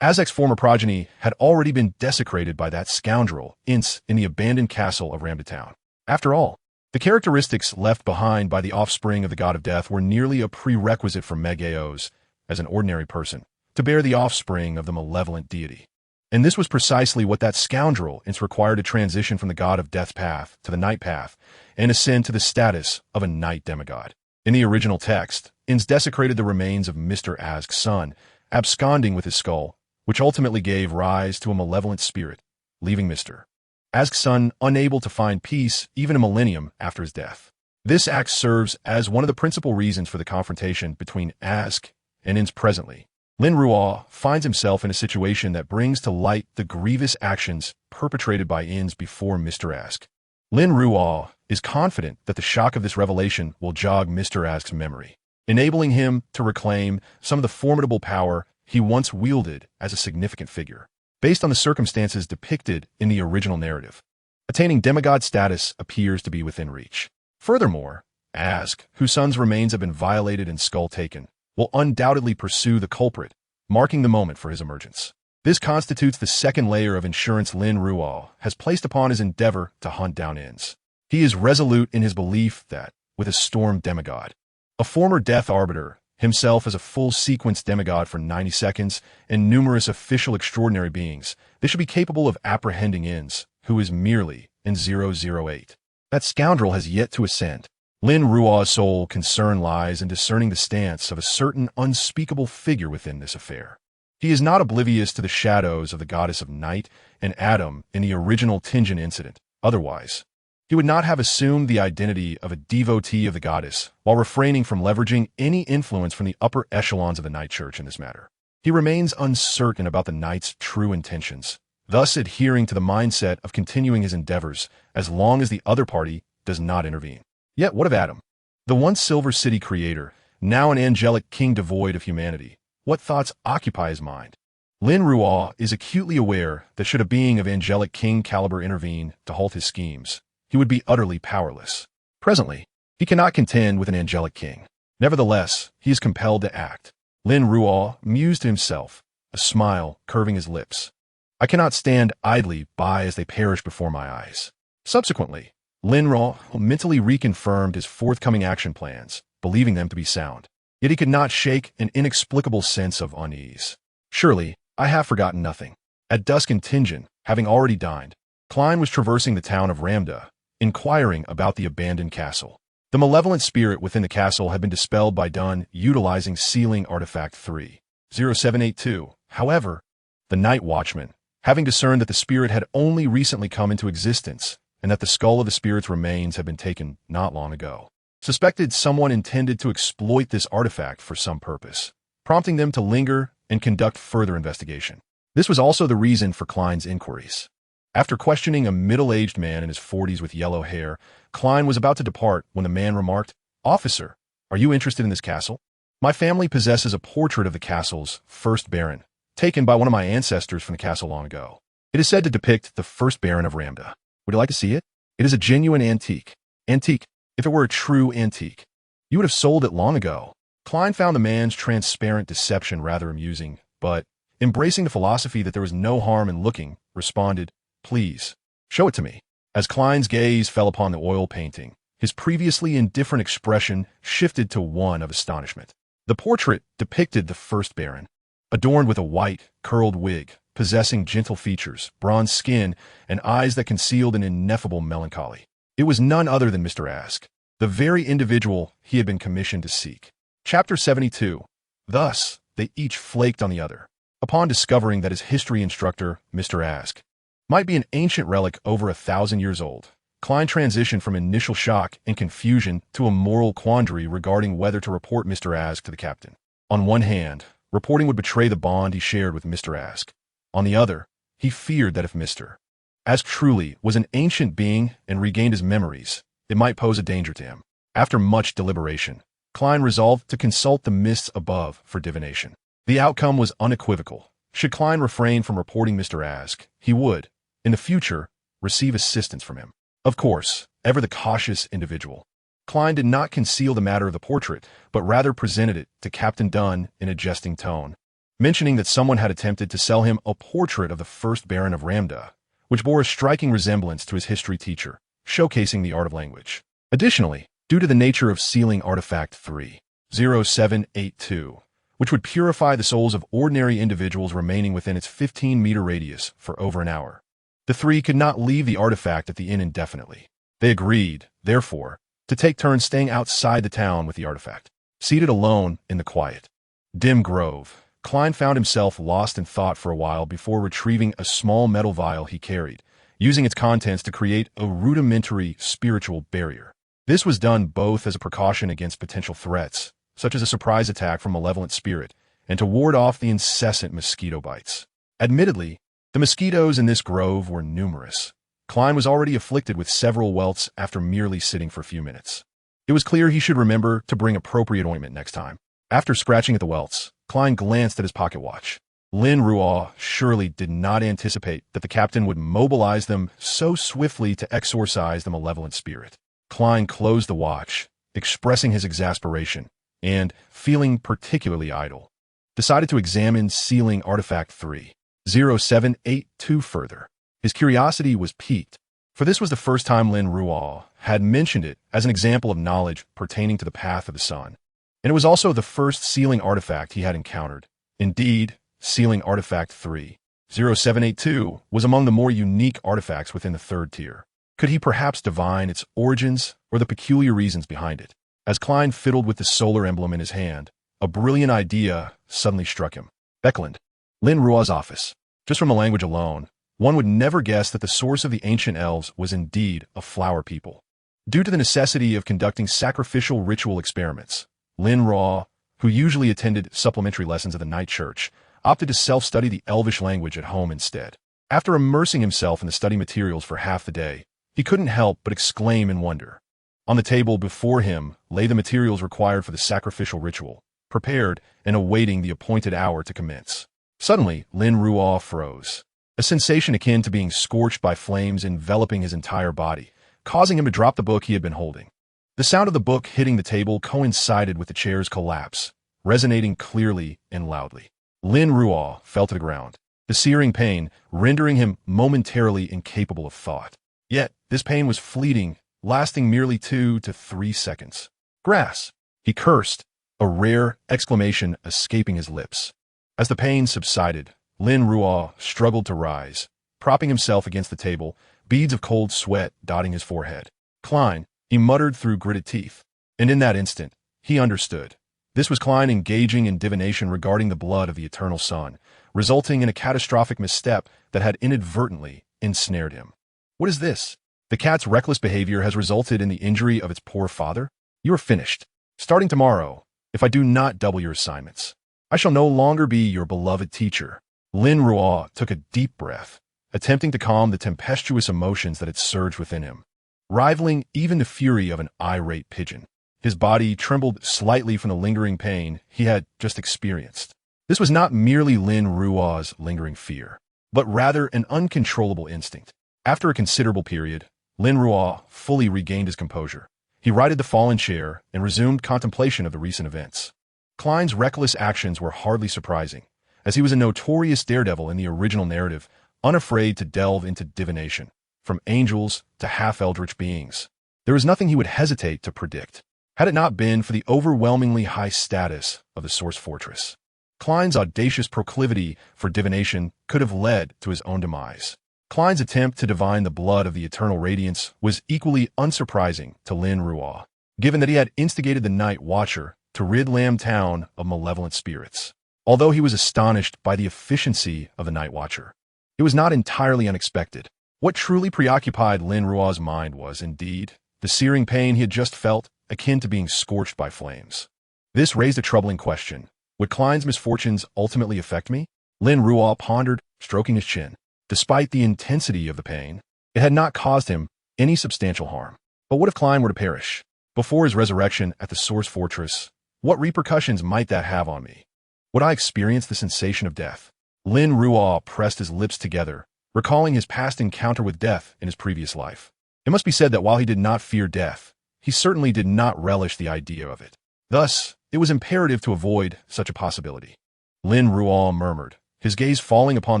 Azek's former progeny had already been desecrated by that scoundrel, Ince, in the abandoned castle of Ramdatown. After all, the characteristics left behind by the offspring of the god of death were nearly a prerequisite for Megaeos, as an ordinary person, to bear the offspring of the malevolent deity. And this was precisely what that scoundrel Ince required to transition from the god of death path to the night path and ascend to the status of a night demigod. In the original text, Ince desecrated the remains of Mr. Azek's son, absconding with his skull, which ultimately gave rise to a malevolent spirit, leaving Mr. Azek's son unable to find peace even a millennium after his death. This act serves as one of the principal reasons for the confrontation between Azek and Ince presently. Lin Ruo finds himself in a situation that brings to light the grievous actions perpetrated by Ince before Mr. Azek. Lin Ruo is confident that the shock of this revelation will jog Mr. Azek's memory, enabling him to reclaim some of the formidable power he once wielded as a significant figure. Based on the circumstances depicted in the original narrative, attaining demigod status appears to be within reach. Furthermore, Azek, whose son's remains have been violated and skull taken, will undoubtedly pursue the culprit, marking the moment for his emergence. This constitutes the second layer of insurance Lin Ruo has placed upon his endeavor to hunt down Ince. He is resolute in his belief that, with a storm demigod, a former death arbiter, himself as a full-sequence demigod for 90 seconds, and numerous official extraordinary beings, they should be capable of apprehending Ince, who is merely in 008. That scoundrel has yet to ascend. Lin Ruo's sole concern lies in discerning the stance of a certain unspeakable figure within this affair. He is not oblivious to the shadows of the goddess of night and Adam in the original Tenjin incident. Otherwise, he would not have assumed the identity of a devotee of the goddess while refraining from leveraging any influence from the upper echelons of the Night Church in this matter. He remains uncertain about the Knight's true intentions, thus adhering to the mindset of continuing his endeavors as long as the other party does not intervene. Yet what of Adam? The once Silver City creator, now an angelic king devoid of humanity. What thoughts occupy his mind? Lin Ruo is acutely aware that should a being of angelic king caliber intervene to halt his schemes, he would be utterly powerless. Presently, he cannot contend with an angelic king. Nevertheless, he is compelled to act. Lin Ruo mused to himself, a smile curving his lips. I cannot stand idly by as they perish before my eyes. Subsequently, Lin Ruo mentally reconfirmed his forthcoming action plans, believing them to be sound. Yet he could not shake an inexplicable sense of unease. Surely, I have forgotten nothing. At dusk in Tenjin, having already dined, Klein was traversing the town of Ramda, inquiring about the abandoned castle. The malevolent spirit within the castle had been dispelled by Dunn utilizing sealing artifact 30782. However, the night watchman, having discerned that the spirit had only recently come into existence and that the skull of the spirit's remains had been taken not long ago, suspected someone intended to exploit this artifact for some purpose, prompting them to linger and conduct further investigation. This was also the reason for Klein's inquiries. After questioning a middle-aged man in his 40s with yellow hair, Klein was about to depart when the man remarked, "Officer, are you interested in this castle? My family possesses a portrait of the castle's first baron, taken by one of my ancestors from the castle long ago. It is said to depict the first baron of Ramda. Would you like to see it? It is a genuine antique. Antique. If it were a true antique, you would have sold it long ago." Klein found the man's transparent deception rather amusing, but, embracing the philosophy that there was no harm in looking, responded, "Please, show it to me." As Klein's gaze fell upon the oil painting, his previously indifferent expression shifted to one of astonishment. The portrait depicted the first Baron, adorned with a white, curled wig, possessing gentle features, bronze skin, and eyes that concealed an ineffable melancholy. It was none other than Mr. Ask, the very individual he had been commissioned to seek. Chapter 72. Thus, they each flaked on the other. Upon discovering that his history instructor, Mr. Ask, might be an ancient relic over 1,000 years old, Klein transitioned from initial shock and confusion to a moral quandary regarding whether to report Mr. Ask to the captain. On one hand, reporting would betray the bond he shared with Mr. Ask. On the other, he feared that if Mr. Ask truly was an ancient being and regained his memories, it might pose a danger to him. After much deliberation, Klein resolved to consult the mists above for divination. The outcome was unequivocal. Should Klein refrain from reporting Mr. Ask, he would, in the future, receive assistance from him. Of course, ever the cautious individual, Klein did not conceal the matter of the portrait, but rather presented it to Captain Dunn in a jesting tone, mentioning that someone had attempted to sell him a portrait of the first Baron of Ramda, which bore a striking resemblance to his history teacher, showcasing the art of language. Additionally, due to the nature of sealing artifact 30782, which would purify the souls of ordinary individuals remaining within its 15-meter radius for over an hour, the three could not leave the artifact at the inn indefinitely. They agreed, therefore, to take turns staying outside the town with the artifact. Seated alone in the quiet, dim grove, Klein found himself lost in thought for a while before retrieving a small metal vial he carried, using its contents to create a rudimentary spiritual barrier. This was done both as a precaution against potential threats, such as a surprise attack from malevolent spirit, and to ward off the incessant mosquito bites. Admittedly, the mosquitoes in this grove were numerous. Klein was already afflicted with several welts after merely sitting for a few minutes. It was clear he should remember to bring appropriate ointment next time. After scratching at the welts, Klein glanced at his pocket watch. Lin Ruo surely did not anticipate that the captain would mobilize them so swiftly to exorcise the malevolent spirit. Klein closed the watch, expressing his exasperation, and, feeling particularly idle, decided to examine sealing artifact 30782 further. His curiosity was piqued, for this was the first time Lin Ruo had mentioned it as an example of knowledge pertaining to the path of the sun, and it was also the first sealing artifact he had encountered. Indeed, sealing artifact 30782 was among the more unique artifacts within the third tier. Could he perhaps divine its origins or the peculiar reasons behind it? As Klein fiddled with the solar emblem in his hand, a brilliant idea suddenly struck him. Beckland, Lin Ruo's office. Just from the language alone, one would never guess that the source of the ancient elves was indeed a flower people. Due to the necessity of conducting sacrificial ritual experiments, Lin Ruo, who usually attended supplementary lessons at the night church, opted to self-study the elvish language at home instead. After immersing himself in the study materials for half the day, he couldn't help but exclaim in wonder. On the table before him lay the materials required for the sacrificial ritual, prepared and awaiting the appointed hour to commence. Suddenly, Lin Ruo froze. A sensation akin to being scorched by flames enveloping his entire body, causing him to drop the book he had been holding. The sound of the book hitting the table coincided with the chair's collapse, resonating clearly and loudly. Lin Ruo fell to the ground, the searing pain rendering him momentarily incapable of thought. Yet, this pain was fleeting, lasting merely 2 to 3 seconds. Grass! He cursed, a rare exclamation escaping his lips. As the pain subsided, Lin Ruo struggled to rise, propping himself against the table, beads of cold sweat dotting his forehead. Klein, he muttered through gritted teeth. And in that instant, he understood. This was Klein engaging in divination regarding the blood of the eternal sun, resulting in a catastrophic misstep that had inadvertently ensnared him. What is this? The cat's reckless behavior has resulted in the injury of its poor father? You are finished. Starting tomorrow, if I do not double your assignments, I shall no longer be your beloved teacher. Lin Ruo took a deep breath, attempting to calm the tempestuous emotions that had surged within him, rivaling even the fury of an irate pigeon. His body trembled slightly from the lingering pain he had just experienced. This was not merely Lin Ruo's lingering fear, but rather an uncontrollable instinct. After a considerable period, Lin Ruo fully regained his composure. He righted the fallen chair and resumed contemplation of the recent events. Klein's reckless actions were hardly surprising, as he was a notorious daredevil in the original narrative, unafraid to delve into divination. from angels to half-eldritch beings. There was nothing he would hesitate to predict, had it not been for the overwhelmingly high status of the Source Fortress. Klein's audacious proclivity for divination could have led to his own demise. Klein's attempt to divine the blood of the eternal radiance was equally unsurprising to Lin Ruo, given that he had instigated the Night Watcher to rid Lam Town of malevolent spirits. Although he was astonished by the efficiency of the Night Watcher, it was not entirely unexpected. What truly preoccupied Lin Ruo's mind was, indeed, the searing pain he had just felt, akin to being scorched by flames. This raised a troubling question. Would Klein's misfortunes ultimately affect me? Lin Ruo pondered, stroking his chin. Despite the intensity of the pain, it had not caused him any substantial harm. But what if Klein were to perish? Before his resurrection at the Source Fortress, what repercussions might that have on me? Would I experience the sensation of death? Lin Ruo pressed his lips together, recalling his past encounter with death in his previous life. It must be said that while he did not fear death, he certainly did not relish the idea of it. Thus, it was imperative to avoid such a possibility. Lin Ruo murmured, his gaze falling upon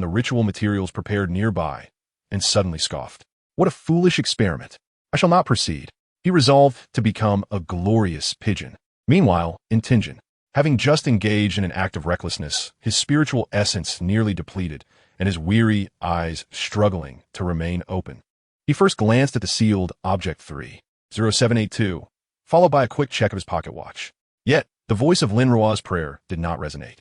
the ritual materials prepared nearby, and suddenly scoffed. What a foolish experiment. I shall not proceed. He resolved to become a glorious pigeon. Meanwhile, in Tingen, having just engaged in an act of recklessness, his spiritual essence nearly depleted, and his weary eyes struggling to remain open. He first glanced at the sealed Object 30782, followed by a quick check of his pocket watch. Yet, the voice of Lin Ruo's prayer did not resonate.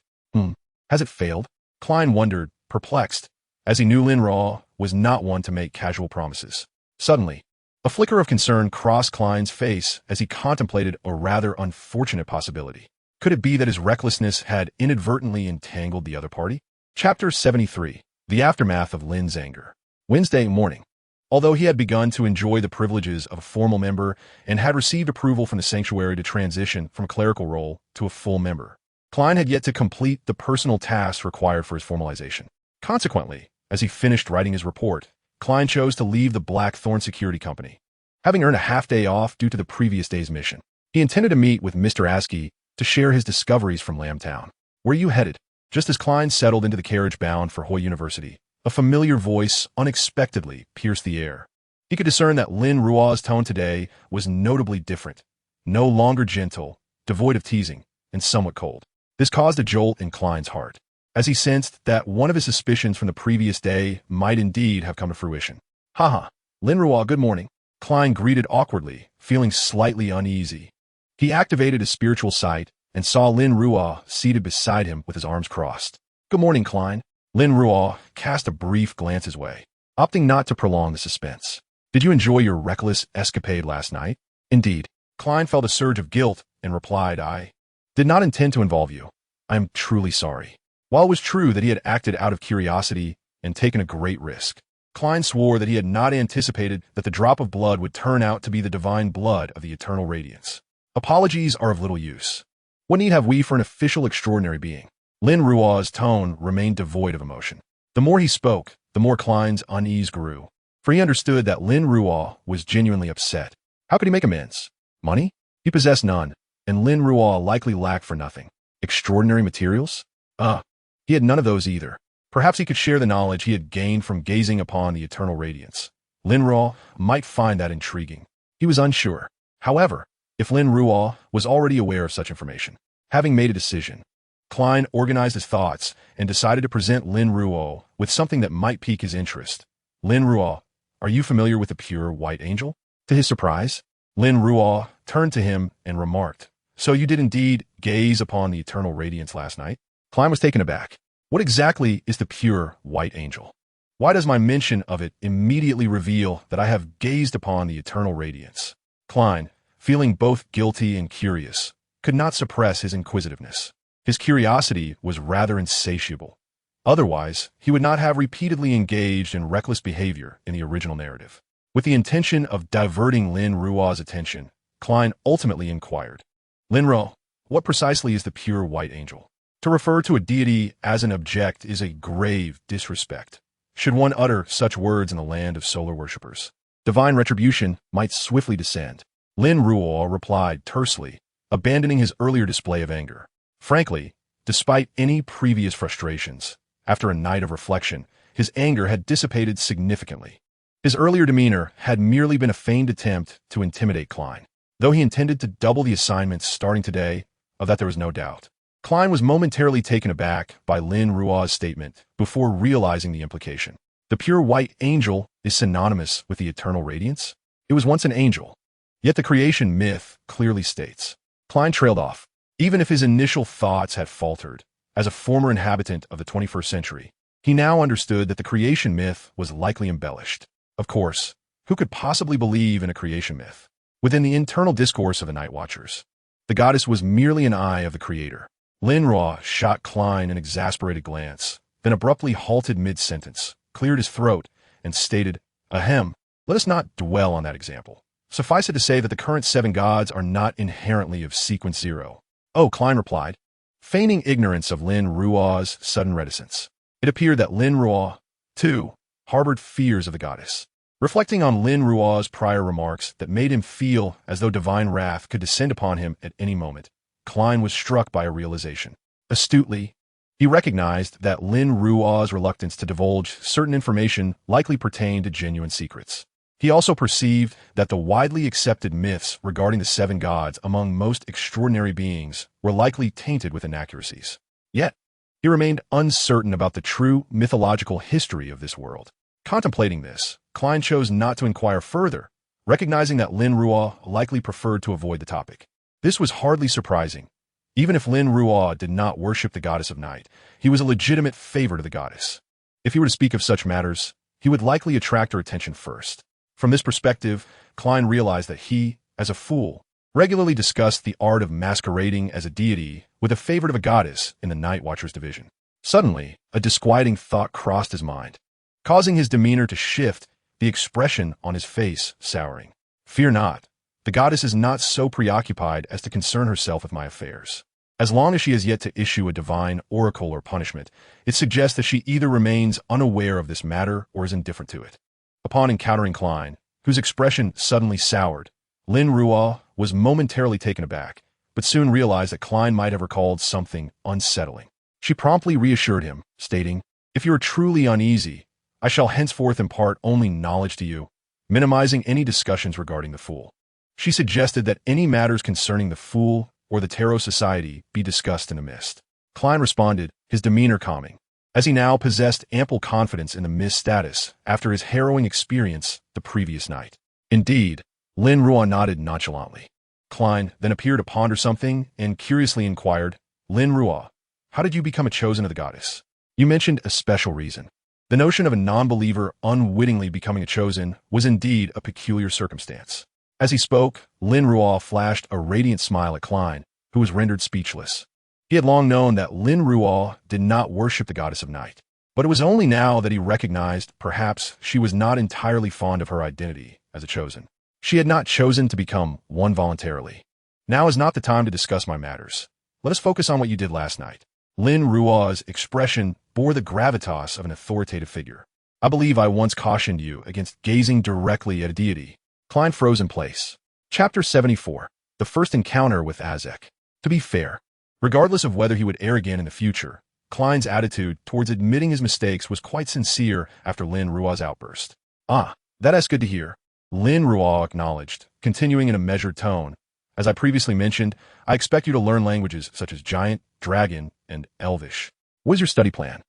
Has it failed? Klein wondered, perplexed, as he knew Lin Ruo was not one to make casual promises. Suddenly, a flicker of concern crossed Klein's face as he contemplated a rather unfortunate possibility. Could it be that his recklessness had inadvertently entangled the other party? Chapter 73. The Aftermath of Lin's Anger. Wednesday morning. Although he had begun to enjoy the privileges of a formal member and had received approval from the sanctuary to transition from a clerical role to a full member, Klein had yet to complete the personal tasks required for his formalization. Consequently, as he finished writing his report, Klein chose to leave the Blackthorn Security Company, having earned a half-day off due to the previous day's mission. He intended to meet with Mr. Askey to share his discoveries from Lam Town. Where are you headed? Just as Klein settled into the carriage bound for Hoi University, a familiar voice unexpectedly pierced the air. He could discern that Lin Ruo's tone today was notably different, no longer gentle, devoid of teasing, and somewhat cold. This caused a jolt in Klein's heart, as he sensed that one of his suspicions from the previous day might indeed have come to fruition. Haha, Lin Ruo, good morning. Klein greeted awkwardly, feeling slightly uneasy. He activated his spiritual sight and saw Lin Ruo seated beside him with his arms crossed. Good morning, Klein. Lin Ruo cast a brief glance his way, opting not to prolong the suspense. Did you enjoy your reckless escapade last night? Indeed. Klein felt a surge of guilt and replied, I did not intend to involve you. I am truly sorry. While it was true that he had acted out of curiosity and taken a great risk, Klein swore that he had not anticipated that the drop of blood would turn out to be the divine blood of the eternal radiance. Apologies are of little use. What need have we for an official extraordinary being? Lin Ruo's tone remained devoid of emotion. The more he spoke, the more Klein's unease grew, for he understood that Lin Ruo was genuinely upset. How could he make amends? Money? He possessed none, and Lin Ruo likely lacked for nothing. Extraordinary materials? He had none of those either. Perhaps he could share the knowledge he had gained from gazing upon the eternal radiance. Lin Ruo might find that intriguing. He was unsure. However, if Lin Ruo was already aware of such information, having made a decision, Klein organized his thoughts and decided to present Lin Ruo with something that might pique his interest. Lin Ruo, are you familiar with the pure white angel? To his surprise, Lin Ruo turned to him and remarked, So you did indeed gaze upon the eternal radiance last night? Klein was taken aback. What exactly is the pure white angel? Why does my mention of it immediately reveal that I have gazed upon the eternal radiance? Klein, feeling both guilty and curious, could not suppress his inquisitiveness. His curiosity was rather insatiable. Otherwise, he would not have repeatedly engaged in reckless behavior in the original narrative. With the intention of diverting Lin Ruo's attention, Klein ultimately inquired, Lin Ruo, what precisely is the pure white angel? To refer to a deity as an object is a grave disrespect. Should one utter such words in the land of solar worshippers, divine retribution might swiftly descend. Lin Ruo replied tersely, abandoning his earlier display of anger. Frankly, despite any previous frustrations, after a night of reflection, his anger had dissipated significantly. His earlier demeanor had merely been a feigned attempt to intimidate Klein. Though he intended to double the assignments starting today, of that there was no doubt. Klein was momentarily taken aback by Lin Ruo's statement before realizing the implication. The pure white angel is synonymous with the eternal radiance? It was once an angel. Yet the creation myth clearly states. Klein trailed off. Even if his initial thoughts had faltered, as a former inhabitant of the 21st century, he now understood that the creation myth was likely embellished. Of course, who could possibly believe in a creation myth? Within the internal discourse of the Night Watchers, the goddess was merely an eye of the creator. Lin Ruo shot Klein an exasperated glance, then abruptly halted mid-sentence, cleared his throat, and stated, "Ahem, let us not dwell on that example. Suffice it to say that the current 7 gods are not inherently of sequence 0. Oh, Klein replied, feigning ignorance of Lin Ruo's sudden reticence. It appeared that Lin Ruo, too, harbored fears of the goddess. Reflecting on Lin Ruo's prior remarks that made him feel as though divine wrath could descend upon him at any moment, Klein was struck by a realization. Astutely, he recognized that Lin Ruo's reluctance to divulge certain information likely pertained to genuine secrets. He also perceived that the widely accepted myths regarding the 7 gods among most extraordinary beings were likely tainted with inaccuracies. Yet, he remained uncertain about the true mythological history of this world. Contemplating this, Klein chose not to inquire further, recognizing that Lin Ruo likely preferred to avoid the topic. This was hardly surprising. Even if Lin Ruo did not worship the goddess of night, he was a legitimate favorite of the goddess. If he were to speak of such matters, he would likely attract her attention first. From this perspective, Klein realized that he, as a fool, regularly discussed the art of masquerading as a deity with a favorite of a goddess in the Night Watchers division. Suddenly, a disquieting thought crossed his mind, causing his demeanor to shift, the expression on his face souring. Fear not. The goddess is not so preoccupied as to concern herself with my affairs. As long as she has yet to issue a divine oracle or punishment, it suggests that she either remains unaware of this matter or is indifferent to it. Upon encountering Klein, whose expression suddenly soured, Lin Ruo was momentarily taken aback, but soon realized that Klein might have recalled something unsettling. She promptly reassured him, stating, "If you are truly uneasy, I shall henceforth impart only knowledge to you, minimizing any discussions regarding the Fool." She suggested that any matters concerning the Fool or the Tarot Society be discussed in the mist. Klein responded, his demeanor calming, as he now possessed ample confidence in the mist status after his harrowing experience the previous night. Indeed, Lin Ruo nodded nonchalantly. Klein then appeared to ponder something and curiously inquired, "Lin Ruo, how did you become a chosen of the goddess? You mentioned a special reason." The notion of a non-believer unwittingly becoming a chosen was indeed a peculiar circumstance. As he spoke, Lin Ruo flashed a radiant smile at Klein, who was rendered speechless. He had long known that Lin Ruo did not worship the goddess of night, but it was only now that he recognized perhaps she was not entirely fond of her identity as a chosen. She had not chosen to become one voluntarily. "Now is not the time to discuss my matters. Let us focus on what you did last night." Lin Ruo's expression bore the gravitas of an authoritative figure. "I believe I once cautioned you against gazing directly at a deity." Klein froze in place. Chapter 74. The First Encounter with Azek. To be fair, regardless of whether he would err again in the future, Klein's attitude towards admitting his mistakes was quite sincere after Lin Ruo's outburst. "Ah, that's good to hear," Lin Ruo acknowledged, continuing in a measured tone. "As I previously mentioned, I expect you to learn languages such as Giant, Dragon, and Elvish. What is your study plan?"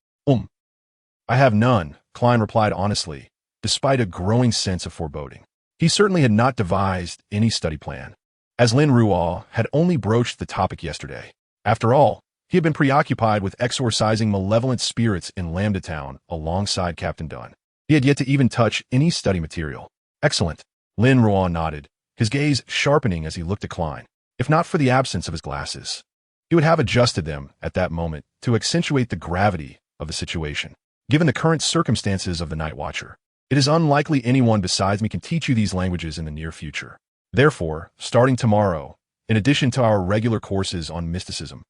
"I have none," Klein replied honestly, despite a growing sense of foreboding. He certainly had not devised any study plan, as Lin Ruo had only broached the topic yesterday. After all, he had been preoccupied with exorcising malevolent spirits in Lambda Town alongside Captain Dunn. He had yet to even touch any study material. "Excellent," Lin Ruo nodded, his gaze sharpening as he looked at Klein. If not for the absence of his glasses, he would have adjusted them at that moment to accentuate the gravity of the situation. "Given the current circumstances of the Night Watcher, it is unlikely anyone besides me can teach you these languages in the near future. Therefore, starting tomorrow, in addition to our regular courses on mysticism,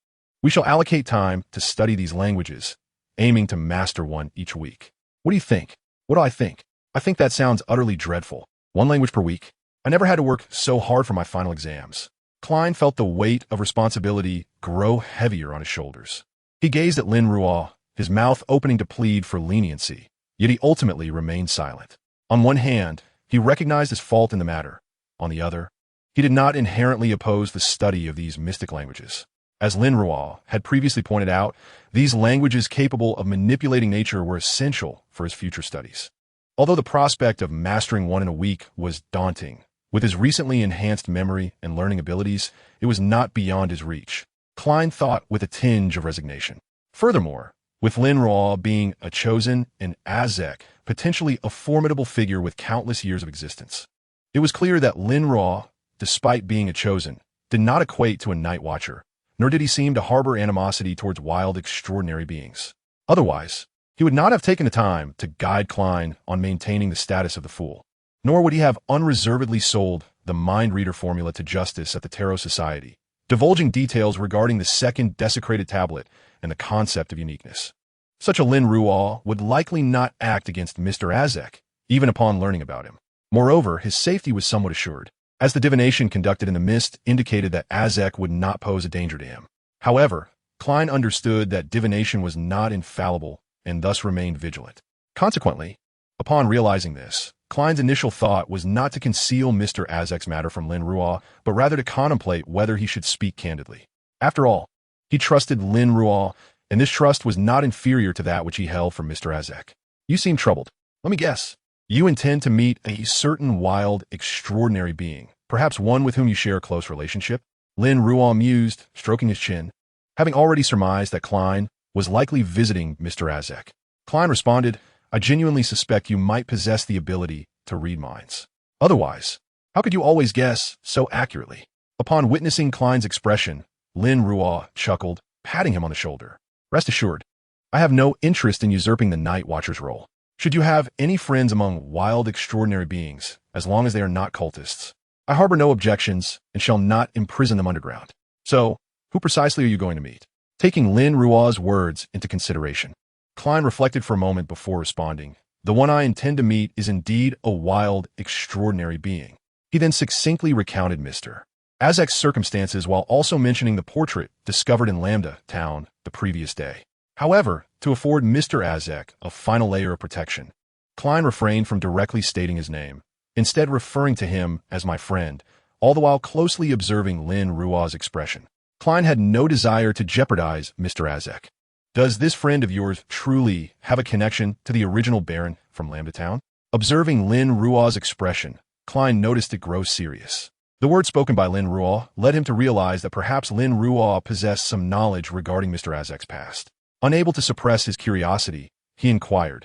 we shall allocate time to study these languages, aiming to master one each week." "What do you think?" "What do I think? I think that sounds utterly dreadful. One language per week? I never had to work so hard for my final exams." Klein felt the weight of responsibility grow heavier on his shoulders. He gazed at Lin Ruo, his mouth opening to plead for leniency, yet he ultimately remained silent. On one hand, he recognized his fault in the matter. On the other, he did not inherently oppose the study of these mystic languages. As Lin Ruo had previously pointed out, these languages capable of manipulating nature were essential for his future studies. Although the prospect of mastering one in a week was daunting, with his recently enhanced memory and learning abilities, it was not beyond his reach. Klein thought with a tinge of resignation. Furthermore, with Lin Ruo being a chosen and Azek, potentially a formidable figure with countless years of existence, it was clear that Lin Ruo, despite being a chosen, did not equate to a night watcher, nor did he seem to harbor animosity towards wild, extraordinary beings. Otherwise, he would not have taken the time to guide Klein on maintaining the status of the fool, nor would he have unreservedly sold the mind reader formula to Justice at the Tarot Society, divulging details regarding the second desecrated tablet and the concept of uniqueness. Such a Lin Ruo would likely not act against Mr. Azek, even upon learning about him. Moreover, his safety was somewhat assured, as the divination conducted in the mist indicated that Azek would not pose a danger to him. However, Klein understood that divination was not infallible and thus remained vigilant. Consequently, upon realizing this, Klein's initial thought was not to conceal Mr. Azek's matter from Lin Ruo, but rather to contemplate whether he should speak candidly. After all, he trusted Lin Ruo, and this trust was not inferior to that which he held from Mr. Azek. You seem troubled. Let me guess. You intend to meet a certain wild, extraordinary being, perhaps one with whom you share a close relationship? Lin Ruo mused, stroking his chin, having already surmised that Klein was likely visiting Mr. Azek. Klein responded, I genuinely suspect you might possess the ability to read minds. Otherwise, how could you always guess so accurately? Upon witnessing Klein's expression, Lin Ruo chuckled, patting him on the shoulder. Rest assured, I have no interest in usurping the Night Watcher's role. Should you have any friends among wild, extraordinary beings, as long as they are not cultists, I harbor no objections and shall not imprison them underground. So, who precisely are you going to meet? Taking Lin Ruo's words into consideration, Klein reflected for a moment before responding. The one I intend to meet is indeed a wild, extraordinary being. He then succinctly recounted Mr. Azek's circumstances while also mentioning the portrait discovered in Lambda Town the previous day. However, to afford Mr. Azek a final layer of protection, Klein refrained from directly stating his name, instead referring to him as my friend, all the while closely observing Lin Ruo's expression. Klein had no desire to jeopardize Mr. Azek. Does this friend of yours truly have a connection to the original Baron from Lambda Town? Observing Lin Ruo's expression, Klein noticed it grow serious. The words spoken by Lin Ruo led him to realize that perhaps Lin Ruo possessed some knowledge regarding Mr. Azek's past. Unable to suppress his curiosity, he inquired,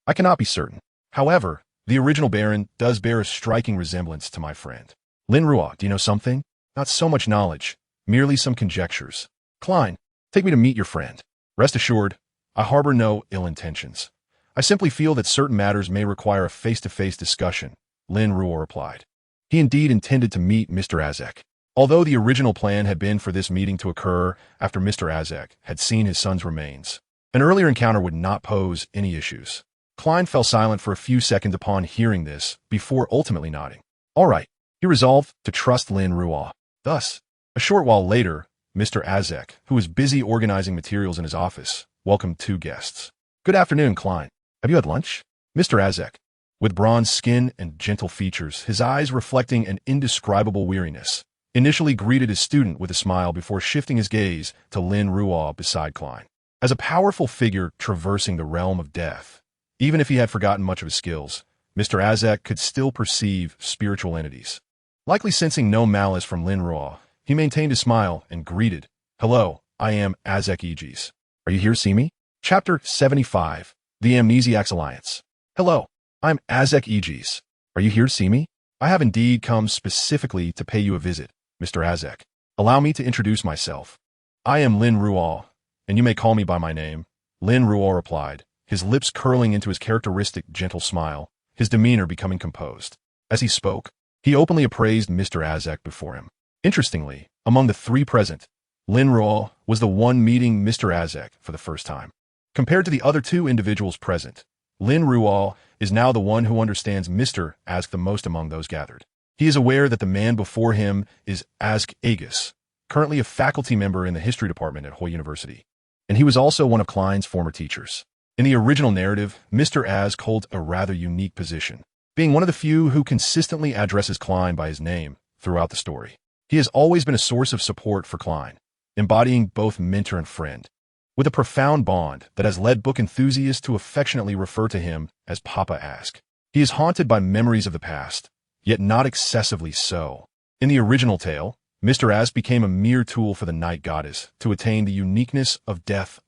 I cannot be certain. However, the original Baron does bear a striking resemblance to my friend. Lin Ruo, do you know something? Not so much knowledge, merely some conjectures. Klein, take me to meet your friend. Rest assured, I harbor no ill intentions. I simply feel that certain matters may require a face-to-face discussion, Lin Ruo replied. He indeed intended to meet Mr. Azek. Although the original plan had been for this meeting to occur after Mr. Azek had seen his son's remains, an earlier encounter would not pose any issues. Klein fell silent for a few seconds upon hearing this, before ultimately nodding. All right, he resolved to trust Lin Ruo. Thus, a short while later, Mr. Azek, who was busy organizing materials in his office, welcomed two guests. Good afternoon, Klein. Have you had lunch? Mr. Azek, with bronze skin and gentle features, his eyes reflecting an indescribable weariness, initially greeted his student with a smile before shifting his gaze to Lin Ruo beside Klein. As a powerful figure traversing the realm of death, even if he had forgotten much of his skills, Mr. Azek could still perceive spiritual entities. Likely sensing no malice from Lin Ruo, he maintained his smile and greeted, Hello, I am Azek Aegis. Are you here to see me? Chapter 75, The Amnesiac's Alliance. Hello, I'm Azek Aegis. Are you here to see me? I have indeed come specifically to pay you a visit, Mr. Azek. Allow me to introduce myself. I am Lin Ruo, and you may call me by my name. Lin Ruo replied, his lips curling into his characteristic gentle smile, his demeanor becoming composed. As he spoke, he openly appraised Mr. Azek before him. Interestingly, among the three present, Lin Ruo was the one meeting Mr. Azek for the first time. Compared to the other two individuals present, Lin Ruo is now the one who understands Mr. Azek the most among those gathered. He is aware that the man before him is Azek Aegis, currently a faculty member in the history department at Hoi University, and he was also one of Klein's former teachers. In the original narrative, Mr. Azek holds a rather unique position. being one of the few who consistently addresses Klein by his name throughout the story. He has always been a source of support for Klein, embodying both mentor and friend, with a profound bond that has led book enthusiasts to affectionately refer to him as Papa Ask. He is haunted by memories of the past, yet not excessively so. In the original tale, Mr. Ask became a mere tool for the night goddess to attain the uniqueness of death.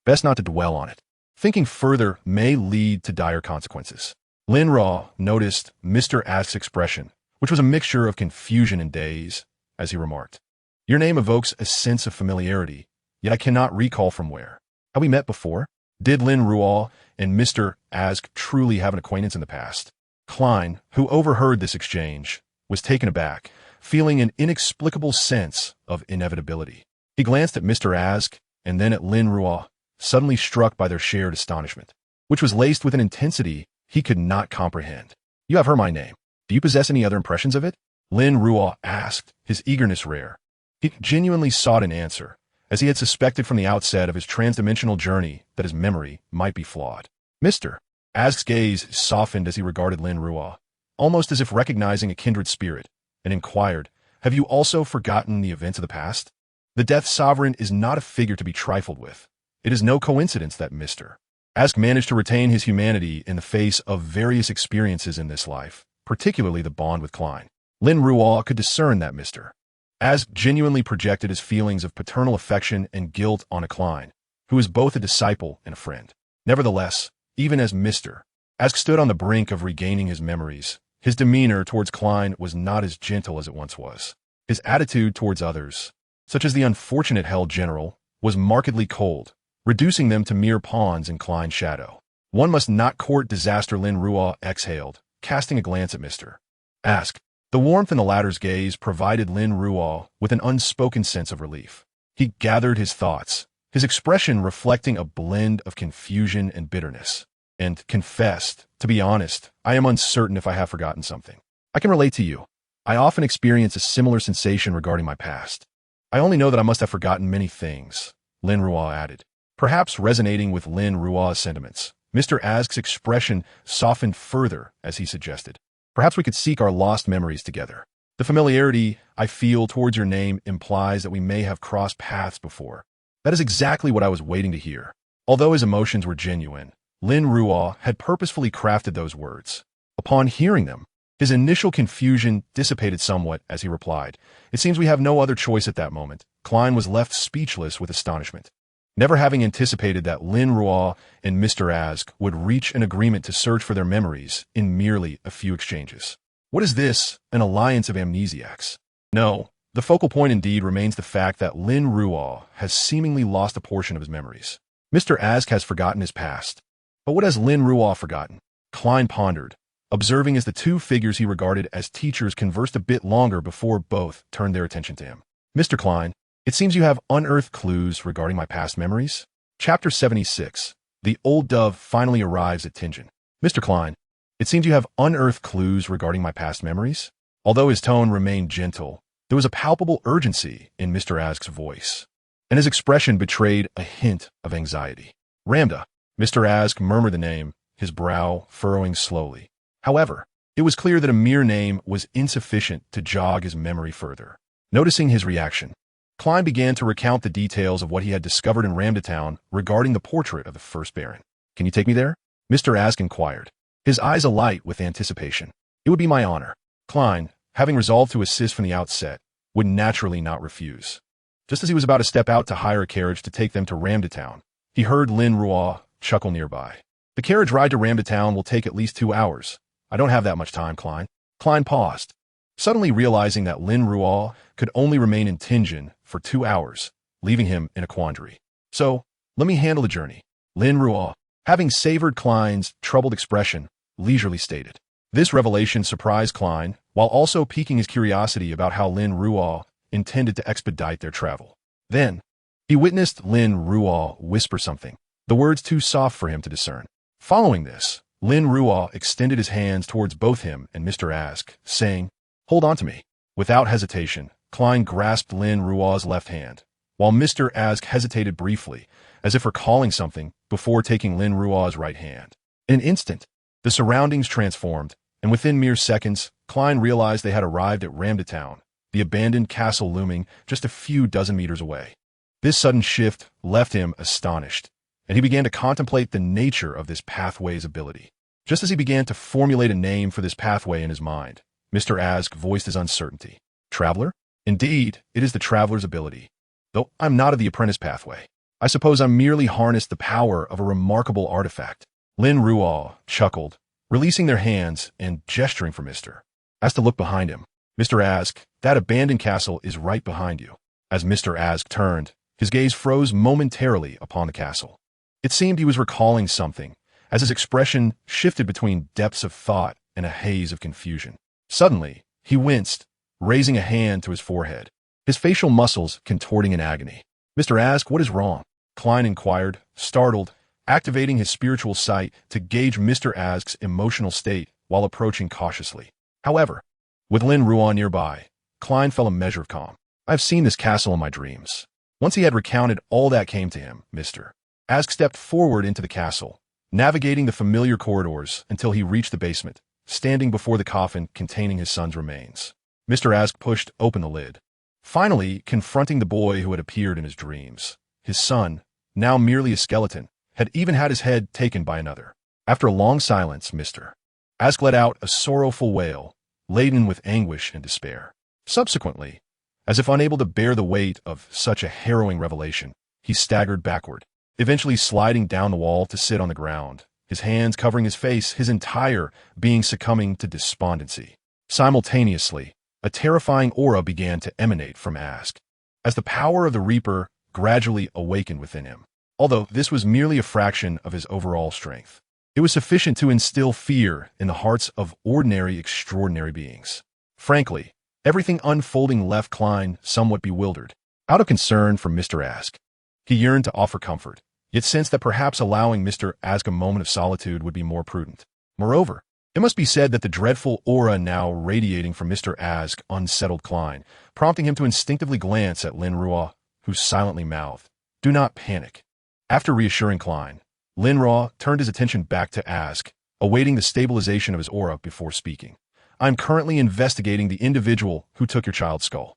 Best not to dwell on it. Thinking further may lead to dire consequences. Lin Ruo noticed Mr. Ask's expression, which was a mixture of confusion and daze, as he remarked, "Your name evokes a sense of familiarity, yet I cannot recall from where. Have we met before? Did Lin Ruo and Mr. Ask truly have an acquaintance in the past?" Klein, who overheard this exchange, was taken aback, feeling an inexplicable sense of inevitability. He glanced at Mr. Ask and then at Lin Ruo, suddenly struck by their shared astonishment, which was laced with an intensity he could not comprehend. "You have heard my name. Do you possess any other impressions of it?" Lin Ruo asked, his eagerness rare. He genuinely sought an answer, as he had suspected from the outset of his transdimensional journey that his memory might be flawed. Mr. Ask's gaze softened as he regarded Lin Ruo, almost as if recognizing a kindred spirit, and inquired, "Have you also forgotten the events of the past?" The Death Sovereign is not a figure to be trifled with. It is no coincidence that Mr. Ask managed to retain his humanity in the face of various experiences in this life, particularly the bond with Klein. Lin Ruo could discern that Mr. Ask genuinely projected his feelings of paternal affection and guilt on a Klein, who is both a disciple and a friend. Nevertheless, even as Mr. Ask stood on the brink of regaining his memories, his demeanor towards Klein was not as gentle as it once was. His attitude towards others, such as the unfortunate Hell General, was markedly cold, reducing them to mere pawns in Klein's shadow. "One must not court disaster," Lin Ruo exhaled, casting a glance at Mr. Ask. The warmth in the latter's gaze provided Lin Ruo with an unspoken sense of relief. He gathered his thoughts, his expression reflecting a blend of confusion and bitterness, and confessed, "To be honest, I am uncertain if I have forgotten something. I can relate to you. I often experience a similar sensation regarding my past. I only know that I must have forgotten many things," Lin Ruo added. Perhaps resonating with Lin Ruo's sentiments, Mr. Ask's expression softened further as he suggested, "Perhaps we could seek our lost memories together. The familiarity I feel towards your name implies that we may have crossed paths before." That is exactly what I was waiting to hear. Although his emotions were genuine, Lin Ruo had purposefully crafted those words. Upon hearing them, his initial confusion dissipated somewhat as he replied, "It seems we have no other choice at that moment." Klein was left speechless with astonishment, never having anticipated that Lin Ruo and Mr. Ask would reach an agreement to search for their memories in merely a few exchanges. What is this, an alliance of amnesiacs? No, the focal point indeed remains the fact that Lin Ruo has seemingly lost a portion of his memories. Mr. Ask has forgotten his past. But what has Lin Ruo forgotten? Klein pondered, observing as the two figures he regarded as teachers conversed a bit longer before both turned their attention to him. "Mr. Klein, it seems you have unearthed clues regarding my past memories." Chapter 76. The Old Dove finally arrives at Tingen. "Mr. Klein, it seems you have unearthed clues regarding my past memories." Although his tone remained gentle, there was a palpable urgency in Mr. Ask's voice, and his expression betrayed a hint of anxiety. "Ramda." Mr. Ask murmured the name, his brow furrowing slowly. However, it was clear that a mere name was insufficient to jog his memory further. Noticing his reaction, Klein began to recount the details of what he had discovered in Ramda Town regarding the portrait of the first Baron. "Can you take me there?" Mr. Ask inquired, his eyes alight with anticipation. "It would be my honor." Klein, having resolved to assist from the outset, would naturally not refuse. Just as he was about to step out to hire a carriage to take them to Ramda Town, he heard Lin Ruo chuckle nearby. "The carriage ride to Ramda Town will take at least 2 hours. I don't have that much time, Klein." Klein paused, suddenly realizing that Lin Ruo could only remain in Tingen for 2 hours, leaving him in a quandary. "So, let me handle the journey." Lin Ruo, having savored Klein's troubled expression, leisurely stated. This revelation surprised Klein, while also piquing his curiosity about how Lin Ruo intended to expedite their travel. Then, he witnessed Lin Ruo whisper something, the words too soft for him to discern. Following this, Lin Ruo extended his hands towards both him and Mr. Ask, saying, "Hold on to me." Without hesitation, Klein grasped Lin Ruo's left hand, while Mr. Ask hesitated briefly, as if recalling something, before taking Lin Ruo's right hand. In an instant, the surroundings transformed, and within mere seconds, Klein realized they had arrived at Ramdatown, the abandoned castle looming just a few dozen meters away. This sudden shift left him astonished, and he began to contemplate the nature of this pathway's ability. Just as he began to formulate a name for this pathway in his mind, Mr. Ask voiced his uncertainty. Traveler? Indeed, it is the traveler's ability. Though I'm not of the apprentice pathway. I suppose I'm merely harnessed the power of a remarkable artifact. Lin Ruo chuckled, releasing their hands and gesturing for Mr. Ask to look behind him. Mr. Ask, that abandoned castle is right behind you. As Mr. Ask turned, his gaze froze momentarily upon the castle. It seemed he was recalling something, as his expression shifted between depths of thought and a haze of confusion. Suddenly, he winced, raising a hand to his forehead, his facial muscles contorting in agony. Mr. Ask, what is wrong? Klein inquired, startled, activating his spiritual sight to gauge Mr. Ask's emotional state while approaching cautiously. However, with Lin Ruo nearby, Klein felt a measure of calm. I've seen this castle in my dreams. Once he had recounted all that came to him, Mr. Ask stepped forward into the castle, navigating the familiar corridors until he reached the basement, standing before the coffin containing his son's remains. Mr. Ask pushed open the lid, finally confronting the boy who had appeared in his dreams. His son, now merely a skeleton, had even had his head taken by another. After a long silence, Mr. Ask let out a sorrowful wail, laden with anguish and despair. Subsequently, as if unable to bear the weight of such a harrowing revelation, he staggered backward, eventually sliding down the wall to sit on the ground, his hands covering his face, his entire being succumbing to despondency. Simultaneously, a terrifying aura began to emanate from Ask, as the power of the Reaper gradually awakened within him. Although this was merely a fraction of his overall strength, it was sufficient to instill fear in the hearts of ordinary, extraordinary beings. Frankly, everything unfolding left Klein somewhat bewildered. Out of concern for Mr. Ask, he yearned to offer comfort, yet sensed that perhaps allowing Mr. Ask a moment of solitude would be more prudent. Moreover, it must be said that the dreadful aura now radiating from Mr. Ask unsettled Klein, prompting him to instinctively glance at Lin Ruo, who silently mouthed, "Do not panic." After reassuring Klein, Lin Ruo turned his attention back to Ask, awaiting the stabilization of his aura before speaking. "I'm currently investigating the individual who took your child's skull."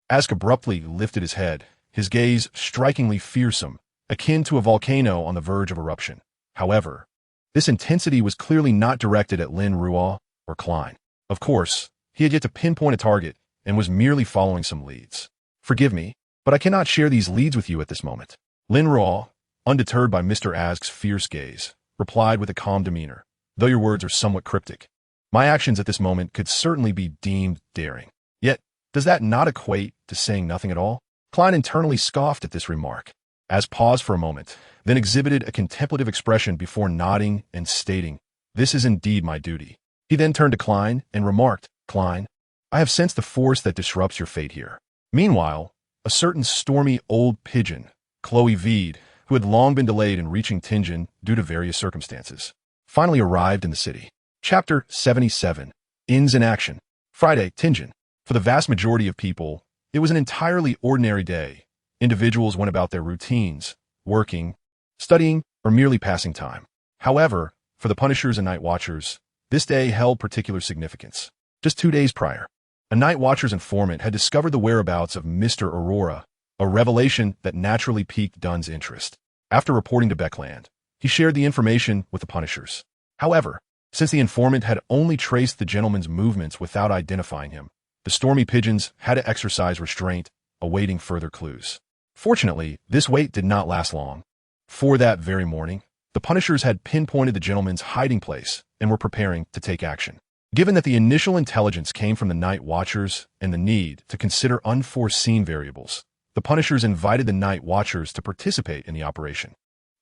Ask abruptly lifted his head, his gaze strikingly fearsome, akin to a volcano on the verge of eruption. However, this intensity was clearly not directed at Lin Ruo or Klein. Of course, he had yet to pinpoint a target and was merely following some leads. "Forgive me, but I cannot share these leads with you at this moment." Lin Ruo, undeterred by Mr. Ask's fierce gaze, replied with a calm demeanor, "Though your words are somewhat cryptic, my actions at this moment could certainly be deemed daring. Yet, does that not equate to saying nothing at all?" Klein internally scoffed at this remark. Ask paused for a moment, then exhibited a contemplative expression before nodding and stating, "This is indeed my duty." He then turned to Klein and remarked, "Klein, I have sensed the force that disrupts your fate here." Meanwhile, a certain stormy old pigeon, Chloe Veed, who had long been delayed in reaching Tingen due to various circumstances, finally arrived in the city. Chapter 77. Inns in Action. Friday, Tingen. For the vast majority of people, it was an entirely ordinary day. Individuals went about their routines, working, studying, or merely passing time. However, for the Punishers and Night Watchers, this day held particular significance. Just 2 days prior, a Night Watcher's informant had discovered the whereabouts of Mr. Aurora, a revelation that naturally piqued Dunn's interest. After reporting to Beckland, he shared the information with the Punishers. However, since the informant had only traced the gentleman's movements without identifying him, the Stormy Pigeons had to exercise restraint, awaiting further clues. Fortunately, this wait did not last long. For that very morning, the Punishers had pinpointed the gentleman's hiding place and were preparing to take action. Given that the initial intelligence came from the Night Watchers and the need to consider unforeseen variables, the Punishers invited the Night Watchers to participate in the operation.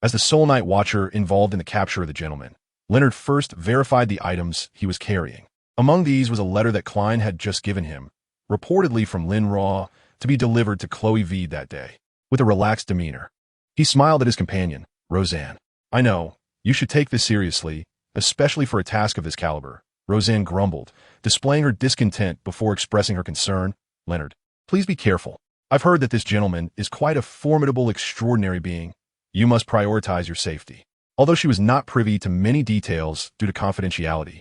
As the sole Night Watcher involved in the capture of the gentleman, Leonard first verified the items he was carrying. Among these was a letter that Klein had just given him, reportedly from Lin Ruo, to be delivered to Chloe Veed that day. With a relaxed demeanor, he smiled at his companion, Roseanne. "I know, you should take this seriously, especially for a task of this caliber," Roseanne grumbled, displaying her discontent before expressing her concern. "Leonard, please be careful. I've heard that this gentleman is quite a formidable, extraordinary being. You must prioritize your safety." Although she was not privy to many details due to confidentiality,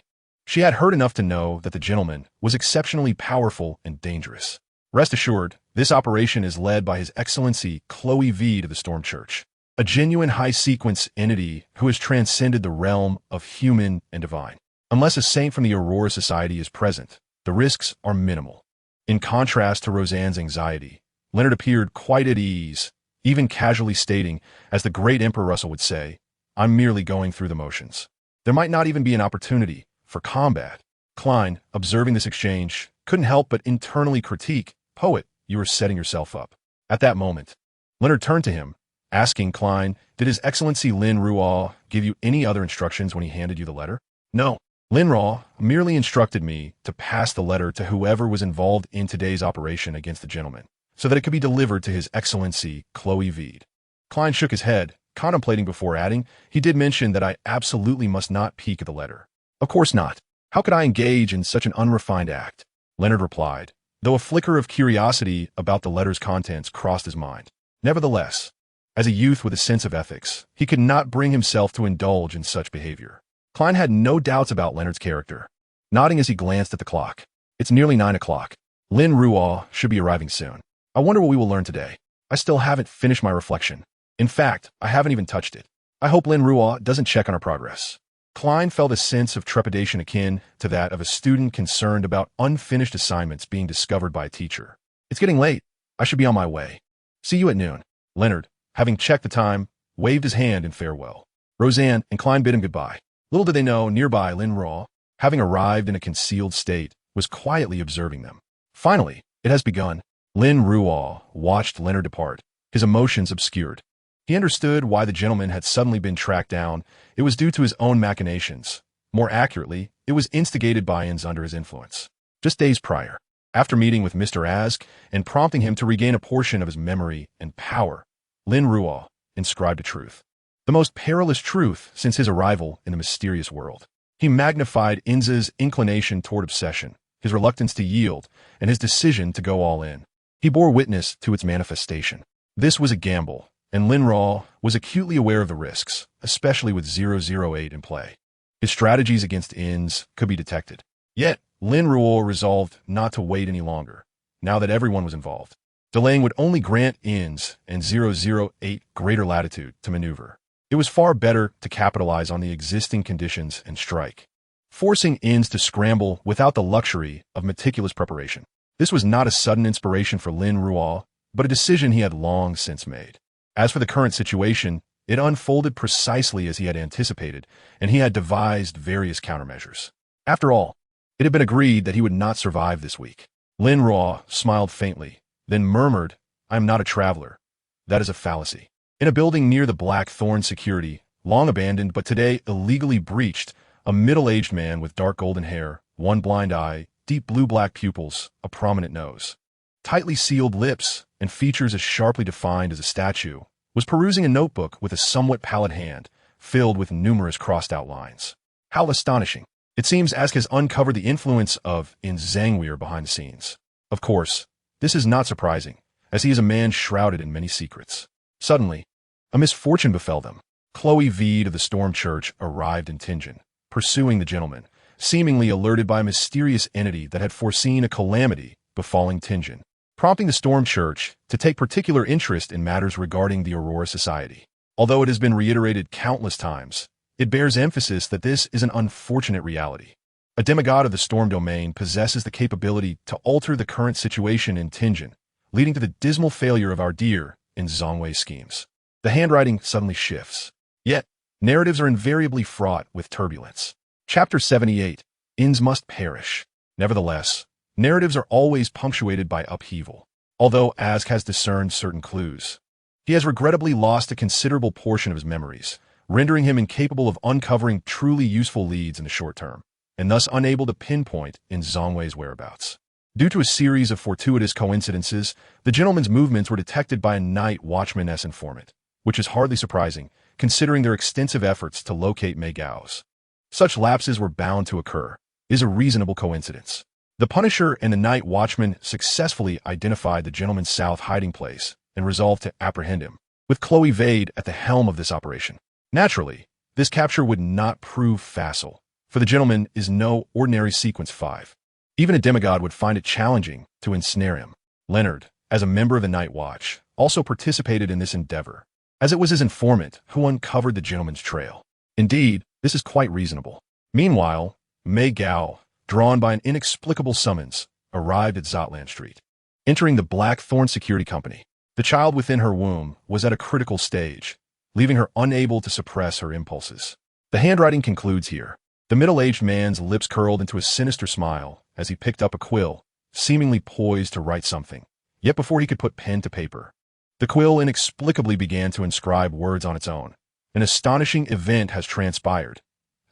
She had heard enough to know that the gentleman was exceptionally powerful and dangerous. Rest assured, this operation is led by His Excellency Chloe V to the Storm Church, a genuine high-sequence entity who has transcended the realm of human and divine. Unless a saint from the Aurora Society is present, the risks are minimal. In contrast to Roseanne's anxiety, Leonard appeared quite at ease, even casually stating, as the great Emperor Russell would say, "I'm merely going through the motions." There might not even be an opportunity for combat. Klein, observing this exchange, couldn't help but internally critique, "Poet, you are setting yourself up." At that moment, Leonard turned to him, asking Klein, "Did His Excellency Lin Ruo give you any other instructions when he handed you the letter?" "No. Lin Ruo merely instructed me to pass the letter to whoever was involved in today's operation against the gentleman, so that it could be delivered to His Excellency Chloe Vede." Klein shook his head, contemplating before adding, "He did mention that I absolutely must not peek at the letter." "Of course not. How could I engage in such an unrefined act?" Leonard replied, though a flicker of curiosity about the letter's contents crossed his mind. Nevertheless, as a youth with a sense of ethics, he could not bring himself to indulge in such behavior. Klein had no doubts about Leonard's character, nodding as he glanced at the clock. "It's nearly 9 o'clock. Lin Ruo should be arriving soon. I wonder what we will learn today. I still haven't finished my reflection. In fact, I haven't even touched it. I hope Lin Ruo doesn't check on our progress." Klein felt a sense of trepidation akin to that of a student concerned about unfinished assignments being discovered by a teacher. "It's getting late. I should be on my way. See you at noon." Leonard, having checked the time, waved his hand in farewell. Roseanne and Klein bid him goodbye. Little did they know, nearby Lin Ruo, having arrived in a concealed state, was quietly observing them. Finally, it has begun. Lin Ruo watched Leonard depart, his emotions obscured. He understood why the gentleman had suddenly been tracked down. It was due to his own machinations. More accurately, it was instigated by ins under his influence. Just days prior, after meeting with Mr. Ask and prompting him to regain a portion of his memory and power, Lin Ruo inscribed a truth. The most perilous truth since his arrival in the mysterious world. He magnified Inza's inclination toward obsession, his reluctance to yield, and his decision to go all in. He bore witness to its manifestation. This was a gamble, and Lin Ruo was acutely aware of the risks, especially with 008 in play. His strategies against ins could be detected. Yet, Lin Ruo resolved not to wait any longer, now that everyone was involved. Delaying would only grant ins and 008 greater latitude to maneuver. It was far better to capitalize on the existing conditions and strike, forcing ins to scramble without the luxury of meticulous preparation. This was not a sudden inspiration for Lin Ruo, but a decision he had long since made. As for the current situation, it unfolded precisely as he had anticipated, and he had devised various countermeasures. After all, it had been agreed that he would not survive this week. Lin Ruo smiled faintly, then murmured, "I am not a traveler. That is a fallacy." In a building near the Blackthorn Security, long abandoned but today illegally breached, a middle-aged man with dark golden hair, one blind eye, deep blue-black pupils, a prominent nose, tightly sealed lips, and features as sharply defined as a statue, was perusing a notebook with a somewhat pallid hand, filled with numerous crossed-out lines. How astonishing! It seems Ask has uncovered the influence of In Zangweir behind the scenes. Of course, this is not surprising, as he is a man shrouded in many secrets. Suddenly, a misfortune befell them. Chloe Vede of the Storm Church arrived in Tianjin, pursuing the gentleman, seemingly alerted by a mysterious entity that had foreseen a calamity befalling Tianjin, prompting the Storm Church to take particular interest in matters regarding the Aurora Society. Although it has been reiterated countless times, it bears emphasis that this is an unfortunate reality. A demigod of the Storm Domain possesses the capability to alter the current situation in Tianjin, leading to the dismal failure of our dear In Zangweir's schemes. The handwriting suddenly shifts. Yet, narratives are invariably fraught with turbulence. Chapter 78, Ins Must Perish. Nevertheless, narratives are always punctuated by upheaval. Although Ask has discerned certain clues, he has regrettably lost a considerable portion of his memories, rendering him incapable of uncovering truly useful leads in the short term, and thus unable to pinpoint In Zangweir's whereabouts. Due to a series of fortuitous coincidences, the gentleman's movements were detected by a night watchman-esque informant, which is hardly surprising, considering their extensive efforts to locate Mei Gao's. Such lapses were bound to occur, is a reasonable coincidence. The Punisher and the night watchman successfully identified the gentleman's south hiding place and resolved to apprehend him, with Chloe Vede at the helm of this operation. Naturally, this capture would not prove facile, for the gentleman is no ordinary sequence 5. Even a demigod would find it challenging to ensnare him. Leonard, as a member of the Night Watch, also participated in this endeavor, as it was his informant who uncovered the gentleman's trail. Indeed, this is quite reasonable. Meanwhile, Mei Gao, drawn by an inexplicable summons, arrived at Zotland Street. Entering the Blackthorn Security Company, the child within her womb was at a critical stage, leaving her unable to suppress her impulses. The handwriting concludes here. The middle-aged man's lips curled into a sinister smile as he picked up a quill, seemingly poised to write something. Yet before he could put pen to paper, the quill inexplicably began to inscribe words on its own. An astonishing event has transpired.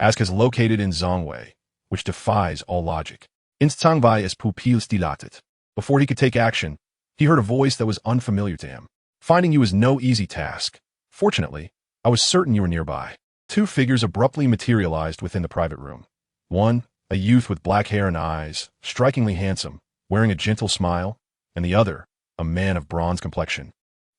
Ask is located in Zongwei, which defies all logic. Instzangwei is pupils dilated. Before he could take action, he heard a voice that was unfamiliar to him. Finding you is no easy task. Fortunately, I was certain you were nearby. Two figures abruptly materialized within the private room. One, a youth with black hair and eyes, strikingly handsome, wearing a gentle smile, and the other, a man of bronze complexion,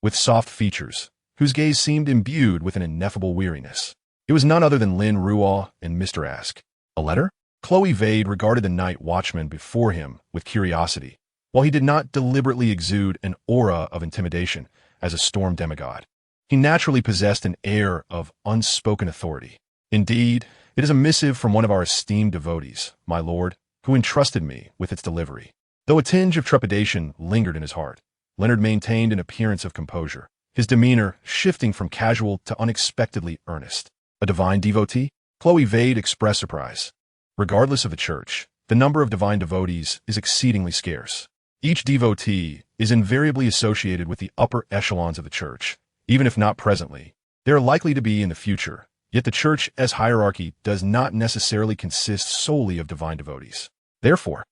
with soft features, whose gaze seemed imbued with an ineffable weariness. It was none other than Lin Ruo and Mr. Ask. A letter? Chloe Vade regarded the night watchman before him with curiosity, while he did not deliberately exude an aura of intimidation as a storm demigod. He naturally possessed an air of unspoken authority. Indeed, it is a missive from one of our esteemed devotees, my lord, who entrusted me with its delivery. Though a tinge of trepidation lingered in his heart, Leonard maintained an appearance of composure, his demeanor shifting from casual to unexpectedly earnest. A divine devotee? Chloe Vade expressed surprise. Regardless of the church, the number of divine devotees is exceedingly scarce. Each devotee is invariably associated with the upper echelons of the church. Even if not presently, they are likely to be in the future, yet the church's hierarchy does not necessarily consist solely of divine devotees. Therefore,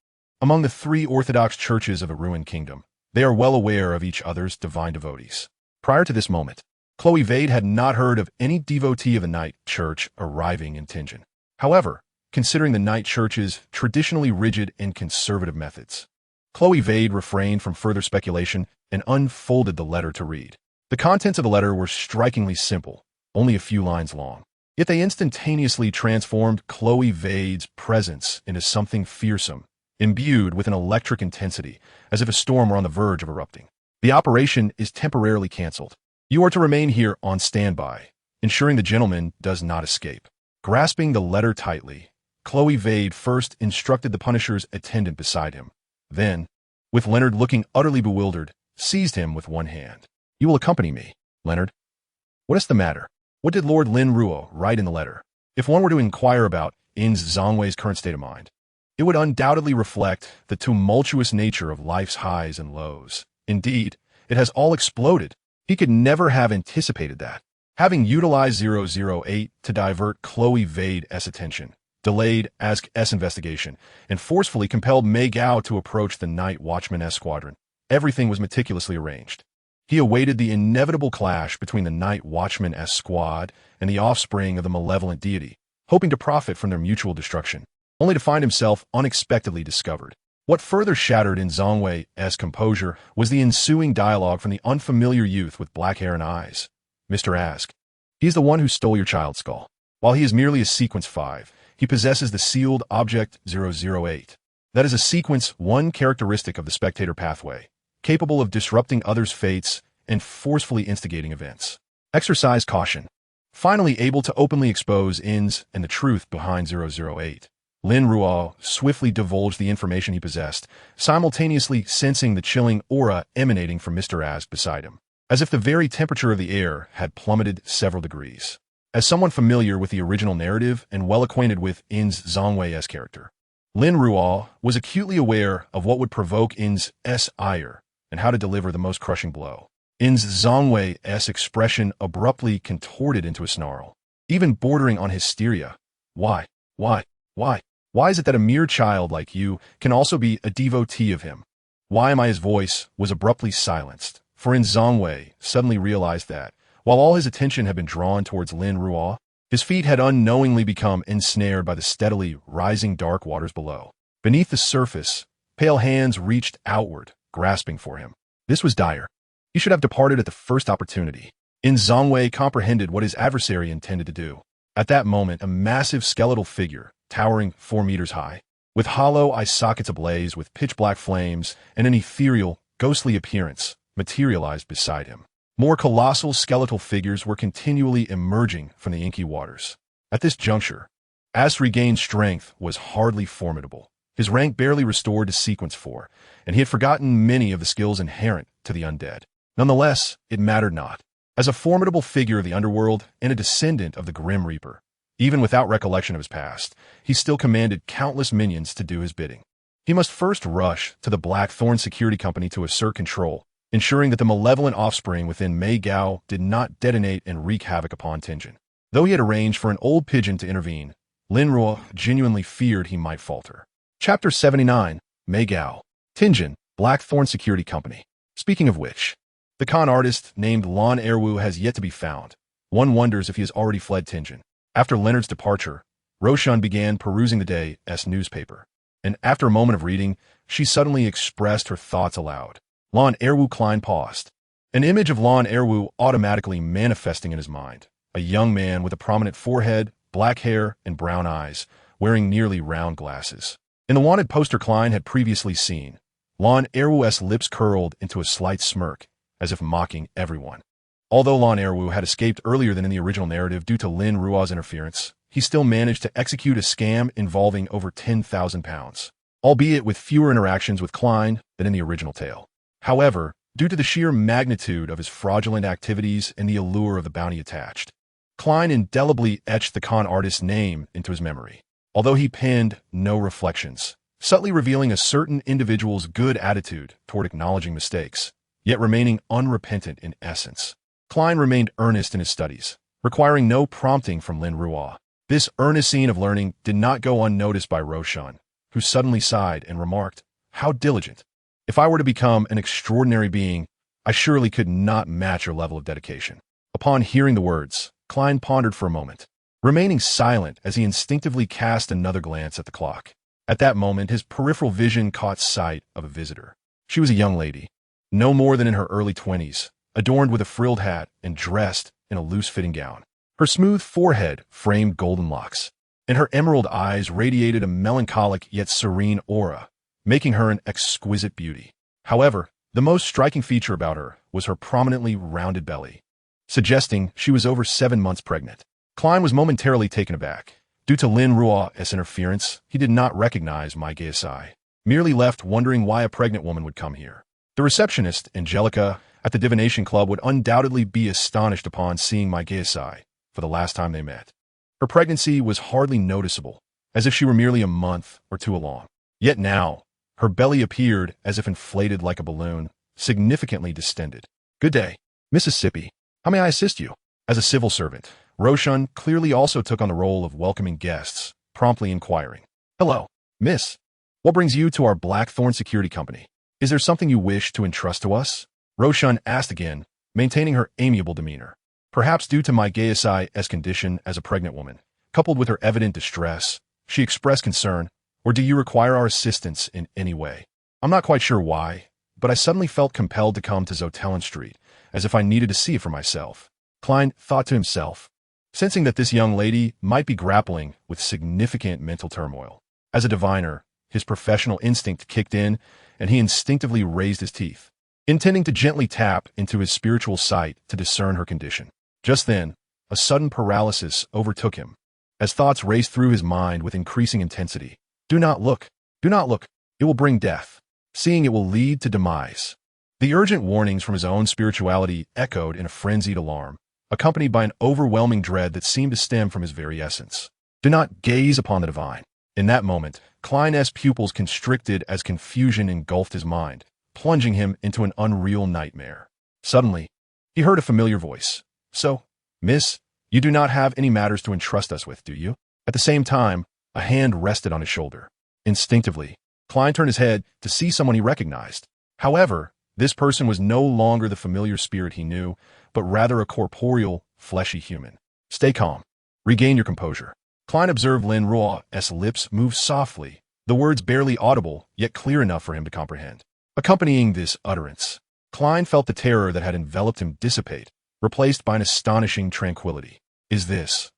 among the three orthodox churches of a ruined kingdom, they are well aware of each other's divine devotees. Prior to this moment, Chloe Vade had not heard of any devotee of the night church arriving in Tianjin. However, considering the night church's traditionally rigid and conservative methods, Chloe Vade refrained from further speculation and unfolded the letter to read. The contents of the letter were strikingly simple, only a few lines long. Yet they instantaneously transformed Chloe Vade's presence into something fearsome, imbued with an electric intensity, as if a storm were on the verge of erupting. The operation is temporarily cancelled. You are to remain here on standby, ensuring the gentleman does not escape. Grasping the letter tightly, Chloe Vade first instructed the Punisher's attendant beside him. Then, with Leonard looking utterly bewildered, seized him with one hand. You will accompany me, Leonard. What is the matter? What did Lord Lin Ruo write in the letter? If one were to inquire about In's Zongwei's current state of mind, it would undoubtedly reflect the tumultuous nature of life's highs and lows. Indeed, it has all exploded. He could never have anticipated that. Having utilized 008 to divert Chloe Vade's attention, delayed Ask's investigation, and forcefully compelled Mei Gao to approach the Night Watchman's squadron, everything was meticulously arranged. He awaited the inevitable clash between the Night Watchman's squad and the offspring of the malevolent deity, hoping to profit from their mutual destruction, only to find himself unexpectedly discovered. What further shattered in Zongwei's composure was the ensuing dialogue from the unfamiliar youth with black hair and eyes. Mr. Ask. He is the one who stole your child's skull. While he is merely a sequence 5, he possesses the sealed object 008. That is a sequence 1 characteristic of the spectator pathway, capable of disrupting others' fates and forcefully instigating events. Exercise caution. Finally able to openly expose In's and the truth behind 008, Lin Ruo swiftly divulged the information he possessed, simultaneously sensing the chilling aura emanating from Mr. Ask beside him, as if the very temperature of the air had plummeted several degrees. As someone familiar with the original narrative and well acquainted with In's Zongwei's character, Lin Ruo was acutely aware of what would provoke In's ire and how to deliver the most crushing blow. In's Zongwei's expression abruptly contorted into a snarl, even bordering on hysteria. Why is it that a mere child like you can also be a devotee of him? Why am I? His voice was abruptly silenced, for In Zongwei suddenly realized that, while all his attention had been drawn towards Lin Ruo, his feet had unknowingly become ensnared by the steadily rising dark waters below. Beneath the surface, pale hands reached outward, grasping for him. This was dire. He should have departed at the first opportunity. In Zongwei comprehended what his adversary intended to do. At that moment, a massive skeletal figure, towering 4 meters high, with hollow eye sockets ablaze with pitch-black flames and an ethereal, ghostly appearance materialized beside him. More colossal skeletal figures were continually emerging from the inky waters. At this juncture, As regained strength was hardly formidable. His rank barely restored to Sequence 4, and he had forgotten many of the skills inherent to the undead. Nonetheless, it mattered not. As a formidable figure of the underworld and a descendant of the Grim Reaper, even without recollection of his past, he still commanded countless minions to do his bidding. He must first rush to the Blackthorn Security Company to assert control, ensuring that the malevolent offspring within Mei Gao did not detonate and wreak havoc upon Tianjin. Though he had arranged for an old pigeon to intervene, Lin Ruo genuinely feared he might falter. Chapter 79, Mei Gao. Tianjin, Blackthorn Security Company. Speaking of which, the con artist named Lin Ruo has yet to be found. One wonders if he has already fled Tianjin. After Leonard's departure, Roshan began perusing the day's newspaper, and after a moment of reading, she suddenly expressed her thoughts aloud. Lin Ruo Klein paused. An image of Lin Ruo automatically manifesting in his mind. A young man with a prominent forehead, black hair, and brown eyes, wearing nearly round glasses. In the wanted poster Klein had previously seen, Lin Ruo's lips curled into a slight smirk, as if mocking everyone. Although Lin Ruo had escaped earlier than in the original narrative due to Lin Ruo's interference, he still managed to execute a scam involving over 10,000 pounds, albeit with fewer interactions with Klein than in the original tale. However, due to the sheer magnitude of his fraudulent activities and the allure of the bounty attached, Klein indelibly etched the con artist's name into his memory, although he penned no reflections, subtly revealing a certain individual's good attitude toward acknowledging mistakes, yet remaining unrepentant in essence. Klein remained earnest in his studies, requiring no prompting from Lin Ruo. This earnest scene of learning did not go unnoticed by Roshan, who suddenly sighed and remarked, "How diligent. If I were to become an extraordinary being, I surely could not match your level of dedication." Upon hearing the words, Klein pondered for a moment, remaining silent as he instinctively cast another glance at the clock. At that moment, his peripheral vision caught sight of a visitor. She was a young lady, no more than in her early 20s, adorned with a frilled hat and dressed in a loose-fitting gown. Her smooth forehead framed golden locks, and her emerald eyes radiated a melancholic yet serene aura, making her an exquisite beauty. However, the most striking feature about her was her prominently rounded belly, suggesting she was over 7 months pregnant. Klein was momentarily taken aback. Due to Lin Ruo's interference, he did not recognize Mai Gaisai, merely left wondering why a pregnant woman would come here. The receptionist, Angelica, at the Divination Club would undoubtedly be astonished upon seeing Mai Gaisai for the last time they met. Her pregnancy was hardly noticeable, as if she were merely a month or two along. Yet now, her belly appeared as if inflated like a balloon, significantly distended. "Good day, Mississippi. How may I assist you?" As a civil servant, Roshan clearly also took on the role of welcoming guests, promptly inquiring, "Hello, miss. What brings you to our Blackthorn Security Company? Is there something you wish to entrust to us?" Roshan asked again, maintaining her amiable demeanor. Perhaps due to Mai Gaisai's condition as a pregnant woman, coupled with her evident distress, she expressed concern. "Or do you require our assistance in any way? I'm not quite sure why, but I suddenly felt compelled to come to Zotellen Street, as if I needed to see it for myself." Klein thought to himself, sensing that this young lady might be grappling with significant mental turmoil. As a diviner, his professional instinct kicked in, and he instinctively raised his teeth, intending to gently tap into his spiritual sight to discern her condition. Just then, a sudden paralysis overtook him, as thoughts raced through his mind with increasing intensity. "Do not look. Do not look. It will bring death. Seeing it will lead to demise." The urgent warnings from his own spirituality echoed in a frenzied alarm, accompanied by an overwhelming dread that seemed to stem from his very essence. "Do not gaze upon the divine." In that moment, Klein's pupils constricted as confusion engulfed his mind, plunging him into an unreal nightmare. Suddenly, he heard a familiar voice. "So, miss, you do not have any matters to entrust us with, do you?" At the same time, a hand rested on his shoulder. Instinctively, Klein turned his head to see someone he recognized. However, this person was no longer the familiar spirit he knew, but rather a corporeal, fleshy human. "Stay calm. Regain your composure." Klein observed Lin Ruo's lips move softly, the words barely audible, yet clear enough for him to comprehend. Accompanying this utterance, Klein felt the terror that had enveloped him dissipate, replaced by an astonishing tranquility. Is this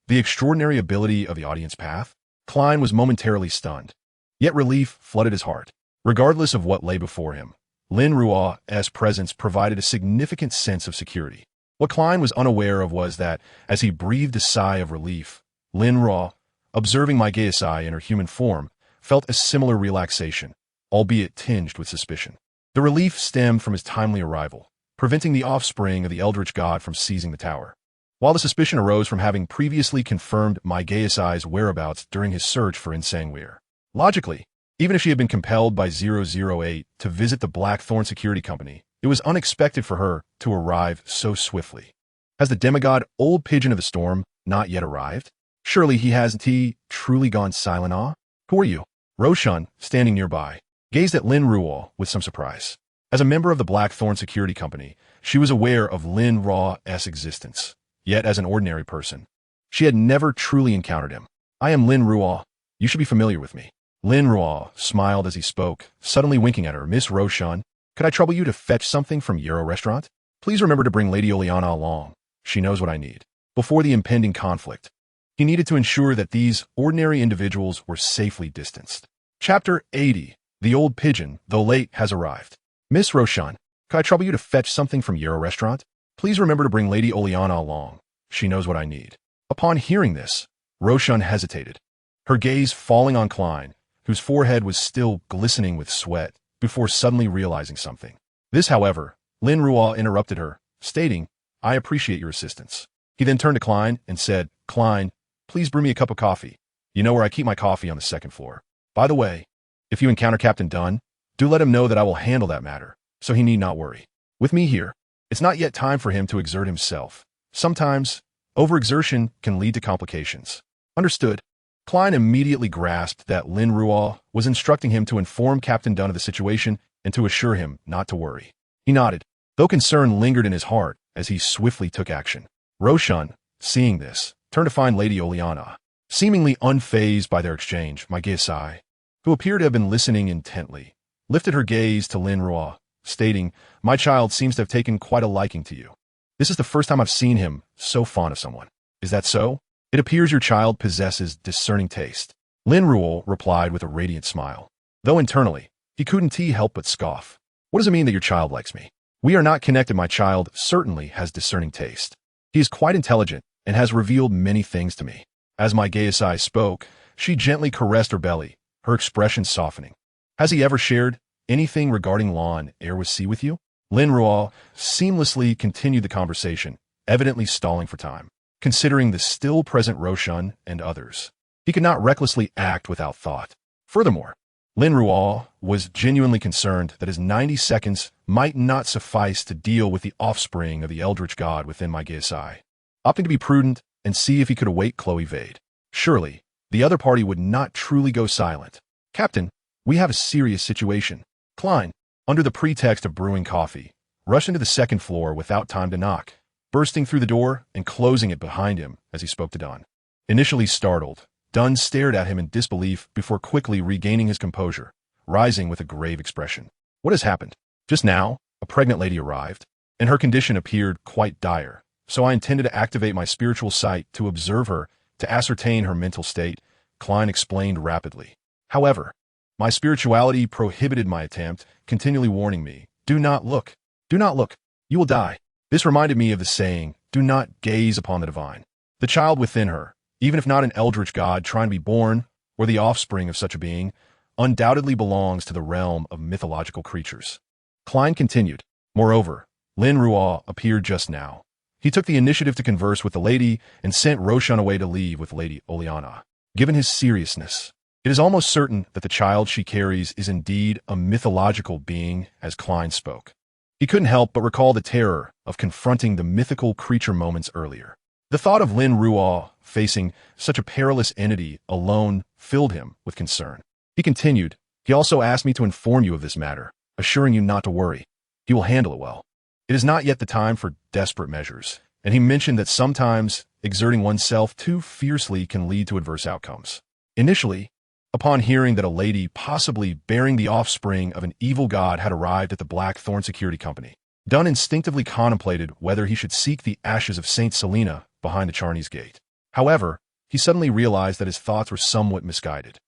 the extraordinary ability of the audience path? Klein was momentarily stunned. Yet relief flooded his heart. Regardless of what lay before him, Lin Ruo's presence provided a significant sense of security. What Klein was unaware of was that, as he breathed a sigh of relief, Lin Ruo, observing my Geisai in her human form, felt a similar relaxation, albeit tinged with suspicion. The relief stemmed from his timely arrival, preventing the offspring of the eldritch god from seizing the tower, while the suspicion arose from having previously confirmed my Geisai's whereabouts during his search for Insanguier. Logically, even if she had been compelled by 008 to visit the Blackthorn Security Company, it was unexpected for her to arrive so swiftly. Has the demigod Old Pigeon of the Storm not yet arrived? Surely he hasn't truly gone silent? Who are you? Roshan, standing nearby, gazed at Lin Ruo with some surprise. As a member of the Blackthorn Security Company, she was aware of Lin Ruo's existence. Yet as an ordinary person, she had never truly encountered him. I am Lin Ruo. You should be familiar with me. Lin Ruo smiled as he spoke, suddenly winking at her. Miss Roshan, could I trouble you to fetch something from Euro Restaurant? Please remember to bring Lady Oleana along. She knows what I need. Before the impending conflict, he needed to ensure that these ordinary individuals were safely distanced. Chapter 80. The Old Pigeon, though late, has arrived. Miss Roshan, could I trouble you to fetch something from Euro Restaurant? Please remember to bring Lady Oleana along. She knows what I need. Upon hearing this, Roshan hesitated, her gaze falling on Klein, whose forehead was still glistening with sweat, before suddenly realizing something. This, however, Lin Ruo interrupted her, stating, I appreciate your assistance. He then turned to Klein and said, Klein, please brew me a cup of coffee. You know where I keep my coffee on the second floor. By the way, if you encounter Captain Dunn, do let him know that I will handle that matter, so he need not worry. With me here, it's not yet time for him to exert himself. Sometimes, overexertion can lead to complications. Understood. Klein immediately grasped that Lin Ruo was instructing him to inform Captain Dunn of the situation and to assure him not to worry. He nodded, though concern lingered in his heart as he swiftly took action. Roshan, seeing this, turned to find Lady Oleana. Seemingly unfazed by their exchange, my Geisai, who appeared to have been listening intently, lifted her gaze to Lin Ruo, stating, my child seems to have taken quite a liking to you. This is the first time I've seen him so fond of someone. Is that so? It appears your child possesses discerning taste. Lin Ruo replied with a radiant smile, though internally, he couldn't help but scoff. What does it mean that your child likes me? We are not connected. My child certainly has discerning taste. He is quite intelligent and has revealed many things to me. As my Geisai spoke, she gently caressed her belly, her expression softening. Has he ever shared anything regarding law and air with sea with you? Lin Ruo seamlessly continued the conversation, evidently stalling for time. Considering the still present Roshan and others, he could not recklessly act without thought. Furthermore, Lin Ruo was genuinely concerned that his 90 seconds might not suffice to deal with the offspring of the eldritch god within my Geisai. Opting to be prudent and see if he could await Chloe Vade. Surely, the other party would not truly go silent. Captain, we have a serious situation. Klein, under the pretext of brewing coffee, rushed into the second floor without time to knock, bursting through the door and closing it behind him as he spoke to Dunn. Initially startled, Dunn stared at him in disbelief before quickly regaining his composure, rising with a grave expression. What has happened? Just now, a pregnant lady arrived, and her condition appeared quite dire, so I intended to activate my spiritual sight to observe her to ascertain her mental state, Klein explained rapidly. However, my spirituality prohibited my attempt, continually warning me, do not look. Do not look. You will die. This reminded me of the saying, do not gaze upon the divine. The child within her, even if not an eldritch god trying to be born, or the offspring of such a being, undoubtedly belongs to the realm of mythological creatures. Klein continued. Moreover, Lin Ruo appeared just now. He took the initiative to converse with the lady and sent Roshan away to leave with Lady Oleana. Given his seriousness, it is almost certain that the child she carries is indeed a mythological being, as Klein spoke. He couldn't help but recall the terror of confronting the mythical creature moments earlier. The thought of Lin Ruo facing such a perilous entity alone filled him with concern. He continued, he also asked me to inform you of this matter, assuring you not to worry. He will handle it well. It is not yet the time for desperate measures, and he mentioned that sometimes exerting oneself too fiercely can lead to adverse outcomes. Initially, upon hearing that a lady possibly bearing the offspring of an evil god had arrived at the Blackthorn Security Company, Dunn instinctively contemplated whether he should seek the ashes of Saint Selena behind the Charney's gate. However, he suddenly realized that his thoughts were somewhat misguided.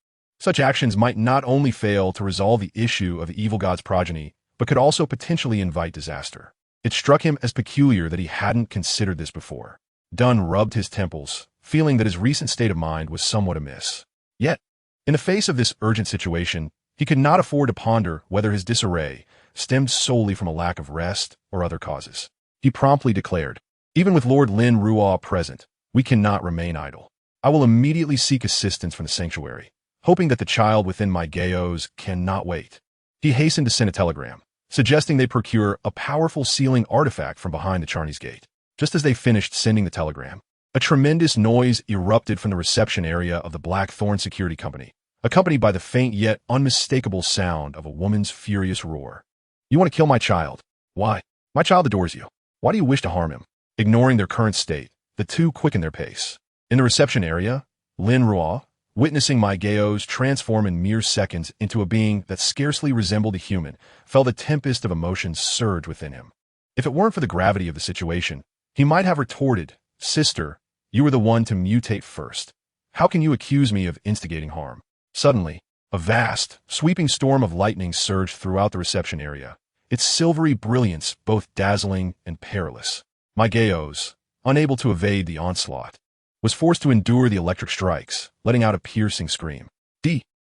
Such actions might not only fail to resolve the issue of the evil god's progeny, but could also potentially invite disaster. It struck him as peculiar that he hadn't considered this before. Dunn rubbed his temples, feeling that his recent state of mind was somewhat amiss. Yet, in the face of this urgent situation, he could not afford to ponder whether his disarray stemmed solely from a lack of rest or other causes. He promptly declared, "Even with Lord Lin Ruo present, we cannot remain idle. I will immediately seek assistance from the sanctuary, hoping that the child within my geos cannot wait." He hastened to send a telegram, suggesting they procure a powerful sealing artifact from behind the Charney's gate. Just as they finished sending the telegram, a tremendous noise erupted from the reception area of the Blackthorn Security Company, accompanied by the faint yet unmistakable sound of a woman's furious roar. "You want to kill my child? Why? My child adores you. Why do you wish to harm him?" Ignoring their current state, the two quickened their pace. In the reception area, Lin Ruo, witnessing my geos transform in mere seconds into a being that scarcely resembled a human, felt a tempest of emotions surge within him. If it weren't for the gravity of the situation, he might have retorted, "Sister, you were the one to mutate first. How can you accuse me of instigating harm?" Suddenly, a vast, sweeping storm of lightning surged throughout the reception area, its silvery brilliance both dazzling and perilous. My geos, unable to evade the onslaught, was forced to endure the electric strikes, letting out a piercing scream.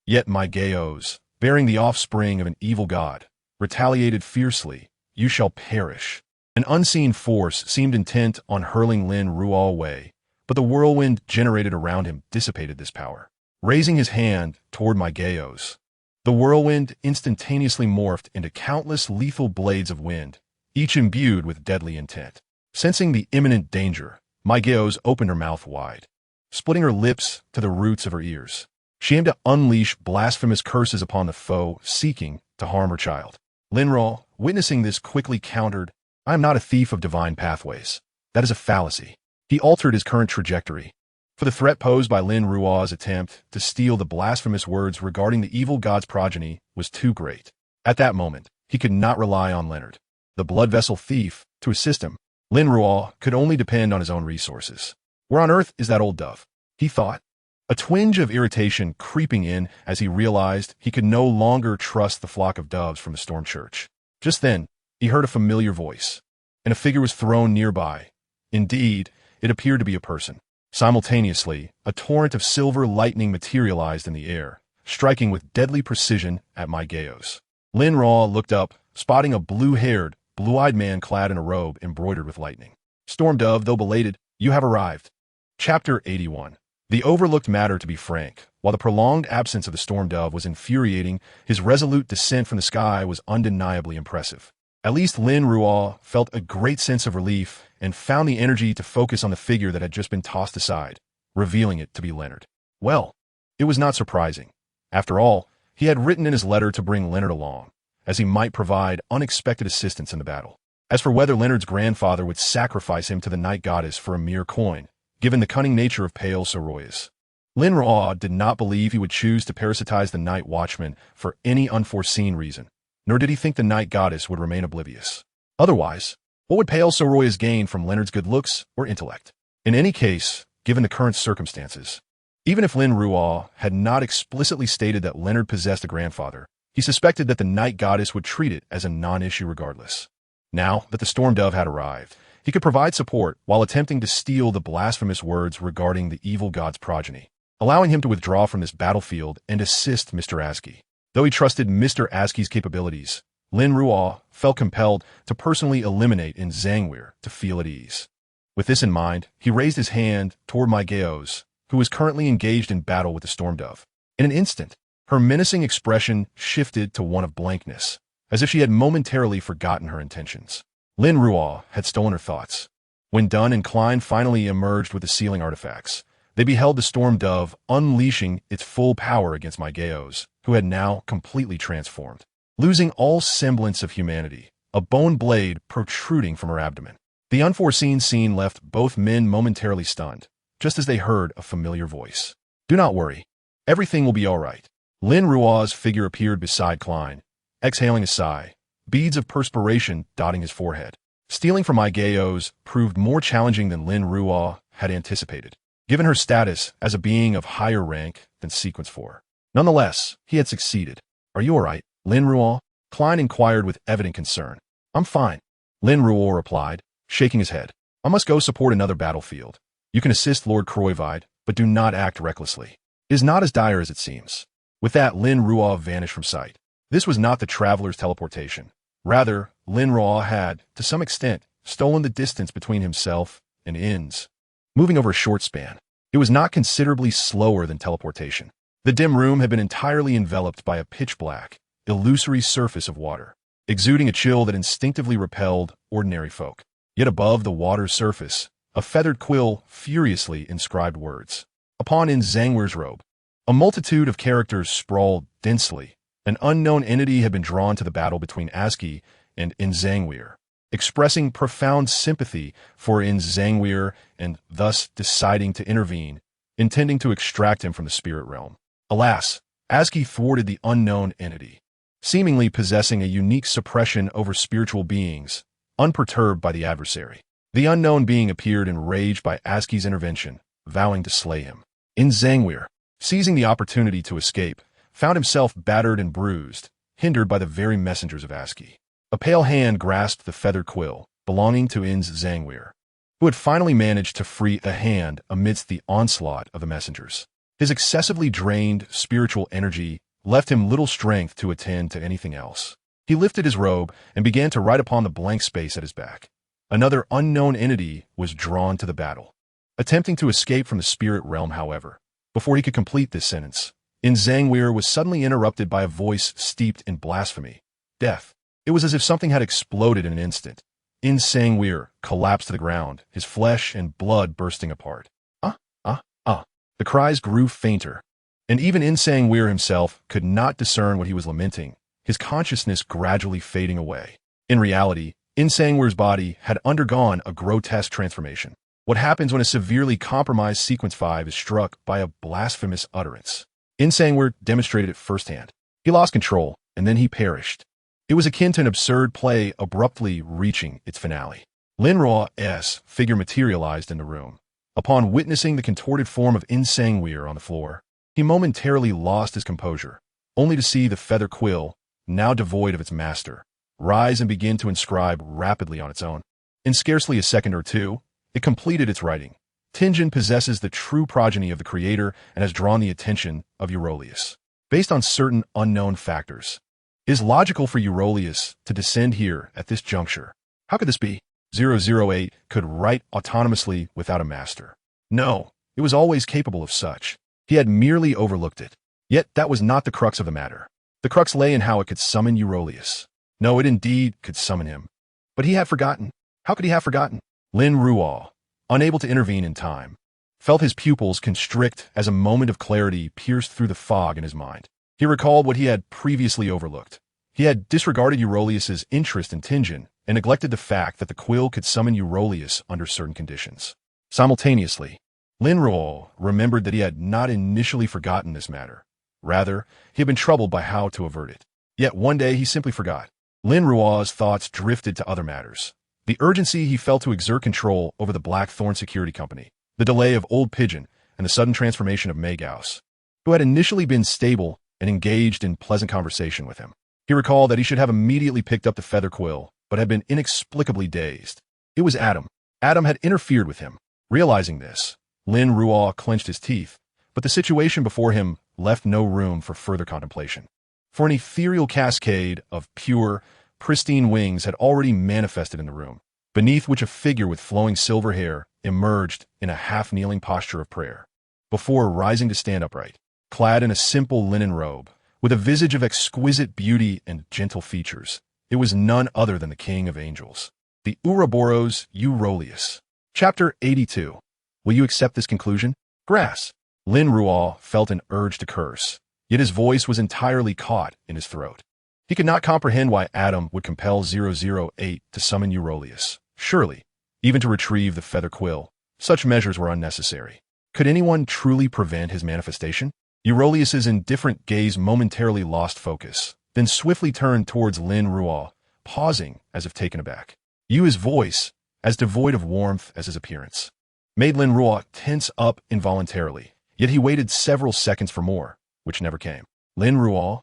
Yet my geos, bearing the offspring of an evil god, retaliated fiercely. "You shall perish." An unseen force seemed intent on hurling Lin Ruo away, but the whirlwind generated around him dissipated this power. Raising his hand toward my geos, the whirlwind instantaneously morphed into countless lethal blades of wind, each imbued with deadly intent. Sensing the imminent danger, my geos opened her mouth wide, splitting her lips to the roots of her ears. She aimed to unleash blasphemous curses upon the foe seeking to harm her child. Lin Ruo, witnessing this, quickly countered, "I am not a thief of divine pathways. That is a fallacy." He altered his current trajectory, for the threat posed by Lin Ruo's attempt to steal the blasphemous words regarding the evil god's progeny was too great. At that moment, he could not rely on Leonard, the blood vessel thief, to assist him. Lin Ruo could only depend on his own resources. Where on earth is that old dove? He thought, a twinge of irritation creeping in as he realized he could no longer trust the flock of doves from the Storm Church. Just then, he heard a familiar voice, and a figure was thrown nearby. Indeed, it appeared to be a person. Simultaneously, a torrent of silver lightning materialized in the air, striking with deadly precision at my geos. Lin Ruo looked up, spotting a blue-haired, blue-eyed man clad in a robe embroidered with lightning. "Storm Dove, though belated, you have arrived." Chapter 81. The overlooked matter, to be frank, while the prolonged absence of the Storm Dove was infuriating, his resolute descent from the sky was undeniably impressive. At least Lin Ruo felt a great sense of relief and found the energy to focus on the figure that had just been tossed aside, revealing it to be Leonard. Well, it was not surprising. After all, he had written in his letter to bring Leonard along, as he might provide unexpected assistance in the battle. As for whether Leonard's grandfather would sacrifice him to the night goddess for a mere coin, given the cunning nature of Pale Soroyas, Lin Ruo did not believe he would choose to parasitize the night watchman for any unforeseen reason, nor did he think the night goddess would remain oblivious. Otherwise, what would Pale Soroyas gain from Leonard's good looks or intellect? In any case, given the current circumstances, even if Lin Ruo had not explicitly stated that Leonard possessed a grandfather, he suspected that the night goddess would treat it as a non-issue regardless. Now that the Storm Dove had arrived, he could provide support while attempting to steal the blasphemous words regarding the evil god's progeny, allowing him to withdraw from this battlefield and assist Mr. Askey. Though he trusted Mr. Askey's capabilities, Lin Ruo felt compelled to personally eliminate in Zangweir to feel at ease. With this in mind, he raised his hand toward my geos, who was currently engaged in battle with the Storm Dove. In an instant, her menacing expression shifted to one of blankness, as if she had momentarily forgotten her intentions. Lin Ruo had stolen her thoughts. When Dunn and Klein finally emerged with the sealing artifacts, they beheld the Storm Dove unleashing its full power against my geos, who had now completely transformed. Losing all semblance of humanity, a bone blade protruding from her abdomen. The unforeseen scene left both men momentarily stunned, just as they heard a familiar voice. "Do not worry. Everything will be all right." Lin Ruo's figure appeared beside Klein, exhaling a sigh, beads of perspiration dotting his forehead. Stealing from my geos proved more challenging than Lin Ruo had anticipated. given her status as a being of higher rank than Sequence 4. Nonetheless, he had succeeded. "Are you all right, Lin Ruo?" Klein inquired with evident concern. "I'm fine," Lin Ruo replied, shaking his head. "I must go support another battlefield. You can assist Lord Croivide, but do not act recklessly. It is not as dire as it seems." With that, Lin Ruo vanished from sight. This was not the traveler's teleportation. Rather, Lin Ruo had, to some extent, stolen the distance between himself and In's, moving over a short span. It was not considerably slower than teleportation. The dim room had been entirely enveloped by a pitch-black, illusory surface of water, exuding a chill that instinctively repelled ordinary folk. Yet above the water's surface, a feathered quill furiously inscribed words. Upon In Zhangweir's robe, a multitude of characters sprawled densely. An unknown entity had been drawn to the battle between ASCII and In Zhangweir, expressing profound sympathy for In Zhangweir and thus deciding to intervene, intending to extract him from the spirit realm. Alas, ASCII thwarted the unknown entity, seemingly possessing a unique suppression over spiritual beings, unperturbed by the adversary. The unknown being appeared enraged by ASCII's intervention, vowing to slay him. In Zhangweir, seizing the opportunity to escape, found himself battered and bruised, hindered by the very messengers of ASCII. A pale hand grasped the feathered quill, belonging to In Zhangweir, who had finally managed to free a hand amidst the onslaught of the messengers. His excessively drained spiritual energy left him little strength to attend to anything else. He lifted his robe and began to write upon the blank space at his back. Another unknown entity was drawn to the battle. Attempting to escape from the spirit realm, however, before he could complete this sentence, In Zhangweir was suddenly interrupted by a voice steeped in blasphemy. Death. It was as if something had exploded in an instant. In Zhangweir collapsed to the ground, his flesh and blood bursting apart. The cries grew fainter, and even In Zhangweir himself could not discern what he was lamenting, his consciousness gradually fading away. In reality, In Zhangweir's body had undergone a grotesque transformation. What happens when a severely compromised Sequence 5 is struck by a blasphemous utterance? In Zhangweir demonstrated it firsthand. He lost control, and then he perished. It was akin to an absurd play abruptly reaching its finale. Lin Ruo's figure materialized in the room. Upon witnessing the contorted form of In Zhangweir on the floor, he momentarily lost his composure, only to see the feather quill, now devoid of its master, rise and begin to inscribe rapidly on its own. In scarcely a second or two, it completed its writing. Tingen possesses the true progeny of the creator and has drawn the attention of Eurolius. Based on certain unknown factors, it is logical for Eurolius to descend here at this juncture. How could this be? 008 could write autonomously without a master. No, it was always capable of such. He had merely overlooked it. Yet that was not the crux of the matter. The crux lay in how it could summon Eurolius. No, it indeed could summon him. But he had forgotten. How could he have forgotten? Lin Ruo, unable to intervene in time, felt his pupils constrict as a moment of clarity pierced through the fog in his mind. He recalled what he had previously overlooked. He had disregarded Eurolius's interest in Tingen and neglected the fact that the quill could summon Eurolius under certain conditions. Simultaneously, Lin Ruo remembered that he had not initially forgotten this matter. Rather, he had been troubled by how to avert it. Yet one day he simply forgot. Lin Ruo's thoughts drifted to other matters. The urgency he felt to exert control over the Blackthorn Security Company, the delay of Old Pigeon, and the sudden transformation of Maygaus, who had initially been stable and engaged in pleasant conversation with him. He recalled that he should have immediately picked up the feather quill, but had been inexplicably dazed. It was Adam. Adam had interfered with him. Realizing this, Lin Ruo clenched his teeth, but the situation before him left no room for further contemplation. For an ethereal cascade of pure, pristine wings had already manifested in the room, beneath which a figure with flowing silver hair emerged in a half-kneeling posture of prayer, before rising to stand upright, clad in a simple linen robe, with a visage of exquisite beauty and gentle features. It was none other than the King of Angels, the Ouroboros Eurolius. Chapter 82. Will you accept this conclusion? Grass. Lin Ruo felt an urge to curse, yet his voice was entirely caught in his throat. He could not comprehend why Adam would compel 008 to summon Eurolius. Surely, even to retrieve the feather quill, such measures were unnecessary. Could anyone truly prevent his manifestation? Eurolius's indifferent gaze momentarily lost focus, then swiftly turned towards Lin Ruo, pausing as if taken aback. His voice, as devoid of warmth as his appearance. made Lin Ruo tense up involuntarily, yet he waited several seconds for more, which never came. Lin Ruo?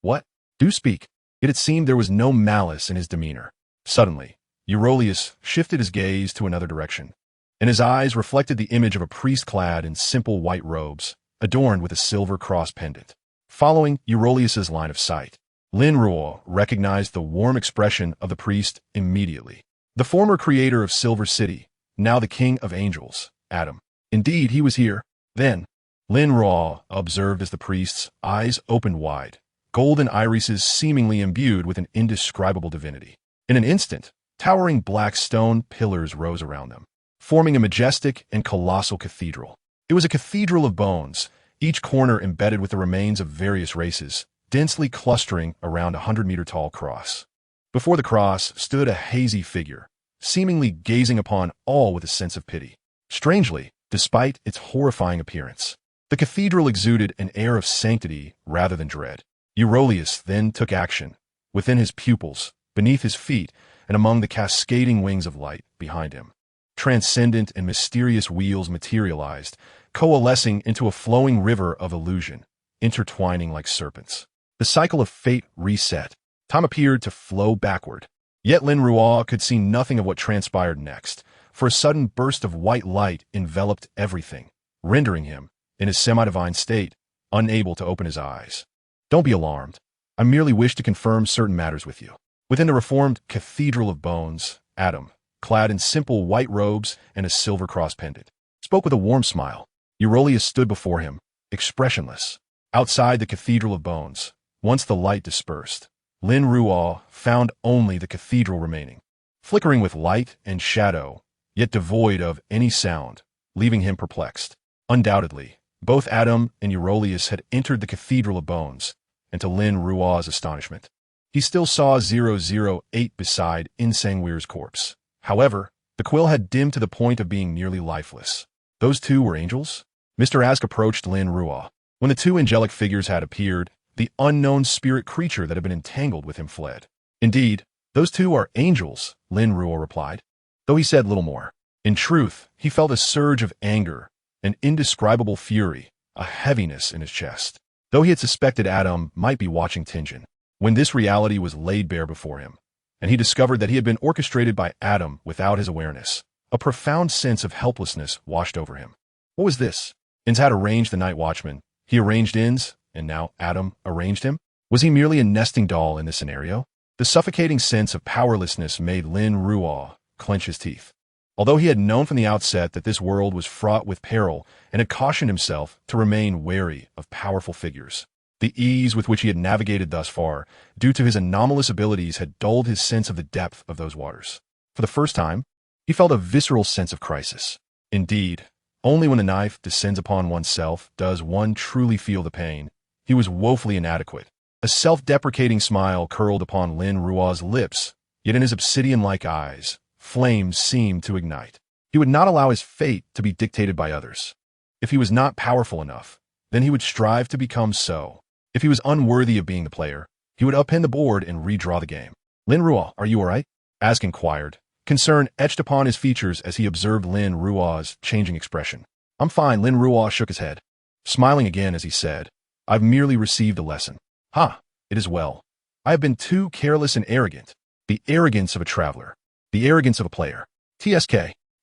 What? Do speak. Yet it seemed there was no malice in his demeanor. Suddenly, Eurylochus shifted his gaze to another direction, and his eyes reflected the image of a priest clad in simple white robes, adorned with a silver cross pendant. Following Eurylochus's line of sight, Lin Ruo recognized the warm expression of the priest immediately. The former creator of Silver City, now the king of angels, Adam. Indeed, he was here. Then, Lin Ruo observed as the priest's eyes opened wide, golden irises seemingly imbued with an indescribable divinity. In an instant, towering black stone pillars rose around them, forming a majestic and colossal cathedral. It was a cathedral of bones, each corner embedded with the remains of various races, densely clustering around a 100-meter-tall cross. Before the cross stood a hazy figure, seemingly gazing upon all with a sense of pity. Strangely, despite its horrifying appearance, the cathedral exuded an air of sanctity rather than dread. Eurylochus then took action, within his pupils, beneath his feet, and among the cascading wings of light behind him. Transcendent and mysterious wheels materialized, coalescing into a flowing river of illusion, intertwining like serpents. The cycle of fate reset. Time appeared to flow backward. Yet Lin Ruo could see nothing of what transpired next, for a sudden burst of white light enveloped everything, rendering him, in his semi-divine state, unable to open his eyes. Don't be alarmed. I merely wish to confirm certain matters with you. Within the reformed Cathedral of Bones, Adam, clad in simple white robes and a silver cross pendant, spoke with a warm smile. Eurylochus stood before him, expressionless. Outside the Cathedral of Bones, once the light dispersed, Lin Ruo found only the cathedral remaining, flickering with light and shadow, yet devoid of any sound, leaving him perplexed. Undoubtedly, both Adam and Eurylochus had entered the Cathedral of Bones, and to Lin Ruo's astonishment, he still saw 008 beside Insangweir's corpse. However, the quill had dimmed to the point of being nearly lifeless. Those two were angels? Mr. Ask approached Lin Ruo. When the two angelic figures had appeared, the unknown spirit creature that had been entangled with him fled. Indeed, those two are angels, Lin Ruo replied, though he said little more. In truth, he felt a surge of anger, an indescribable fury, a heaviness in his chest, though he had suspected Adam might be watching Tenjin. When this reality was laid bare before him, and he discovered that he had been orchestrated by Adam without his awareness, a profound sense of helplessness washed over him. What was this? Ins had arranged the night watchman. He arranged Ins, and now Adam arranged him? Was he merely a nesting doll in this scenario? The suffocating sense of powerlessness made Lin Ruo clench his teeth. Although he had known from the outset that this world was fraught with peril and had cautioned himself to remain wary of powerful figures, the ease with which he had navigated thus far, due to his anomalous abilities, had dulled his sense of the depth of those waters. For the first time, he felt a visceral sense of crisis. Indeed, only when the knife descends upon oneself does one truly feel the pain. He was woefully inadequate. A self-deprecating smile curled upon Lin Ruo's lips, yet in his obsidian-like eyes, flames seemed to ignite. He would not allow his fate to be dictated by others. If he was not powerful enough, then he would strive to become so. If he was unworthy of being the player, he would upend the board and redraw the game. Lin Ruo, are you all right? Ask inquired, concern etched upon his features as he observed Lin Ruo's changing expression. I'm fine, Lin Ruo shook his head, smiling again as he said, I've merely received a lesson. Ha, it is well. I have been too careless and arrogant. The arrogance of a traveler. The arrogance of a player. TSK.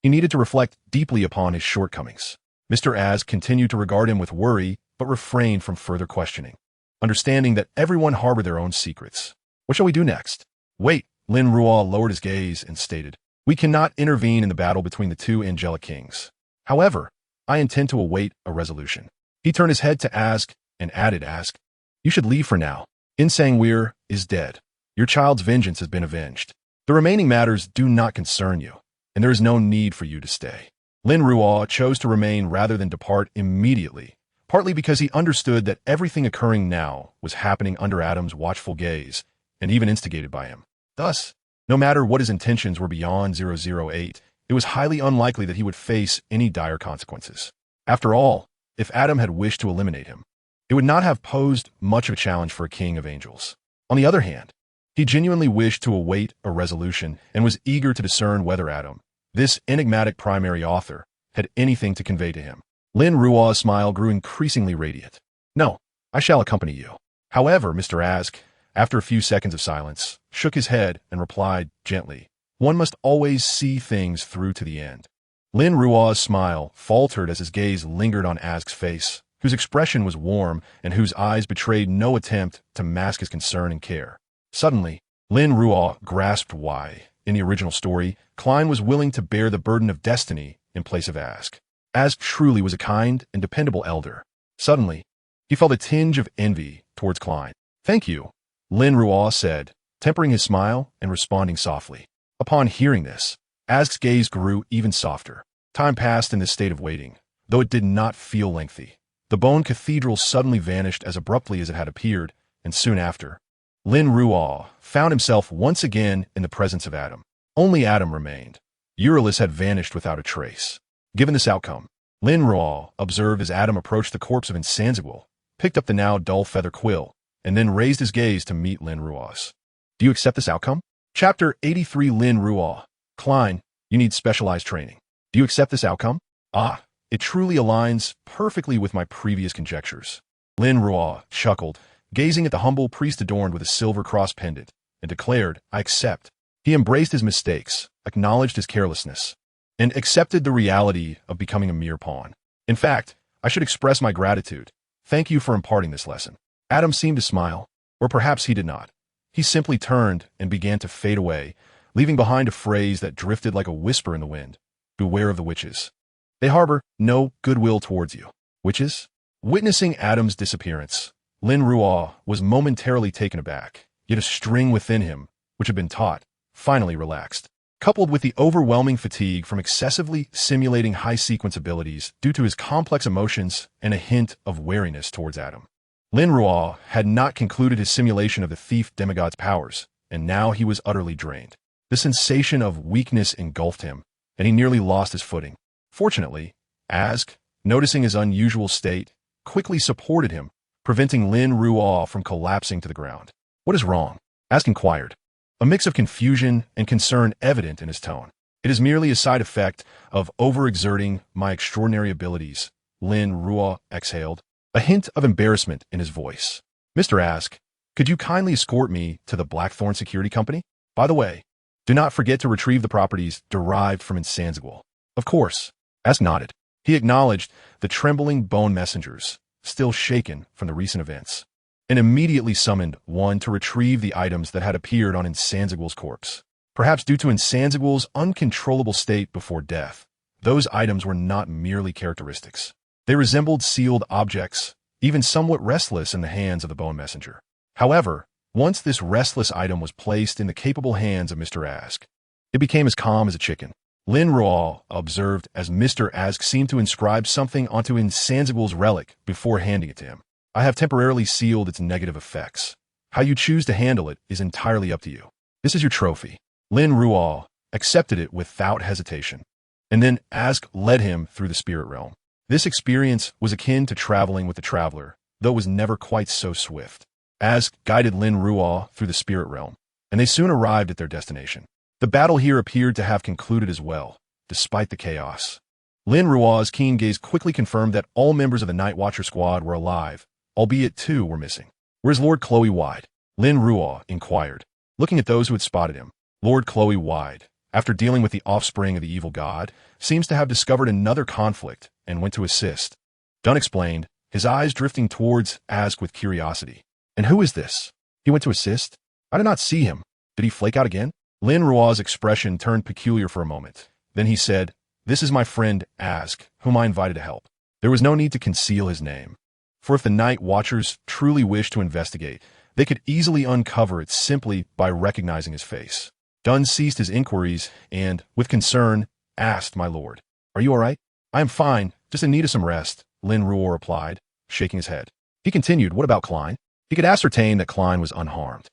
He needed to reflect deeply upon his shortcomings. Mr. Az continued to regard him with worry, but refrained from further questioning, understanding that everyone harbored their own secrets. What shall we do next? Wait, Lin Ruo lowered his gaze and stated, we cannot intervene in the battle between the two angelic kings. However, I intend to await a resolution. He turned his head to Ask and added, Ask, you should leave for now. Insangweir is dead. Your child's vengeance has been avenged. The remaining matters do not concern you, and there is no need for you to stay. Lin Ruo chose to remain rather than depart immediately, partly because he understood that everything occurring now was happening under Adam's watchful gaze, and even instigated by him. Thus, no matter what his intentions were beyond 008, it was highly unlikely that he would face any dire consequences. After all, if Adam had wished to eliminate him, it would not have posed much of a challenge for a king of angels. On the other hand, he genuinely wished to await a resolution and was eager to discern whether Adam, this enigmatic primary author, had anything to convey to him. Lin Ruo's smile grew increasingly radiant. "No, I shall accompany you." However, Mr. Ask, after a few seconds of silence, shook his head and replied gently, "One must always see things through to the end." Lin Ruo's smile faltered as his gaze lingered on Ask's face, whose expression was warm and whose eyes betrayed no attempt to mask his concern and care. Suddenly, Lin Ruo grasped why, in the original story, Klein was willing to bear the burden of destiny in place of Ask. Ask truly was a kind and dependable elder. Suddenly, he felt a tinge of envy towards Klein. "Thank you," Lin Ruo said, tempering his smile and responding softly. Upon hearing this, Ask's gaze grew even softer. Time passed in this state of waiting, though it did not feel lengthy. The bone cathedral suddenly vanished as abruptly as it had appeared, and soon after, Lin Ruo found himself once again in the presence of Adam. Only Adam remained. Euryalus had vanished without a trace. Given this outcome, Lin Ruo observed as Adam approached the corpse of Insanzigual, picked up the now dull feather quill, and then raised his gaze to meet Lin Ruo's. "Do you accept this outcome?" Chapter 83. Lin Ruo. "Klein, you need specialized training. Do you accept this outcome?" "Ah, it truly aligns perfectly with my previous conjectures." Lin Ruo chuckled, gazing at the humble priest adorned with a silver cross pendant, and declared, "I accept." He embraced his mistakes, acknowledged his carelessness, and accepted the reality of becoming a mere pawn. "In fact, I should express my gratitude. Thank you for imparting this lesson." Adam seemed to smile, or perhaps he did not. He simply turned and began to fade away, leaving behind a phrase that drifted like a whisper in the wind. "Beware of the witches. They harbor no goodwill towards you." Witches? Witnessing Adam's disappearance, Lin Ruo was momentarily taken aback, yet a string within him, which had been taut, finally relaxed. Coupled with the overwhelming fatigue from excessively simulating high-sequence abilities due to his complex emotions and a hint of wariness towards Adam, Lin Ruo had not concluded his simulation of the thief demigod's powers, and now he was utterly drained. The sensation of weakness engulfed him, and he nearly lost his footing. Fortunately, Ask, noticing his unusual state, quickly supported him, preventing Lin Ruo from collapsing to the ground. "What is wrong?" Ask inquired, a mix of confusion and concern evident in his tone. "It is merely a side effect of overexerting my extraordinary abilities," Lin Ruo exhaled, a hint of embarrassment in his voice. "Mr. Ask, could you kindly escort me to the Blackthorn Security Company? By the way, do not forget to retrieve the properties derived from Insanzigual." "Of course." Ask nodded. He acknowledged the trembling bone messengers, still shaken from the recent events, and immediately summoned one to retrieve the items that had appeared on Insanzigual's corpse. Perhaps due to Insanzigual's uncontrollable state before death, those items were not merely characteristics. They resembled sealed objects, even somewhat restless in the hands of the bone messenger. However, once this restless item was placed in the capable hands of Mr. Ask, it became as calm as a chicken. Lin Ruo observed as Mr. Ask seemed to inscribe something onto Insanzigual's relic before handing it to him. "I have temporarily sealed its negative effects. How you choose to handle it is entirely up to you. This is your trophy." Lin Ruo accepted it without hesitation, and then Ask led him through the spirit realm. This experience was akin to traveling with the traveler, though it was never quite so swift. Ask guided Lin Ruo through the spirit realm, and they soon arrived at their destination. The battle here appeared to have concluded as well, despite the chaos. Lin Ruo's keen gaze quickly confirmed that all members of the Night Watcher squad were alive, albeit two were missing. "Where's Lord Chloe Wide?" Lin Ruo inquired, looking at those who had spotted him. Lord Chloe Wide, after dealing with the offspring of the evil god, seems to have discovered another conflict and went to assist. Dunn explained, his eyes drifting towards Ask with curiosity. "And who is this? He went to assist? I did not see him. Did he flake out again?" Lin Ruo's expression turned peculiar for a moment. Then he said, "This is my friend Ask, whom I invited to help." There was no need to conceal his name, for if the Night Watchers truly wished to investigate, they could easily uncover it simply by recognizing his face. Dunn ceased his inquiries and, with concern, asked, "My lord, are you all right?" "I am fine, just in need of some rest," Lin Ruo replied, shaking his head. He continued, "What about Klein?" He could ascertain that Klein was unharmed,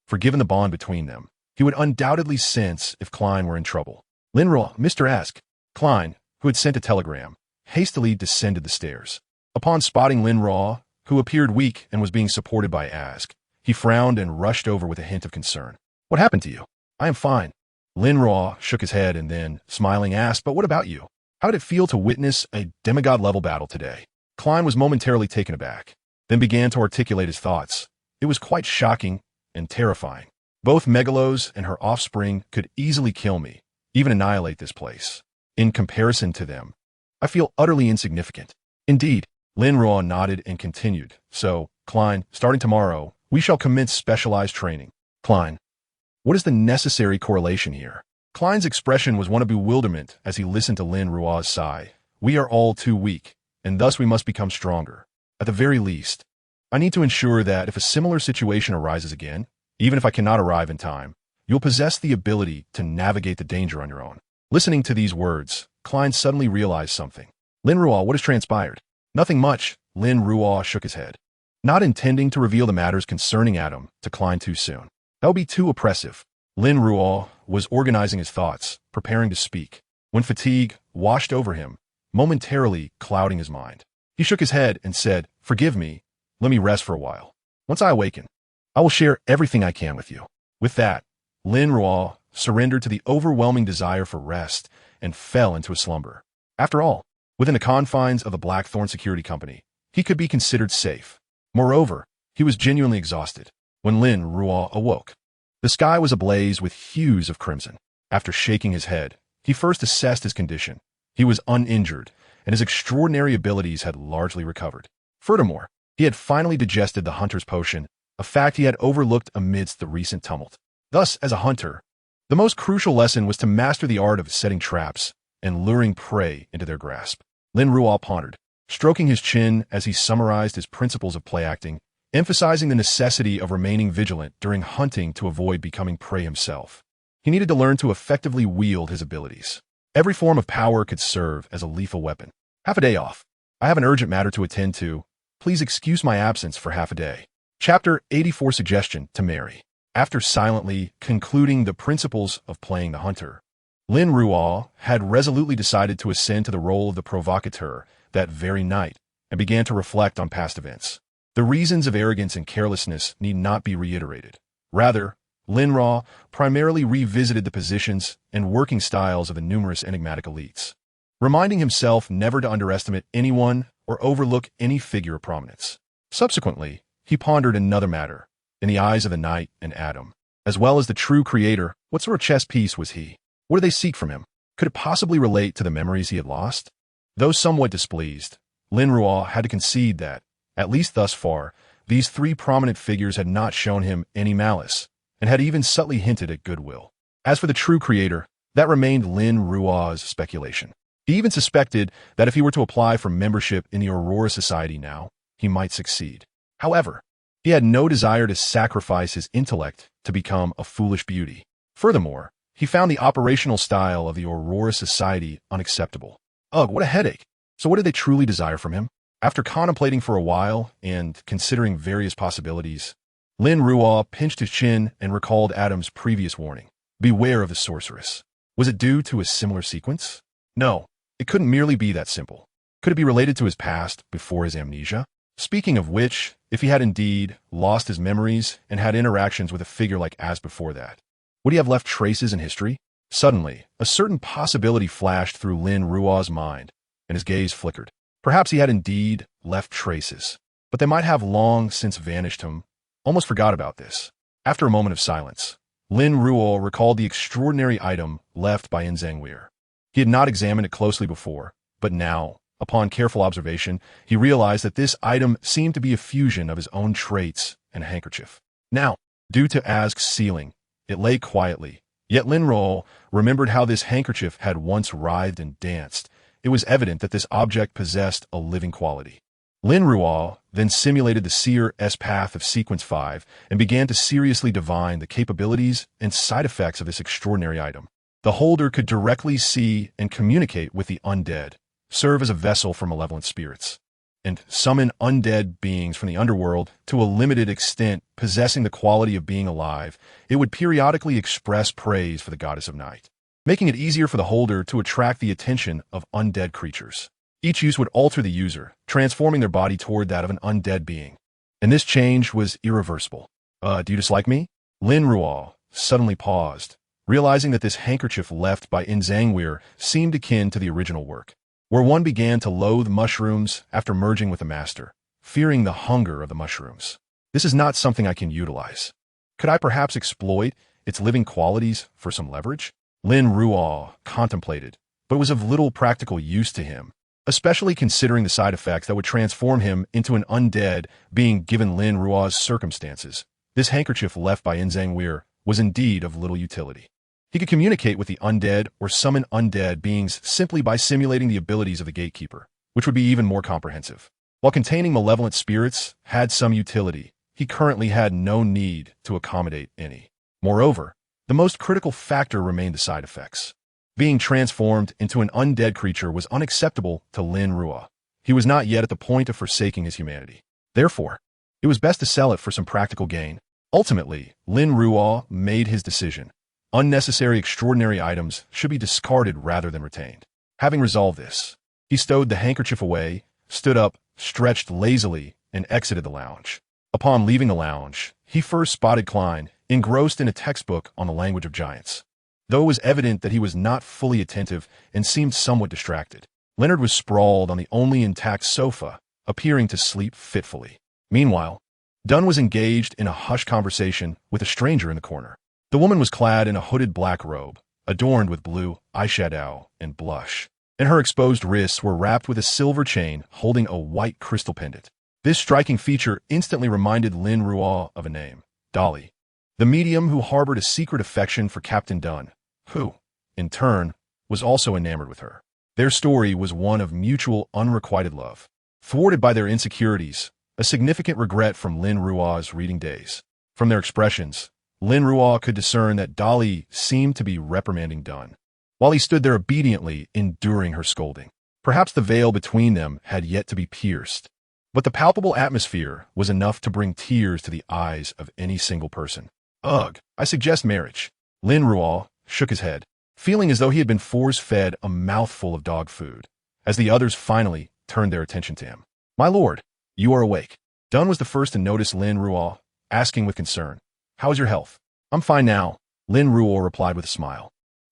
for given the bond between them, he would undoubtedly sense if Klein were in trouble. Lin Ruo, "Mr. Ask." Klein, who had sent a telegram, hastily descended the stairs. Upon spotting Lin Ruo, who appeared weak and was being supported by Ask, he frowned and rushed over with a hint of concern. "What happened to you?" "I am fine." Lin Ruo shook his head and then, smiling, asked, "But what about you? How did it feel to witness a demigod-level battle today? Klein was momentarily taken aback, then began to articulate his thoughts. It was quite shocking and terrifying. Both Megalos and her offspring could easily kill me, even annihilate this place. In comparison to them, I feel utterly insignificant. Indeed, Lin Ruo nodded and continued. So, Klein, starting tomorrow, we shall commence specialized training. Klein, what is the necessary correlation here? Klein's expression was one of bewilderment as he listened to Lin Ruo's sigh. We are all too weak, and thus we must become stronger. At the very least, I need to ensure that if a similar situation arises again, even if I cannot arrive in time, you'll possess the ability to navigate the danger on your own. Listening to these words, Klein suddenly realized something. Lin Ruo, what has transpired? Nothing much, Lin Ruo shook his head, not intending to reveal the matters concerning Adam to Klein too soon. That would be too oppressive. Lin Ruo was organizing his thoughts, preparing to speak, when fatigue washed over him, momentarily clouding his mind. He shook his head and said, Forgive me, let me rest for a while. Once I awaken, I will share everything I can with you. With that, Lin Ruo surrendered to the overwhelming desire for rest and fell into a slumber. After all, within the confines of the Blackthorn Security Company, he could be considered safe. Moreover, he was genuinely exhausted when Lin Ruo awoke. The sky was ablaze with hues of crimson. After shaking his head, he first assessed his condition. He was uninjured, and his extraordinary abilities had largely recovered. Furthermore, he had finally digested the hunter's potion, a fact he had overlooked amidst the recent tumult. Thus, as a hunter, the most crucial lesson was to master the art of setting traps and luring prey into their grasp. Lin Ruo pondered, stroking his chin as he summarized his principles of play acting, emphasizing the necessity of remaining vigilant during hunting to avoid becoming prey himself. He needed to learn to effectively wield his abilities. Every form of power could serve as a lethal weapon. Half a day off. I have an urgent matter to attend to. Please excuse my absence for half a day. Chapter 84 Suggestion to Marry. After silently concluding the principles of playing the hunter, Lin Ruo had resolutely decided to ascend to the role of the provocateur that very night and began to reflect on past events. The reasons of arrogance and carelessness need not be reiterated. Rather, Lin Ruo primarily revisited the positions and working styles of the numerous enigmatic elites, reminding himself never to underestimate anyone or overlook any figure of prominence. Subsequently, he pondered another matter. In the eyes of the night and Adam, as well as the true creator, what sort of chess piece was he? What did they seek from him? Could it possibly relate to the memories he had lost? Though somewhat displeased, Lin Ruo had to concede that, at least thus far, these three prominent figures had not shown him any malice, and had even subtly hinted at goodwill. As for the true creator, that remained Lin Ruo's speculation. He even suspected that if he were to apply for membership in the Aurora Society now, he might succeed. However, he had no desire to sacrifice his intellect to become a foolish beauty. Furthermore, he found the operational style of the Aurora Society unacceptable. Ugh, what a headache. So what did they truly desire from him? After contemplating for a while and considering various possibilities, Lin Ruo pinched his chin and recalled Adam's previous warning. Beware of the sorceress. Was it due to a similar sequence? No, it couldn't merely be that simple. Could it be related to his past before his amnesia? Speaking of which, if he had indeed lost his memories and had interactions with a figure like as before that, would he have left traces in history? Suddenly, a certain possibility flashed through Lin Ruo's mind, and his gaze flickered. Perhaps he had indeed left traces, but they might have long since vanished him. Almost forgot about this. After a moment of silence, Lin Ruo recalled the extraordinary item left by Zhangweir. He had not examined it closely before, but now, upon careful observation, he realized that this item seemed to be a fusion of his own traits and a handkerchief. Now, due to Azk's sealing, it lay quietly, yet Lin Ruo remembered how this handkerchief had once writhed and danced. It was evident that this object possessed a living quality. Lin Ruo then simulated the Seer's path of Sequence 5 and began to seriously divine the capabilities and side effects of this extraordinary item. The holder could directly see and communicate with the undead, serve as a vessel for malevolent spirits, and summon undead beings from the underworld to a limited extent possessing the quality of being alive. It would periodically express praise for the goddess of night, making it easier for the holder to attract the attention of undead creatures. Each use would alter the user, transforming their body toward that of an undead being. And this change was irreversible. Do you dislike me? Lin Ruo suddenly paused, realizing that this handkerchief left by In Zhangweir seemed akin to the original work, where one began to loathe mushrooms after merging with the master, fearing the hunger of the mushrooms. This is not something I can utilize. Could I perhaps exploit its living qualities for some leverage? Lin Ruo contemplated, but was of little practical use to him, especially considering the side effects that would transform him into an undead being given Lin Ruo's circumstances. This handkerchief left by In Zhangweir was indeed of little utility. He could communicate with the undead or summon undead beings simply by simulating the abilities of the gatekeeper, which would be even more comprehensive. While containing malevolent spirits had some utility, he currently had no need to accommodate any. Moreover, the most critical factor remained the side effects. Being transformed into an undead creature was unacceptable to Lin Ruo. He was not yet at the point of forsaking his humanity. Therefore, it was best to sell it for some practical gain. Ultimately, Lin Ruo made his decision. Unnecessary extraordinary items should be discarded rather than retained. Having resolved this, he stowed the handkerchief away, stood up, stretched lazily, and exited the lounge. Upon leaving the lounge, he first spotted Klein, engrossed in a textbook on the language of giants. Though it was evident that he was not fully attentive and seemed somewhat distracted, Leonard was sprawled on the only intact sofa, appearing to sleep fitfully. Meanwhile, Dunn was engaged in a hushed conversation with a stranger in the corner. The woman was clad in a hooded black robe, adorned with blue eyeshadow and blush, and her exposed wrists were wrapped with a silver chain holding a white crystal pendant. This striking feature instantly reminded Lin Ruo of a name, Dolly, the medium who harbored a secret affection for Captain Dunn, who, in turn, was also enamored with her. Their story was one of mutual unrequited love. Thwarted by their insecurities, a significant regret from Lin Ruo's reading days. From their expressions, Lin Ruo could discern that Dolly seemed to be reprimanding Dunn, while he stood there obediently enduring her scolding. Perhaps the veil between them had yet to be pierced, but the palpable atmosphere was enough to bring tears to the eyes of any single person. Ugh, I suggest marriage. Lin Ruo shook his head, feeling as though he had been force-fed a mouthful of dog food, as the others finally turned their attention to him. My lord, you are awake. Dunn was the first to notice Lin Ruo, asking with concern, how is your health? I'm fine now, Lin Ruo replied with a smile.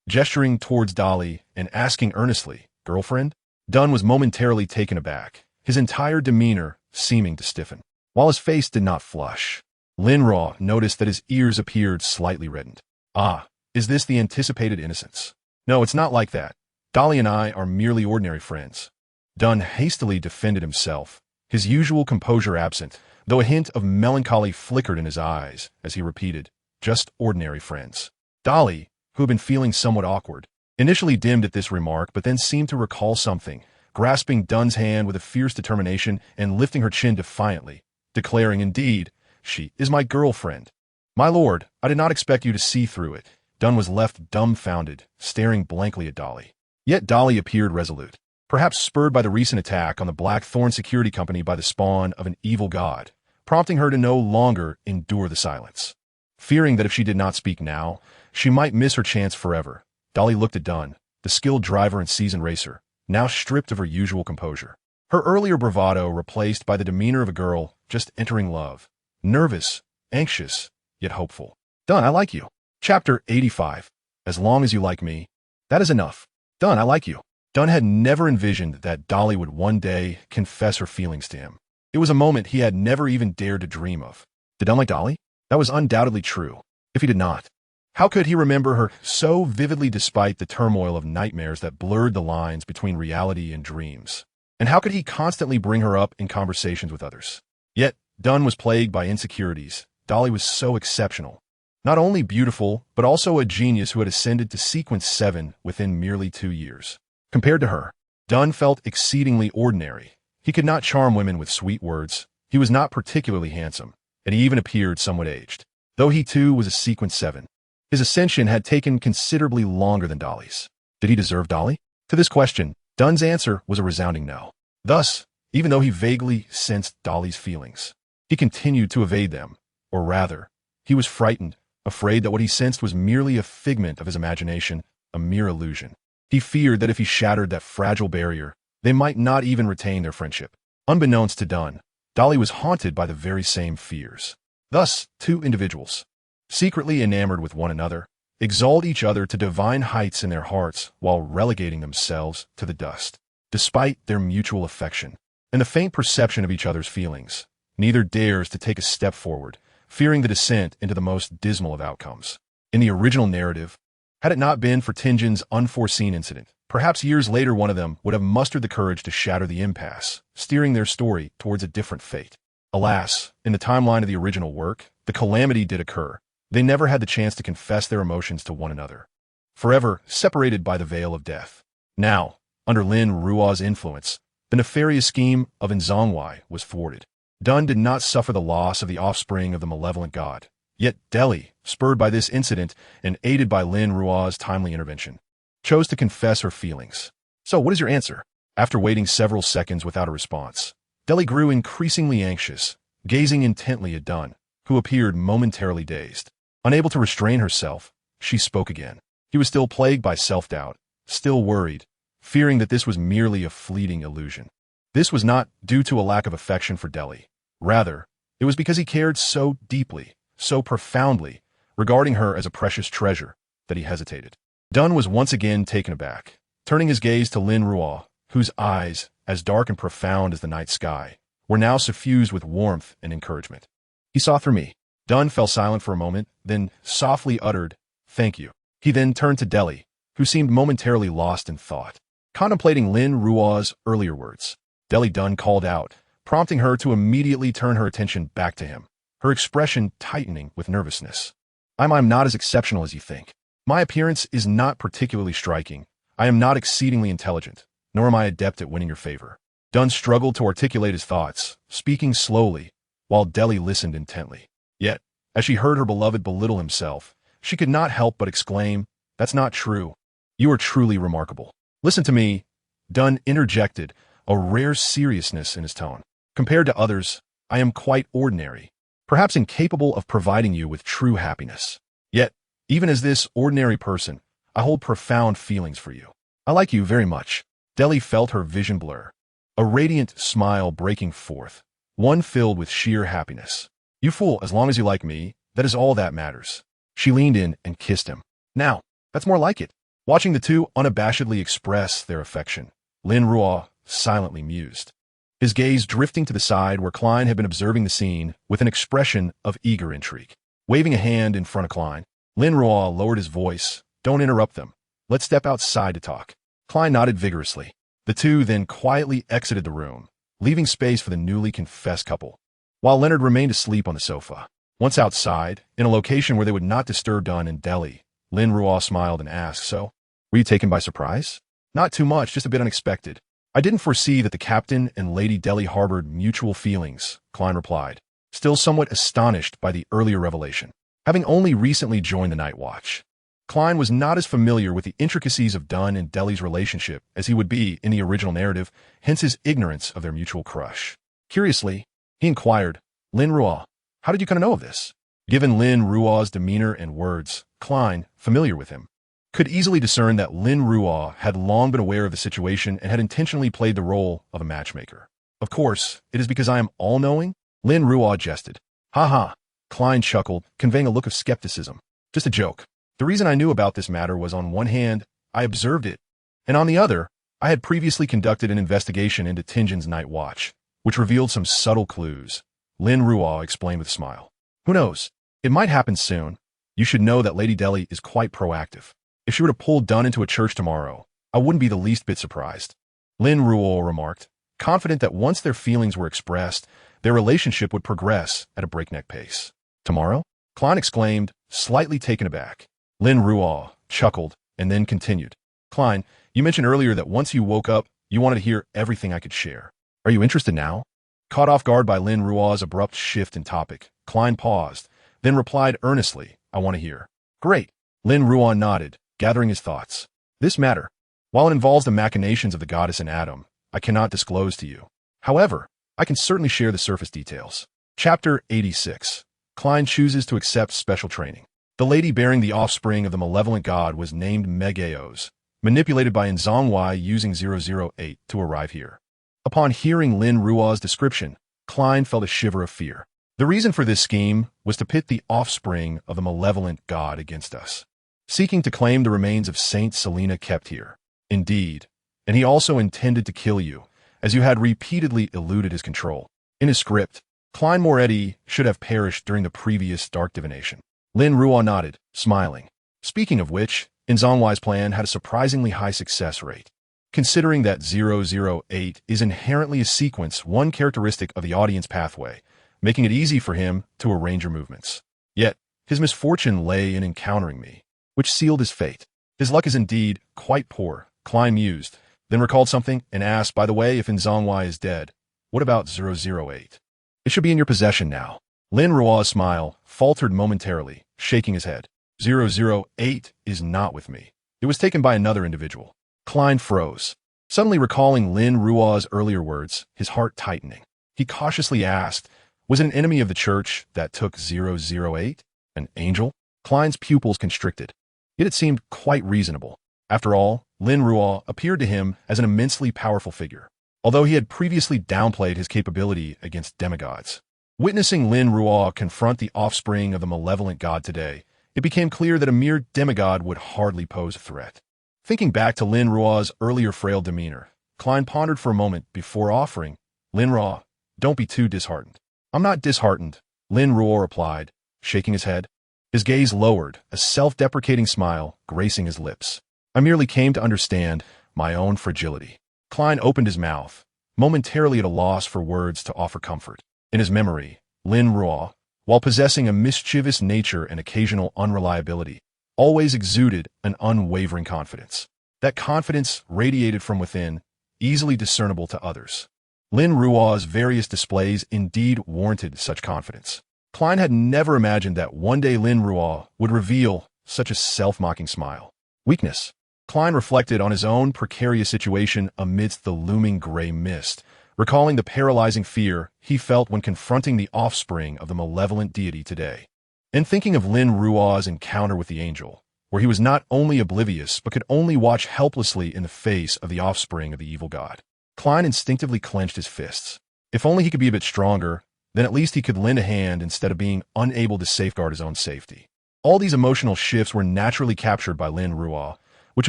Gesturing towards Dolly and asking earnestly, girlfriend? Dunn was momentarily taken aback, his entire demeanor seeming to stiffen. While his face did not flush, Lin Ruo noticed that his ears appeared slightly reddened. Ah, is this the anticipated innocence? No, it's not like that. Dolly and I are merely ordinary friends. Dunn hastily defended himself, his usual composure absent, though a hint of melancholy flickered in his eyes as he repeated, just ordinary friends. Dolly, who had been feeling somewhat awkward, initially dimmed at this remark but then seemed to recall something, grasping Dunn's hand with a fierce determination and lifting her chin defiantly, declaring, indeed, she is my girlfriend. My lord, I did not expect you to see through it. Dunn was left dumbfounded, staring blankly at Dolly. Yet Dolly appeared resolute, perhaps spurred by the recent attack on the Blackthorn Security Company by the spawn of an evil god, prompting her to no longer endure the silence. Fearing that if she did not speak now, she might miss her chance forever, Dolly looked at Dunn, the skilled driver and seasoned racer, now stripped of her usual composure. Her earlier bravado replaced by the demeanor of a girl just entering love, nervous, anxious, yet hopeful. Dunn, I like you. Chapter 85. As long as you like me. That is enough. Dunn, I like you. Dunn had never envisioned that Dolly would one day confess her feelings to him. It was a moment he had never even dared to dream of. Did Dunn like Dolly? That was undoubtedly true. If he did not, how could he remember her so vividly despite the turmoil of nightmares that blurred the lines between reality and dreams? And how could he constantly bring her up in conversations with others? Yet, Dunn was plagued by insecurities. Dolly was so exceptional. Not only beautiful, but also a genius who had ascended to sequence 7 within merely 2 years. Compared to her, Dunn felt exceedingly ordinary. He could not charm women with sweet words. He was not particularly handsome, and he even appeared somewhat aged. Though he too was a sequence 7, his ascension had taken considerably longer than Dolly's. Did he deserve Dolly? To this question, Dunn's answer was a resounding no. Thus, even though he vaguely sensed Dolly's feelings, he continued to evade them, or rather, he was frightened, afraid that what he sensed was merely a figment of his imagination, a mere illusion. He feared that if he shattered that fragile barrier, they might not even retain their friendship. Unbeknownst to Dunn, Dolly was haunted by the very same fears. Thus, two individuals, secretly enamored with one another, exalt each other to divine heights in their hearts while relegating themselves to the dust. Despite their mutual affection and the faint perception of each other's feelings, neither dares to take a step forward, fearing the descent into the most dismal of outcomes. In the original narrative, had it not been for Tinjin's unforeseen incident, perhaps years later one of them would have mustered the courage to shatter the impasse, steering their story towards a different fate. Alas, in the timeline of the original work, the calamity did occur. They never had the chance to confess their emotions to one another, forever separated by the veil of death. Now, under Lin Ruo's influence, the nefarious scheme of Nzongwei was thwarted. Dun did not suffer the loss of the offspring of the malevolent god. Yet Deli, spurred by this incident and aided by Lin Ruo's timely intervention, chose to confess her feelings. So what is your answer? After waiting several seconds without a response, Deli grew increasingly anxious, gazing intently at Dun, who appeared momentarily dazed. Unable to restrain herself, she spoke again. He was still plagued by self-doubt, still worried, fearing that this was merely a fleeting illusion. This was not due to a lack of affection for Deli. Rather, it was because he cared so deeply, so profoundly, regarding her as a precious treasure, that he hesitated. Dun was once again taken aback, turning his gaze to Lin Ruo, whose eyes, as dark and profound as the night sky, were now suffused with warmth and encouragement. He saw through me. Dun fell silent for a moment, then softly uttered, "Thank you." He then turned to Deli, who seemed momentarily lost in thought, contemplating Lin Ruo's earlier words. Deli Dun called out, prompting her to immediately turn her attention back to him, her expression tightening with nervousness. I'm not as exceptional as you think. My appearance is not particularly striking. I am not exceedingly intelligent, nor am I adept at winning your favor. Dun struggled to articulate his thoughts, speaking slowly, while Deli listened intently. Yet, as she heard her beloved belittle himself, she could not help but exclaim, "That's not true. You are truly remarkable." "Listen to me," Dun interjected, a rare seriousness in his tone. "Compared to others, I am quite ordinary, perhaps incapable of providing you with true happiness. Yet, even as this ordinary person, I hold profound feelings for you. I like you very much." Deli felt her vision blur, a radiant smile breaking forth, one filled with sheer happiness. "You fool, as long as you like me, that is all that matters." She leaned in and kissed him. "Now, that's more like it." Watching the two unabashedly express their affection, Lin Ruo silently mused, his gaze drifting to the side where Klein had been observing the scene with an expression of eager intrigue. Waving a hand in front of Klein, Lin Ruo lowered his voice. "Don't interrupt them. Let's step outside to talk." Klein nodded vigorously. The two then quietly exited the room, leaving space for the newly confessed couple, while Leonard remained asleep on the sofa. Once outside, in a location where they would not disturb Dun and Deli, Lin Ruo smiled and asked, "So, were you taken by surprise?" "Not too much, just a bit unexpected. I didn't foresee that the captain and Lady Deli harbored mutual feelings," Klein replied, still somewhat astonished by the earlier revelation. Having only recently joined the Night Watch, Klein was not as familiar with the intricacies of Dun and Deli's relationship as he would be in the original narrative, hence his ignorance of their mutual crush. Curiously, he inquired, "Lin Ruo, how did you come to know of this?" Given Lin Ruo's demeanor and words, Klein, familiar with him, could easily discern that Lin Ruo had long been aware of the situation and had intentionally played the role of a matchmaker. "Of course, it is because I am all-knowing?" Lin Ruo jested. "Ha ha," Klein chuckled, conveying a look of skepticism. "Just a joke. The reason I knew about this matter was, on one hand, I observed it, and on the other, I had previously conducted an investigation into Tinjin's Night Watch, which revealed some subtle clues," Lin Ruo explained with a smile. "Who knows? It might happen soon. You should know that Lady Deli is quite proactive. If she were to pull Dun into a church tomorrow, I wouldn't be the least bit surprised," Lin Ruo remarked, confident that once their feelings were expressed, their relationship would progress at a breakneck pace. "Tomorrow?" Klein exclaimed, slightly taken aback. Lin Ruo chuckled and then continued. "Klein, you mentioned earlier that once you woke up, you wanted to hear everything I could share. Are you interested now?" Caught off guard by Lin Ruo's abrupt shift in topic, Klein paused, then replied earnestly, "I want to hear." "Great." Lin Ruo nodded, gathering his thoughts. "This matter, while it involves the machinations of the goddess and Adam, I cannot disclose to you. However, I can certainly share the surface details." Chapter 86. Klein chooses to accept special training. The lady bearing the offspring of the malevolent god was named Megaeos, manipulated by Nzongwei using 008 to arrive here. Upon hearing Lin Ruo's description, Klein felt a shiver of fear. The reason for this scheme was to pit the offspring of the malevolent god against us. seeking to claim the remains of Saint Selena kept here. Indeed, and he also intended to kill you, as you had repeatedly eluded his control. In his script, Klein Moretti should have perished during the previous dark divination. Lin Ruo nodded, smiling. Speaking of which, Nzongwai's plan had a surprisingly high success rate. Considering that 008 is inherently a sequence, one characteristic of the audience pathway, making it easy for him to arrange your movements. Yet, his misfortune lay in encountering me, which sealed his fate. His luck is indeed quite poor, Klein mused, then recalled something and asked, by the way, if Nzongwai is dead, what about 008? It should be in your possession now. Lin Ruo's smile faltered momentarily, shaking his head. 008 is not with me. It was taken by another individual. Klein froze, suddenly recalling Lin Ruo's earlier words, his heart tightening. He cautiously asked, was it an enemy of the church that took 008? An angel? Klein's pupils constricted. Yet it seemed quite reasonable. After all, Lin Ruo appeared to him as an immensely powerful figure, although he had previously downplayed his capability against demigods. Witnessing Lin Ruo confront the offspring of the malevolent god today, it became clear that a mere demigod would hardly pose a threat. Thinking back to Lin Ruo's earlier frail demeanor, Klein pondered for a moment before offering, Lin Ruo, don't be too disheartened. I'm not disheartened, Lin Ruo replied, shaking his head. His gaze lowered, a self-deprecating smile gracing his lips. I merely came to understand my own fragility. Klein opened his mouth, momentarily at a loss for words to offer comfort. In his memory, Lin Ruo, while possessing a mischievous nature and occasional unreliability, always exuded an unwavering confidence. That confidence radiated from within, easily discernible to others. Lin Ruo's various displays indeed warranted such confidence. Klein had never imagined that one day Lin Ruo would reveal such a self-mocking smile. Weakness. Klein reflected on his own precarious situation amidst the looming gray mist, recalling the paralyzing fear he felt when confronting the offspring of the malevolent deity today. And thinking of Lin Ruo's encounter with the angel, where he was not only oblivious but could only watch helplessly in the face of the offspring of the evil god, Klein instinctively clenched his fists. If only he could be a bit stronger, then at least he could lend a hand instead of being unable to safeguard his own safety. All these emotional shifts were naturally captured by Lin Ruo, which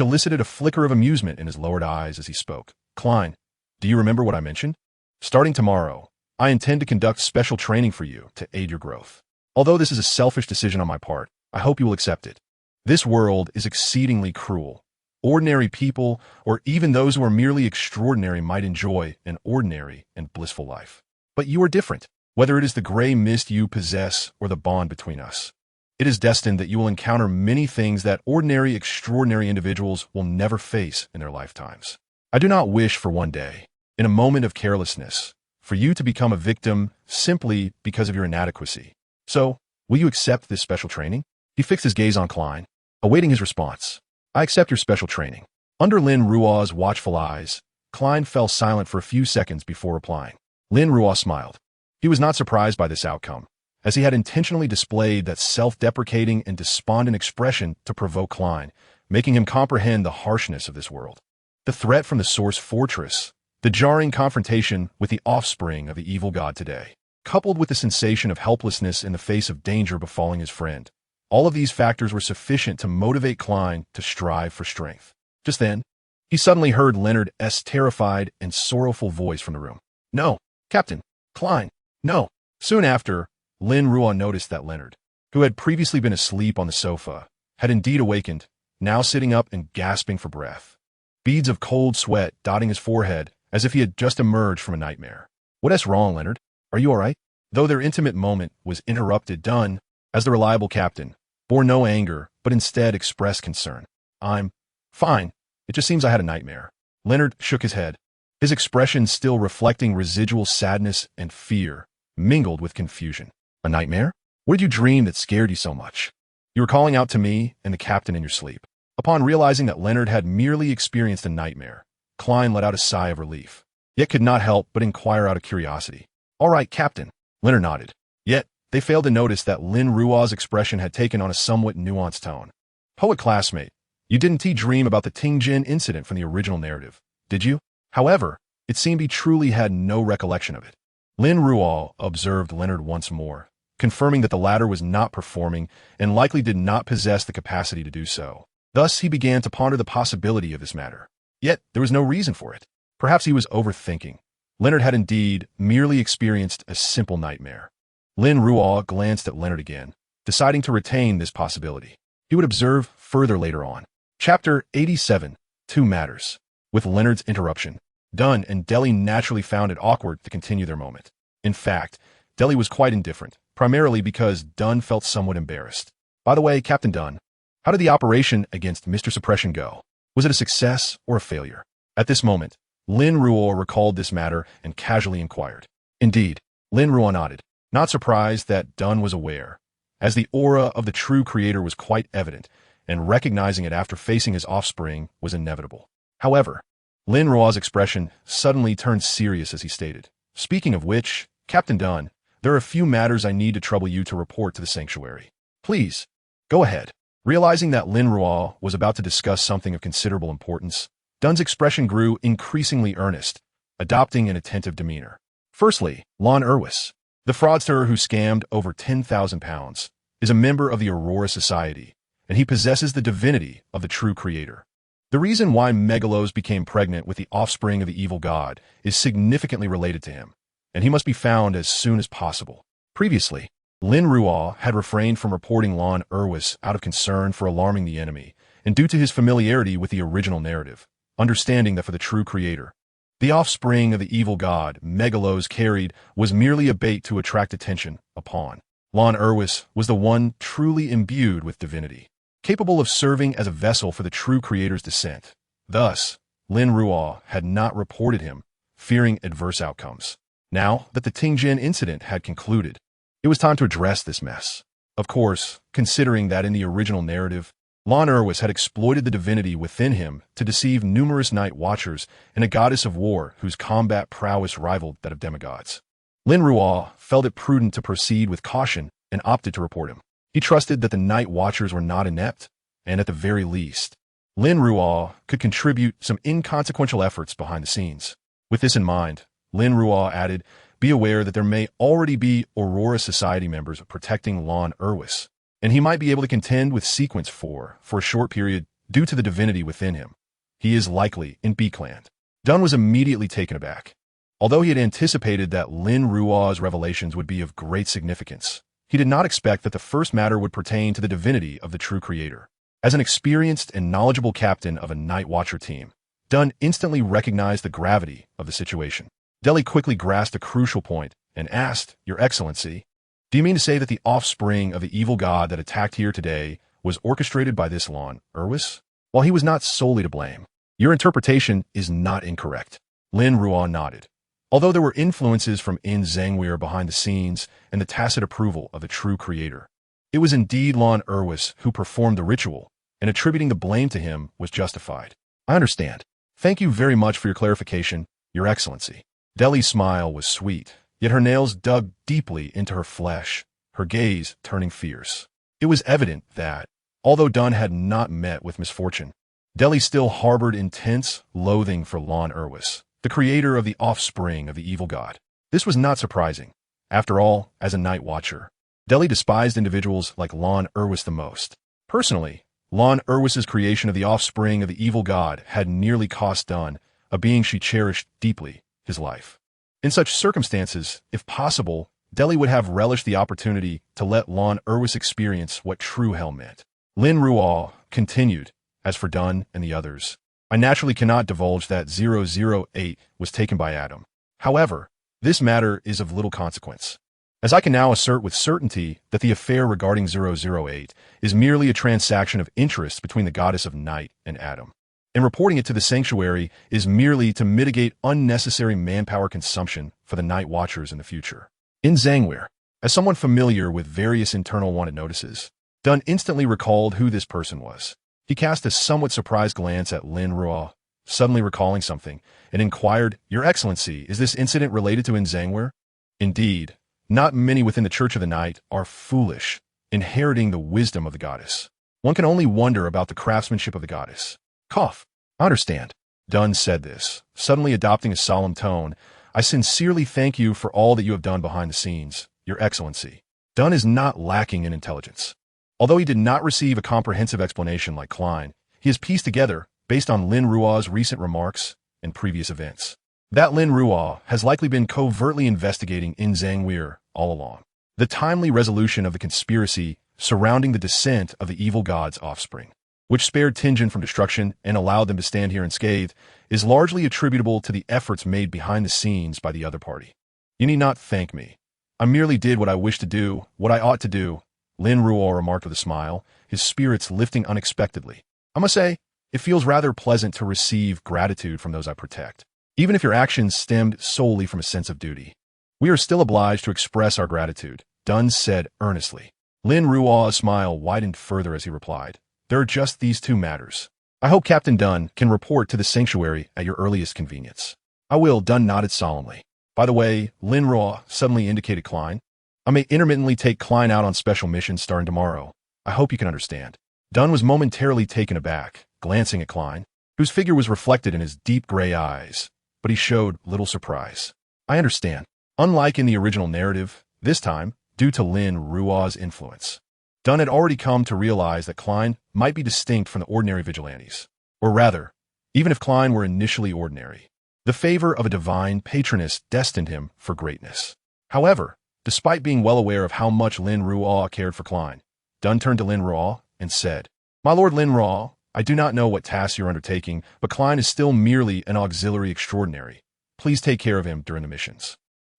elicited a flicker of amusement in his lowered eyes as he spoke. Klein, do you remember what I mentioned? Starting tomorrow, I intend to conduct special training for you to aid your growth. Although this is a selfish decision on my part, I hope you will accept it. This world is exceedingly cruel. Ordinary people, or even those who are merely extraordinary, might enjoy an ordinary and blissful life. But you are different, whether it is the gray mist you possess or the bond between us. It is destined that you will encounter many things that ordinary, extraordinary individuals will never face in their lifetimes. I do not wish for one day, in a moment of carelessness, for you to become a victim simply because of your inadequacy. So, will you accept this special training? He fixed his gaze on Klein, awaiting his response. I accept your special training. Under Lin Ruo's watchful eyes, Klein fell silent for a few seconds before replying. Lin Ruo smiled. He was not surprised by this outcome, as he had intentionally displayed that self-deprecating and despondent expression to provoke Klein, making him comprehend the harshness of this world. The threat from the Source Fortress, the jarring confrontation with the offspring of the evil god today, coupled with the sensation of helplessness in the face of danger befalling his friend, all of these factors were sufficient to motivate Klein to strive for strength. Just then, he suddenly heard Leonard's terrified and sorrowful voice from the room. No, Captain, Klein, no. Soon after, Lin Ruo noticed that Leonard, who had previously been asleep on the sofa, had indeed awakened, now sitting up and gasping for breath. Beads of cold sweat dotting his forehead as if he had just emerged from a nightmare. What's wrong, Leonard? Are you all right? Though their intimate moment was interrupted, Dunn, as the reliable captain, bore no anger, but instead expressed concern. I'm fine. It just seems I had a nightmare. Leonard shook his head, his expression still reflecting residual sadness and fear, mingled with confusion. A nightmare? What did you dream that scared you so much? You were calling out to me and the captain in your sleep. Upon realizing that Leonard had merely experienced a nightmare, Klein let out a sigh of relief, yet could not help but inquire out of curiosity. All right, Captain. Leonard nodded. Yet, they failed to notice that Lin Ruo's expression had taken on a somewhat nuanced tone. Poet classmate, you didn't dream about the Tingjin incident from the original narrative, did you? However, it seemed he truly had no recollection of it. Lin Ruo observed Leonard once more, confirming that the latter was not performing and likely did not possess the capacity to do so. Thus, he began to ponder the possibility of this matter. Yet, there was no reason for it. Perhaps he was overthinking. Leonard had indeed merely experienced a simple nightmare. Lin Ruo glanced at Leonard again, deciding to retain this possibility. He would observe further later on. Chapter 87, Two Matters. With Leonard's interruption, Dunn and Deli naturally found it awkward to continue their moment. In fact, Deli was quite indifferent, primarily because Dunn felt somewhat embarrassed. By the way, Captain Dunn, how did the operation against Mr. Suppression go? Was it a success or a failure? At this moment, Lin Ruo recalled this matter and casually inquired. Indeed, Lin Ruo nodded, not surprised that Dunn was aware, as the aura of the true creator was quite evident, and recognizing it after facing his offspring was inevitable. However, Lin Ruo's expression suddenly turned serious as he stated, "Speaking of which, Captain Dunn, there are a few matters I need to trouble you to report to the sanctuary. Please, go ahead." Realizing that Lin Ruo was about to discuss something of considerable importance, Dunn's expression grew increasingly earnest, adopting an attentive demeanor. Firstly, Lon Erwis, the fraudster who scammed over 10,000 pounds, is a member of the Aurora Society, and he possesses the divinity of the true creator. The reason why Megalos became pregnant with the offspring of the evil god is significantly related to him, and he must be found as soon as possible. Previously, Lin Ruo had refrained from reporting Lon Erwis out of concern for alarming the enemy, and due to his familiarity with the original narrative, understanding that for the true creator, the offspring of the evil god Megalos carried was merely a bait to attract attention upon. Lon Erwis was the one truly imbued with divinity, capable of serving as a vessel for the true creator's descent. Thus, Lin Ruo had not reported him, fearing adverse outcomes. Now that the Tingjin incident had concluded, it was time to address this mess. Of course, considering that in the original narrative, Lon Erwis had exploited the divinity within him to deceive numerous night watchers and a goddess of war whose combat prowess rivaled that of demigods. Lin Ruo felt it prudent to proceed with caution and opted to report him. He trusted that the night watchers were not inept, and at the very least, Lin Ruo could contribute some inconsequential efforts behind the scenes. With this in mind, Lin Ruo added, "Be aware that there may already be Aurora Society members protecting Lon Erwis, and he might be able to contend with Sequence 4 for a short period due to the divinity within him. He is likely in B-Clan." Dunn was immediately taken aback. Although he had anticipated that Lin Ruo's revelations would be of great significance, he did not expect that the first matter would pertain to the divinity of the true creator. As an experienced and knowledgeable captain of a Night Watcher team, Dunn instantly recognized the gravity of the situation. Deli quickly grasped a crucial point and asked, "Your Excellency, do you mean to say that the offspring of the evil god that attacked here today was orchestrated by this Lon Erwis? While he was not solely to blame, your interpretation is not incorrect." Lin Ruo nodded. Although there were influences from In Zangweir behind the scenes and the tacit approval of the true creator, it was indeed Lon Erwis who performed the ritual, and attributing the blame to him was justified. "I understand. Thank you very much for your clarification, Your Excellency." Deli's smile was sweet, yet her nails dug deeply into her flesh, her gaze turning fierce. It was evident that, although Dunn had not met with misfortune, Deli still harbored intense loathing for Lon Erwis, the creator of the offspring of the evil god. This was not surprising. After all, as a night watcher, Deli despised individuals like Lon Erwis the most. Personally, Lon Erwis's creation of the offspring of the evil god had nearly cost Dunn, a being she cherished deeply, his life. In such circumstances, if possible, Deli would have relished the opportunity to let Lon Erwis experience what true hell meant. Lin Ruo continued, "As for Dunn and the others, I naturally cannot divulge that 008 was taken by Adam. However, this matter is of little consequence, as I can now assert with certainty that the affair regarding 008 is merely a transaction of interest between the goddess of night and Adam, and reporting it to the sanctuary is merely to mitigate unnecessary manpower consumption for the night watchers in the future." In Zangweir, as someone familiar with various internal wanted notices, Dunn instantly recalled who this person was. He cast a somewhat surprised glance at Lin Ruo, suddenly recalling something, and inquired, "Your Excellency, is this incident related to In Zangweir?" Indeed, not many within the Church of the Night are foolish, inheriting the wisdom of the goddess. One can only wonder about the craftsmanship of the goddess. "Cough. I understand." Dunn said this, suddenly adopting a solemn tone. "I sincerely thank you for all that you have done behind the scenes, Your Excellency. Dunn is not lacking in intelligence. Although he did not receive a comprehensive explanation like Klein, he has pieced together, based on Lin Ruo's recent remarks and previous events, that Lin Ruo has likely been covertly investigating in Zhangweir all along. The timely resolution of the conspiracy surrounding the descent of the evil god's offspring, which spared Tianjin from destruction and allowed them to stand here unscathed, is largely attributable to the efforts made behind the scenes by the other party. You need not thank me. I merely did what I wished to do, what I ought to do, Lin Ruo remarked with a smile, his spirits lifting unexpectedly. I must say, it feels rather pleasant to receive gratitude from those I protect, even if your actions stemmed solely from a sense of duty. We are still obliged to express our gratitude, Dunn said earnestly. Lin Ruo's smile widened further as he replied, there are just these two matters. I hope Captain Dunn can report to the sanctuary at your earliest convenience. I will, Dunn nodded solemnly. By the way, Lin Ruo suddenly indicated Klein. I may intermittently take Klein out on special missions starting tomorrow. I hope you can understand. Dunn was momentarily taken aback, glancing at Klein, whose figure was reflected in his deep gray eyes, but he showed little surprise. I understand. Unlike in the original narrative, this time, due to Lin Ruo's influence, Dunn had already come to realize that Klein might be distinct from the ordinary vigilantes. Or rather, even if Klein were initially ordinary, the favor of a divine patroness destined him for greatness. However, despite being well aware of how much Lin Ruo cared for Klein, Dunn turned to Lin Ruo and said, My lord Lin Ruo, I do not know what tasks you're undertaking, but Klein is still merely an auxiliary extraordinary. Please take care of him during the missions.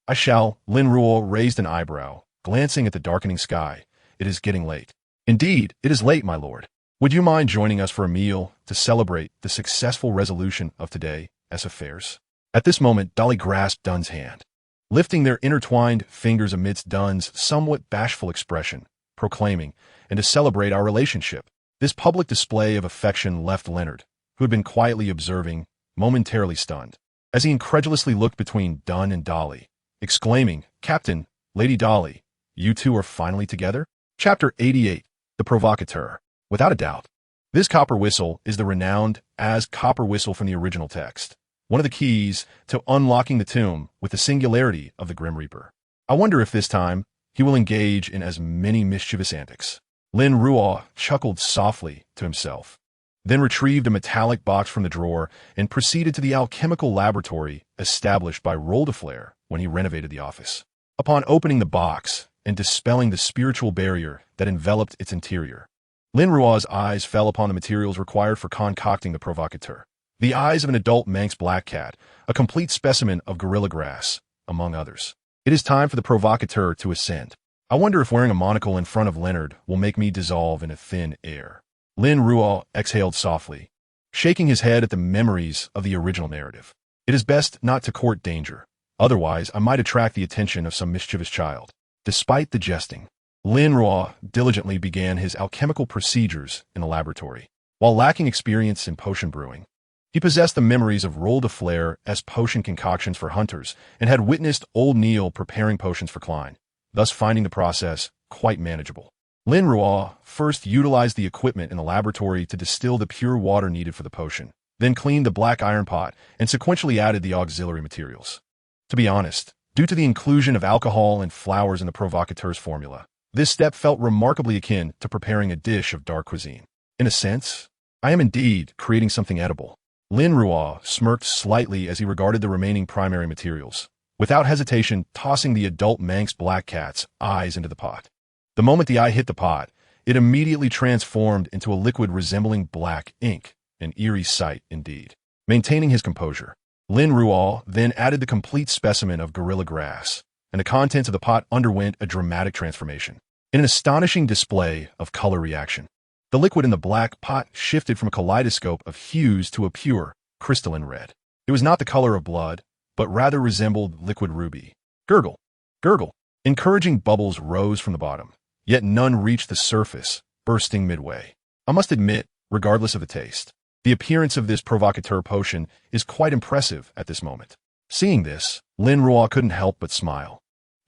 I shall. Lin Ruo raised an eyebrow, glancing at the darkening sky. It is getting late. Indeed, it is late, my lord. Would you mind joining us for a meal to celebrate the successful resolution of today's affairs? At this moment, Dolly grasped Dunn's hand, lifting their intertwined fingers amidst Dunn's somewhat bashful expression, proclaiming, and to celebrate our relationship. This public display of affection left Leonard, who had been quietly observing, momentarily stunned, as he incredulously looked between Dunn and Dolly, exclaiming, Captain, Lady Dolly, you two are finally together? Chapter 88, The Provocateur. Without a doubt, this copper whistle is the renowned as copper whistle from the original text, one of the keys to unlocking the tomb with the singularity of the Grim Reaper. I wonder if this time he will engage in as many mischievous antics. Lin Ruo chuckled softly to himself, then retrieved a metallic box from the drawer and proceeded to the alchemical laboratory established by Roldeflair when he renovated the office. Upon opening the box and dispelling the spiritual barrier that enveloped its interior, Lin Ruo's eyes fell upon the materials required for concocting the provocateur. The eyes of an adult Manx black cat, a complete specimen of gorilla grass, among others. It is time for the provocateur to ascend. I wonder if wearing a monocle in front of Leonard will make me dissolve in a thin air. Lin Ruo exhaled softly, shaking his head at the memories of the original narrative. It is best not to court danger. Otherwise, I might attract the attention of some mischievous child. Despite the jesting, Lin Ruo diligently began his alchemical procedures in the laboratory. While lacking experience in potion brewing, he possessed the memories of Roldeflair as potion concoctions for hunters and had witnessed old Neil preparing potions for Klein, thus finding the process quite manageable. Lin Ruo first utilized the equipment in the laboratory to distill the pure water needed for the potion, then cleaned the black iron pot and sequentially added the auxiliary materials. To be honest, due to the inclusion of alcohol and flowers in the provocateur's formula, this step felt remarkably akin to preparing a dish of dark cuisine. In a sense, I am indeed creating something edible. Lin Ruo smirked slightly as he regarded the remaining primary materials, without hesitation tossing the adult Manx black cat's eyes into the pot. The moment the eye hit the pot, it immediately transformed into a liquid resembling black ink, an eerie sight indeed. Maintaining his composure, Lin Ruo then added the complete specimen of gorilla grass, and the contents of the pot underwent a dramatic transformation. In an astonishing display of color reaction, the liquid in the black pot shifted from a kaleidoscope of hues to a pure, crystalline red. It was not the color of blood, but rather resembled liquid ruby. Gurgle, gurgle. Encouraging bubbles rose from the bottom, yet none reached the surface, bursting midway. I must admit, regardless of the taste, the appearance of this provocateur potion is quite impressive at this moment. Seeing this, Lin Ruo couldn't help but smile,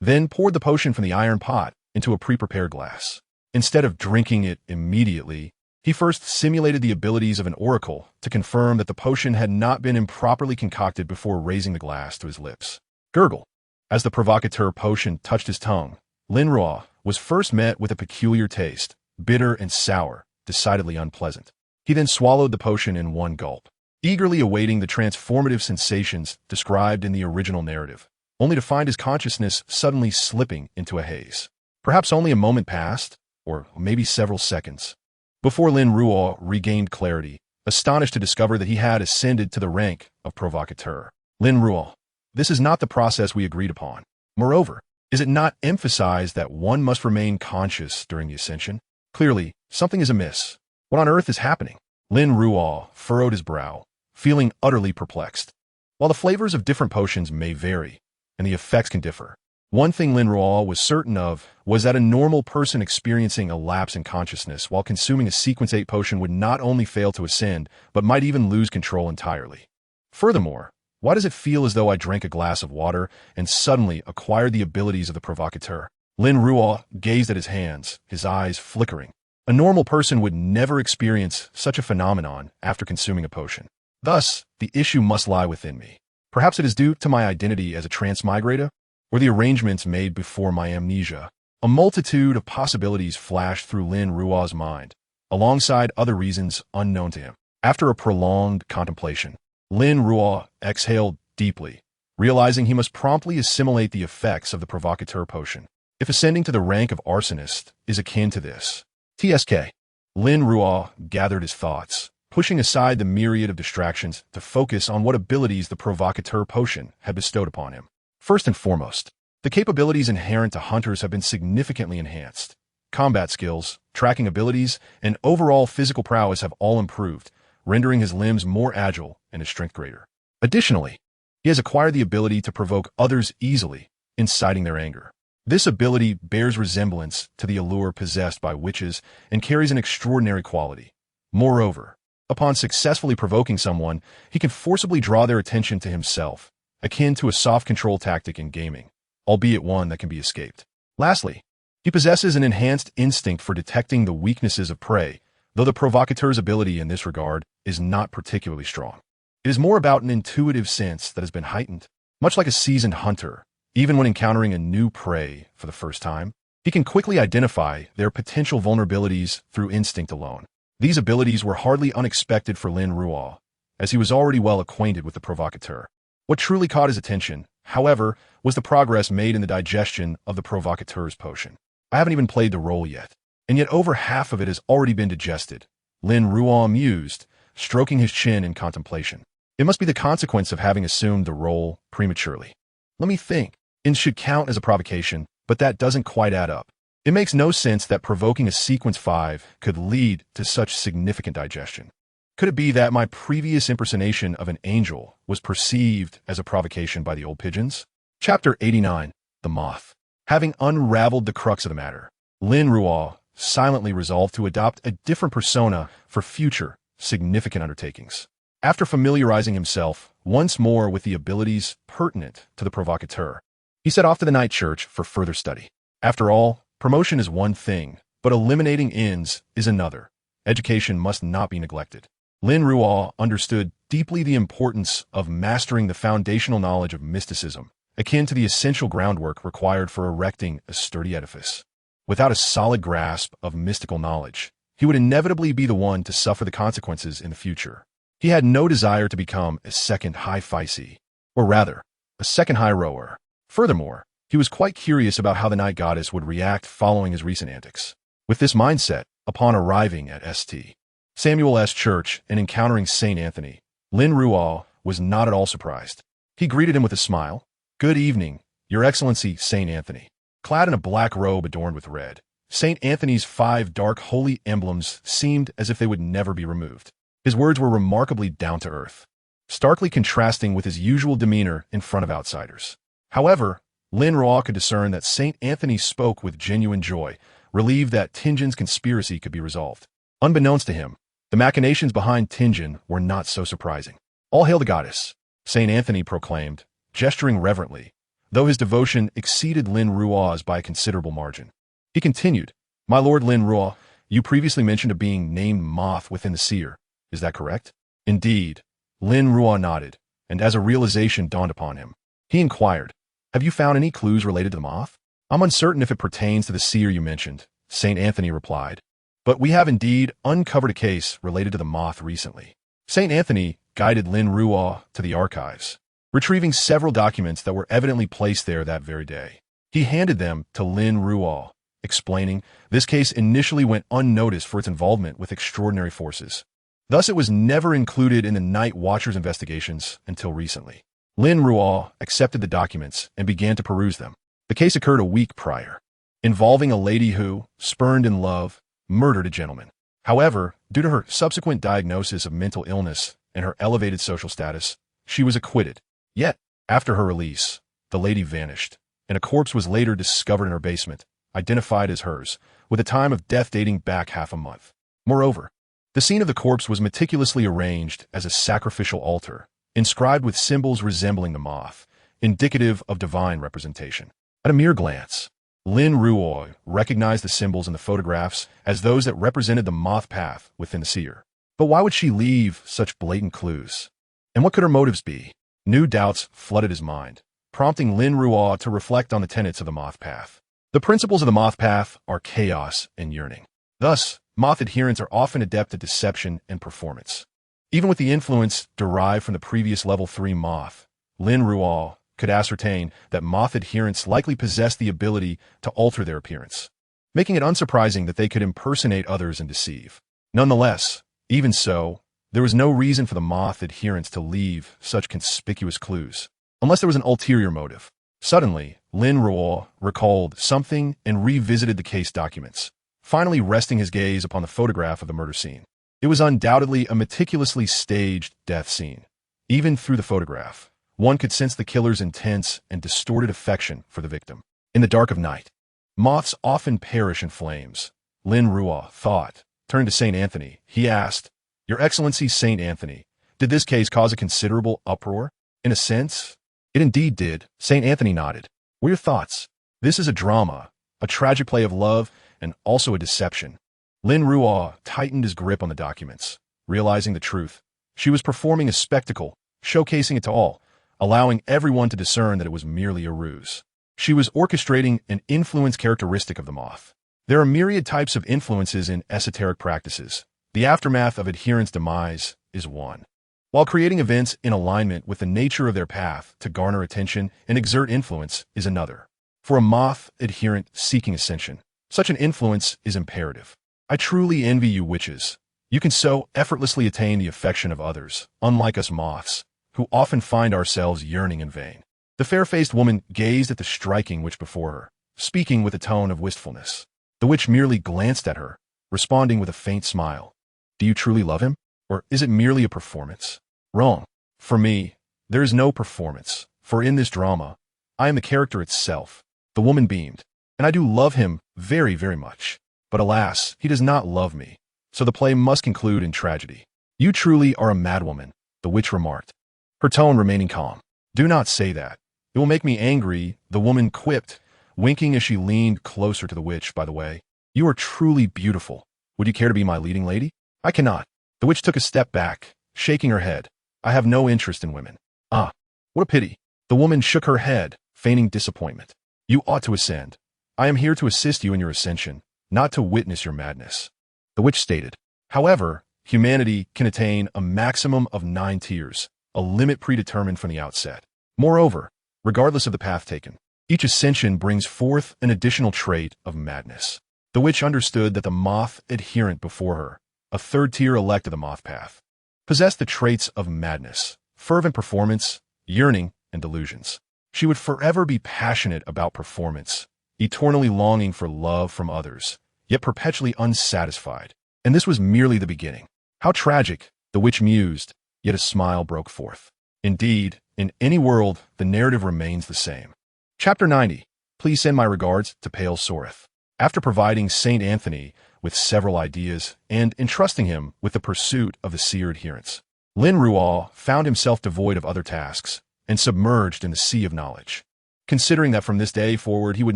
then poured the potion from the iron pot into a pre-prepared glass. Instead of drinking it immediately, he first simulated the abilities of an oracle to confirm that the potion had not been improperly concocted before raising the glass to his lips. Gurgle. As the provocateur potion touched his tongue, Lin Ruo was first met with a peculiar taste, bitter and sour, decidedly unpleasant. He then swallowed the potion in one gulp, eagerly awaiting the transformative sensations described in the original narrative, only to find his consciousness suddenly slipping into a haze. Perhaps only a moment passed, or maybe several seconds, before Lin Ruo regained clarity, astonished to discover that he had ascended to the rank of provocateur. Lin Ruo, this is not the process we agreed upon. Moreover, is it not emphasized that one must remain conscious during the ascension? Clearly, something is amiss. What on earth is happening? Lin Ruo furrowed his brow, feeling utterly perplexed. While the flavors of different potions may vary, and the effects can differ, one thing Lin Ruo was certain of was that a normal person experiencing a lapse in consciousness while consuming a Sequence 8 potion would not only fail to ascend, but might even lose control entirely. Furthermore, why does it feel as though I drank a glass of water and suddenly acquired the abilities of the provocateur? Lin Ruo gazed at his hands, his eyes flickering. A normal person would never experience such a phenomenon after consuming a potion. Thus, the issue must lie within me. Perhaps it is due to my identity as a transmigrator, or the arrangements made before my amnesia. A multitude of possibilities flashed through Lin Ruo's mind, alongside other reasons unknown to him. After a prolonged contemplation, Lin Ruo exhaled deeply, realizing he must promptly assimilate the effects of the provocateur potion. If ascending to the rank of arsonist is akin to this, TSK. Lin Ruo gathered his thoughts, pushing aside the myriad of distractions to focus on what abilities the provocateur potion had bestowed upon him. First and foremost, the capabilities inherent to hunters have been significantly enhanced. Combat skills, tracking abilities, and overall physical prowess have all improved, rendering his limbs more agile and his strength greater. Additionally, he has acquired the ability to provoke others easily, inciting their anger. This ability bears resemblance to the allure possessed by witches and carries an extraordinary quality. Moreover, upon successfully provoking someone, he can forcibly draw their attention to himself, akin to a soft control tactic in gaming, albeit one that can be escaped. Lastly, he possesses an enhanced instinct for detecting the weaknesses of prey, though the provocateur's ability in this regard is not particularly strong. It is more about an intuitive sense that has been heightened. Much like a seasoned hunter, even when encountering a new prey for the first time, he can quickly identify their potential vulnerabilities through instinct alone. These abilities were hardly unexpected for Lin Ruo, as he was already well acquainted with the provocateur. What truly caught his attention, however, was the progress made in the digestion of the provocateur's potion. I haven't even played the role yet, and yet over half of it has already been digested. Lin Ruo mused, stroking his chin in contemplation. It must be the consequence of having assumed the role prematurely. Let me think. It should count as a provocation, but that doesn't quite add up. It makes no sense that provoking a Sequence 5 could lead to such significant digestion. Could it be that my previous impersonation of an angel was perceived as a provocation by the old pigeons? Chapter 89, The Moth. Having unraveled the crux of the matter, Lin Ruo silently resolved to adopt a different persona for future, significant undertakings. After familiarizing himself once more with the abilities pertinent to the provocateur, he set off to the night church for further study. After all, promotion is one thing, but eliminating ends is another. Education must not be neglected. Lin Ruo understood deeply the importance of mastering the foundational knowledge of mysticism, akin to the essential groundwork required for erecting a sturdy edifice. Without a solid grasp of mystical knowledge, he would inevitably be the one to suffer the consequences in the future. He had no desire to become a second High Faisi, or rather, a second High Rower. Furthermore, he was quite curious about how the night goddess would react following his recent antics. With this mindset, upon arriving at St. Samuel's Church and encountering St. Anthony, Lin Ruo was not at all surprised. He greeted him with a smile. "Good evening, Your Excellency St. Anthony." Clad in a black robe adorned with red, St. Anthony's 5 dark holy emblems seemed as if they would never be removed. His words were remarkably down-to-earth, starkly contrasting with his usual demeanor in front of outsiders. However, Lin Ruo could discern that St. Anthony spoke with genuine joy, relieved that Tinjin's conspiracy could be resolved. Unbeknownst to him, the machinations behind Tinjin were not so surprising. "All hail the goddess," St. Anthony proclaimed, gesturing reverently, though his devotion exceeded Lin Ruo's by a considerable margin. He continued, "My lord Lin Ruo, you previously mentioned a being named Moth within the seer. Is that correct?" "Indeed." Lin Ruo nodded, and as a realization dawned upon him, he inquired, "Have you found any clues related to the moth?" I'm uncertain if it pertains to the seer you mentioned, St. Anthony replied. But we have indeed uncovered a case related to the moth recently. St. Anthony guided Lin Ruo to the archives, retrieving several documents that were evidently placed there that very day. He handed them to Lin Ruo, explaining this case initially went unnoticed for its involvement with extraordinary forces. Thus, it was never included in the Night Watcher's investigations until recently. Lin Ruo accepted the documents and began to peruse them. The case occurred a week prior, involving a lady who, spurned in love, murdered a gentleman. However, due to her subsequent diagnosis of mental illness and her elevated social status, she was acquitted. Yet, after her release, the lady vanished, and a corpse was later discovered in her basement, identified as hers, with a time of death dating back half a month. Moreover, the scene of the corpse was meticulously arranged as a sacrificial altar, inscribed with symbols resembling the moth, indicative of divine representation. At a mere glance, Lin Ruo recognized the symbols in the photographs as those that represented the moth path within the seer. But why would she leave such blatant clues? And what could her motives be? New doubts flooded his mind, prompting Lin Ruo to reflect on the tenets of the moth path. The principles of the moth path are chaos and yearning. Thus, moth adherents are often adept at deception and performance. Even with the influence derived from the previous level 3 moth, Lin Ruo could ascertain that moth adherents likely possess the ability to alter their appearance, making it unsurprising that they could impersonate others and deceive. Nonetheless, even so, there was no reason for the moth adherents to leave such conspicuous clues, unless there was an ulterior motive. Suddenly, Lin Ruo recalled something and revisited the case documents, finally resting his gaze upon the photograph of the murder scene. It was undoubtedly a meticulously staged death scene. Even through the photograph, one could sense the killer's intense and distorted affection for the victim. In the dark of night, moths often perish in flames, Lin Ruo thought. Turning to St. Anthony, he asked, "Your Excellency St. Anthony, did this case cause a considerable uproar?" "In a sense, it indeed did," St. Anthony nodded. "What are your thoughts?" "This is a drama, a tragic play of love, and also a deception." Lin Ruo tightened his grip on the documents, realizing the truth. She was performing a spectacle, showcasing it to all, allowing everyone to discern that it was merely a ruse. She was orchestrating an influence characteristic of the moth. There are myriad types of influences in esoteric practices. The aftermath of adherents' demise is one, while creating events in alignment with the nature of their path to garner attention and exert influence is another. For a moth adherent seeking ascension, such an influence is imperative. I truly envy you witches. You can so effortlessly attain the affection of others, unlike us moths, who often find ourselves yearning in vain. The fair-faced woman gazed at the striking witch before her, speaking with a tone of wistfulness. The witch merely glanced at her, responding with a faint smile. "Do you truly love him? Or is it merely a performance?" "Wrong. For me, there is no performance, for in this drama, I am the character itself." The woman beamed. "And I do love him very, very much. But alas, he does not love me. So the play must conclude in tragedy." "You truly are a madwoman," the witch remarked, her tone remaining calm. "Do not say that. It will make me angry," the woman quipped, winking as she leaned closer to the witch. "By the way, you are truly beautiful. Would you care to be my leading lady?" "I cannot." The witch took a step back, shaking her head. "I have no interest in women." "Ah, what a pity." The woman shook her head, feigning disappointment. "You ought to ascend. I am here to assist you in your ascension, not to witness your madness," the witch stated. "However, humanity can attain a maximum of 9 tiers, a limit predetermined from the outset. Moreover, regardless of the path taken, each ascension brings forth an additional trait of madness." The witch understood that the moth adherent before her, a 3rd tier elect of the moth path, possessed the traits of madness, fervent performance, yearning, and delusions. She would forever be passionate about performance, eternally longing for love from others, yet perpetually unsatisfied. And this was merely the beginning. How tragic, the witch mused, yet a smile broke forth. Indeed, in any world, the narrative remains the same. Chapter 90. Please send my regards to Pale Soreth. After providing St. Anthony with several ideas and entrusting him with the pursuit of the seer adherents, Lin Ruo found himself devoid of other tasks and submerged in the sea of knowledge. Considering that from this day forward he would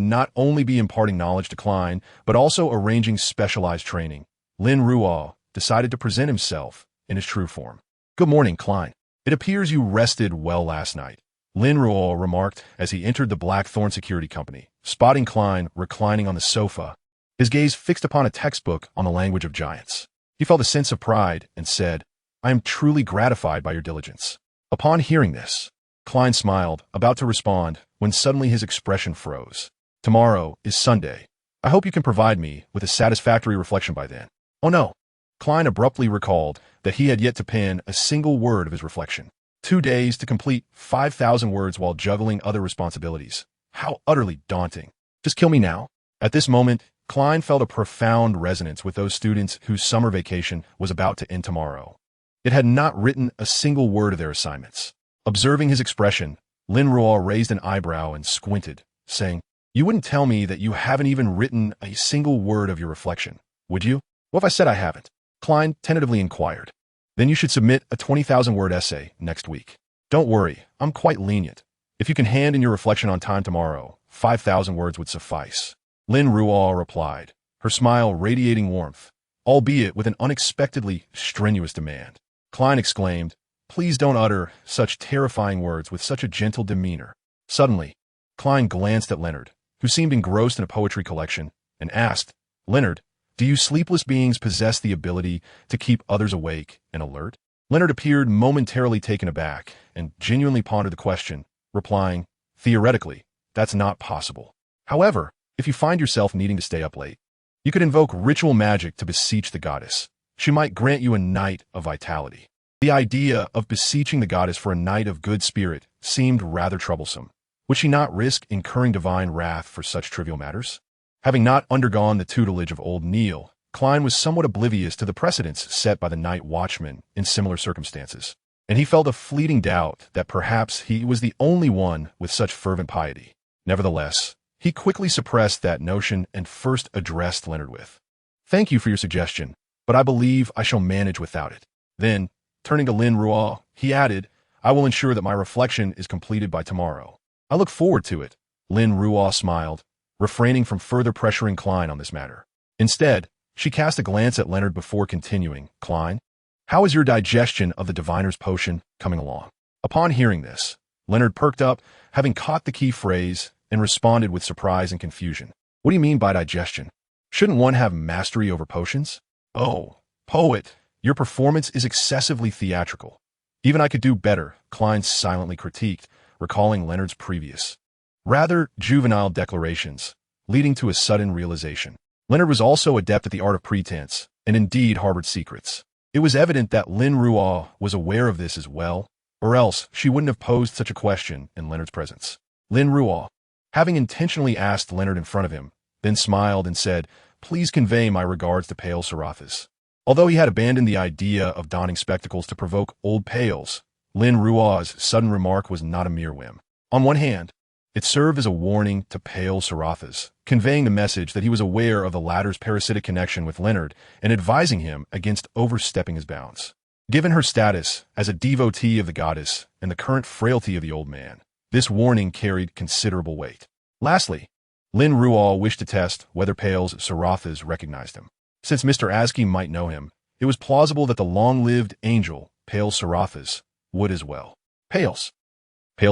not only be imparting knowledge to Klein, but also arranging specialized training, Lin Ruo decided to present himself in his true form. "Good morning, Klein. It appears you rested well last night. Lin Ruo remarked as he entered the Blackthorn Security Company, spotting Klein reclining on the sofa, his gaze fixed upon a textbook on the language of giants. He felt a sense of pride and said, "I am truly gratified by your diligence." Upon hearing this, Klein smiled, about to respond, when suddenly his expression froze. "Tomorrow is Sunday. I hope you can provide me with a satisfactory reflection by then." Oh no! Klein abruptly recalled that he had yet to pen a single word of his reflection. 2 days to complete 5,000 words while juggling other responsibilities. How utterly daunting. Just kill me now. At this moment, Klein felt a profound resonance with those students whose summer vacation was about to end tomorrow. It had not written a single word of their assignments. Observing his expression, Lin Ruo raised an eyebrow and squinted, saying, "You wouldn't tell me that you haven't even written a single word of your reflection, would you?" "What if I said I haven't?" Klein tentatively inquired. "Then you should submit a 20,000-word essay next week." "Don't worry, I'm quite lenient. If you can hand in your reflection on time tomorrow, 5,000 words would suffice." Lin Ruo replied, her smile radiating warmth, albeit with an unexpectedly strenuous demand. Klein exclaimed, "Please don't utter such terrifying words with such a gentle demeanor." Suddenly, Klein glanced at Leonard, who seemed engrossed in a poetry collection, and asked, "Leonard, do you sleepless beings possess the ability to keep others awake and alert?" Leonard appeared momentarily taken aback and genuinely pondered the question, replying, "Theoretically, that's not possible. However, if you find yourself needing to stay up late, you could invoke ritual magic to beseech the goddess. She might grant you a night of vitality." The idea of beseeching the goddess for a night of good spirit seemed rather troublesome. Would she not risk incurring divine wrath for such trivial matters? Having not undergone the tutelage of old Neil, Klein was somewhat oblivious to the precedents set by the night watchman in similar circumstances, and he felt a fleeting doubt that perhaps he was the only one with such fervent piety. Nevertheless, he quickly suppressed that notion and first addressed Leonard with, "Thank you for your suggestion, but I believe I shall manage without it." Then, turning to Lin Ruo, he added, "I will ensure that my reflection is completed by tomorrow." "I look forward to it." Lin Ruo smiled, refraining from further pressuring Klein on this matter. Instead, she cast a glance at Leonard before continuing, "Klein, how is your digestion of the diviner's potion coming along?" Upon hearing this, Leonard perked up, having caught the key phrase, and responded with surprise and confusion. "What do you mean by digestion? Shouldn't one have mastery over potions?" "Oh, poet, your performance is excessively theatrical. Even I could do better," Klein silently critiqued, recalling Leonard's previous, rather juvenile declarations, leading to a sudden realization. Leonard was also adept at the art of pretense, and indeed harbored secrets. It was evident that Lin Ruo was aware of this as well, or else she wouldn't have posed such a question in Leonard's presence. Lin Ruo, having intentionally asked Leonard in front of him, then smiled and said, "Please convey my regards to Pale Sarathas." Although he had abandoned the idea of donning spectacles to provoke old Pales, Lin Ruo's sudden remark was not a mere whim. On one hand, it served as a warning to Pale Sarathas, conveying the message that he was aware of the latter's parasitic connection with Leonard and advising him against overstepping his bounds. Given her status as a devotee of the goddess and the current frailty of the old man, this warning carried considerable weight. Lastly, Lin Ruo wished to test whether Pale Sarathas recognized him. Since Mr. Askey might know him, it was plausible that the long-lived angel, Pale Sarathas, would as well. Pale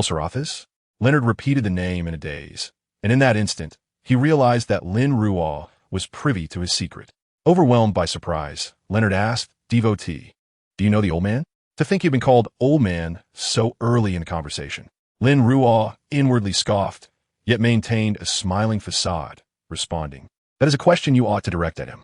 Sarathas? Leonard repeated the name in a daze, and in that instant, he realized that Lin Ruo was privy to his secret. Overwhelmed by surprise, Leonard asked, "Devotee, do you know the old man?" To think he'd been called old man so early in the conversation. Lin Ruo inwardly scoffed, yet maintained a smiling facade, responding, "That is a question you ought to direct at him."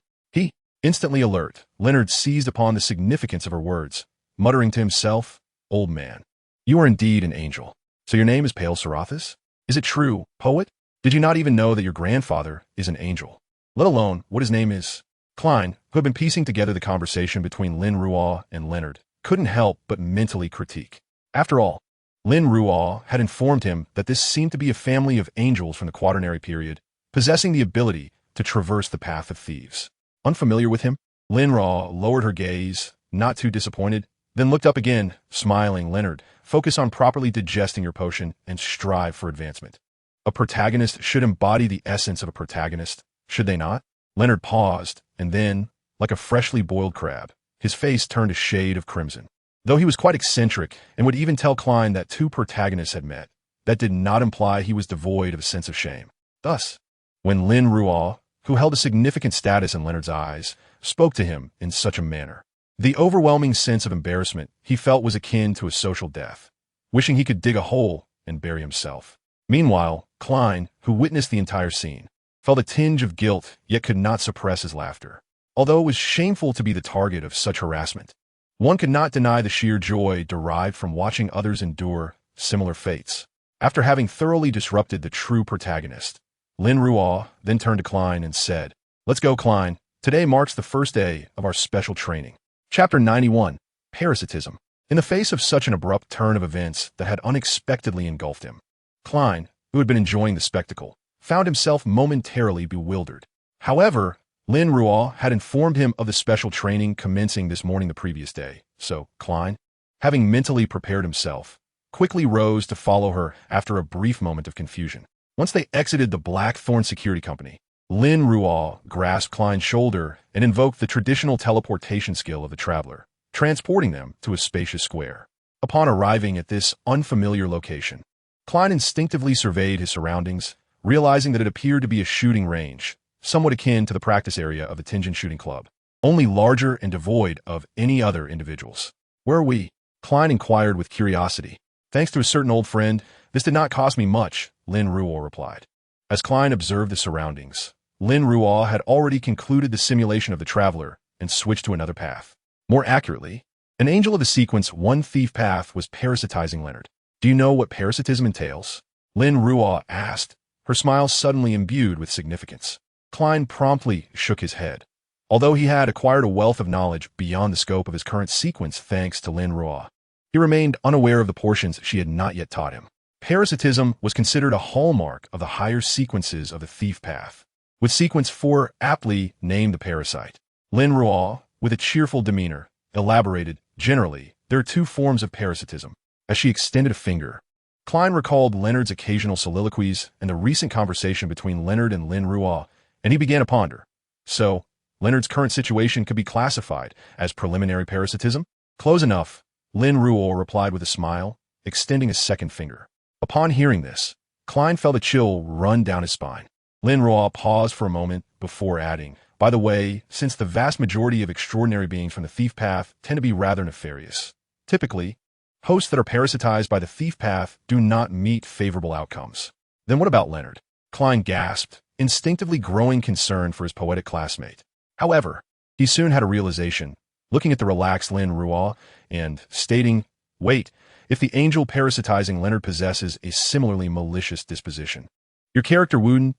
Instantly alert, Leonard seized upon the significance of her words, muttering to himself, "Old man, you are indeed an angel. So your name is Pale Sarathas? Is it true, poet? Did you not even know that your grandfather is an angel? Let alone what his name is?" Klein, who had been piecing together the conversation between Lin Ruo and Leonard, couldn't help but mentally critique. After all, Lin Ruo had informed him that this seemed to be a family of angels from the Quaternary period, possessing the ability to traverse the path of thieves. Unfamiliar with him, Lin Ruo lowered her gaze, not too disappointed, then looked up again, smiling. "Leonard, focus on properly digesting your potion and strive for advancement. A protagonist should embody the essence of a protagonist, should they not?" Leonard paused, and then, like a freshly boiled crab, his face turned a shade of crimson. Though he was quite eccentric and would even tell Klein that two protagonists had met, that did not imply he was devoid of a sense of shame. Thus, when Lin Ruo, who held a significant status in Leonard's eyes, spoke to him in such a manner, the overwhelming sense of embarrassment he felt was akin to a social death, wishing he could dig a hole and bury himself. Meanwhile, Klein, who witnessed the entire scene, felt a tinge of guilt yet could not suppress his laughter. Although it was shameful to be the target of such harassment, one could not deny the sheer joy derived from watching others endure similar fates. After having thoroughly disrupted the true protagonist, Lin Ruo then turned to Klein and said, "Let's go, Klein. Today marks the first day of our special training." Chapter 91. Parasitism. In the face of such an abrupt turn of events that had unexpectedly engulfed him, Klein, who had been enjoying the spectacle, found himself momentarily bewildered. However, Lin Ruo had informed him of the special training commencing this morning the previous day, so Klein, having mentally prepared himself, quickly rose to follow her after a brief moment of confusion. Once they exited the Blackthorn Security Company, Lin Ruo grasped Klein's shoulder and invoked the traditional teleportation skill of the traveler, transporting them to a spacious square. Upon arriving at this unfamiliar location, Klein instinctively surveyed his surroundings, realizing that it appeared to be a shooting range, somewhat akin to the practice area of the Tenjin Shooting Club, only larger and devoid of any other individuals. "Where are we?" Klein inquired with curiosity. "Thanks to a certain old friend, this did not cost me much," Lin Ruo replied. As Klein observed the surroundings, Lin Ruo had already concluded the simulation of the traveler and switched to another path. More accurately, an angel of the sequence One Thief path was parasitizing Leonard. "Do you know what parasitism entails?" Lin Ruo asked, her smile suddenly imbued with significance. Klein promptly shook his head. Although he had acquired a wealth of knowledge beyond the scope of his current sequence thanks to Lin Ruo, he remained unaware of the portions she had not yet taught him. Parasitism was considered a hallmark of the higher sequences of the Thief path, with sequence 4 aptly named the parasite. Lin Ruo, with a cheerful demeanor, elaborated, "Generally, there are two forms of parasitism." As she extended a finger, Klein recalled Leonard's occasional soliloquies and the recent conversation between Leonard and Lin Ruo, and he began to ponder. So, Leonard's current situation could be classified as preliminary parasitism? "Close enough," Lin Ruo replied with a smile, extending a second finger. Upon hearing this, Klein felt a chill run down his spine. Lin Ruo paused for a moment before adding, "By the way, since the vast majority of extraordinary beings from the Thief path tend to be rather nefarious, typically, hosts that are parasitized by the Thief path do not meet favorable outcomes." "Then what about Leonard?" Klein gasped, instinctively growing concern for his poetic classmate. However, he soon had a realization, looking at the relaxed Lin Ruo and stating, "Wait, if the angel parasitizing Leonard possesses a similarly malicious disposition, your character wouldn't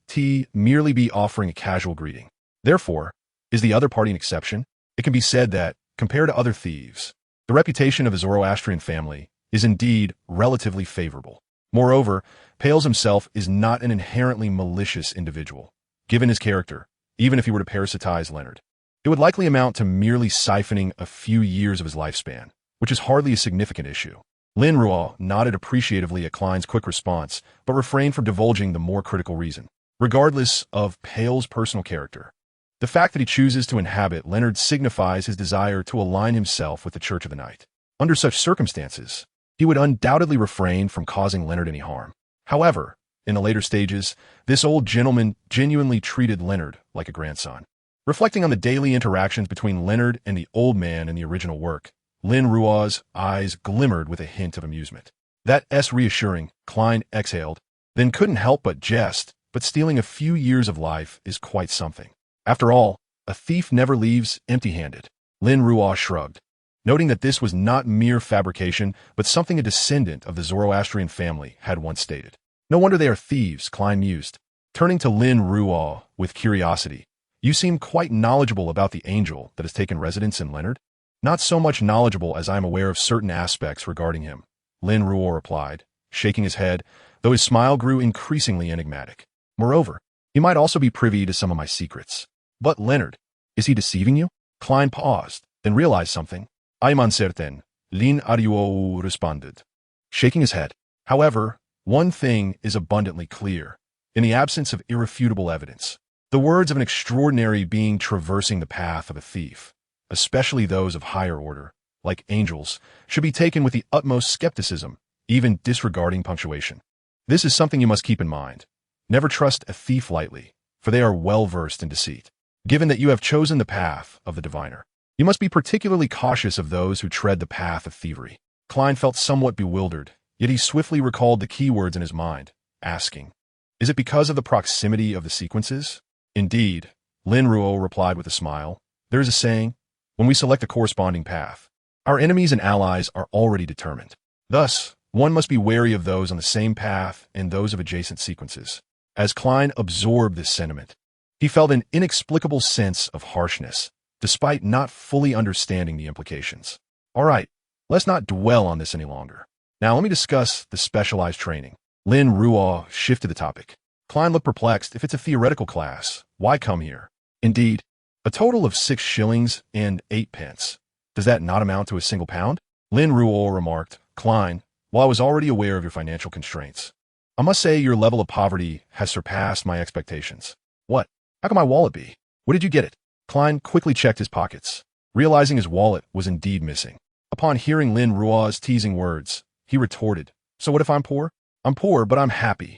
merely be offering a casual greeting. Therefore, is the other party an exception? It can be said that, compared to other thieves, the reputation of the Zoroastrian family is indeed relatively favorable. Moreover, Pales himself is not an inherently malicious individual. Given his character, even if he were to parasitize Leonard, it would likely amount to merely siphoning a few years of his lifespan, which is hardly a significant issue." Lin Ruo nodded appreciatively at Klein's quick response, but refrained from divulging the more critical reason. Regardless of Pale's personal character, the fact that he chooses to inhabit Leonard signifies his desire to align himself with the Church of the Night. Under such circumstances, he would undoubtedly refrain from causing Leonard any harm. However, in the later stages, this old gentleman genuinely treated Leonard like a grandson. Reflecting on the daily interactions between Leonard and the old man in the original work, Lin Ruo's eyes glimmered with a hint of amusement. "That's reassuring," Klein exhaled, then couldn't help but jest, "but stealing a few years of life is quite something. After all, a thief never leaves empty-handed." Lin Ruo shrugged, noting that this was not mere fabrication, but something a descendant of the Zoroastrian family had once stated. "No wonder they are thieves," Klein mused. Turning to Lin Ruo with curiosity, "You seem quite knowledgeable about the angel that has taken residence in Leonard." "Not so much knowledgeable as I am aware of certain aspects regarding him," Lin Ruo replied, shaking his head, though his smile grew increasingly enigmatic. "Moreover, he might also be privy to some of my secrets." "But Leonard, is he deceiving you?" Klein paused, then realized something. "I am uncertain," Lin Ruo responded, shaking his head. "However, one thing is abundantly clear. In the absence of irrefutable evidence, the words of an extraordinary being traversing the path of a thief, especially those of higher order, like angels, should be taken with the utmost skepticism, even disregarding punctuation. This is something you must keep in mind. Never trust a thief lightly, for they are well-versed in deceit. Given that you have chosen the path of the diviner, you must be particularly cautious of those who tread the path of thievery. Klein felt somewhat bewildered, yet he swiftly recalled the keywords in his mind, asking, "Is it because of the proximity of the sequences?" "Indeed," Lin Ruo replied with a smile. "There is a saying, when we select a corresponding path, our enemies and allies are already determined. Thus, one must be wary of those on the same path and those of adjacent sequences." As Klein absorbed this sentiment, he felt an inexplicable sense of harshness, despite not fully understanding the implications. All right, let's not dwell on this any longer. Now let me discuss the specialized training. Lin Ruo shifted the topic. Klein looked perplexed. If it's a theoretical class, why come here? Indeed, a total of 6 shillings and 8 pence. Does that not amount to a single pound? Lin Ruo remarked. Klein, while I was already aware of your financial constraints, I must say your level of poverty has surpassed my expectations. What? How can my wallet be? Where did you get it? Klein quickly checked his pockets, realizing his wallet was indeed missing. Upon hearing Lin Ruo's teasing words, he retorted, "So what if I'm poor? I'm poor, but I'm happy."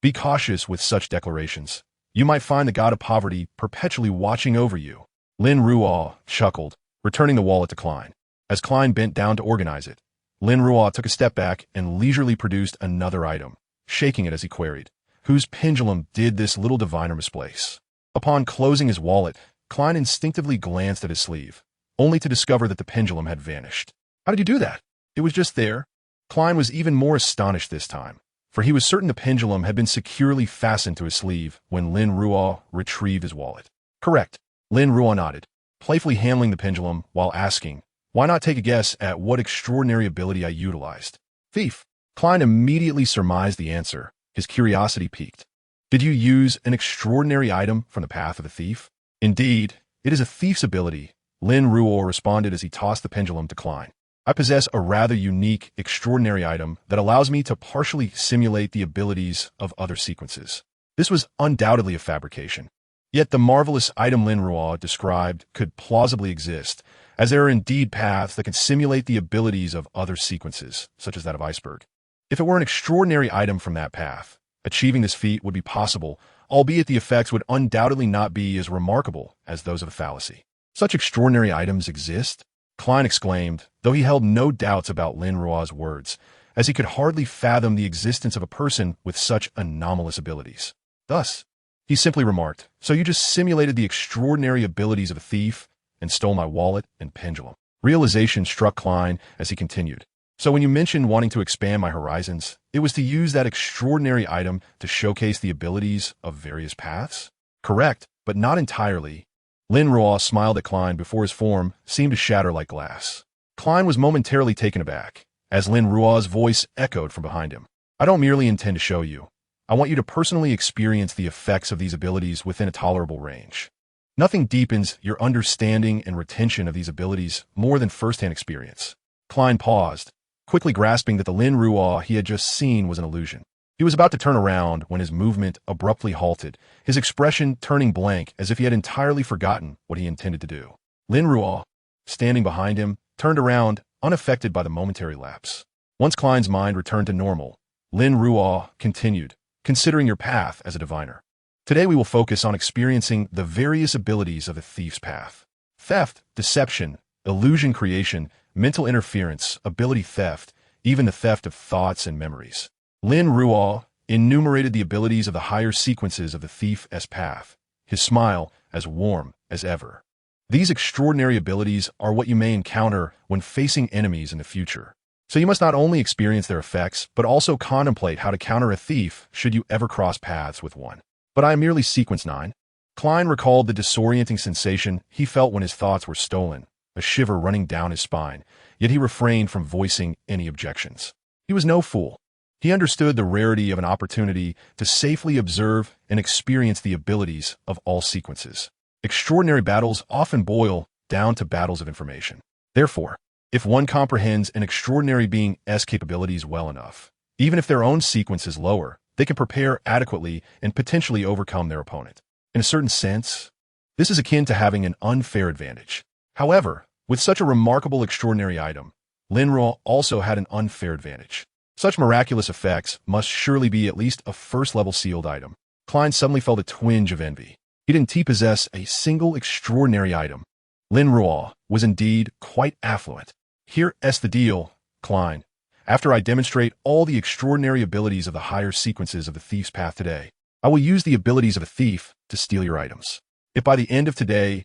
Be cautious with such declarations. You might find the god of poverty perpetually watching over you. Lin Ruo chuckled, returning the wallet to Klein. As Klein bent down to organize it, Lin Ruo took a step back and leisurely produced another item, shaking it as he queried, "Whose pendulum did this little diviner misplace?" Upon closing his wallet, Klein instinctively glanced at his sleeve, only to discover that the pendulum had vanished. How did you do that? It was just there. Klein was even more astonished this time, for he was certain the pendulum had been securely fastened to his sleeve when Lin Ruo retrieved his wallet. Correct. Lin Ruo nodded, playfully handling the pendulum while asking, "Why not take a guess at what extraordinary ability I utilized?" Thief. Klein immediately surmised the answer, his curiosity piqued. "Did you use an extraordinary item from the path of a thief?" "Indeed, it is a thief's ability," Lin Ruo responded as he tossed the pendulum to Klein. "I possess a rather unique, extraordinary item that allows me to partially simulate the abilities of other sequences." This was undoubtedly a fabrication. Yet the marvelous item Lin Ruo described could plausibly exist, as there are indeed paths that can simulate the abilities of other sequences, such as that of iceberg. If it were an extraordinary item from that path, achieving this feat would be possible, albeit the effects would undoubtedly not be as remarkable as those of a fallacy. "Such extraordinary items exist?" Klein exclaimed, though he held no doubts about Lin Ruo's words, as he could hardly fathom the existence of a person with such anomalous abilities. Thus, he simply remarked, "So you just simulated the extraordinary abilities of a thief and stole my wallet and pendulum." Realization struck Klein as he continued. "So when you mentioned wanting to expand my horizons, it was to use that extraordinary item to showcase the abilities of various paths?" "Correct, but not entirely." Lin Ruo smiled at Klein before his form seemed to shatter like glass. Klein was momentarily taken aback, as Lin Ruo's voice echoed from behind him. "I don't merely intend to show you. I want you to personally experience the effects of these abilities within a tolerable range. Nothing deepens your understanding and retention of these abilities more than first-hand experience." Klein paused, quickly grasping that the Lin Ruo he had just seen was an illusion. He was about to turn around when his movement abruptly halted, his expression turning blank as if he had entirely forgotten what he intended to do. Lin Ruo, standing behind him, turned around, unaffected by the momentary lapse. Once Klein's mind returned to normal, Lin Ruo continued, "Considering your path as a diviner, today we will focus on experiencing the various abilities of a thief's path. Theft, deception, illusion creation, mental interference, ability theft, even the theft of thoughts and memories." Lin Ruo enumerated the abilities of the higher sequences of the thief's path, his smile as warm as ever. These extraordinary abilities are what you may encounter when facing enemies in the future. So you must not only experience their effects, but also contemplate how to counter a thief should you ever cross paths with one. "But I am merely sequence 9. Klein recalled the disorienting sensation he felt when his thoughts were stolen, a shiver running down his spine, yet he refrained from voicing any objections. He was no fool. He understood the rarity of an opportunity to safely observe and experience the abilities of all sequences. Extraordinary battles often boil down to battles of information. Therefore, if one comprehends an extraordinary being's capabilities well enough, even if their own sequence is lower, they can prepare adequately and potentially overcome their opponent. In a certain sense, this is akin to having an unfair advantage. However, With such a remarkable extraordinary item, Lin Ruo also had an unfair advantage. Such miraculous effects must surely be at least a first-level sealed item. Klein suddenly felt a twinge of envy. He didn't possess a single extraordinary item. Lin Ruo was indeed quite affluent. Here's the deal, Klein. After I demonstrate all the extraordinary abilities of the higher sequences of the thief's path today, I will use the abilities of a thief to steal your items. If by the end of today's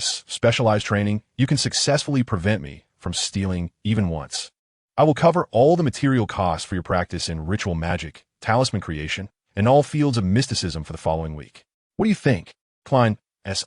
specialized training, you can successfully prevent me from stealing even once, I will cover all the material costs for your practice in ritual magic, talisman creation, and all fields of mysticism for the following week. What do you think? Klein's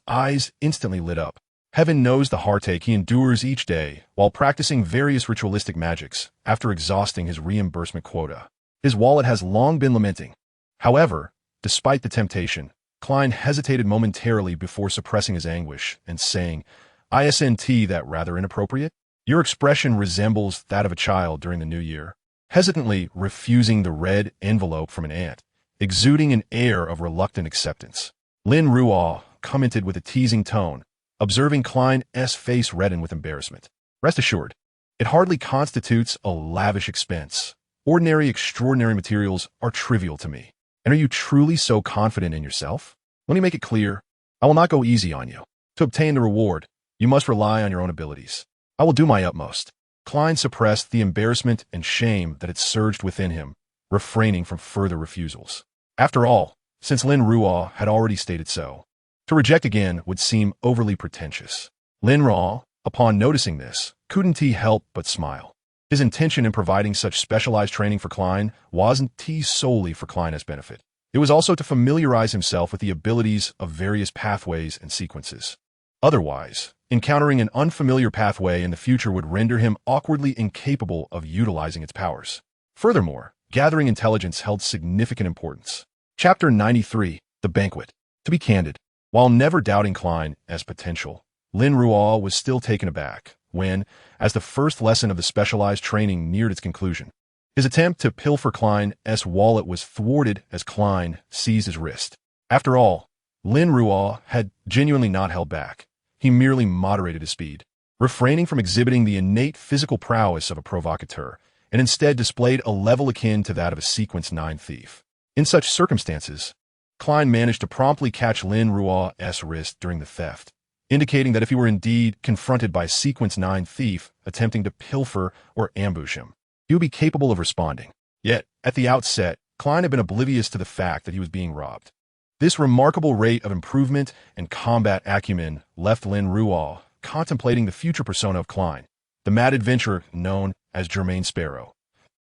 eyes instantly lit up. Heaven knows the heartache he endures each day while practicing various ritualistic magics after exhausting his reimbursement quota. His wallet has long been lamenting. However, despite the temptation, Klein hesitated momentarily before suppressing his anguish and saying, "Isn't that rather inappropriate? Your expression resembles that of a child during the new year," hesitantly refusing the red envelope from an aunt, exuding an air of reluctant acceptance. Lin Ruo commented with a teasing tone, observing Klein's face redden with embarrassment. "Rest assured, it hardly constitutes a lavish expense. Ordinary, extraordinary materials are trivial to me. And are you truly so confident in yourself? Let me make it clear, I will not go easy on you. To obtain the reward, you must rely on your own abilities. I will do my utmost." Klein suppressed the embarrassment and shame that had surged within him, refraining from further refusals. After all, since Lin Ruo had already stated so, to reject again would seem overly pretentious. Lin Ruo, upon noticing this, couldn't help but smile. His intention in providing such specialized training for Klein wasn't solely for Klein's benefit. It was also to familiarize himself with the abilities of various pathways and sequences. Otherwise, encountering an unfamiliar pathway in the future would render him awkwardly incapable of utilizing its powers. Furthermore, gathering intelligence held significant importance. Chapter 93, The Banquet. To be candid, while never doubting Klein's potential, Lin Ruo was still taken aback when, as the first lesson of the specialized training neared its conclusion, his attempt to pilfer Klein's wallet was thwarted as Klein seized his wrist. After all, Lin Ruo had genuinely not held back. He merely moderated his speed, refraining from exhibiting the innate physical prowess of a provocateur, and instead displayed a level akin to that of a Sequence 9 thief. In such circumstances, Klein managed to promptly catch Lin Ruo's wrist during the theft, indicating that if he were indeed confronted by a Sequence 9 thief attempting to pilfer or ambush him, he would be capable of responding. Yet, at the outset, Klein had been oblivious to the fact that he was being robbed. This remarkable rate of improvement and combat acumen left Lin Ruo contemplating the future persona of Klein, the mad adventurer known as Jermaine Sparrow.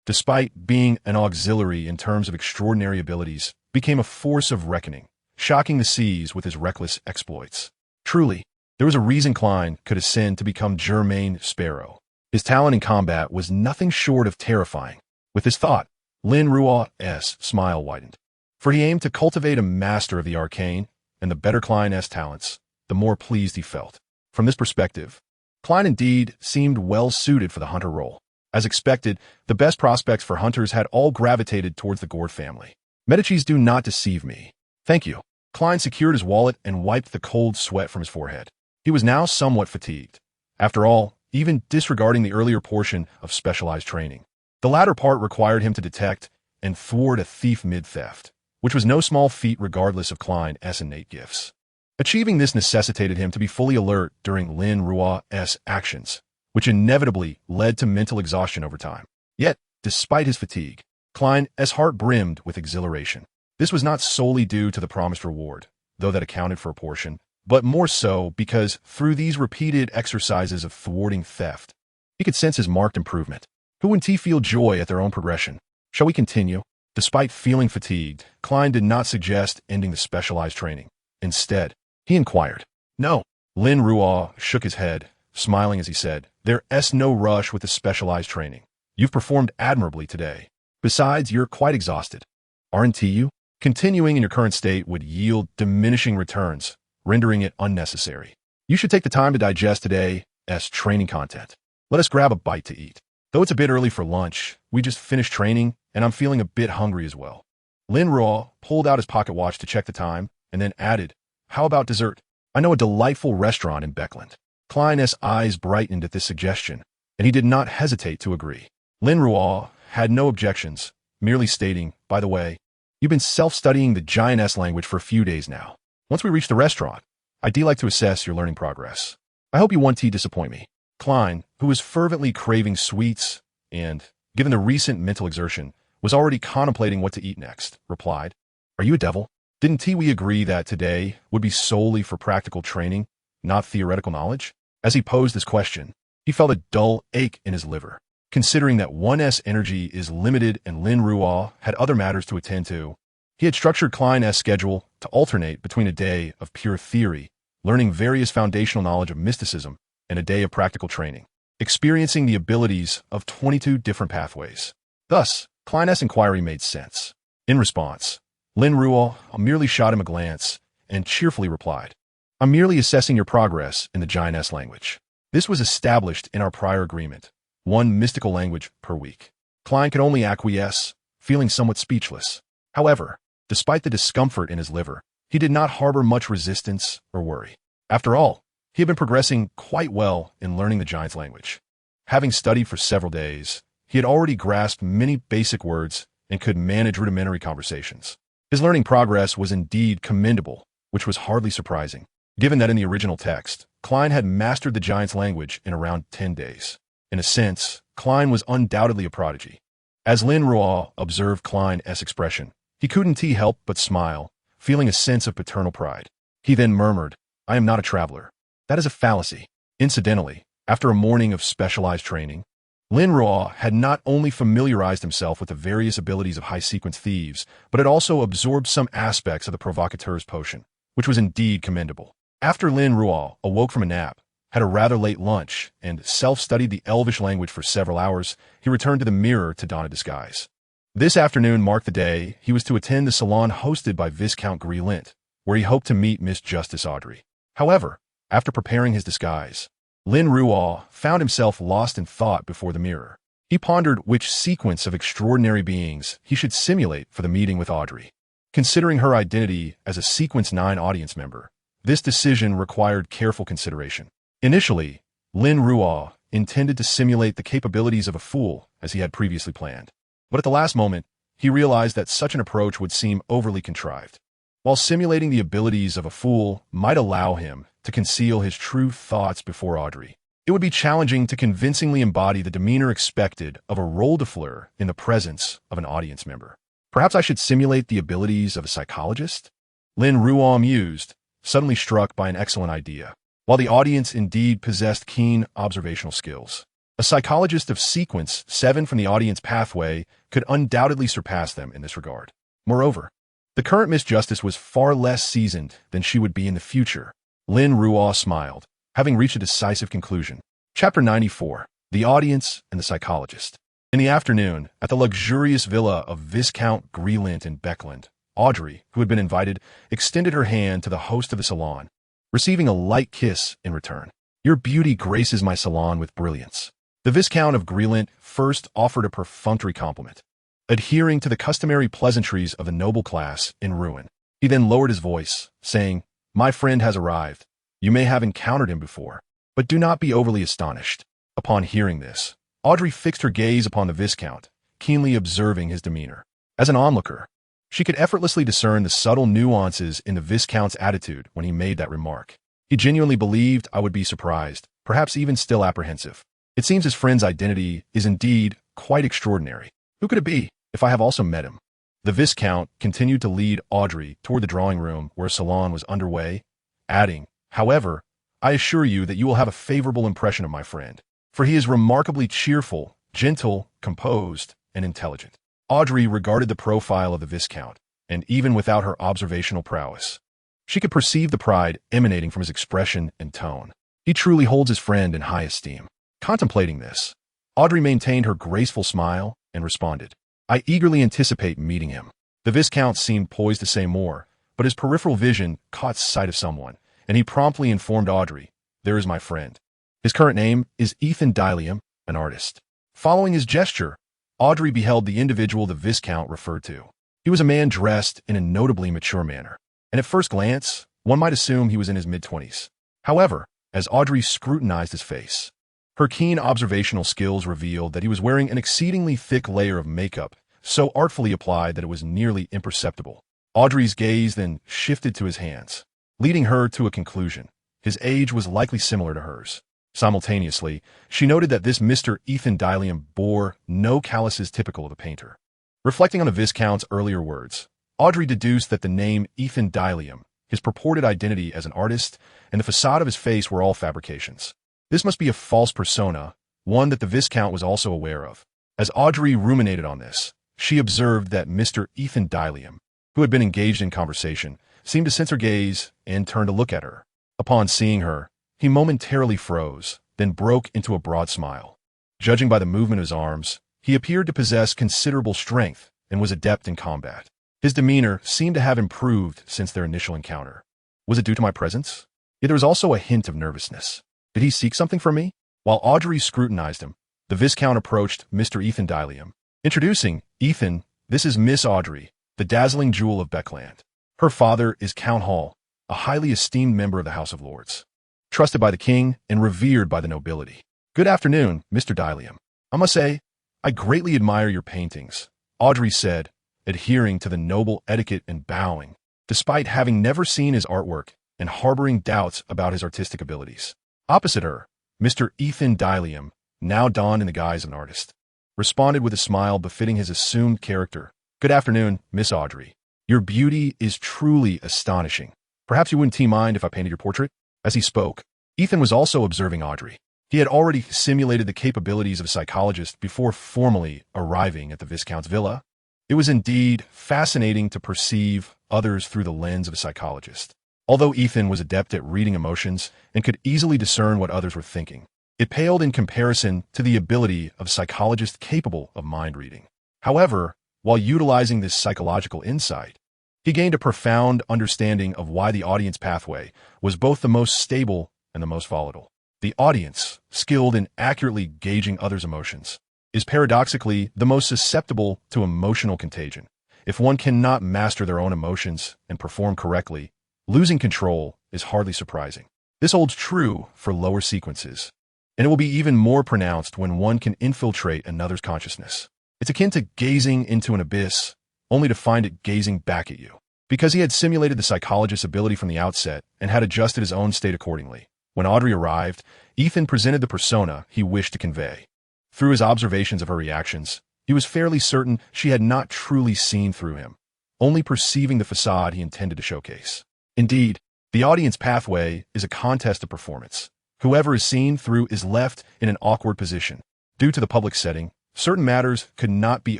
Despite being an auxiliary in terms of extraordinary abilities, became a force of reckoning, shocking the seas with his reckless exploits. Truly, there was a reason Klein could ascend to become Jermaine Sparrow. His talent in combat was nothing short of terrifying. With this thought, Lin Ruo's smile widened, for he aimed to cultivate a master of the arcane, and the better Klein's talents, the more pleased he felt. From this perspective, Klein indeed seemed well suited for the hunter role. As expected, the best prospects for hunters had all gravitated towards the Gord family. Medicis do not deceive me. Thank you. Klein secured his wallet and wiped the cold sweat from his forehead. He was now somewhat fatigued. After all, even disregarding the earlier portion of specialized training, the latter part required him to detect and thwart a thief mid-theft, which was no small feat regardless of Klein's innate gifts. Achieving this necessitated him to be fully alert during Lin Ruo's actions, which inevitably led to mental exhaustion over time. Yet, despite his fatigue, Klein's heart brimmed with exhilaration. This was not solely due to the promised reward, though that accounted for a portion, but more so because through these repeated exercises of thwarting theft, he could sense his marked improvement. Who wouldn't feel joy at their own progression? Shall we continue? Despite feeling fatigued, Klein did not suggest ending the specialized training. Instead, he inquired. No. Lin Ruo shook his head, smiling as he said, "There's no rush with the specialized training. You've performed admirably today. Besides, you're quite exhausted. Aren't you? Continuing in your current state would yield diminishing returns, rendering it unnecessary. You should take the time to digest today's training content. Let us grab a bite to eat. Though it's a bit early for lunch, we just finished training, and I'm feeling a bit hungry as well." Lin Ruo pulled out his pocket watch to check the time, and then added, "How about dessert? I know a delightful restaurant in Beckland." Klein's eyes brightened at this suggestion, and he did not hesitate to agree. Lin Ruo had no objections, merely stating, by the way, you've been self-studying the giantess language for a few days now. Once we reach the restaurant, I'd like to assess your learning progress. I hope you won't disappoint me. Klein, who was fervently craving sweets and, given the recent mental exertion, was already contemplating what to eat next, replied, Are you a devil? Didn't we agree that today would be solely for practical training, not theoretical knowledge? As he posed this question, he felt a dull ache in his liver. Considering that one's energy is limited and Lin Ruo had other matters to attend to, he had structured Klein's schedule to alternate between a day of pure theory, learning various foundational knowledge of mysticism, and a day of practical training, experiencing the abilities of 22 different pathways. Thus, Klein's inquiry made sense. In response, Lin Ruo merely shot him a glance and cheerfully replied, I'm merely assessing your progress in the giantess language. This was established in our prior agreement, one mystical language per week. Klein could only acquiesce, feeling somewhat speechless. However, despite the discomfort in his liver, he did not harbor much resistance or worry. After all, he had been progressing quite well in learning the giant's language. Having studied for several days, he had already grasped many basic words and could manage rudimentary conversations. His learning progress was indeed commendable, which was hardly surprising, given that in the original text, Klein had mastered the giant's language in around 10 days. In a sense, Klein was undoubtedly a prodigy. As Lin Ruo observed Klein's expression, he couldn't help but smile, feeling a sense of paternal pride. He then murmured, I am not a traveler. That is a fallacy. Incidentally, after a morning of specialized training, Lin Ruo had not only familiarized himself with the various abilities of high-sequence thieves, but had also absorbed some aspects of the provocateur's potion, which was indeed commendable. After Lin Ruo awoke from a nap, had a rather late lunch, and self-studied the Elvish language for several hours, he returned to the mirror to don a disguise. This afternoon marked the day he was to attend the salon hosted by Viscount Grelint, where he hoped to meet Miss Justice Audrey. However, after preparing his disguise, Lin Ruo found himself lost in thought before the mirror. He pondered which sequence of extraordinary beings he should simulate for the meeting with Audrey. Considering her identity as a Sequence 9 audience member, this decision required careful consideration. Initially, Lin Ruo intended to simulate the capabilities of a fool as he had previously planned. But at the last moment, he realized that such an approach would seem overly contrived. While simulating the abilities of a fool might allow him to conceal his true thoughts before Audrey, it would be challenging to convincingly embody the demeanor expected of a role de fleur in the presence of an audience member. Perhaps I should simulate the abilities of a psychologist? Lin Ruo mused, suddenly struck by an excellent idea. While the audience indeed possessed keen observational skills, a psychologist of Sequence 7 from the audience pathway could undoubtedly surpass them in this regard. Moreover, the current Miss Justice was far less seasoned than she would be in the future. Lin Ruo smiled, having reached a decisive conclusion. Chapter 94, The Audience and the Psychologist. In the afternoon, at the luxurious villa of Viscount Grelint in Beckland, Audrey, who had been invited, extended her hand to the host of the salon, receiving a light kiss in return. Your beauty graces my salon with brilliance. The Viscount of Grelint first offered a perfunctory compliment, adhering to the customary pleasantries of the noble class in ruin. He then lowered his voice, saying, My friend has arrived. You may have encountered him before, but do not be overly astonished. Upon hearing this, Audrey fixed her gaze upon the Viscount, keenly observing his demeanor. As an onlooker, she could effortlessly discern the subtle nuances in the Viscount's attitude when he made that remark. He genuinely believed I would be surprised, perhaps even still apprehensive. It seems his friend's identity is indeed quite extraordinary. Who could it be, if I have also met him? The Viscount continued to lead Audrey toward the drawing room where a salon was underway, adding, However, I assure you that you will have a favorable impression of my friend, for he is remarkably cheerful, gentle, composed, and intelligent. Audrey regarded the profile of the Viscount, and even without her observational prowess, she could perceive the pride emanating from his expression and tone. He truly holds his friend in high esteem. Contemplating this, Audrey maintained her graceful smile and responded, I eagerly anticipate meeting him. The Viscount seemed poised to say more, but his peripheral vision caught sight of someone, and he promptly informed Audrey, There is my friend. His current name is Ethan Dilium, an artist. Following his gesture, Audrey beheld the individual the Viscount referred to. He was a man dressed in a notably mature manner, and at first glance, one might assume he was in his mid-20s. However, as Audrey scrutinized his face. Her keen observational skills revealed that he was wearing an exceedingly thick layer of makeup, so artfully applied that it was nearly imperceptible. Audrey's gaze then shifted to his hands, leading her to a conclusion. His age was likely similar to hers. Simultaneously, she noted that this Mr. Ethan Dylium bore no calluses typical of a painter. Reflecting on the Viscount's earlier words, Audrey deduced that the name Ethan Dylium, his purported identity as an artist, and the facade of his face were all fabrications. This must be a false persona, one that the Viscount was also aware of. As Audrey ruminated on this, she observed that Mr. Ethan Dylium, who had been engaged in conversation, seemed to sense her gaze and turned to look at her. Upon seeing her, he momentarily froze, then broke into a broad smile. Judging by the movement of his arms, he appeared to possess considerable strength and was adept in combat. His demeanor seemed to have improved since their initial encounter. Was it due to my presence? Yet there was also a hint of nervousness. Did he seek something from me? While Audrey scrutinized him, the Viscount approached Mr. Ethan Dylium. Introducing, Ethan, this is Miss Audrey, the dazzling jewel of Beckland. Her father is Count Hall, a highly esteemed member of the House of Lords, trusted by the king and revered by the nobility. Good afternoon, Mr. Dylium. I must say, I greatly admire your paintings, Audrey said, adhering to the noble etiquette and bowing, despite having never seen his artwork and harboring doubts about his artistic abilities. Opposite her, Mr. Ethan Dylium, now donned in the guise of an artist, responded with a smile befitting his assumed character. Good afternoon, Miss Audrey. Your beauty is truly astonishing. Perhaps you wouldn't mind if I painted your portrait? As he spoke, Ethan was also observing Audrey. He had already simulated the capabilities of a psychologist before formally arriving at the Viscount's villa. It was indeed fascinating to perceive others through the lens of a psychologist. Although Ethan was adept at reading emotions and could easily discern what others were thinking, it paled in comparison to the ability of a psychologist capable of mind reading. However, while utilizing this psychological insight, he gained a profound understanding of why the audience pathway was both the most stable and the most volatile. The audience, skilled in accurately gauging others' emotions, is paradoxically the most susceptible to emotional contagion. If one cannot master their own emotions and perform correctly, losing control is hardly surprising. This holds true for lower sequences, and it will be even more pronounced when one can infiltrate another's consciousness. It's akin to gazing into an abyss, only to find it gazing back at you. Because he had simulated the psychologist's ability from the outset and had adjusted his own state accordingly. When Audrey arrived, Ethan presented the persona he wished to convey. Through his observations of her reactions, he was fairly certain she had not truly seen through him, only perceiving the facade he intended to showcase. Indeed, the audience pathway is a contest of performance. Whoever is seen through is left in an awkward position. Due to the public setting, certain matters could not be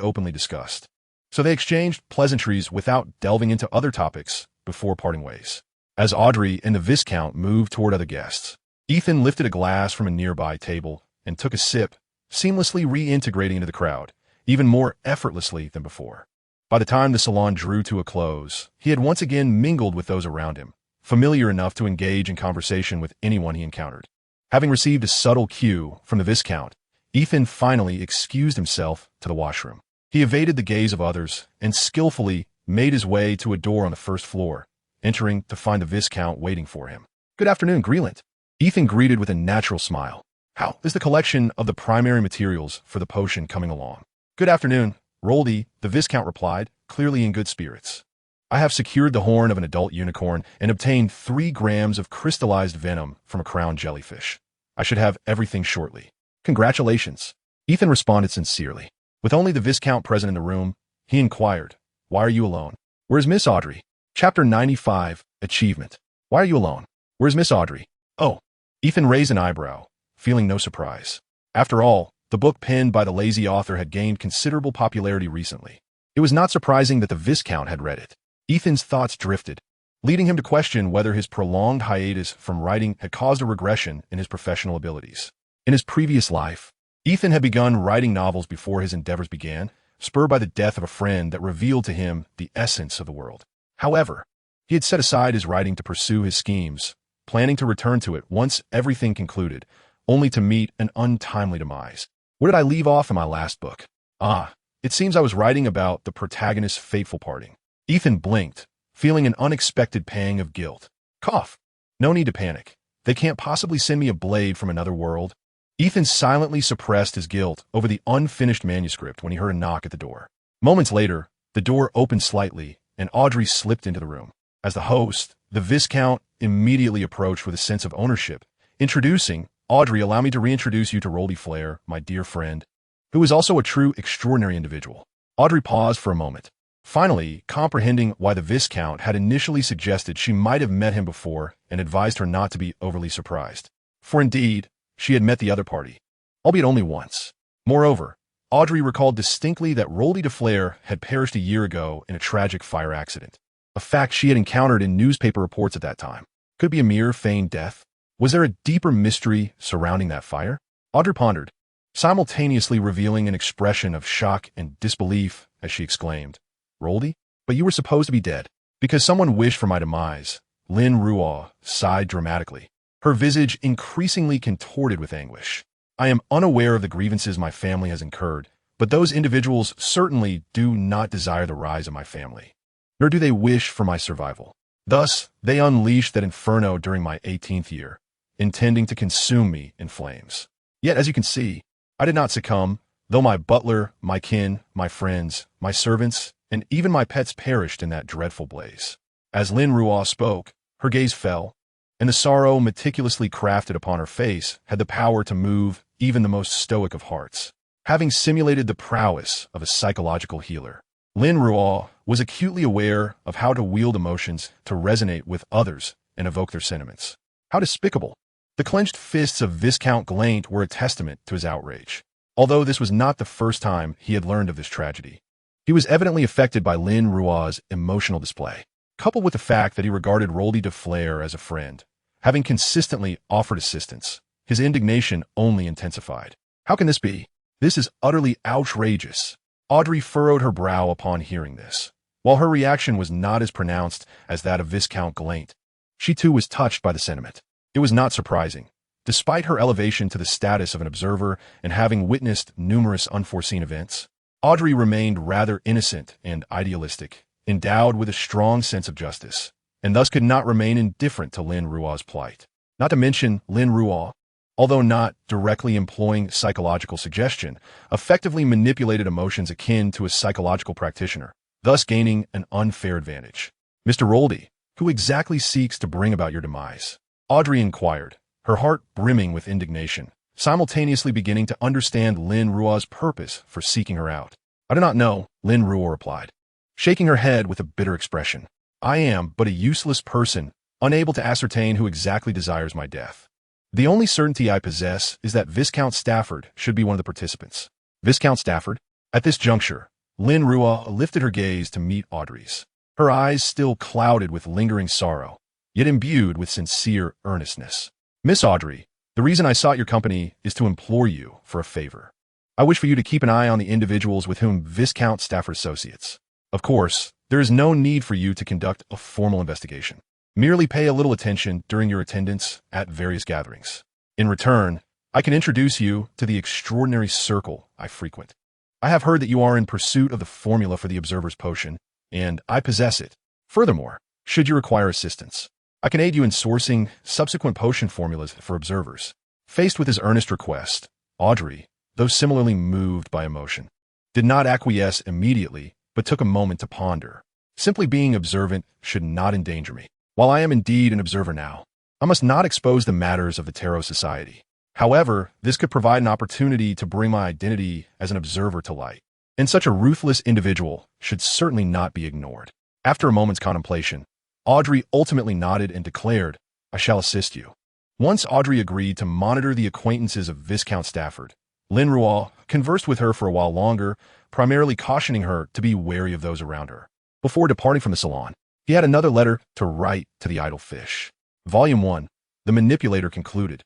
openly discussed, so they exchanged pleasantries without delving into other topics before parting ways. As Audrey and the Viscount moved toward other guests, Ethan lifted a glass from a nearby table and took a sip, seamlessly reintegrating into the crowd, even more effortlessly than before. By the time the salon drew to a close, he had once again mingled with those around him, familiar enough to engage in conversation with anyone he encountered. Having received a subtle cue from the Viscount, Ethan finally excused himself to the washroom. He evaded the gaze of others and skillfully made his way to a door on the first floor, entering to find the Viscount waiting for him. Good afternoon, Greeland. Ethan greeted with a natural smile. How is the collection of the primary materials for the potion coming along? Good afternoon, Roldy, the Viscount replied, clearly in good spirits. I have secured the horn of an adult unicorn and obtained 3 grams of crystallized venom from a crowned jellyfish. I should have everything shortly. Congratulations. Ethan responded sincerely. With only the Viscount present in the room, he inquired, Why are you alone? Where's Miss Audrey? Chapter 95, Achievement. Why are you alone? Where's Miss Audrey? Oh. Ethan raised an eyebrow, feeling no surprise. After all, the book penned by the lazy author had gained considerable popularity recently. It was not surprising that the Viscount had read it. Ethan's thoughts drifted, leading him to question whether his prolonged hiatus from writing had caused a regression in his professional abilities. In his previous life, Ethan had begun writing novels before his endeavors began, spurred by the death of a friend that revealed to him the essence of the world. However, he had set aside his writing to pursue his schemes, planning to return to it once everything concluded, only to meet an untimely demise. Where did I leave off in my last book? It seems I was writing about the protagonist's fateful parting. Ethan blinked, feeling an unexpected pang of guilt. Cough. No need to panic. They can't possibly send me a blade from another world. Ethan silently suppressed his guilt over the unfinished manuscript when he heard a knock at the door. Moments later, the door opened slightly, and Audrey slipped into the room. As the host, the Viscount immediately approached with a sense of ownership. Introducing, Audrey, allow me to reintroduce you to Roldy Flair, my dear friend, who is also a true extraordinary individual. Audrey paused for a moment. Finally, comprehending why the Viscount had initially suggested she might have met him before and advised her not to be overly surprised. For indeed, she had met the other party, albeit only once. Moreover, Audrey recalled distinctly that Roldy de Flair had perished a year ago in a tragic fire accident, a fact she had encountered in newspaper reports at that time. Could it be a mere feigned death? Was there a deeper mystery surrounding that fire? Audrey pondered, simultaneously revealing an expression of shock and disbelief as she exclaimed, "Roldy? But you were supposed to be dead." "Because someone wished for my demise," Lin Ruo sighed dramatically, her visage increasingly contorted with anguish. "I am unaware of the grievances my family has incurred, but those individuals certainly do not desire the rise of my family, nor do they wish for my survival. Thus, they unleashed that inferno during my 18th year, intending to consume me in flames. Yet, as you can see, I did not succumb, though my butler, my kin, my friends, my servants, and even my pets perished in that dreadful blaze." As Lin Ruo spoke, her gaze fell, and the sorrow meticulously crafted upon her face had the power to move even the most stoic of hearts. Having simulated the prowess of a psychological healer, Lin Ruo was acutely aware of how to wield emotions to resonate with others and evoke their sentiments. How despicable! The clenched fists of Viscount Glaint were a testament to his outrage. Although this was not the first time he had learned of this tragedy, he was evidently affected by Lin Ruo's emotional display. Coupled with the fact that he regarded Roldy de Flair as a friend, having consistently offered assistance, his indignation only intensified. How can this be? This is utterly outrageous. Audrey furrowed her brow upon hearing this. While her reaction was not as pronounced as that of Viscount Glaint, she too was touched by the sentiment. It was not surprising. Despite her elevation to the status of an observer and having witnessed numerous unforeseen events, Audrey remained rather innocent and idealistic, endowed with a strong sense of justice, and thus could not remain indifferent to Lin Ruo's plight. Not to mention, Lin Ruo, although not directly employing psychological suggestion, effectively manipulated emotions akin to a psychological practitioner, thus gaining an unfair advantage. "Mr. Roldy, who exactly seeks to bring about your demise?" Audrey inquired, her heart brimming with indignation, simultaneously beginning to understand Lin Ruo's purpose for seeking her out. "I do not know," Lin Ruo replied, shaking her head with a bitter expression. "I am but a useless person, unable to ascertain who exactly desires my death. The only certainty I possess is that Viscount Stafford should be one of the participants." "Viscount Stafford?" At this juncture, Lin Ruo lifted her gaze to meet Audrey's, her eyes still clouded with lingering sorrow, yet imbued with sincere earnestness. "Miss Audrey, the reason I sought your company is to implore you for a favor. I wish for you to keep an eye on the individuals with whom Viscount Stafford associates. Of course, there is no need for you to conduct a formal investigation. Merely pay a little attention during your attendance at various gatherings. In return, I can introduce you to the extraordinary circle I frequent. I have heard that you are in pursuit of the formula for the Observer's Potion, and I possess it. Furthermore, should you require assistance, I can aid you in sourcing subsequent potion formulas for observers." Faced with his earnest request, Audrey, though similarly moved by emotion, did not acquiesce immediately, but took a moment to ponder. Simply being observant should not endanger me. While I am indeed an observer now, I must not expose the matters of the Tarot Society. However, this could provide an opportunity to bring my identity as an observer to light, and such a ruthless individual should certainly not be ignored. After a moment's contemplation, Audrey ultimately nodded and declared, "I shall assist you." Once Audrey agreed to monitor the acquaintances of Viscount Stafford, Lin Ruo conversed with her for a while longer, primarily cautioning her to be wary of those around her. Before departing from the salon, he had another letter to write to the idle fish. Volume 1, The Manipulator concluded.